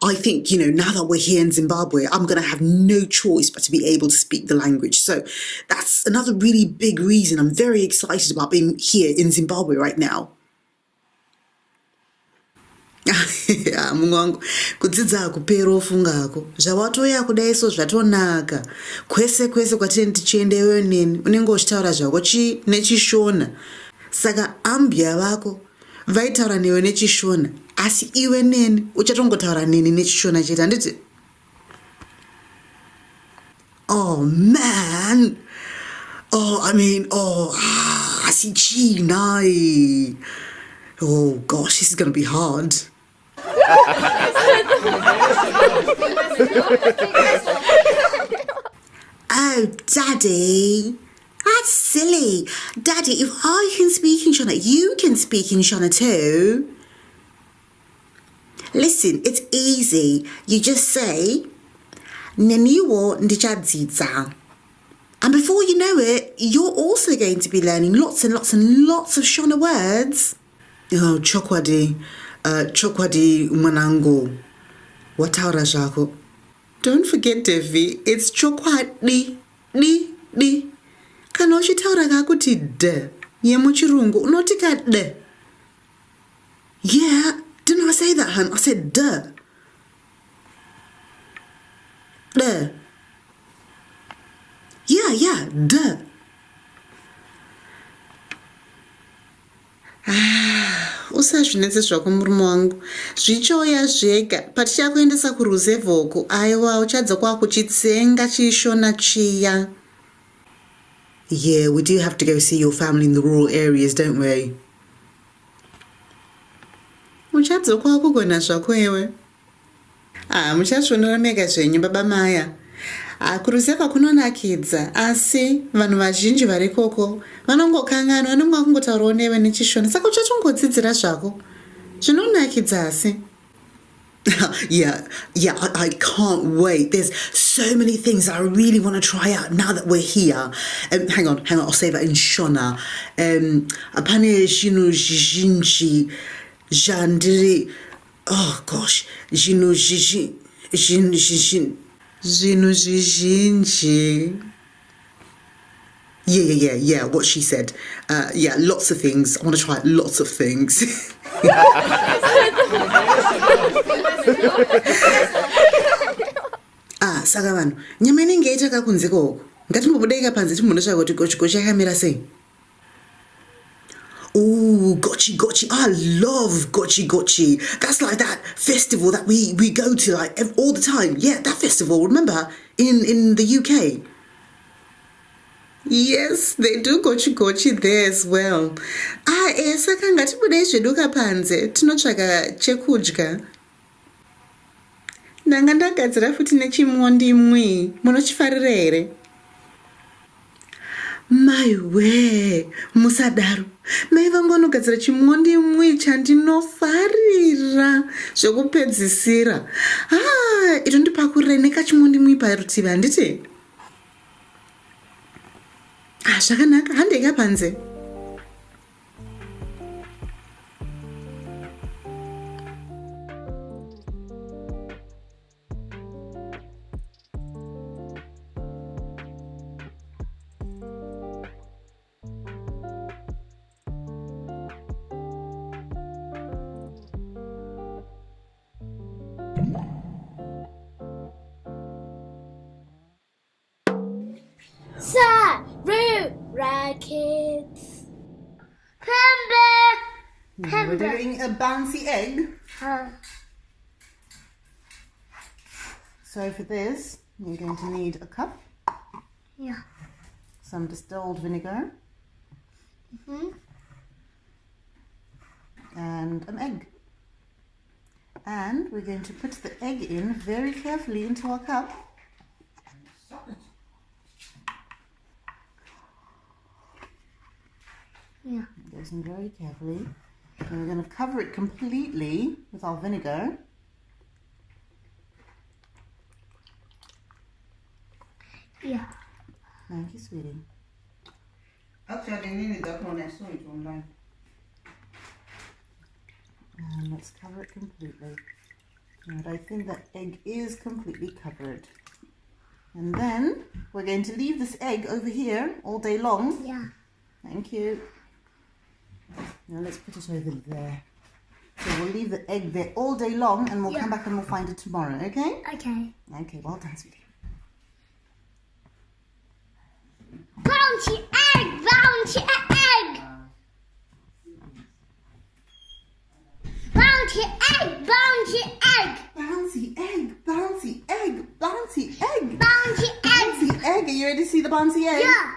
I think, you know, now that we're here in Zimbabwe, I'm going to have no choice but to be able to speak the language. So that's another really big reason I'm very excited about being here in Zimbabwe right now. Mungu wangu, kudzidza kupera ufungako. Zvawatoya kudaiso zvatonaka. Kwese kwatiri tichiendeyo neni, unenge uchitaura zvako nechishona. Saka ambya vako vaitaura newe nechishona, asi iwe neni uchatongotaura neni nechishona chete, handiti? Oh man. Asi chinai. Oh gosh, this is going to be hard. Oh, Daddy. That's silly. Daddy, if I can speak in Shona, you can speak in Shona too. Listen, it's easy. You just say, Neniwo ndichadzidza. And before you know it, you're also going to be learning lots and lots and lots of Shona words. Oh, chokwadi mwanangu. Wataura zvako. Don't forget, Devi, it's chokwadi, di. Kana uchitaura kakuti d yemuchirungu unotika d. Yeah, didn't I say that, hun? I said d. D. Yeah, d. Usazvinetse zvako murume wangu. Zvichoya zvega patichakuendesa kuruzevha uku. Aiwa, uchadza kwakuchitsenga chishona chiya. Yeah, we do have to go see your family in the rural areas, don't we? Uchadza kwakugona zvako iwe. Muchazvionera mega zvenyu baba Maya. Kuruzevha kunonakidza, asi vanhu vazhinji vari koko vanongokanganwa, vanonga vakungotaurawo newe nechishona, saka uchatongodzidzira zvako. Zvinonakidza asi. Yeah, I can't wait. There's so many things I really want to try out now that we're here. Hang on, I'll say that in Shona. Apane zvinhu zvizhinji zvandiri. Oh gosh, zvinhu zvizhinji. Yeah, what she said. Yeah, lots of things. I want to try lots of things. Saka vanhu, nyama inenge yaita kunze koko. Ngatimbobudeka panze timbonosvaka kuti gochi yakamira sei. Oh, gochi. I love gochi. That's like that festival that we go to like all the time. Yeah, that festival, remember, in the UK. Yes, they do gochi there as well. Saka ngatibudei zveduka panze, tinotsvaka chekudya. Ndanga ndagadzira futi nechimondimwi, munochifarira here? Maiwe, musadaro. Mai vangu vanogadzira chimondimwi chandinofarira zvekupedzisira. Ito ndipakurire nekachimondimwi parutivi handiti? Zvakanaka, handeka panze. Sarura Kids. We're doing a bouncy egg. So for this, you're going to need a cup. Yeah. Some distilled vinegar. And an egg. And we're going to put the egg in very carefully into our cup. Yeah. It goes in very carefully. And we're going to cover it completely with our vinegar. Yeah. Thank you, sweetie. Actually, I saw it online. And let's cover it completely. And I think that egg is completely covered. And then we're going to leave this egg over here all day long. Yeah. Thank you. Now let's put it over there. So we'll leave the egg there all day long and we'll come back and we'll find it tomorrow, okay? Okay. Okay, well done, sweetie. Bouncy egg! Bouncy egg! Bouncy egg! Bouncy egg! Bouncy egg! Bouncy egg! Bouncy egg! Bouncy egg! Bouncy egg! Are you ready to see the bouncy egg? Yeah.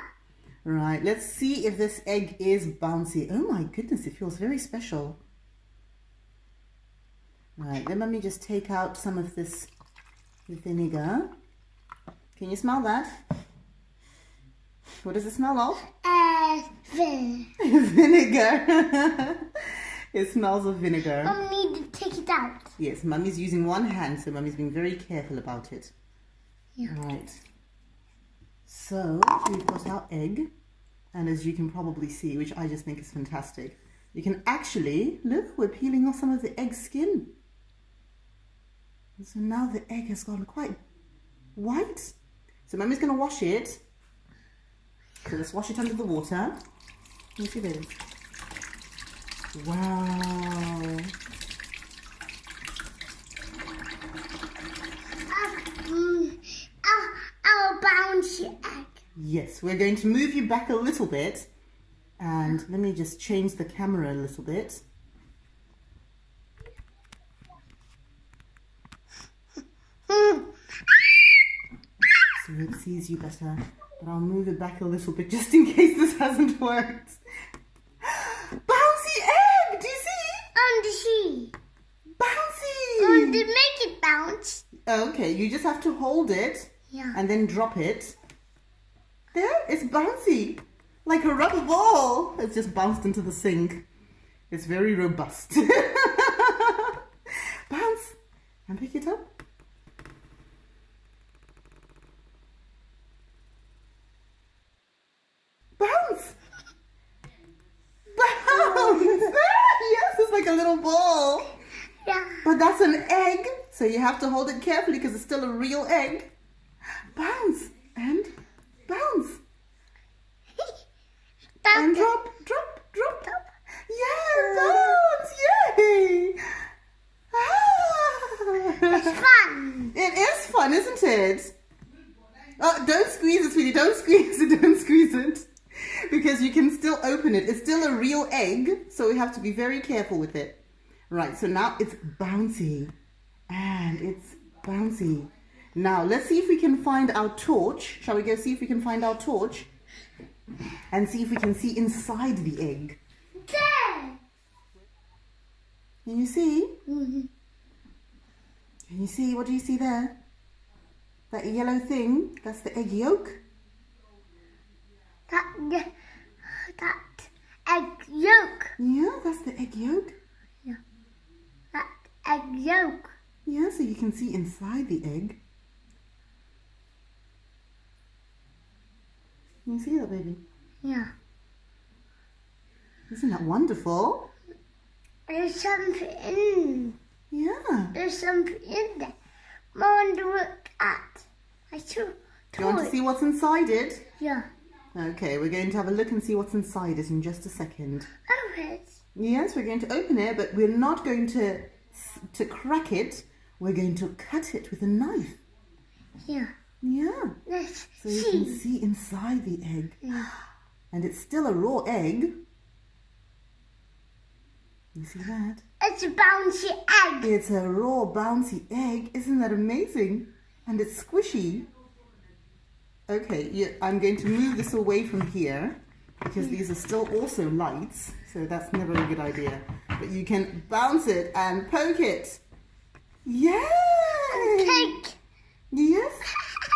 Right, let's see if this egg is bouncy. Oh my goodness, it feels very special. Right, let me just take out some of this vinegar. Can you smell that? What does it smell of? Vinegar. It smells of vinegar. Mom need to take it out. Yes, Mummy's using one hand, so Mummy's being very careful about it. Yeah. Right. So, we've got our egg, and as you can probably see, which I just think is fantastic, you can actually, look, we're peeling off some of the egg skin. And so now the egg has gone quite white. So Mummy's going to wash it. So let's wash it under the water. Can you see this? Wow. Our bouncy egg. Yes, we're going to move you back a little bit. And let me just change the camera a little bit. So it sees you better. But I'll move it back a little bit just in case this hasn't worked. Bouncy egg! Do you see? Bouncy! To make it bounce. Okay, you just have to hold it. Yeah. And then drop it. There, it's bouncy. Like a rubber ball. It's just bounced into the sink. It's very robust. Bounce. And pick it up. Bounce! Bounce! Yes, it's like a little ball. Yeah. But that's an egg, so you have to hold it carefully because it's still a real egg. Bounce and bounce. And drop, drop, drop. Yeah, bounce! Yay! It's fun. It is fun, isn't it? Oh, don't squeeze it, sweetie. Don't squeeze it. Don't squeeze it. Because you can still open it. It's still a real egg, so we have to be very careful with it. Right, so now it's bouncy. And it's bouncy. Now, let's see if we can find our torch. Shall we go see if we can find our torch? And see if we can see inside the egg. There. Can you see? Mm-hmm. Can you see? What do you see there? That yellow thing? That's the egg yolk. That egg yolk. Yeah, that's the egg yolk. Yeah. That egg yolk. Yeah, so you can see inside the egg. Can you see that, baby? Yeah. Isn't that wonderful? There's something in. Yeah. There's something in there. I want to look at. Do you want to see what's inside it? Yeah. Okay, we're going to have a look and see what's inside it in just a second. Open it. Yes, we're going to open it, but we're not going to crack it. We're going to cut it with a knife. Yeah. Yeah. Let's so you can see inside the egg. Yeah. And it's still a raw egg. You see that? It's a bouncy egg. It's a raw, bouncy egg. Isn't that amazing? And it's squishy. Okay, yeah, I'm going to move this away from here because these are still also lights, so that's never a good idea. But you can bounce it and poke it. Yay! Poke. Yes,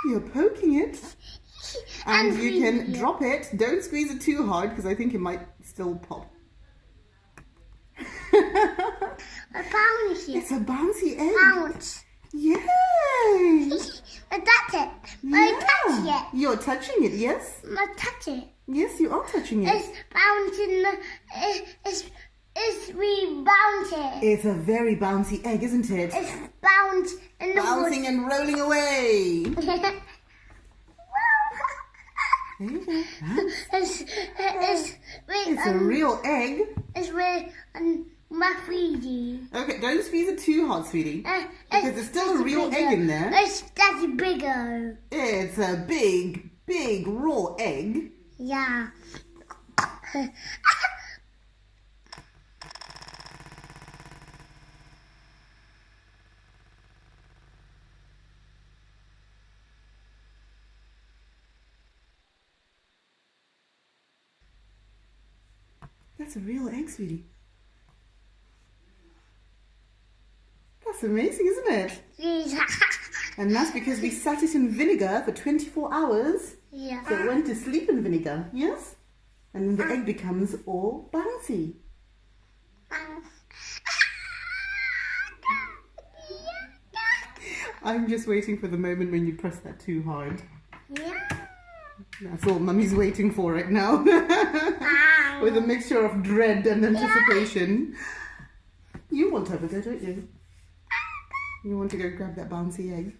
you're poking it. And you can drop it. Don't squeeze it too hard because I think it might still pop. A bouncy. It's a bouncy egg. Bounce. Yay! I touch it. I touch it. You're touching it, yes? I touch it. Yes, you are touching it. It's bouncing. It's we bounce it. It's a very bouncy egg, isn't it? It's bounce in the bouncing and rolling away. There you go. It's a real egg. It's with my 3D. Okay, don't squeeze it too hard, sweetie. Because there's still a real egg in there. That's bigger. It's a big, big raw egg. Yeah. That's a real egg, sweetie. That's amazing, isn't it? Yeah. And that's because we sat it in vinegar for 24 hours. Yeah. So it went to sleep in vinegar, yes? And then the egg becomes all bouncy. I'm just waiting for the moment when you press that too hard. Yeah. That's all Mummy's waiting for right now. With a mixture of dread and anticipation. You want to have a go, don't you? You want to go grab that bouncy egg.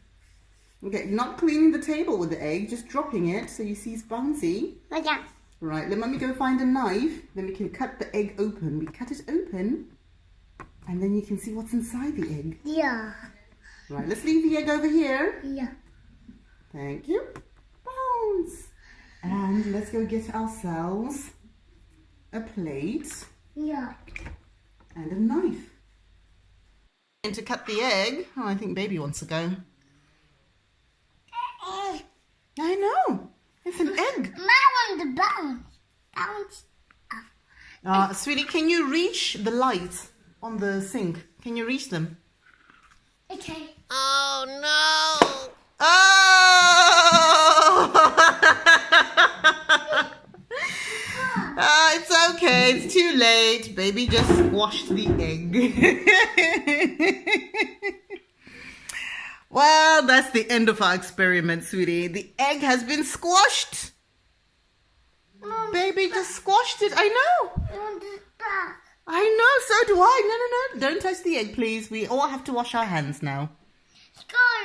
Okay, not cleaning the table with the egg, just dropping it so you see it's bouncy. Yeah. Right, let Mummy go find a knife. Then we can cut the egg open. We cut it open and then you can see what's inside the egg. Yeah. Right, let's leave the egg over here. Yeah. Thank you. Bounce. And let's go get ourselves a plate. Yeah. And a knife. And to cut the egg. Oh, I think baby wants to go. I know. It's an egg. I want to bounce. Bounce. Sweetie, can you reach the lights on the sink? Can you reach them? Okay. Oh no! Oh! It's okay. It's too late. Baby just squashed the egg. Well, that's the end of our experiment, sweetie. The egg has been squashed. Baby just squashed it. I know. I know, so do I. No. Don't touch the egg, please. We all have to wash our hands now.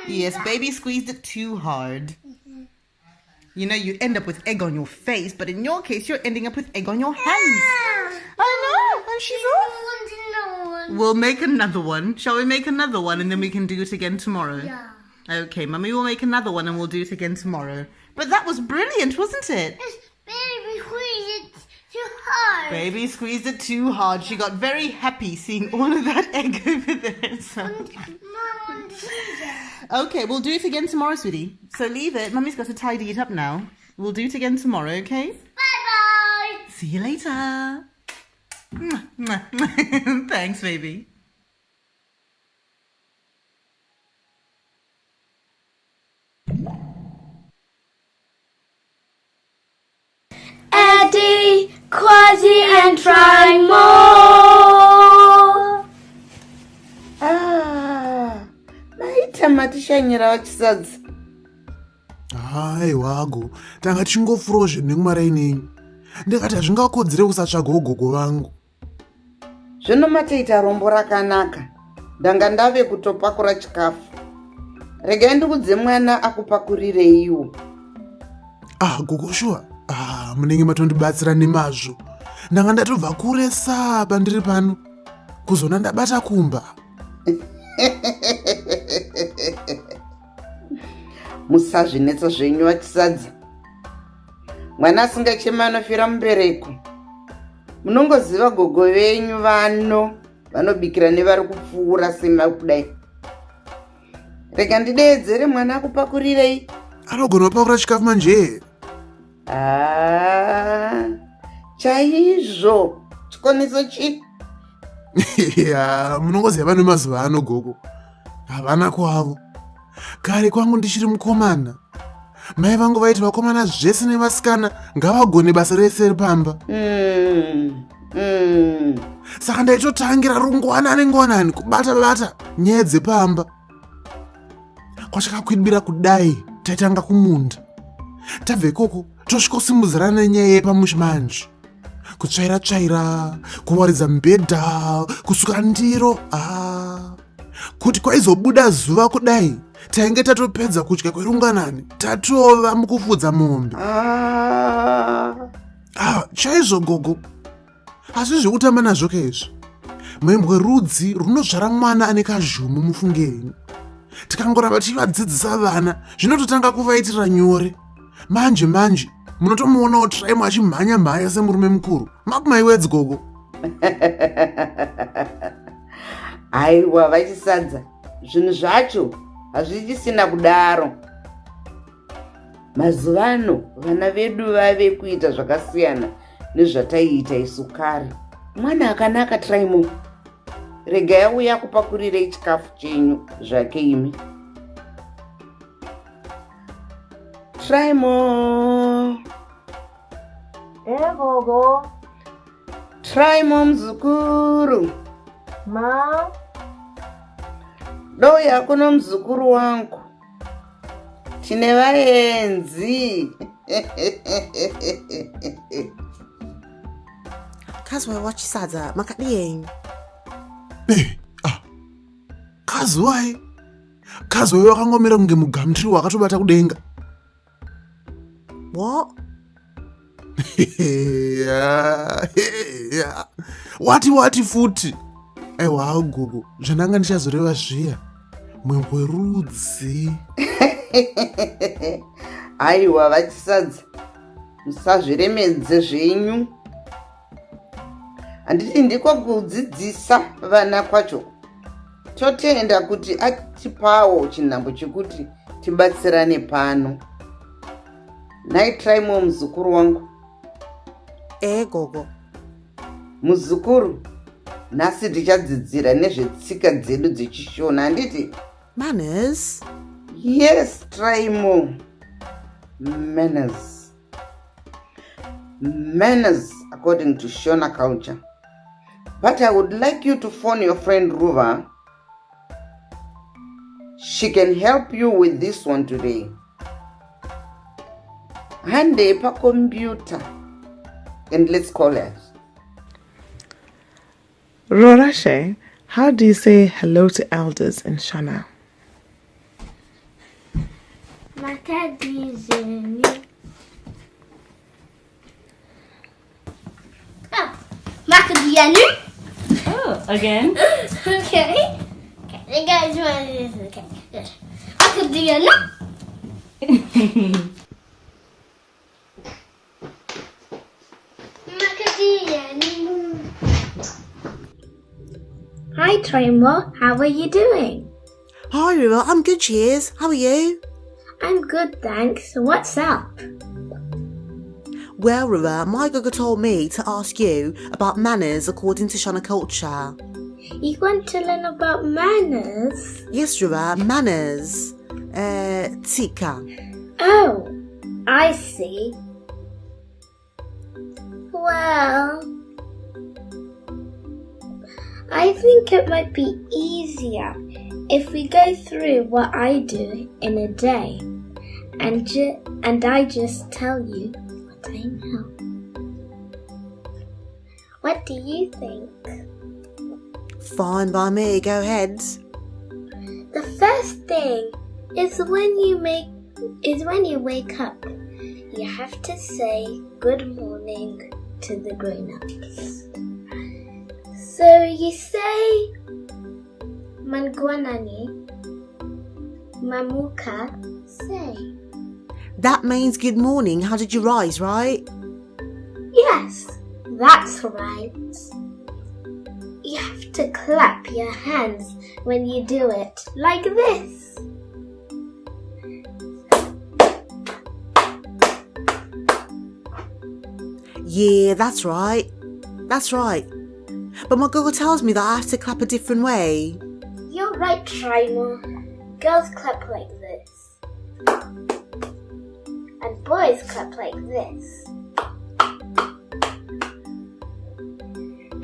Yes, baby squeezed it too hard. You know, you end up with egg on your face, but in your case, you're ending up with egg on your hands. I know, and she's off. We'll make another one. Shall we make another one and then we can do it again tomorrow? Yeah. Okay, Mummy will make another one and we'll do it again tomorrow. But that was brilliant, wasn't it? Baby squeezed it too hard. Baby squeezed it too hard. She got very happy seeing all of that egg over there. So. Okay, we'll do it again tomorrow, sweetie. So leave it. Mummy's got to tidy it up now. We'll do it again tomorrow, okay? Bye-bye. See you later. Thanks, baby. Eddie, Quasi, and try more. Maita matishanyira vachisadzi. Haiwago, tanga tichingofurawo zvinhu nekumara inenyu. Ndikati hazvingakodzere kusatsvagawo gogo vangu. Zvino matoita rombo rakanaka. Ndanga ndave kutopakura chikafu. Regai ndikudze mwana akupakurireiwo. Gogo shuwa. Munenge matondibatsira nemazvo. Ndanga ndatobva kuresa pandiri pano. Kuzona ndabata kumba. Musazvinetsa zvenyu vachisadza. Mwana asingachema anofira mubereko. Munongoziva gogo venyu vano vanobikira nevari kupfuura sema kudai. Rega ndideedzere mwana akupakurirei. Anogona kupakura chikafu manje. Chaizvo. Chikoniso chi? Munongoziva vano mazuva ano gogo. Havana kwavo. Kare kwangu ndichiri mukomana. Mai vangu vaiti vakomana zvese nevasikana ngavagone basa rese repamba. Saka ndaitotangira rungwanani kubata nyaya dzepamba. Kwachakakwidibira kudai taitanga kumunda. Tabve ikoko tosvikosimudzirana nyaya yepamusha manje. Kutsvaira, kuwaridza mibhedha, kusuka ndiro. Kuti kwaizobuda zuva kudai tainge tatopedza kudya kwerunganani tatova mukufudza mombe. Chaizvo gogo. Asi zvekutamba nazvo kaizvo. Mwembwe rudzi runozvara mwana ane kazhumu mufunge henyu. Tikangoramba tichivadzidzisa vana zvinototanga kuvaitira nyore. Manje munotomuonawo Traimo achimhanya semurume mukuru. Makumaiwedzi gogo. Aiwa vachisadza. Zvinhu zvacho hazvichisina kudaro. Mazuva ano vana vedu vave kuita zvakasiyana nezvataiita isu kare. Mwana akanaka Traimo. Regai auya kupakurirei chikafu chenyu zvake imi. Traimo. Gogo. Traimo mzukuru. Ma. Doya kuno mzukuru wangu. Tine vaenzi. Kazwa wachisadza makadii. Kazwai. Kazwai wakangomira kunge mugamtiri wakatobata kudenga. What? Wati futi. Aiwa gogo, zvananga ndichazoreva zviya. Mwembwe rudzi. Aiwa vachisadza. Musazviremedze zvenyu. Handiti ndiko kudzidzisa vana kwacho. Totenda kuti atipawo chinhambo chekuti tibatsirane pano. Nai Traimo muzukuru wangu. Gogo. Muzukuru, nhasi tichadzidzira nezvetsika dzedu dzechishona, handiti? Manners? Yes, Traimo. Manners. Manners according to Shona culture. But I would like you to phone your friend Ruva. She can help you with this one today. Hande pa computer. And let's call her. Rorashe, how do you say hello to elders in Shona? Makadizeni. Oh, Makadianu. Oh, again? Okay. You guys want this? Okay, good. Makadianu. Makadianu. Hi, Tremor. How are you doing? Hi, River. I'm good, cheers. How are you? I'm good, thanks. What's up? Well, River, my Gogo told me to ask you about manners according to Shona culture. You want to learn about manners? Yes, River, manners. Tika. Oh, I see. Well, I think it might be easier if we go through what I do in a day and I just tell you what I know. What do you think? Fine by me, go ahead. The first thing is when you wake up, you have to say good morning to the grown-ups. So you say Mangwanani, Mamuka, say. That means good morning. How did you rise, right? Yes, that's right. You have to clap your hands when you do it, like this. Yeah, that's right. That's right. But my Gogo tells me that I have to clap a different way. You're right, Trimo. Girls clap like this. And boys clap like this.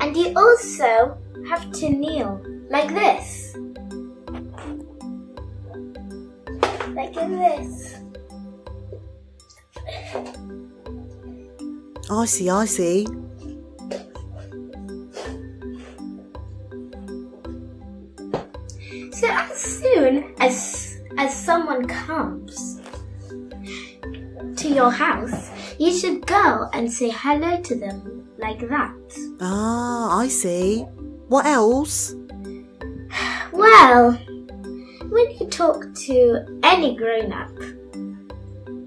And you also have to kneel like this. Like this. I see. So as soon as someone comes to your house, you should go and say hello to them like that. Ah, I see. What else? Well, when you talk to any grown-up,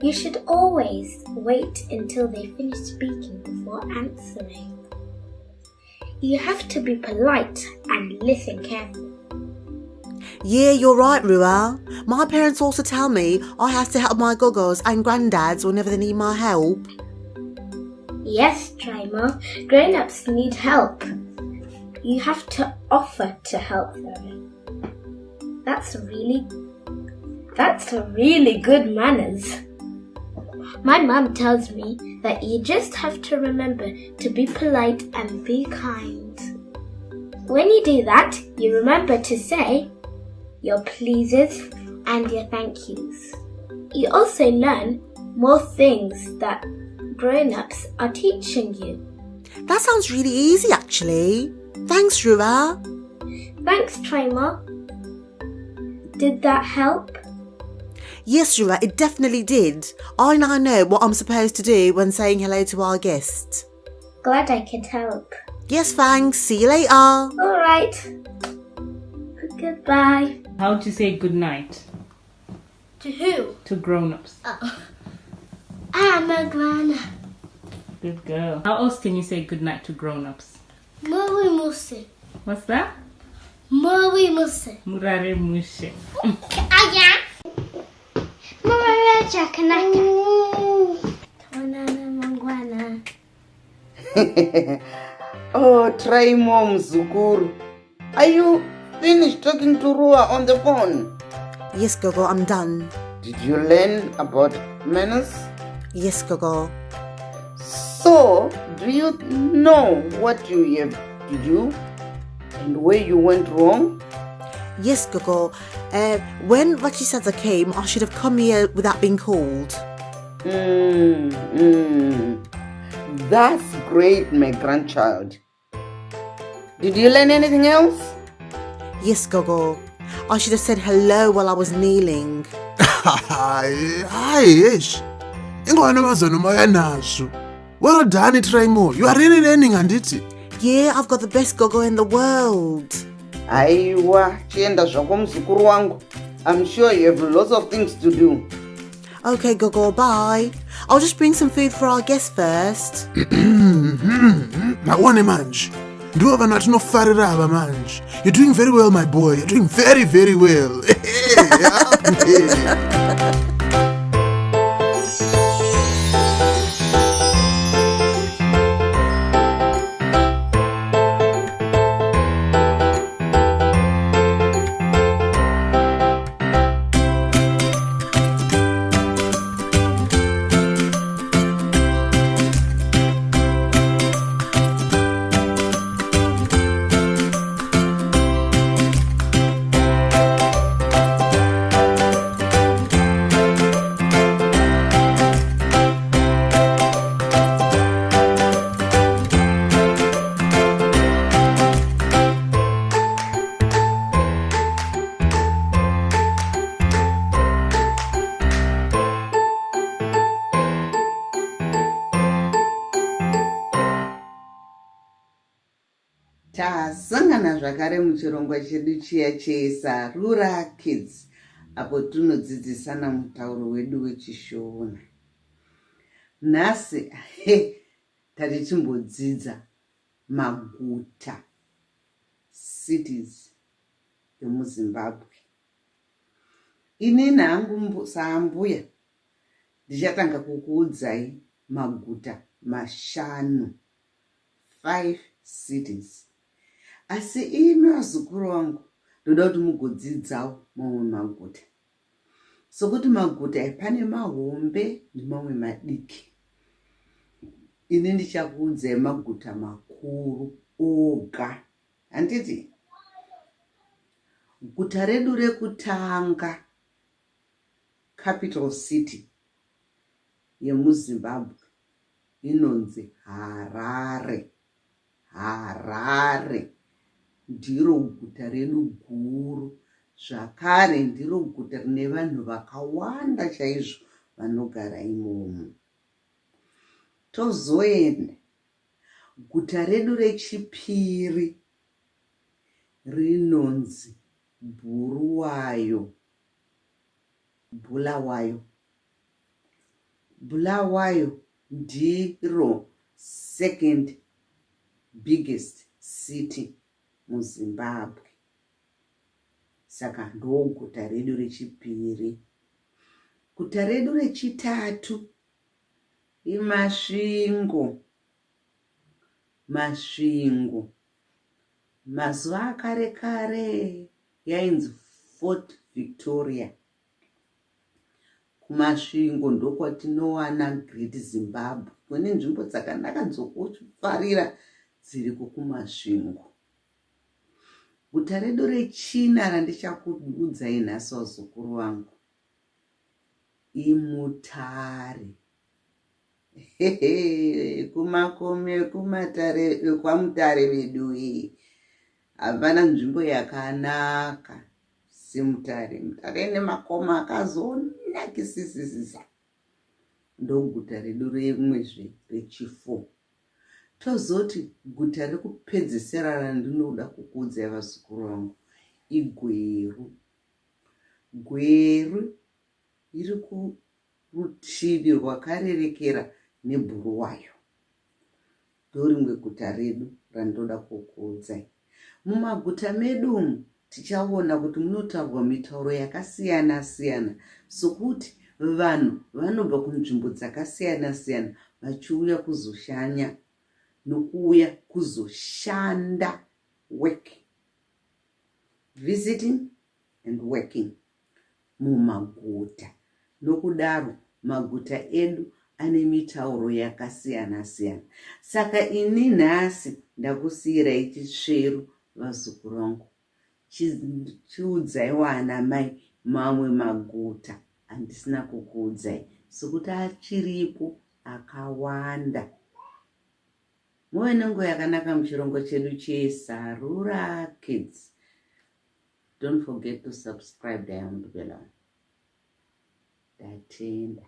you should always wait until they finish speaking before answering. You have to be polite and listen carefully. Yeah, you're right, Rua. My parents also tell me I have to help my gogos and granddads whenever they need my help. Yes, Trimo, grown-ups need help. You have to offer to help them. That's really good manners. My mum tells me that you just have to remember to be polite and be kind. When you do that, you remember to say your pleases and your thank yous. You also learn more things that grown-ups are teaching you. That sounds really easy, actually. Thanks, Rua. Thanks, Trimo. Did that help? Yes, Rua, it definitely did. I now know what I'm supposed to do when saying hello to our guest. Glad I could help. Yes, thanks. See you later. All right. Goodbye. How do you say good night? To who? To grown-ups. Oh. I'm a grown-up. Good girl. How else can you say good night to grown-ups? Murray Musse. What's that? Murray Musse. Murare mushe. Aya. Murray Chakanaka. Tonana Mangwana. Oh, try mom, Zukuru. Are you finished talking to Rua on the phone? Yes, Gogo, I'm done. Did you learn about manners? Yes, Gogo. So, do you know what you have to do and where you went wrong? Yes, Gogo. When Vachisadza came, I should have come here without being called. That's great, my grandchild. Did you learn anything else? Yes, Gogo. I should have said hello while I was kneeling. Hi, ish. Ingwane mazano maya nazo. Well done, try more. You are really learning, anditi. Yeah, I've got the best Gogo in the world. Aiwa, chienda zvako muzukuru wangu. I'm sure you have lots of things to do. Okay, Gogo, bye. I'll just bring some food for our guests first. Maone manje. Ndiwo vanhu vatinofarira ava manje. You're doing very well, my boy. You're doing very, very well. Tasangana zvakare muchirongwa chedu chiya cheSarura Kids, apo tunodzidzisana mutauro wedu wechiShona. Nhasi tati timbodzidza maguta, cities emuZimbabwe. Inini hangu saambuya ndichatanga kukuudzai maguta mashanu, 5 cities. Asi imi vazukuru vangu ndoda kuti mugodzidzawo mamwe maguta. Sokuti maguta pane mahombe nemamwe madiki. Ini ndichakuudzai maguta makuru oga. Handiti? Guta redu rekutanga, capital city yemuZimbabwe, inonzi Harare. Harare ndiro guta redu guru, zvakare ndiro guta rine vanhu vakawanda chaizvo vanogara imomo. Tozoenda guta redu rechipiri rinonzi Bulawayo. Bulawayo ndiro second biggest city muZimbabwe. Saka ndo guta redu rechipiri. Guta redu rechitatu iMasvingo. Masvingo mazuva akare kare yainzi Fort Victoria. Kumasvingo ndokwatinowana Great Zimbabwe. Kune nzvimbo dzakanakadzokufarira dziri kumasvingo. Guta redu rechina randichakuudzai nhasi vazukuru vangu iMutare. Kumakome kwaMutare vedu hapana nzvimbo yakanaka seMutare. Mutare ine makoma akazonakisisisa. Ndoguta redu rimwezve rechi4. Tozoti guta rekupedzisira randinoda kukuudzai vazukuru vangu iGweru. Gweru iri kurutivi rwakarerekera neBulawayo. Ndorimwe guta redu randoda kukuudzai. Mumaguta medu umu tichaona kuti munotaurwa mitauro yakasiyana siyana, sokuti vanhu vanobva kunzvimbo dzakasiyana siyana vachiuya kuzoshanya nokuuya kuzoshanda, work, visiting and working mumaguta. Nokudaro maguta edu ane mitauro yakasiyana siyana. Saka ini nhasi ndakusiyirai chisvero vazukuru vangu. chiudzaiwo ana mai mamwe maguta andisina kukuudzai sokuti achiripo akawanda. Muve nenguva yakanaka muchirongo chedu cheSarura Kids. Don't forget to subscribe down below. Datenda.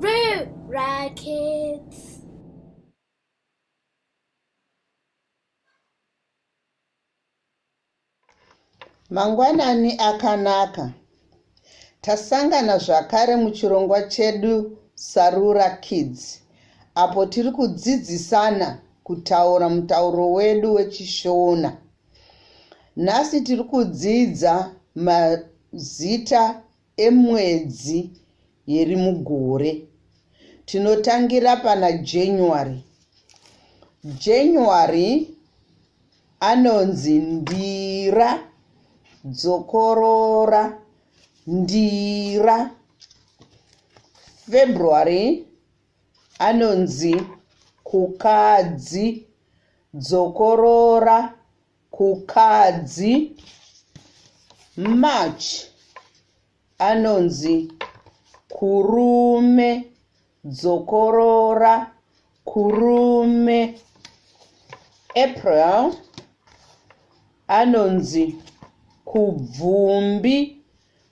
Sarura Kids. Mangwanani akanaka. Tasangana zvakare muchirongwa chedu Sarura Kids. Apo tiri kudzidzisana kutaura mutauro wedu wechiShona. Nhasi tiri kudzidza mazita emwedzi yeri mugore. Tinotangira pana January. January anonzi ndira, dzokorora, ndira. February anonzi kukadzi, dzokorora, kukadzi. March anonzi kurume, dzokorora, kurume. April anonzi kubvumbi,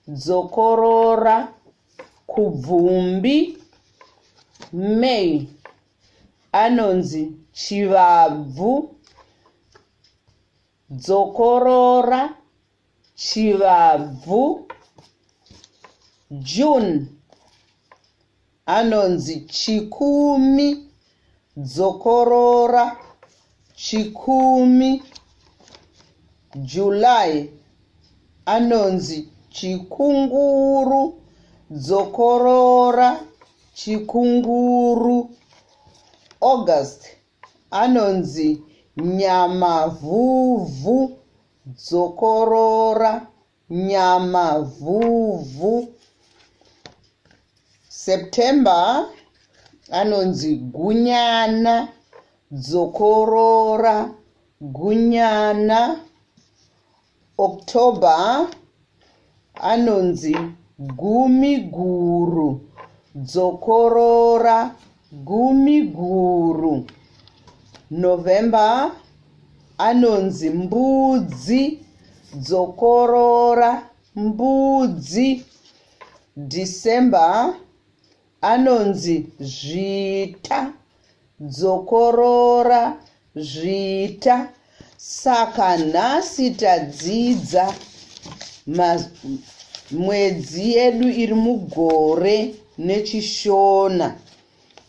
dzokorora, kubvumbi. May anonzi chivabvu, dzokorora, chivabvu. June anonzi chikumi, dzokorora, chikumi. July anonzi chikunguru, dzokorora, chikunguru. August anonzi nyamavhuvhu, dzokorora, nyamavhuvhu. September anonzi gunyana, dzokorora, gunyana. October anonzi gumiguru, dzokorora, gumiguru. November anonzi mbudzi, dzokorora, mbudzi. December anonzi zvita, dzokorora, zvita. Saka nhasi tadzidza mwedzi yedu iri mugore nechishona.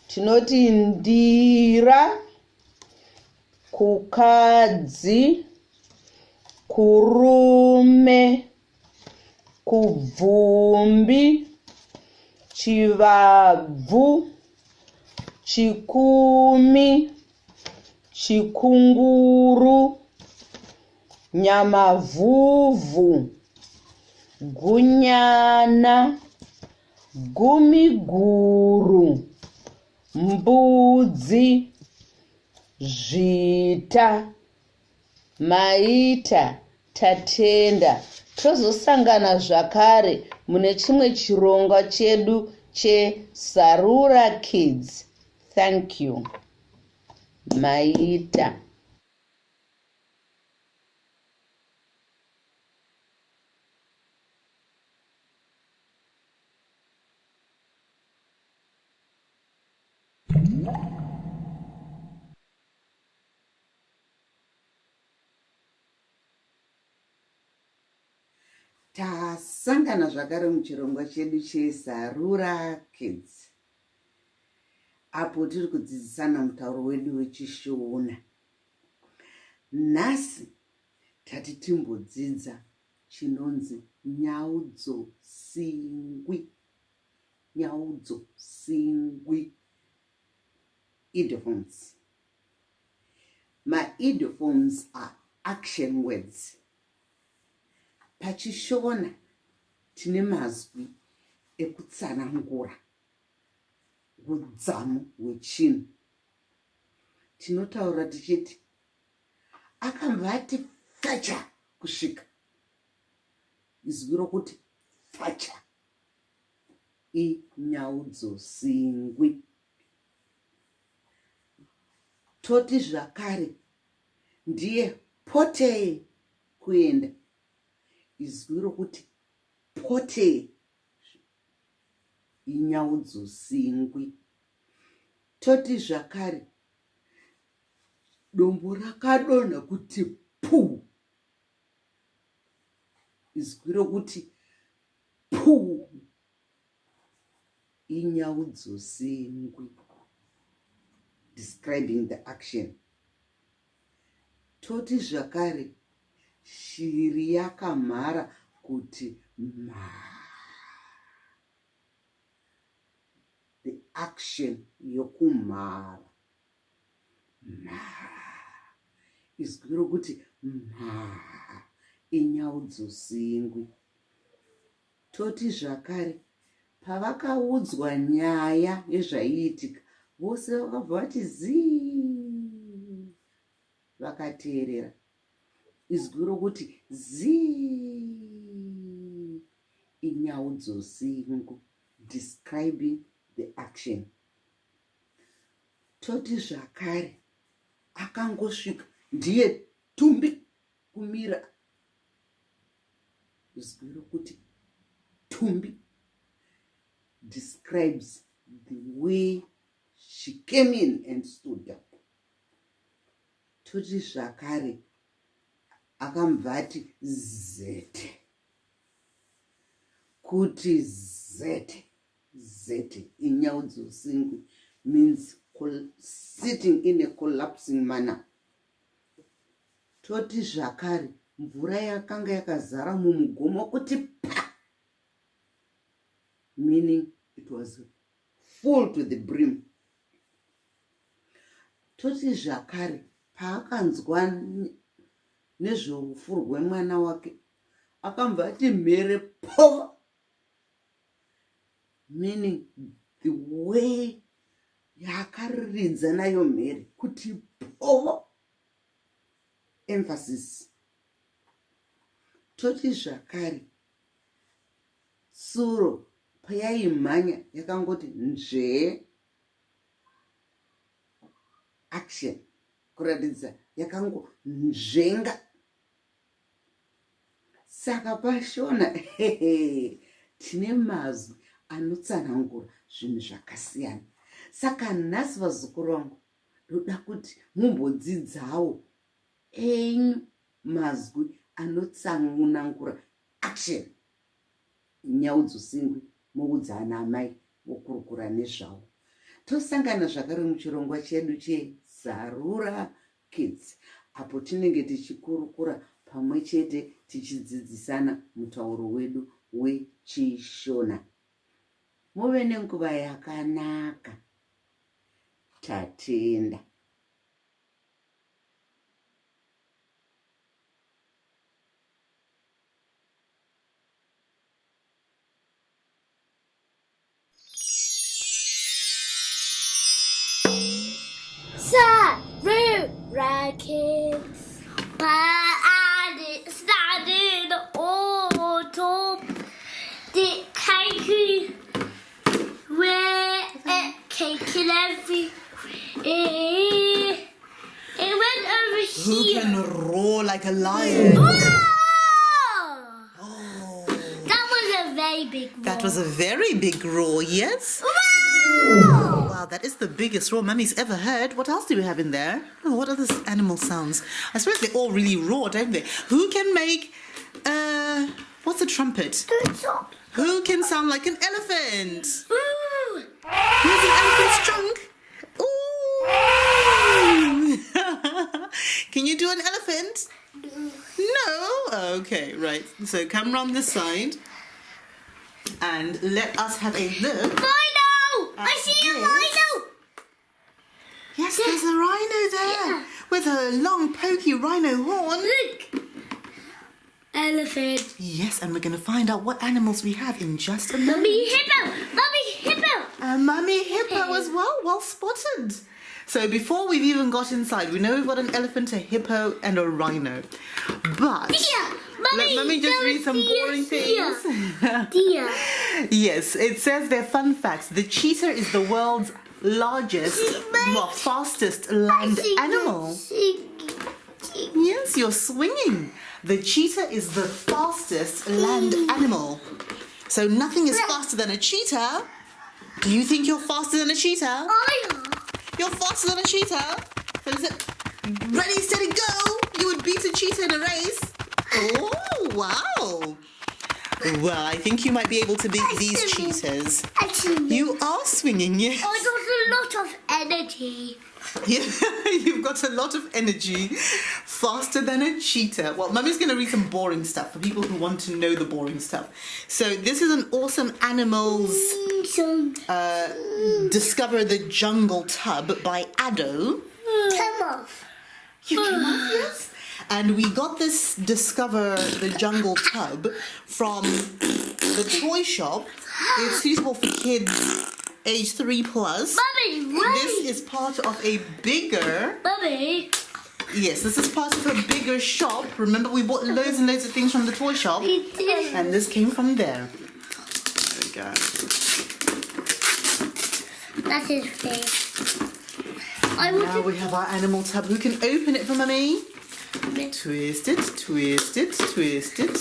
Tinoti ndira, kukadzi, kurume, kubvumbi, chivabvu, chikumi, chikunguru, nyamavhuvhu, gunyana, gumiguru, mbudzi, zvita. Maita, tatenda. Tozosangana zvakare mune chimwe chirongwa chedu cheSarura Kids. Thank you. Maita. Tasangana zvakare muchirongwa chedu cheSarura Kids. Apo tiri kudzidzisana mutauro wedu wechishona. Nhasi tati timbodzidza chinonzi nyaudzo singwi. Nyaudzo singwi. Idioms. Ma-idioms are action words. Pachishona tine mazwi ekutsanangura udzamu hwechinhu. Tinotaura tichiti akambati facha kusvika. Izwi rokuti facha inyaudzo singwi. Toti zvakare ndiye potei kuenda. Izwi rokuti potei inyaudzo singwi. Toti zvakare dombo rakadonha kuti pu. Izwi rokuti pu inyaudzo singwi. Describing the action. Toti zvakare shiri yakamhara kuti ma. The action yokumhara. Ma. Izwi rokuti ma inyaudzo singwi. Toti zvakare pavakaudzwa nyaya yezvaiitika vose vakabva vati zii vakateerera. Izwi rokuti zii inyaudzo singwi. Describing the action. Toti zvakare akangosvika ndiye tumbi kumira. Izwi rokuti tumbi describes the way she came in and stood up. Toti zvakare akambvati zete. Kuti zete. Zete inyaudzo singwi means sitting in a collapsing manner. Toti zvakare mvura yakanga yakazara mumugomo kuti pa, meaning it was full to the brim. Toti zvakare paakanzwa nezveufu rwemwana wake akambva ati mhere pova, meaning the way yaakariridza nayo mhere kuti pova, emphasis. Toti zvakare suro payaimhanya yakangoti nzvee, action, kuratidza yakango nzvenga. Saka paShona tine mazwi anotsanangura zvinhu zvakasiyana. Saka nhasi vazukuru vangu ndoda kuti mumbodzidzawo enyu mazwi anotsanangura action, nyaudzosingwi muudza ana amai vokurukura nezvawo. Tosangana zvakare muchirongwa chedu cheSarura Kids, apo tinenge tichikurukura pamwe chete tichidzidzisana mutauro wedu wechiShona. Muve nenguva yakanaka. Tatenda. Sarura Kids, and it started autumn. The cake, where cake in every. It went over Who here. can roar like a lion? That was a very big roar. That was a very big roar, yes? Wow, that is the biggest roar Mummy's ever heard. What else do we have in there? Oh, what other animal sounds? I suppose they all really roar, don't they? Who can make, what's a trumpet? Who can sound like an elephant? Here's an elephant's trunk. Ooh! Can you do an elephant? No? Okay, right. So come round this side and let us have a look. Rhino! I see a rhino! Yes, there's a rhino there with a long pokey rhino horn. Look! Elephant. Yes, and we're going to find out what animals we have in just a moment. Mummy hippo! Mummy hippo! A mummy hippo as well. Well spotted. So before we've even got inside, we know we've got an elephant, a hippo, and a rhino. But let Mummy just read some boring things. Deer. Yes, it says they're fun facts. The cheetah is the world's largest, fastest land animal. Yes, you're swinging. The cheetah is the fastest land animal. So nothing is faster than a cheetah. Do you think you're faster than a cheetah? You're faster than a cheetah? So is it ready, steady, go? You would beat a cheetah in a race? Oh, wow. Well, I think you might be able to beat these cheetahs. You are swinging, yes. I got a lot of energy. You've got a lot of energy. Faster than a cheetah. Well, Mummy's going to read some boring stuff for people who want to know the boring stuff. So this is an awesome animals Discover the Jungle Tub by Addo. Come off. You came off, yes? And we got this Discover the Jungle Tub from the toy shop. It's suitable for kids age 3+. Mummy, wait. This is part of a bigger... Mummy. Yes, this is part of a bigger shop. Remember, we bought loads and loads of things from the toy shop. We did. And this came from there. There we go. That's his face. Now we have our animal tub. Who can open it for Mummy? Twist it, twist it, twist it.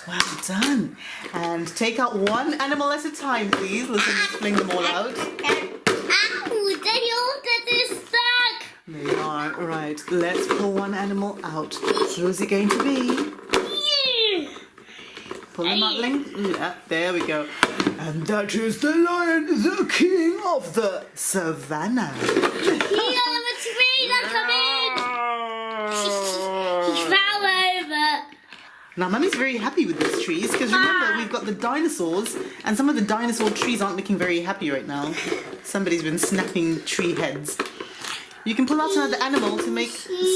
Well done. And take out one animal at a time, please. Let's fling them all out. Ow! They all did this stuck. They are. Right. Let's pull one animal out. Who is it going to be? Pull him out, Ling. Yeah, there we go. And that is the lion, the king of the savannah. It's me, look at me. He fell over. Now, Mummy's very happy with these trees because remember, we've got the dinosaurs and some of the dinosaur trees aren't looking very happy right now. Somebody's been snapping tree heads. You can pull out another animal to make...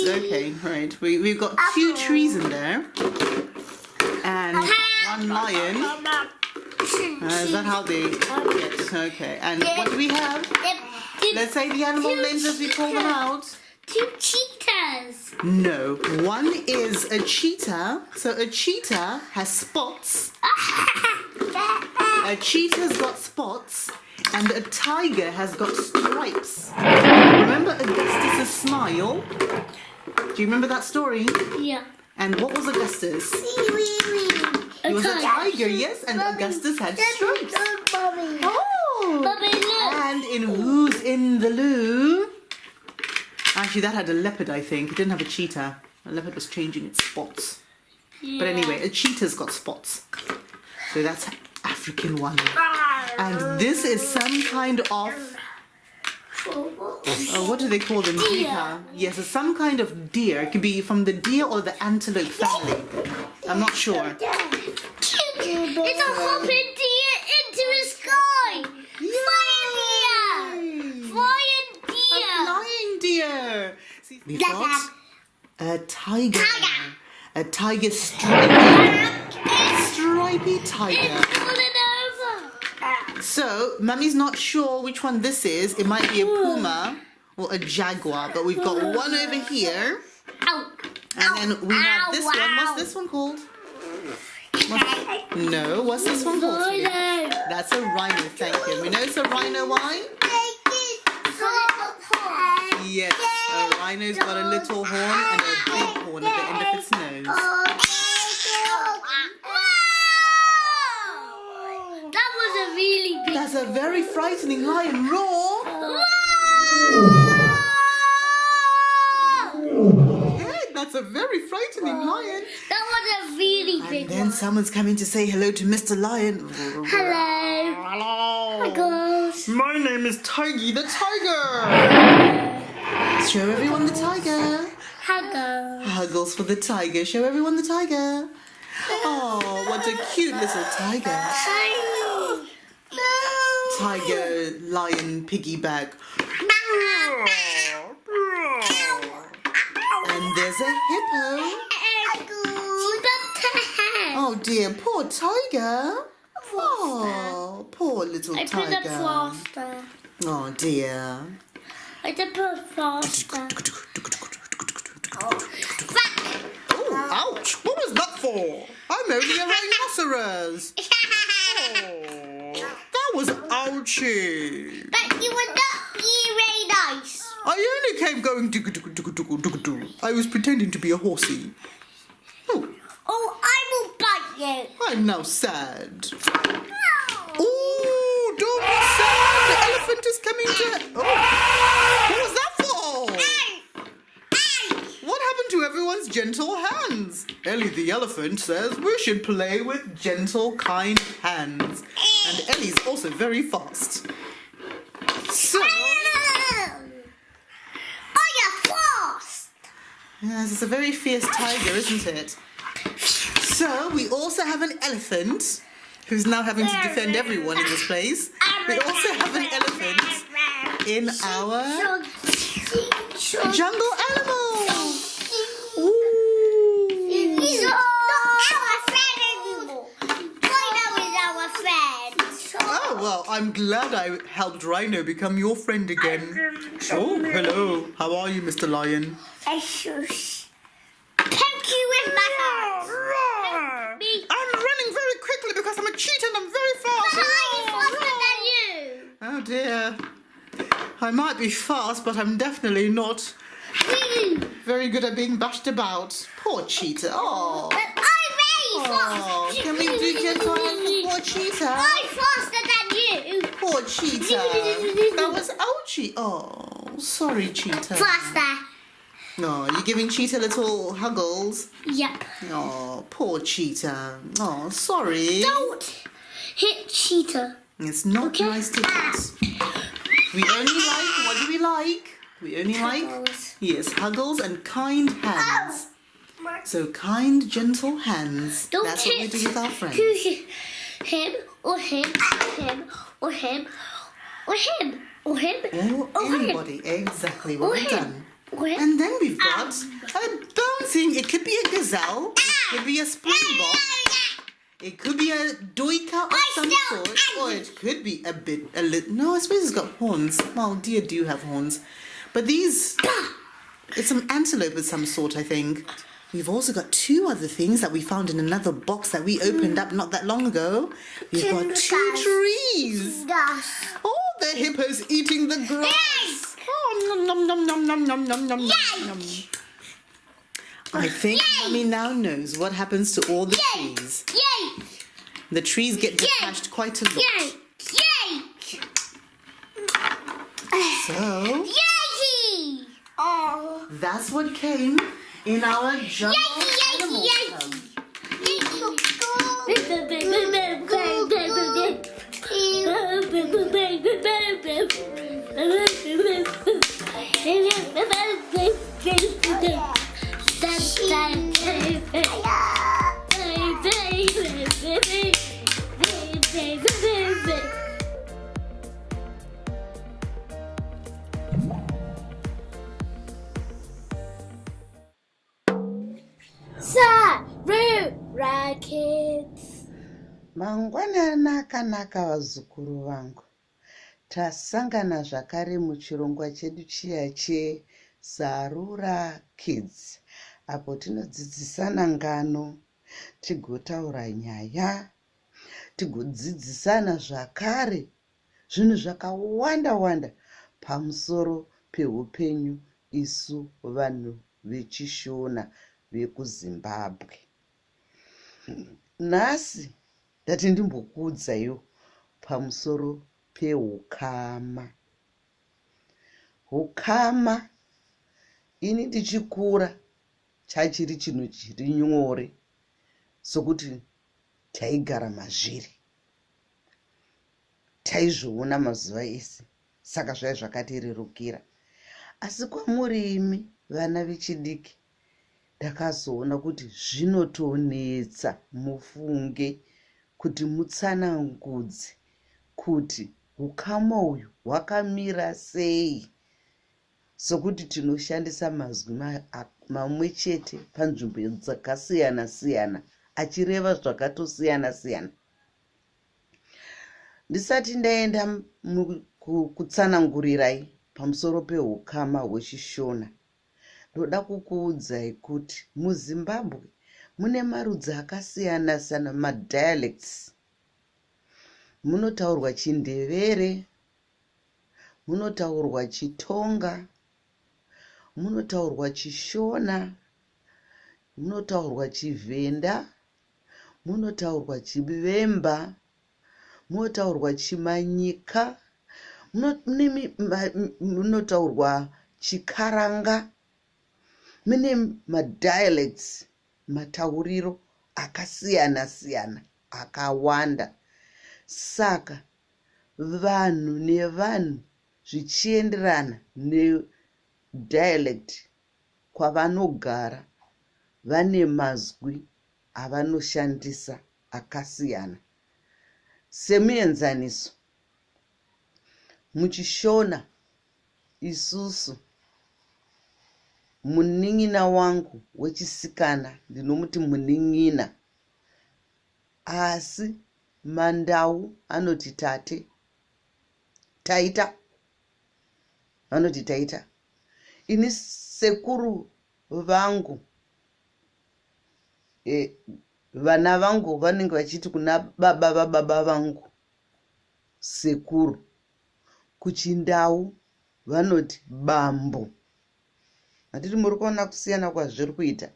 Okay, right. We've got 2 trees in there. And 1 lion. Is that how they get? Okay. And what do we have? Let's say the animal names as we pull them out. 2 cheetahs. No, 1 is a cheetah. So a cheetah has spots. A cheetah's got spots. And a tiger has got stripes. Remember Augustus' smile? Do you remember that story? Yeah. And what was Augustus? He was a tiger, yes, and Augustus had stripes. Oh! And in Who's in the Loo? Actually, that had a leopard, I think. It didn't have a cheetah. A leopard was changing its spots. Yeah. But anyway, a cheetah's got spots. So that's African one. And this is some kind of... what do they call them? Deer. Yes, it's some kind of deer. It could be from the deer or the antelope family. I'm not sure. It's a hopping deer into the sky. Flying deer. A flying deer. See, we've got a tiger. A tiger stripy tiger. So, Mummy's not sure which one this is. It might be a puma or a jaguar, but we've got one over here. And then we have this one. What's this one called? No, what's this one called? Rhino. That's a rhino, thank you. We know it's a rhino, why? Yes, a rhino's got a little horn and a big horn at the end of its nose. That was a really big... That's a very frightening lion roar. Hey, that's a very frightening lion. That was a really big And then someone's coming to say hello to Mr. Lion. Hello. Huggles. My name is Tiggy the Tiger. Show everyone the tiger. Huggles. Huggles for the tiger. Show everyone the tiger. Oh, what a cute little tiger. Tiger, lion, piggyback. And there's a hippo. Oh dear, poor tiger. Oh, poor little I tiger. put a plaster. Oh dear. I did put a plaster. Oh, ouch. What was that for? I'm only a rhinoceros. Oh, that was ouchy. But you were not being very nice. I only came going I was pretending to be a horsey. Oh, I will bite you. I'm now sad. Oh, don't be sad. The elephant is coming to... Oh, what was that for? What happened to everyone's gentle hands? Ellie the elephant says we should play with gentle, kind hands. And Ellie's also very fast. So... Oh, you're fast. Yes, it's a very fierce tiger, isn't it? So, we also have an elephant who's now having to defend everyone in this place. We also have an elephant in our jungle animal. Ooh. He's not our friend anymore. Rhino is our friend. Oh, well, I'm glad I helped Rhino become your friend again. Oh, hello. How are you, Mr. Lion? Poke you with my hands. I'm running very quickly because I'm a cheetah and I'm very fast. But I'm faster than you. Oh dear. I might be fast, but I'm definitely not very good at being bashed about. Poor cheetah. Oh. But I'm very fast. Oh, can we do gentle hands for poor cheetah? I'm faster than you. Poor cheetah. That was ouchie. Oh, sorry, cheetah. Faster. No, you're giving cheetah little huggles. Yep. Oh, poor cheetah. Oh, sorry. Don't hit cheetah. It's not nice to hit. We only like, what do we like? We only like, yes, huggles and kind hands. So kind, gentle hands. That's what we do with our friends. Him or him, him or him, or him or him, or anybody. Exactly. Well done. And then we've got a bouncing. It could be a gazelle. It could be a springbok. It could be a doika of some sort, or it could be no, I suppose it's got horns. Well, deer do have horns. But these, it's some antelope of some sort, I think. We've also got two other things that we found in another box that we opened up not that long ago. We've got two trees. Oh, the hippo's eating the grass. Oh, nom, nom, nom, nom, nom, nom, nom, nom, nom. I think Mummy now knows what happens to all the trees. The trees get detached quite a lot. So, that's what came in our jungle animal club. Sarura Kids. Mangwanana akanaka vazukuru vangu. Tasangana zvakare muchirongwa chedu chiya cheSarura Kids. Apo tinodzidzisana ngano, tigotaura nyaya, tigodzidzisana zvakare zvinhu zvakawanda pamusoro peupenyu isu vanhu vechishona vekuZimbabwe. Nhasi ndati ndimbokuudzaiwo pamusoro pehukama. Hukama ini ndichikura chachiri chinhu chiri nyore sokuti taigara mazviri. Taizviona mazuva ese, saka zvaiva zvakatirerukira. Asi kwamuri imi vana vechidiki, ndakazoona kuti zvinotonetsa mufunge kuti mutsanangudze kuti hukama uyu hwakamira sei, sokuti tinoshandisa mazwi mamwe chete panzvimbo dzakasiyana siyana achireva zvakatosiyana siyana. Ndisati ndaenda kutsanangurirai pamusoro pehukama hwechishona, ndoda kukuudzai kuti muZimbabwe mune marudzi akasiyana siyana, madialects. Munotaurwa Chindevere, munotaurwa Chitonga, munotaurwa Chishona, munotaurwa Chivenda, munotaurwa Chivemba, munotaurwa Chimanyika, munotaurwa Chikaranga. Mune madialects, matauriro akasiyana siyana akawanda. Saka vanhu nevanhu zvichienderana nedialect kwavanogara vane mazwi avanoshandisa akasiyana. Semuenzaniso, muchishona isusu munin'ina wangu wechisikana ndinomuti munin'ina, asi mandau anoti tate, taita vanoti taita. Ini sekuru vangu, vana vangu vanenge vachiti kuna baba vangu sekuru. Kuchindau vanoti bambo. Hatiti muri kuona kusiyana kwazviri kuita.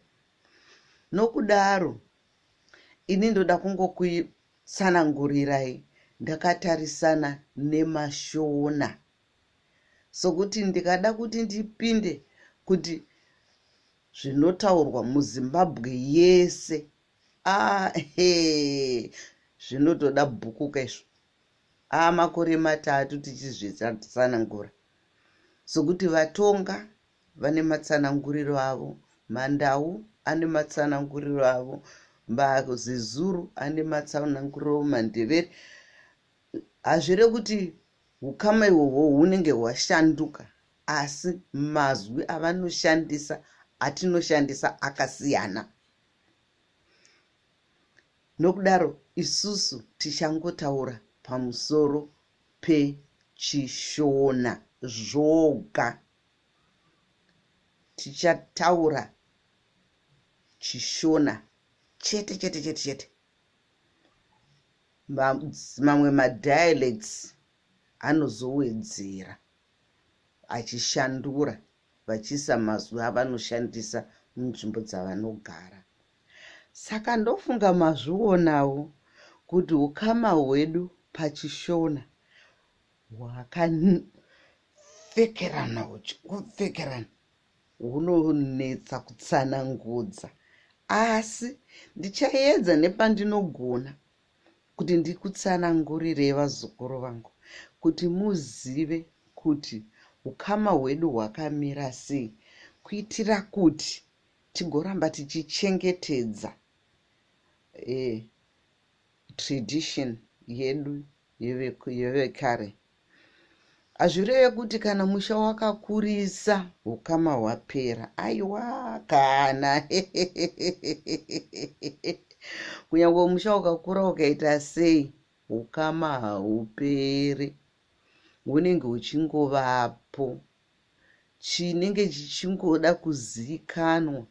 Nokudaro ini ndoda kungokutsanangurirai ndakatarisana nemashona, sokuti ndikada kuti ndipinde kuti zvinotaurwa muZimbabwe yese, zvinotoda bhuku kaizvo. Makore 3 tichizvitsanangura, sokuti Vatonga vane matsananguriro avo, Mandau ane matsananguriro avo, zezuru ane matsananguriro, mandevere. Hazvire kuti ukama ihwohwo hunenge hwashanduka, asi mazwi avanoshandisa atinoshandisa akasiyana. Nokudaro isusu tichangotaura pamusoro pechishona zvoga. Tichataura chishona chete. Mamwe madialects anozowedzera achishandura vachiisa mazwi avanoshandisa munzvimbo dzavanogara. Saka ndofunga mazvionawo kuti ukama hwedu pachishona hwakapfekerana hunonetsa kutsanangudza, asi ndichaedza nepandinogona kuti ndikutsanangurirei vazukuru vangu kuti muzive kuti ukama hwedu hwakamira sei, kuitira kuti tigoramba tichichengetedza tradition yedu yevekare. Hazvireve kuti kana musha wakakurisa ukama hwapera. Aiwa kana kunyange musha ukakura ukaita sei, ukama hauperi, hunenge huchingovapo. Chinenge chichingoda kuzikanwa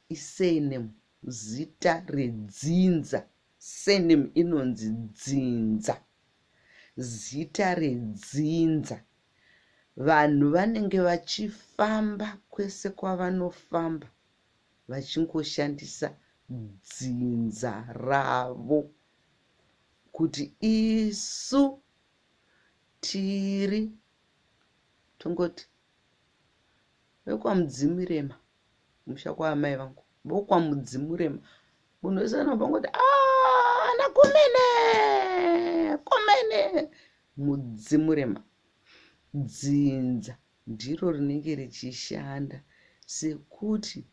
isurname, zita redzinza. Surname inonzi dzinza, zita redzinza. Vanhu vanenge vachifamba kwese kwavanofamba vachingoshandisa dzinza ravo, kuti isu tiri tongoti vekwamudzimurema, musha kwaamai vangu vokwamudzimurema. Munhu wese anobangoti ana komene mudzimurema. Dzinza ndiro rinenge richishanda, sekuti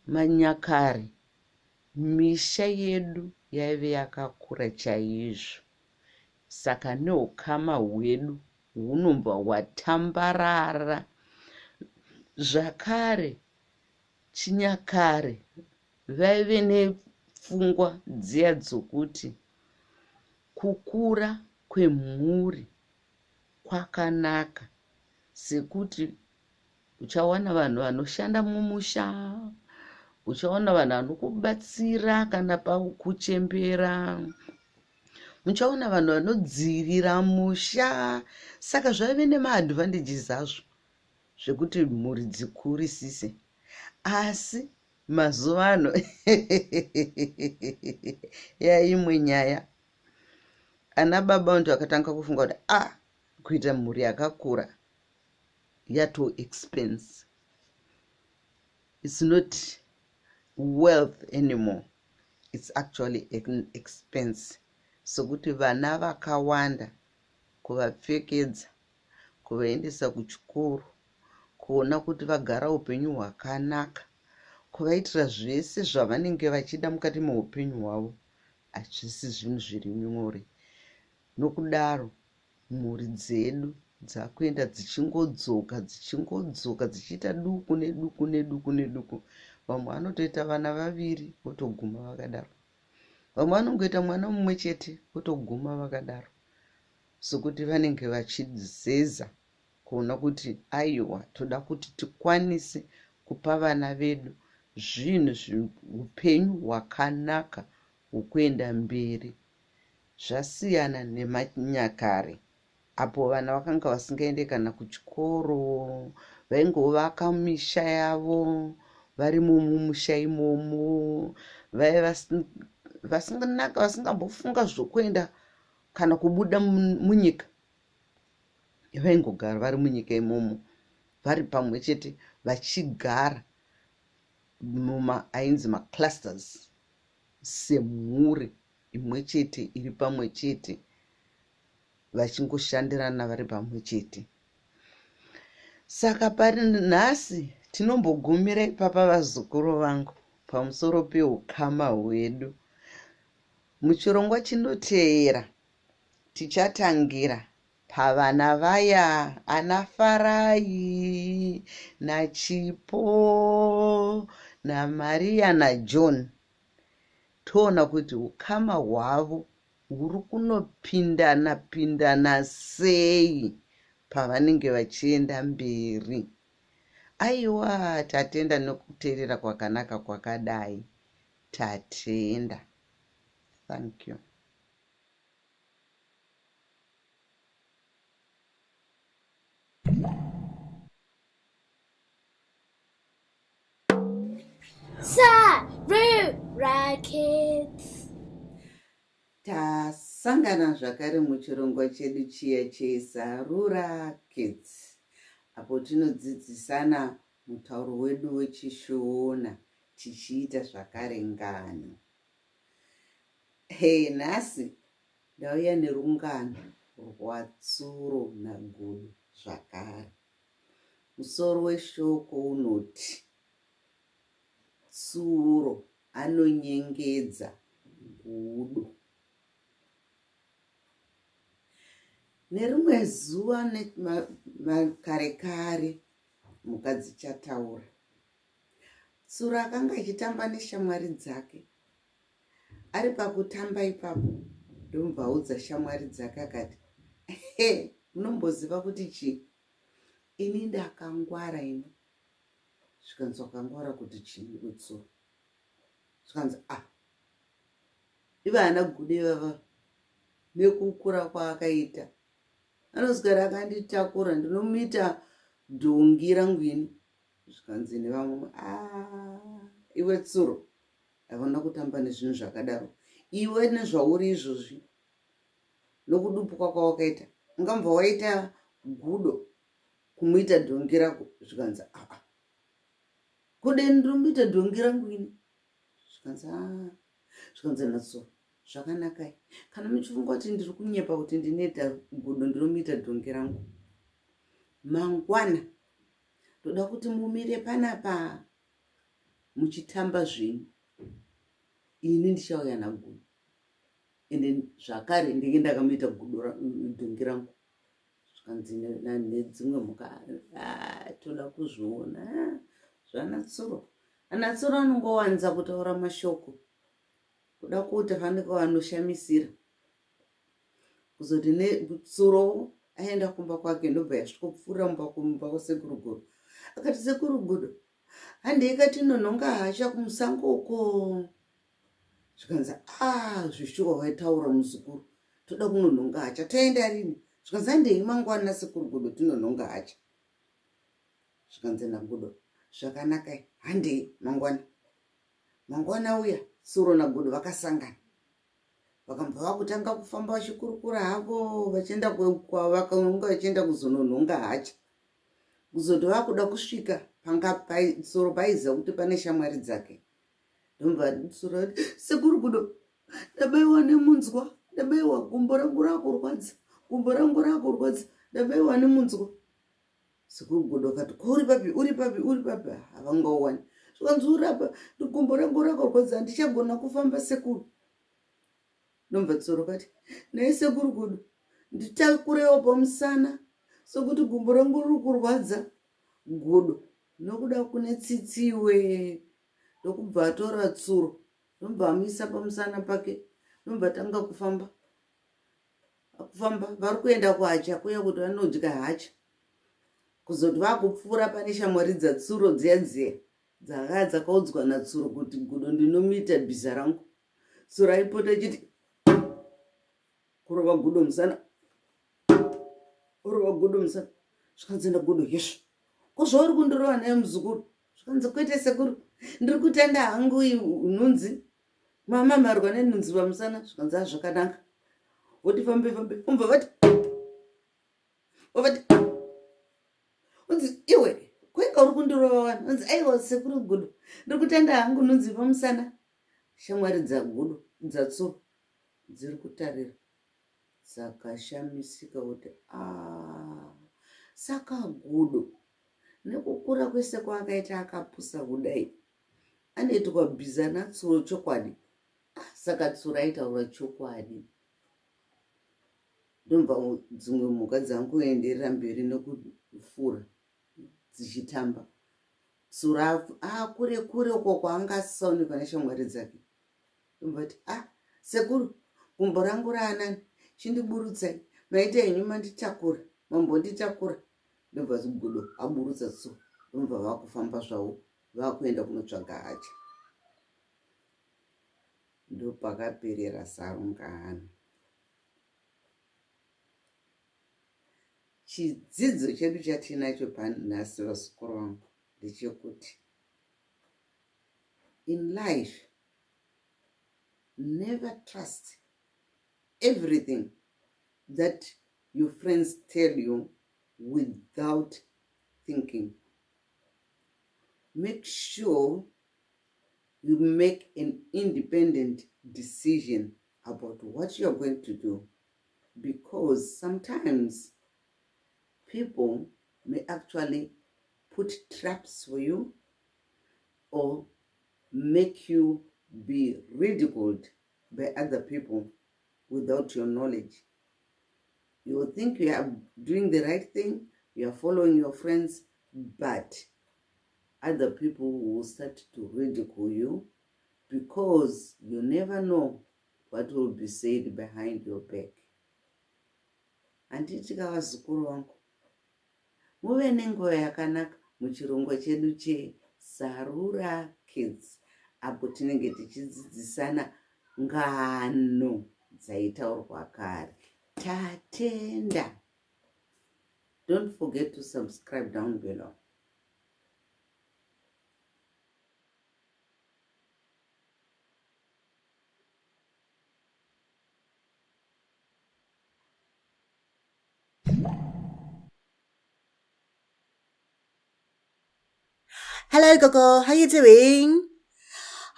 manyakare misha yedu yaive yakakura chaizvo. Saka neukama hwedu hunobva hwatambarara. Zvakare chinyakare vaive nepfungwa dziya dzokuti kukura kwemhuri kwakanaka, sekuti uchawana vanhu vanoshanda mumusha, uchawana vanhu vanokubatsira kana pakuchembera, uchawana vanhu vanodzirira musha. Saka zvaive nemaadvantages azvo zvekuti mhuri dzikurisise. Asi mazuva ano yaimwe nyaya, ana baba ndo akatanga kufunga kuti kuita mhuri yakakura yato expense. It's not wealth anymore, it's actually an expense. So kuti vana vakawanda kuvapfekedza, kuvaendesa kuchikoro, kuona kuti vagara upenyu hwakanaka, kuvaitira zvese zvavanenge vachida mukati meupenyu hwavo, hazvisi zvinhu zviri nyore. Nokudaro mhuri dzedu dzakuenda dzichingodzoka dzichiita duku neduku. Vamwe vanotoita vana vaviri votoguma vakadaro, vamwe vanongoita mwana mumwe chete votoguma vakadaro, sokuti vanenge vachizeza kuona kuti aiwa toda kuti tikwanise kupa vana vedu zvinhu upenyu hwakanaka hwekuenda mberi. Zvasiyana nemanyakare apo vana vakanga vasingaende kana kuchikoro, vaingovaka misha yavo vari mumusha imomo, vaiva vasinganaka, vasingambofunga zvokuenda kana kubuda munyika. Vaingogara vari munyika imomo, vari pamwe chete vachigara ainzi maclusters, semhuri imwe chete iri pamwe chete, vachingoshandirana vari pamwe chete. Saka pari nhasi Tinombogumira ipapa vazukuru vangu pamusoro peukama hwedu. Muchirongwa chinoteera tichatangira pavana vaya ana Farai naChipo naMaria naJohn. Toona kuti ukama hwavo huri kunopindana sei pavanenge vachienda mberi. Aiwa, tatenda nokuteerera kwakanaka kwakadai. Tatenda. Thank you. Sarura Kids. Tasangana zvakare muchirongwa chedu chiya cheSarura Kids, apo tinodzidzisana mutauro wedu wechiShona tichiita zvakare ngano. Nhasi ndauya nerungano rwatsuro nagudo zvakare. Musoro weshoko unoti tsuro anonyengedza gudo. Nerimwe zuva kare mukadzi chataura. Tsuro akanga achitamba neshamwari dzake. Ari pakutamba ipapo ndomubvaudza shamwari dzake akati, munomboziva kuti chii? Ini ndakangwara ino. Zvikanzi wakangwara kuti chii kutsuro? Zvikanzi ivana gudo ivava nekukura kwaakaita. Anozigara akanditakura ndinomuita dhongi rangu ini. Zvikanzi nevamwe, iwe tsuro havana kutamba nezvinhu zvakadaro. Iwe nezvauri izvozvi nokudupwa kwawakaita ungambva waita gudo kumuita dhongi rako. Zvikanzi kudeni ndinomuita dhongi rangu ini. Zvikanzi natsuro zvakanaka. Kana muchifunga kuti ndiri kunyepa kuti ndinoita gudo ndinomuita dhongi rangu, mangwana ndoda kuti mumire panapa muchitamba zvenyu. Ini ndichauya nagudo. Ende zvakare ndenge ndakamuita dhongi rangu. Zvikanzi nedzimwe mhuka, toda kuzviona. Zvanatsuro. Anatsuro anongowanza kutaura mashoko. Kuda kuti fanike vanoshamisira. Kuzoti netsuro aenda kumba kwake ndobva yasvikopfuura mumba kwasekuru gudo. Akati sekuru gudo, handei katinonhonga hasha kumusango uko. Zvikanzi zvishuwa waitaura muzukuru. Toda kunonhonga hacha. Toenda rini? Zvikanzi handei mangwana sekuru gudo tinonhonga hacha. Zvikanzi nagudo, zvakanaka, handei mangwana. Mangwana uya tsuro nagudo vakasangana. Vakambva vakutanga kufamba vachikurukura havo vachienda kwavakaunga vachienda kuzononhonga hacha. Kuzoti vakuda kusvika panga tsuro paiziva kuti pane shamwari dzake. Ndomva tsuro ati, sekuru gudo, ndabaiwa nemunzwa, ndabaiwa gumbo rangu rakurwadza, gumbo rangu rakurwadza, ndabaiwa nemunzwa. Sekuru gudo akati, uri papi, uri papi, uri papi? Havangauwani. Zvikanzi urapa, gumbo rangu rakurwadza, handichagona kufamba sekuru. Ndomva tsuro kati, naye sekuru gudo, nditakurewo pamusana sokuti gumbo rangu riri kurwadza. Gudo nokuda kune tsitsiwe ndokubva atora tsuro ndombva amuisa pamusana pake ndombva tanga kufamba. Vari kuenda kuhacha kuya kuti vanodya hacha. Kuzoti vakupfuura pane shamwari dzatsuro dziya dzakanga dzakaudzwa natsuro kuti gudo ndinomuita bhiza rangu. Tsuro aipota achiti kurova gudo musana, kurova gudo musana. Zvikanzi nagudo, yesvo, kozvauri kundirova naye muzukuru? Zvikanzi kwete sekuru, ndiri kutenda hangu unonzi mamamarwa nenhunzi pamusana. Zvikanzi zvakanaka, voti fambe umbva vati unzi iwe kwenga uri kundirova wani? Unzi aiwa sekuru gudo, ndiri kutenda hangu nunzi pamusana. Shamwari dzagudo dzatsuro dziri kutarira dzakashamisika kuti saka gudo nekukura kwese kwaakaita akapusa kudai anoitwa bhiza natsuro chokwadi. Saka tsuro aitaura chokwadi. Ndomva dzimwe mhuka dzangoenderera mberi nekufura dzichitamba. Tsuro kure kure uko kwaangasaonekwa neshamwari dzake. Ndomva kuti sekuru, gumbo rangu raanani, chindiburutsai, maita henyu manditakura, mambonditakura. Ndobva zigudo aburutsa tsuro. Ndomva vakufamba zvavo vakuenda kunotsvaga hacha. Ndopakaperera sarungano. Chidzidzo chedu chatinacho panhasi vasikuru vangu ndechekuti in life, never trust everything that your friends tell you without thinking. Make sure you make an independent decision about what you're going to do, because sometimes people may actually put traps for you or make you be ridiculed by other people without your knowledge. You will think you are doing the right thing, you are following your friends, but other people will start to ridicule you because you never know what will be said behind your back. Anditika vazukuru vangu, muve nenguva yakanaka muchirongwa chedu cheSarura Kids, apo tinenge tichidzidzisana ngano dzaitaurwa kare. Tatenda. Don't forget to subscribe down below. Hello, Gogo. How you doing?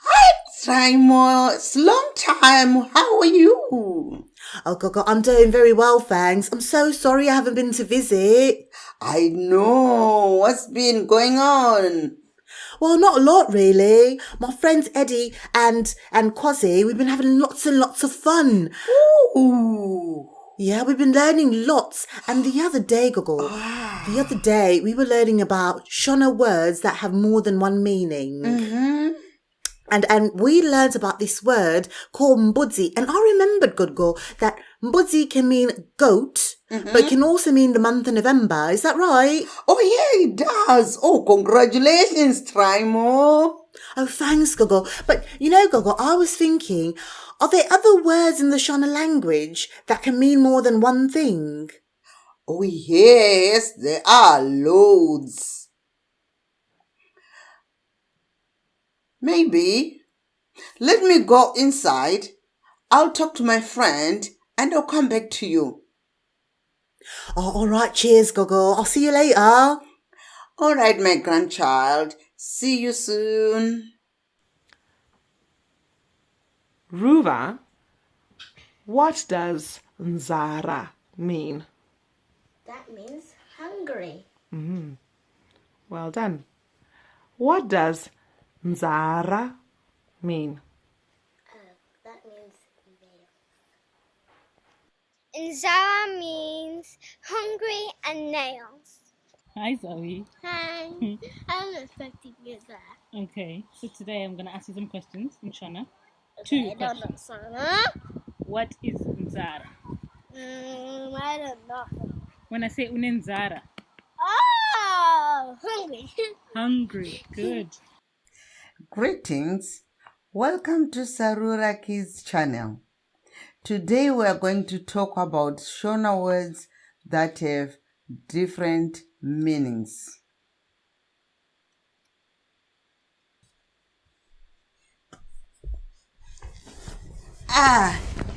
Hi, Simon. It's a long time. How are you? Oh, Gogo, I'm doing very well, thanks. I'm so sorry I haven't been to visit. I know. What's been going on? Well, not a lot, really. My friends Eddie and Quasi, we've been having lots and lots of fun. Ooh. Yeah, we've been learning lots. And the other day, Gogo, the other day we were learning about Shona words that have more than one meaning. Mm-hmm. And we learned about this word called mbudzi. And I remembered, Gogo, that mbudzi can mean goat, but it can also mean the month of November. Is that right? Oh, yeah, it does. Oh, congratulations, Trimo. Oh, thanks, Gogo. But, you know, Gogo, I was thinking, are there other words in the Shona language that can mean more than one thing? Oh, yes, there are loads. Maybe. Let me go inside. I'll talk to my friend and I'll come back to you. Oh, all right. Cheers, Gogo. I'll see you later. All right, my grandchild. See you soon. Ruva, what does Nzara mean? That means hungry. Well done. What does Nzara mean? That means nails. Nzara means hungry and nails. Hi Zoe. Hi. I was expecting you there. Okay, so today I'm going to ask you some questions in Shona. Okay, Two questions. What is Nzara? I don't know. When I say unenzara. Oh, hungry. Hungry. Good. Greetings. Welcome to Sarura Kids channel. Today we are going to talk about Shona words that have different meanings.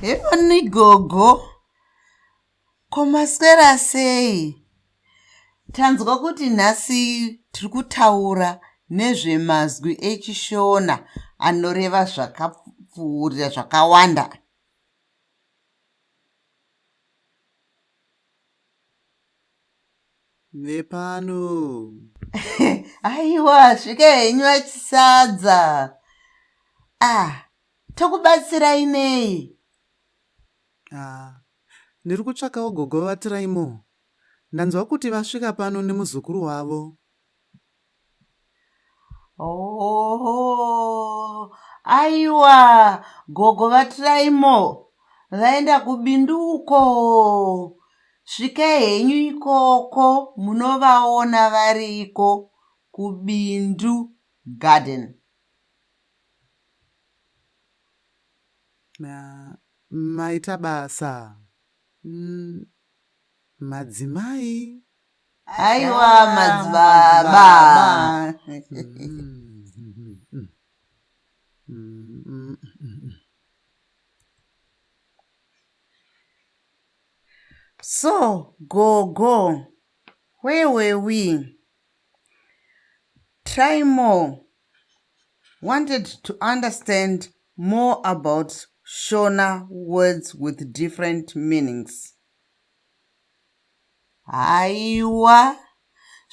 Hevani Gogo. Komaswera sei? Tanzwa kuti nhasi tiri kutaura nezvemazwi echishona anoreva zvakapfuurira zvakawanda. Nepano. Aiwa, svika henyu achisadza. Tokubatsirai nei? Ndiri kutsvakawo gogo vatiraimo. Ndanzwa kuti vasvika pano nemuzukuru wavo. Oh, aiwa, gogo vatiraimo. Vaenda kubinduko. Svikai henyu ikoko, munovaona variko kubindu garden. Maita basa. Madzimai. Aiwa, madzibaba. So, Gogo, where were we? Try more. Wanted to understand more about Shona words with different meanings. Aiwa,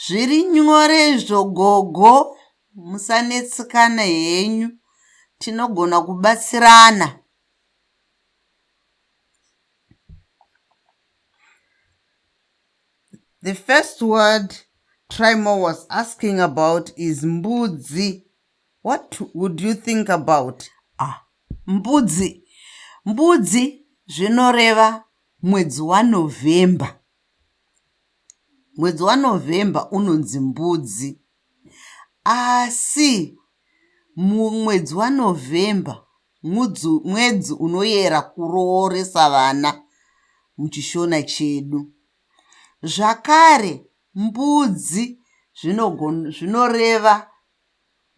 zviri nyore izvo Gogo, musanetsikana henyu, tinogona kubatsirana. The first word Trimo was asking about is mbudzi. What would you think about? Mbudzi. Mbudzi zvinoreva mwedzi waNovember. Mwedzi waNovember unonzi mbudzi. Asi mwedzi waNovember mwedzi unoyera kurooresa vana muchishona chedu. Zvakare mbudzi zvinoreva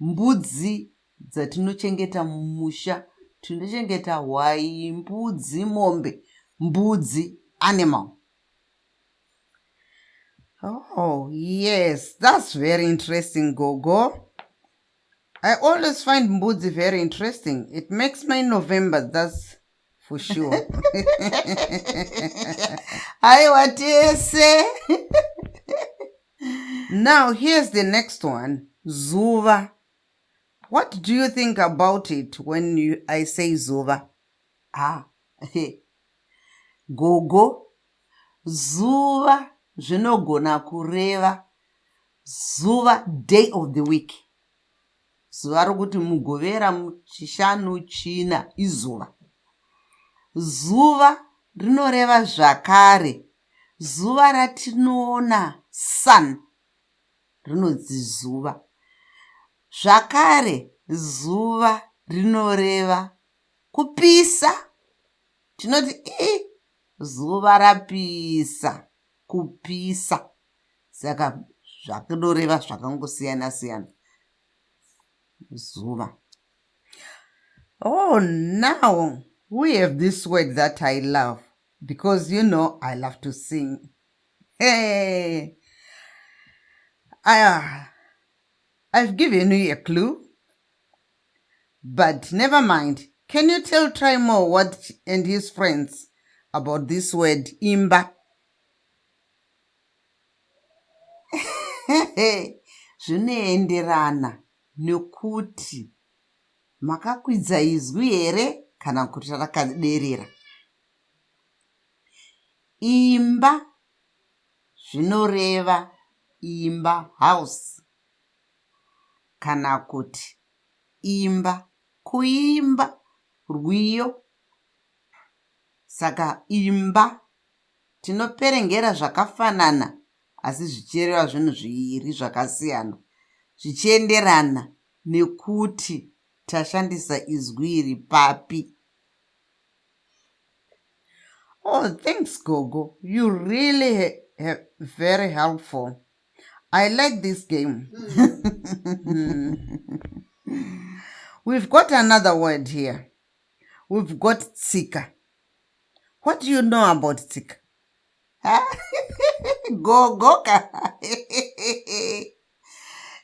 mbudzi dzatinochengeta mumusha. Tinochengeta hwai, mbudzi, mombe, mbudzi, animal. Oh, yes, that's very interesting, Gogo. I always find mbudzi very interesting. It makes my November, that's for sure. Now, here's the next one. Zuva. What do you think about it when I say Zuva? Gogo. Zuva zvinogona kureva Zuva, day of the week. Zuva rokuti mugovera muchishanu china izuva. Zuva rinoreva zvakare zuva ratinoona, sun, rinonzi zuva. Zvakare zuva rinoreva kupisa. Tinoti zuva rapisa, kupisa. Saka zvakinoreva zvakangosiyana siyana. Zuva. Oh, now we have this word that I love because you know I love to sing. Hey, I've given you a clue, but never mind. Can you tell Trimo what and his friends about this word imba? Zvinoenderana nekuti makakwidza izwi here kana kuti rakaderera. Imba zvinoreva imba, house, kana kuti imba, kuimba, rwiyo. Saka imba tinoperengera zvakafanana asi zvichireva zvinhu zviviri zvakasiyana, zvichienderana nekuti tashandisa izwi iri papi. Oh, thanks, Gogo. You really have very helpful. I like this game. We've got another word here. We've got tsika. What do you know about tsika? Gogo.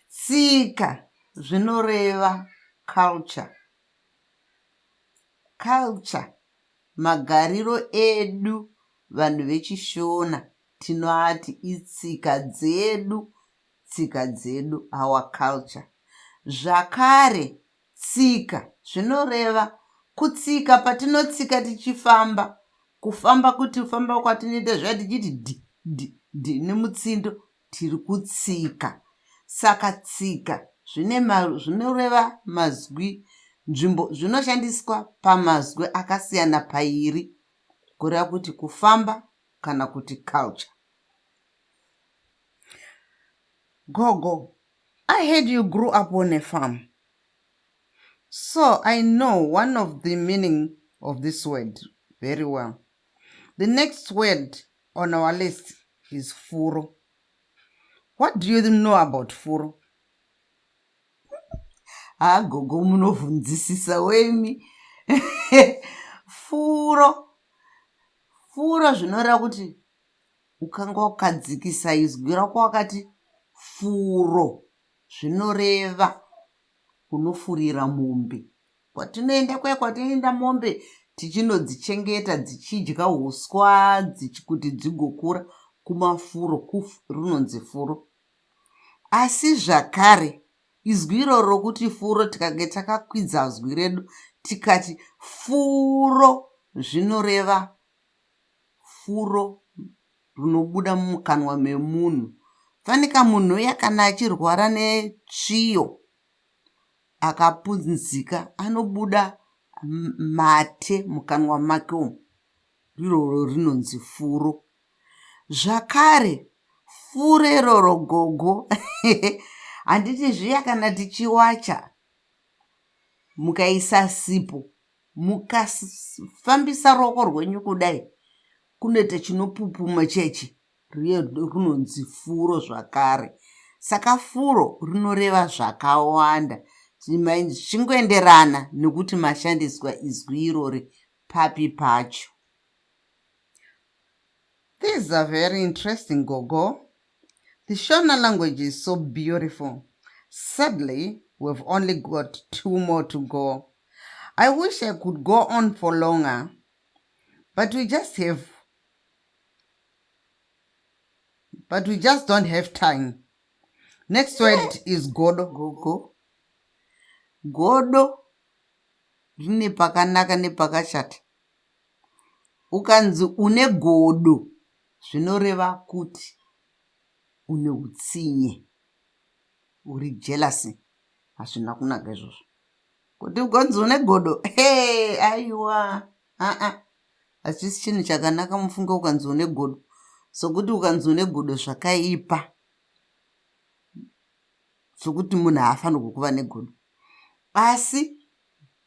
Tsika zvinoreva culture. Culture, magariro edu vanhu vechishona. tinoati itsika dzedu, tsika dzedu, our culture. Zvakare, tsika zvinoreva kutsika patinotsika tichifamba, kufamba kuti kufamba kwatinoita zvati tichiti di nemutsindo tiri kutsika. Saka tsika zvinoreva mazwi, nzvimbo zvinoshandiswa pamazwi akasiyana pairi, kureva kuti kufamba kana kuti culture. Gogo, I heard you grew up on a farm. So I know one of the meaning of this word very well. The next word on our list is furo. What do you know about furo? Gogo munovhunzisisa wemi. Furo zvinoreva kuti ukanga wakadzikisa izwi rako wakati furo, zvinoreva kunofurira mombe. Kwatinoenda mombe tichinodzichengeta dzichidya huswa kuti dzigokura, kumafuro rinonzi furo. Asi zvakare izwi iroro kuti furo tikange takakwidza zwi redu tikati furo, zvinoreva furo rinobuda mumukanwa memunhu. Fanika munhu uya kana achirwara netsviyo akapunzika anobuda mate mukanwa make umu, iroro rinonzi furo. Zvakare furo iroro gogo handiti zviya kana tichiwacha mukaisa sipo mukafambisa ruoko rwenyu kudai kunoita chinopupuma chechi, rinonzi furo zvakare. Saka furo rinoreva zvakawanda, zvingoenderana nekuti mashandiswa izwi irori papi pacho. These are very interesting, Gogo. The Shona language is so beautiful. Sadly, we've only got 2 more to go. I wish I could go on for longer, but we just don't have time. Next word is godo, Gogo. Godo rine pakanaka nepakashata. Ukanzi une godo zvinoreva kuti une utsinye, uri jealousy, hazvina kunaka izvozvo. Kuti ukanzi une godo, aiwa, hachisi chinhu chakanaka mufunge ukanzi une godo. Sokuti ukanzi une godo zvakaipa, sokuti munhu haafanirwi kuva negodo. Asi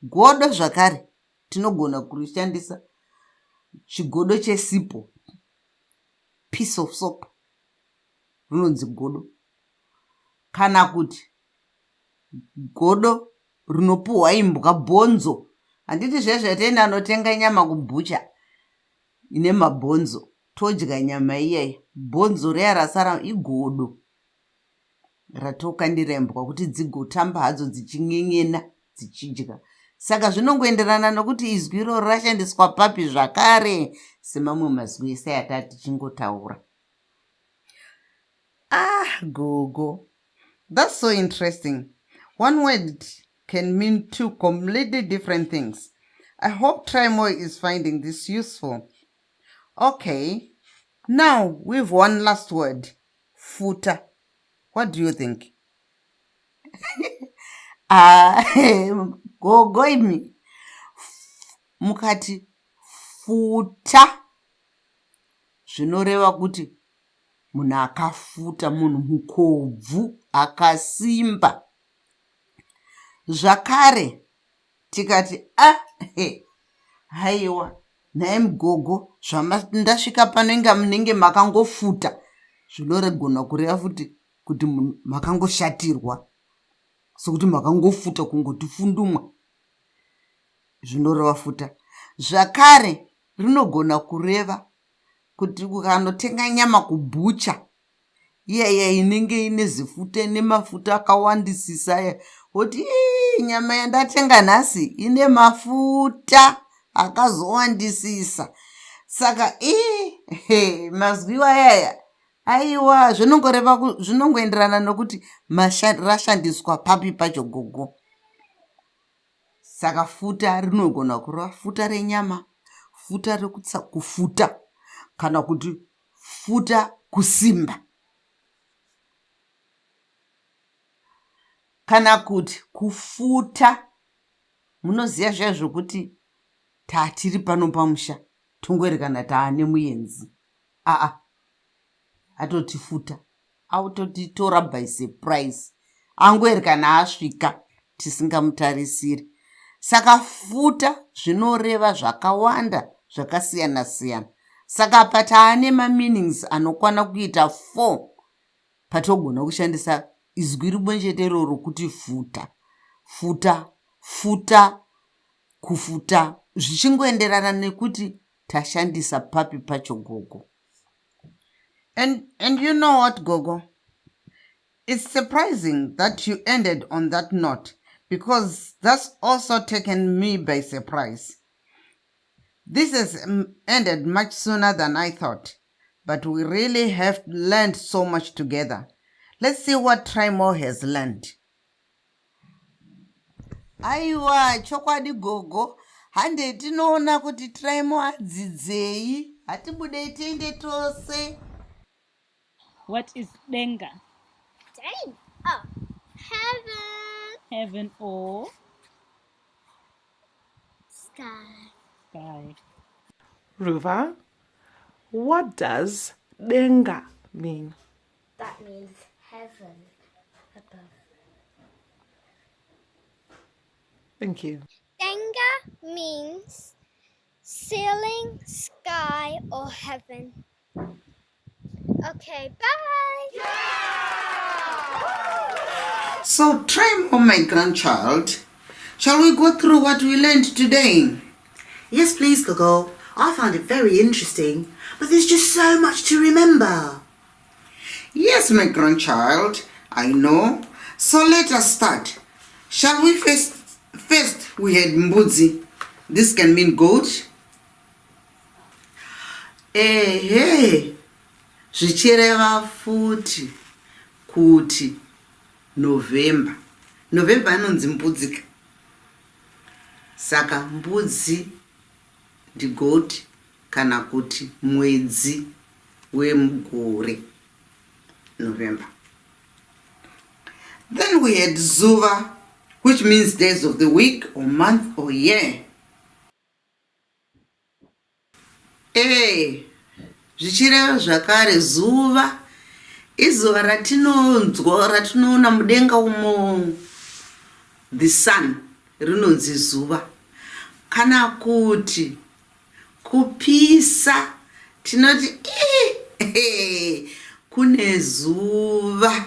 godo zvakare tinogona kurishandisa chigodo chesipo, piece of soap, rinonzi godo. Kana kuti godo rinopuhwa imbwa, bhonzo. Handiti zvezvatenda anotenga nyama kubhucha ine mabhonzo, todya nyama iyaya, bhonzo riya rasara igodo ratokandira imbwa kuti dzigotamba hadzo dzichin'en'ena dzichidya. Saka zvinongoenderana nokuti izwi iroro rashandiswa papi zvakare, semamwe mazwi ese atati tichingotaura. Gogo, that's so interesting. One word can mean 2 completely different things. I hope Trimoy is finding this useful. Okay, now we've one last word, futa. What do you think? Gogo imi mukati futa zvinoreva kuti munhu akafuta, munhu mukobvu akasimba. Zvakare tikati haiwa nhaye mugogo zvandasvika pano inga munenge makangofuta, zvinoregona kureva futi kuti makangoshatirwa, sokuti makangofuta kungoti fundumwa, zvinoreva futa. Zvakare rinogona kureva kuti ukanotenga nyama kubhucha iyaya inenge ine zifuta nemafuta akawandisisa, kuti nyama yandatenga nhasi ine mafuta akazowandisisa. Saka mazwi ayaya aiwa zvinongoenderana nokuti rashandiswa papi pacho gogo. Saka futa rinogona kureva futa renyama, futa kufuta, kana kuti futa kusimba, kana kuti kufuta. Munoziva zviya zvokuti tatiri pano pamusha tongoerekana taane muenzi, atoti futa, autotitora by surprise, angoerekana asvika tisingamutarisiri. Saka futa zvinoreva zvakawanda zvakasiyana siyana. Saka pataane meanings anokwana kuita 4 patogona kushandisa izwi rimwe chete rokuti futa. Futa, futa, kufuta, zvichingoenderana nekuti tashandisa papi pacho gogo. And you know what, Gogo? It's surprising that you ended on that note, because that's also taken me by surprise. This has ended much sooner than I thought, but we really have learned so much together. Let's see what Trimo has learned. Aiwa, chokwadi gogo, hande tinoona kuti Trimo adzidzei, hatibudei tiende tose. What is denga? Dang. Oh, heaven. Heaven or Sky. sky. Ruva, what does denga mean? That means heaven above. Thank you. Denga means ceiling, sky, or heaven. Okay, bye. So, Trimo, my grandchild, shall we go through what we learned today? Yes, please, Gogo. I found it very interesting, but there's just so much to remember. Yes, my grandchild, I know. So let us start. Shall we first we had mbudzi. This can mean goat. Zvichireva futi kuti November. November anonzi mbudzi. Saka mbudzi ndi goat kana kuti mwedzi wemugore. November. Then we had Zuva, which means days of the week or month or year. Zvichireva zvakare zuva izuva ratinoona mudenga umo, the sun, rinonzi zuva. Kana kuti kupisa tinoti kune zuva,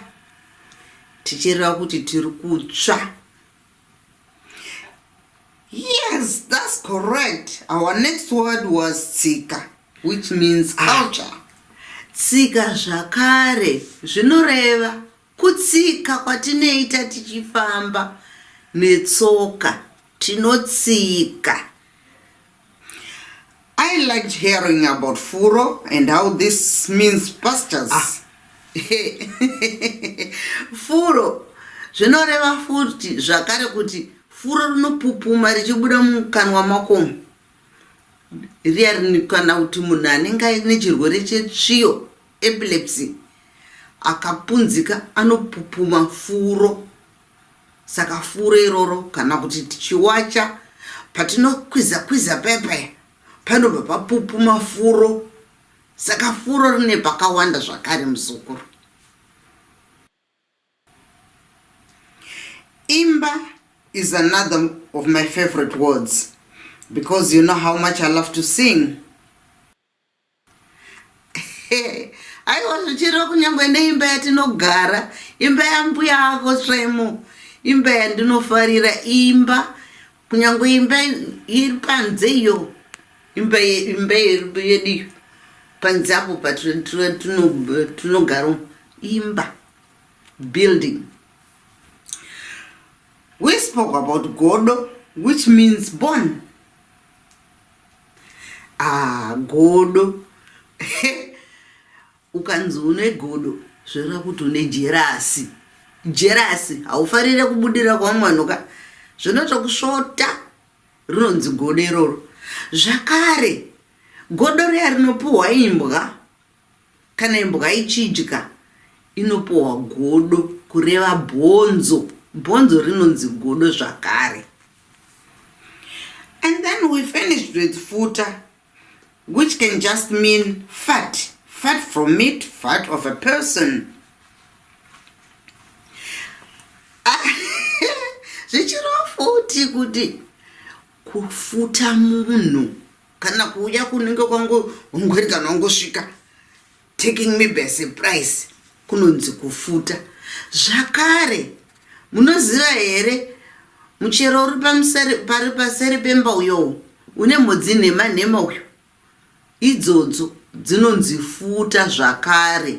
tichireva kuti tiri kutsva. Yes, that's correct. Our next word was tsika, which means culture. Tsika zvakare zvinoreva kutsika kwatinoita tichifamba netsoka, tinotsika. I liked hearing about furo and how this means pastures. Furo zvinoreva futi zvakare kuti furo rinopupuma richibuda mukanwa makomo. Riya kana kuti munhu anenge aine chirwere chetsviyo, epilepsy, akapunzika anopupuma furo. Saka furo iroro kana kuti tichiwacha patinokwiza pepe panobva papupuma furo. Saka furo rine pakawanda zvakare musukuru. Imba is another of my favorite words, because you know how much I love to sing. Aiwa zvichireva kunyangwe neimba yatinogara, imba yambuya ako Trimo, imba yandinofarira, imba kunyangwe imba iri panze iyo, imba yedu panze apo patinogara, imba, building. We spoke about godo, which means born. godo. Ukanzi une godo zvireva kuti une jerasi. Jerasi haufarire kubudira kwamwanuka. Zvinotokusvota rinonzi godo iroro. Zvakare godo riya rinopuhwa imbwa kana imbwa ichidya inopuhwa godo kureva bhonzo. Bhonzo rinonzi godo zvakare. And then we finished with futa, which can just mean fat. Fat from meat, fat of a person. Zvichirova futi kuti kufuta munhu kana kuuya kunenge kwangu ungweri kana wangosvika taking me by surprise kunonzi kufuta. Zvakare munoziva here muchero uri paseri pemba uyo une mhodzi nhema uyo, idzodzo dzinonzi futa zvakare.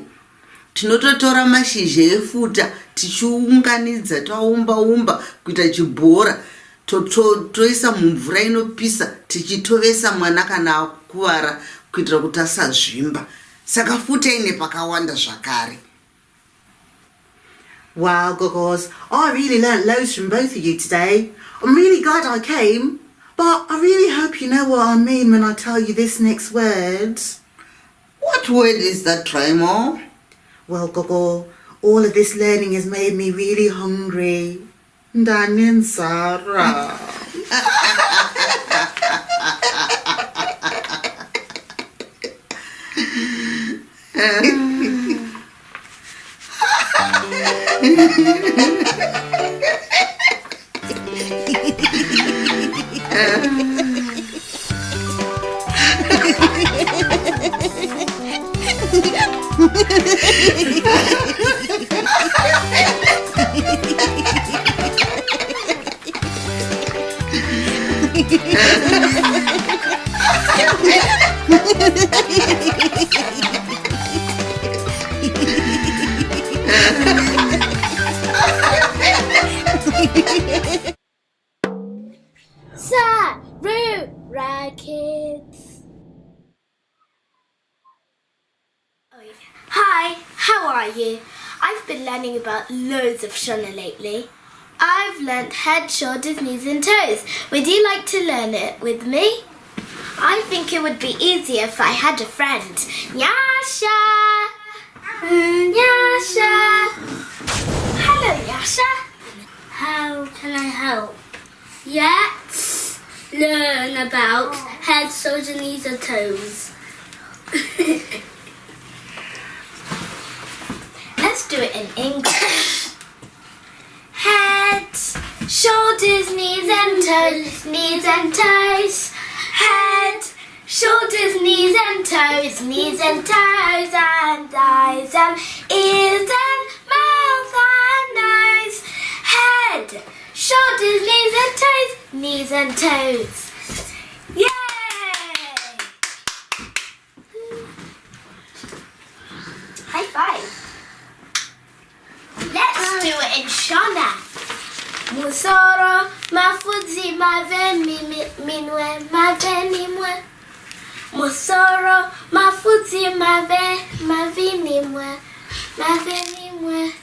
Tinototora mashizha efuta tichiunganidza taumba kuita chibhora toisa mumvura inopisa tichitovesa mwana kana akuvara kuitira kuti asazvimba. Saka futa ine pakawanda zvakare. Wow, Gogos, I really learnt loads from both of you today. I'm really glad I came, but I really hope you know what I mean when I tell you this next word. What word is that, Trimo? Well, Gogo, all of this learning has made me really hungry. Danin Sarah. Sarura Kids. Hi, how are you? I've been learning about loads of Shona lately. I've learnt head, shoulders, knees and toes. Would you like to learn it with me? I think it would be easier if I had a friend. Yasha! Yasha! Hello, Yasha. How can I help? Let's learn about head, shoulders, knees and toes. Let's do it in English. Head, shoulders, knees and toes, knees and toes. Head, shoulders, knees and toes, knees and toes and eyes and ears and mouth and nose. Head, shoulders, knees and toes. Yay! High five. Let's do it in Shona. Musoro, mafudzi, maveni, minwe, maveni mwe. Musoro, mafudzi, maveni mwe, maveni mwe.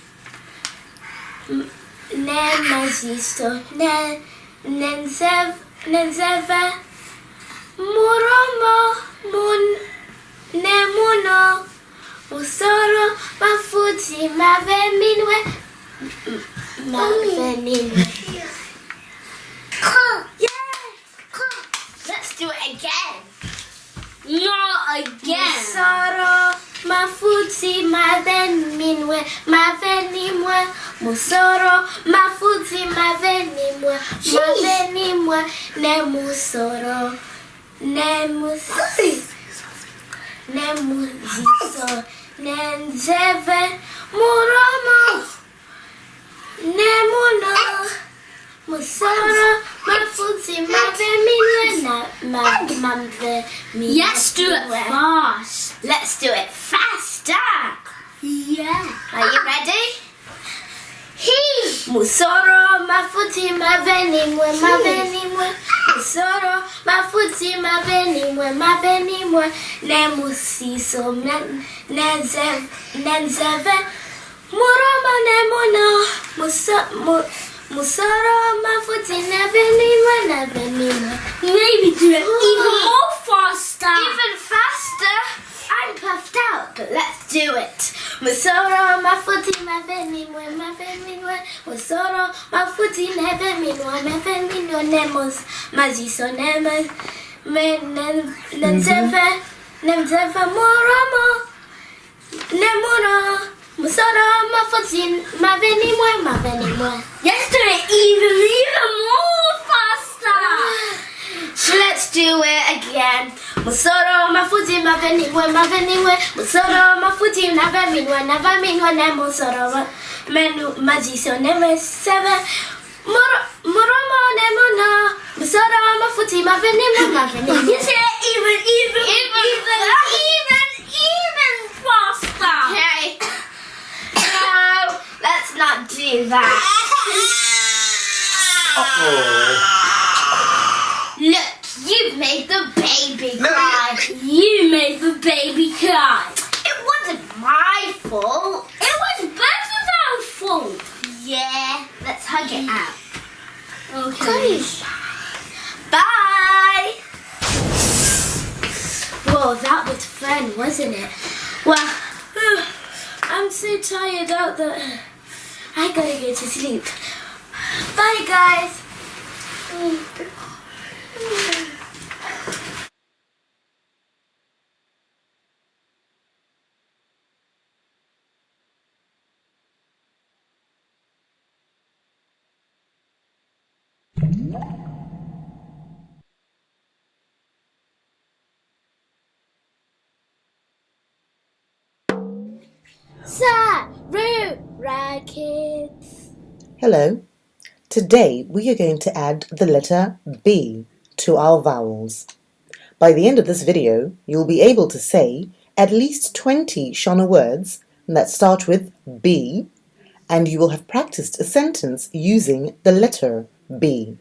Ne mazisto, nenzeve, muromo, ne muno. Musoro, mafudzi, maveni mwe. Let's do it again. Not again. Musoro, mafudzi, maveni mwe. Musoro, mafudzi, maveni mwe. Ne musoro, ne muziso, ne nzeve, muromo. Nemuno, musoro, mafudzi, maveni. Let's do it fast. Let's do it faster. Yeah. Are you ready? He. Musoro, mafudzi, maveni mwe. Musoro, mafuti, mabenimwe, nemusiso, nenzeve, muroma, nemuna, musoro, mafuti, nebenimwe. Maybe do it even more faster. Even faster? I'm puffed out, but let's do it. Musoro, mafuti, mabenimwe. Musoro, mafuti, nebenimwe, nemos, maziso, nenzeve, moromo, nemuro, musoro, mafuti, mabenimwe. Let's do it even more faster. So let's do it again. Musoro, mafuti, mabenimwe. Musoro, mafuti, nabenimwe, nemusoro, maziso, nemeseve, moromo, nemuna, musoro, mafuti, mabenimwe. You say it even faster. Okay. No, let's not do that. Look, you've made the baby cry. You made the baby cry. It wasn't my fault. It was both of our fault. Yeah, let's hug it out. Okay. Bye. Whoa, that was fun, wasn't it? Well, I'm so tired out that I gotta go to sleep. Bye, guys. Sarura Kids. Hello. Today we are going to add the letter B to our vowels. By the end of this video, you'll be able to say at least 20 Shona words that start with B, and you will have practiced a sentence using the letter B.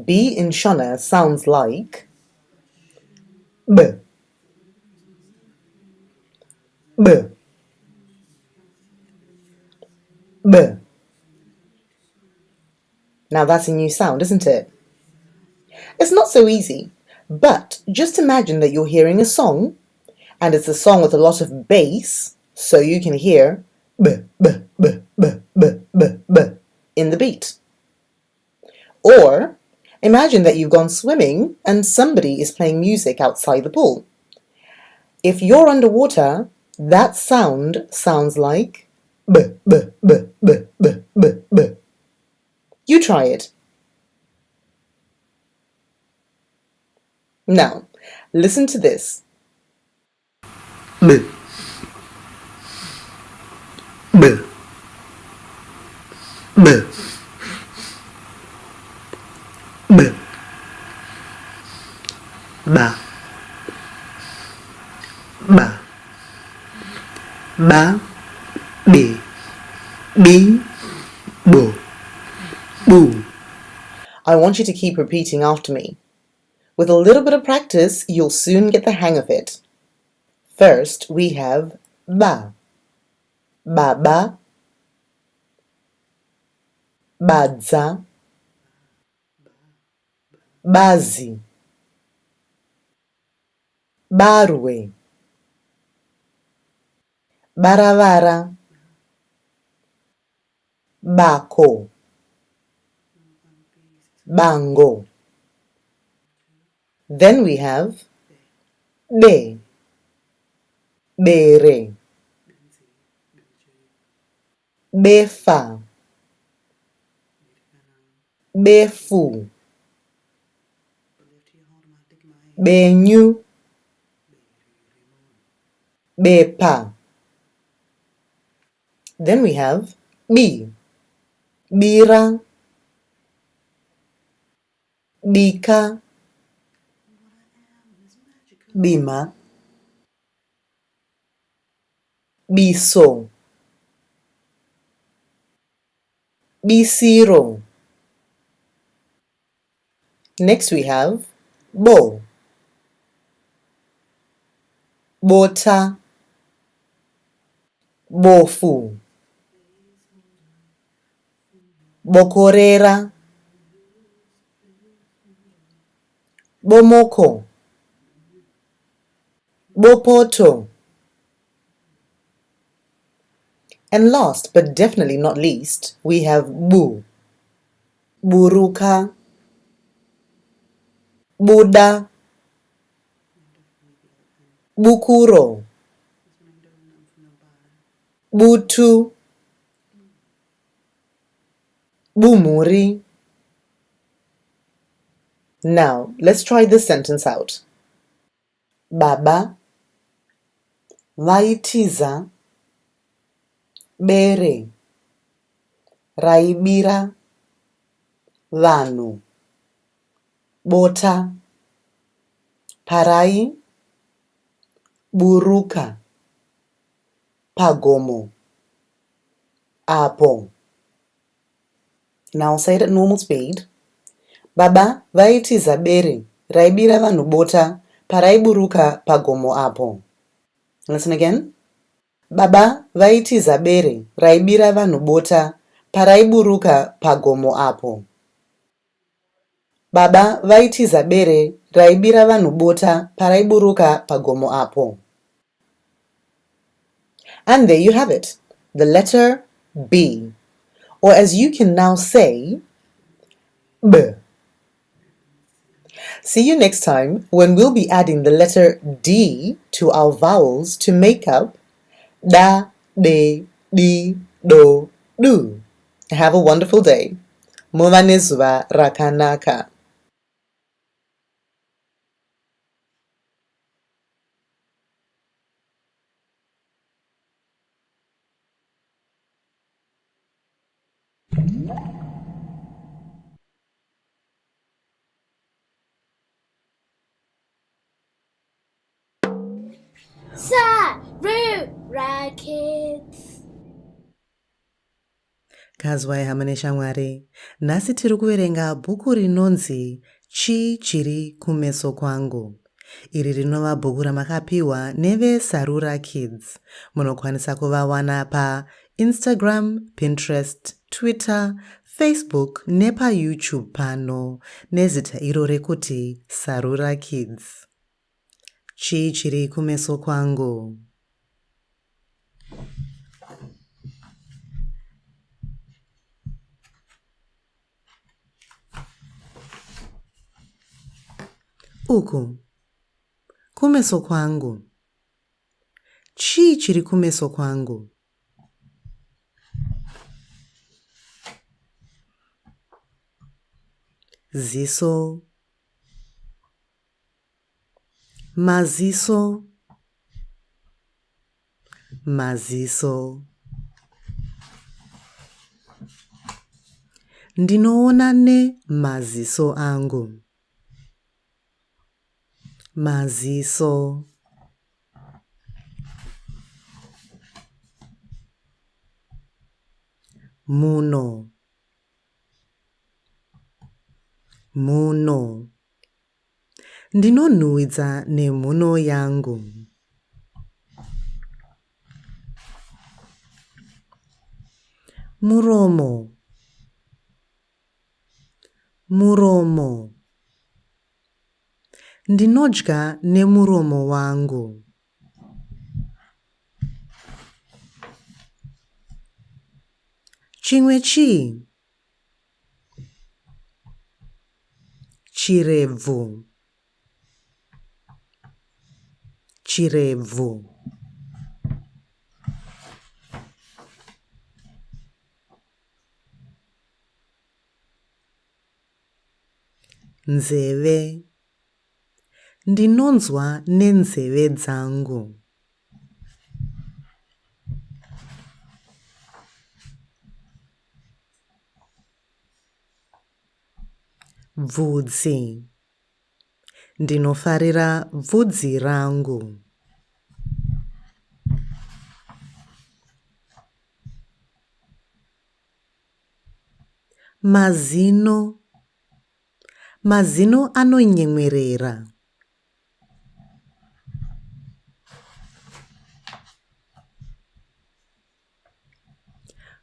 B in Shona sounds like B, B, B. Now that's a new sound, isn't it? It's not so easy, but just imagine that you're hearing a song, and it's a song with a lot of bass, so you can hear B, B, B, B, B, B, B in the beat. Or imagine that you've gone swimming and somebody is playing music outside the pool. If you're underwater, that sound sounds like B, B, B, B, B, B, B. You try it. Now, listen to this. B, B, B, B, ba, ba, ba, bi, bi, bo, boo. I want you to keep repeating after me. With a little bit of practice, you'll soon get the hang of it. First, we have ba, baba, badza, bazi, barwe, baravara, bako, bango. Then we have be, bere, befa, befu, benyu, bepa. Then we have bi, bira, bika, bima, biso, bisiro, Next we have bo, bota, bofu, bokorera, bomoko, bopoto. And last but definitely not least, we have bu, buruka, buda, bukuro, butu, bumuri. Now, let's try this sentence out. Baba vaitiza bere raibira vanhu bota parai buruka pagomo apo. Now say it at normal speed. Baba vaitiza bere raibira vanhu bota parai buruka pagomo apo. Listen again. Baba vaitiza bere raibira vanhu bota parai buruka pagomo apo. Baba vaitiza bere raibira vanhu bota parai buruka pagomo apo. And there you have it, the letter B, or as you can now say, B. See you next time when we'll be adding the letter D to our vowels to make up da, de, di, do, du. Have a wonderful day. Muva nezuva rakanaka. Sarura Kids. Kazwai hamene shamwari, nhasi tiri kuverenga bhuku rinonzi Chii chiri kumeso kwangu. Iri rinova bhuku ramakapiwa neveSarura Kids. Munokwanisa kuvawana paInstagram, Pinterest, Twitter, Facebook nepaYouTube pano nezita iro rekuti Sarura Kids. Chii chiri kumeso kwangu. Uku kumeso kwangu. Chii chiri kumeso kwangu. Ziso, maziso, maziso. Ndinoona nemaziso angu. Maziso. Muno, muno. Ndinonhuhwidza nemhuno yangu. Muromo, muromo. Ndinodya nemuromo wangu. Chimwe chii? Chirebvu, chirebvu. Nzeve, ndinonzwa nenzeve dzangu. Bvudzi, ndinofarira bvudzi rangu. Mazino, Mazino anonyemwerera.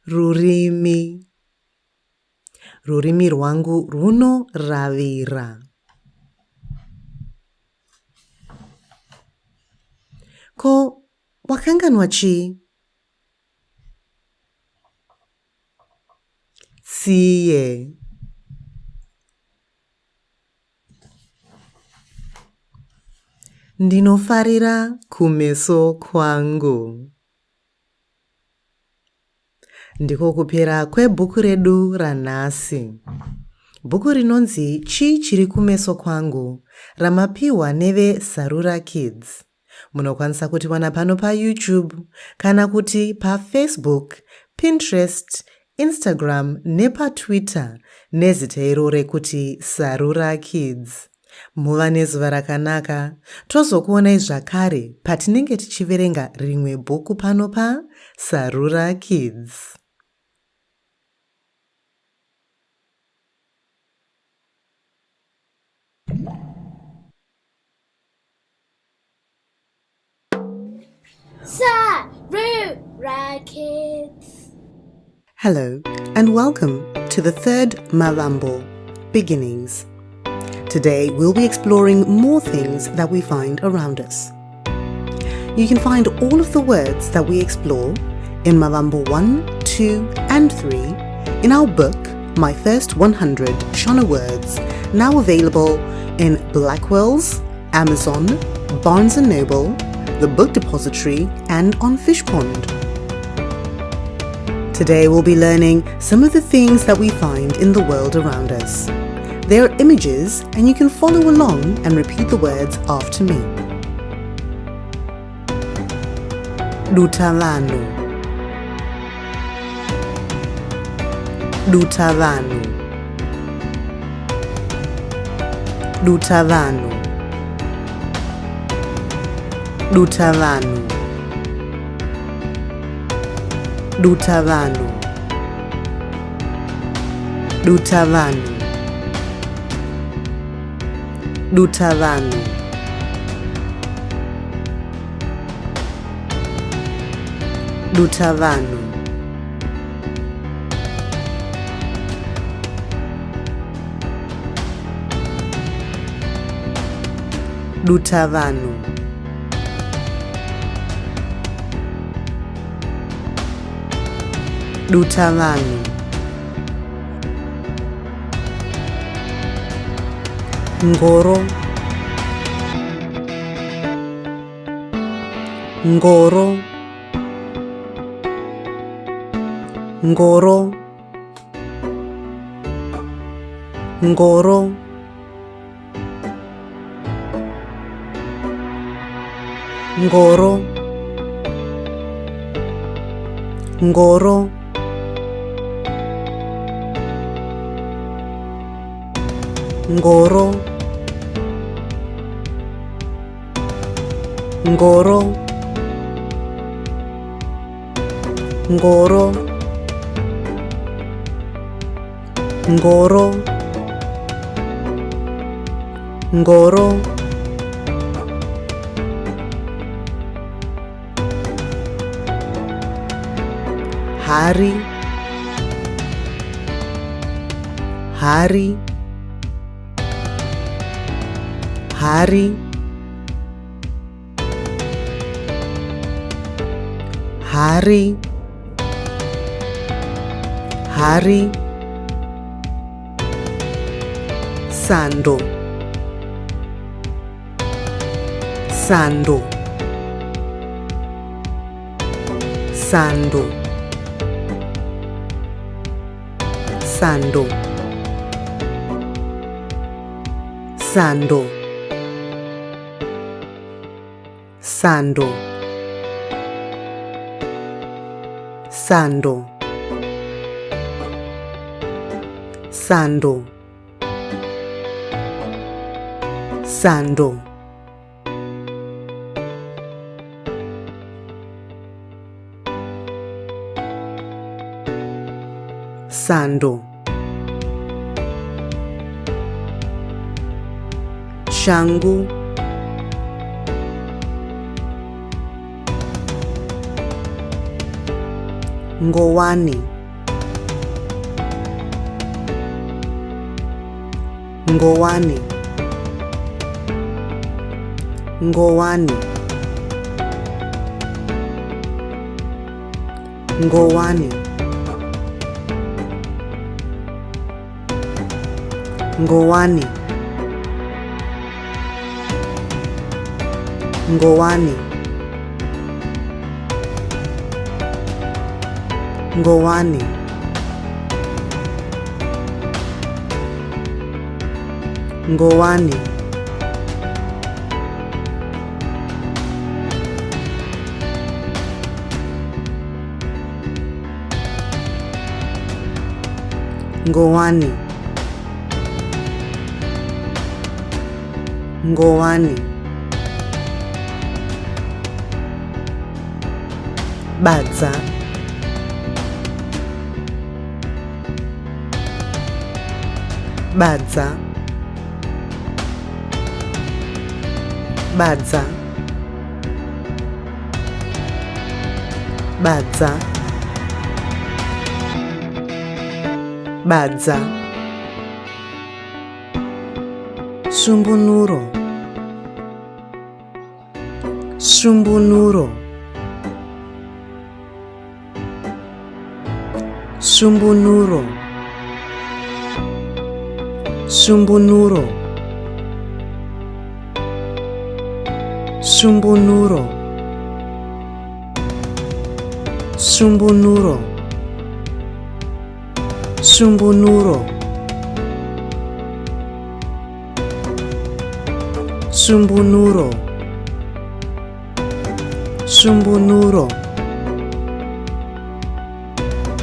Rurimi. Rurimi rwangu runoravira. Ko wakanganwa chii? Tsiye. Ndinofarira kumeso kwangu. Ndiko kupera kwebhuku redu ranhasi. Bhuku rinonzi Chii chiri kumeso kwangu ramapiwa neve Sarura Kids. Munokwanisa kutiwana pano paYouTube kana kuti paFacebook, Pinterest, Instagram nepaTwitter nezita iro rekuti Sarura Kids. Muva nezuva rakanaka. Tozokuonai zvakare patinenge tichiverenga rimwe bhuku pano paSarura Kids. Sarura Kids. Hello and welcome to the third Mavambo, Beginnings. Today we'll be exploring more things that we find around us. You can find all of the words that we explore in Mavambo 1, 2 and 3 in our book, My First 100 Shona Words, now available in Blackwell's, Amazon, Barnes & Noble, the Book Depository and on Fishpond. Today we'll be learning some of the things that we find in the world around us. There are images and you can follow along and repeat the words after me. Dutavanu. Dutavanu. Dutavanu. Dutavanu. Dutavanu. Dutavanu. Dutavanu. Dutavanu. Dutavanu. Dutavanu. Ngoro. Ngoro. Ngoro. Ngoro. Ngoro. Ngoro. Ngoro. Ngoro. Ngoro. Ngoro. Ngoro. Hari. Hari. Hari. Hari. Hari. Sando. Sando. Sando. Sando. Sando. Sando. Sando. Sando. Sando. Sando. shangu, ngowani, ngowani, ngowani, ngowani, ngowani, ngowani, ngowani, ngowani, ngowani, ngowani, badza, badza, badza, badza, badza, sumbunuro, sumbunuro, sumbunuro, sumbunuro, sumbunuro, sumbunuro, sumbunuro, sumbunuro, sumbunuro,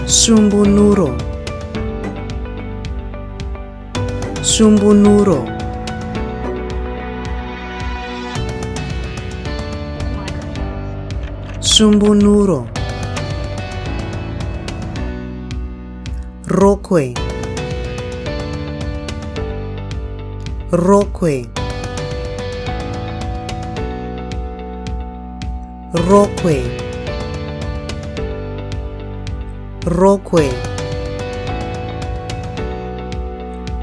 sumbunuro, sumbunuro, sumbunuro, rokwe, rokwe, rokwe, rokwe,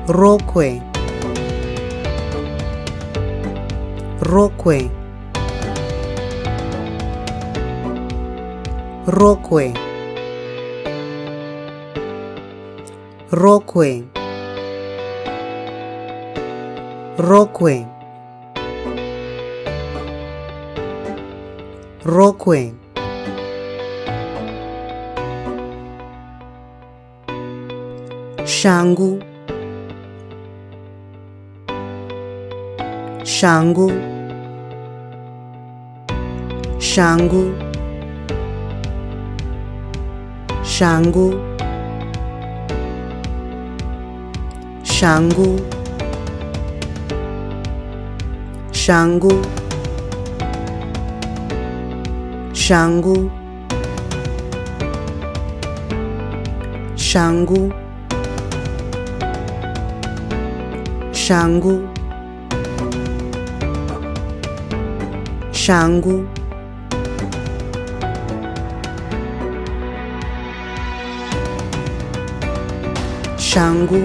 rokwe, rokwe, rokwe, rokwe, rokwe, rokwe, shangu, shangu, shangu, shangu, shangu, shangu, shangu, shangu, shangu, shangu, shangu,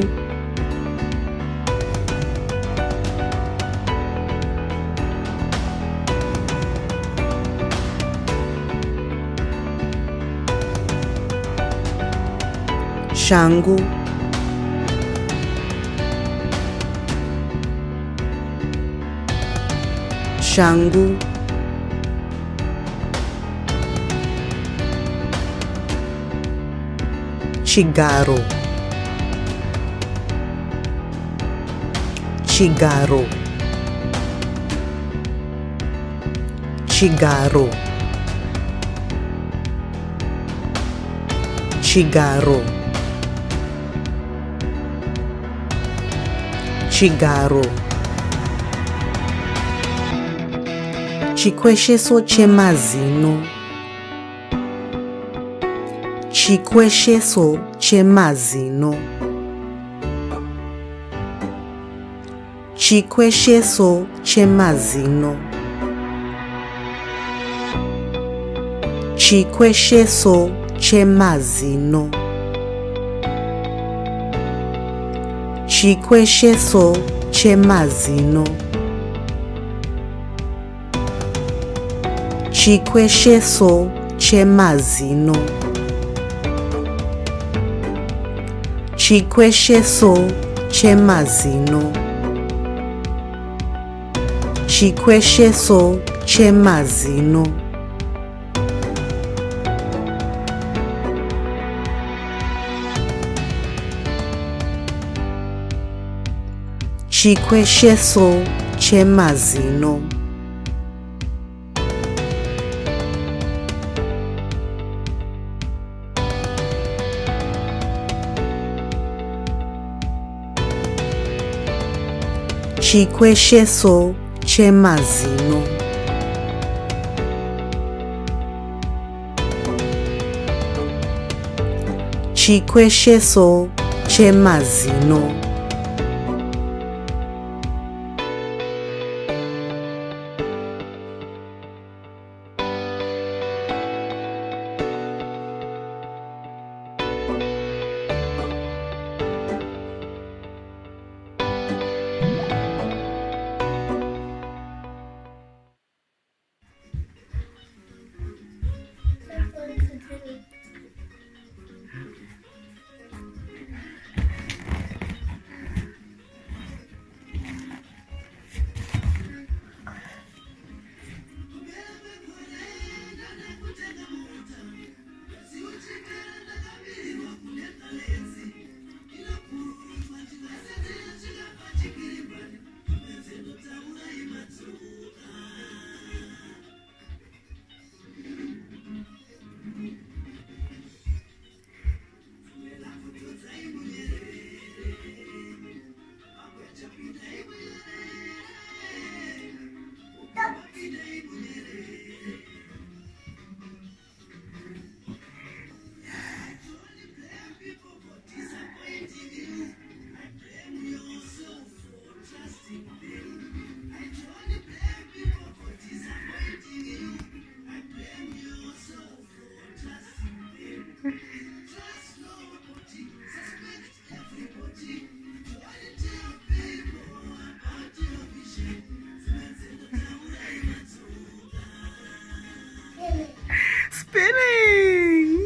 shangu, shangu, chigaro, chigaro, chigaro, chigaro, chigaro, chikwesheso chemazino, chikwesheso chemazino, chikwesheso chemazino, chikwesheso chemazino, chikwesheso chemazino, chikwesheso chemazino, chikwesheso chemazino, chikwesheso chemazino, chikwesheso chemazino, chikwesheso chemazino, chikwesheso chemazino, spinning.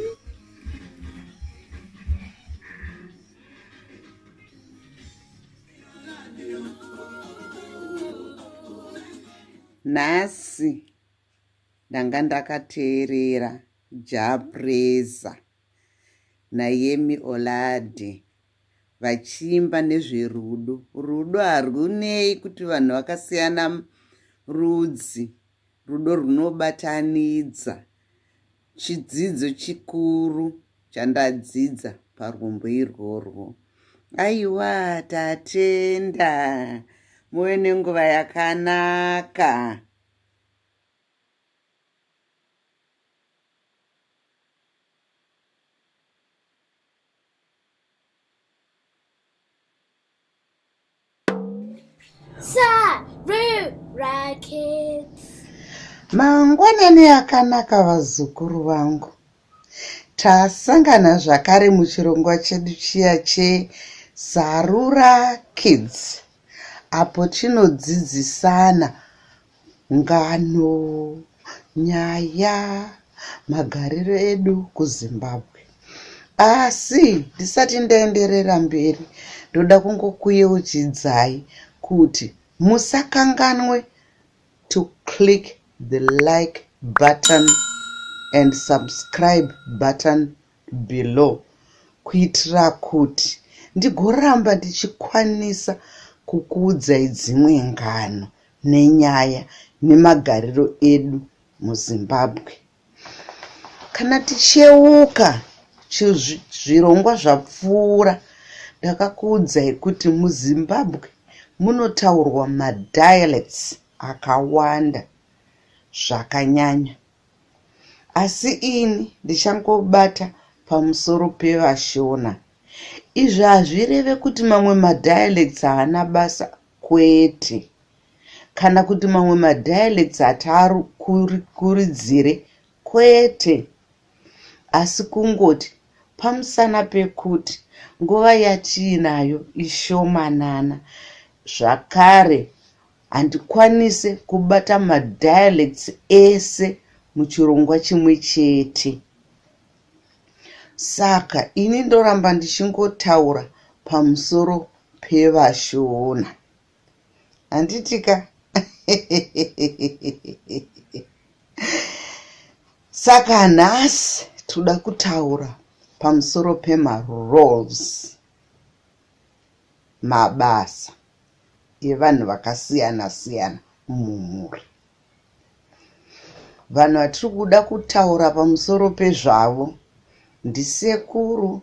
Nhasi ndanga ndakateerera Japreza naYemi Olade vachiimba nezverudo. Rudo harunei kuti vanhu vakasiyana rudzi. Rudo runobatanidza. Chidzidzo chikuru chandadzidza parwumbo irworwo. Aiwa, tatenda. Muve nenguva yakanaka. Sarura Kids. Mangwanani akanaka vazukuru vangu. Tasangana zvakare muchirongwa chedu chiya cheSarura Kids. Apo tinodzidzisana ngano, nyaya, magariro edu kuZimbabwe. Asi ndisati ndaenderera mberi, ndoda kungokuyeuchidzai kuti musakanganwe to click the like button and subscribe button below kuitira kuti ndigoramba ndichikwanisa kukuudzai dzimwe ngano nenyaya nemagariro edu muZimbabwe. Kana ticheuka zvirongwa zvapfuura, ndakakuudzai kuti muZimbabwe munotaurwa madialects akawanda zvakanyanya. Asi ini ndichangobata pamusoro pevaShona. Izvi hazvireve kuti mamwe madialects haana basa kwete. Kana kuti mamwe madialects atakurudzire kwete. Asi kungoti pamusana pekuti nguva yatiinayo ishomanana. Zvakare handikwanise kubata madialects ese muchirongwa chimwe chete. Saka ini ndoramba ndichingotaura pamusoro pevashona. Handitika? Saka nhasi toda kutaura pamusoro pema-roles, mabasa evanhu vakasiyana-siyana mumhuri. Vanhu vatiri kuda kutaura pamusoro pezvavo ndisekuru,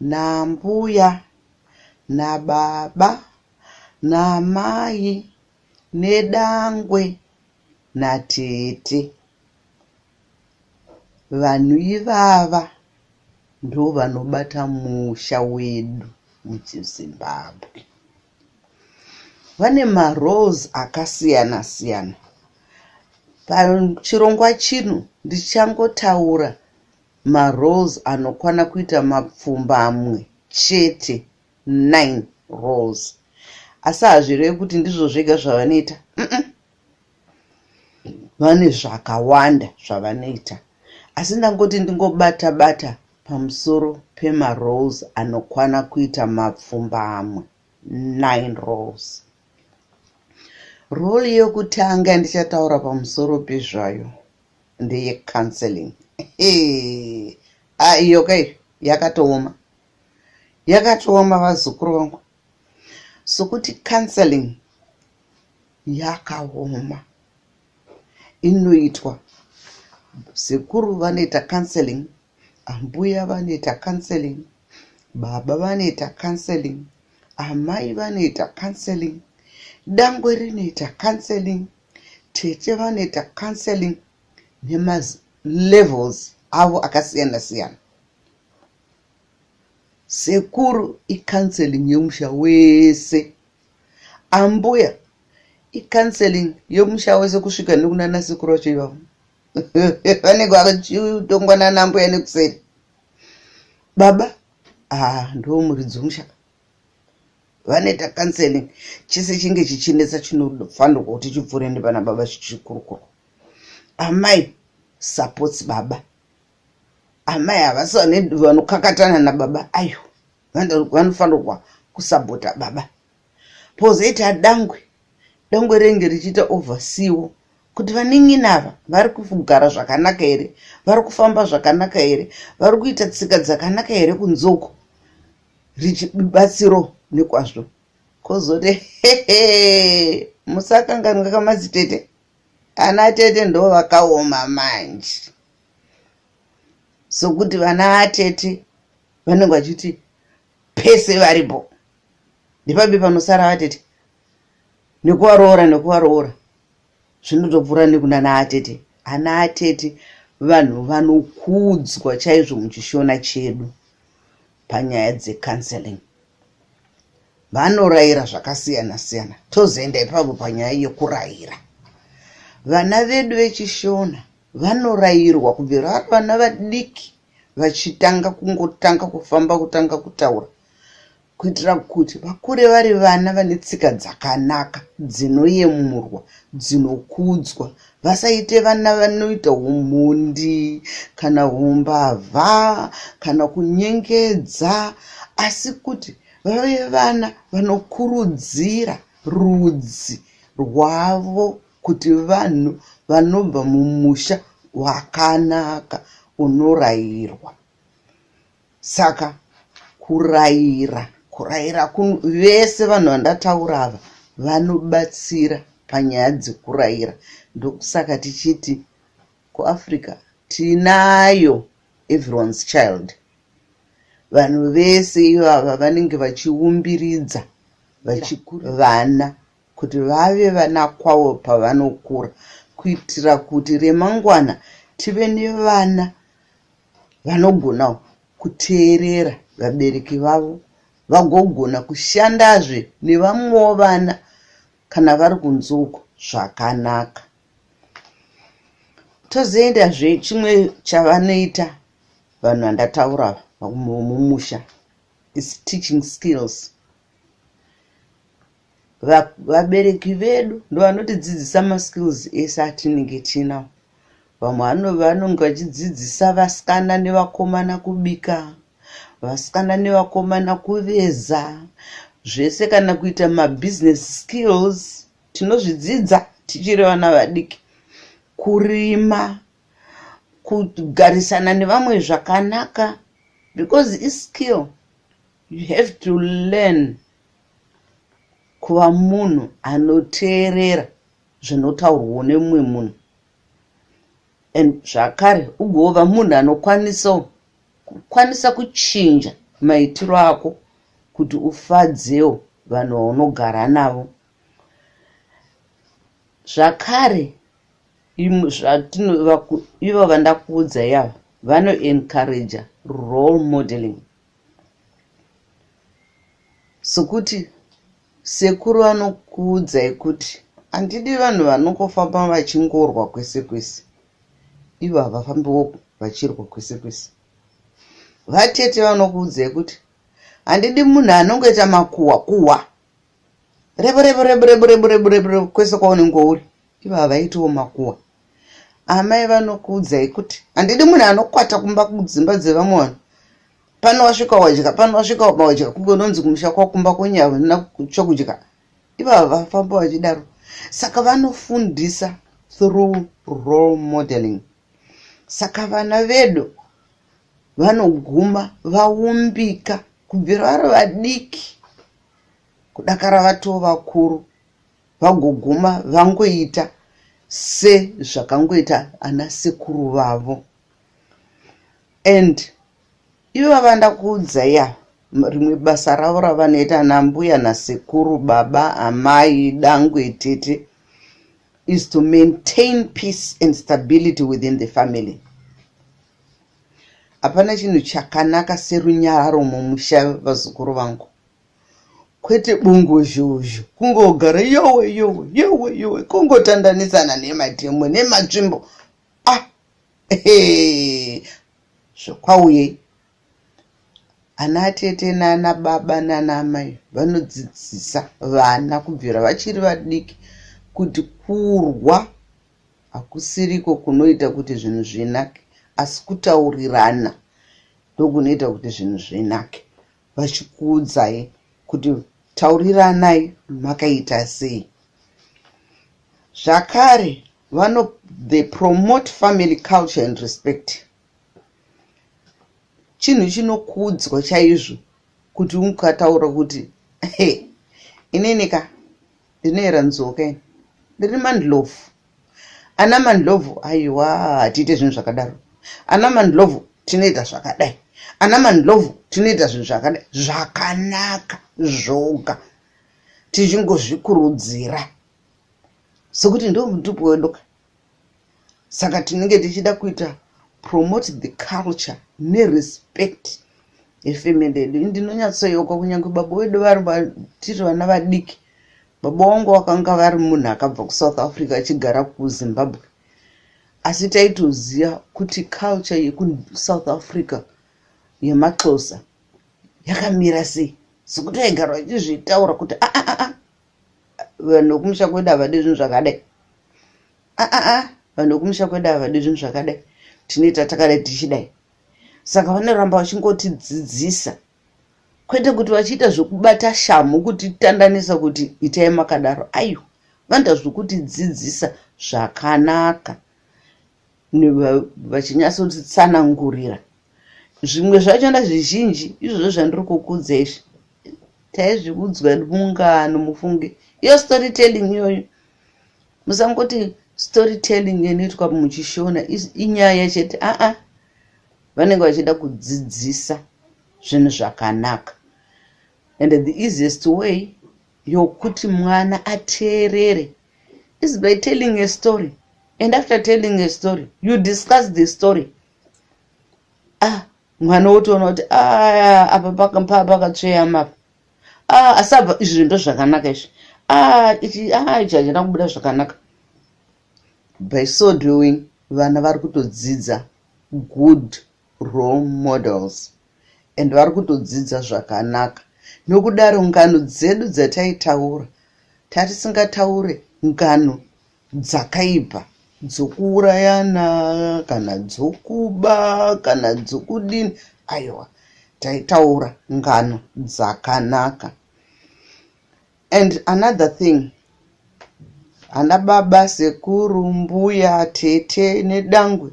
nambuya, nababa, namai, nedangwe, natete. Vanhu ivava ndo vanobata musha wedu muchiZimbabwe. Vane ma-roles akasiyana-siyana. Pachirongwa chino ndichangotaura ma-roles anokwana kuita mapfumbamwe chete, 9 roles. Asi hazvirevi kuti ndizvo zvega zvavanoita. Vane zvakawanda zvavanoita. Asi ndangoti ndingobata-bata pamusoro pema-roles anokwana kuita mapfumbamwe, 9 roles. Role yokutanga ndichataura pamusoro pezvayo ndeye-counseling. Iyo kai yakatooma. Yakatooma vazukuru vangu. Sokuti counseling yakaoma. Inoitwa sekuru vanoita counseling, ambuya vanoita counseling, baba vanoita counseling, amai vanoita counseling, dangwe rinoita counseling, tete vanoita counseling, nema-levels avo akasiyana-siyana. Sekuru i-counseling yomusha wese. Ambuya i-counseling yomusha wese kusvika nekunana sekuru vacho ivavo. Vanenge vakatongwana nambuya nekuseri. Baba ndo muridzi womusha. Vanoita counseling chese chinge chichinetsa chinofanirwa kuti chipfuure nepana baba chichikurukuru. Amai supports baba. Amai havasi vanokakatana nababa. Ayo vanofanirwa kusapota baba. Pozoita dangwe. Dangwe renge richiita overseewo kuti vanin'inava vari kugara zvakanaka here, vari kufamba zvakanaka here, vari kuita tsika dzakanaka here kunzoko, richibatsiro nekwazvo. Kozoti musakanganwa kamadzitete. Ana tete ndo vakaoma manje. Sokuti vana atete vanenge vachiti pese varipo. Ndipabe panosara vatete. Nekuvaroora. Zvinotopfuura nekunana atete. Ana atete vanhu vanokudzwa chaizvo muchishona chedu panyaya dzecounseling. Vanorayira zvakasiyana-siyana. Tozoenda ipapo panyaya yokurayira. Vana vedu vechishona vanorayirwa kubvira vari vana vadiki vachitanga kufamba, kutanga kutaura, kuitira kuti vakure vari vana vane tsika dzakanaka, dzinoyemurwa, dzinokudzwa. Vasaite vana vanoita umhundi kana umbavha kana kunyengedza, asi kuti vave vana vanokurudzira rudzi rwavo kuti vanhu vanobva mumusha wakanaka unorayirwa. Saka kurayira vese vanhu vandataura ava vanobatsira panyaya dzekurayira. Ndokusaka tichiti kuAfrica tinayo everyone's child. Vanhu vese ivava vanenge vachiumbiridza vana kuti vave vana kwavo pavanokura, kuitira kuti remangwana tive nevana vanogona kuteerera vabereki vavo, vagogona kushandazve nevamwewo vana kana vari kunze uko zvakanaka. Tozoendazve chimwe chavanoita vanhu vandataura mumusha is teaching skills. Vabereki vedu ndo vanotidzidzisa maskills ese atinenge tinawo. Vamwe vanonge vachidzidzisa vasikana nevakomana kubika, vasikana nevakomana kuveza, zvese kana kuita mabusiness skills tinozvidzidza tichiri vana vadiki. Kurima, kugarisana nevamwe zvakanaka, because is skill. You have to learn kuva munhu anoteerera zvinotaurwa nemumwe munhu. And zvakare ugova munhu anokwanisa kuchinja maitiro ako kuti ufadzewo vanhu vaunogara navo. Zvakare ivo vandakuudza yavo vano encourage role modeling. Sokuti sekuru vanokuudzai kuti handidi vanhu vanongofamba vachingorwa kwese kwese. Ivo havafambiwo vachirwa kwese kwese. Vatete vanokuudzai kuti handidi munhu anongoita makuhwa rebo kwese kwaunenge uri. Ivo havaitiwo makuhwa. Amai vanokuudzai kuti handidi munhu anokwata kumba kudzimba dzevamwe vanhu. Pano wasvika wadya kungononzi kumusha kwakumba kwenyavo nina chokudya. Ivo havafamba vachidaro. Saka vanofundisa through role modeling. Saka vana vedu vanoguma vaumbika kubvira vari vadiki kudakara vatoo vakuru, vagoguma vangoita sezvakangoita ana sekuru vavo. And ivo vandakuudzai rimwe basa ravo ravanoita ana mbuya nasekuru, baba, amai, dangwe, tete, is to maintain peace and stability within the family. Hapana chinhu chakanaka serunyararo mumusha vazukuru vangu. Kwete bungozhozho, kungogara yowe, kungotandanisana nematemo nematsvimbo. Zvokwauye ana tete nana baba nana amai vanodzidzisa vana kubvira vachiri vadiki kuti kurwa hakusiriko kunoita kuti zvinhu zvinake, asi kutaurirana ndokunoita kuti zvinhu zvinake. Vachikuudzai kuti tauriranai makaita sei. Zvakare they promote family culture and respect. Chinhu chinokuudzwa chaizvo kuti ukataura kuti inenika ndinoera nzoka ini ndiri mandlovu. Ana mandlovu aiwa hatiite zvinhu zvakadaro. Ana mandlovu tinoita zvakadai. Ana mandlovu tinoita zvinhu zvakadai. Zvakanaka zvoga tichingozvikurudzira sokuti ndo mutupo wedu. Saka tinenge tichida kuita promote the culture nerespect efamily yedu. Ndinonyatsoyoka kunyange baba wedu vari tiri vana vadiki. Baba wangu wakanga vari munhu akabva kuSouth Africa achigara kuZimbabwe. Asi taitoziva kuti culture yekuSouth Africa yemaXhosa yakamira sei. Sokuti aigara vachizvitaura kuti vanhu vekumusha kwedu havadi zvinhu zvakadai. Vanhu vekumusha kwedu havadi zvinhu zvakadai. Tinoita takadai tichidai. Saka vanoramba vachingotidzidzisa. Kwete kuti vachiita zvokubata shamu kuti tandanisa kuti itai makadaro. Aiyo, vanoita zvokutidzidzisa zvakanaka. Vachinyatsotisanangurira. Zvimwe zvachona zvizhinji izvozvo zvandiri kukuudza izvi. Taizviudzwa mungano mufunge. Iyo storytelling iyoyo. Musangoti storytelling inoitwa muchishona inyaya chete. Vanenge vachida kudzidzisa zvinhu zvakanaka. And the easiest way yokuti mwana ateerere is by telling a story. And after telling a story, you discuss the story. Mwana otoona kuti apa pakatsveya mapa. Asabva izvi ndo zvakanaka izvi. ichi hachina kubuda zvakanaka. By so doing, vana vari kutodzidza good role models and vari kutodzidza zvakanaka. Nokudaro ngano dzedu dzataitaura, tatisingataure ngano dzakaipa dzokuurayana kana dzokuba kana dzokudini, aiwa, taitaura ngano dzakanaka. And another thing, ana baba, sekuru, mbuya, tete nedangwe,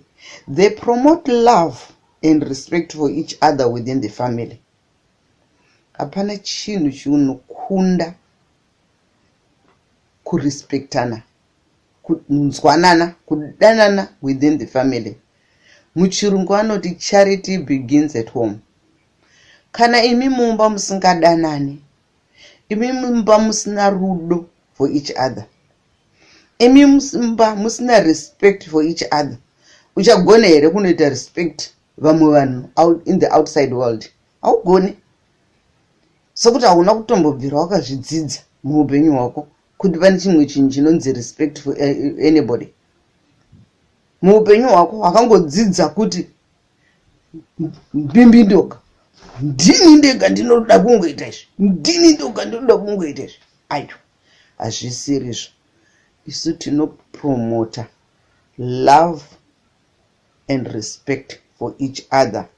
they promote love and respect for each other within the family. Hapana chinhu chinokunda kurespectana, kunzwanana, kudanana within the family. Muchirungu anoti charity begins at home. Kana imi mumba musingadanani, imi mumba musina rudo for each other, imi mumba musina respect for each other, uchagone here kunoita respect vamwe vanhu out in the outside world? Haugone. Sokuti hauna kutombobvira wakazvidzidza muupenyu hwako kuti pane chimwe chinhu chinonzi respect for anybody. Muupenyu hwako wakangodzidza kuti mbimbi ndoga, ndini ndega ndinoda kungoita izvi, ndini ndoga ndinoda kungoita izvi. Ayo, hazvisiri izvo. Isu tinopromota love and respect for each other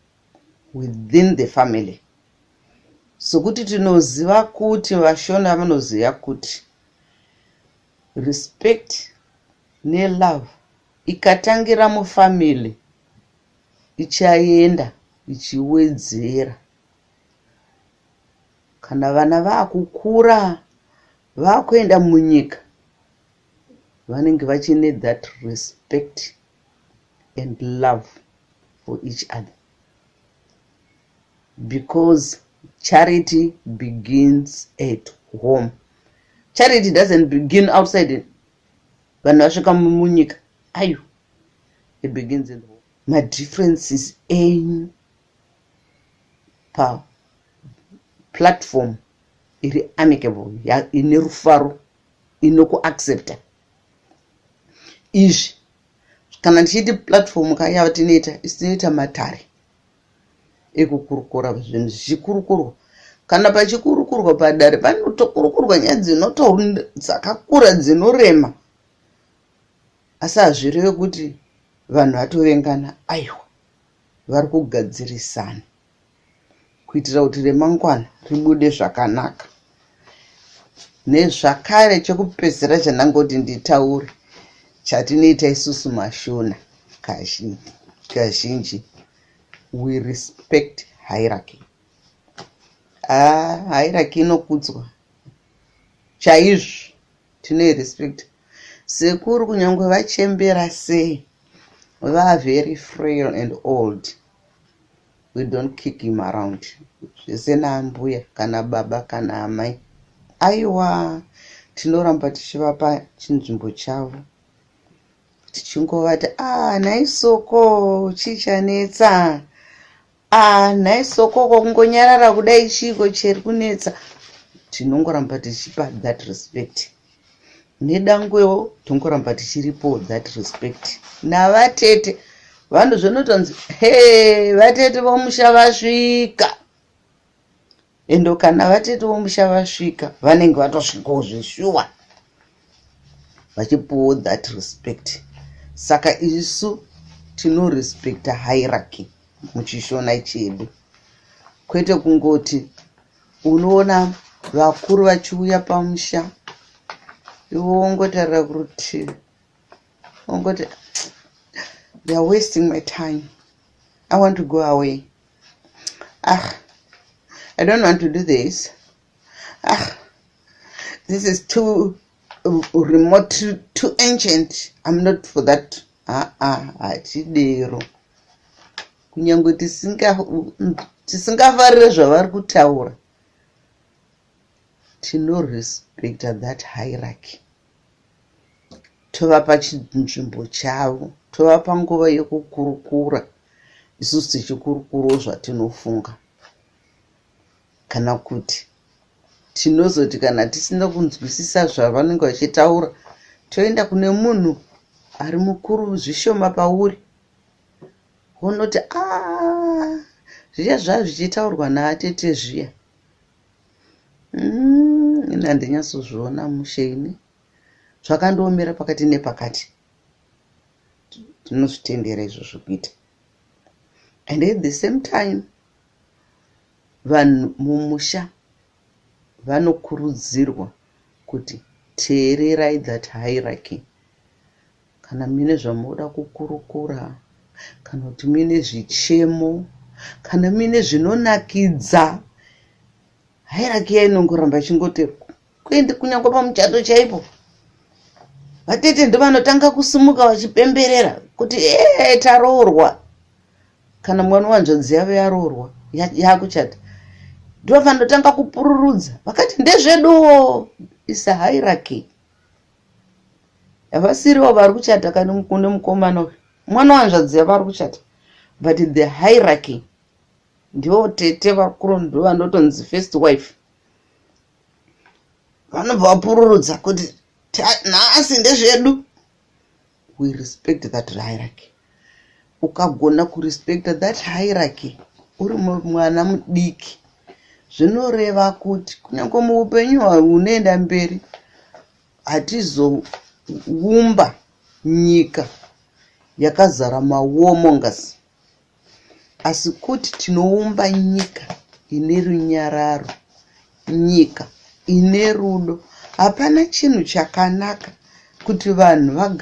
within the family. Sokuti tinoziva kuti vashona vanoziva kuti respect ne love ikatangira mufamily ichaenda ichiwedzera. Kana vana vaakukura vaakuenda munyika, vanenge vachine that respect and love for each other, because charity begins at home. Charity doesn't begin outside. Vanhu vasvika munyika, ayo, it begins at home. My difference is aim pa platform iri amicable, ine rufaro, inokuaccepta. Izvi kana tichiti platform kaya tinoita, isinoita matare ekukurukura zvinhu zvichikurukuru. Kana pachikurukurwa padare panotokurukurwa nyaya dzinotaura dzakakura dzinorema, asi hazvirevi kuti vanhu vatovengana. Aiwa, vari kugadzirisana kuitira kuti remangwana ribude zvakanaka. Nezvakare chekupedzisira chandangoti nditaure, chatinoita isusu mashona kazhinji, we respect hierarchy. Hierarchy inokudzwa chaizvo, tinoirespect. Sekuru kunyangwe vachembera sei, vaa very frail and old, we don't kick him around. Zvese naambuya kana baba kana amai, aiwa, tinoramba tichivapa chinzvimbo chavo, tichingovati nhaisoko chichanetsa, nhaisoko kungonyarara kudai chiko chiri kunetsa. Tinongoramba tichipa that respect. Nedangwewo tongoramba tichiripo that respect. Navatete vanhu zvinotonzi he vatete vomusha vasvika, endo kana vatete vomusha vasvika vanenge vatosvikawo zveshuwa vachipuwo that respect. Saka isu tinorespekta hierarchy muchishona chedu, kwete kungoti unoona vakuru vachiuya pamusha iwe wongotarira kurutivi, wongoti they are wasting my time, I want to go away, I don't want to do this, this is too remote, too ancient, I'm not for that. Hachidero. Kunyangwe tisingafarire zvavari kutaura, tinorespekta that hierarchy. Tovapa chinzvimbo chavo, tovapa nguva yekukurukura, isusu tichikurukurawo zvatinofunga, kana kuti tinozoti kana tisina kunzwisisa zvavanenge vachitaura toenda kune munhu ari mukuru zvishoma pauri unoti zviya zvazvichitaurwa naatete zviya ina handinyatsozviona musheini zvakandoomera pakati nepakati tinozvitendera izvozvo kuita. And at the same time vanhu mumusha vanokurudzirwa kuti teererai that hierarchy. Kana mine zvamunoda kukurukura, kana kuti mine zvichemo, kana mine zvinonakidza, hierarchy inongoramba ichingoti kuende kunyangwe pamuchato chaipo vatete ndovanotanga kusumuka vachipemberera kuti taroorwa. Kana mwana wanzvadzi yavo yaroorwa yakuchata ndovanotanga kupururudza vakati ndezveduwo. Is a hierarchy. Havasiriwo vari kuchata kana kune mukomana mwana wanzvadzi yavo ari kuchata, but the hierarchy ndivo tete vakuru ndovanotonzi first wife. Vanobva vapururudza kuti nhasi ndezvedu. We respect that hierarchy. Ukagona kurespecta that hierarchy uri mwana mudiki zvinoreva kuti kunyange muupenyu hunoenda mberi hatizoumba nyika yakazara mawarmongers, asi kuti tinoumba nyika ine runyararo, nyika ine rudo. Hapana chinhu chakanaka kuti vanhu